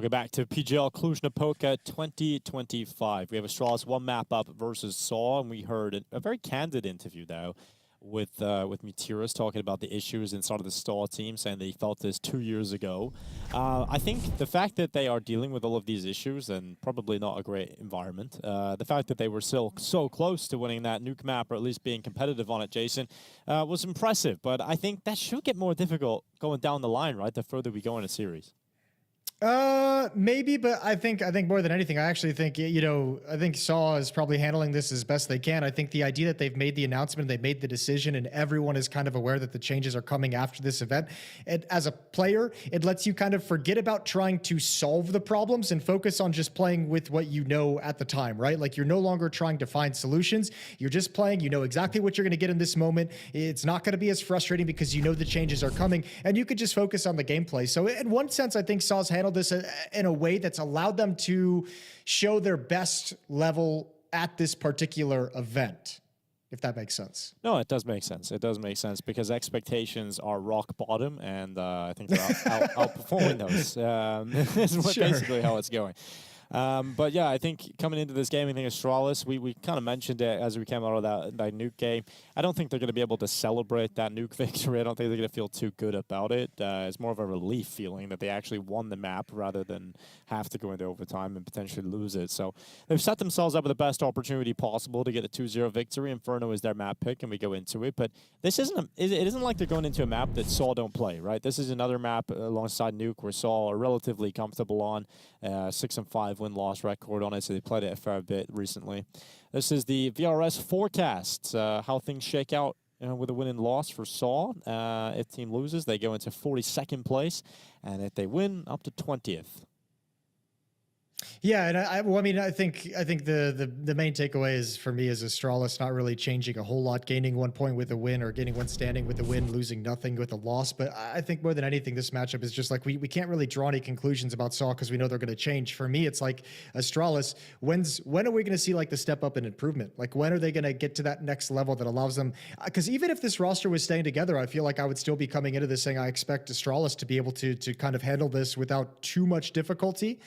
Welcome back to PGL Cluj-Napoca 2025. We have Astralis one map up versus Saw, and we heard a very candid interview, though, with Mutiras talking about the issues inside of the Saw team, saying they felt this 2 years ago. I think the fact that they are dealing with all of these issues, and probably not a great environment, the fact that they were still so close to winning that nuke map, or at least being competitive on it, Jason, was impressive. But I think that should get more difficult going down the line, right, the further we go in a series. Maybe, but I think more than anything, I actually think, I think Saw is probably handling this as best they can. I think the idea that they've made the announcement, they made the decision, and everyone is kind of aware that the changes are coming after this event. As a player, it lets you kind of forget about trying to solve the problems and focus on just playing with what you know at the time, right? Like, you're no longer trying to find solutions. You're just playing. You know exactly what you're going to get in this moment. It's not going to be as frustrating because you know the changes are coming, and you could just focus on the gameplay. So in one sense, I think Saw's handled this in a way that's allowed them to show their best level at this particular event, if that makes sense. No, it does make sense. It does make sense because expectations are rock bottom, and I think they're outperforming those. This is basically how it's going. But yeah, I think coming into this game, I think Astralis, we kind of mentioned it as we came out of that nuke game. I don't think they're going to be able to celebrate that nuke victory. I don't think they're going to feel too good about it. It's more of a relief feeling that they actually won the map rather than have to go into overtime and potentially lose it. So they've set themselves up with the best opportunity possible to get a 2-0 victory. Inferno is their map pick, and we go into it. But this isn't it isn't like they're going into a map that Saw don't play, right? This is another map alongside Nuke where Saw are relatively comfortable on 6-5 win-loss record on it, so they played it a fair bit recently. This is the VRS forecast, how things shake out with a win and loss for Saw. If team loses, they go into 42nd place, and if they win, up to 20th. Yeah, and I think the main takeaway is for me is Astralis not really changing a whole lot, gaining 1 point with a win or gaining one standing with a win, losing nothing with a loss. But I think more than anything, this matchup is just like we can't really draw any conclusions about Saw because we know they're going to change. For me, it's like Astralis, when are we going to see like the step up in improvement? Like, when are they going to get to that next level that allows them? Because even if this roster was staying together, I feel like I would still be coming into this saying I expect Astralis to be able to kind of handle this without too much difficulty.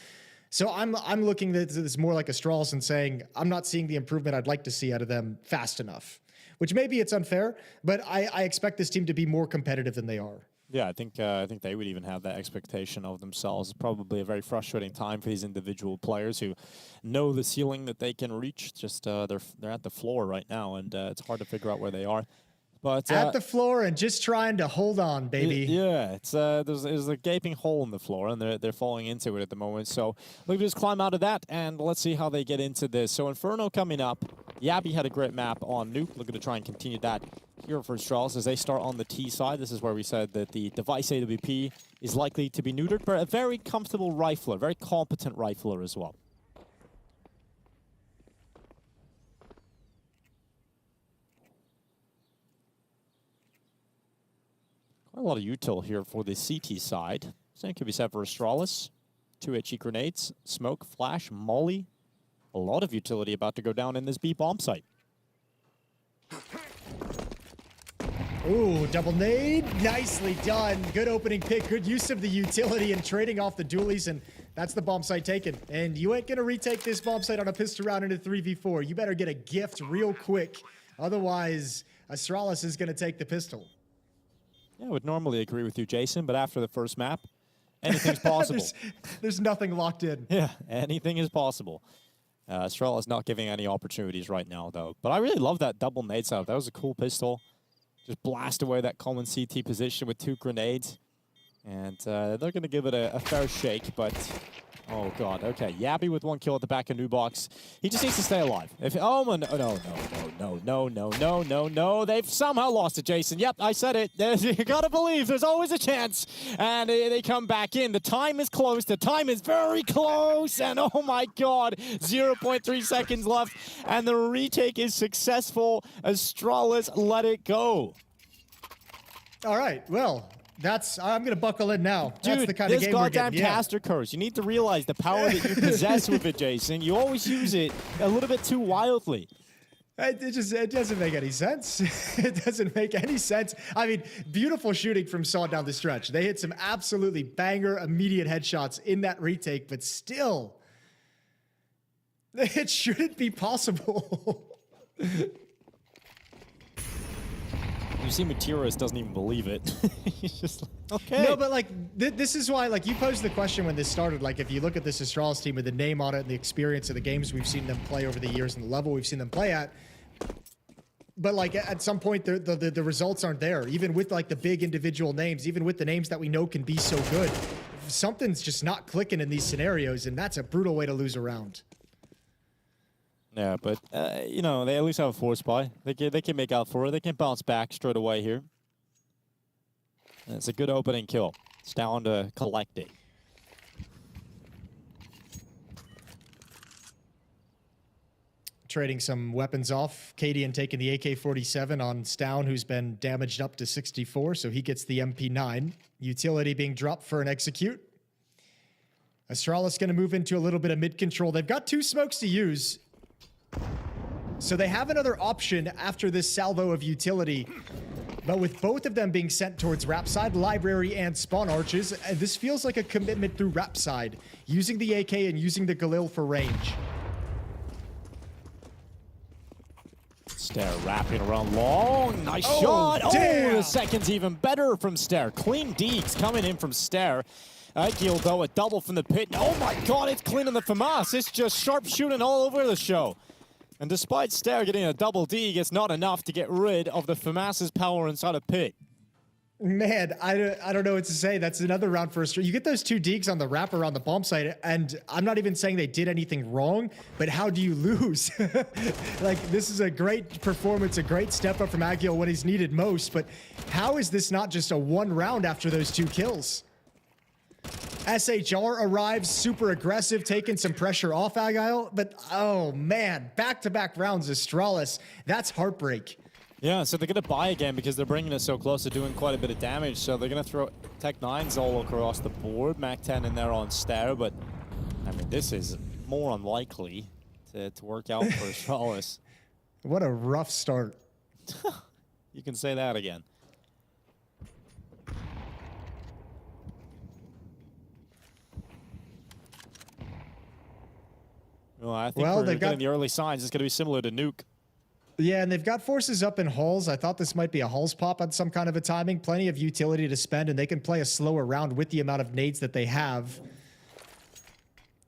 So I'm looking at this more like Astralis and saying I'm not seeing the improvement I'd like to see out of them fast enough, which maybe it's unfair, but I expect this team to be more competitive than they are. Yeah, I think they would even have that expectation of themselves. It's probably a very frustrating time for these individual players who know the ceiling that they can reach. Just they're at the floor right now, and it's hard to figure out where they are. But at the floor and just trying to hold on, baby. Yeah, it's there's a gaping hole in the floor, and they're falling into it at the moment. So let me just climb out of that, and let's see how they get into this. So Inferno coming up. Yabby had a great map on Nuke. Looking to try and continue that here for Astralis as they start on the T side. This is where we said that the device AWP is likely to be neutered, but a very comfortable rifler, very competent rifler as well. A lot of util here for the CT side. Same could be said for Astralis. 2 HE grenades, smoke, flash, molly. A lot of utility about to go down in this B bomb site. Ooh, double nade. Nicely done. Good opening pick. Good use of the utility and trading off the dualies, and that's the bomb site taken. And you ain't going to retake this bomb site on a pistol round into 3v4. You better get a gift real quick. Otherwise, Astralis is going to take the pistol. Yeah, I would normally agree with you, Jason, but after the first map, anything's possible. there's nothing locked in. Yeah, anything is possible. Astralis not giving any opportunities right now, though. But I really love that double nade setup. That was a cool pistol. Just blast away that common CT position with 2 grenades. And they're going to give it a fair shake, but... Oh, God. Okay, Yabby with 1 kill at the back of New Box. He just needs to stay alive. No. They've somehow lost it, Jason. Yep, I said it. You gotta believe there's always a chance. And they come back in. The time is close. The time is very close. And oh, my God, 0.3 seconds left. And the retake is successful. Astralis let it go. All right, well... I'm going to buckle in now. Dude, that's the kind of game we're getting. This goddamn caster curse. You need to realize the power that you possess with it, Jason. You always use it a little bit too wildly. It doesn't make any sense. It doesn't make any sense. I mean, beautiful shooting from Saw down the stretch. They hit some absolutely banger immediate headshots in that retake, but still, it shouldn't be possible. You see Materis doesn't even believe it. He's just like, okay. No, but like, this is why, like, you posed the question when this started, like, if you look at this Astralis team with the name on it and the experience of the games we've seen them play over the years and the level we've seen them play at, but like at some point the results aren't there, even with like the big individual names, even with the names that we know can be so good. Something's just not clicking in these scenarios, and that's a brutal way to lose a round. Yeah, but, you know, they at least have a force buy. They can make out for it. They can bounce back straight away here. And it's a good opening kill. It's down to collecting. Trading some weapons off. Cadian taking the AK-47 on Stown, who's been damaged up to 64, so he gets the MP9. Utility being dropped for an execute. Astralis going to move into a little bit of mid-control. They've got 2 smokes to use, so they have another option after this salvo of utility. But with both of them being sent towards Rap side, Library and Spawn Arches, this feels like a commitment through Rap side, using the AK and using the Galil for range. Stair wrapping around long. Nice shot. Damn. Oh, the second's even better from Stair. Clean deeks coming in from Stair. Gil, though, a double from the pit. Oh my god, it's clean on the FAMAS. It's just sharp shooting all over the show. And despite Stair getting a double D, it's not enough to get rid of the FAMAS's power inside a pit. Man, I don't know what to say. That's another round for Astralis. You get those 2 deeks on the wrap around the bomb site, and I'm not even saying they did anything wrong, but how do you lose? Like, this is a great performance, a great step up from Agil when he's needed most, but how is this not just a 1 round after those 2 kills? SHR arrives, super aggressive, taking some pressure off Agile, but oh man, back-to-back rounds, Astralis, that's heartbreak. Yeah, so they're going to buy again because they're bringing it so close to doing quite a bit of damage. So they're going to throw Tech 9s all across the board. Mac 10 in there on Stair, but I mean, this is more unlikely to work out for Astralis. What a rough start. You can say that again. Well, I think we're getting the early signs. It's going to be similar to Nuke. Yeah, and they've got forces up in Halls. I thought this might be a Halls pop on some kind of a timing. Plenty of utility to spend, and they can play a slower round with the amount of nades that they have.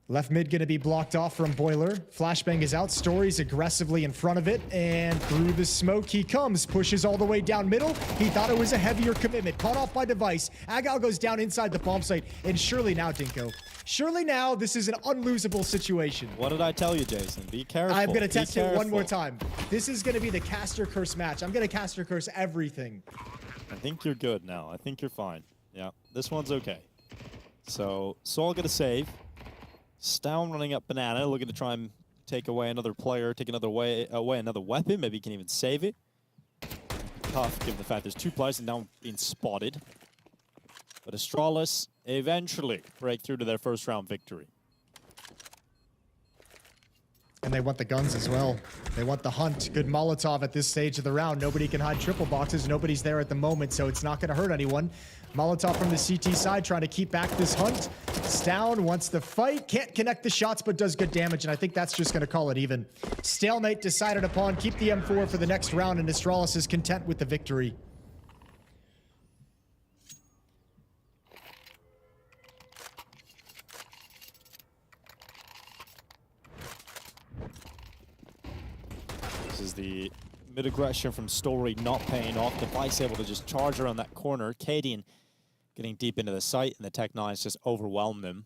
Left mid going to be blocked off from Boiler. Flashbang is out. Story's aggressively in front of it, and through the smoke he comes. Pushes all the way down middle. He thought it was a heavier commitment. Caught off by Device. Agile goes down inside the bomb site, and surely now, Dinko. Surely now, this is an unlosable situation. What did I tell you, Jason? Be careful. I'm going to test it one more time. This is going to be the caster curse match. I'm going to caster curse everything. I think you're good now. I think you're fine. Yeah, this one's okay. So, Saul going to save. Stown running up Banana, looking to try and take away another player, take away another weapon. Maybe he can even save it. Tough, given the fact there's 2 players and now being spotted. But Astralis eventually break through to their first round victory. And they want the guns as well. They want the hunt. Good Molotov at this stage of the round. Nobody can hide triple boxes. Nobody's there at the moment, so it's not going to hurt anyone. Molotov from the CT side trying to keep back this hunt. Stown wants the fight. Can't connect the shots, but does good damage, and I think that's just going to call it even. Stalemate decided upon. Keep the M4 for the next round, and Astralis is content with the victory. This is the mid-aggression from Story not paying off. Device able to just charge around that corner. Cadian getting deep into the site, and the Tech 9s just overwhelm them.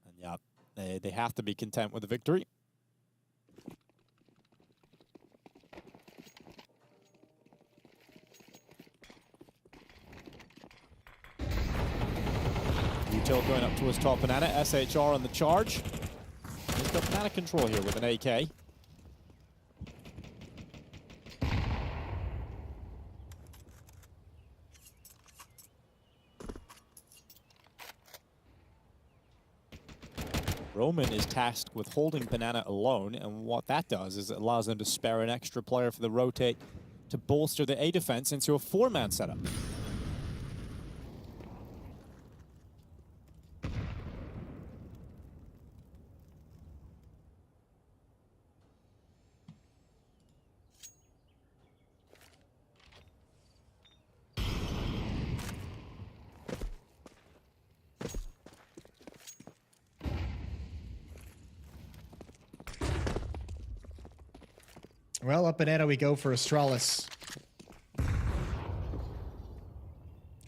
And yeah, they have to be content with the victory. Util going up towards top Banana. SHR on the charge. He's got Banana control here with an AK. Roman is tasked with holding Banana alone, and what that does is it allows them to spare an extra player for the rotate to bolster the A defense into a 4-man setup. Well, up Banana we go for Astralis.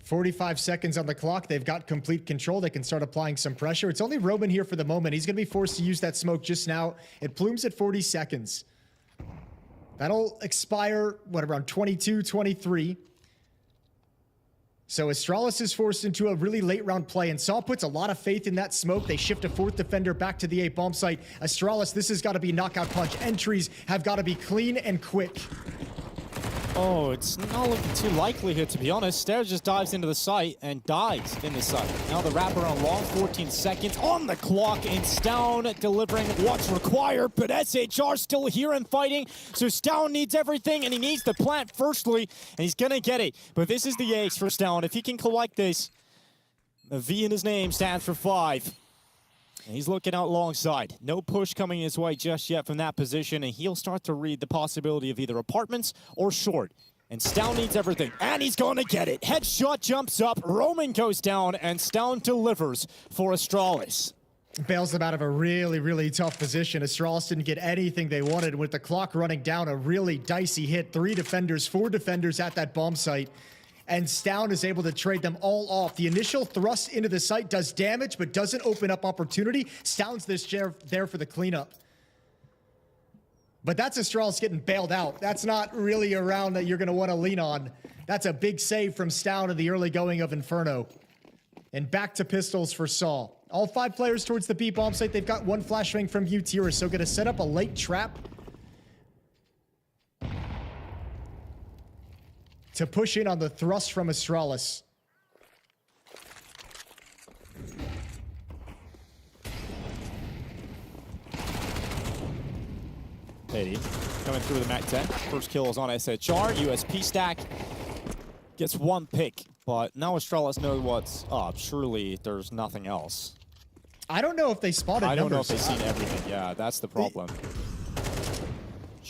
45 seconds on the clock. They've got complete control. They can start applying some pressure. It's only Roman here for the moment. He's going to be forced to use that smoke just now. It plumes at 40 seconds. That'll expire, what, around 22, 23. So Astralis is forced into a really late round play, and Saw puts a lot of faith in that smoke. They shift a 4th defender back to the A bomb site. Astralis, this has got to be knockout punch. Entries have got to be clean and quick. Oh, it's not looking too likely here, to be honest. Stair just dives into the site and dies in the site. Now the wraparound long, 14 seconds on the clock, and Stown delivering what's required, but SHR still here and fighting, so Stown needs everything, and he needs the plant firstly, and he's gonna get it. But this is the ace for Stown. If he can collect this, the V in his name stands for 5. And he's looking out long side. No push coming his way just yet from that position, and he'll start to read the possibility of either apartments or short. And Stown needs everything, and he's going to get it. Headshot jumps up, Roman goes down, and Stown delivers for Astralis. Bails them out of a really, really tough position. Astralis didn't get anything they wanted. With the clock running down, a really dicey hit. 3 defenders, 4 defenders at that bomb site. And Stown is able to trade them all off. The initial thrust into the site does damage, but doesn't open up opportunity. Stown's there for the cleanup. But that's Astralis getting bailed out. That's not really a round that you're going to want to lean on. That's a big save from Stown in the early going of Inferno. And back to pistols for Saw. All 5 players towards the B bomb site. They've got 1 flashbang from BTarena, so going to set up a late trap to push in on the thrust from Astralis. Petty coming through with the Mac 10. First kill is on SHR. USP stack gets 1 pick, but now Astralis knows what's up. Surely there's nothing else. I don't know if they spotted I don't know if numbers. they've seen everything. Yeah, that's the problem.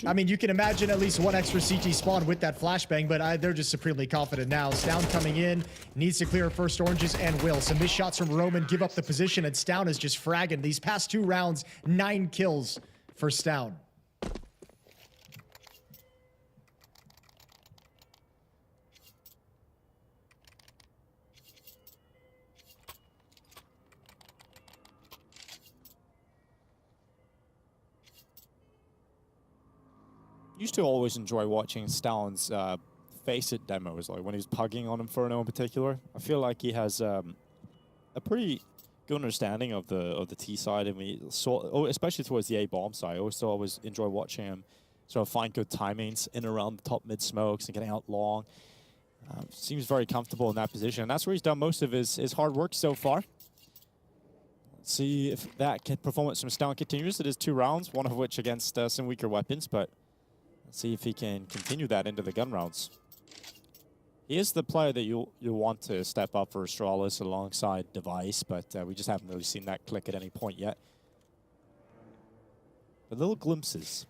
I mean, you can imagine at least 1 extra CT spawn with that flashbang, but they're just supremely confident now. Stown coming in, needs to clear first oranges and will. Some missed shots from Roman give up the position, and Stown is just fragging. These past 2 rounds, 9 kills for Stown. Used to always enjoy watching Stown's Face It demos, like when he was pugging on Inferno in particular. I feel like he has a pretty good understanding of the T side, and we saw, especially towards the A bomb side. I always enjoy watching him sort of find good timings in and around the top mid smokes and getting out long. Seems very comfortable in that position, and that's where he's done most of his hard work so far. Let's see if that performance from Stown continues. It is 2 rounds, one of which against some weaker weapons, but let's see if he can continue that into the gun rounds. He is the player that you want to step up for Astralis alongside Device, but we just haven't really seen that click at any point yet. But little glimpses.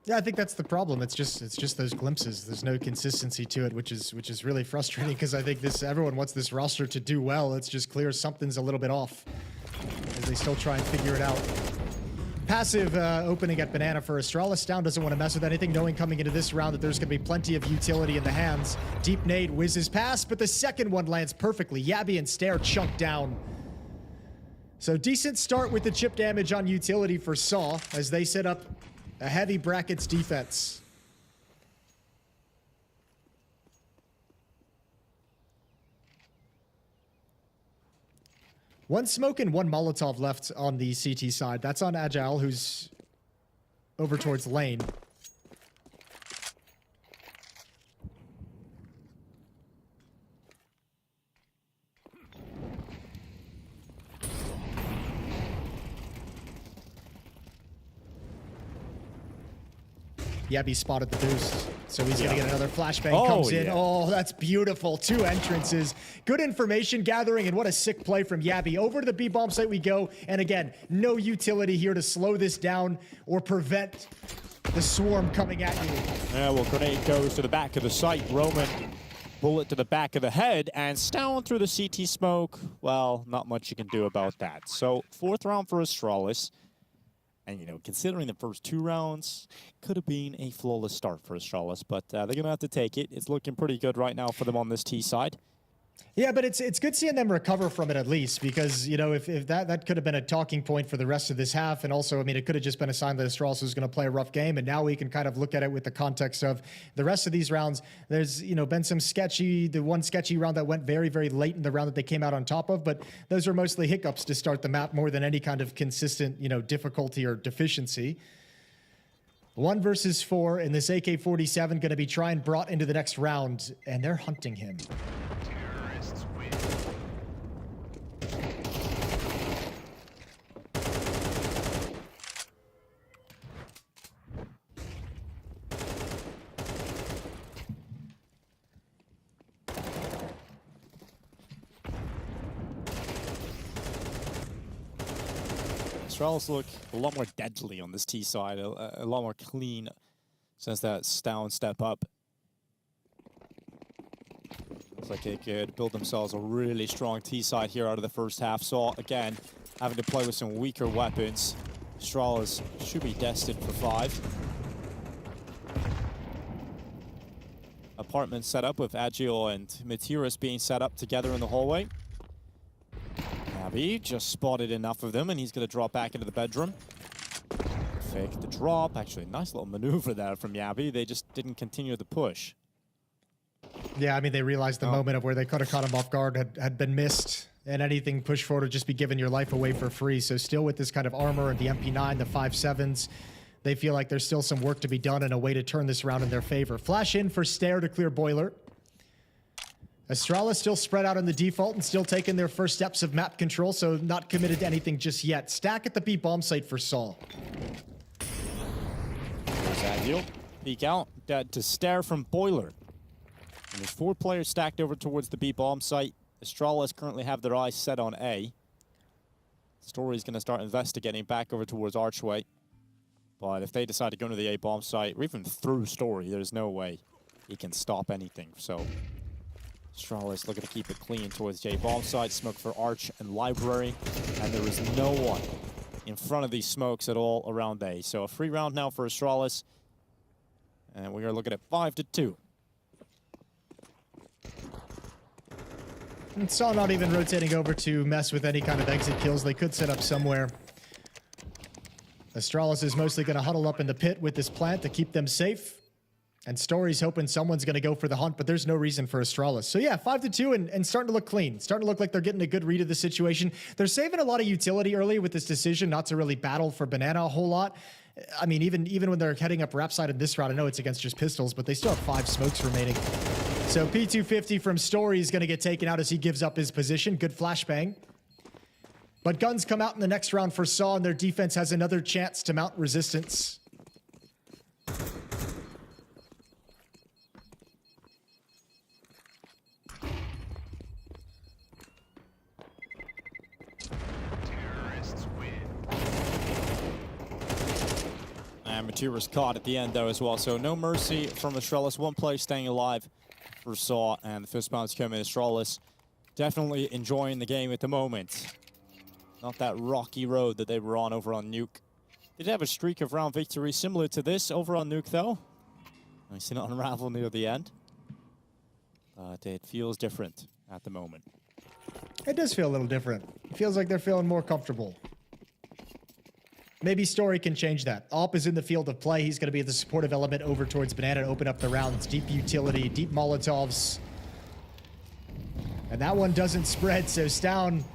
Yeah, I think that's the problem. It's just those glimpses. There's no consistency to it, which is really frustrating, because I think everyone wants this roster to do well. It's just clear something's a little bit off as they still try and figure it out. Passive opening at Banana for Astralis. Stown doesn't want to mess with anything, knowing coming into this round that there's going to be plenty of utility in the hands. Deep nade whizzes past, but the second one lands perfectly. Yabby and Stair chunk down. So decent start with the chip damage on utility for Saw as they set up a heavy brackets defense. One smoke and 1 Molotov left on the CT side. That's on Agile, who's over towards lane. Yabby spotted the boost. So he's gonna get another flashbang, Oh, comes in. yeah. Oh, that's beautiful. 2 entrances. Good information gathering, and what a sick play from Yabby. Over to the B-bomb site we go, and again, no utility here to slow this down or prevent the swarm coming at you. Yeah, well, grenade goes to the back of the site. Roman, bullet to the back of the head, and Stown through the CT smoke. Well, not much you can do about that. So, 4th round for Astralis. And, you know, considering the first 2 rounds, could have been a flawless start for Astralis, but they're going to have to take it. It's looking pretty good right now for them on this T side. Yeah, but it's good seeing them recover from it at least, because, you know, if that could have been a talking point for the rest of this half. And also, I mean, it could have just been a sign that Astralis was going to play a rough game. And now we can kind of look at it with the context of the rest of these rounds. There's, you know, been some sketchy, the one sketchy round that went very, very late in the round that they came out on top of. But those are mostly hiccups to start the map more than any kind of consistent, you know, difficulty or deficiency. 1 versus 4, and this AK-47 going to be trying brought into the next round, and they're hunting him. Astralis look a lot more deadly on this T side, a lot more clean since that Stown step up. Looks like they could build themselves a really strong T side here out of the first half. Saw, again, having to play with some weaker weapons. Astralis should be destined for 5. Apartment set up with Agio and Matiris being set up together in the hallway. Yabby just spotted enough of them, and he's going to drop back into the bedroom. Fake the drop. Actually, nice little maneuver there from Yabby. They just didn't continue the push. Yeah, I mean, they realized the moment of where they could have caught him off guard had been missed, and anything pushed forward would just be giving your life away for free. So still with this kind of armor and the MP9, the 5.7s, they feel like there's still some work to be done and a way to turn this round in their favor. Flash in for Stare to clear Boiler. Astralis still spread out on the default and still taking their first steps of map control, so not committed to anything just yet. Stack at the B-bomb site for Saul. There's Agio. Peek out. Dead to Stare from Boiler. And there's 4 players stacked over towards the B-bomb site. Astralis currently have their eyes set on A. Story's going to start investigating back over towards Archway. But if they decide to go to the A-bomb site, or even through Story, there's no way he can stop anything. So Astralis looking to keep it clean towards J-bomb site. Smoke for Arch and Library. And there is no one in front of these smokes at all around A. So a free round now for Astralis. And we are looking at 5-2. And Saw not even rotating over to mess with any kind of exit kills. They could set up somewhere. Astralis is mostly going to huddle up in the pit with this plant to keep them safe. And Story's hoping someone's going to go for the hunt, but there's no reason for Astralis. So yeah, 5-2 and starting to look clean. Starting to look like they're getting a good read of the situation. They're saving a lot of utility early with this decision not to really battle for Banana a whole lot. I mean, even when they're heading up rap side in this round, I know it's against just pistols, but they still have 5 smokes remaining. So P250 from Story is going to get taken out as he gives up his position. Good flashbang. But guns come out in the next round for Saw, and their defense has another chance to mount resistance. And Matiris caught at the end, though, as well. So no mercy from Astralis. 1 play staying alive for Saw, and the fist bounce coming. Astralis definitely enjoying the game at the moment. Not that rocky road that they were on over on Nuke. Did have a streak of round victories similar to this over on Nuke, though. I seen it unravel near the end. But it feels different at the moment. It does feel a little different. It feels like they're feeling more comfortable. Maybe Story can change that. Alp is in the field of play. He's going to be the supportive element over towards Banana and open up the rounds. Deep utility, deep Molotovs. And that one doesn't spread, so Stown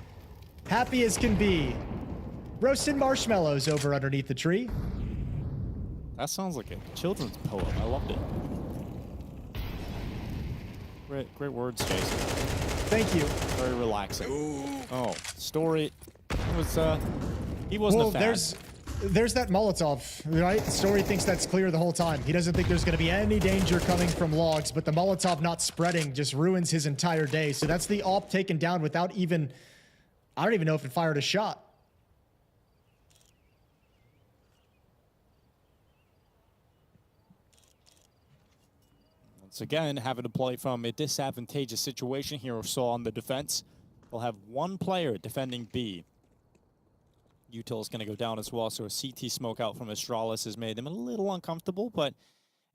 happy as can be. Roasted marshmallows over underneath the tree. That sounds like a children's poem. I loved it. Great words, Jason. Thank you. Very relaxing. Ooh. Oh, Story was he wasn't a fan. there's that Molotov, right? Story thinks that's clear the whole time. He doesn't think there's going to be any danger coming from logs, but the Molotov not spreading just ruins his entire day. So that's the AWP taken down without even, I don't even know if it fired a shot. Once again, having to play from a disadvantageous situation here, saw on the defense. We'll have one player defending B. Util's going to go down as well, so a CT smoke out from Astralis has made them a little uncomfortable, but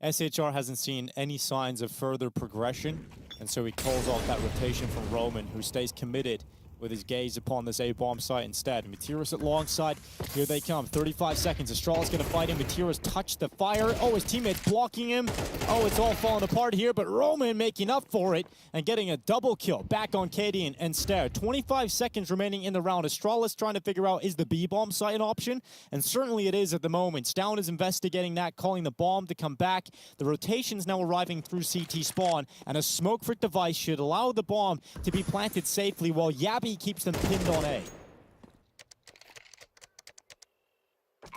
SHR hasn't seen any signs of further progression, and so he calls off that rotation from Roman, who stays committed with his gaze upon this A-bomb site instead. Materis at long side. Here they come. 35 seconds. Astralis going to fight him. Materis touched the fire. Oh, his teammate's blocking him. Oh, it's all falling apart here, but Roman making up for it and getting a double kill back on Cadian and Stair. 25 seconds remaining in the round. Astralis trying to figure out, is the B-bomb site an option? And certainly it is at the moment. Stown is investigating that, calling the bomb to come back. The rotation's now arriving through CT spawn, and a smoke for device should allow the bomb to be planted safely while Yabi keeps them pinned on A.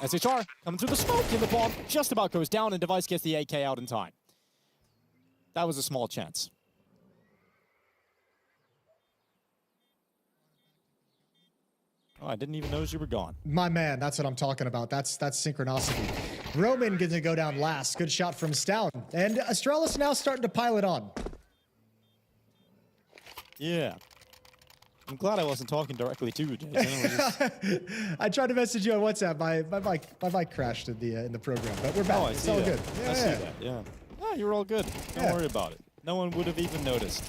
SHR coming through the smoke, and the bomb just about goes down, and Device gets the AK out in time. That was a small chance. Oh, I didn't even notice you were gone. My man, that's what I'm talking about. That's synchronicity. Roman gets to go down last. Good shot from Stown. And Astralis now starting to pile it on. Yeah. I'm glad I wasn't talking directly to you, Jason. I tried to message you on WhatsApp. My mic crashed in the program, but we're back. Oh, it's all good. I see that, yeah. Yeah, you're all good. Don't worry about it. No one would have even noticed.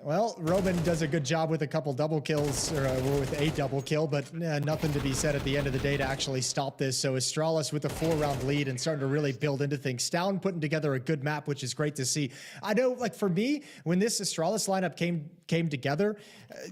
Well, Roman does a good job with a couple double kills, or with a double kill, but nothing to be said at the end of the day to actually stop this. So Astralis with a 4-round lead and starting to really build into things. Stown putting together a good map, which is great to see. I know, like for me, when this Astralis lineup came together,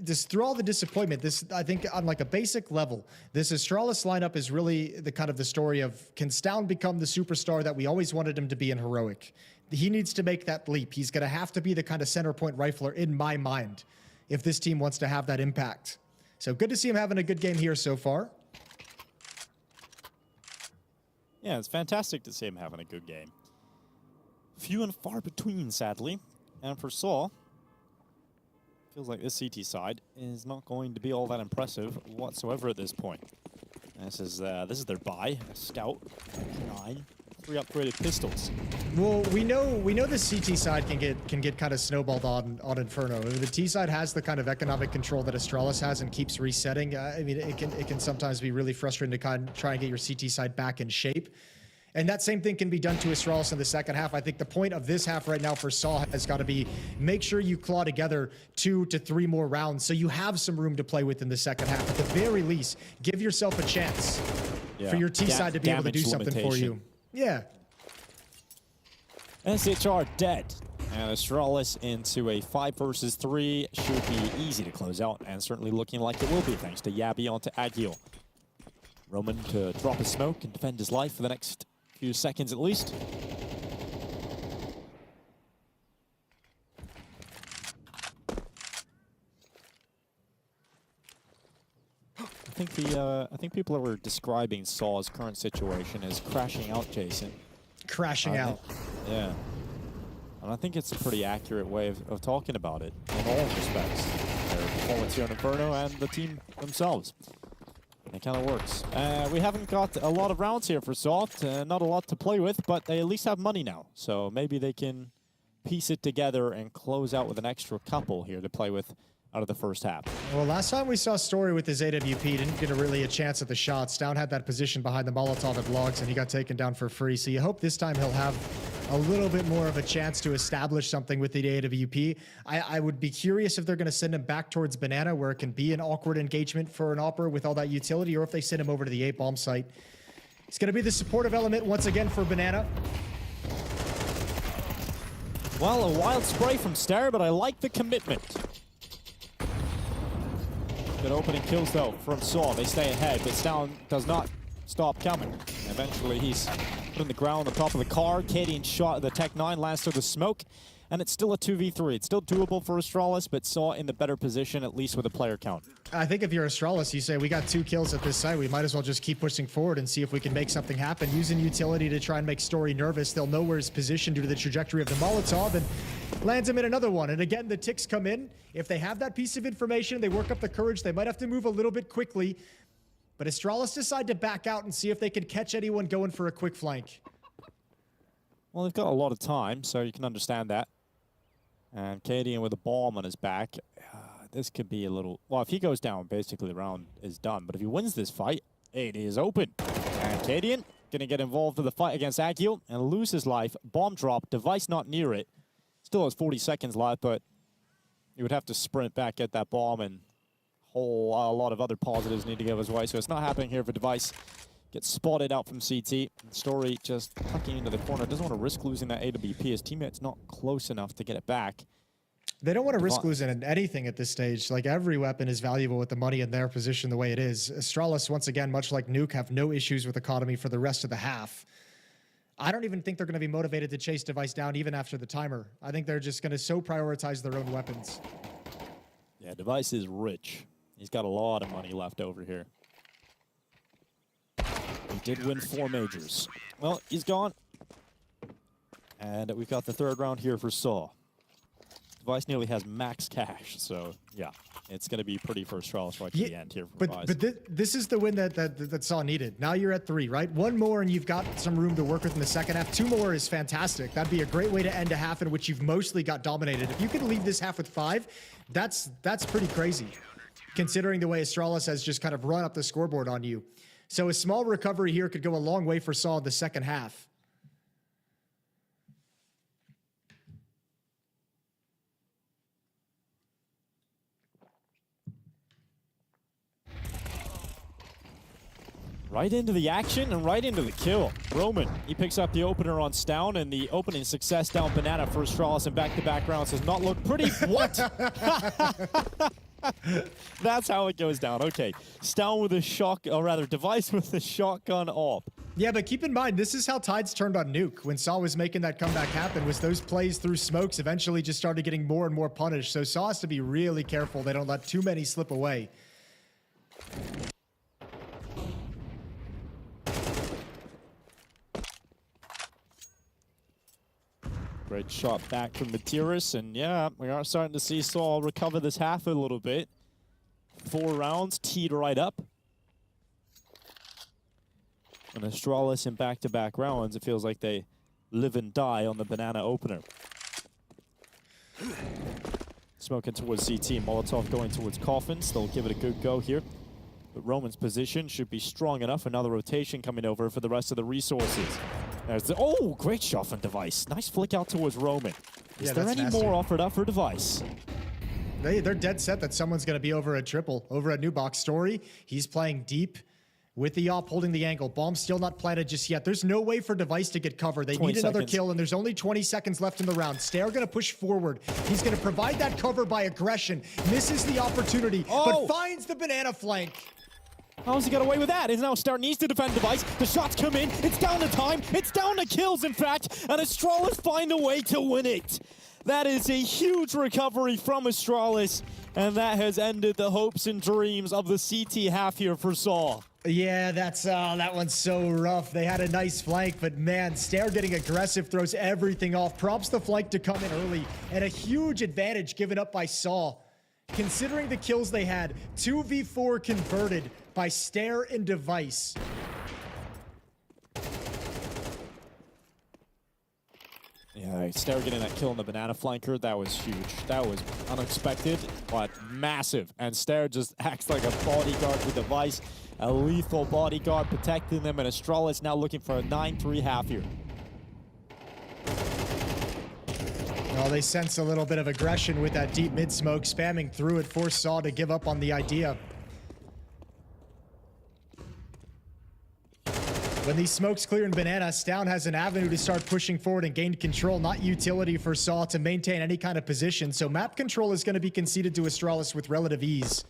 just through all the disappointment, I think on like a basic level, this Astralis lineup is really the kind of the story of, can Stown become the superstar that we always wanted him to be in Heroic? He needs to make that leap. He's going to have to be the kind of center point rifler in my mind if this team wants to have that impact. So good to see him having a good game here so far. Yeah, it's fantastic to see him having a good game. Few and far between, sadly. And for Saw, feels like this CT side is not going to be all that impressive whatsoever at this point. This is their buy, a Scout, 9. 3 upgraded pistols. Well, we know the CT side can get kind of snowballed on Inferno. The T side has the kind of economic control that Astralis has and keeps resetting. I mean, it can sometimes be really frustrating to kind of try and get your CT side back in shape. And that same thing can be done to Astralis in the second half. I think the point of this half right now for Saw has got to be make sure you claw together 2 to 3 more rounds so you have some room to play with in the second half. At the very least, give yourself a chance for your T side to be able to do something for you. Yeah. SHR dead. And Astralis into a 5 versus 3 should be easy to close out, and certainly looking like it will be thanks to Yabi onto Agil. Roman to drop his smoke and defend his life for the next few seconds at least. I think people were describing Saw's current situation as crashing out, Jason. Crashing out. Yeah. And I think it's a pretty accurate way of talking about it in all respects. Their performance here in Inferno and the team themselves. It kind of works. We haven't got a lot of rounds here for Soft, not a lot to play with, but they at least have money now. So maybe they can piece it together and close out with an extra couple here to play with out of the first half. Well, last time we saw Story with his AWP, didn't get a chance at the shots. Down had that position behind the Molotov at Logs, and he got taken down for free. So you hope this time he'll have a little bit more of a chance to establish something with the AWP. I would be curious if they're going to send him back towards Banana, where it can be an awkward engagement for an Opera with all that utility, or if they send him over to the A-bomb site. It's going to be the supportive element once again for Banana. Well, a wild spray from Stair, but I like the commitment. Good opening kills, though, from Saw. They stay ahead, but Stown does not stop coming. Eventually, he's put on the ground on the top of the car. Cadian shot the Tech 9 lands through the smoke. and it's still a 2v3. It's still doable for Astralis, but Saw in the better position, at least with a player count. I think if you're Astralis, you say, we got 2 kills at this site. We might as well just keep pushing forward and see if we can make something happen. Using utility to try and make Story nervous. They'll know where his position due to the trajectory of the Molotov and lands him in another one. And again, the ticks come in. If they have that piece of information, they work up the courage. They might have to move a little bit quickly. But Astralis decide to back out and see if they can catch anyone going for a quick flank. Well, they've got a lot of time, so you can understand that. And Cadian with a bomb on his back. This could be a little... Well, if he goes down, basically the round is done. But if he wins this fight, it is open. And Cadian going to get involved with the fight against Agil and lose his life. Bomb drop, device not near it. Still has 40 seconds left, but you would have to sprint back, get that bomb, and a lot of other positives need to go his way. So it's not happening here for Device. Gets spotted out from CT. Story just tucking into the corner. Doesn't want to risk losing that AWP. His teammate's not close enough to get it back. They don't want to risk losing anything at this stage. Like, every weapon is valuable with the money in their position the way it is. Astralis, once again, much like Nuke, have no issues with economy for the rest of the half. I don't even think they're going to be motivated to chase Device down even after the timer. I think they're just going to so prioritize their own weapons. Yeah, Device is rich. He's got a lot of money left over here. He did win 4 majors. Well, he's gone. And we've got the 3rd round here for Saw. Device nearly has max cash, so yeah, it's going to be pretty for Astralis right to the end here for Device. But this is the win that Saw needed. Now you're at 3, right? 1 more and you've got some room to work with in the second half. 2 more is fantastic. That'd be a great way to end a half in which you've mostly got dominated. If you can leave this half with 5, that's pretty crazy, considering the way Astralis has just kind of run up the scoreboard on you. So a small recovery here could go a long way for Saw in the second half. Right into the action and right into the kill. Roman, he picks up the opener on Stown, and the opening success down Banana for Astralis in back-to-back rounds does not look pretty. What? That's how it goes down. Okay, Stown with a Device with a shotgun off. Yeah, but keep in mind, this is how tides turned on Nuke. When Saw was making that comeback happen, was those plays through smokes eventually just started getting more and more punished. So Saw has to be really careful they don't let too many slip away. Great shot back from Matiris, and yeah, we are starting to see Saul recover this half a little bit. 4 rounds, teed right up. And Astralis in back-to-back rounds, it feels like they live and die on the Banana opener. Smoking towards CT, Molotov going towards Coffins. They'll give it a good go here. But Roman's position should be strong enough. Another rotation coming over for the rest of the resources. There's the, oh, great shot from Device. Nice flick out towards Roman. Is there any more offered up for Device? They're dead set that someone's going to be over at triple. Over at New Box Story, he's playing deep with the op holding the angle. Bomb still not planted just yet. There's no way for Device to get cover. They need another kill, and there's only 20 seconds left in the round. Stair going to push forward. He's going to provide that cover by aggression. Misses the opportunity, but finds the banana flank. How's he got away with that? Is now Star needs to defend Device. The shots come in. It's down to time. It's down to kills, in fact. And Astralis find a way to win it. That is a huge recovery from Astralis. And that has ended the hopes and dreams of the CT half here for Saul. Yeah, that one's so rough. They had a nice flank, but man, Stair getting aggressive throws everything off. Prompts the flank to come in early. And a huge advantage given up by Saul. Considering the kills they had, 2v4 converted by Stair and Device. Yeah, Stair getting that kill on the banana flanker, that was huge. That was unexpected, but massive. And Stair just acts like a bodyguard for Device, a lethal bodyguard protecting them, and Astralis now looking for a 9-3 half here. Well, they sense a little bit of aggression with that deep mid-smoke, spamming through it, forced Saw to give up on the idea. When these smokes clear in Banana, Stown has an avenue to start pushing forward and gain control, not utility for Saw to maintain any kind of position. So map control is going to be conceded to Astralis with relative ease.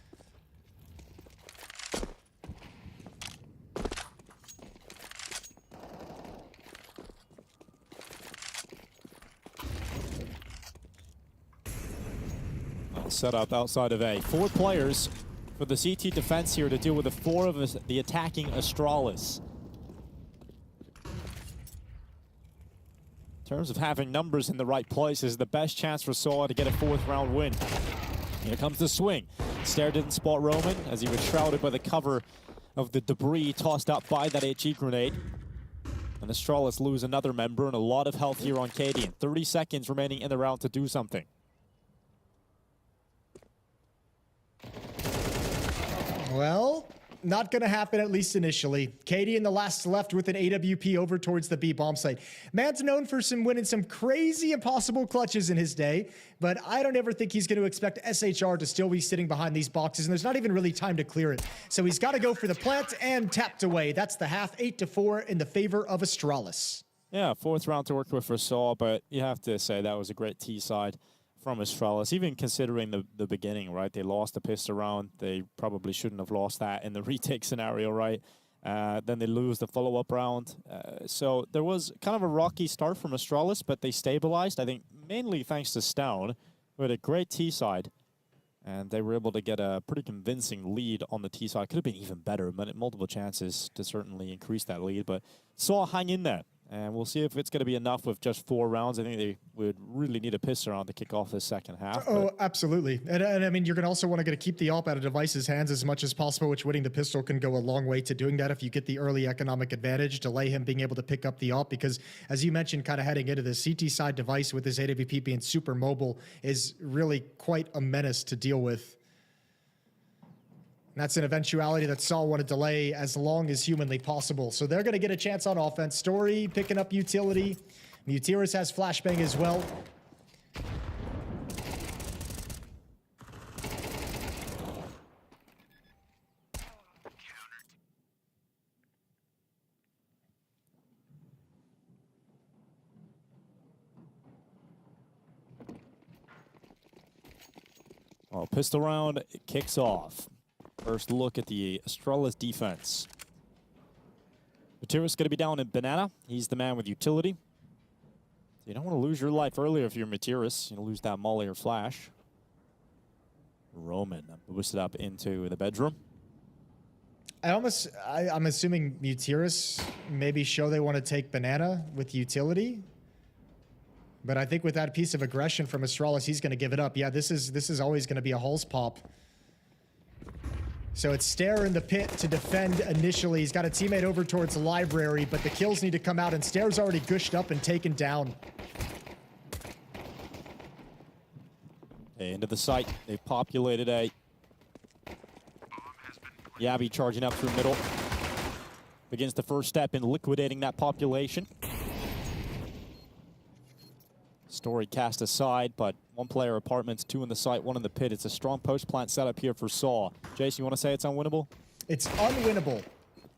set up outside of A. 4 players for the CT defense here to deal with the 4 of the attacking Astralis. In terms of having numbers in the right places, the best chance for Saw to get a 4th round win. Here comes the swing. Stair didn't spot Roman as he was shrouded by the cover of the debris tossed up by that HE grenade. And Astralis lose another member and a lot of health here on Cadian. 30 seconds remaining in the round to do something. Well, not going to happen, at least initially. Cadian, the last left with an AWP over towards the B bomb site. Man's known for winning some crazy impossible clutches in his day, but I don't ever think he's going to expect SHR to still be sitting behind these boxes, and there's not even really time to clear it. So he's got to go for the plant and tapped away. That's the half, 8-4 in the favor of Astralis. Yeah, 4th round to work with for Saw, but you have to say that was a great T side from Astralis, even considering the beginning, right? They lost the pistol round. They probably shouldn't have lost that in the retake scenario, right? Then they lose the follow-up round. So there was kind of a rocky start from Astralis, but they stabilized, I think, mainly thanks to Stone, who had a great T side. And they were able to get a pretty convincing lead on the T side. Could have been even better, but multiple chances to certainly increase that lead. But Saw hang in there. And we'll see if it's going to be enough with just 4 rounds. I think they would really need a pistol round to kick off this second half. Oh, absolutely. And I mean, you're going to also want to keep the AWP out of Device's hands as much as possible, which winning the pistol can go a long way to doing that if you get the early economic advantage, delay him being able to pick up the AWP. Because as you mentioned, kind of heading into the CT side, Device with his AWP being super mobile is really quite a menace to deal with. And that's an eventuality that Saul want to delay as long as humanly possible. So they're going to get a chance on offense. Story picking up utility. Mutiris has flashbang as well. Well, pistol round kicks off. First look at the Astralis defense. Mutiris going to be down in Banana. He's the man with utility. You don't want to lose your life earlier if you're Mutiris. You lose that molly or flash. Roman boosted up into the bedroom. I'm assuming Mutiris maybe show they want to take Banana with utility. But I think with that piece of aggression from Astralis, he's going to give it up. Yeah, this is always going to be a Hulse pop. So it's Stair in the pit to defend initially. He's got a teammate over towards the library, but the kills need to come out, and Stair's already gushed up and taken down. Into the site. They populated A. Yabi charging up through middle. Begins the first step in liquidating that population. Story cast aside, but 1 player apartments, 2 in the site, 1 in the pit. It's a strong post plant setup here for Saw. Jason, you want to say it's unwinnable? It's unwinnable.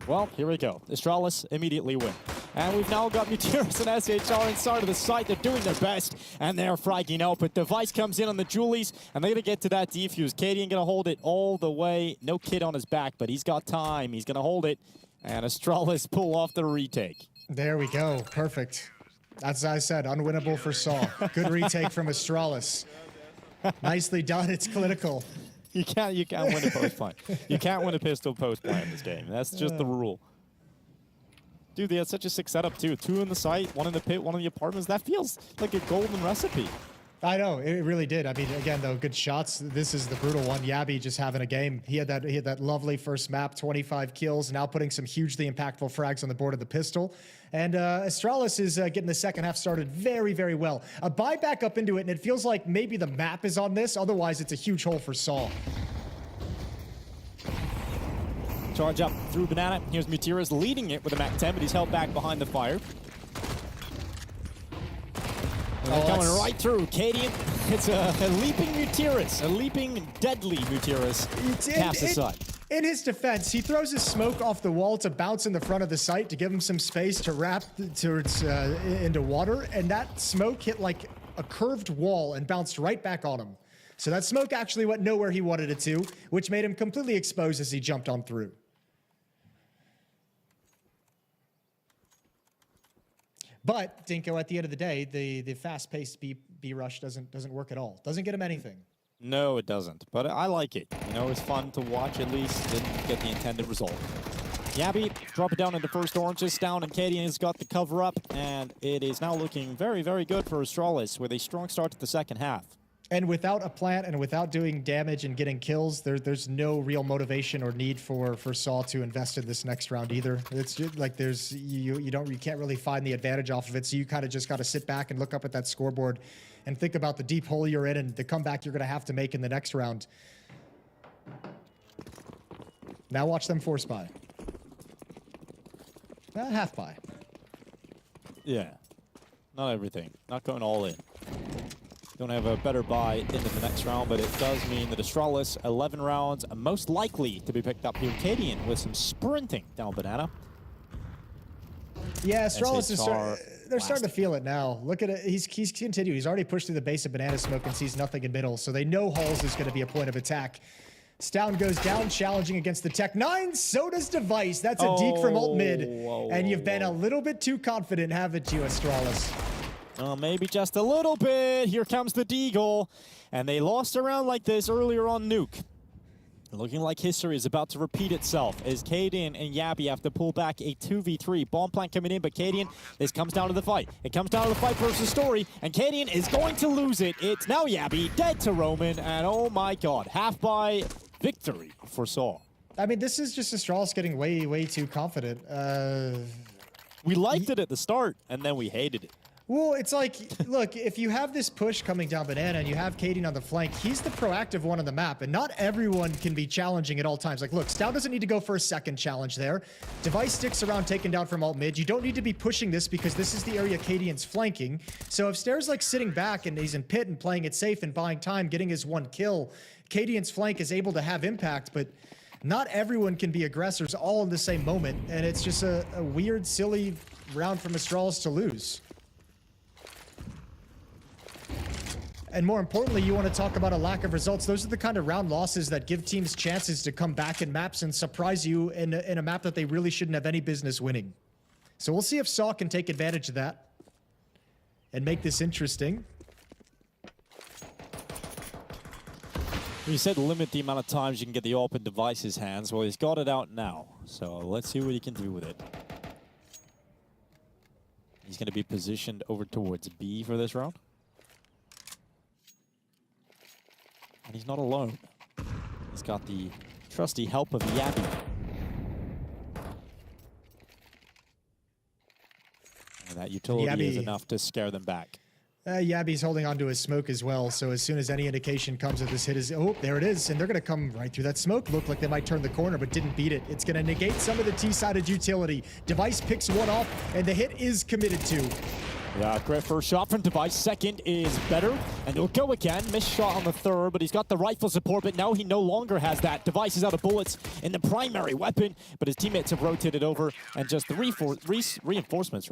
Well, here we go. Astralis immediately win. And we've now got Mutiris and SHR inside of the site. They're doing their best, and they're fragging out. But Device comes in on the Julies, and they're going to get to that defuse. Cadian going to hold it all the way. No kid on his back, but he's got time. He's going to hold it, and Astralis pull off the retake. There we go. Perfect. As I said, unwinnable for Saw. Good retake from Astralis. Nicely done. It's clinical. You can't win a post plant. You can't win a pistol post plant in this game. That's just the rule. Dude, they had such a sick setup too. 2 in the site, 1 in the pit, 1 in the apartments. That feels like a golden recipe. I know, it really did. I mean, again, though, good shots. This is the brutal one. Yabi just having a game. He had that lovely first map, 25 kills, now putting some hugely impactful frags on the board of the pistol. And Astralis is getting the second half started very, very well. A buy back up into it, and it feels like maybe the map is on this. Otherwise, it's a huge hole for Saul. Charge up through Banana. Here's Mutiris leading it with a Mac 10, but he's held back behind the fire. Coming right through. Cadian, it's a leaping Mutiris, a leaping deadly Mutiris. Caps aside. In his defense, he throws his smoke off the wall to bounce in the front of the site to give him some space to wrap towards into water, and that smoke hit like a curved wall and bounced right back on him. So that smoke actually went nowhere he wanted it to, which made him completely exposed as he jumped on through. But Dinko, at the end of the day, the fast-paced B rush doesn't work at all. Doesn't get him anything. No, it doesn't. But I like it. You know, it's fun to watch at least. Didn't get the intended result. Yabby, drop it down into first oranges down, and Cadian has got the cover up, and it is now looking very, very good for Astralis with a strong start to the second half. And without a plant and without doing damage and getting kills, there's no real motivation or need for Saw to invest in this next round either. It's just like you can't really find the advantage off of it, so you kind of just got to sit back and look up at that scoreboard and think about the deep hole you're in and the comeback you're going to have to make in the next round. Now watch them force buy. Half buy. Yeah, not everything. Not going all in. Don't have a better buy into the next round, but it does mean that Astralis, 11 rounds, most likely to be picked up here. Cadian with some sprinting down banana. Yeah, Astralis is they're starting to feel it now. Look at it. He's continued. He's already pushed through the base of banana smoke and sees nothing in middle, so they know Halls is going to be a point of attack. Stound goes down, challenging against the Tech-9. So does Device. That's a deke from ult mid. And you've been a little bit too confident, haven't you, Astralis? Maybe just a little bit. Here comes the Deagle. And they lost a round like this earlier on Nuke. Looking like history is about to repeat itself as Cadian and Yabby have to pull back a 2v3. Bomb plant coming in, but Cadian, this comes down to the fight. It comes down to the fight versus Story, and Cadian is going to lose it. It's now Yabby, dead to Roman, and oh my god, half by victory for Saw. I mean, this is just Astralis getting way too confident. We liked it at the start, and then we hated it. Well, it's like, look, if you have this push coming down banana and you have Cadian on the flank, he's the proactive one on the map, and not everyone can be challenging at all times. Like, look, Stout doesn't need to go for a second challenge there. Device sticks around taken down from alt mid. You don't need to be pushing this because this is the area Cadian's flanking. So if Stair's like sitting back and he's in pit and playing it safe and buying time, getting his one kill, Cadian's flank is able to have impact, but not everyone can be aggressors all in the same moment, and it's just a weird, silly round from Astralis to lose. And more importantly, you want to talk about a lack of results. Those are the kind of round losses that give teams chances to come back in maps and surprise you in a map that they really shouldn't have any business winning. So we'll see if Saw can take advantage of that and make this interesting. You said limit the amount of times you can get the AWP in Device's hands. Well, he's got it out now. So let's see what he can do with it. He's going to be positioned over towards B for this round. And he's not alone. He's got the trusty help of Yabby. And that utility is enough to scare them back. Yabby's holding onto his smoke as well, so as soon as any indication comes that this hit is... Oh, there it is, and they're going to come right through that smoke. Looked like they might turn the corner, but didn't beat it. It's going to negate some of the T-sided utility. Device picks one off, and the hit is committed to. Yeah, great first shot from Device. Second is better, and they'll go again. Missed shot on the third, but he's got the rifle support, but now he no longer has that. Device is out of bullets in the primary weapon, but his teammates have rotated over, and just the reinforcements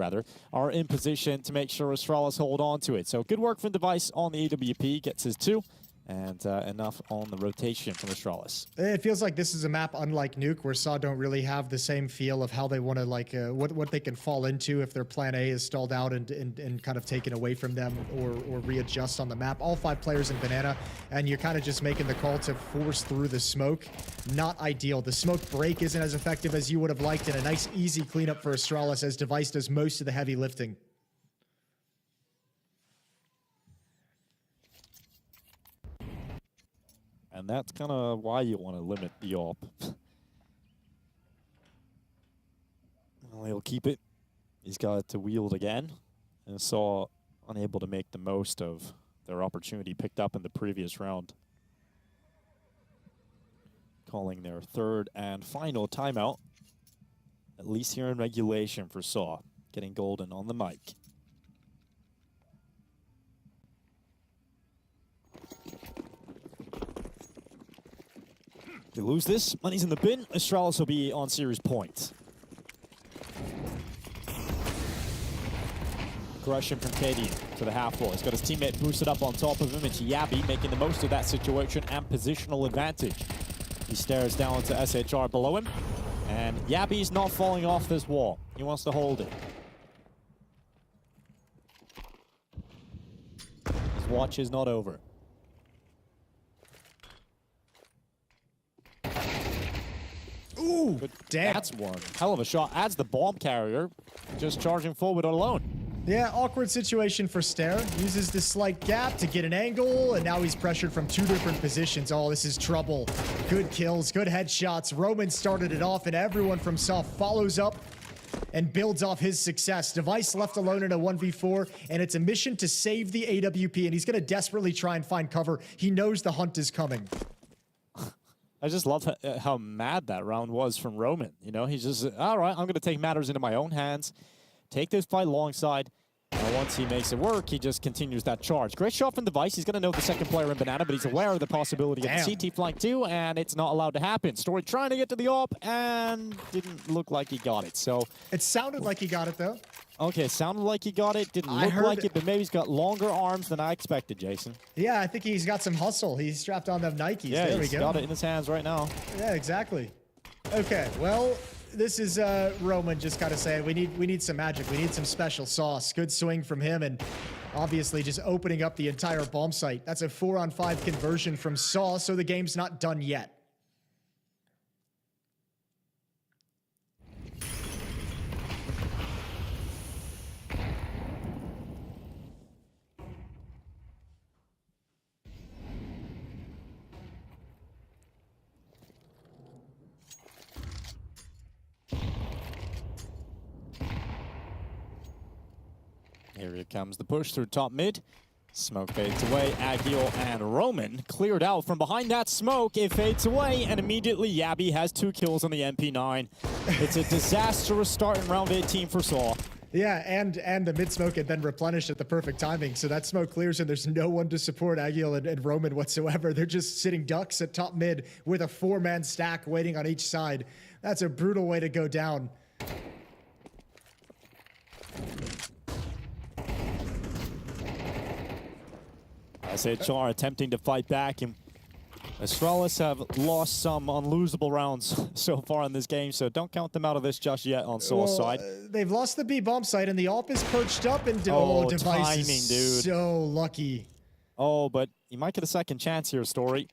are in position to make sure Astralis hold on to it. So good work from Device on the AWP, gets his 2. And enough on the rotation from Astralis. It feels like this is a map unlike Nuke, where Saw don't really have the same feel of how they want to, like, what they can fall into if their plan A is stalled out and kind of taken away from them or readjust on the map. All 5 players in banana, and you're kind of just making the call to force through the smoke. Not ideal. The smoke break isn't as effective as you would have liked, and a nice, easy cleanup for Astralis as Device does most of the heavy lifting. And that's kind of why you want to limit the AWP. Well, he'll keep it. He's got to wield again. And Saw unable to make the most of their opportunity picked up in the previous round. Calling their 3rd and final timeout. At least here in regulation for Saw. Getting golden on the mic. They lose this, money's in the bin. Astralis will be on series points. Aggression from Cadian to the half wall. He's got his teammate boosted up on top of him. It's Yabby making the most of that situation and positional advantage. He stares down to SHR below him. And Yabby's not falling off this wall. He wants to hold it. His watch is not over. Oh, damn. That's one hell of a shot. Adds the bomb carrier, just charging forward alone. Yeah, awkward situation for Stair. Uses this slight gap to get an angle, and now he's pressured from 2 different positions. Oh, this is trouble. Good kills, good headshots. Roman started it off, and everyone from Soft follows up and builds off his success. Device left alone in a 1v4, and it's a mission to save the AWP, and he's going to desperately try and find cover. He knows the hunt is coming. I just love how mad that round was from Roman. You know, he's just, all right, I'm going to take matters into my own hands, take this fight alongside, and once he makes it work, he just continues that charge. Great shot from Device. He's going to know the second player in Banana, but he's aware of the possibility of the CT flank too, and it's not allowed to happen. Story trying to get to the AWP, and didn't look like he got it. So it sounded like he got it, though. Okay, sounded like he got it. Didn't look like it, but maybe he's got longer arms than I expected, Jason. Yeah, I think he's got some hustle. He's strapped on them Nikes. Yeah, there we he's go. got it in his hands right now. Yeah, exactly. Okay, well, this is Roman just kind of saying we need some magic. We need some special sauce. Good swing from him, and obviously just opening up the entire bomb site. That's a 4-on-5 conversion from Saw, so the game's not done yet. Here comes the push through top mid. Smoke fades away. Agiel and Roman cleared out from behind that smoke. It fades away, and immediately Yabby has 2 kills on the MP9. It's a disastrous start in round 18 for Saw. Yeah, and the mid smoke had been replenished at the perfect timing, so that smoke clears and there's no one to support Agiel and Roman whatsoever. They're just sitting ducks at top mid with a 4-man stack waiting on each side. That's a brutal way to go down. SHR attempting to fight back, and Astralis have lost some unlosable rounds so far in this game, so don't count them out of this just yet on Soul's side. They've lost the B bomb site, and the AWP is perched up, and Device timing, is dude. so lucky. Oh, but you might get a second chance here, Story.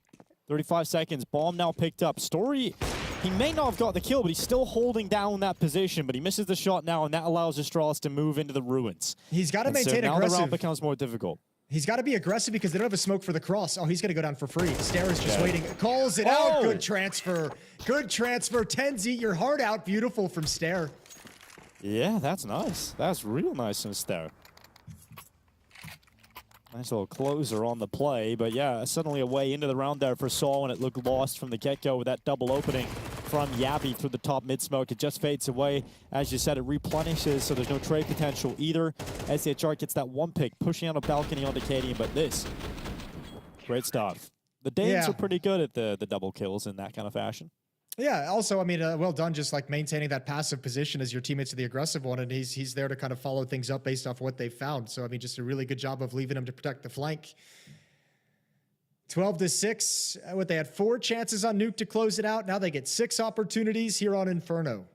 35 seconds, bomb now picked up. Story, he may not have got the kill, but he's still holding down that position, but he misses the shot now, and that allows Astralis to move into the ruins. He's got to maintain now aggressive. The round becomes more difficult. He's got to be aggressive because they don't have a smoke for the cross. Oh, he's going to go down for free. Stair is just waiting. Calls it out. Good transfer. Good transfer. Tens, eat your heart out. Beautiful from Stair. Yeah, that's nice. That's real nice from Stair. Nice little closer on the play, but yeah, suddenly a way into the round there for Saul, and it looked lost from the get-go with that double opening from Yabby through the top mid-smoke. It just fades away. As you said, it replenishes, so there's no trade potential either. SHR gets that one pick, pushing out a balcony onto Cadian, but this, great stuff. The Danes are pretty good at the double kills in that kind of fashion. Yeah, also, I mean, well done just like maintaining that passive position as your teammates are the aggressive one, and he's there to kind of follow things up based off what they found. So, I mean, just a really good job of leaving him to protect the flank. 12-6. What, they had 4 chances on Nuke to close it out. Now they get 6 opportunities here on Inferno.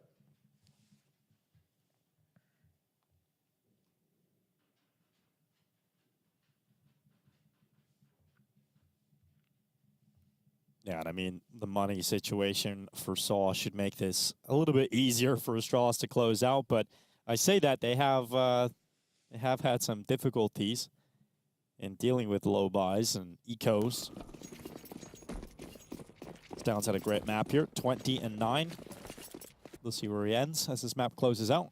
Yeah, and I mean, the money situation for Saw should make this a little bit easier for Astralis to close out, but I say that they have had some difficulties in dealing with low buys and ecos. Stoun's had a great map here, 20-9. We'll see where he ends as this map closes out.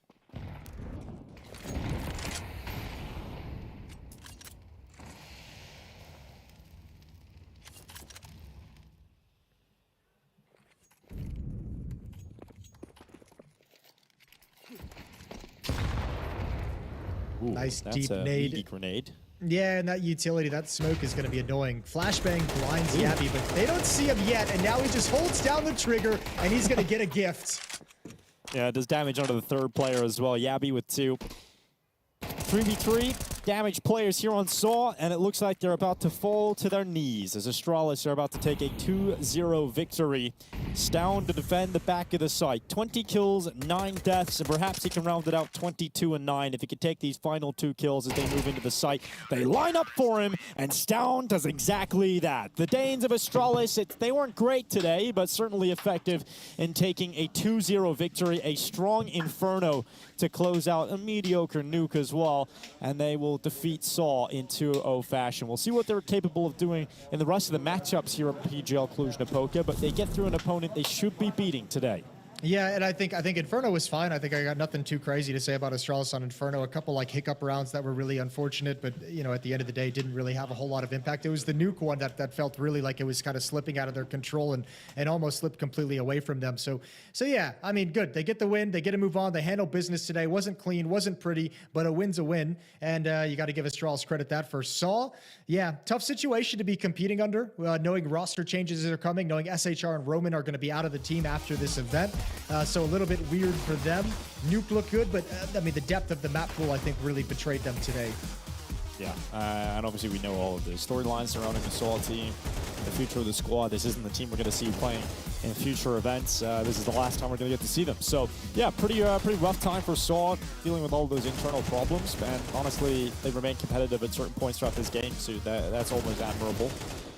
Ooh, nice deep a nade. meaty grenade. Yeah, and that utility, that smoke is going to be annoying. Flashbang blinds Yabby, but they don't see him yet, and now he just holds down the trigger, and he's going to get a gift. Yeah, it does damage onto the third player as well. Yabby with 2. 3v3 damage players here on Saw, and it looks like they're about to fall to their knees as Astralis are about to take a 2-0 victory Stown to defend the back of the site. 20 kills, 9 deaths, and perhaps he can round it out 22-9 if he could take these final 2 kills as they move into the site. They line up for him, and Stown does exactly that. The Danes of Astralis, they weren't great today, but certainly effective in taking a 2-0 victory. A strong Inferno to close out a mediocre Nuke as well, and they will defeat Saw in 2-0 fashion. We'll see what they're capable of doing in the rest of the matchups here at PGL Cluj-Napoca, but they get through an opponent they should be beating today. Yeah, and I think Inferno was fine. I think I got nothing too crazy to say about Astralis on Inferno. A couple like hiccup rounds that were really unfortunate, but you know, at the end of the day, didn't really have a whole lot of impact. It was the Nuke one that felt really like it was kind of slipping out of their control and almost slipped completely away from them. So yeah, I mean, good. They get the win. They get to move on. They handle business today. Wasn't clean, wasn't pretty, but a win's a win. And you got to give Astralis credit that for Saw. Yeah, tough situation to be competing under, knowing roster changes are coming, knowing SHR and Roman are going to be out of the team after this event. So a little bit weird for them. Nuke looked good, but I mean, the depth of the map pool, I think, really betrayed them today. Yeah, and obviously we know all of the storylines surrounding the Saw team, the future of the squad. This isn't the team we're going to see playing in future events. This is the last time we're going to get to see them. So yeah, pretty rough time for Saw, dealing with all those internal problems. And honestly, they remain competitive at certain points throughout this game, so that's almost admirable.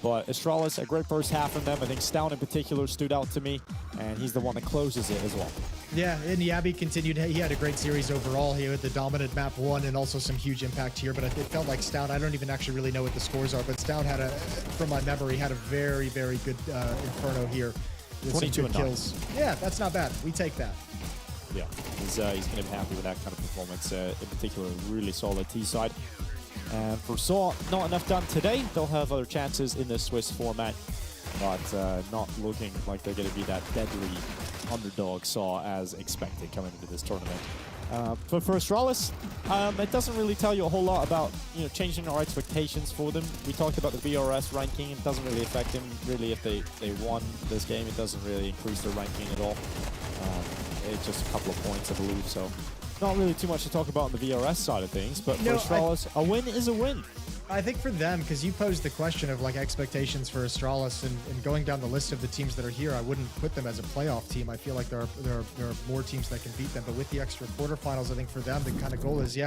But Astralis, a great first half from them. I think Stown in particular stood out to me, and he's the one that closes it as well. Yeah, and Yabi continued. He had a great series overall. He had the dominant map 1 and also some huge impact here, but it felt like Stown, I don't even actually really know what the scores are, but Stown had from my memory, had a very, very good Inferno here. 22 kills. Yeah, that's not bad. We take that. Yeah, he's going to be happy with that kind of performance. In particular, really solid T side. And for Saw, not enough done today. They'll have other chances in this Swiss format, but not looking like they're going to be that deadly underdog Saw as expected coming into this tournament. For Astralis, it doesn't really tell you a whole lot about changing our expectations for them. We talked about the BRS ranking. It doesn't really affect them really if they won this game. It doesn't really increase their ranking at all. It's just a couple of points, I believe. So not really too much to talk about on the VRS side of things, but for Astralis, a win is a win. I think for them, because you posed the question of like expectations for Astralis, and going down the list of the teams that are here, I wouldn't put them as a playoff team. I feel like there are more teams that can beat them, but with the extra quarterfinals, I think for them, the kind of goal is,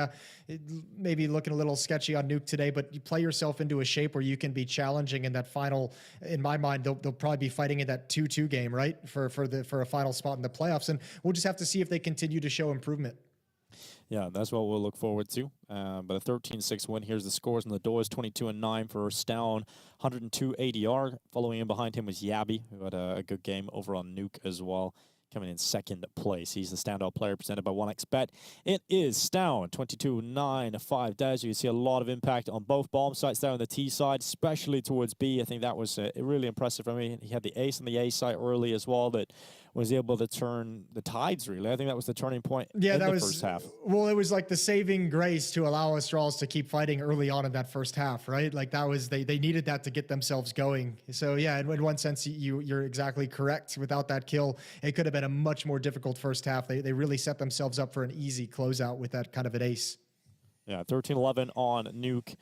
maybe looking a little sketchy on Nuke today, but you play yourself into a shape where you can be challenging in that final. In my mind, they'll probably be fighting in that 2-2 game, right, for a final spot in the playoffs, and we'll just have to see if they continue to show improvement. Yeah, that's what we'll look forward to. But a 13-6 win. Here's the scores on the doors: 22-9 for Stown, 102 ADR. Following in behind him was Yabi, who had a good game over on Nuke as well, coming in second place. He's the standout player presented by 1xBet. It is Stown, 22-9, 5 deaths. You can see a lot of impact on both bomb sites there on the T side, especially towards B. I think that was really impressive for me. He had the ace on the A site early as well that was able to turn the tides, really. I think that was the turning point in the first half. Well, it was like the saving grace to allow Astralis to keep fighting early on in that first half, right? Like that was, they needed that to get themselves going. So yeah, in one sense, you're exactly correct. Without that kill, it could have been a much more difficult first half. They really set themselves up for an easy closeout with that kind of an ace. Yeah, 13-11 on Nuke.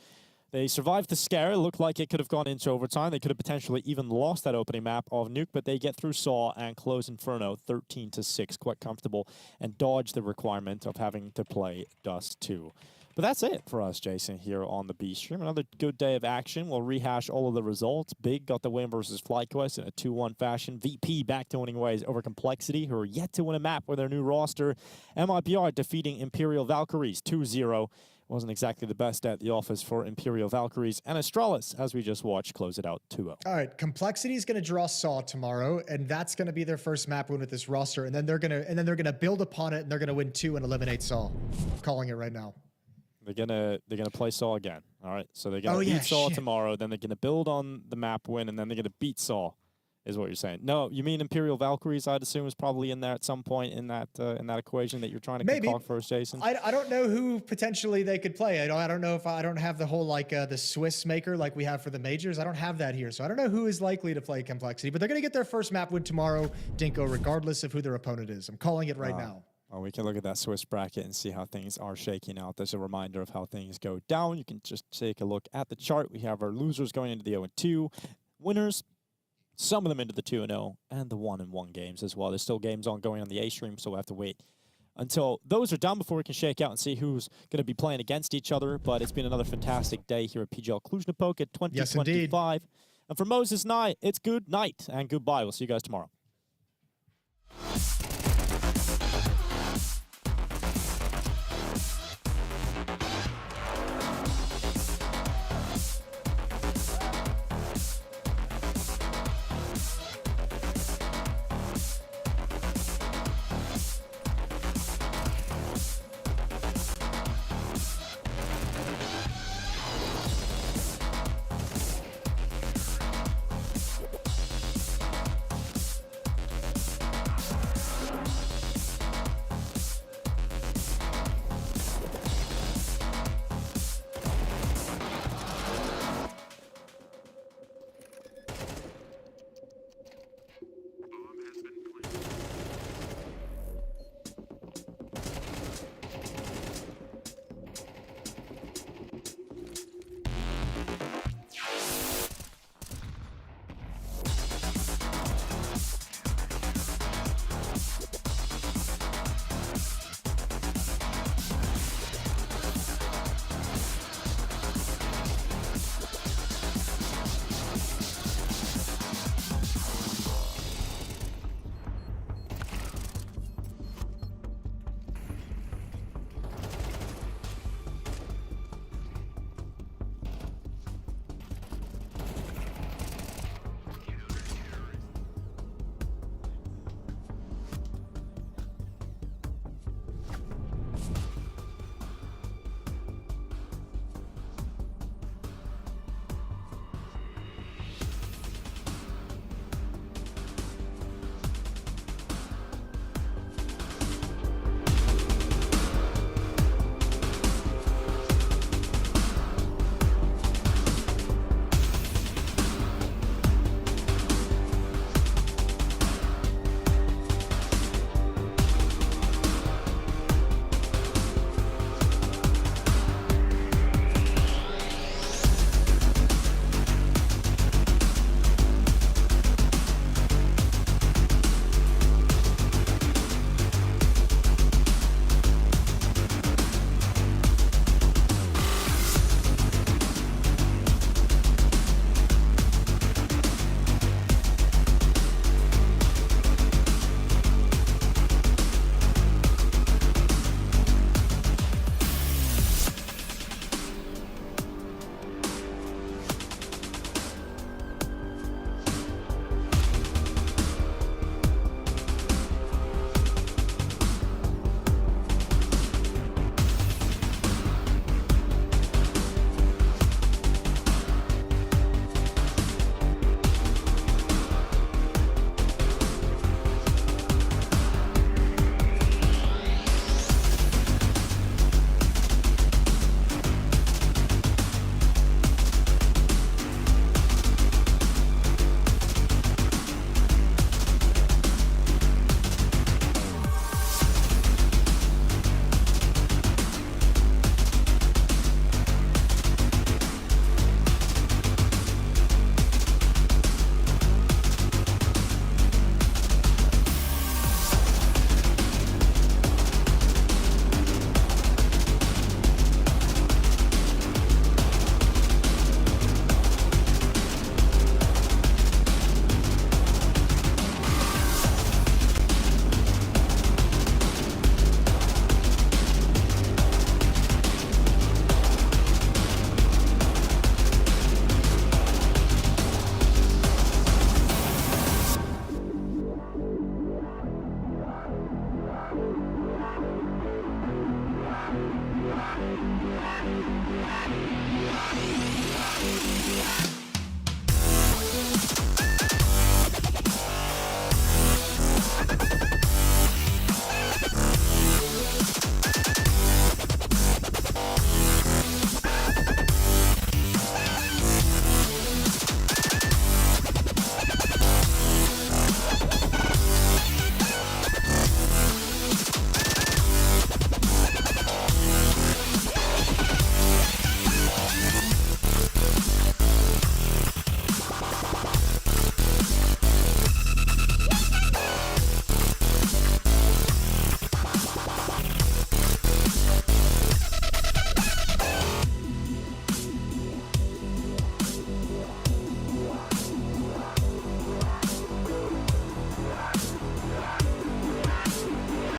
They survived the scare. It looked like it could have gone into overtime. They could have potentially even lost that opening map of Nuke, but they get through Saw and close Inferno 13-6, quite comfortable, and dodge the requirement of having to play Dust 2. But that's it for us, Jason, here on the B stream. Another good day of action. We'll rehash all of the results. Big got the win versus FlyQuest in a 2-1 fashion. VP back to winning ways over Complexity, who are yet to win a map with their new roster. MIBR defeating Imperial Valkyries 2-0. Wasn't exactly the best at the office for Imperial Valkyries. And Astralis, as we just watched, close it out 2-0. All right, Complexity is going to draw Saw tomorrow, and that's going to be their first map win with this roster. And then they're going to build upon it, and they're going to win 2 and eliminate Saw. I'm calling it right now. They're gonna play Saw again. All right, so they're gonna beat Saw tomorrow. Then they're gonna build on the map win, and then they're gonna beat Saw. Is what you're saying? No, you mean Imperial Valkyries? I'd assume is probably in there at some point in that equation that you're trying to concoct for us, Jason. I don't know who potentially they could play. I don't know if I don't have the whole the Swiss maker like we have for the majors. I don't have that here, so I don't know who is likely to play Complexity. But they're gonna get their first map win tomorrow, Dinko, regardless of who their opponent is. I'm calling it right now. Well, we can look at that Swiss bracket and see how things are shaking out. There's a reminder of how things go down. You can just take a look at the chart. We have our losers going into the 0-2. Winners, some of them into the 2-0, and the 1-1 games as well. There's still games ongoing on the A stream, so we'll have to wait until those are done before we can shake out and see who's going to be playing against each other. But it's been another fantastic day here at PGL Cluj-Napoca 2025. And for MOUZ night, it's good night and goodbye. We'll see you guys tomorrow.